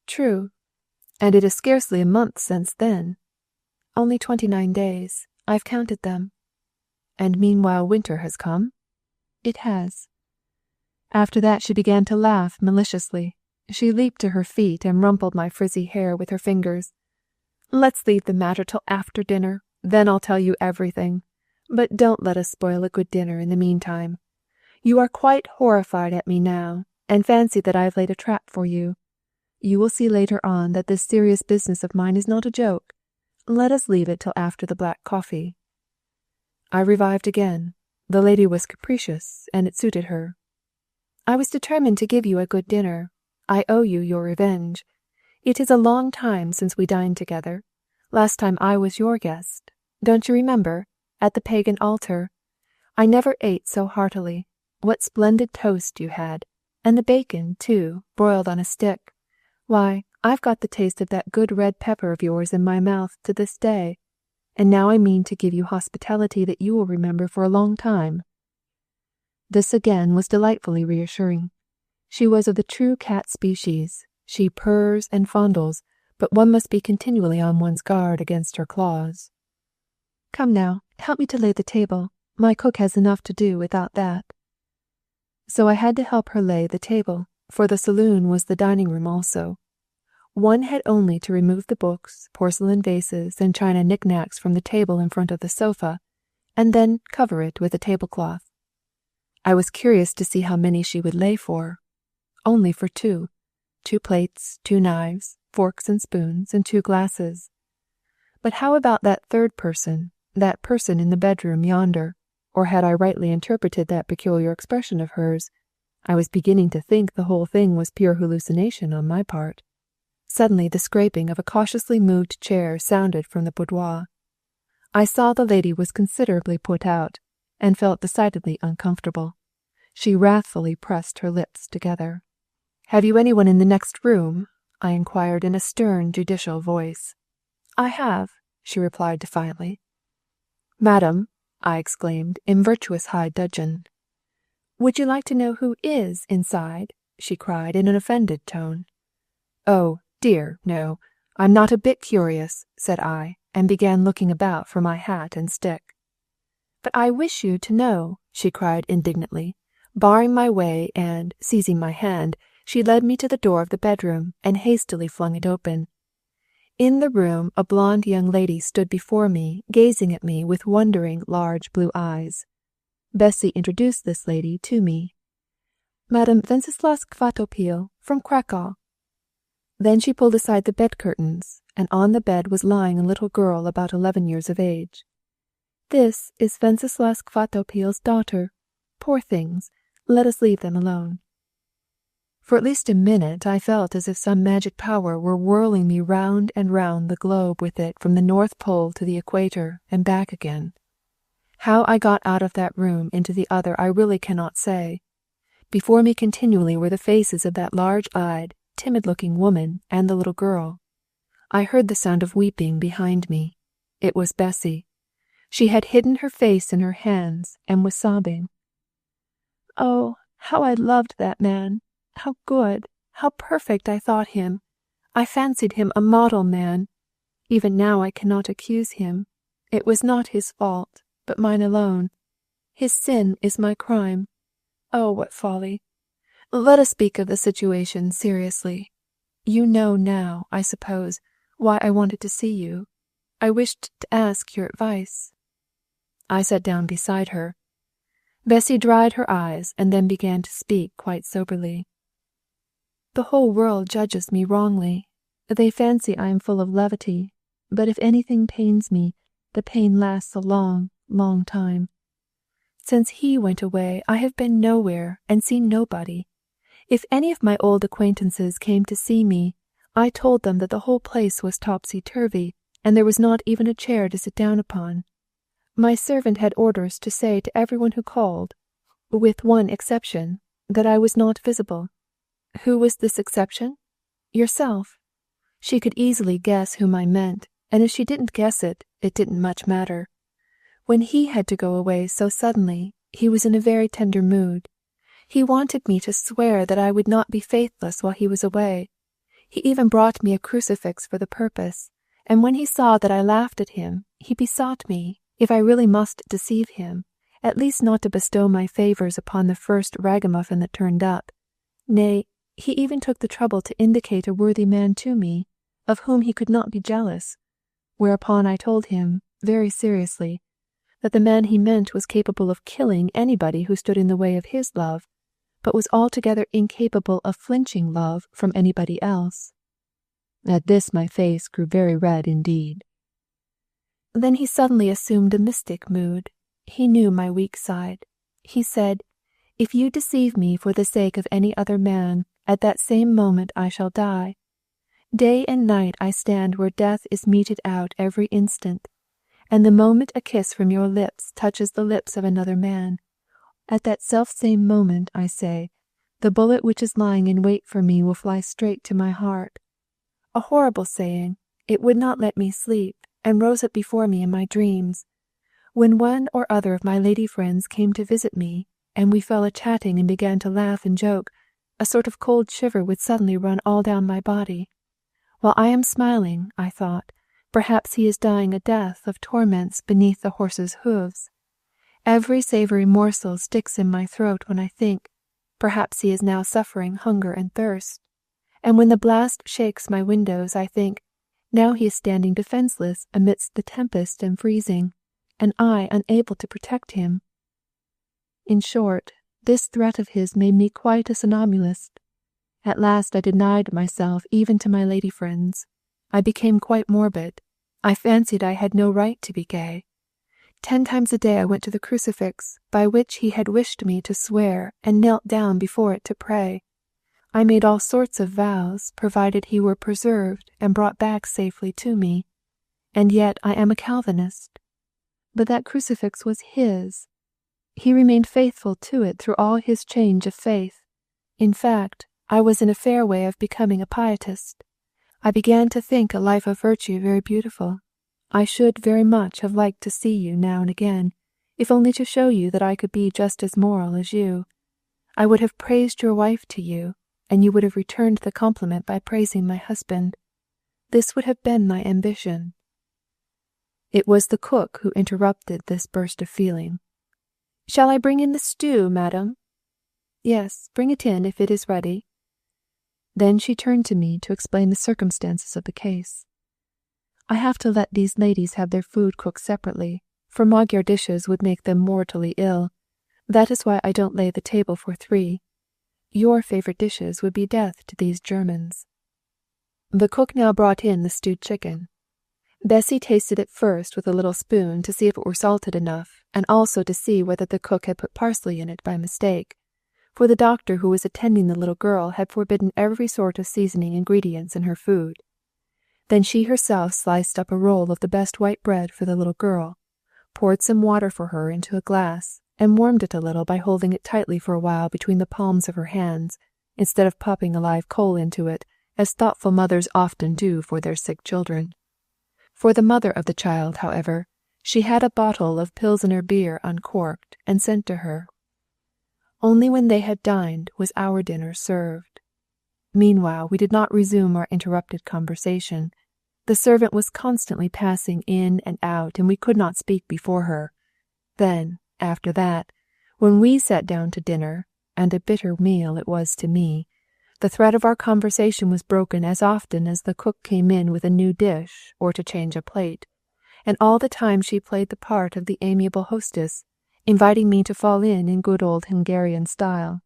True. And it is scarcely a month since then. Only 29 days. I've counted them. And meanwhile winter has come? It has. After that she began to laugh maliciously. She leaped to her feet and rumpled my frizzy hair with her fingers. Let's leave the matter till after dinner. Then I'll tell you everything. But don't let us spoil a good dinner in the meantime. You are quite horrified at me now, and fancy that I have laid a trap for you. You will see later on that this serious business of mine is not a joke. Let us leave it till after the black coffee. I revived again. The lady was capricious, and it suited her. I was determined to give you a good dinner. I owe you your revenge. It is a long time since we dined together. Last time I was your guest. Don't you remember? At the pagan altar. I never ate so heartily. What splendid toast you had! And the bacon, too, broiled on a stick. Why, I've got the taste of that good red pepper of yours in my mouth to this day. And now I mean to give you hospitality that you will remember for a long time. This again was delightfully reassuring. She was of the true cat species. She purrs and fondles, but one must be continually on one's guard against her claws. Come now, help me to lay the table. My cook has enough to do without that. So I had to help her lay the table, for the saloon was the dining room also. One had only to remove the books, porcelain vases, and china knickknacks from the table in front of the sofa, and then cover it with a tablecloth. I was curious to see how many she would lay for. Only for two. 2 plates, 2 knives, forks and spoons, and 2 glasses. But how about that third person, that person in the bedroom yonder? Or had I rightly interpreted that peculiar expression of hers? I was beginning to think the whole thing was pure hallucination on my part. Suddenly the scraping of a cautiously moved chair sounded from the boudoir. I saw the lady was considerably put out, and felt decidedly uncomfortable. She wrathfully pressed her lips together. "Have you anyone in the next room?" I inquired in a stern, judicial voice. "I have," she replied defiantly. "Madam," I exclaimed in virtuous high dudgeon. "Would you like to know who is inside?" she cried in an offended tone. "Oh, dear, no, I'm not a bit curious," said I, and began looking about for my hat and stick. "But I wish you to know," she cried indignantly, barring my way, and, seizing my hand, she led me to the door of the bedroom and hastily flung it open. In the room a blonde young lady stood before me, gazing at me with wondering large blue eyes. Bessie introduced this lady to me. "Madame Wenceslas Kvatopil, from Cracow." Then she pulled aside the bed curtains, and on the bed was lying a little girl about 11 years of age. "This is Wenceslas Kvatopil's daughter. Poor things, let us leave them alone." For at least a minute I felt as if some magic power were whirling me round and round the globe with it from the North Pole to the equator and back again. How I got out of that room into the other I really cannot say. Before me continually were the faces of that large-eyed, timid-looking woman and the little girl. I heard the sound of weeping behind me. It was Bessie. She had hidden her face in her hands and was sobbing. "Oh, how I loved that man! How good, how perfect I thought him! I fancied him a model man. Even now I cannot accuse him. It was not his fault, but mine alone. His sin is my crime. Oh, what folly! Let us speak of the situation seriously. You know now, I suppose, why I wanted to see you. I wished to ask your advice." I sat down beside her. Bessie dried her eyes and then began to speak quite soberly. "The whole world judges me wrongly. They fancy I am full of levity, but if anything pains me, the pain lasts a long, long time. Since he went away, I have been nowhere and seen nobody. If any of my old acquaintances came to see me, I told them that the whole place was topsy-turvy, and there was not even a chair to sit down upon. My servant had orders to say to everyone who called, with one exception, that I was not visible. Who was this exception? Yourself. She could easily guess whom I meant, and if she didn't guess it, it didn't much matter. When he had to go away so suddenly, he was in a very tender mood. He wanted me to swear that I would not be faithless while he was away. He even brought me a crucifix for the purpose, and when he saw that I laughed at him, he besought me, if I really must deceive him, at least not to bestow my favours upon the first ragamuffin that turned up. Nay, he even took the trouble to indicate a worthy man to me, of whom he could not be jealous, whereupon I told him, very seriously, that the man he meant was capable of killing anybody who stood in the way of his love, but was altogether incapable of flinching love from anybody else. At this my face grew very red indeed. Then he suddenly assumed a mystic mood. He knew my weak side. He said, "If you deceive me for the sake of any other man, at that same moment I shall die. Day and night I stand where death is meted out every instant, and the moment a kiss from your lips touches the lips of another man, at that self-same moment, I say, the bullet which is lying in wait for me will fly straight to my heart." A horrible saying. It would not let me sleep, and rose up before me in my dreams. When one or other of my lady friends came to visit me, and we fell a-chatting and began to laugh and joke, a sort of cold shiver would suddenly run all down my body. While I am smiling, I thought, perhaps he is dying a death of torments beneath the horse's hoofs. Every savoury morsel sticks in my throat when I think, Perhaps he is now suffering hunger and thirst. And when the blast shakes my windows, I think, now he is standing defenseless amidst the tempest and freezing, and I unable to protect him. In short, this threat of his made me quite a somnambulist. At last I denied myself even to my lady friends. I became quite morbid. I fancied I had no right to be gay. 10 times a day I went to the crucifix, by which he had wished me to swear, and knelt down before it to pray. I made all sorts of vows, provided he were preserved and brought back safely to me. And yet I am a Calvinist. But that crucifix was his. He remained faithful to it through all his change of faith. In fact, I was in a fair way of becoming a pietist. I began to think a life of virtue very beautiful. I should very much have liked to see you now and again, if only to show you that I could be just as moral as you. I would have praised your wife to you, and you would have returned the compliment by praising my husband. This would have been my ambition." It was the cook who interrupted this burst of feeling. "Shall I bring in the stew, madam?" "Yes, bring it in if it is ready." Then she turned to me to explain the circumstances of the case. "I have to let these ladies have their food cooked separately, for Magyar dishes would make them mortally ill. That is why I don't lay the table for 3. Your favourite dishes would be death to these Germans." The cook now brought in the stewed chicken. Bessie tasted it first with a little spoon to see if it were salted enough, and also to see whether the cook had put parsley in it by mistake, for the doctor who was attending the little girl had forbidden every sort of seasoning ingredients in her food. Then she herself sliced up a roll of the best white bread for the little girl, poured some water for her into a glass, and warmed it a little by holding it tightly for a while between the palms of her hands, instead of popping a live coal into it, as thoughtful mothers often do for their sick children. For the mother of the child, however, she had a bottle of Pilsener beer uncorked and sent to her. Only when they had dined was our dinner served. Meanwhile we did not resume our interrupted conversation. The servant was constantly passing in and out, and we could not speak before her. Then, after that, when we sat down to dinner, and a bitter meal it was to me, the thread of our conversation was broken as often as the cook came in with a new dish or to change a plate, and all the time she played the part of the amiable hostess, inviting me to fall in good old Hungarian style.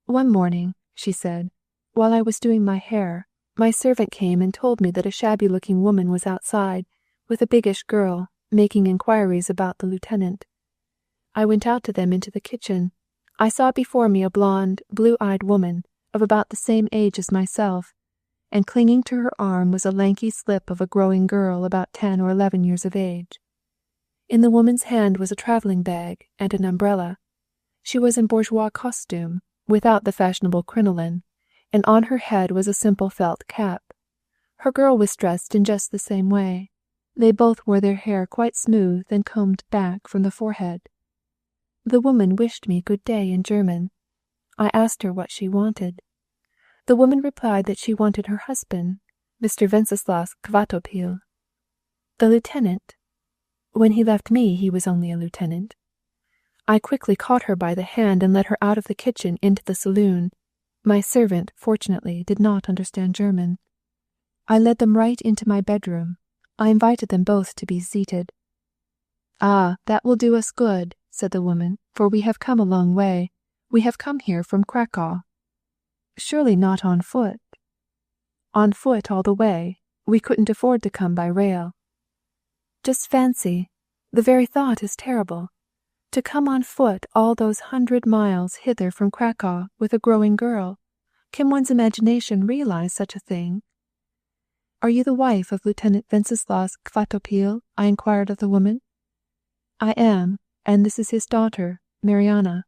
"One morning," she said, "while I was doing my hair, my servant came and told me that a shabby-looking woman was outside, with a biggish girl, making inquiries about the lieutenant. I went out to them into the kitchen. I saw before me a blonde, blue-eyed woman, of about the same age as myself, and clinging to her arm was a lanky slip of a growing girl about 10 or 11 years of age. In the woman's hand was a travelling bag and an umbrella. She was in bourgeois costume, without the fashionable crinoline, and on her head was a simple felt cap. Her girl was dressed in just the same way. They both wore their hair quite smooth and combed back from the forehead. The woman wished me good day in German. I asked her what she wanted. The woman replied that she wanted her husband, Mr. Wenceslaus Kvatopil. The lieutenant. When he left me, he was only a lieutenant. I quickly caught her by the hand and led her out of the kitchen into the saloon. My servant, fortunately, did not understand German. I led them right into my bedroom. I invited them both to be seated. "Ah, that will do us good," said the woman, "for we have come a long way. We have come here from Cracow." "Surely not on foot?" "On foot all the way. We couldn't afford to come by rail." "Just fancy. The very thought is terrible. To come on foot all those 100 miles hither from Cracow with a growing girl. Can one's imagination realize such a thing?" "Are you the wife of Lieutenant Wenceslaus Kvatopil?" I inquired of the woman. "I am, and this is his daughter, Mariana."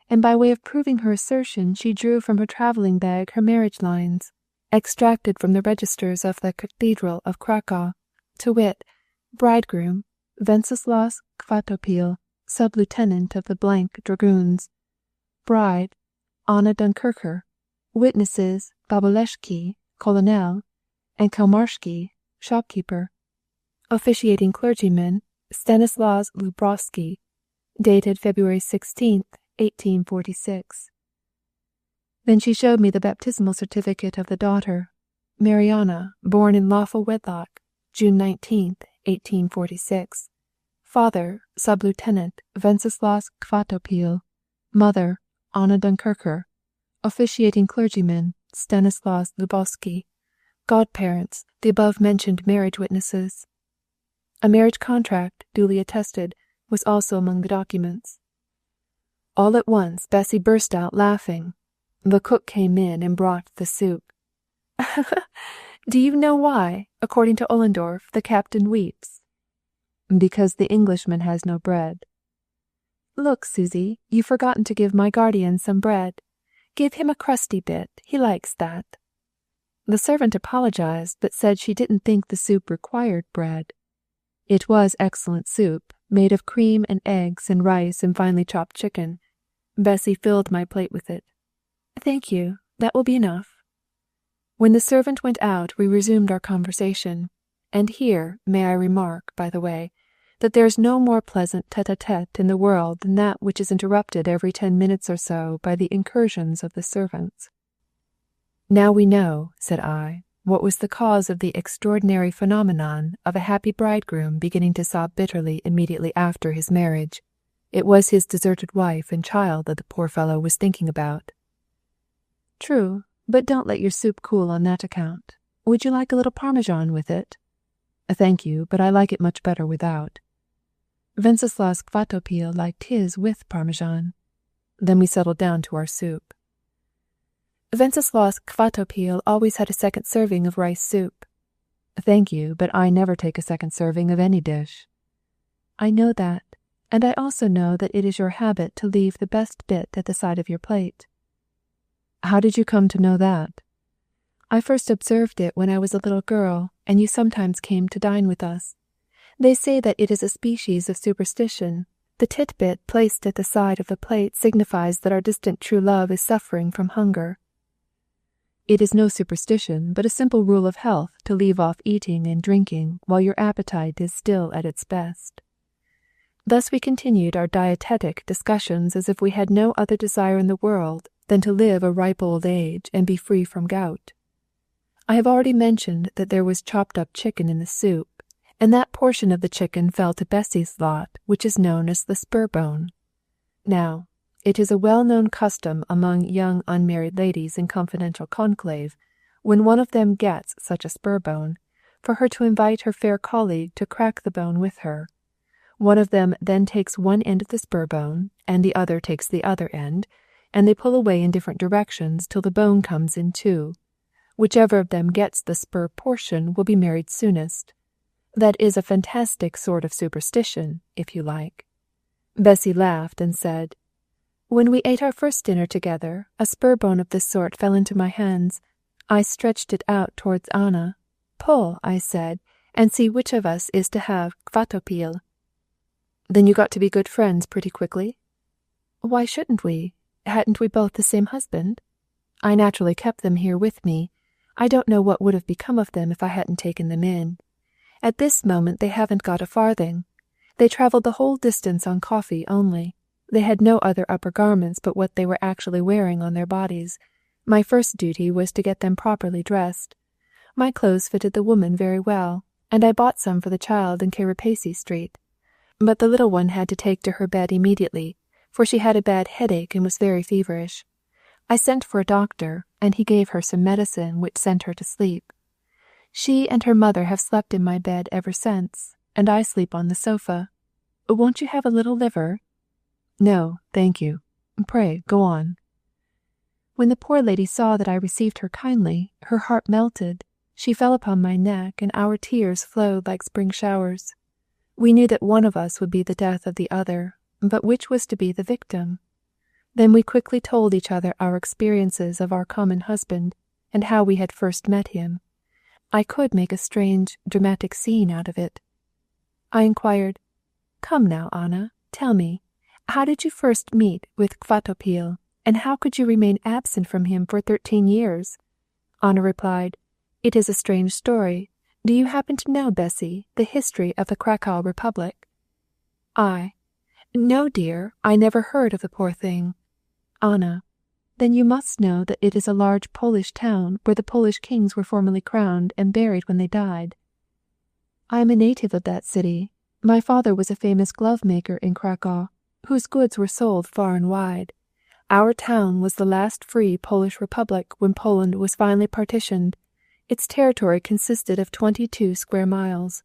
And by way of proving her assertion, she drew from her travelling bag her marriage lines, extracted from the registers of the Cathedral of Cracow, to wit, bridegroom, Wenceslaus Kvatopil, sub-lieutenant of the Dragoons; bride, Anna Dunkerker; witnesses, Baboleshki, colonel, and Kalmarski, shopkeeper; officiating clergyman, Stanislaus Lubrowski, dated February 16th, 1846. Then she showed me the baptismal certificate of the daughter, Mariana, born in lawful wedlock, June 19th, 1846. Father, Sub-Lieutenant Wenceslaus Kvatopil. Mother, Anna Dunkerker. Officiating clergyman, Stanislaus Lubowski. Godparents, the above-mentioned marriage witnesses. A marriage contract, duly attested, was also among the documents. All at once Bessy burst out laughing. The cook came in and brought the soup. Do you know why, according to Ollendorff, the captain weeps? Because the Englishman has no bread. Look, Susie, you've forgotten to give my guardian some bread. Give him a crusty bit, he likes that. The servant apologized, but said she didn't think the soup required bread. It was excellent soup, made of cream and eggs and rice and finely chopped chicken. Bessy filled my plate with it. Thank you, that will be enough. When the servant went out, we resumed our conversation. And here, may I remark, by the way, that there is no more pleasant tête-à-tête in the world than that which is interrupted every 10 minutes or so by the incursions of the servants. Now we know, said I, what was the cause of the extraordinary phenomenon of a happy bridegroom beginning to sob bitterly immediately after his marriage. It was his deserted wife and child that the poor fellow was thinking about. True, but don't let your soup cool on that account. Would you like a little Parmesan with it? Thank you, but I like it much better without. Wenceslaus Kvatopil liked his with Parmesan. Then we settled down to our soup. Wenceslaus Kvatopil always had a second serving of rice soup. Thank you, but I never take a second serving of any dish. I know that, and I also know that it is your habit to leave the best bit at the side of your plate. How did you come to know that? I first observed it when I was a little girl, and you sometimes came to dine with us. They say that it is a species of superstition. The titbit placed at the side of the plate signifies that our distant true love is suffering from hunger. It is no superstition, but a simple rule of health to leave off eating and drinking while your appetite is still at its best. Thus we continued our dietetic discussions as if we had no other desire in the world than to live a ripe old age and be free from gout. I have already mentioned that there was chopped up chicken in the soup, and that portion of the chicken fell to Bessy's lot, which is known as the spur bone. Now, it is a well-known custom among young unmarried ladies in confidential conclave, when one of them gets such a spur bone, for her to invite her fair colleague to crack the bone with her. One of them then takes one end of the spur bone, and the other takes the other end, and they pull away in different directions till the bone comes in two. Whichever of them gets the spur portion will be married soonest. That is a fantastic sort of superstition, if you like. Bessy laughed and said, When we ate our first dinner together, a spur bone of this sort fell into my hands. I stretched it out towards Anna. Pull, I said, and see which of us is to have Kvatopil. Then you got to be good friends pretty quickly? Why shouldn't we? Hadn't we both the same husband? I naturally kept them here with me. I don't know what would have become of them if I hadn't taken them in. At this moment they haven't got a farthing. They travelled the whole distance on coffee only. They had no other upper garments but what they were actually wearing on their bodies. My first duty was to get them properly dressed. My clothes fitted the woman very well, and I bought some for the child in Kerepesi Street. But the little one had to take to her bed immediately, for she had a bad headache and was very feverish. I sent for a doctor, and he gave her some medicine which sent her to sleep. She and her mother have slept in my bed ever since, and I sleep on the sofa. Won't you have a little liver? No, thank you. Pray, go on. When the poor lady saw that I received her kindly, her heart melted. She fell upon my neck, and our tears flowed like spring showers. We knew that one of us would be the death of the other, but which was to be the victim? Then we quickly told each other our experiences of our common husband, and how we had first met him. I could make a strange, dramatic scene out of it. I inquired, Come now, Anna, tell me, how did you first meet with Kvatopil, and how could you remain absent from him for 13 years? Anna replied, It is a strange story. Do you happen to know, Bessy, the history of the Cracow Republic? I. No, dear, I never heard of the poor thing. Anna, then you must know that it is a large Polish town where the Polish kings were formerly crowned and buried when they died. I am a native of that city. My father was a famous glove maker in Cracow, whose goods were sold far and wide. Our town was the last free Polish republic when Poland was finally partitioned. Its territory consisted of 22 square miles.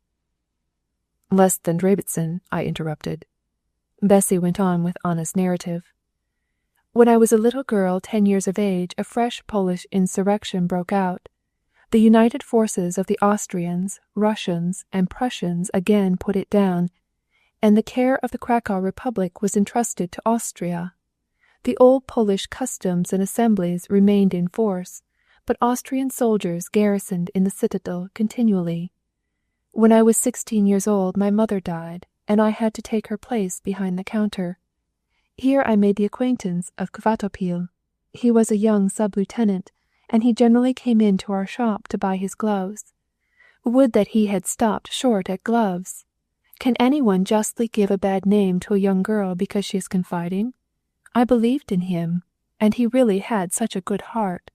Less than Drebitzen, I interrupted. Bessie went on with Anna's narrative. When I was a little girl 10 years of age, a fresh Polish insurrection broke out. The united forces of the Austrians, Russians, and Prussians again put it down, and the care of the Cracow Republic was entrusted to Austria. The old Polish customs and assemblies remained in force, but Austrian soldiers garrisoned in the citadel continually. When I was 16 years old, my mother died, and I had to take her place behind the counter. Here I made the acquaintance of Kvatopil. He was a young sub-lieutenant, and he generally came into our shop to buy his gloves. Would that he had stopped short at gloves! Can anyone justly give a bad name to a young girl because she is confiding? I believed in him, and he really had such a good heart.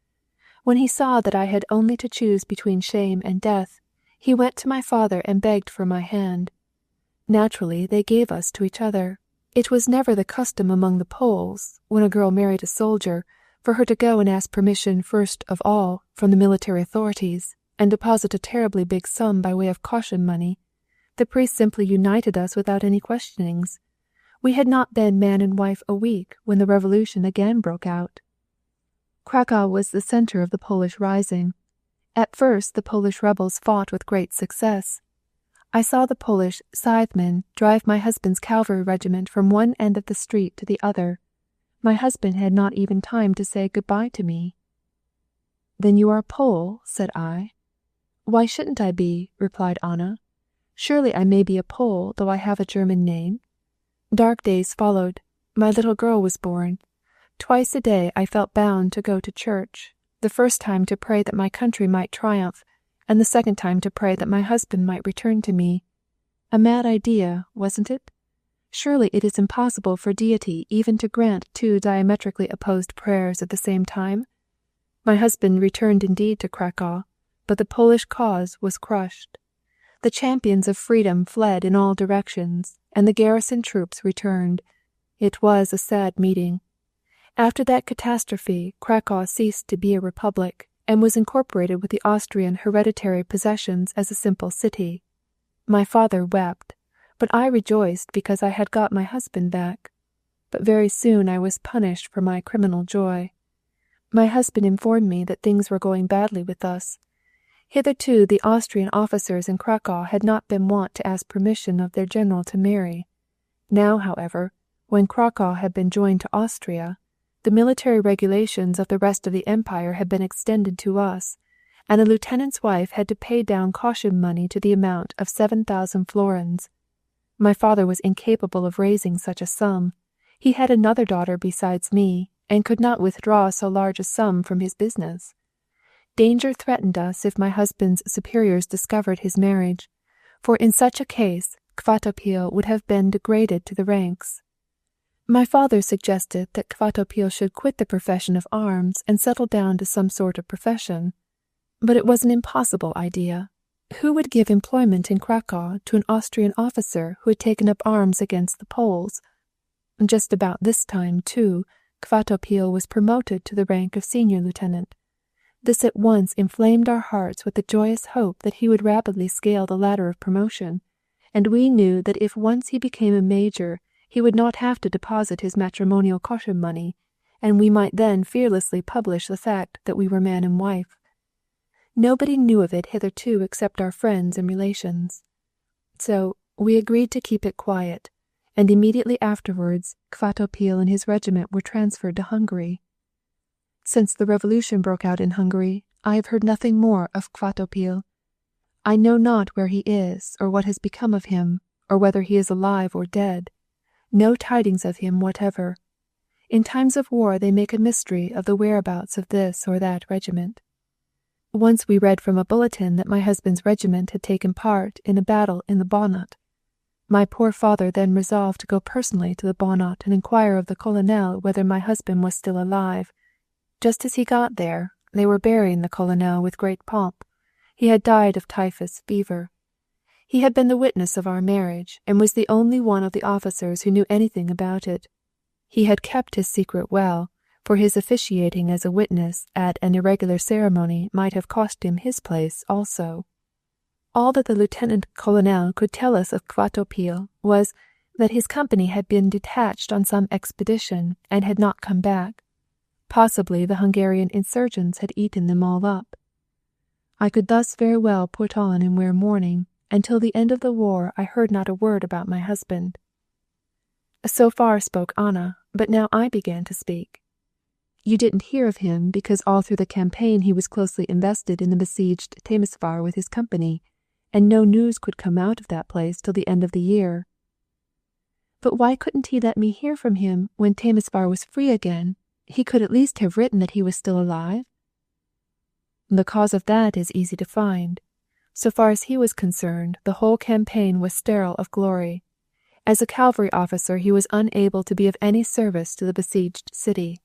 When he saw that I had only to choose between shame and death, he went to my father and begged for my hand. Naturally, they gave us to each other. It was never the custom among the Poles, when a girl married a soldier, for her to go and ask permission first of all from the military authorities, and deposit a terribly big sum by way of caution money. The priest simply united us without any questionings. We had not been man and wife a week when the revolution again broke out. Cracow was the center of the Polish rising. At first the Polish rebels fought with great success. I saw the Polish scythemen drive my husband's cavalry regiment from one end of the street to the other. My husband had not even time to say good-bye to me. "Then you are a Pole?" said I. "Why shouldn't I be?" replied Anna. "Surely I may be a Pole, though I have a German name." Dark days followed. My little girl was born. Twice a day I felt bound to go to church, the first time to pray that my country might triumph, and the second time to pray that my husband might return to me. A mad idea, wasn't it? Surely it is impossible for Deity even to grant two diametrically opposed prayers at the same time. My husband returned indeed to Cracow, but the Polish cause was crushed. The champions of freedom fled in all directions, and the garrison troops returned. It was a sad meeting. After that catastrophe, Cracow ceased to be a republic, and was incorporated with the Austrian hereditary possessions as a simple city. My father wept, but I rejoiced because I had got my husband back. But very soon I was punished for my criminal joy. My husband informed me that things were going badly with us. Hitherto the Austrian officers in Cracow had not been wont to ask permission of their general to marry. Now, however, when Cracow had been joined to Austria, the military regulations of the rest of the empire had been extended to us, and a lieutenant's wife had to pay down caution money to the amount of 7,000 florins. My father was incapable of raising such a sum. He had another daughter besides me, and could not withdraw so large a sum from his business. Danger threatened us if my husband's superiors discovered his marriage, for in such a case Kvatopil would have been degraded to the ranks. My father suggested that Kvatopil should quit the profession of arms and settle down to some sort of profession. But it was an impossible idea. Who would give employment in Cracow to an Austrian officer who had taken up arms against the Poles? Just about this time, too, Kvatopil was promoted to the rank of senior lieutenant. This at once inflamed our hearts with the joyous hope that he would rapidly scale the ladder of promotion, and we knew that if once he became a major, he would not have to deposit his matrimonial caution money, and we might then fearlessly publish the fact that we were man and wife. Nobody knew of it hitherto except our friends and relations. So we agreed to keep it quiet, and immediately afterwards Kvatopil and his regiment were transferred to Hungary. Since the revolution broke out in Hungary, I have heard nothing more of Kvatopil. I know not where he is, or what has become of him, or whether he is alive or dead. No tidings of him whatever. In times of war they make a mystery of the whereabouts of this or that regiment. Once we read from a bulletin that my husband's regiment had taken part in a battle in the Bonnot. My poor father then resolved to go personally to the bonnet and inquire of the colonel whether my husband was still alive. Just as he got there, they were burying the colonel with great pomp. He had died of typhus fever. He had been the witness of our marriage, and was the only one of the officers who knew anything about it. He had kept his secret well, for his officiating as a witness at an irregular ceremony might have cost him his place also. All that the lieutenant-colonel could tell us of Kvatopil was that his company had been detached on some expedition and had not come back. Possibly the Hungarian insurgents had eaten them all up. I could thus very well put on and wear mourning, and till the end of the war I heard not a word about my husband. So far spoke Anna, but now I began to speak. You didn't hear of him because all through the campaign he was closely invested in the besieged Temesvar with his company, and no news could come out of that place till the end of the year. But why couldn't he let me hear from him when Temesvar was free again? He could at least have written that he was still alive. The cause of that is easy to find. So far as he was concerned, the whole campaign was sterile of glory. As a cavalry officer he was unable to be of any service to the besieged city.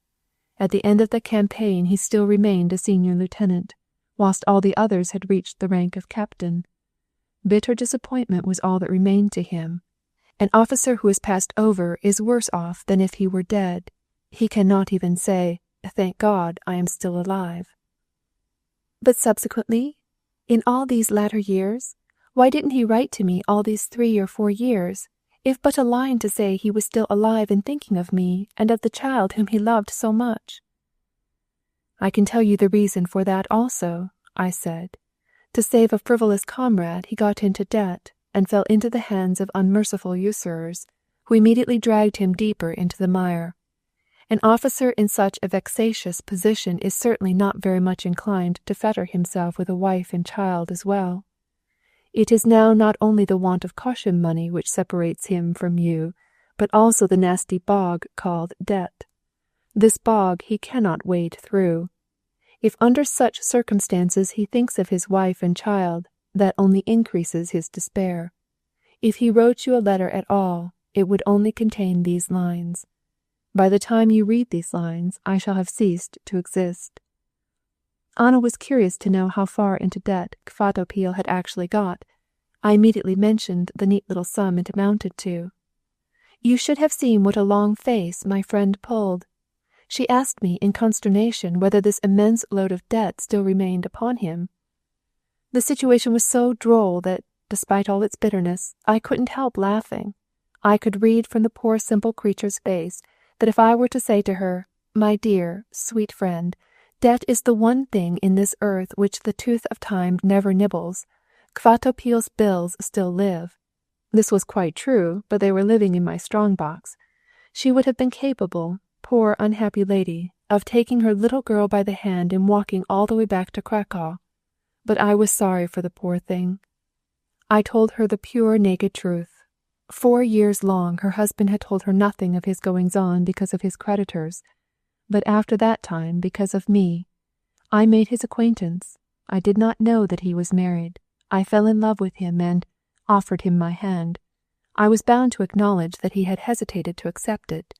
At the end of the campaign he still remained a senior lieutenant, whilst all the others had reached the rank of captain. Bitter disappointment was all that remained to him. An officer who is passed over is worse off than if he were dead. He cannot even say, "Thank God, I am still alive." But subsequently, in all these latter years, why didn't he write to me all these 3 or 4 years, if but a line to say he was still alive and thinking of me and of the child whom he loved so much? I can tell you the reason for that also, I said. To save a frivolous comrade he got into debt, and fell into the hands of unmerciful usurers, who immediately dragged him deeper into the mire. An officer in such a vexatious position is certainly not very much inclined to fetter himself with a wife and child as well. It is now not only the want of caution money which separates him from you, but also the nasty bog called debt. This bog he cannot wade through. If under such circumstances he thinks of his wife and child, that only increases his despair. If he wrote you a letter at all, it would only contain these lines. By the time you read these lines, I shall have ceased to exist. Anna was curious to know how far into debt Kvatopil had actually got. I immediately mentioned the neat little sum it amounted to. You should have seen what a long face my friend pulled. She asked me in consternation whether this immense load of debt still remained upon him. The situation was so droll that, despite all its bitterness, I couldn't help laughing. I could read from the poor simple creature's face that if I were to say to her, "My dear, sweet friend, debt is the one thing in this earth which the tooth of time never nibbles. Kvatopil's bills still live." This was quite true, but they were living in my strong-box. She would have been capable, poor unhappy lady, of taking her little girl by the hand and walking all the way back to Cracow. But I was sorry for the poor thing. I told her the pure naked truth. 4 years long her husband had told her nothing of his goings-on because of his creditors, but after that time because of me. I made his acquaintance. I did not know that he was married. I fell in love with him and offered him my hand. I was bound to acknowledge that he had hesitated to accept it.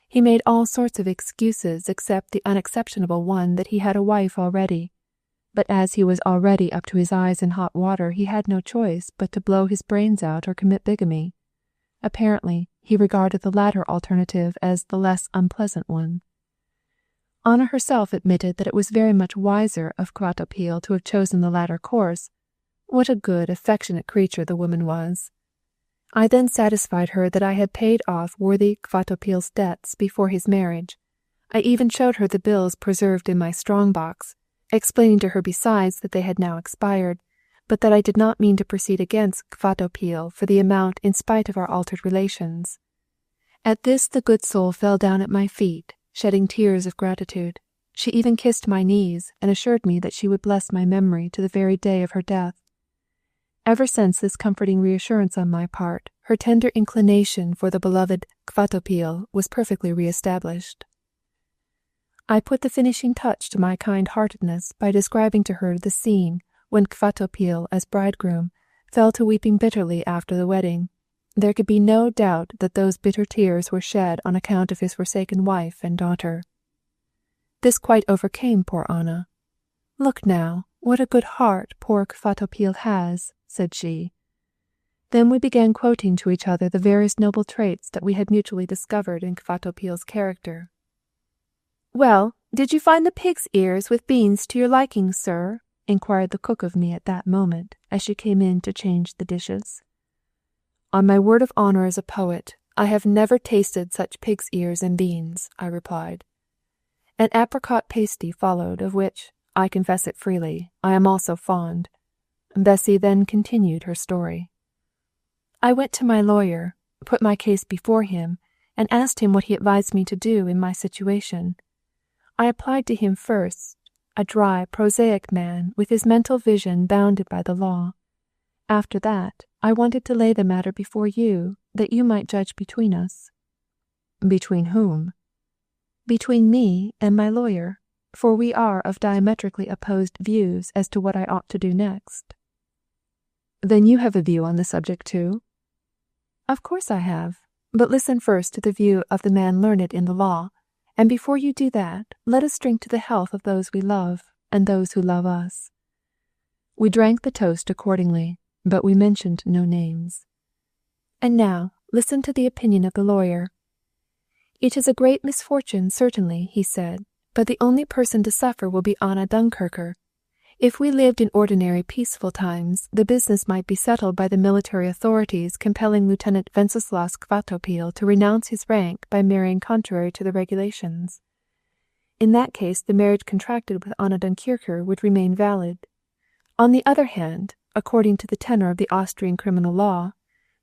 He made all sorts of excuses except the unexceptionable one that he had a wife already. But as he was already up to his eyes in hot water, he had no choice but to blow his brains out or commit bigamy. Apparently, he regarded the latter alternative as the less unpleasant one. Anna herself admitted that it was very much wiser of Kvatopil to have chosen the latter course. What a good, affectionate creature the woman was! I then satisfied her that I had paid off worthy Kvatopil's debts before his marriage. I even showed her the bills preserved in my strong-box, explaining to her besides that they had now expired, but that I did not mean to proceed against Kvatopil for the amount in spite of our altered relations. At this the good soul fell down at my feet, shedding tears of gratitude. She even kissed my knees and assured me that she would bless my memory to the very day of her death. Ever since this comforting reassurance on my part, her tender inclination for the beloved Kvatopil was perfectly re-established. I put the finishing touch to my kind-heartedness by describing to her the scene when Kvatopil, as bridegroom, fell to weeping bitterly after the wedding. There could be no doubt that those bitter tears were shed on account of his forsaken wife and daughter. This quite overcame poor Anna. "Look now, what a good heart poor Kvatopil has," said she. Then we began quoting to each other the various noble traits that we had mutually discovered in Kvatopil's character. "Well, did you find the pig's ears with beans to your liking, sir?" inquired the cook of me at that moment, as she came in to change the dishes. "On my word of honour as a poet, I have never tasted such pig's ears and beans," I replied. An apricot pasty followed, of which, I confess it freely, I am also fond. Bessy then continued her story. "I went to my lawyer, put my case before him, and asked him what he advised me to do in my situation. I applied to him first, a dry, prosaic man with his mental vision bounded by the law. After that, I wanted to lay the matter before you, that you might judge between us." "Between whom?" "Between me and my lawyer, for we are of diametrically opposed views as to what I ought to do next." "Then you have a view on the subject too?" "Of course I have, but listen first to the view of the man learned in the law, and before you do that, let us drink to the health of those we love, and those who love us." We drank the toast accordingly, but we mentioned no names. "And now, listen to the opinion of the lawyer. It is a great misfortune, certainly," he said, "but the only person to suffer will be Anna Dunkircher. If we lived in ordinary peaceful times, the business might be settled by the military authorities compelling Lieutenant Wenceslaus Kvatopil to renounce his rank by marrying contrary to the regulations. In that case the marriage contracted with Anna Dunkircher would remain valid. On the other hand, according to the tenor of the Austrian criminal law,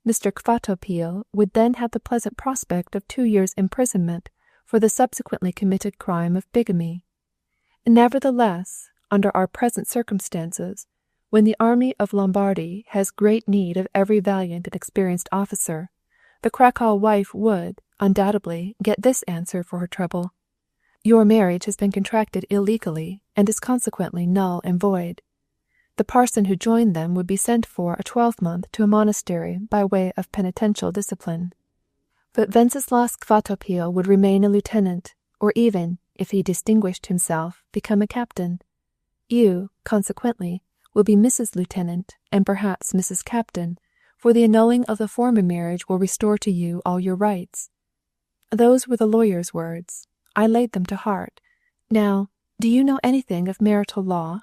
Mr. Kvatopil would then have the pleasant prospect of 2 years' imprisonment for the subsequently committed crime of bigamy. Nevertheless, under our present circumstances, when the army of Lombardy has great need of every valiant and experienced officer, the Cracow wife would, undoubtedly, get this answer for her trouble: your marriage has been contracted illegally, and is consequently null and void. The parson who joined them would be sent for a 12-month to a monastery by way of penitential discipline. But Wenceslaus Kvatopil would remain a lieutenant, or even, if he distinguished himself, become a captain. You, consequently, will be Mrs. Lieutenant, and perhaps Mrs. Captain, for the annulling of the former marriage will restore to you all your rights." Those were the lawyer's words. I laid them to heart. Now, do you know anything of marital law?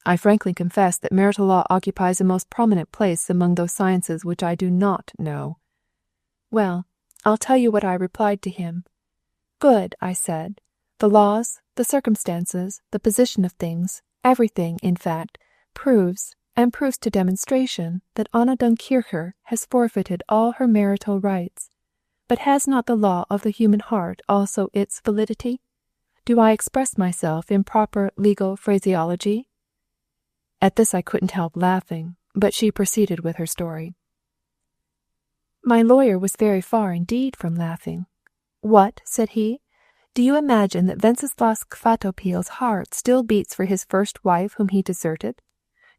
"I frankly confess that marital law occupies a most prominent place among those sciences which I do not know." "Well, I'll tell you what I replied to him. 'Good,' I said. 'The laws, the circumstances, the position of things, everything, in fact, proves to demonstration that Anna Dunkircher has forfeited all her marital rights. But has not the law of the human heart also its validity? Do I express myself in proper legal phraseology?'" At this I couldn't help laughing, but she proceeded with her story. My lawyer was very far indeed from laughing. "What?" said he. "Do you imagine that Wenceslaus Kvatopil's heart still beats for his first wife whom he deserted,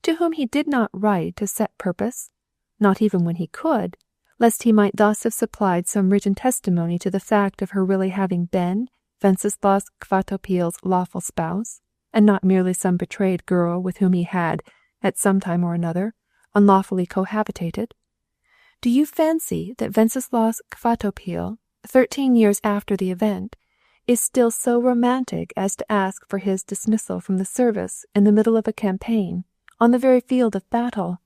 to whom he did not write to set purpose, not even when he could, lest he might thus have supplied some written testimony to the fact of her really having been Wenceslaus Kvatopil's lawful spouse, and not merely some betrayed girl with whom he had, at some time or another, unlawfully cohabitated? Do you fancy that Wenceslaus Kvatopil, 13 years after the event, is still so romantic as to ask for his dismissal from the service in the middle of a campaign, on the very field of battle,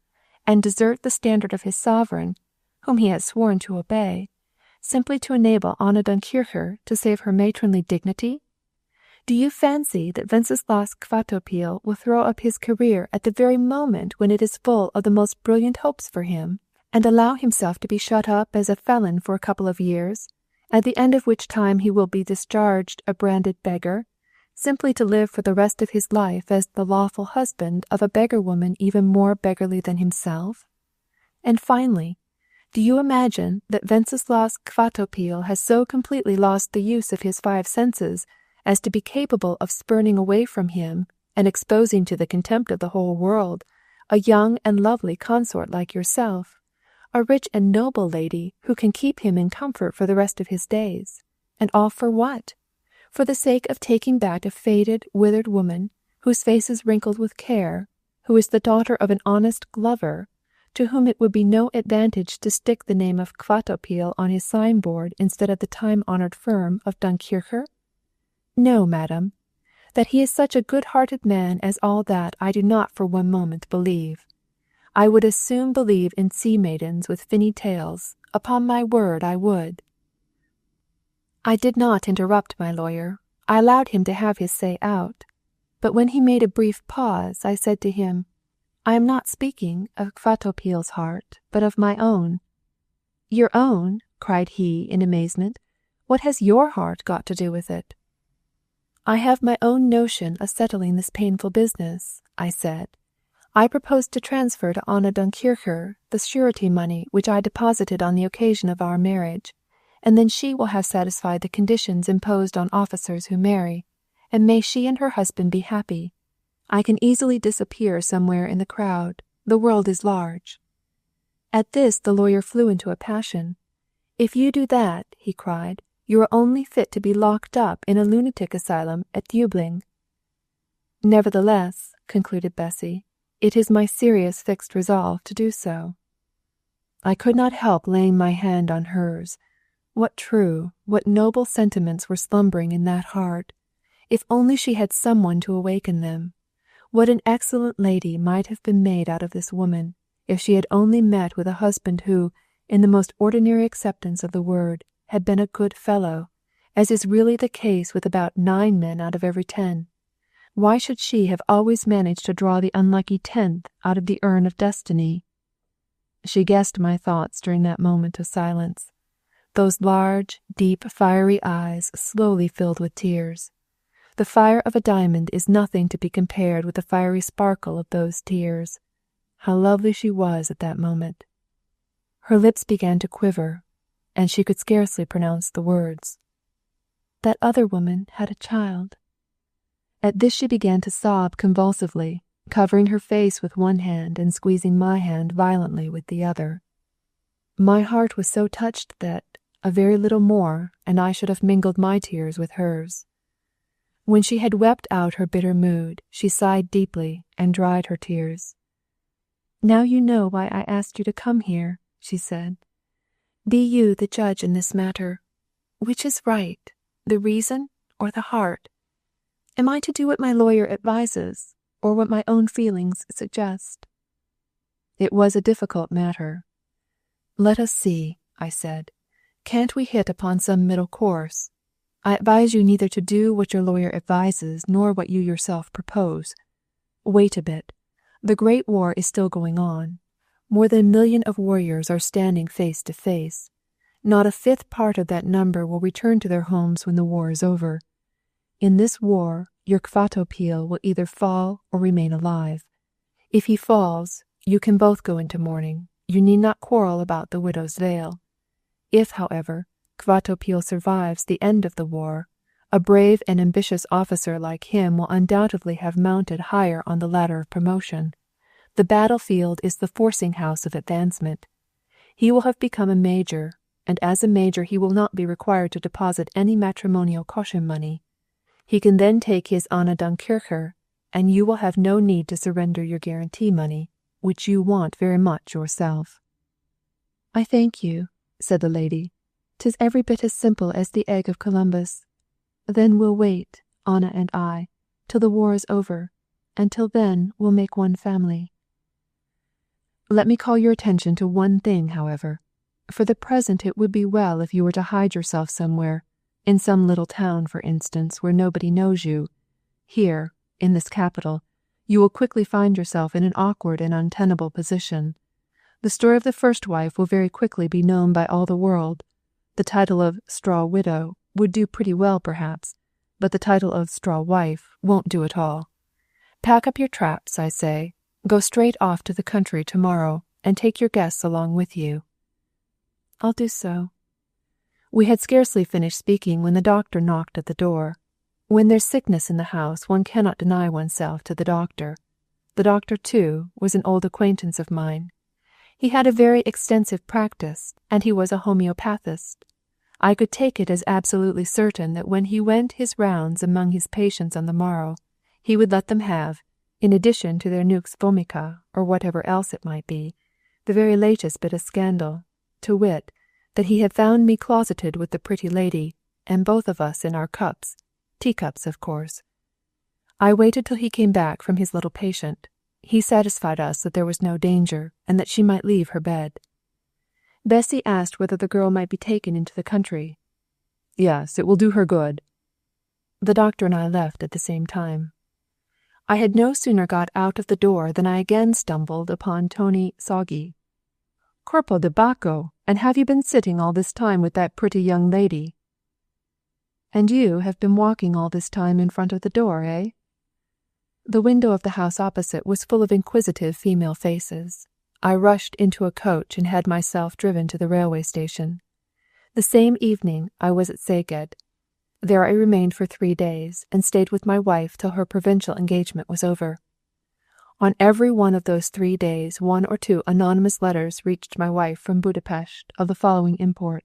and desert the standard of his sovereign, whom he has sworn to obey, simply to enable Anna Dunkircher to save her matronly dignity? Do you fancy that Wenceslaus Kvatopil will throw up his career at the very moment when it is full of the most brilliant hopes for him, and allow himself to be shut up as a felon for a couple of years, at the end of which time he will be discharged a branded beggar, simply to live for the rest of his life as the lawful husband of a beggar-woman even more beggarly than himself? And finally, do you imagine that Wenceslaus Kvatopil has so completely lost the use of his 5 senses as to be capable of spurning away from him, and exposing to the contempt of the whole world, a young and lovely consort like yourself, a rich and noble lady who can keep him in comfort for the rest of his days. And all for what? For the sake of taking back a faded, withered woman, whose face is wrinkled with care, who is the daughter of an honest glover, to whom it would be no advantage to stick the name of Kvatopil on his signboard instead of the time-honoured firm of Dunkircher? No, madam. That he is such a good-hearted man as all that I do not for one moment believe. I would as soon believe in sea-maidens with finny tails. Upon my word I would." I did not interrupt my lawyer. I allowed him to have his say out. But when he made a brief pause, I said to him, "I am not speaking of Kvatopil's heart, but of my own." "Your own?" cried he in amazement. "What has your heart got to do with it?" "I have my own notion of settling this painful business," I said. "I propose to transfer to Anna Dunkircher the surety money which I deposited on the occasion of our marriage, and then she will have satisfied the conditions imposed on officers who marry, and may she and her husband be happy. I can easily disappear somewhere in the crowd. The world is large." At this the lawyer flew into a passion. "If you do that," he cried, "you are only fit to be locked up in a lunatic asylum at Dubling." "Nevertheless," concluded Bessy, "it is my serious fixed resolve to do so." I could not help laying my hand on hers. What true, what noble sentiments were slumbering in that heart! If only she had someone to awaken them! What an excellent lady might have been made out of this woman, if she had only met with a husband who, in the most ordinary acceptance of the word, had been a good fellow, as is really the case with about 9 men out of every 10. Why should she have always managed to draw the unlucky 10th out of the urn of destiny? She guessed my thoughts during that moment of silence. Those large, deep, fiery eyes slowly filled with tears. The fire of a diamond is nothing to be compared with the fiery sparkle of those tears. How lovely she was at that moment! Her lips began to quiver, and she could scarcely pronounce the words. "That other woman had a child." At this she began to sob convulsively, covering her face with one hand and squeezing my hand violently with the other. My heart was so touched that, a very little more, and I should have mingled my tears with hers. When she had wept out her bitter mood, she sighed deeply and dried her tears. "Now you know why I asked you to come here," she said. "Be you the judge in this matter. Which is right, the reason or the heart? Am I to do what my lawyer advises, or what my own feelings suggest?" It was a difficult matter. "Let us see," I said. "Can't we hit upon some middle course? I advise you neither to do what your lawyer advises nor what you yourself propose. Wait a bit. The great war is still going on. More than 1,000,000 of warriors are standing face to face. Not a 5th part of that number will return to their homes when the war is over. In this war, your Kvatopil will either fall or remain alive. If he falls, you can both go into mourning. You need not quarrel about the widow's veil. If, however, Kvatopil survives the end of the war, a brave and ambitious officer like him will undoubtedly have mounted higher on the ladder of promotion. The battlefield is the forcing-house of advancement. He will have become a major, and as a major he will not be required to deposit any matrimonial caution money. He can then take his Anna Dunkircher, and you will have no need to surrender your guarantee money, which you want very much yourself." "I thank you," said the lady. "'Tis every bit as simple as the egg of Columbus. Then we'll wait, Anna and I, till the war is over, and till then we'll make one family." "Let me call your attention to one thing, however. For the present it would be well if you were to hide yourself somewhere, in some little town, for instance, where nobody knows you. Here, in this capital, you will quickly find yourself in an awkward and untenable position. The story of the first wife will very quickly be known by all the world. The title of straw widow would do pretty well, perhaps, but the title of straw wife won't do at all. Pack up your traps, I say. Go straight off to the country tomorrow, and take your guests along with you." "I'll do so." We had scarcely finished speaking when the doctor knocked at the door. When there's sickness in the house, one cannot deny oneself to the doctor. The doctor, too, was an old acquaintance of mine. He had a very extensive practice, and he was a homeopathist. I could take it as absolutely certain that when he went his rounds among his patients on the morrow, he would let them have, in addition to their nux vomica, or whatever else it might be, the very latest bit of scandal, to wit, that he had found me closeted with the pretty lady, and both of us in our cups, teacups, of course. I waited till he came back from his little patient. He satisfied us that there was no danger, and that she might leave her bed. Bessy asked whether the girl might be taken into the country. Yes, it will do her good. The doctor and I left at the same time. I had no sooner got out of the door than I again stumbled upon Tony Soggy. Corpo de Bacco, and have you been sitting all this time with that pretty young lady? And you have been walking all this time in front of the door, eh? The window of the house opposite was full of inquisitive female faces. I rushed into a coach and had myself driven to the railway station. The same evening I was at Szeged. There I remained for 3 days, and stayed with my wife till her provincial engagement was over. On every one of those 3 days 1 or 2 anonymous letters reached my wife from Budapest of the following import.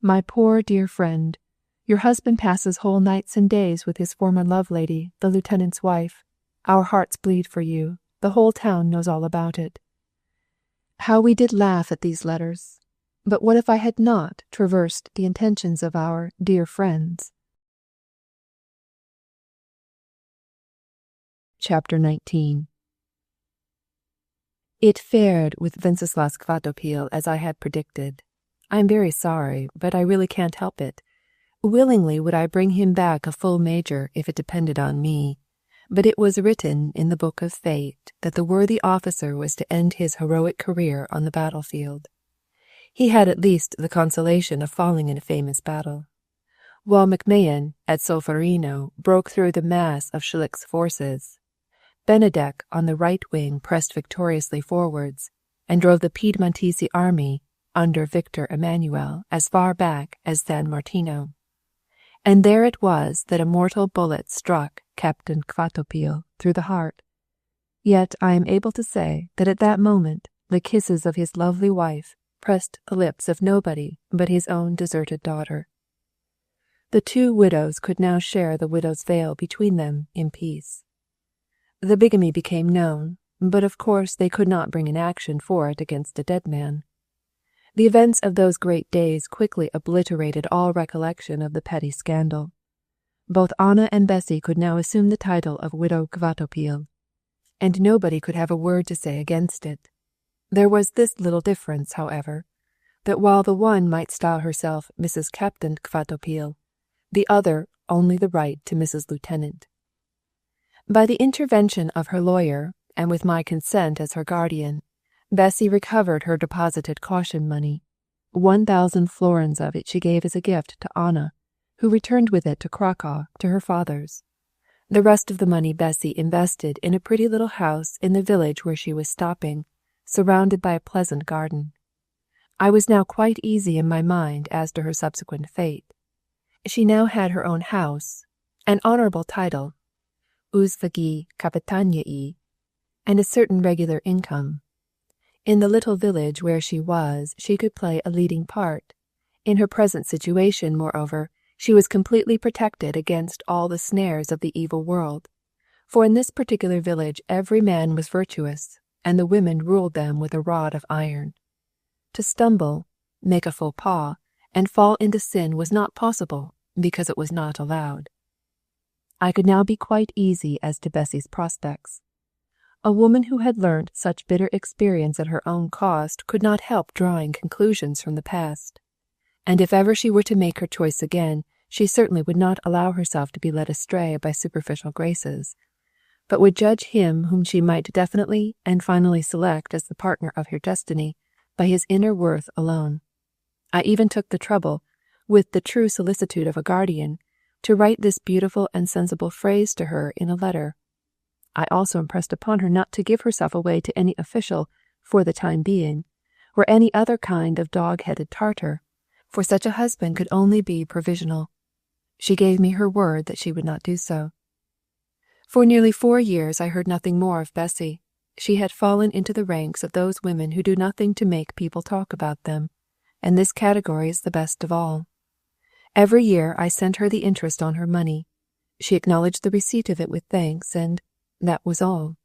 My poor dear friend, your husband passes whole nights and days with his former love-lady, the lieutenant's wife. Our hearts bleed for you. The whole town knows all about it. How we did laugh at these letters! But what if I had not traversed the intentions of our dear friends? Chapter 19. It fared with Wenceslas Kvatopil as I had predicted. I am very sorry, but I really can't help it. Willingly would I bring him back a full major if it depended on me, but it was written in the book of fate that the worthy officer was to end his heroic career on the battlefield. He had at least the consolation of falling in a famous battle. While MacMahon at Solferino broke through the mass of Schlick's forces, Benedek on the right wing pressed victoriously forwards and drove the Piedmontese army under Victor Emmanuel as far back as San Martino. And there it was that a mortal bullet struck Captain Kvatopil through the heart. Yet I am able to say that at that moment the kisses of his lovely wife pressed the lips of nobody but his own deserted daughter. The 2 widows could now share the widow's veil between them in peace. The bigamy became known, but of course they could not bring an action for it against a dead man. The events of those great days quickly obliterated all recollection of the petty scandal. Both Anna and Bessy could now assume the title of Widow Kvatopil, and nobody could have a word to say against it. There was this little difference, however, that while the one might style herself Mrs. Captain Kvatopil, the other only the right to Mrs. Lieutenant. By the intervention of her lawyer, and with my consent as her guardian, Bessy recovered her deposited caution money. 1,000 florins of it she gave as a gift to Anna, who returned with it to Cracow, to her father's. The rest of the money Bessy invested in a pretty little house in the village where she was stopping, surrounded by a pleasant garden. I was now quite easy in my mind as to her subsequent fate. She now had her own house, an honourable title, uzvagi kapitaniai, and a certain regular income. In the little village where she was, she could play a leading part. In her present situation, moreover, she was completely protected against all the snares of the evil world, for in this particular village every man was virtuous, and the women ruled them with a rod of iron. To stumble, make a faux pas, and fall into sin was not possible, because it was not allowed. I could now be quite easy as to Bessy's prospects. A woman who had learnt such bitter experience at her own cost could not help drawing conclusions from the past, and if ever she were to make her choice again, she certainly would not allow herself to be led astray by superficial graces, but would judge him whom she might definitely and finally select as the partner of her destiny by his inner worth alone. I even took the trouble, with the true solicitude of a guardian, to write this beautiful and sensible phrase to her in a letter. I also impressed upon her not to give herself away to any official for the time being, or any other kind of dog-headed Tartar, for such a husband could only be provisional. She gave me her word that she would not do so. For nearly 4 years I heard nothing more of Bessy. She had fallen into the ranks of those women who do nothing to make people talk about them, and this category is the best of all. Every year I sent her the interest on her money. She acknowledged the receipt of it with thanks, and that was all.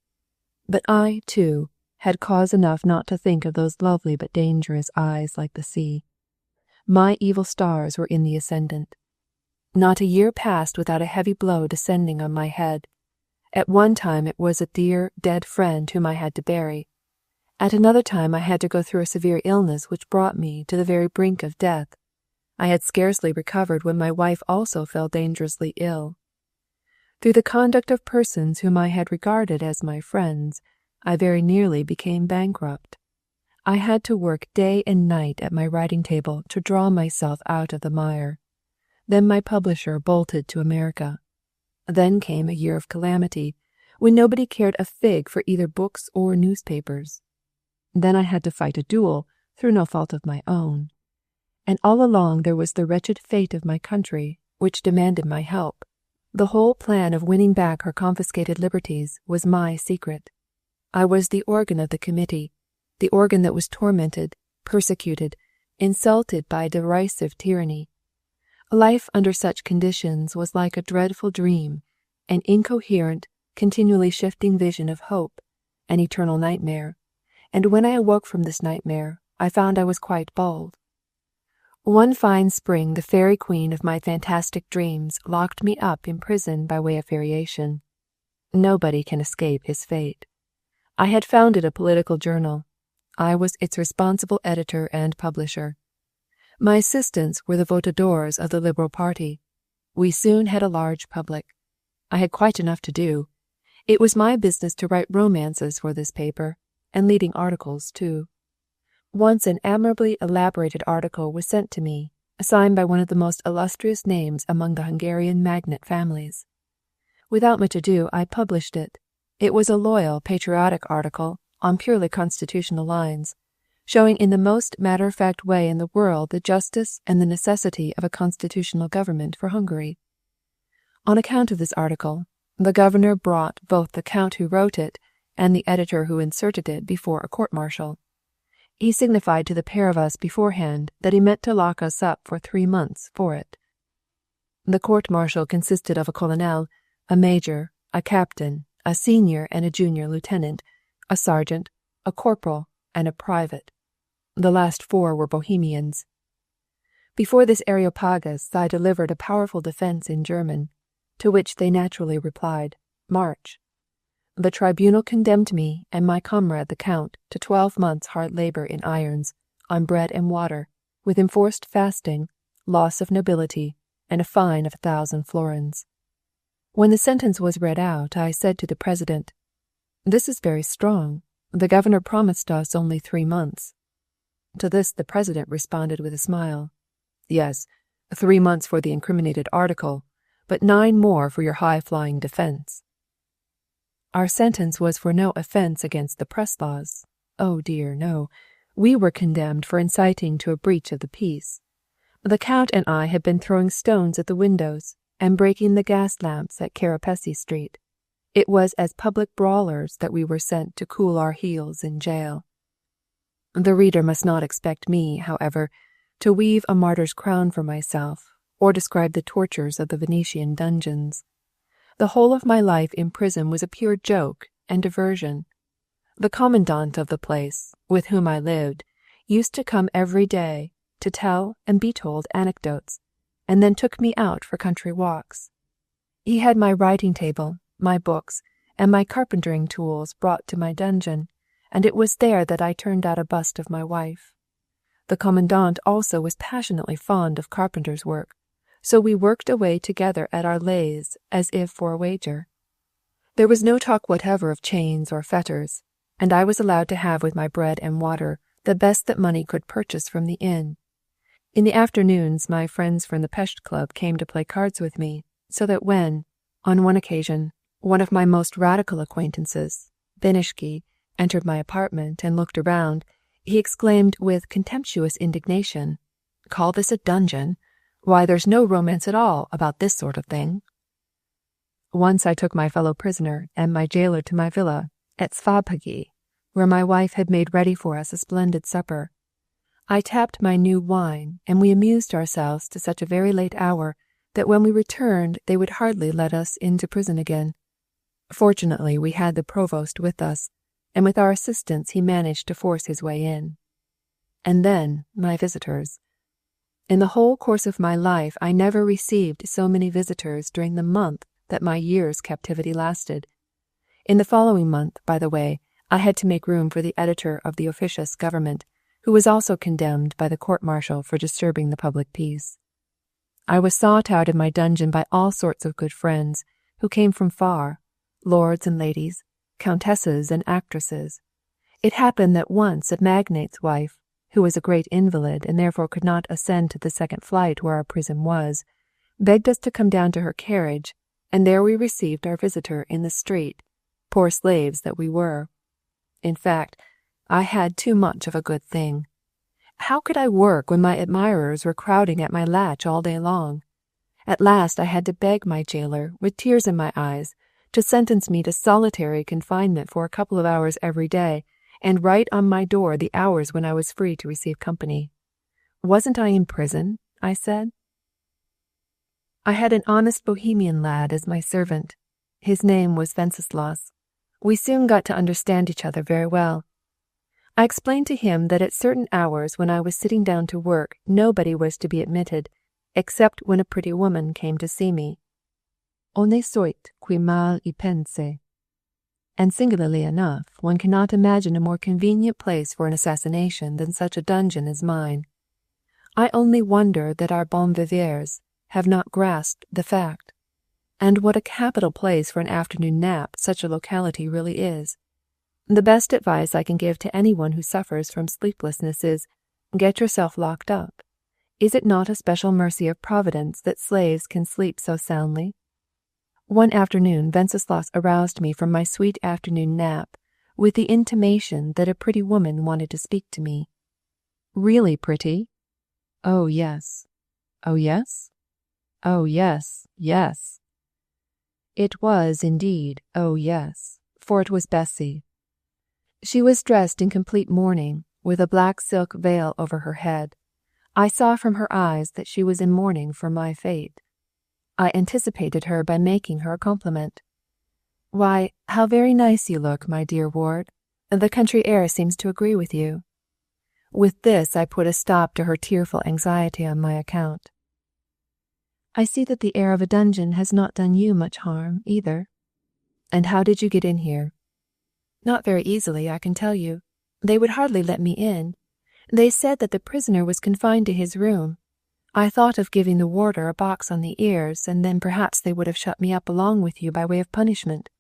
But I, too, had cause enough not to think of those lovely but dangerous eyes like the sea. My evil stars were in the ascendant. Not a year passed without a heavy blow descending on my head. At one time it was a dear, dead friend whom I had to bury. At another time I had to go through a severe illness which brought me to the very brink of death. I had scarcely recovered when my wife also fell dangerously ill. Through the conduct of persons whom I had regarded as my friends, I very nearly became bankrupt. I had to work day and night at my writing table to draw myself out of the mire. Then my publisher bolted to America. Then came a year of calamity, when nobody cared a fig for either books or newspapers. Then I had to fight a duel, through no fault of my own. And all along there was the wretched fate of my country, which demanded my help. The whole plan of winning back her confiscated liberties was my secret. I was the organ of the committee, the organ that was tormented, persecuted, insulted by derisive tyranny. Life under such conditions was like a dreadful dream, an incoherent, continually shifting vision of hope, an eternal nightmare, and when I awoke from this nightmare, I found I was quite bald. One fine spring the fairy queen of my fantastic dreams locked me up in prison by way of variation. Nobody can escape his fate. I had founded a political journal. I was its responsible editor and publisher. My assistants were the votadors of the Liberal Party. We soon had a large public. I had quite enough to do. It was my business to write romances for this paper, and leading articles too. Once an admirably elaborated article was sent to me, signed by one of the most illustrious names among the Hungarian magnate families. Without much ado, I published it. It was a loyal, patriotic article on purely constitutional lines, showing in the most matter-of-fact way in the world the justice and the necessity of a constitutional government for Hungary. On account of this article, the governor brought both the count who wrote it and the editor who inserted it before a court-martial. He signified to the pair of us beforehand that he meant to lock us up for 3 months for it. The court-martial consisted of a colonel, a major, a captain, a senior and a junior lieutenant, a sergeant, a corporal, and a private. The last 4 were Bohemians. Before this Areopagus I delivered a powerful defence in German, to which they naturally replied, "March." The tribunal condemned me and my comrade the count to 12 months' hard labour in irons, on bread and water, with enforced fasting, loss of nobility, and a fine of 1,000 florins. When the sentence was read out, I said to the president, "This is very strong. The governor promised us only 3 months." To this the president responded with a smile, "Yes, 3 months for the incriminated article, but 9 more for your high-flying defence." Our sentence was for no offence against the press laws. Oh dear, no. We were condemned for inciting to a breach of the peace. The count and I had been throwing stones at the windows and breaking the gas lamps at Kerepesi Street. It was as public brawlers that we were sent to cool our heels in jail. The reader must not expect me, however, to weave a martyr's crown for myself, or describe the tortures of the Venetian dungeons. The whole of my life in prison was a pure joke and diversion. The commandant of the place, with whom I lived, used to come every day to tell and be told anecdotes, and then took me out for country walks. He had my writing table, my books, and my carpentering tools brought to my dungeon, and it was there that I turned out a bust of my wife. The commandant also was passionately fond of carpenter's work, so we worked away together at our lathes as if for a wager. There was no talk whatever of chains or fetters, and I was allowed to have with my bread and water the best that money could purchase from the inn. In the afternoons my friends from the Pest Club came to play cards with me, so that when, on one occasion, one of my most radical acquaintances, Benishki, entered my apartment and looked around, he exclaimed with contemptuous indignation, "Call this a dungeon? Why, there's no romance at all about this sort of thing." Once I took my fellow prisoner and my jailer to my villa, at Svabhagi, where my wife had made ready for us a splendid supper. I tapped my new wine, and we amused ourselves to such a very late hour that when we returned they would hardly let us into prison again. Fortunately, we had the provost with us, and with our assistance he managed to force his way in. And then my visitors. In the whole course of my life I never received so many visitors during the month that my year's captivity lasted. In the following month, by the way, I had to make room for the editor of the officious government, who was also condemned by the court-martial for disturbing the public peace. I was sought out in my dungeon by all sorts of good friends, who came from far, lords and ladies, countesses and actresses. It happened that once a magnate's wife, who was a great invalid and therefore could not ascend to the second flight where our prison was, begged us to come down to her carriage, and there we received our visitor in the street, poor slaves that we were. In fact, I had too much of a good thing. How could I work when my admirers were crowding at my latch all day long? At last I had to beg my jailer, with tears in my eyes, to sentence me to solitary confinement for a couple of hours every day, and write on my door the hours when I was free to receive company. Wasn't I in prison? I said. I had an honest Bohemian lad as my servant. His name was Wenceslas. We soon got to understand each other very well. I explained to him that at certain hours when I was sitting down to work nobody was to be admitted, except when a pretty woman came to see me. On soit qui mal y pense. And singularly enough, one cannot imagine a more convenient place for an assassination than such a dungeon as mine. I only wonder that our bon viveurs have not grasped the fact. And what a capital place for an afternoon nap such a locality really is. The best advice I can give to anyone who suffers from sleeplessness is, get yourself locked up. Is it not a special mercy of Providence that slaves can sleep so soundly? One afternoon Wenceslas aroused me from my sweet afternoon nap with the intimation that a pretty woman wanted to speak to me. Really pretty? Oh, yes. Oh, yes? Oh, yes, yes. It was, indeed, oh, yes, for it was Bessie. She was dressed in complete mourning, with a black silk veil over her head. I saw from her eyes that she was in mourning for my fate. I anticipated her by making her a compliment. "Why, how very nice you look, my dear ward. The country air seems to agree with you." With this I put a stop to her tearful anxiety on my account. "I see that the air of a dungeon has not done you much harm, either." "And how did you get in here?" "Not very easily, I can tell you. They would hardly let me in. They said that the prisoner was confined to his room. I thought of giving the warder a box on the ears, and then perhaps they would have shut me up along with you by way of punishment."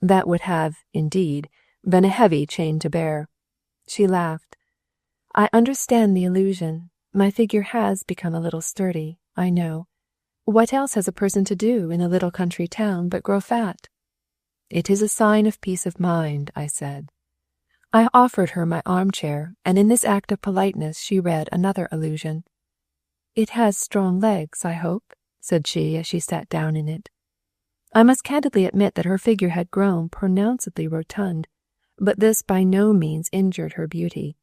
"That would have, indeed, been a heavy chain to bear." She laughed. "I understand the illusion. My figure has become a little sturdy, I know. What else has a person to do in a little country town but grow fat?" "It is a sign of peace of mind," I said. I offered her my armchair, and in this act of politeness she read another illusion. "It has strong legs, I hope," said she as she sat down in it. I must candidly admit that her figure had grown pronouncedly rotund, but this by no means injured her beauty.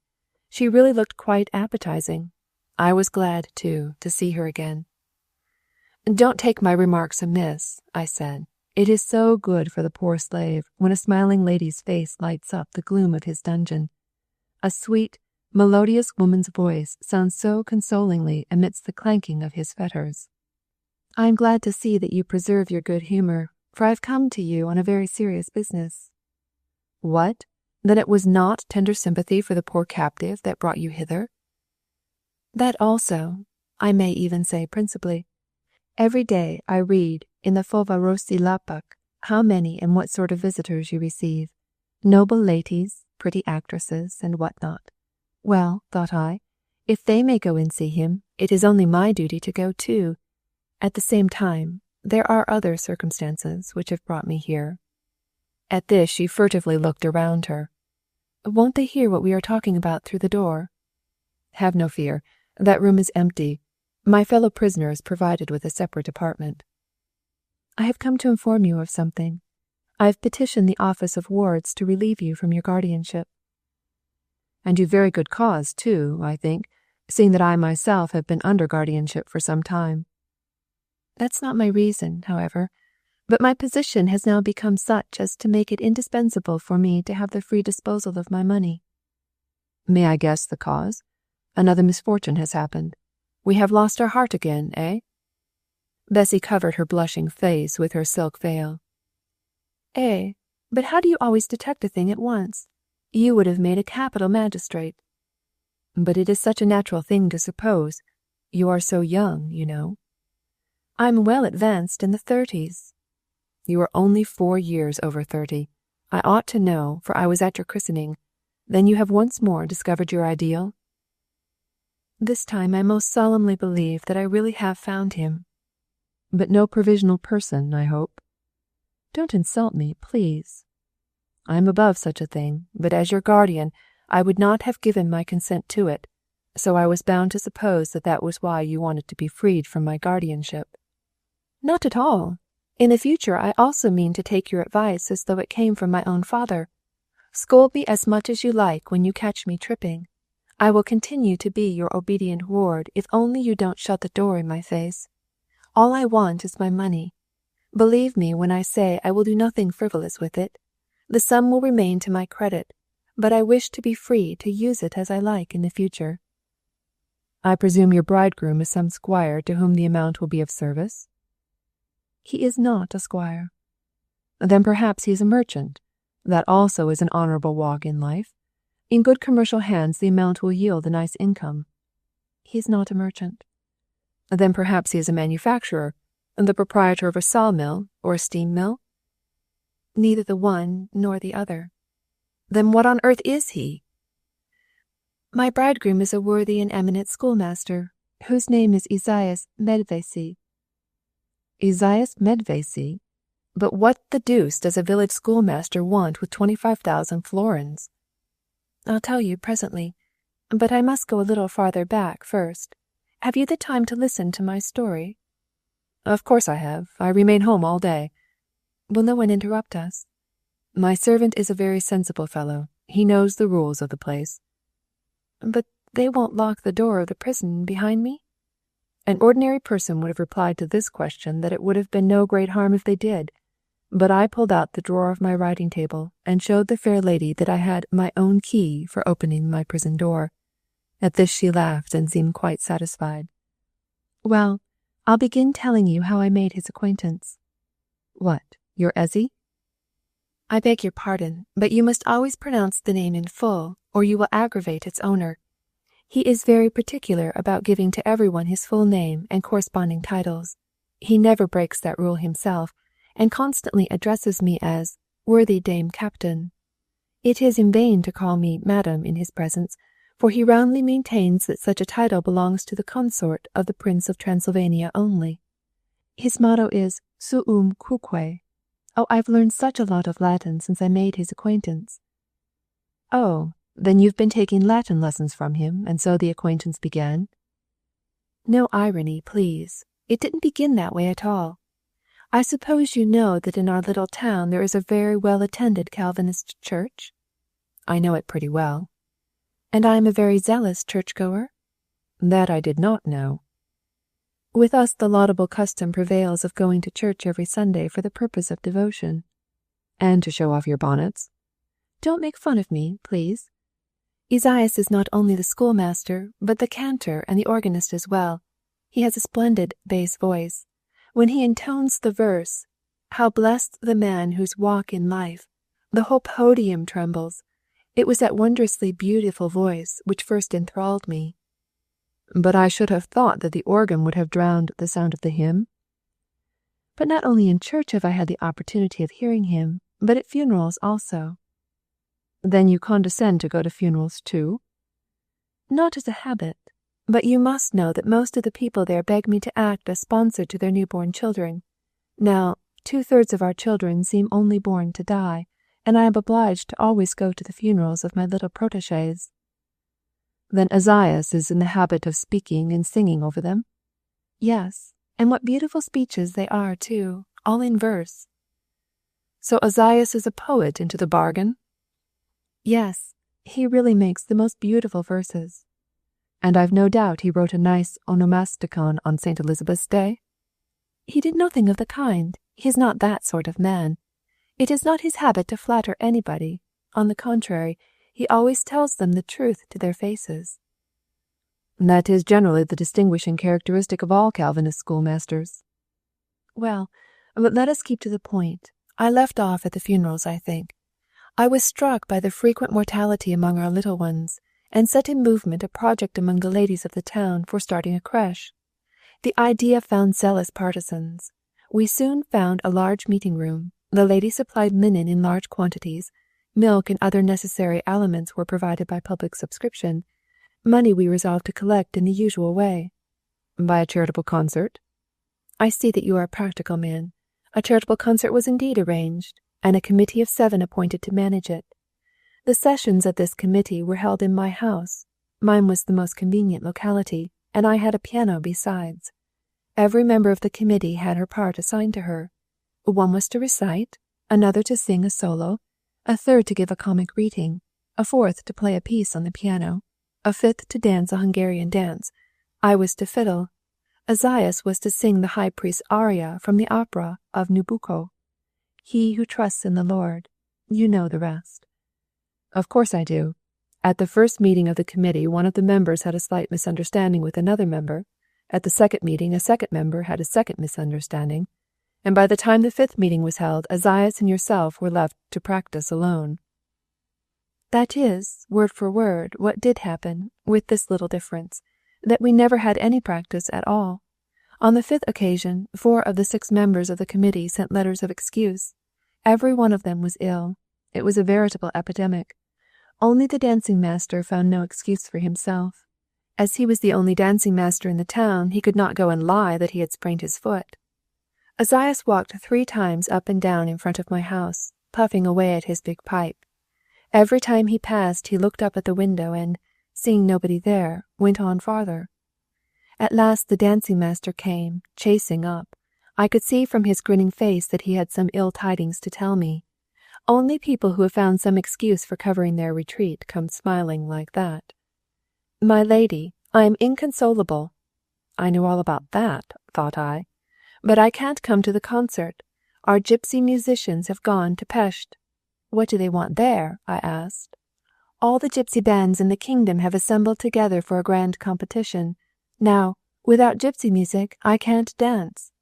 She really looked quite appetizing. I was glad, too, to see her again. "Don't take my remarks amiss," I said. "It is so good for the poor slave when a smiling lady's face lights up the gloom of his dungeon. A sweet, melodious woman's voice sounds so consolingly amidst the clanking of his fetters. I am glad to see that you preserve your good humour, for I have come to you on a very serious business." "What? Then it was not tender sympathy for the poor captive that brought you hither?" "That also, I may even say principally. Every day I read in the Fovarosi Lapak how many and what sort of visitors you receive, noble ladies, pretty actresses, and what not. Well, thought I, if they may go and see him, it is only my duty to go too. At the same time, there are other circumstances which have brought me here." At this she furtively looked around her. "Won't they hear what we are talking about through the door?" "Have no fear. That room is empty. My fellow prisoner is provided with a separate apartment." "I have come to inform you of something. I've petitioned the Office of Wards to relieve you from your guardianship. And you've very good cause, too, I think, seeing that I myself have been under guardianship for some time. That's not my reason, however, but my position has now become such as to make it indispensable for me to have the free disposal of my money. May I guess the cause? Another misfortune has happened. We have lost our heart again, eh? Bessie covered her blushing face with her silk veil. Eh, but how do you always detect a thing at once? You would have made a capital magistrate. But it is such a natural thing to suppose. You are so young, you know. I'm well advanced in the 30s. You are only 4 years over 30. I ought to know, for I was at your christening. Then you have once more discovered your ideal? This time I most solemnly believe that I really have found him. But no provisional person, I hope. Don't insult me, please. I am above such a thing, but as your guardian, I would not have given my consent to it, so I was bound to suppose that that was why you wanted to be freed from my guardianship. Not at all. In the future I also mean to take your advice as though it came from my own father. Scold me as much as you like when you catch me tripping. I will continue to be your obedient ward if only you don't shut the door in my face. All I want is my money. Believe me when I say I will do nothing frivolous with it. The sum will remain to my credit, but I wish to be free to use it as I like in the future. I presume your bridegroom is some squire to whom the amount will be of service? He is not a squire. Then perhaps he is a merchant. That also is an honourable walk in life. In good commercial hands the amount will yield a nice income. He is not a merchant. Then perhaps he is a manufacturer, the proprietor of a sawmill or a steam mill? Neither the one nor the other. Then what on earth is he? My bridegroom is a worthy and eminent schoolmaster, whose name is Esaias Medvési. Esaias Medvési? But what the deuce does a village schoolmaster want with 25,000 florins? I'll tell you presently, but I must go a little farther back first. Have you the time to listen to my story? Of course I have. I remain home all day. Will no one interrupt us? My servant is a very sensible fellow. He knows the rules of the place. But they won't lock the door of the prison behind me? An ordinary person would have replied to this question that it would have been no great harm if they did. But I pulled out the drawer of my writing table and showed the fair lady that I had my own key for opening my prison door. At this she laughed and seemed quite satisfied. Well, I'll begin telling you how I made his acquaintance. What, your Ezzy? I beg your pardon, but you must always pronounce the name in full, or you will aggravate its owner. He is very particular about giving to everyone his full name and corresponding titles. He never breaks that rule himself, and constantly addresses me as worthy Dame Captain. It is in vain to call me Madam in his presence, for he roundly maintains that such a title belongs to the consort of the Prince of Transylvania only. His motto is suum cuique. Oh, I've learned such a lot of Latin since I made his acquaintance. Oh, then you've been taking Latin lessons from him, and so the acquaintance began? No irony, please. It didn't begin that way at all. I suppose you know that in our little town there is a very well-attended Calvinist church? I know it pretty well. And I am a very zealous churchgoer? That I did not know. With us the laudable custom prevails of going to church every Sunday for the purpose of devotion. And to show off your bonnets? Don't make fun of me, please. Esaias is not only the schoolmaster, but the cantor and the organist as well. He has a splendid bass voice. When he intones the verse, "How blessed the man whose walk in life," the whole podium trembles. It was that wondrously beautiful voice which first enthralled me. But I should have thought that the organ would have drowned the sound of the hymn. But not only in church have I had the opportunity of hearing him, but at funerals also. Then you condescend to go to funerals too? Not as a habit, but you must know that most of the people there beg me to act as sponsor to their newborn children. Now, 2/3 of our children seem only born to die, and I am obliged to always go to the funerals of my little protégés. Then Esaias is in the habit of speaking and singing over them? Yes, and what beautiful speeches they are, too, all in verse. So Esaias is a poet into the bargain?" "Yes, he really makes the most beautiful verses." "And I've no doubt he wrote a nice onomasticon on St. Elizabeth's Day?" "He did nothing of the kind. He is not that sort of man. It is not his habit to flatter anybody. On the contrary, he always tells them the truth to their faces." "That is generally the distinguishing characteristic of all Calvinist schoolmasters." "Well, but let us keep to the point. I left off at the funerals, I think. I was struck by the frequent mortality among our little ones, and set in movement a project among the ladies of the town for starting a crèche. The idea found zealous partisans. We soon found a large meeting room. The ladies supplied linen in large quantities. Milk and other necessary aliments were provided by public subscription. Money we resolved to collect in the usual way." "By a charitable concert?" "I see that you are a practical man. A charitable concert was indeed arranged, and a committee of 7 appointed to manage it. The sessions of this committee were held in my house. Mine was the most convenient locality, and I had a piano besides. Every member of the committee had her part assigned to her. One was to recite, another to sing a solo, a third to give a comic reading, a fourth to play a piece on the piano, a fifth to dance a Hungarian dance. I was to fiddle. Esaias was to sing the high priest's aria from the opera of Nabucco. He who trusts in the Lord. You know the rest." "Of course I do. At the first meeting of the committee, one of the members had a slight misunderstanding with another member. At the second meeting, a second member had a second misunderstanding. And by the time the 5th meeting was held, Esaias and yourself were left to practice alone." "That is, word for word, what did happen, with this little difference, that we never had any practice at all. On the 5th occasion, 4 of the 6 members of the committee sent letters of excuse. Every one of them was ill. It was a veritable epidemic. Only the dancing master found no excuse for himself. As he was the only dancing master in the town, he could not go and lie that he had sprained his foot. Esaias walked 3 times up and down in front of my house, puffing away at his big pipe. Every time he passed, he looked up at the window and, seeing nobody there, went on farther. At last the dancing master came, chasing up. I could see from his grinning face that he had some ill tidings to tell me. Only people who have found some excuse for covering their retreat come smiling like that. "My lady, I am inconsolable." I knew all about that, thought I. "But I can't come to the concert. Our gypsy musicians have gone to Pest." "What do they want there?" I asked. "All the gypsy bands in the kingdom have assembled together for a grand competition. Now, without gypsy music, I can't dance."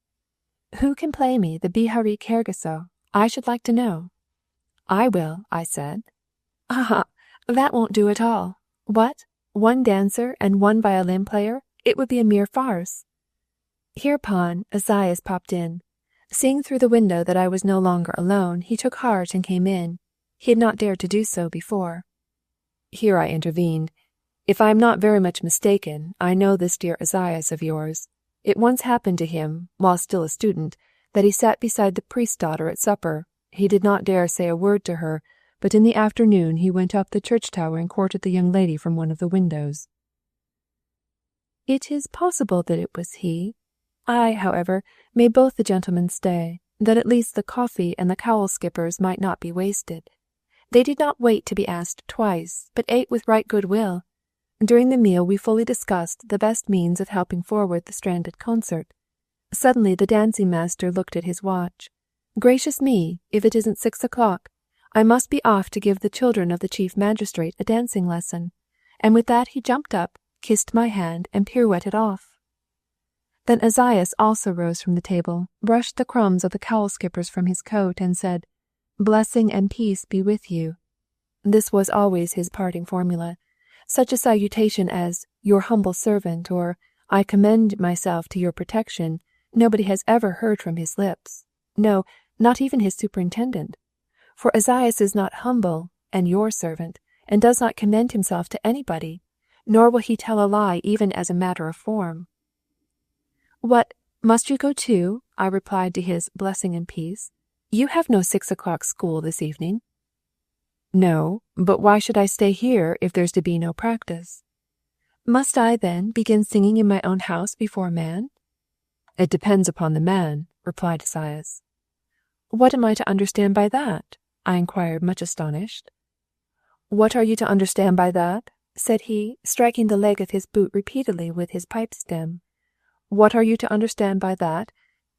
"Who can play me the Bihari Kerguso? I should like to know." "I will," I said. "Ah, that won't do at all. What? 1 dancer and 1 violin player? It would be a mere farce." Hereupon Esaias popped in. Seeing through the window that I was no longer alone, he took heart and came in. He had not dared to do so before. Here I intervened. "If I am not very much mistaken, I know this dear Esaias of yours. It once happened to him, while still a student, that he sat beside the priest's daughter at supper. He did not dare say a word to her, but in the afternoon he went up the church tower and courted the young lady from one of the windows." "It is possible that it was he. I, however, made both the gentlemen stay, that at least the coffee and the cowl skippers might not be wasted. They did not wait to be asked twice, but ate with right good will. During the meal we fully discussed the best means of helping forward the stranded concert. Suddenly the dancing master looked at his watch. Gracious me, if it isn't 6 o'clock! I must be off to give the children of the chief magistrate a dancing lesson. And with that he jumped up, kissed my hand, and pirouetted off. Then Esaias also rose from the table, brushed the crumbs of the cowl skippers from his coat, and said, 'Blessing and peace be with you.' This was always his parting formula. Such a salutation as 'Your humble servant' or 'I commend myself to your protection' nobody has ever heard from his lips. No, not even his superintendent. For Esaias is not humble and your servant, and does not commend himself to anybody, nor will he tell a lie even as a matter of form. 'What, must you go too?' I replied to his 'blessing and peace.' 'You have no 6 o'clock school this evening.' 'No, but why should I stay here if there's to be no practice?' 'Must I, then, begin singing in my own house before a man?' 'It depends upon the man,' replied Esaias. What am I to understand by that? I inquired, much astonished. What are you to understand by that? Said he, striking the leg of his boot repeatedly with his pipe stem. What are you to understand by that?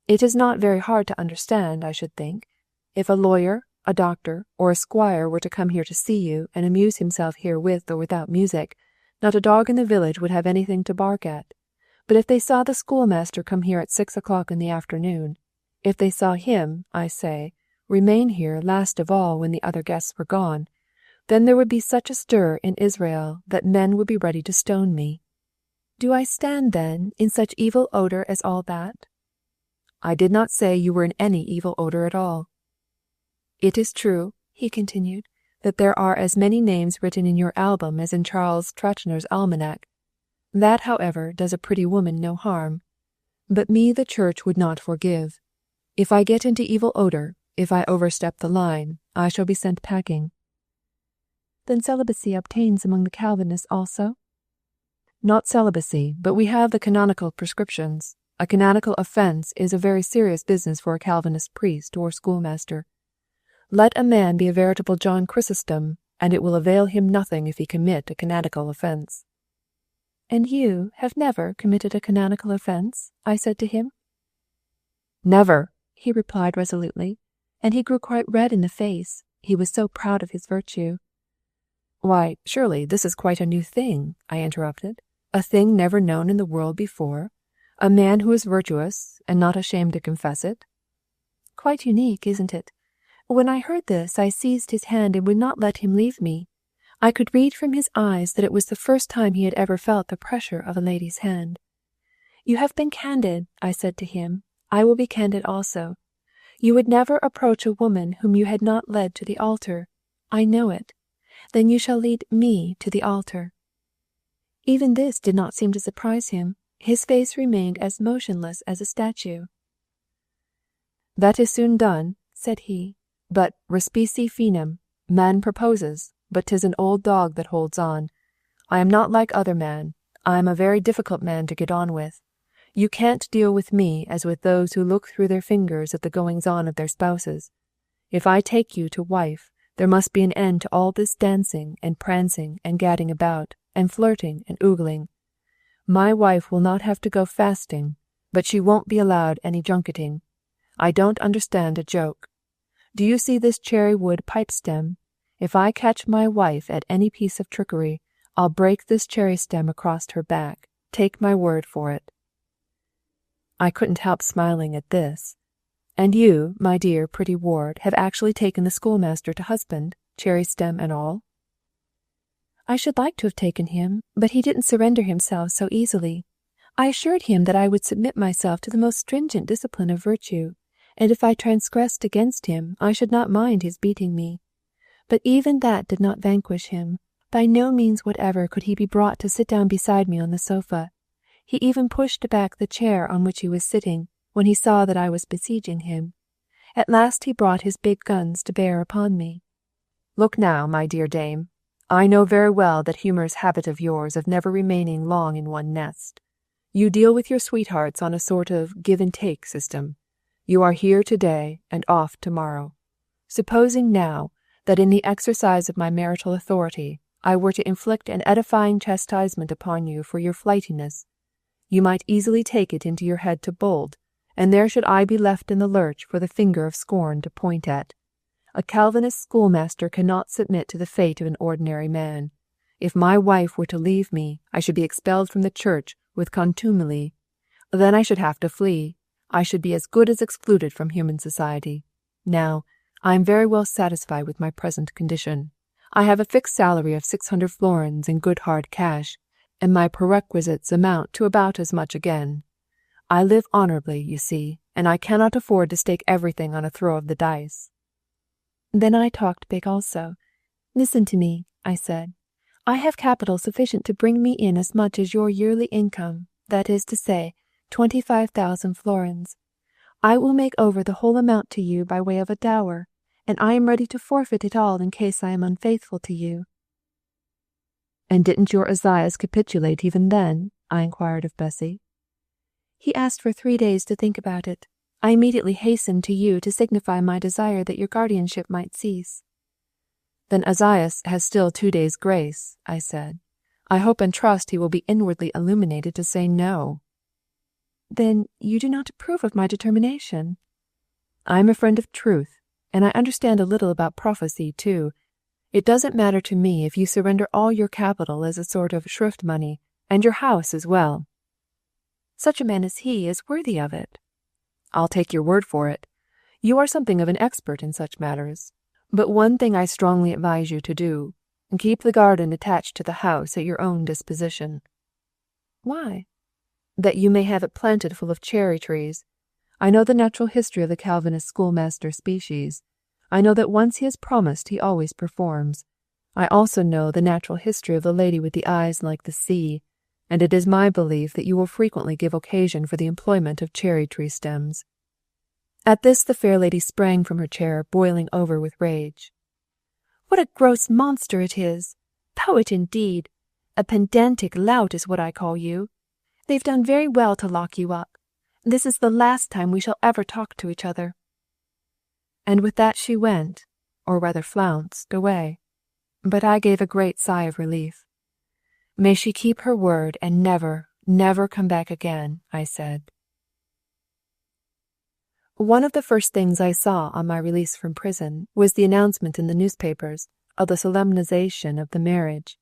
It is not very hard to understand, I should think. If a lawyer, a doctor, or a squire were to come here to see you and amuse himself here with or without music, not a dog in the village would have anything to bark at. But if they saw the schoolmaster come here at 6 o'clock in the afternoon, if they saw him, I say, remain here last of all when the other guests were gone, then there would be such a stir in Israel that men would be ready to stone me. Do I stand, then, in such evil odour as all that? I did not say you were in any evil odour at all. It is true, he continued, that there are as many names written in your album as in Charles Trattner's almanac. That, however, does a pretty woman no harm. But me the Church would not forgive. If I get into evil odour, if I overstep the line, I shall be sent packing. Then celibacy obtains among the Calvinists also? Not celibacy, but we have the canonical prescriptions. A canonical offence is a very serious business for a Calvinist priest or schoolmaster. Let a man be a veritable John Chrysostom, and it will avail him nothing if he commit a canonical offence. And you have never committed a canonical offence? I said to him. Never, he replied resolutely, and he grew quite red in the face. He was so proud of his virtue. Why, surely this is quite a new thing, I interrupted. A thing never known in the world before. A man who is virtuous, and not ashamed to confess it. Quite unique, isn't it? When I heard this, I seized his hand and would not let him leave me. I could read from his eyes that it was the first time he had ever felt the pressure of a lady's hand. You have been candid, I said to him. I will be candid also. You would never approach a woman whom you had not led to the altar. I know it. Then you shall lead me to the altar. Even this did not seem to surprise him. His face remained as motionless as a statue. That is soon done, said he. But respice finem, man proposes, but 'tis an old dog that holds on. I am not like other men. I am a very difficult man to get on with. You can't deal with me as with those who look through their fingers at the goings-on of their spouses. If I take you to wife, there must be an end to all this dancing and prancing and gadding about, and flirting and oogling. My wife will not have to go fasting, but she won't be allowed any junketing. I don't understand a joke. Do you see this cherry-wood pipe-stem? If I catch my wife at any piece of trickery, I'll break this cherry-stem across her back. Take my word for it. I couldn't help smiling at this. And you, my dear pretty ward, have actually taken the schoolmaster to husband, cherry-stem and all? I should like to have taken him, but he didn't surrender himself so easily. I assured him that I would submit myself to the most stringent discipline of virtue, and if I transgressed against him, I should not mind his beating me. But even that did not vanquish him. By no means whatever could he be brought to sit down beside me on the sofa. He even pushed back the chair on which he was sitting, when he saw that I was besieging him. At last he brought his big guns to bear upon me. Look now, my dear dame, I know very well that humorous habit of yours of never remaining long in one nest. You deal with your sweethearts on a sort of give-and-take system. You are here today and off tomorrow. Supposing now that in the exercise of my marital authority I were to inflict an edifying chastisement upon you for your flightiness, you might easily take it into your head to bolt, and there should I be left in the lurch for the finger of scorn to point at. A Calvinist schoolmaster cannot submit to the fate of an ordinary man. If my wife were to leave me, I should be expelled from the church with contumely. Then I should have to flee. I should be as good as excluded from human society. Now, I am very well satisfied with my present condition. I have a fixed salary of 600 florins in good hard cash, and my perquisites amount to about as much again. I live honourably, you see, and I cannot afford to stake everything on a throw of the dice. Then I talked big also. Listen to me, I said. I have capital sufficient to bring me in as much as your yearly income, that is to say, 25,000 florins. I will make over the whole amount to you by way of a dower, and I am ready to forfeit it all in case I am unfaithful to you. And didn't your Esaias capitulate even then? I inquired of Bessy. He asked for 3 days to think about it. I immediately hastened to you to signify my desire that your guardianship might cease." "Then Esaias has still 2 days' grace," I said. "I hope and trust he will be inwardly illuminated to say no." "Then you do not approve of my determination?" "I am a friend of truth, and I understand a little about prophecy, too. It doesn't matter to me if you surrender all your capital as a sort of shrift money, and your house as well." "Such a man as he is worthy of it." "I'll take your word for it. You are something of an expert in such matters. But one thing I strongly advise you to do: keep the garden attached to the house at your own disposition." "Why?" "That you may have it planted full of cherry trees. I know the natural history of the Calvinist schoolmaster species. I know that once he has promised he always performs. I also know the natural history of the lady with the eyes like the sea, and it is my belief that you will frequently give occasion for the employment of cherry-tree stems." At this the fair lady sprang from her chair, boiling over with rage. "What a gross monster it is! Poet indeed! A pedantic lout is what I call you. They've done very well to lock you up. This is the last time we shall ever talk to each other." And with that she went, or rather flounced, away. But I gave a great sigh of relief. "May she keep her word and never, never come back again," I said. One of the first things I saw on my release from prison was the announcement in the newspapers of the solemnization of the marriage.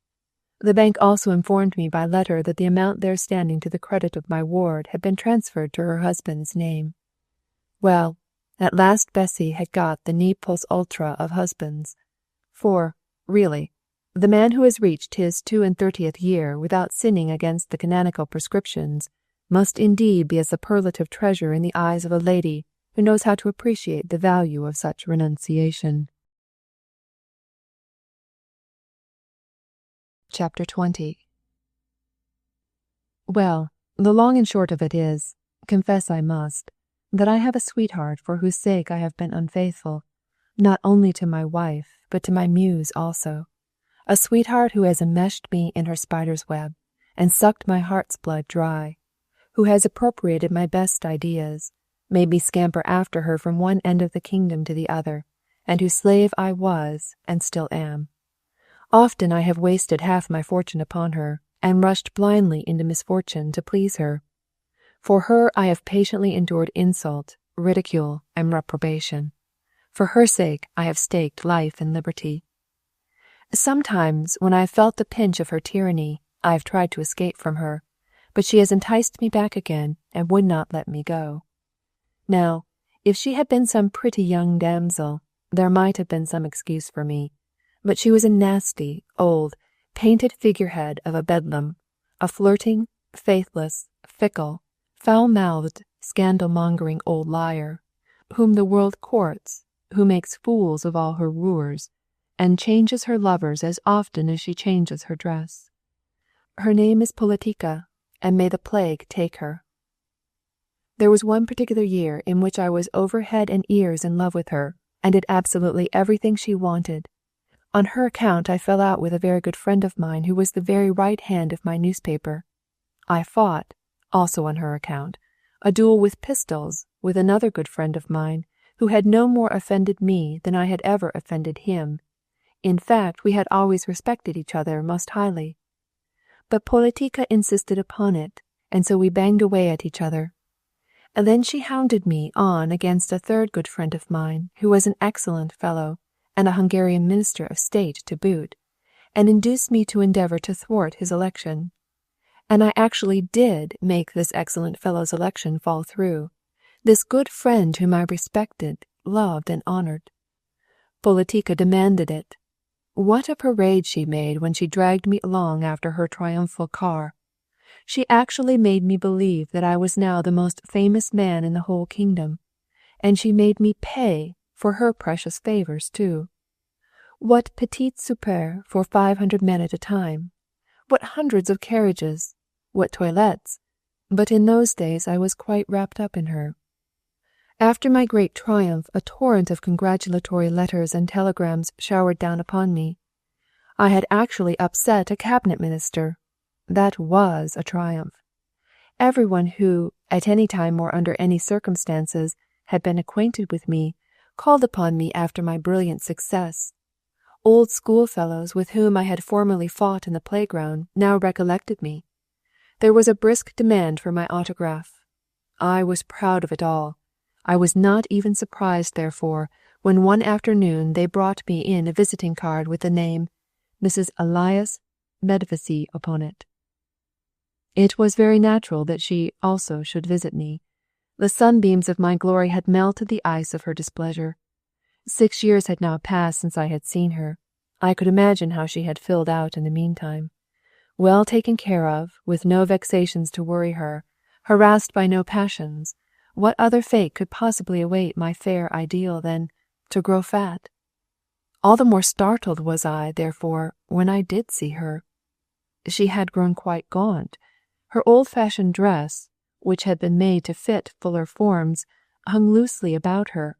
The bank also informed me by letter that the amount there standing to the credit of my ward had been transferred to her husband's name. Well, at last Bessy had got the ne plus ultra of husbands. For, really, the man who has reached his 32nd year without sinning against the canonical prescriptions must indeed be a superlative treasure in the eyes of a lady who knows how to appreciate the value of such renunciation. Chapter 20. Well, the long and short of it is, confess I must, that I have a sweetheart for whose sake I have been unfaithful, not only to my wife, but to my muse also. A sweetheart who has enmeshed me in her spider's web, and sucked my heart's blood dry, who has appropriated my best ideas, made me scamper after her from one end of the kingdom to the other, and whose slave I was, and still am. Often I have wasted half my fortune upon her, and rushed blindly into misfortune to please her. For her I have patiently endured insult, ridicule, and reprobation. For her sake I have staked life and liberty. Sometimes, when I have felt the pinch of her tyranny, I have tried to escape from her, but she has enticed me back again, and would not let me go. Now, if she had been some pretty young damsel, there might have been some excuse for me, but she was a nasty, old, painted figurehead of a bedlam, a flirting, faithless, fickle, foul-mouthed, scandal-mongering old liar, whom the world courts, who makes fools of all her wooers, and changes her lovers as often as she changes her dress. Her name is Politica, and may the plague take her. There was one particular year in which I was over head and ears in love with her, and did absolutely everything she wanted. On her account I fell out with a very good friend of mine who was the very right hand of my newspaper. I fought, also on her account, a duel with pistols with another good friend of mine, who had no more offended me than I had ever offended him. In fact, we had always respected each other most highly. But Politica insisted upon it, and so we banged away at each other. And then she hounded me on against a third good friend of mine, who was an excellent fellow, and a Hungarian minister of state to boot, and induced me to endeavour to thwart his election. And I actually did make this excellent fellow's election fall through, this good friend whom I respected, loved, and honoured. Politica demanded it. What a parade she made when she dragged me along after her triumphal car! She actually made me believe that I was now the most famous man in the whole kingdom, and she made me pay for her precious favours too. What petit souper for 500 men at a time! What hundreds of carriages! What toilettes! But in those days I was quite wrapped up in her. After my great triumph, a torrent of congratulatory letters and telegrams showered down upon me. I had actually upset a cabinet minister. That was a triumph. Everyone who, at any time or under any circumstances, had been acquainted with me, called upon me after my brilliant success. Old schoolfellows with whom I had formerly fought in the playground now recollected me. There was a brisk demand for my autograph. I was proud of it all. I was not even surprised, therefore, when one afternoon they brought me in a visiting card with the name Mrs. Elias Medvesi upon it. It was very natural that she also should visit me. The sunbeams of my glory had melted the ice of her displeasure. 6 years had now passed since I had seen her. I could imagine how she had filled out in the meantime. Well taken care of, with no vexations to worry her, harassed by no passions, what other fate could possibly await my fair ideal than to grow fat? All the more startled was I, therefore, when I did see her. She had grown quite gaunt. Her old-fashioned dress, which had been made to fit fuller forms, hung loosely about her.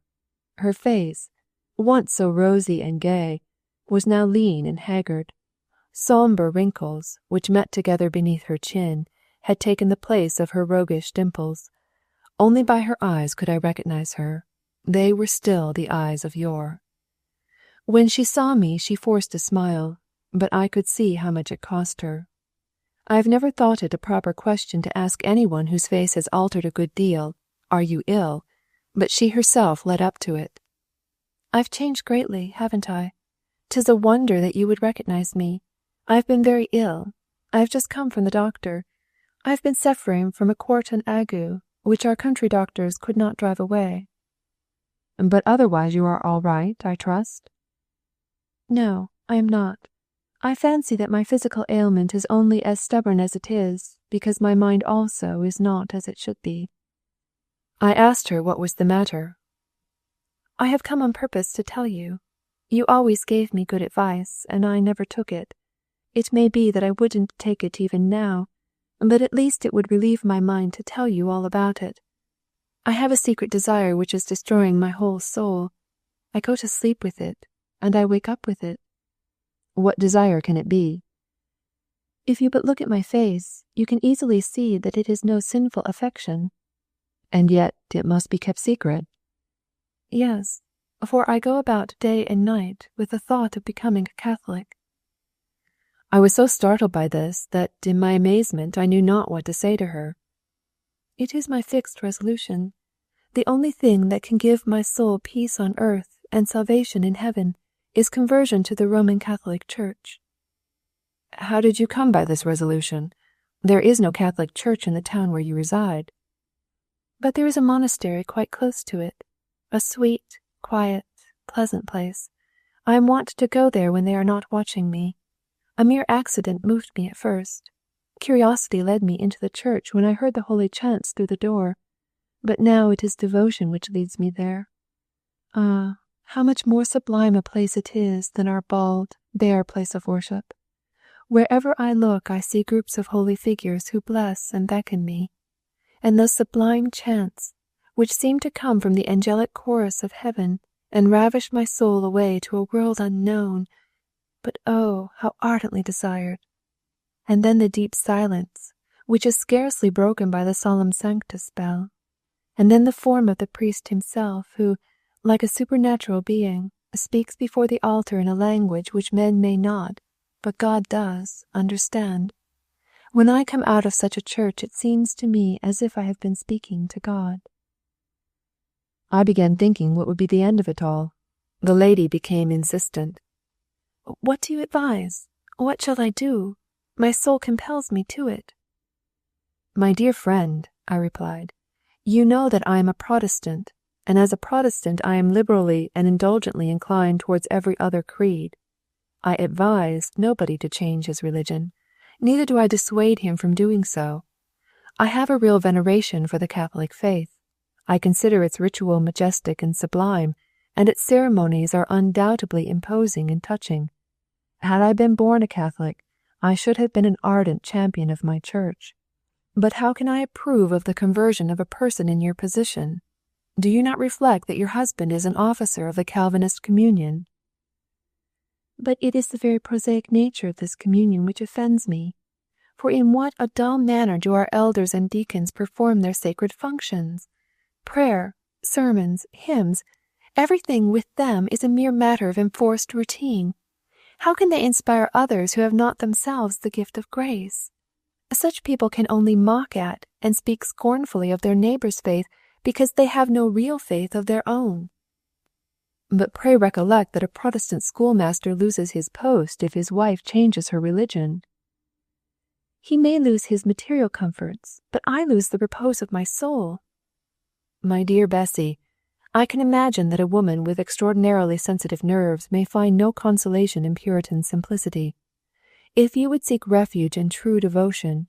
Her face, once so rosy and gay, was now lean and haggard. Sombre wrinkles, which met together beneath her chin, had taken the place of her roguish dimples. Only by her eyes could I recognize her. They were still the eyes of yore. When she saw me, she forced a smile, but I could see how much it cost her. I have never thought it a proper question to ask anyone whose face has altered a good deal, "Are you ill?" but she herself led up to it. "I've changed greatly, haven't I? 'Tis a wonder that you would recognize me. I've been very ill. I have just come from the doctor. I've been suffering from a quartan ague, which our country doctors could not drive away." "But otherwise you are all right, I trust?" "No, I am not. I fancy that my physical ailment is only as stubborn as it is, because my mind also is not as it should be." I asked her what was the matter. "I have come on purpose to tell you. You always gave me good advice, and I never took it. It may be that I wouldn't take it even now, but at least it would relieve my mind to tell you all about it. I have a secret desire which is destroying my whole soul. I go to sleep with it, and I wake up with it." "What desire can it be?" "If you but look at my face, you can easily see that it is no sinful affection." "And yet it must be kept secret." "Yes, for I go about day and night with the thought of becoming a Catholic." I was so startled by this that, in my amazement, I knew not what to say to her. "It is my fixed resolution. The only thing that can give my soul peace on earth and salvation in heaven is conversion to the Roman Catholic Church." "How did you come by this resolution? There is no Catholic church in the town where you reside." "But there is a monastery quite close to it, a sweet, quiet, pleasant place. I am wont to go there when they are not watching me. A mere accident moved me at first. Curiosity led me into the church when I heard the holy chants through the door, but now it is devotion which leads me there. Ah, how much more sublime a place it is than our bald, bare place of worship. Wherever I look I see groups of holy figures who bless and beckon me, and those sublime chants, which seem to come from the angelic chorus of heaven and ravish my soul away to a world unknown, but oh, how ardently desired. And then the deep silence, which is scarcely broken by the solemn Sanctus bell, and then the form of the priest himself, who, like a supernatural being, speaks before the altar in a language which men may not, but God does, understand. When I come out of such a church, it seems to me as if I have been speaking to God." I began thinking what would be the end of it all. The lady became insistent. "What do you advise? What shall I do? My soul compels me to it." "My dear friend," I replied, "you know that I am a Protestant, and as a Protestant I am liberally and indulgently inclined towards every other creed. I advise nobody to change his religion, neither do I dissuade him from doing so. I have a real veneration for the Catholic faith. I consider its ritual majestic and sublime, and its ceremonies are undoubtedly imposing and touching. Had I been born a Catholic, I should have been an ardent champion of my church. But how can I approve of the conversion of a person in your position? Do you not reflect that your husband is an officer of the Calvinist communion?" "But it is the very prosaic nature of this communion which offends me. For in what a dull manner do our elders and deacons perform their sacred functions! Prayer, sermons, hymns, everything with them is a mere matter of enforced routine. How can they inspire others who have not themselves the gift of grace? Such people can only mock at and speak scornfully of their neighbor's faith because they have no real faith of their own. But pray recollect that a Protestant schoolmaster loses his post if his wife changes her religion. He may lose his material comforts, but I lose the repose of my soul. My dear Bessie, I can imagine that a woman with extraordinarily sensitive nerves may find no consolation in Puritan simplicity. If you would seek refuge in true devotion,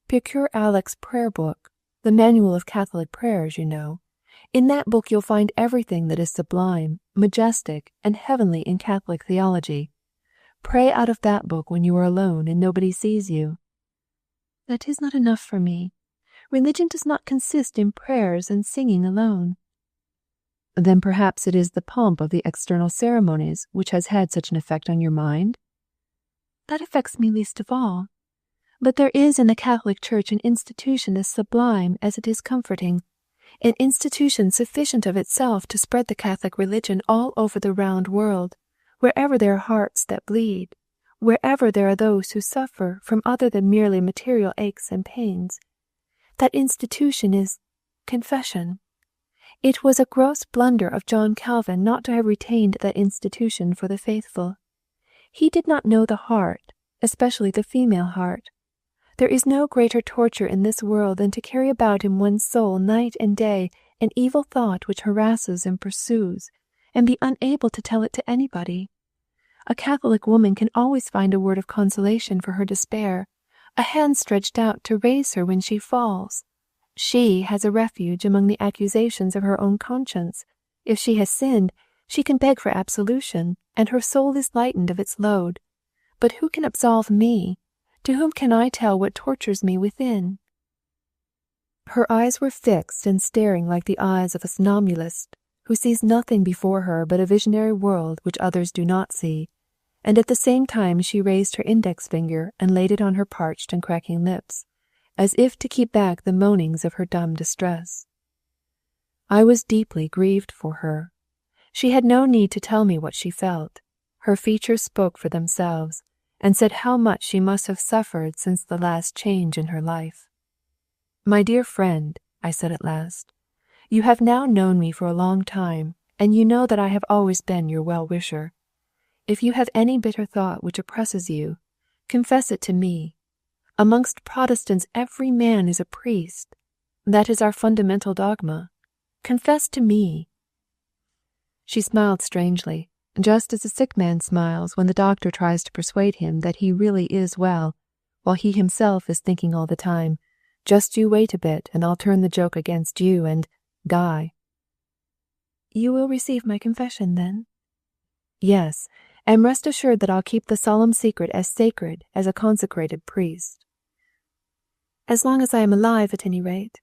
procure Alec's prayer book, the manual of Catholic prayers, you know. In that book you'll find everything that is sublime, majestic, and heavenly in Catholic theology. Pray out of that book when you are alone and nobody sees you. That is not enough for me. Religion does not consist in prayers and singing alone. Then perhaps it is the pomp of the external ceremonies which has had such an effect on your mind? That affects me least of all. But there is in the Catholic Church an institution as sublime as it is comforting, an institution sufficient of itself to spread the Catholic religion all over the round world, wherever there are hearts that bleed, wherever there are those who suffer from other than merely material aches and pains. That institution is confession. It was a gross blunder of John Calvin not to have retained that institution for the faithful. He did not know the heart, especially the female heart. There is no greater torture in this world than to carry about in one's soul night and day an evil thought which harasses and pursues, and be unable to tell it to anybody. A Catholic woman can always find a word of consolation for her despair, a hand stretched out to raise her when she falls. She has a refuge among the accusations of her own conscience. If she has sinned, she can beg for absolution, and her soul is lightened of its load. But who can absolve me? To whom can I tell what tortures me within? Her eyes were fixed and staring like the eyes of a somnambulist, who sees nothing before her but a visionary world which others do not see, and at the same time she raised her index finger and laid it on her parched and cracking lips, as if to keep back the moanings of her dumb distress. I was deeply grieved for her. She had no need to tell me what she felt. Her features spoke for themselves, and said how much she must have suffered since the last change in her life. "My dear friend," I said at last, "you have now known me for a long time, and you know that I have always been your well-wisher. If you have any bitter thought which oppresses you, confess it to me. Amongst Protestants every man is a priest. That is our fundamental dogma. Confess to me." She smiled strangely, just as a sick man smiles when the doctor tries to persuade him that he really is well, while he himself is thinking all the time, "Just you wait a bit, and I'll turn the joke against you and die." "You will receive my confession, then?" "Yes, and rest assured that I'll keep the solemn secret as sacred as a consecrated priest." "As long as I am alive, at any rate.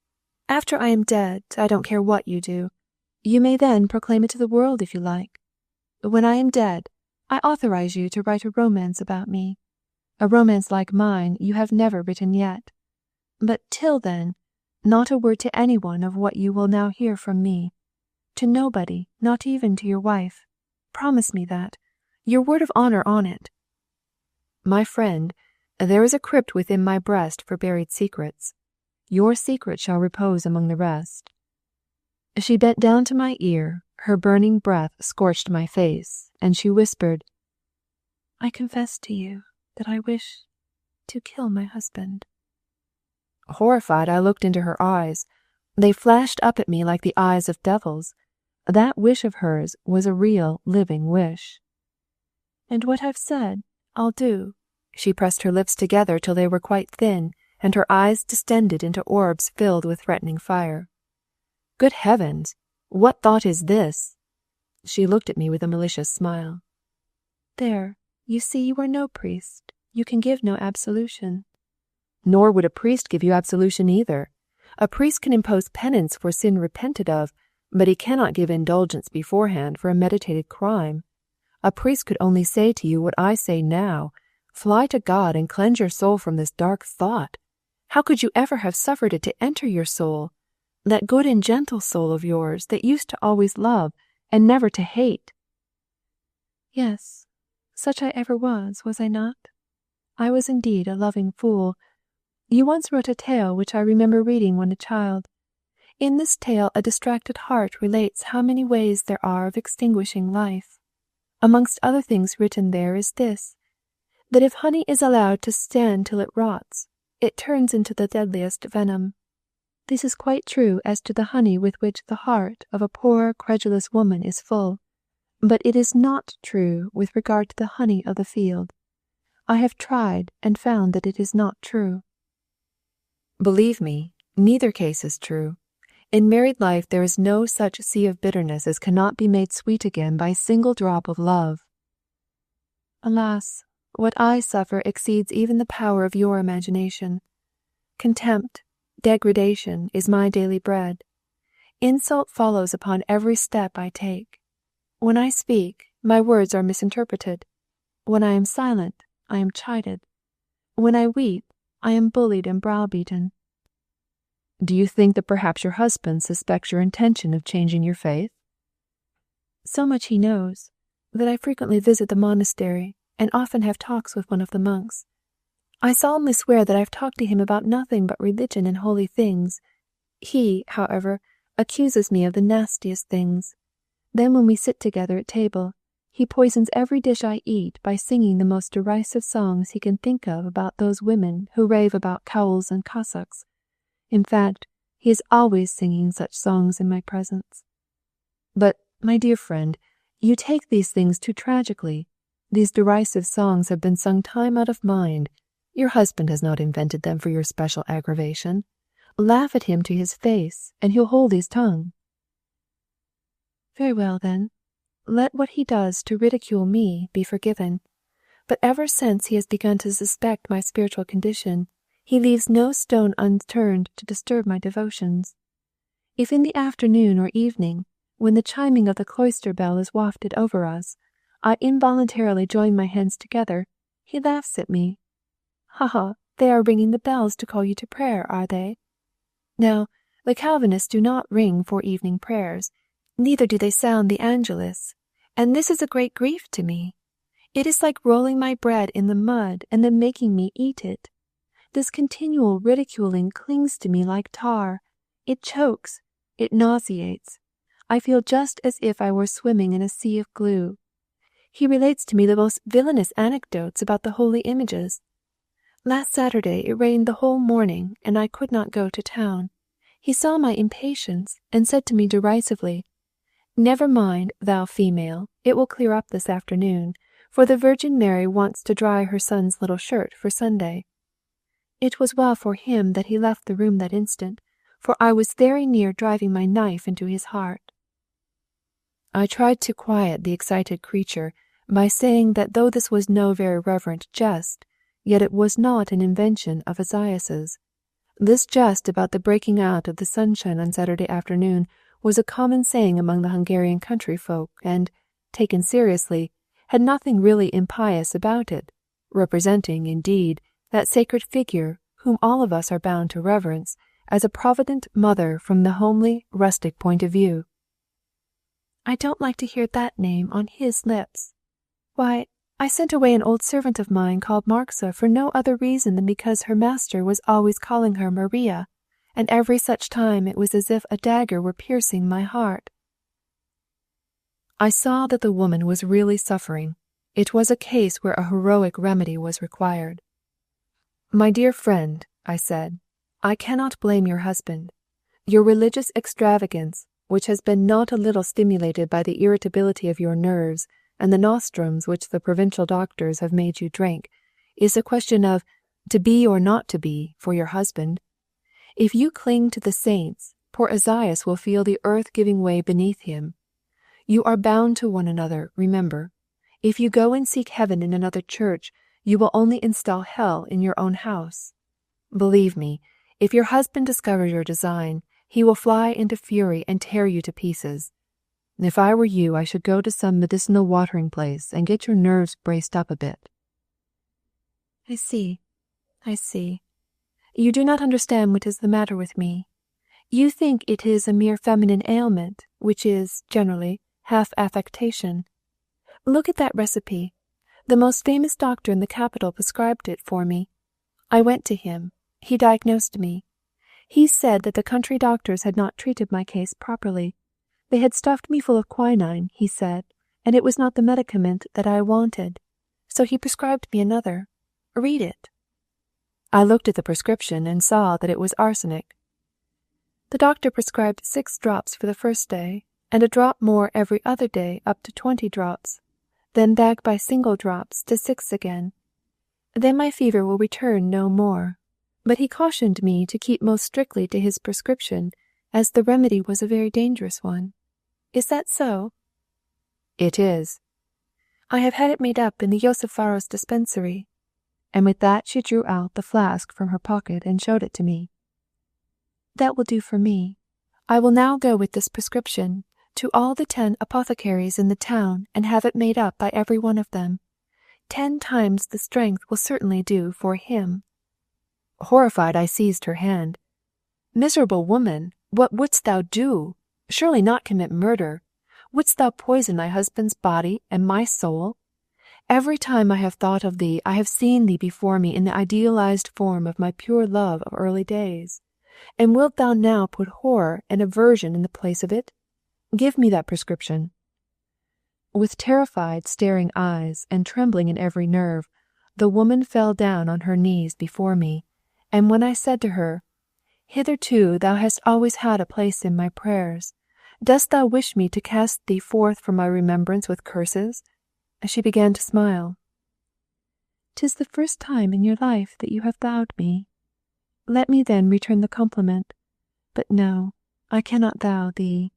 After I am dead, I don't care what you do. You may then proclaim it to the world if you like. When I am dead, I authorize you to write a romance about me. A romance like mine you have never written yet. But till then, not a word to anyone of what you will now hear from me. To nobody, not even to your wife. Promise me that. Your word of honor on it." "My friend, there is a crypt within my breast for buried secrets. Your secret shall repose among the rest." She bent down to my ear, her burning breath scorched my face, and she whispered, "I confess to you that I wish to kill my husband." Horrified, I looked into her eyes. They flashed up at me like the eyes of devils. That wish of hers was a real, living wish. "And what I've said, I'll do." She pressed her lips together till they were quite thin, and her eyes distended into orbs filled with threatening fire. "Good heavens! What thought is this?" She looked at me with a malicious smile. "There, you see you are no priest. You can give no absolution." "Nor would a priest give you absolution either. A priest can impose penance for sin repented of, but he cannot give indulgence beforehand for a meditated crime. A priest could only say to you what I say now, fly to God and cleanse your soul from this dark thought. How could you ever have suffered it to enter your soul? That good and gentle soul of yours that used to always love and never to hate." "Yes, such I ever was I not? I was indeed a loving fool. You once wrote a tale which I remember reading when a child. In this tale a distracted heart relates how many ways there are of extinguishing life. Amongst other things written there is this, that if honey is allowed to stand till it rots, it turns into the deadliest venom. This is quite true as to the honey with which the heart of a poor credulous woman is full, but it is not true with regard to the honey of the field. I have tried and found that it is not true." "Believe me, neither case is true. In married life there is no such sea of bitterness as cannot be made sweet again by a single drop of love." "Alas, what I suffer exceeds even the power of your imagination. Contempt, degradation is my daily bread. Insult follows upon every step I take. When I speak, my words are misinterpreted. When I am silent, I am chided. When I weep, I am bullied and browbeaten." "Do you think that perhaps your husband suspects your intention of changing your faith?" "So much he knows, that I frequently visit the monastery and often have talks with one of the monks. I solemnly swear that I have talked to him about nothing but religion and holy things. He, however, accuses me of the nastiest things. Then when we sit together at table, he poisons every dish I eat by singing the most derisive songs he can think of about those women who rave about cowls and cassocks. In fact, he is always singing such songs in my presence." "But, my dear friend, you take these things too tragically. These derisive songs have been sung time out of mind. Your husband has not invented them for your special aggravation. Laugh at him to his face, and he'll hold his tongue." "Very well, then. Let what he does to ridicule me be forgiven. But ever since he has begun to suspect my spiritual condition, he leaves no stone unturned to disturb my devotions. If in the afternoon or evening, when the chiming of the cloister bell is wafted over us, I involuntarily join my hands together, he laughs at me. 'Ha ha, they are ringing the bells to call you to prayer, are they?' Now, the Calvinists do not ring for evening prayers, neither do they sound the Angelus, and this is a great grief to me. It is like rolling my bread in the mud and then making me eat it. This continual ridiculing clings to me like tar. It chokes, it nauseates. I feel just as if I were swimming in a sea of glue. He relates to me the most villainous anecdotes about the holy images. Last Saturday it rained the whole morning, and I could not go to town. He saw my impatience, and said to me derisively, 'Never mind, thou female, it will clear up this afternoon, for the Virgin Mary wants to dry her son's little shirt for Sunday.' It was well for him that he left the room that instant, for I was very near driving my knife into his heart." I tried to quiet the excited creature by saying that though this was no very reverent jest, yet it was not an invention of Esaias's. This jest about the breaking out of the sunshine on Saturday afternoon was a common saying among the Hungarian country folk, and, taken seriously, had nothing really impious about it, representing, indeed, that sacred figure whom all of us are bound to reverence as a provident mother from the homely, rustic point of view. "I don't like to hear that name on his lips. Why, I sent away an old servant of mine called Marxa for no other reason than because her master was always calling her Maria, and every such time it was as if a dagger were piercing my heart." I saw that the woman was really suffering. It was a case where a heroic remedy was required. "My dear friend," I said, "I cannot blame your husband. Your religious extravagance, which has been not a little stimulated by the irritability of your nerves and the nostrums which the provincial doctors have made you drink, is a question of to be or not to be for your husband. If you cling to the saints, poor Esaias will feel the earth giving way beneath him. You are bound to one another, remember. If you go and seek heaven in another church, you will only install hell in your own house. Believe me, if your husband discovers your design, he will fly into fury and tear you to pieces. If I were you, I should go to some medicinal watering place and get your nerves braced up a bit." I see. You do not understand what is the matter with me. You think it is a mere feminine ailment, which is, generally, half affectation. Look at that recipe. The most famous doctor in the capital prescribed it for me. I went to him. He diagnosed me. He said that the country doctors had not treated my case properly. They had stuffed me full of quinine, he said, and it was not the medicament that I wanted. So he prescribed me another. Read it." I looked at the prescription and saw that it was arsenic. The doctor prescribed 6 drops for the first day, and a drop more every other day up to 20 drops, then back by single drops to 6 again. Then my fever will return no more. But he cautioned me to keep most strictly to his prescription, as the remedy was a very dangerous one. Is that so? "It is." "I have had it made up in the Josifaros dispensary." And with that she drew out the flask from her pocket and showed it to me. "That will do for me. I will now go with this prescription to all the 10 apothecaries in the town and have it made up by every one of them. 10 times the strength will certainly do for him." Horrified, I seized her hand. "Miserable woman, what wouldst thou do? Surely not commit murder. Wouldst thou poison my husband's body and my soul? Every time I have thought of thee, I have seen thee before me in the idealized form of my pure love of early days. And wilt thou now put horror and aversion in the place of it? Give me that prescription." With terrified, staring eyes and trembling in every nerve, the woman fell down on her knees before me, and when I said to her, "Hitherto thou hast always had a place in my prayers. Dost thou wish me to cast thee forth from my remembrance with curses?" she began to smile. "'Tis the first time in your life that you have thou'd me. Let me then return the compliment. But no, I cannot thou thee.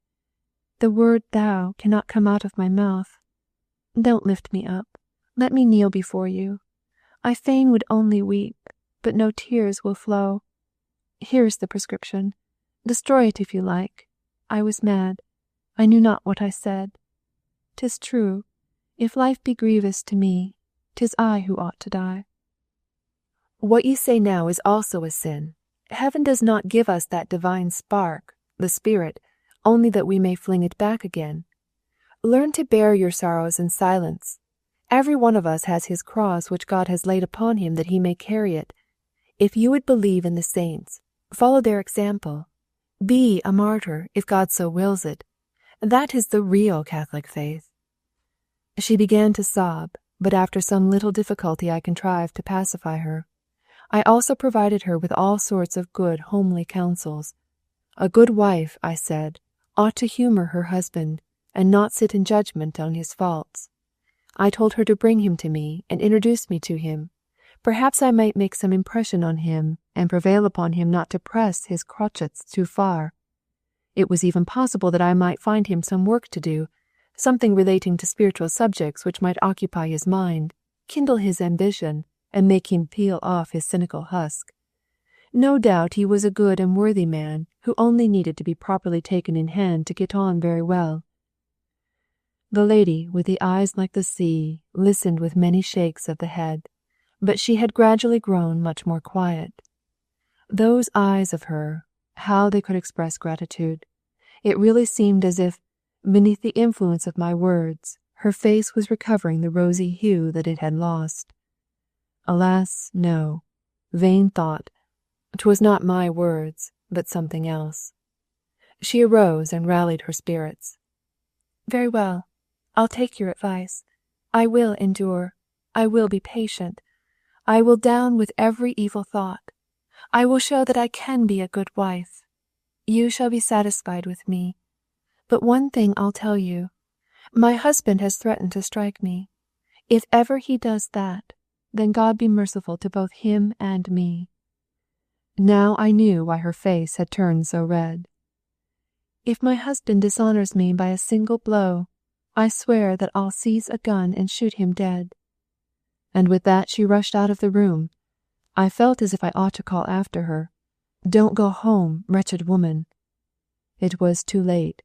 The word thou cannot come out of my mouth. Don't lift me up. Let me kneel before you. I fain would only weep, but no tears will flow. Here is the prescription. Destroy it if you like. I was mad. I knew not what I said. 'Tis true. If life be grievous to me, 'tis I who ought to die." "What you say now is also a sin. Heaven does not give us that divine spark, the spirit, only that we may fling it back again. Learn to bear your sorrows in silence. Every one of us has his cross which God has laid upon him that he may carry it. If you would believe in the saints, follow their example. Be a martyr, if God so wills it. That is the real Catholic faith." She began to sob, but after some little difficulty I contrived to pacify her. I also provided her with all sorts of good homely counsels. A good wife, I said, ought to humour her husband, and not sit in judgment on his faults. I told her to bring him to me and introduce me to him. Perhaps I might make some impression on him, and prevail upon him not to press his crotchets too far. It was even possible that I might find him some work to do, something relating to spiritual subjects which might occupy his mind, kindle his ambition, and make him peel off his cynical husk. No doubt he was a good and worthy man, who only needed to be properly taken in hand to get on very well. The lady, with the eyes like the sea, listened with many shakes of the head, but she had gradually grown much more quiet. Those eyes of her, how they could express gratitude! It really seemed as if, beneath the influence of my words, her face was recovering the rosy hue that it had lost. Alas, no. Vain thought. 'Twas not my words, but something else. She arose and rallied her spirits. "Very well. I'll take your advice. I will endure. I will be patient. I will down with every evil thought. I will show that I can be a good wife. You shall be satisfied with me. But one thing I'll tell you. My husband has threatened to strike me. If ever he does that, then God be merciful to both him and me." Now I knew why her face had turned so red. "If my husband dishonours me by a single blow, I swear that I'll seize a gun and shoot him dead." And with that she rushed out of the room. I felt as if I ought to call after her, "Don't go home, wretched woman." It was too late.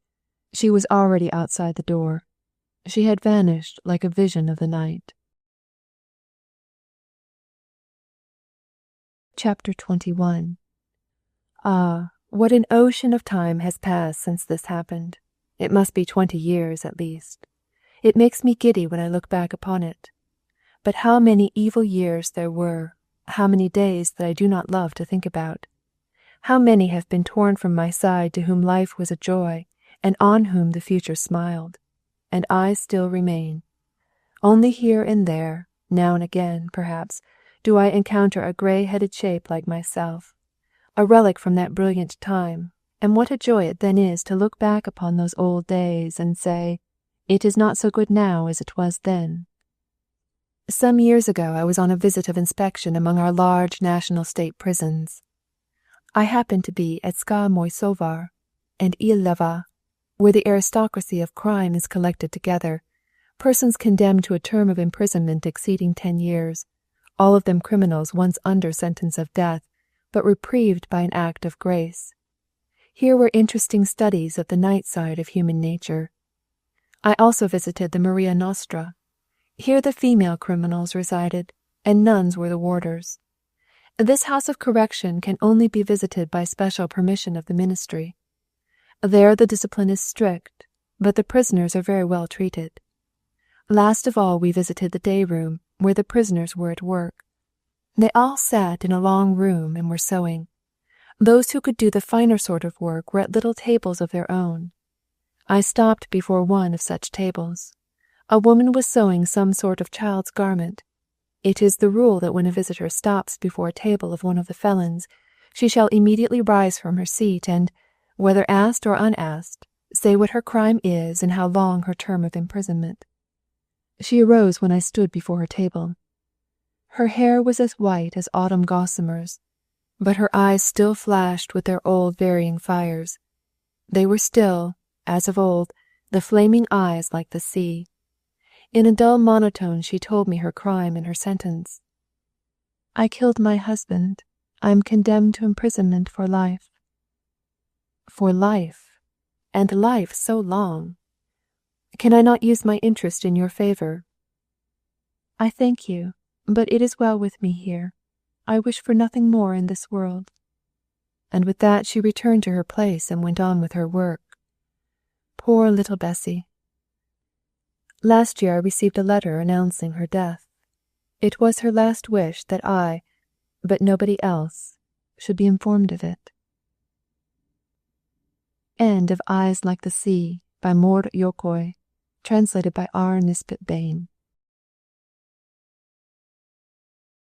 She was already outside the door. She had vanished like a vision of the night. Chapter 21. Ah, What an ocean of time has passed since this happened. It must be 20 years at least. It makes me giddy when I look back upon it. But how many evil years there were, how many days that I do not love to think about. How many have been torn from my side to whom life was a joy, and on whom the future smiled. And I still remain. Only here and there, now and again, perhaps, do I encounter a grey-headed shape like myself, a relic from that brilliant time, and what a joy it then is to look back upon those old days and say, it is not so good now as it was then. Some years ago I was on a visit of inspection among our large national state prisons. I happened to be at Ska-Moysovar and Ilava, where the aristocracy of crime is collected together, persons condemned to a term of imprisonment exceeding 10 years, all of them criminals once under sentence of death, but reprieved by an act of grace. Here were interesting studies of the night side of human nature. I also visited the Maria Nostra. Here the female criminals resided, and nuns were the warders. This house of correction can only be visited by special permission of the ministry. There the discipline is strict, but the prisoners are very well treated. Last of all we visited the day room, where the prisoners were at work. They all sat in a long room and were sewing. Those who could do the finer sort of work were at little tables of their own. I stopped before one of such tables. A woman was sewing some sort of child's garment. It is the rule that when a visitor stops before a table of one of the felons, she shall immediately rise from her seat and, whether asked or unasked, say what her crime is and how long her term of imprisonment. She arose when I stood before her table. Her hair was as white as autumn gossamers, but her eyes still flashed with their old varying fires. They were still, as of old, the flaming eyes like the sea. In a dull monotone she told me her crime and her sentence. I killed my husband. I am condemned to imprisonment for life. For life, and life so long. Can I not use my interest in your favor? I thank you, but it is well with me here. I wish for nothing more in this world. And with that she returned to her place and went on with her work. Poor little Bessie. Last year I received a letter announcing her death. It was her last wish that I, but nobody else, should be informed of it. End of Eyes Like the Sea by Mór Jókai, translated by R. Nisbet Bain.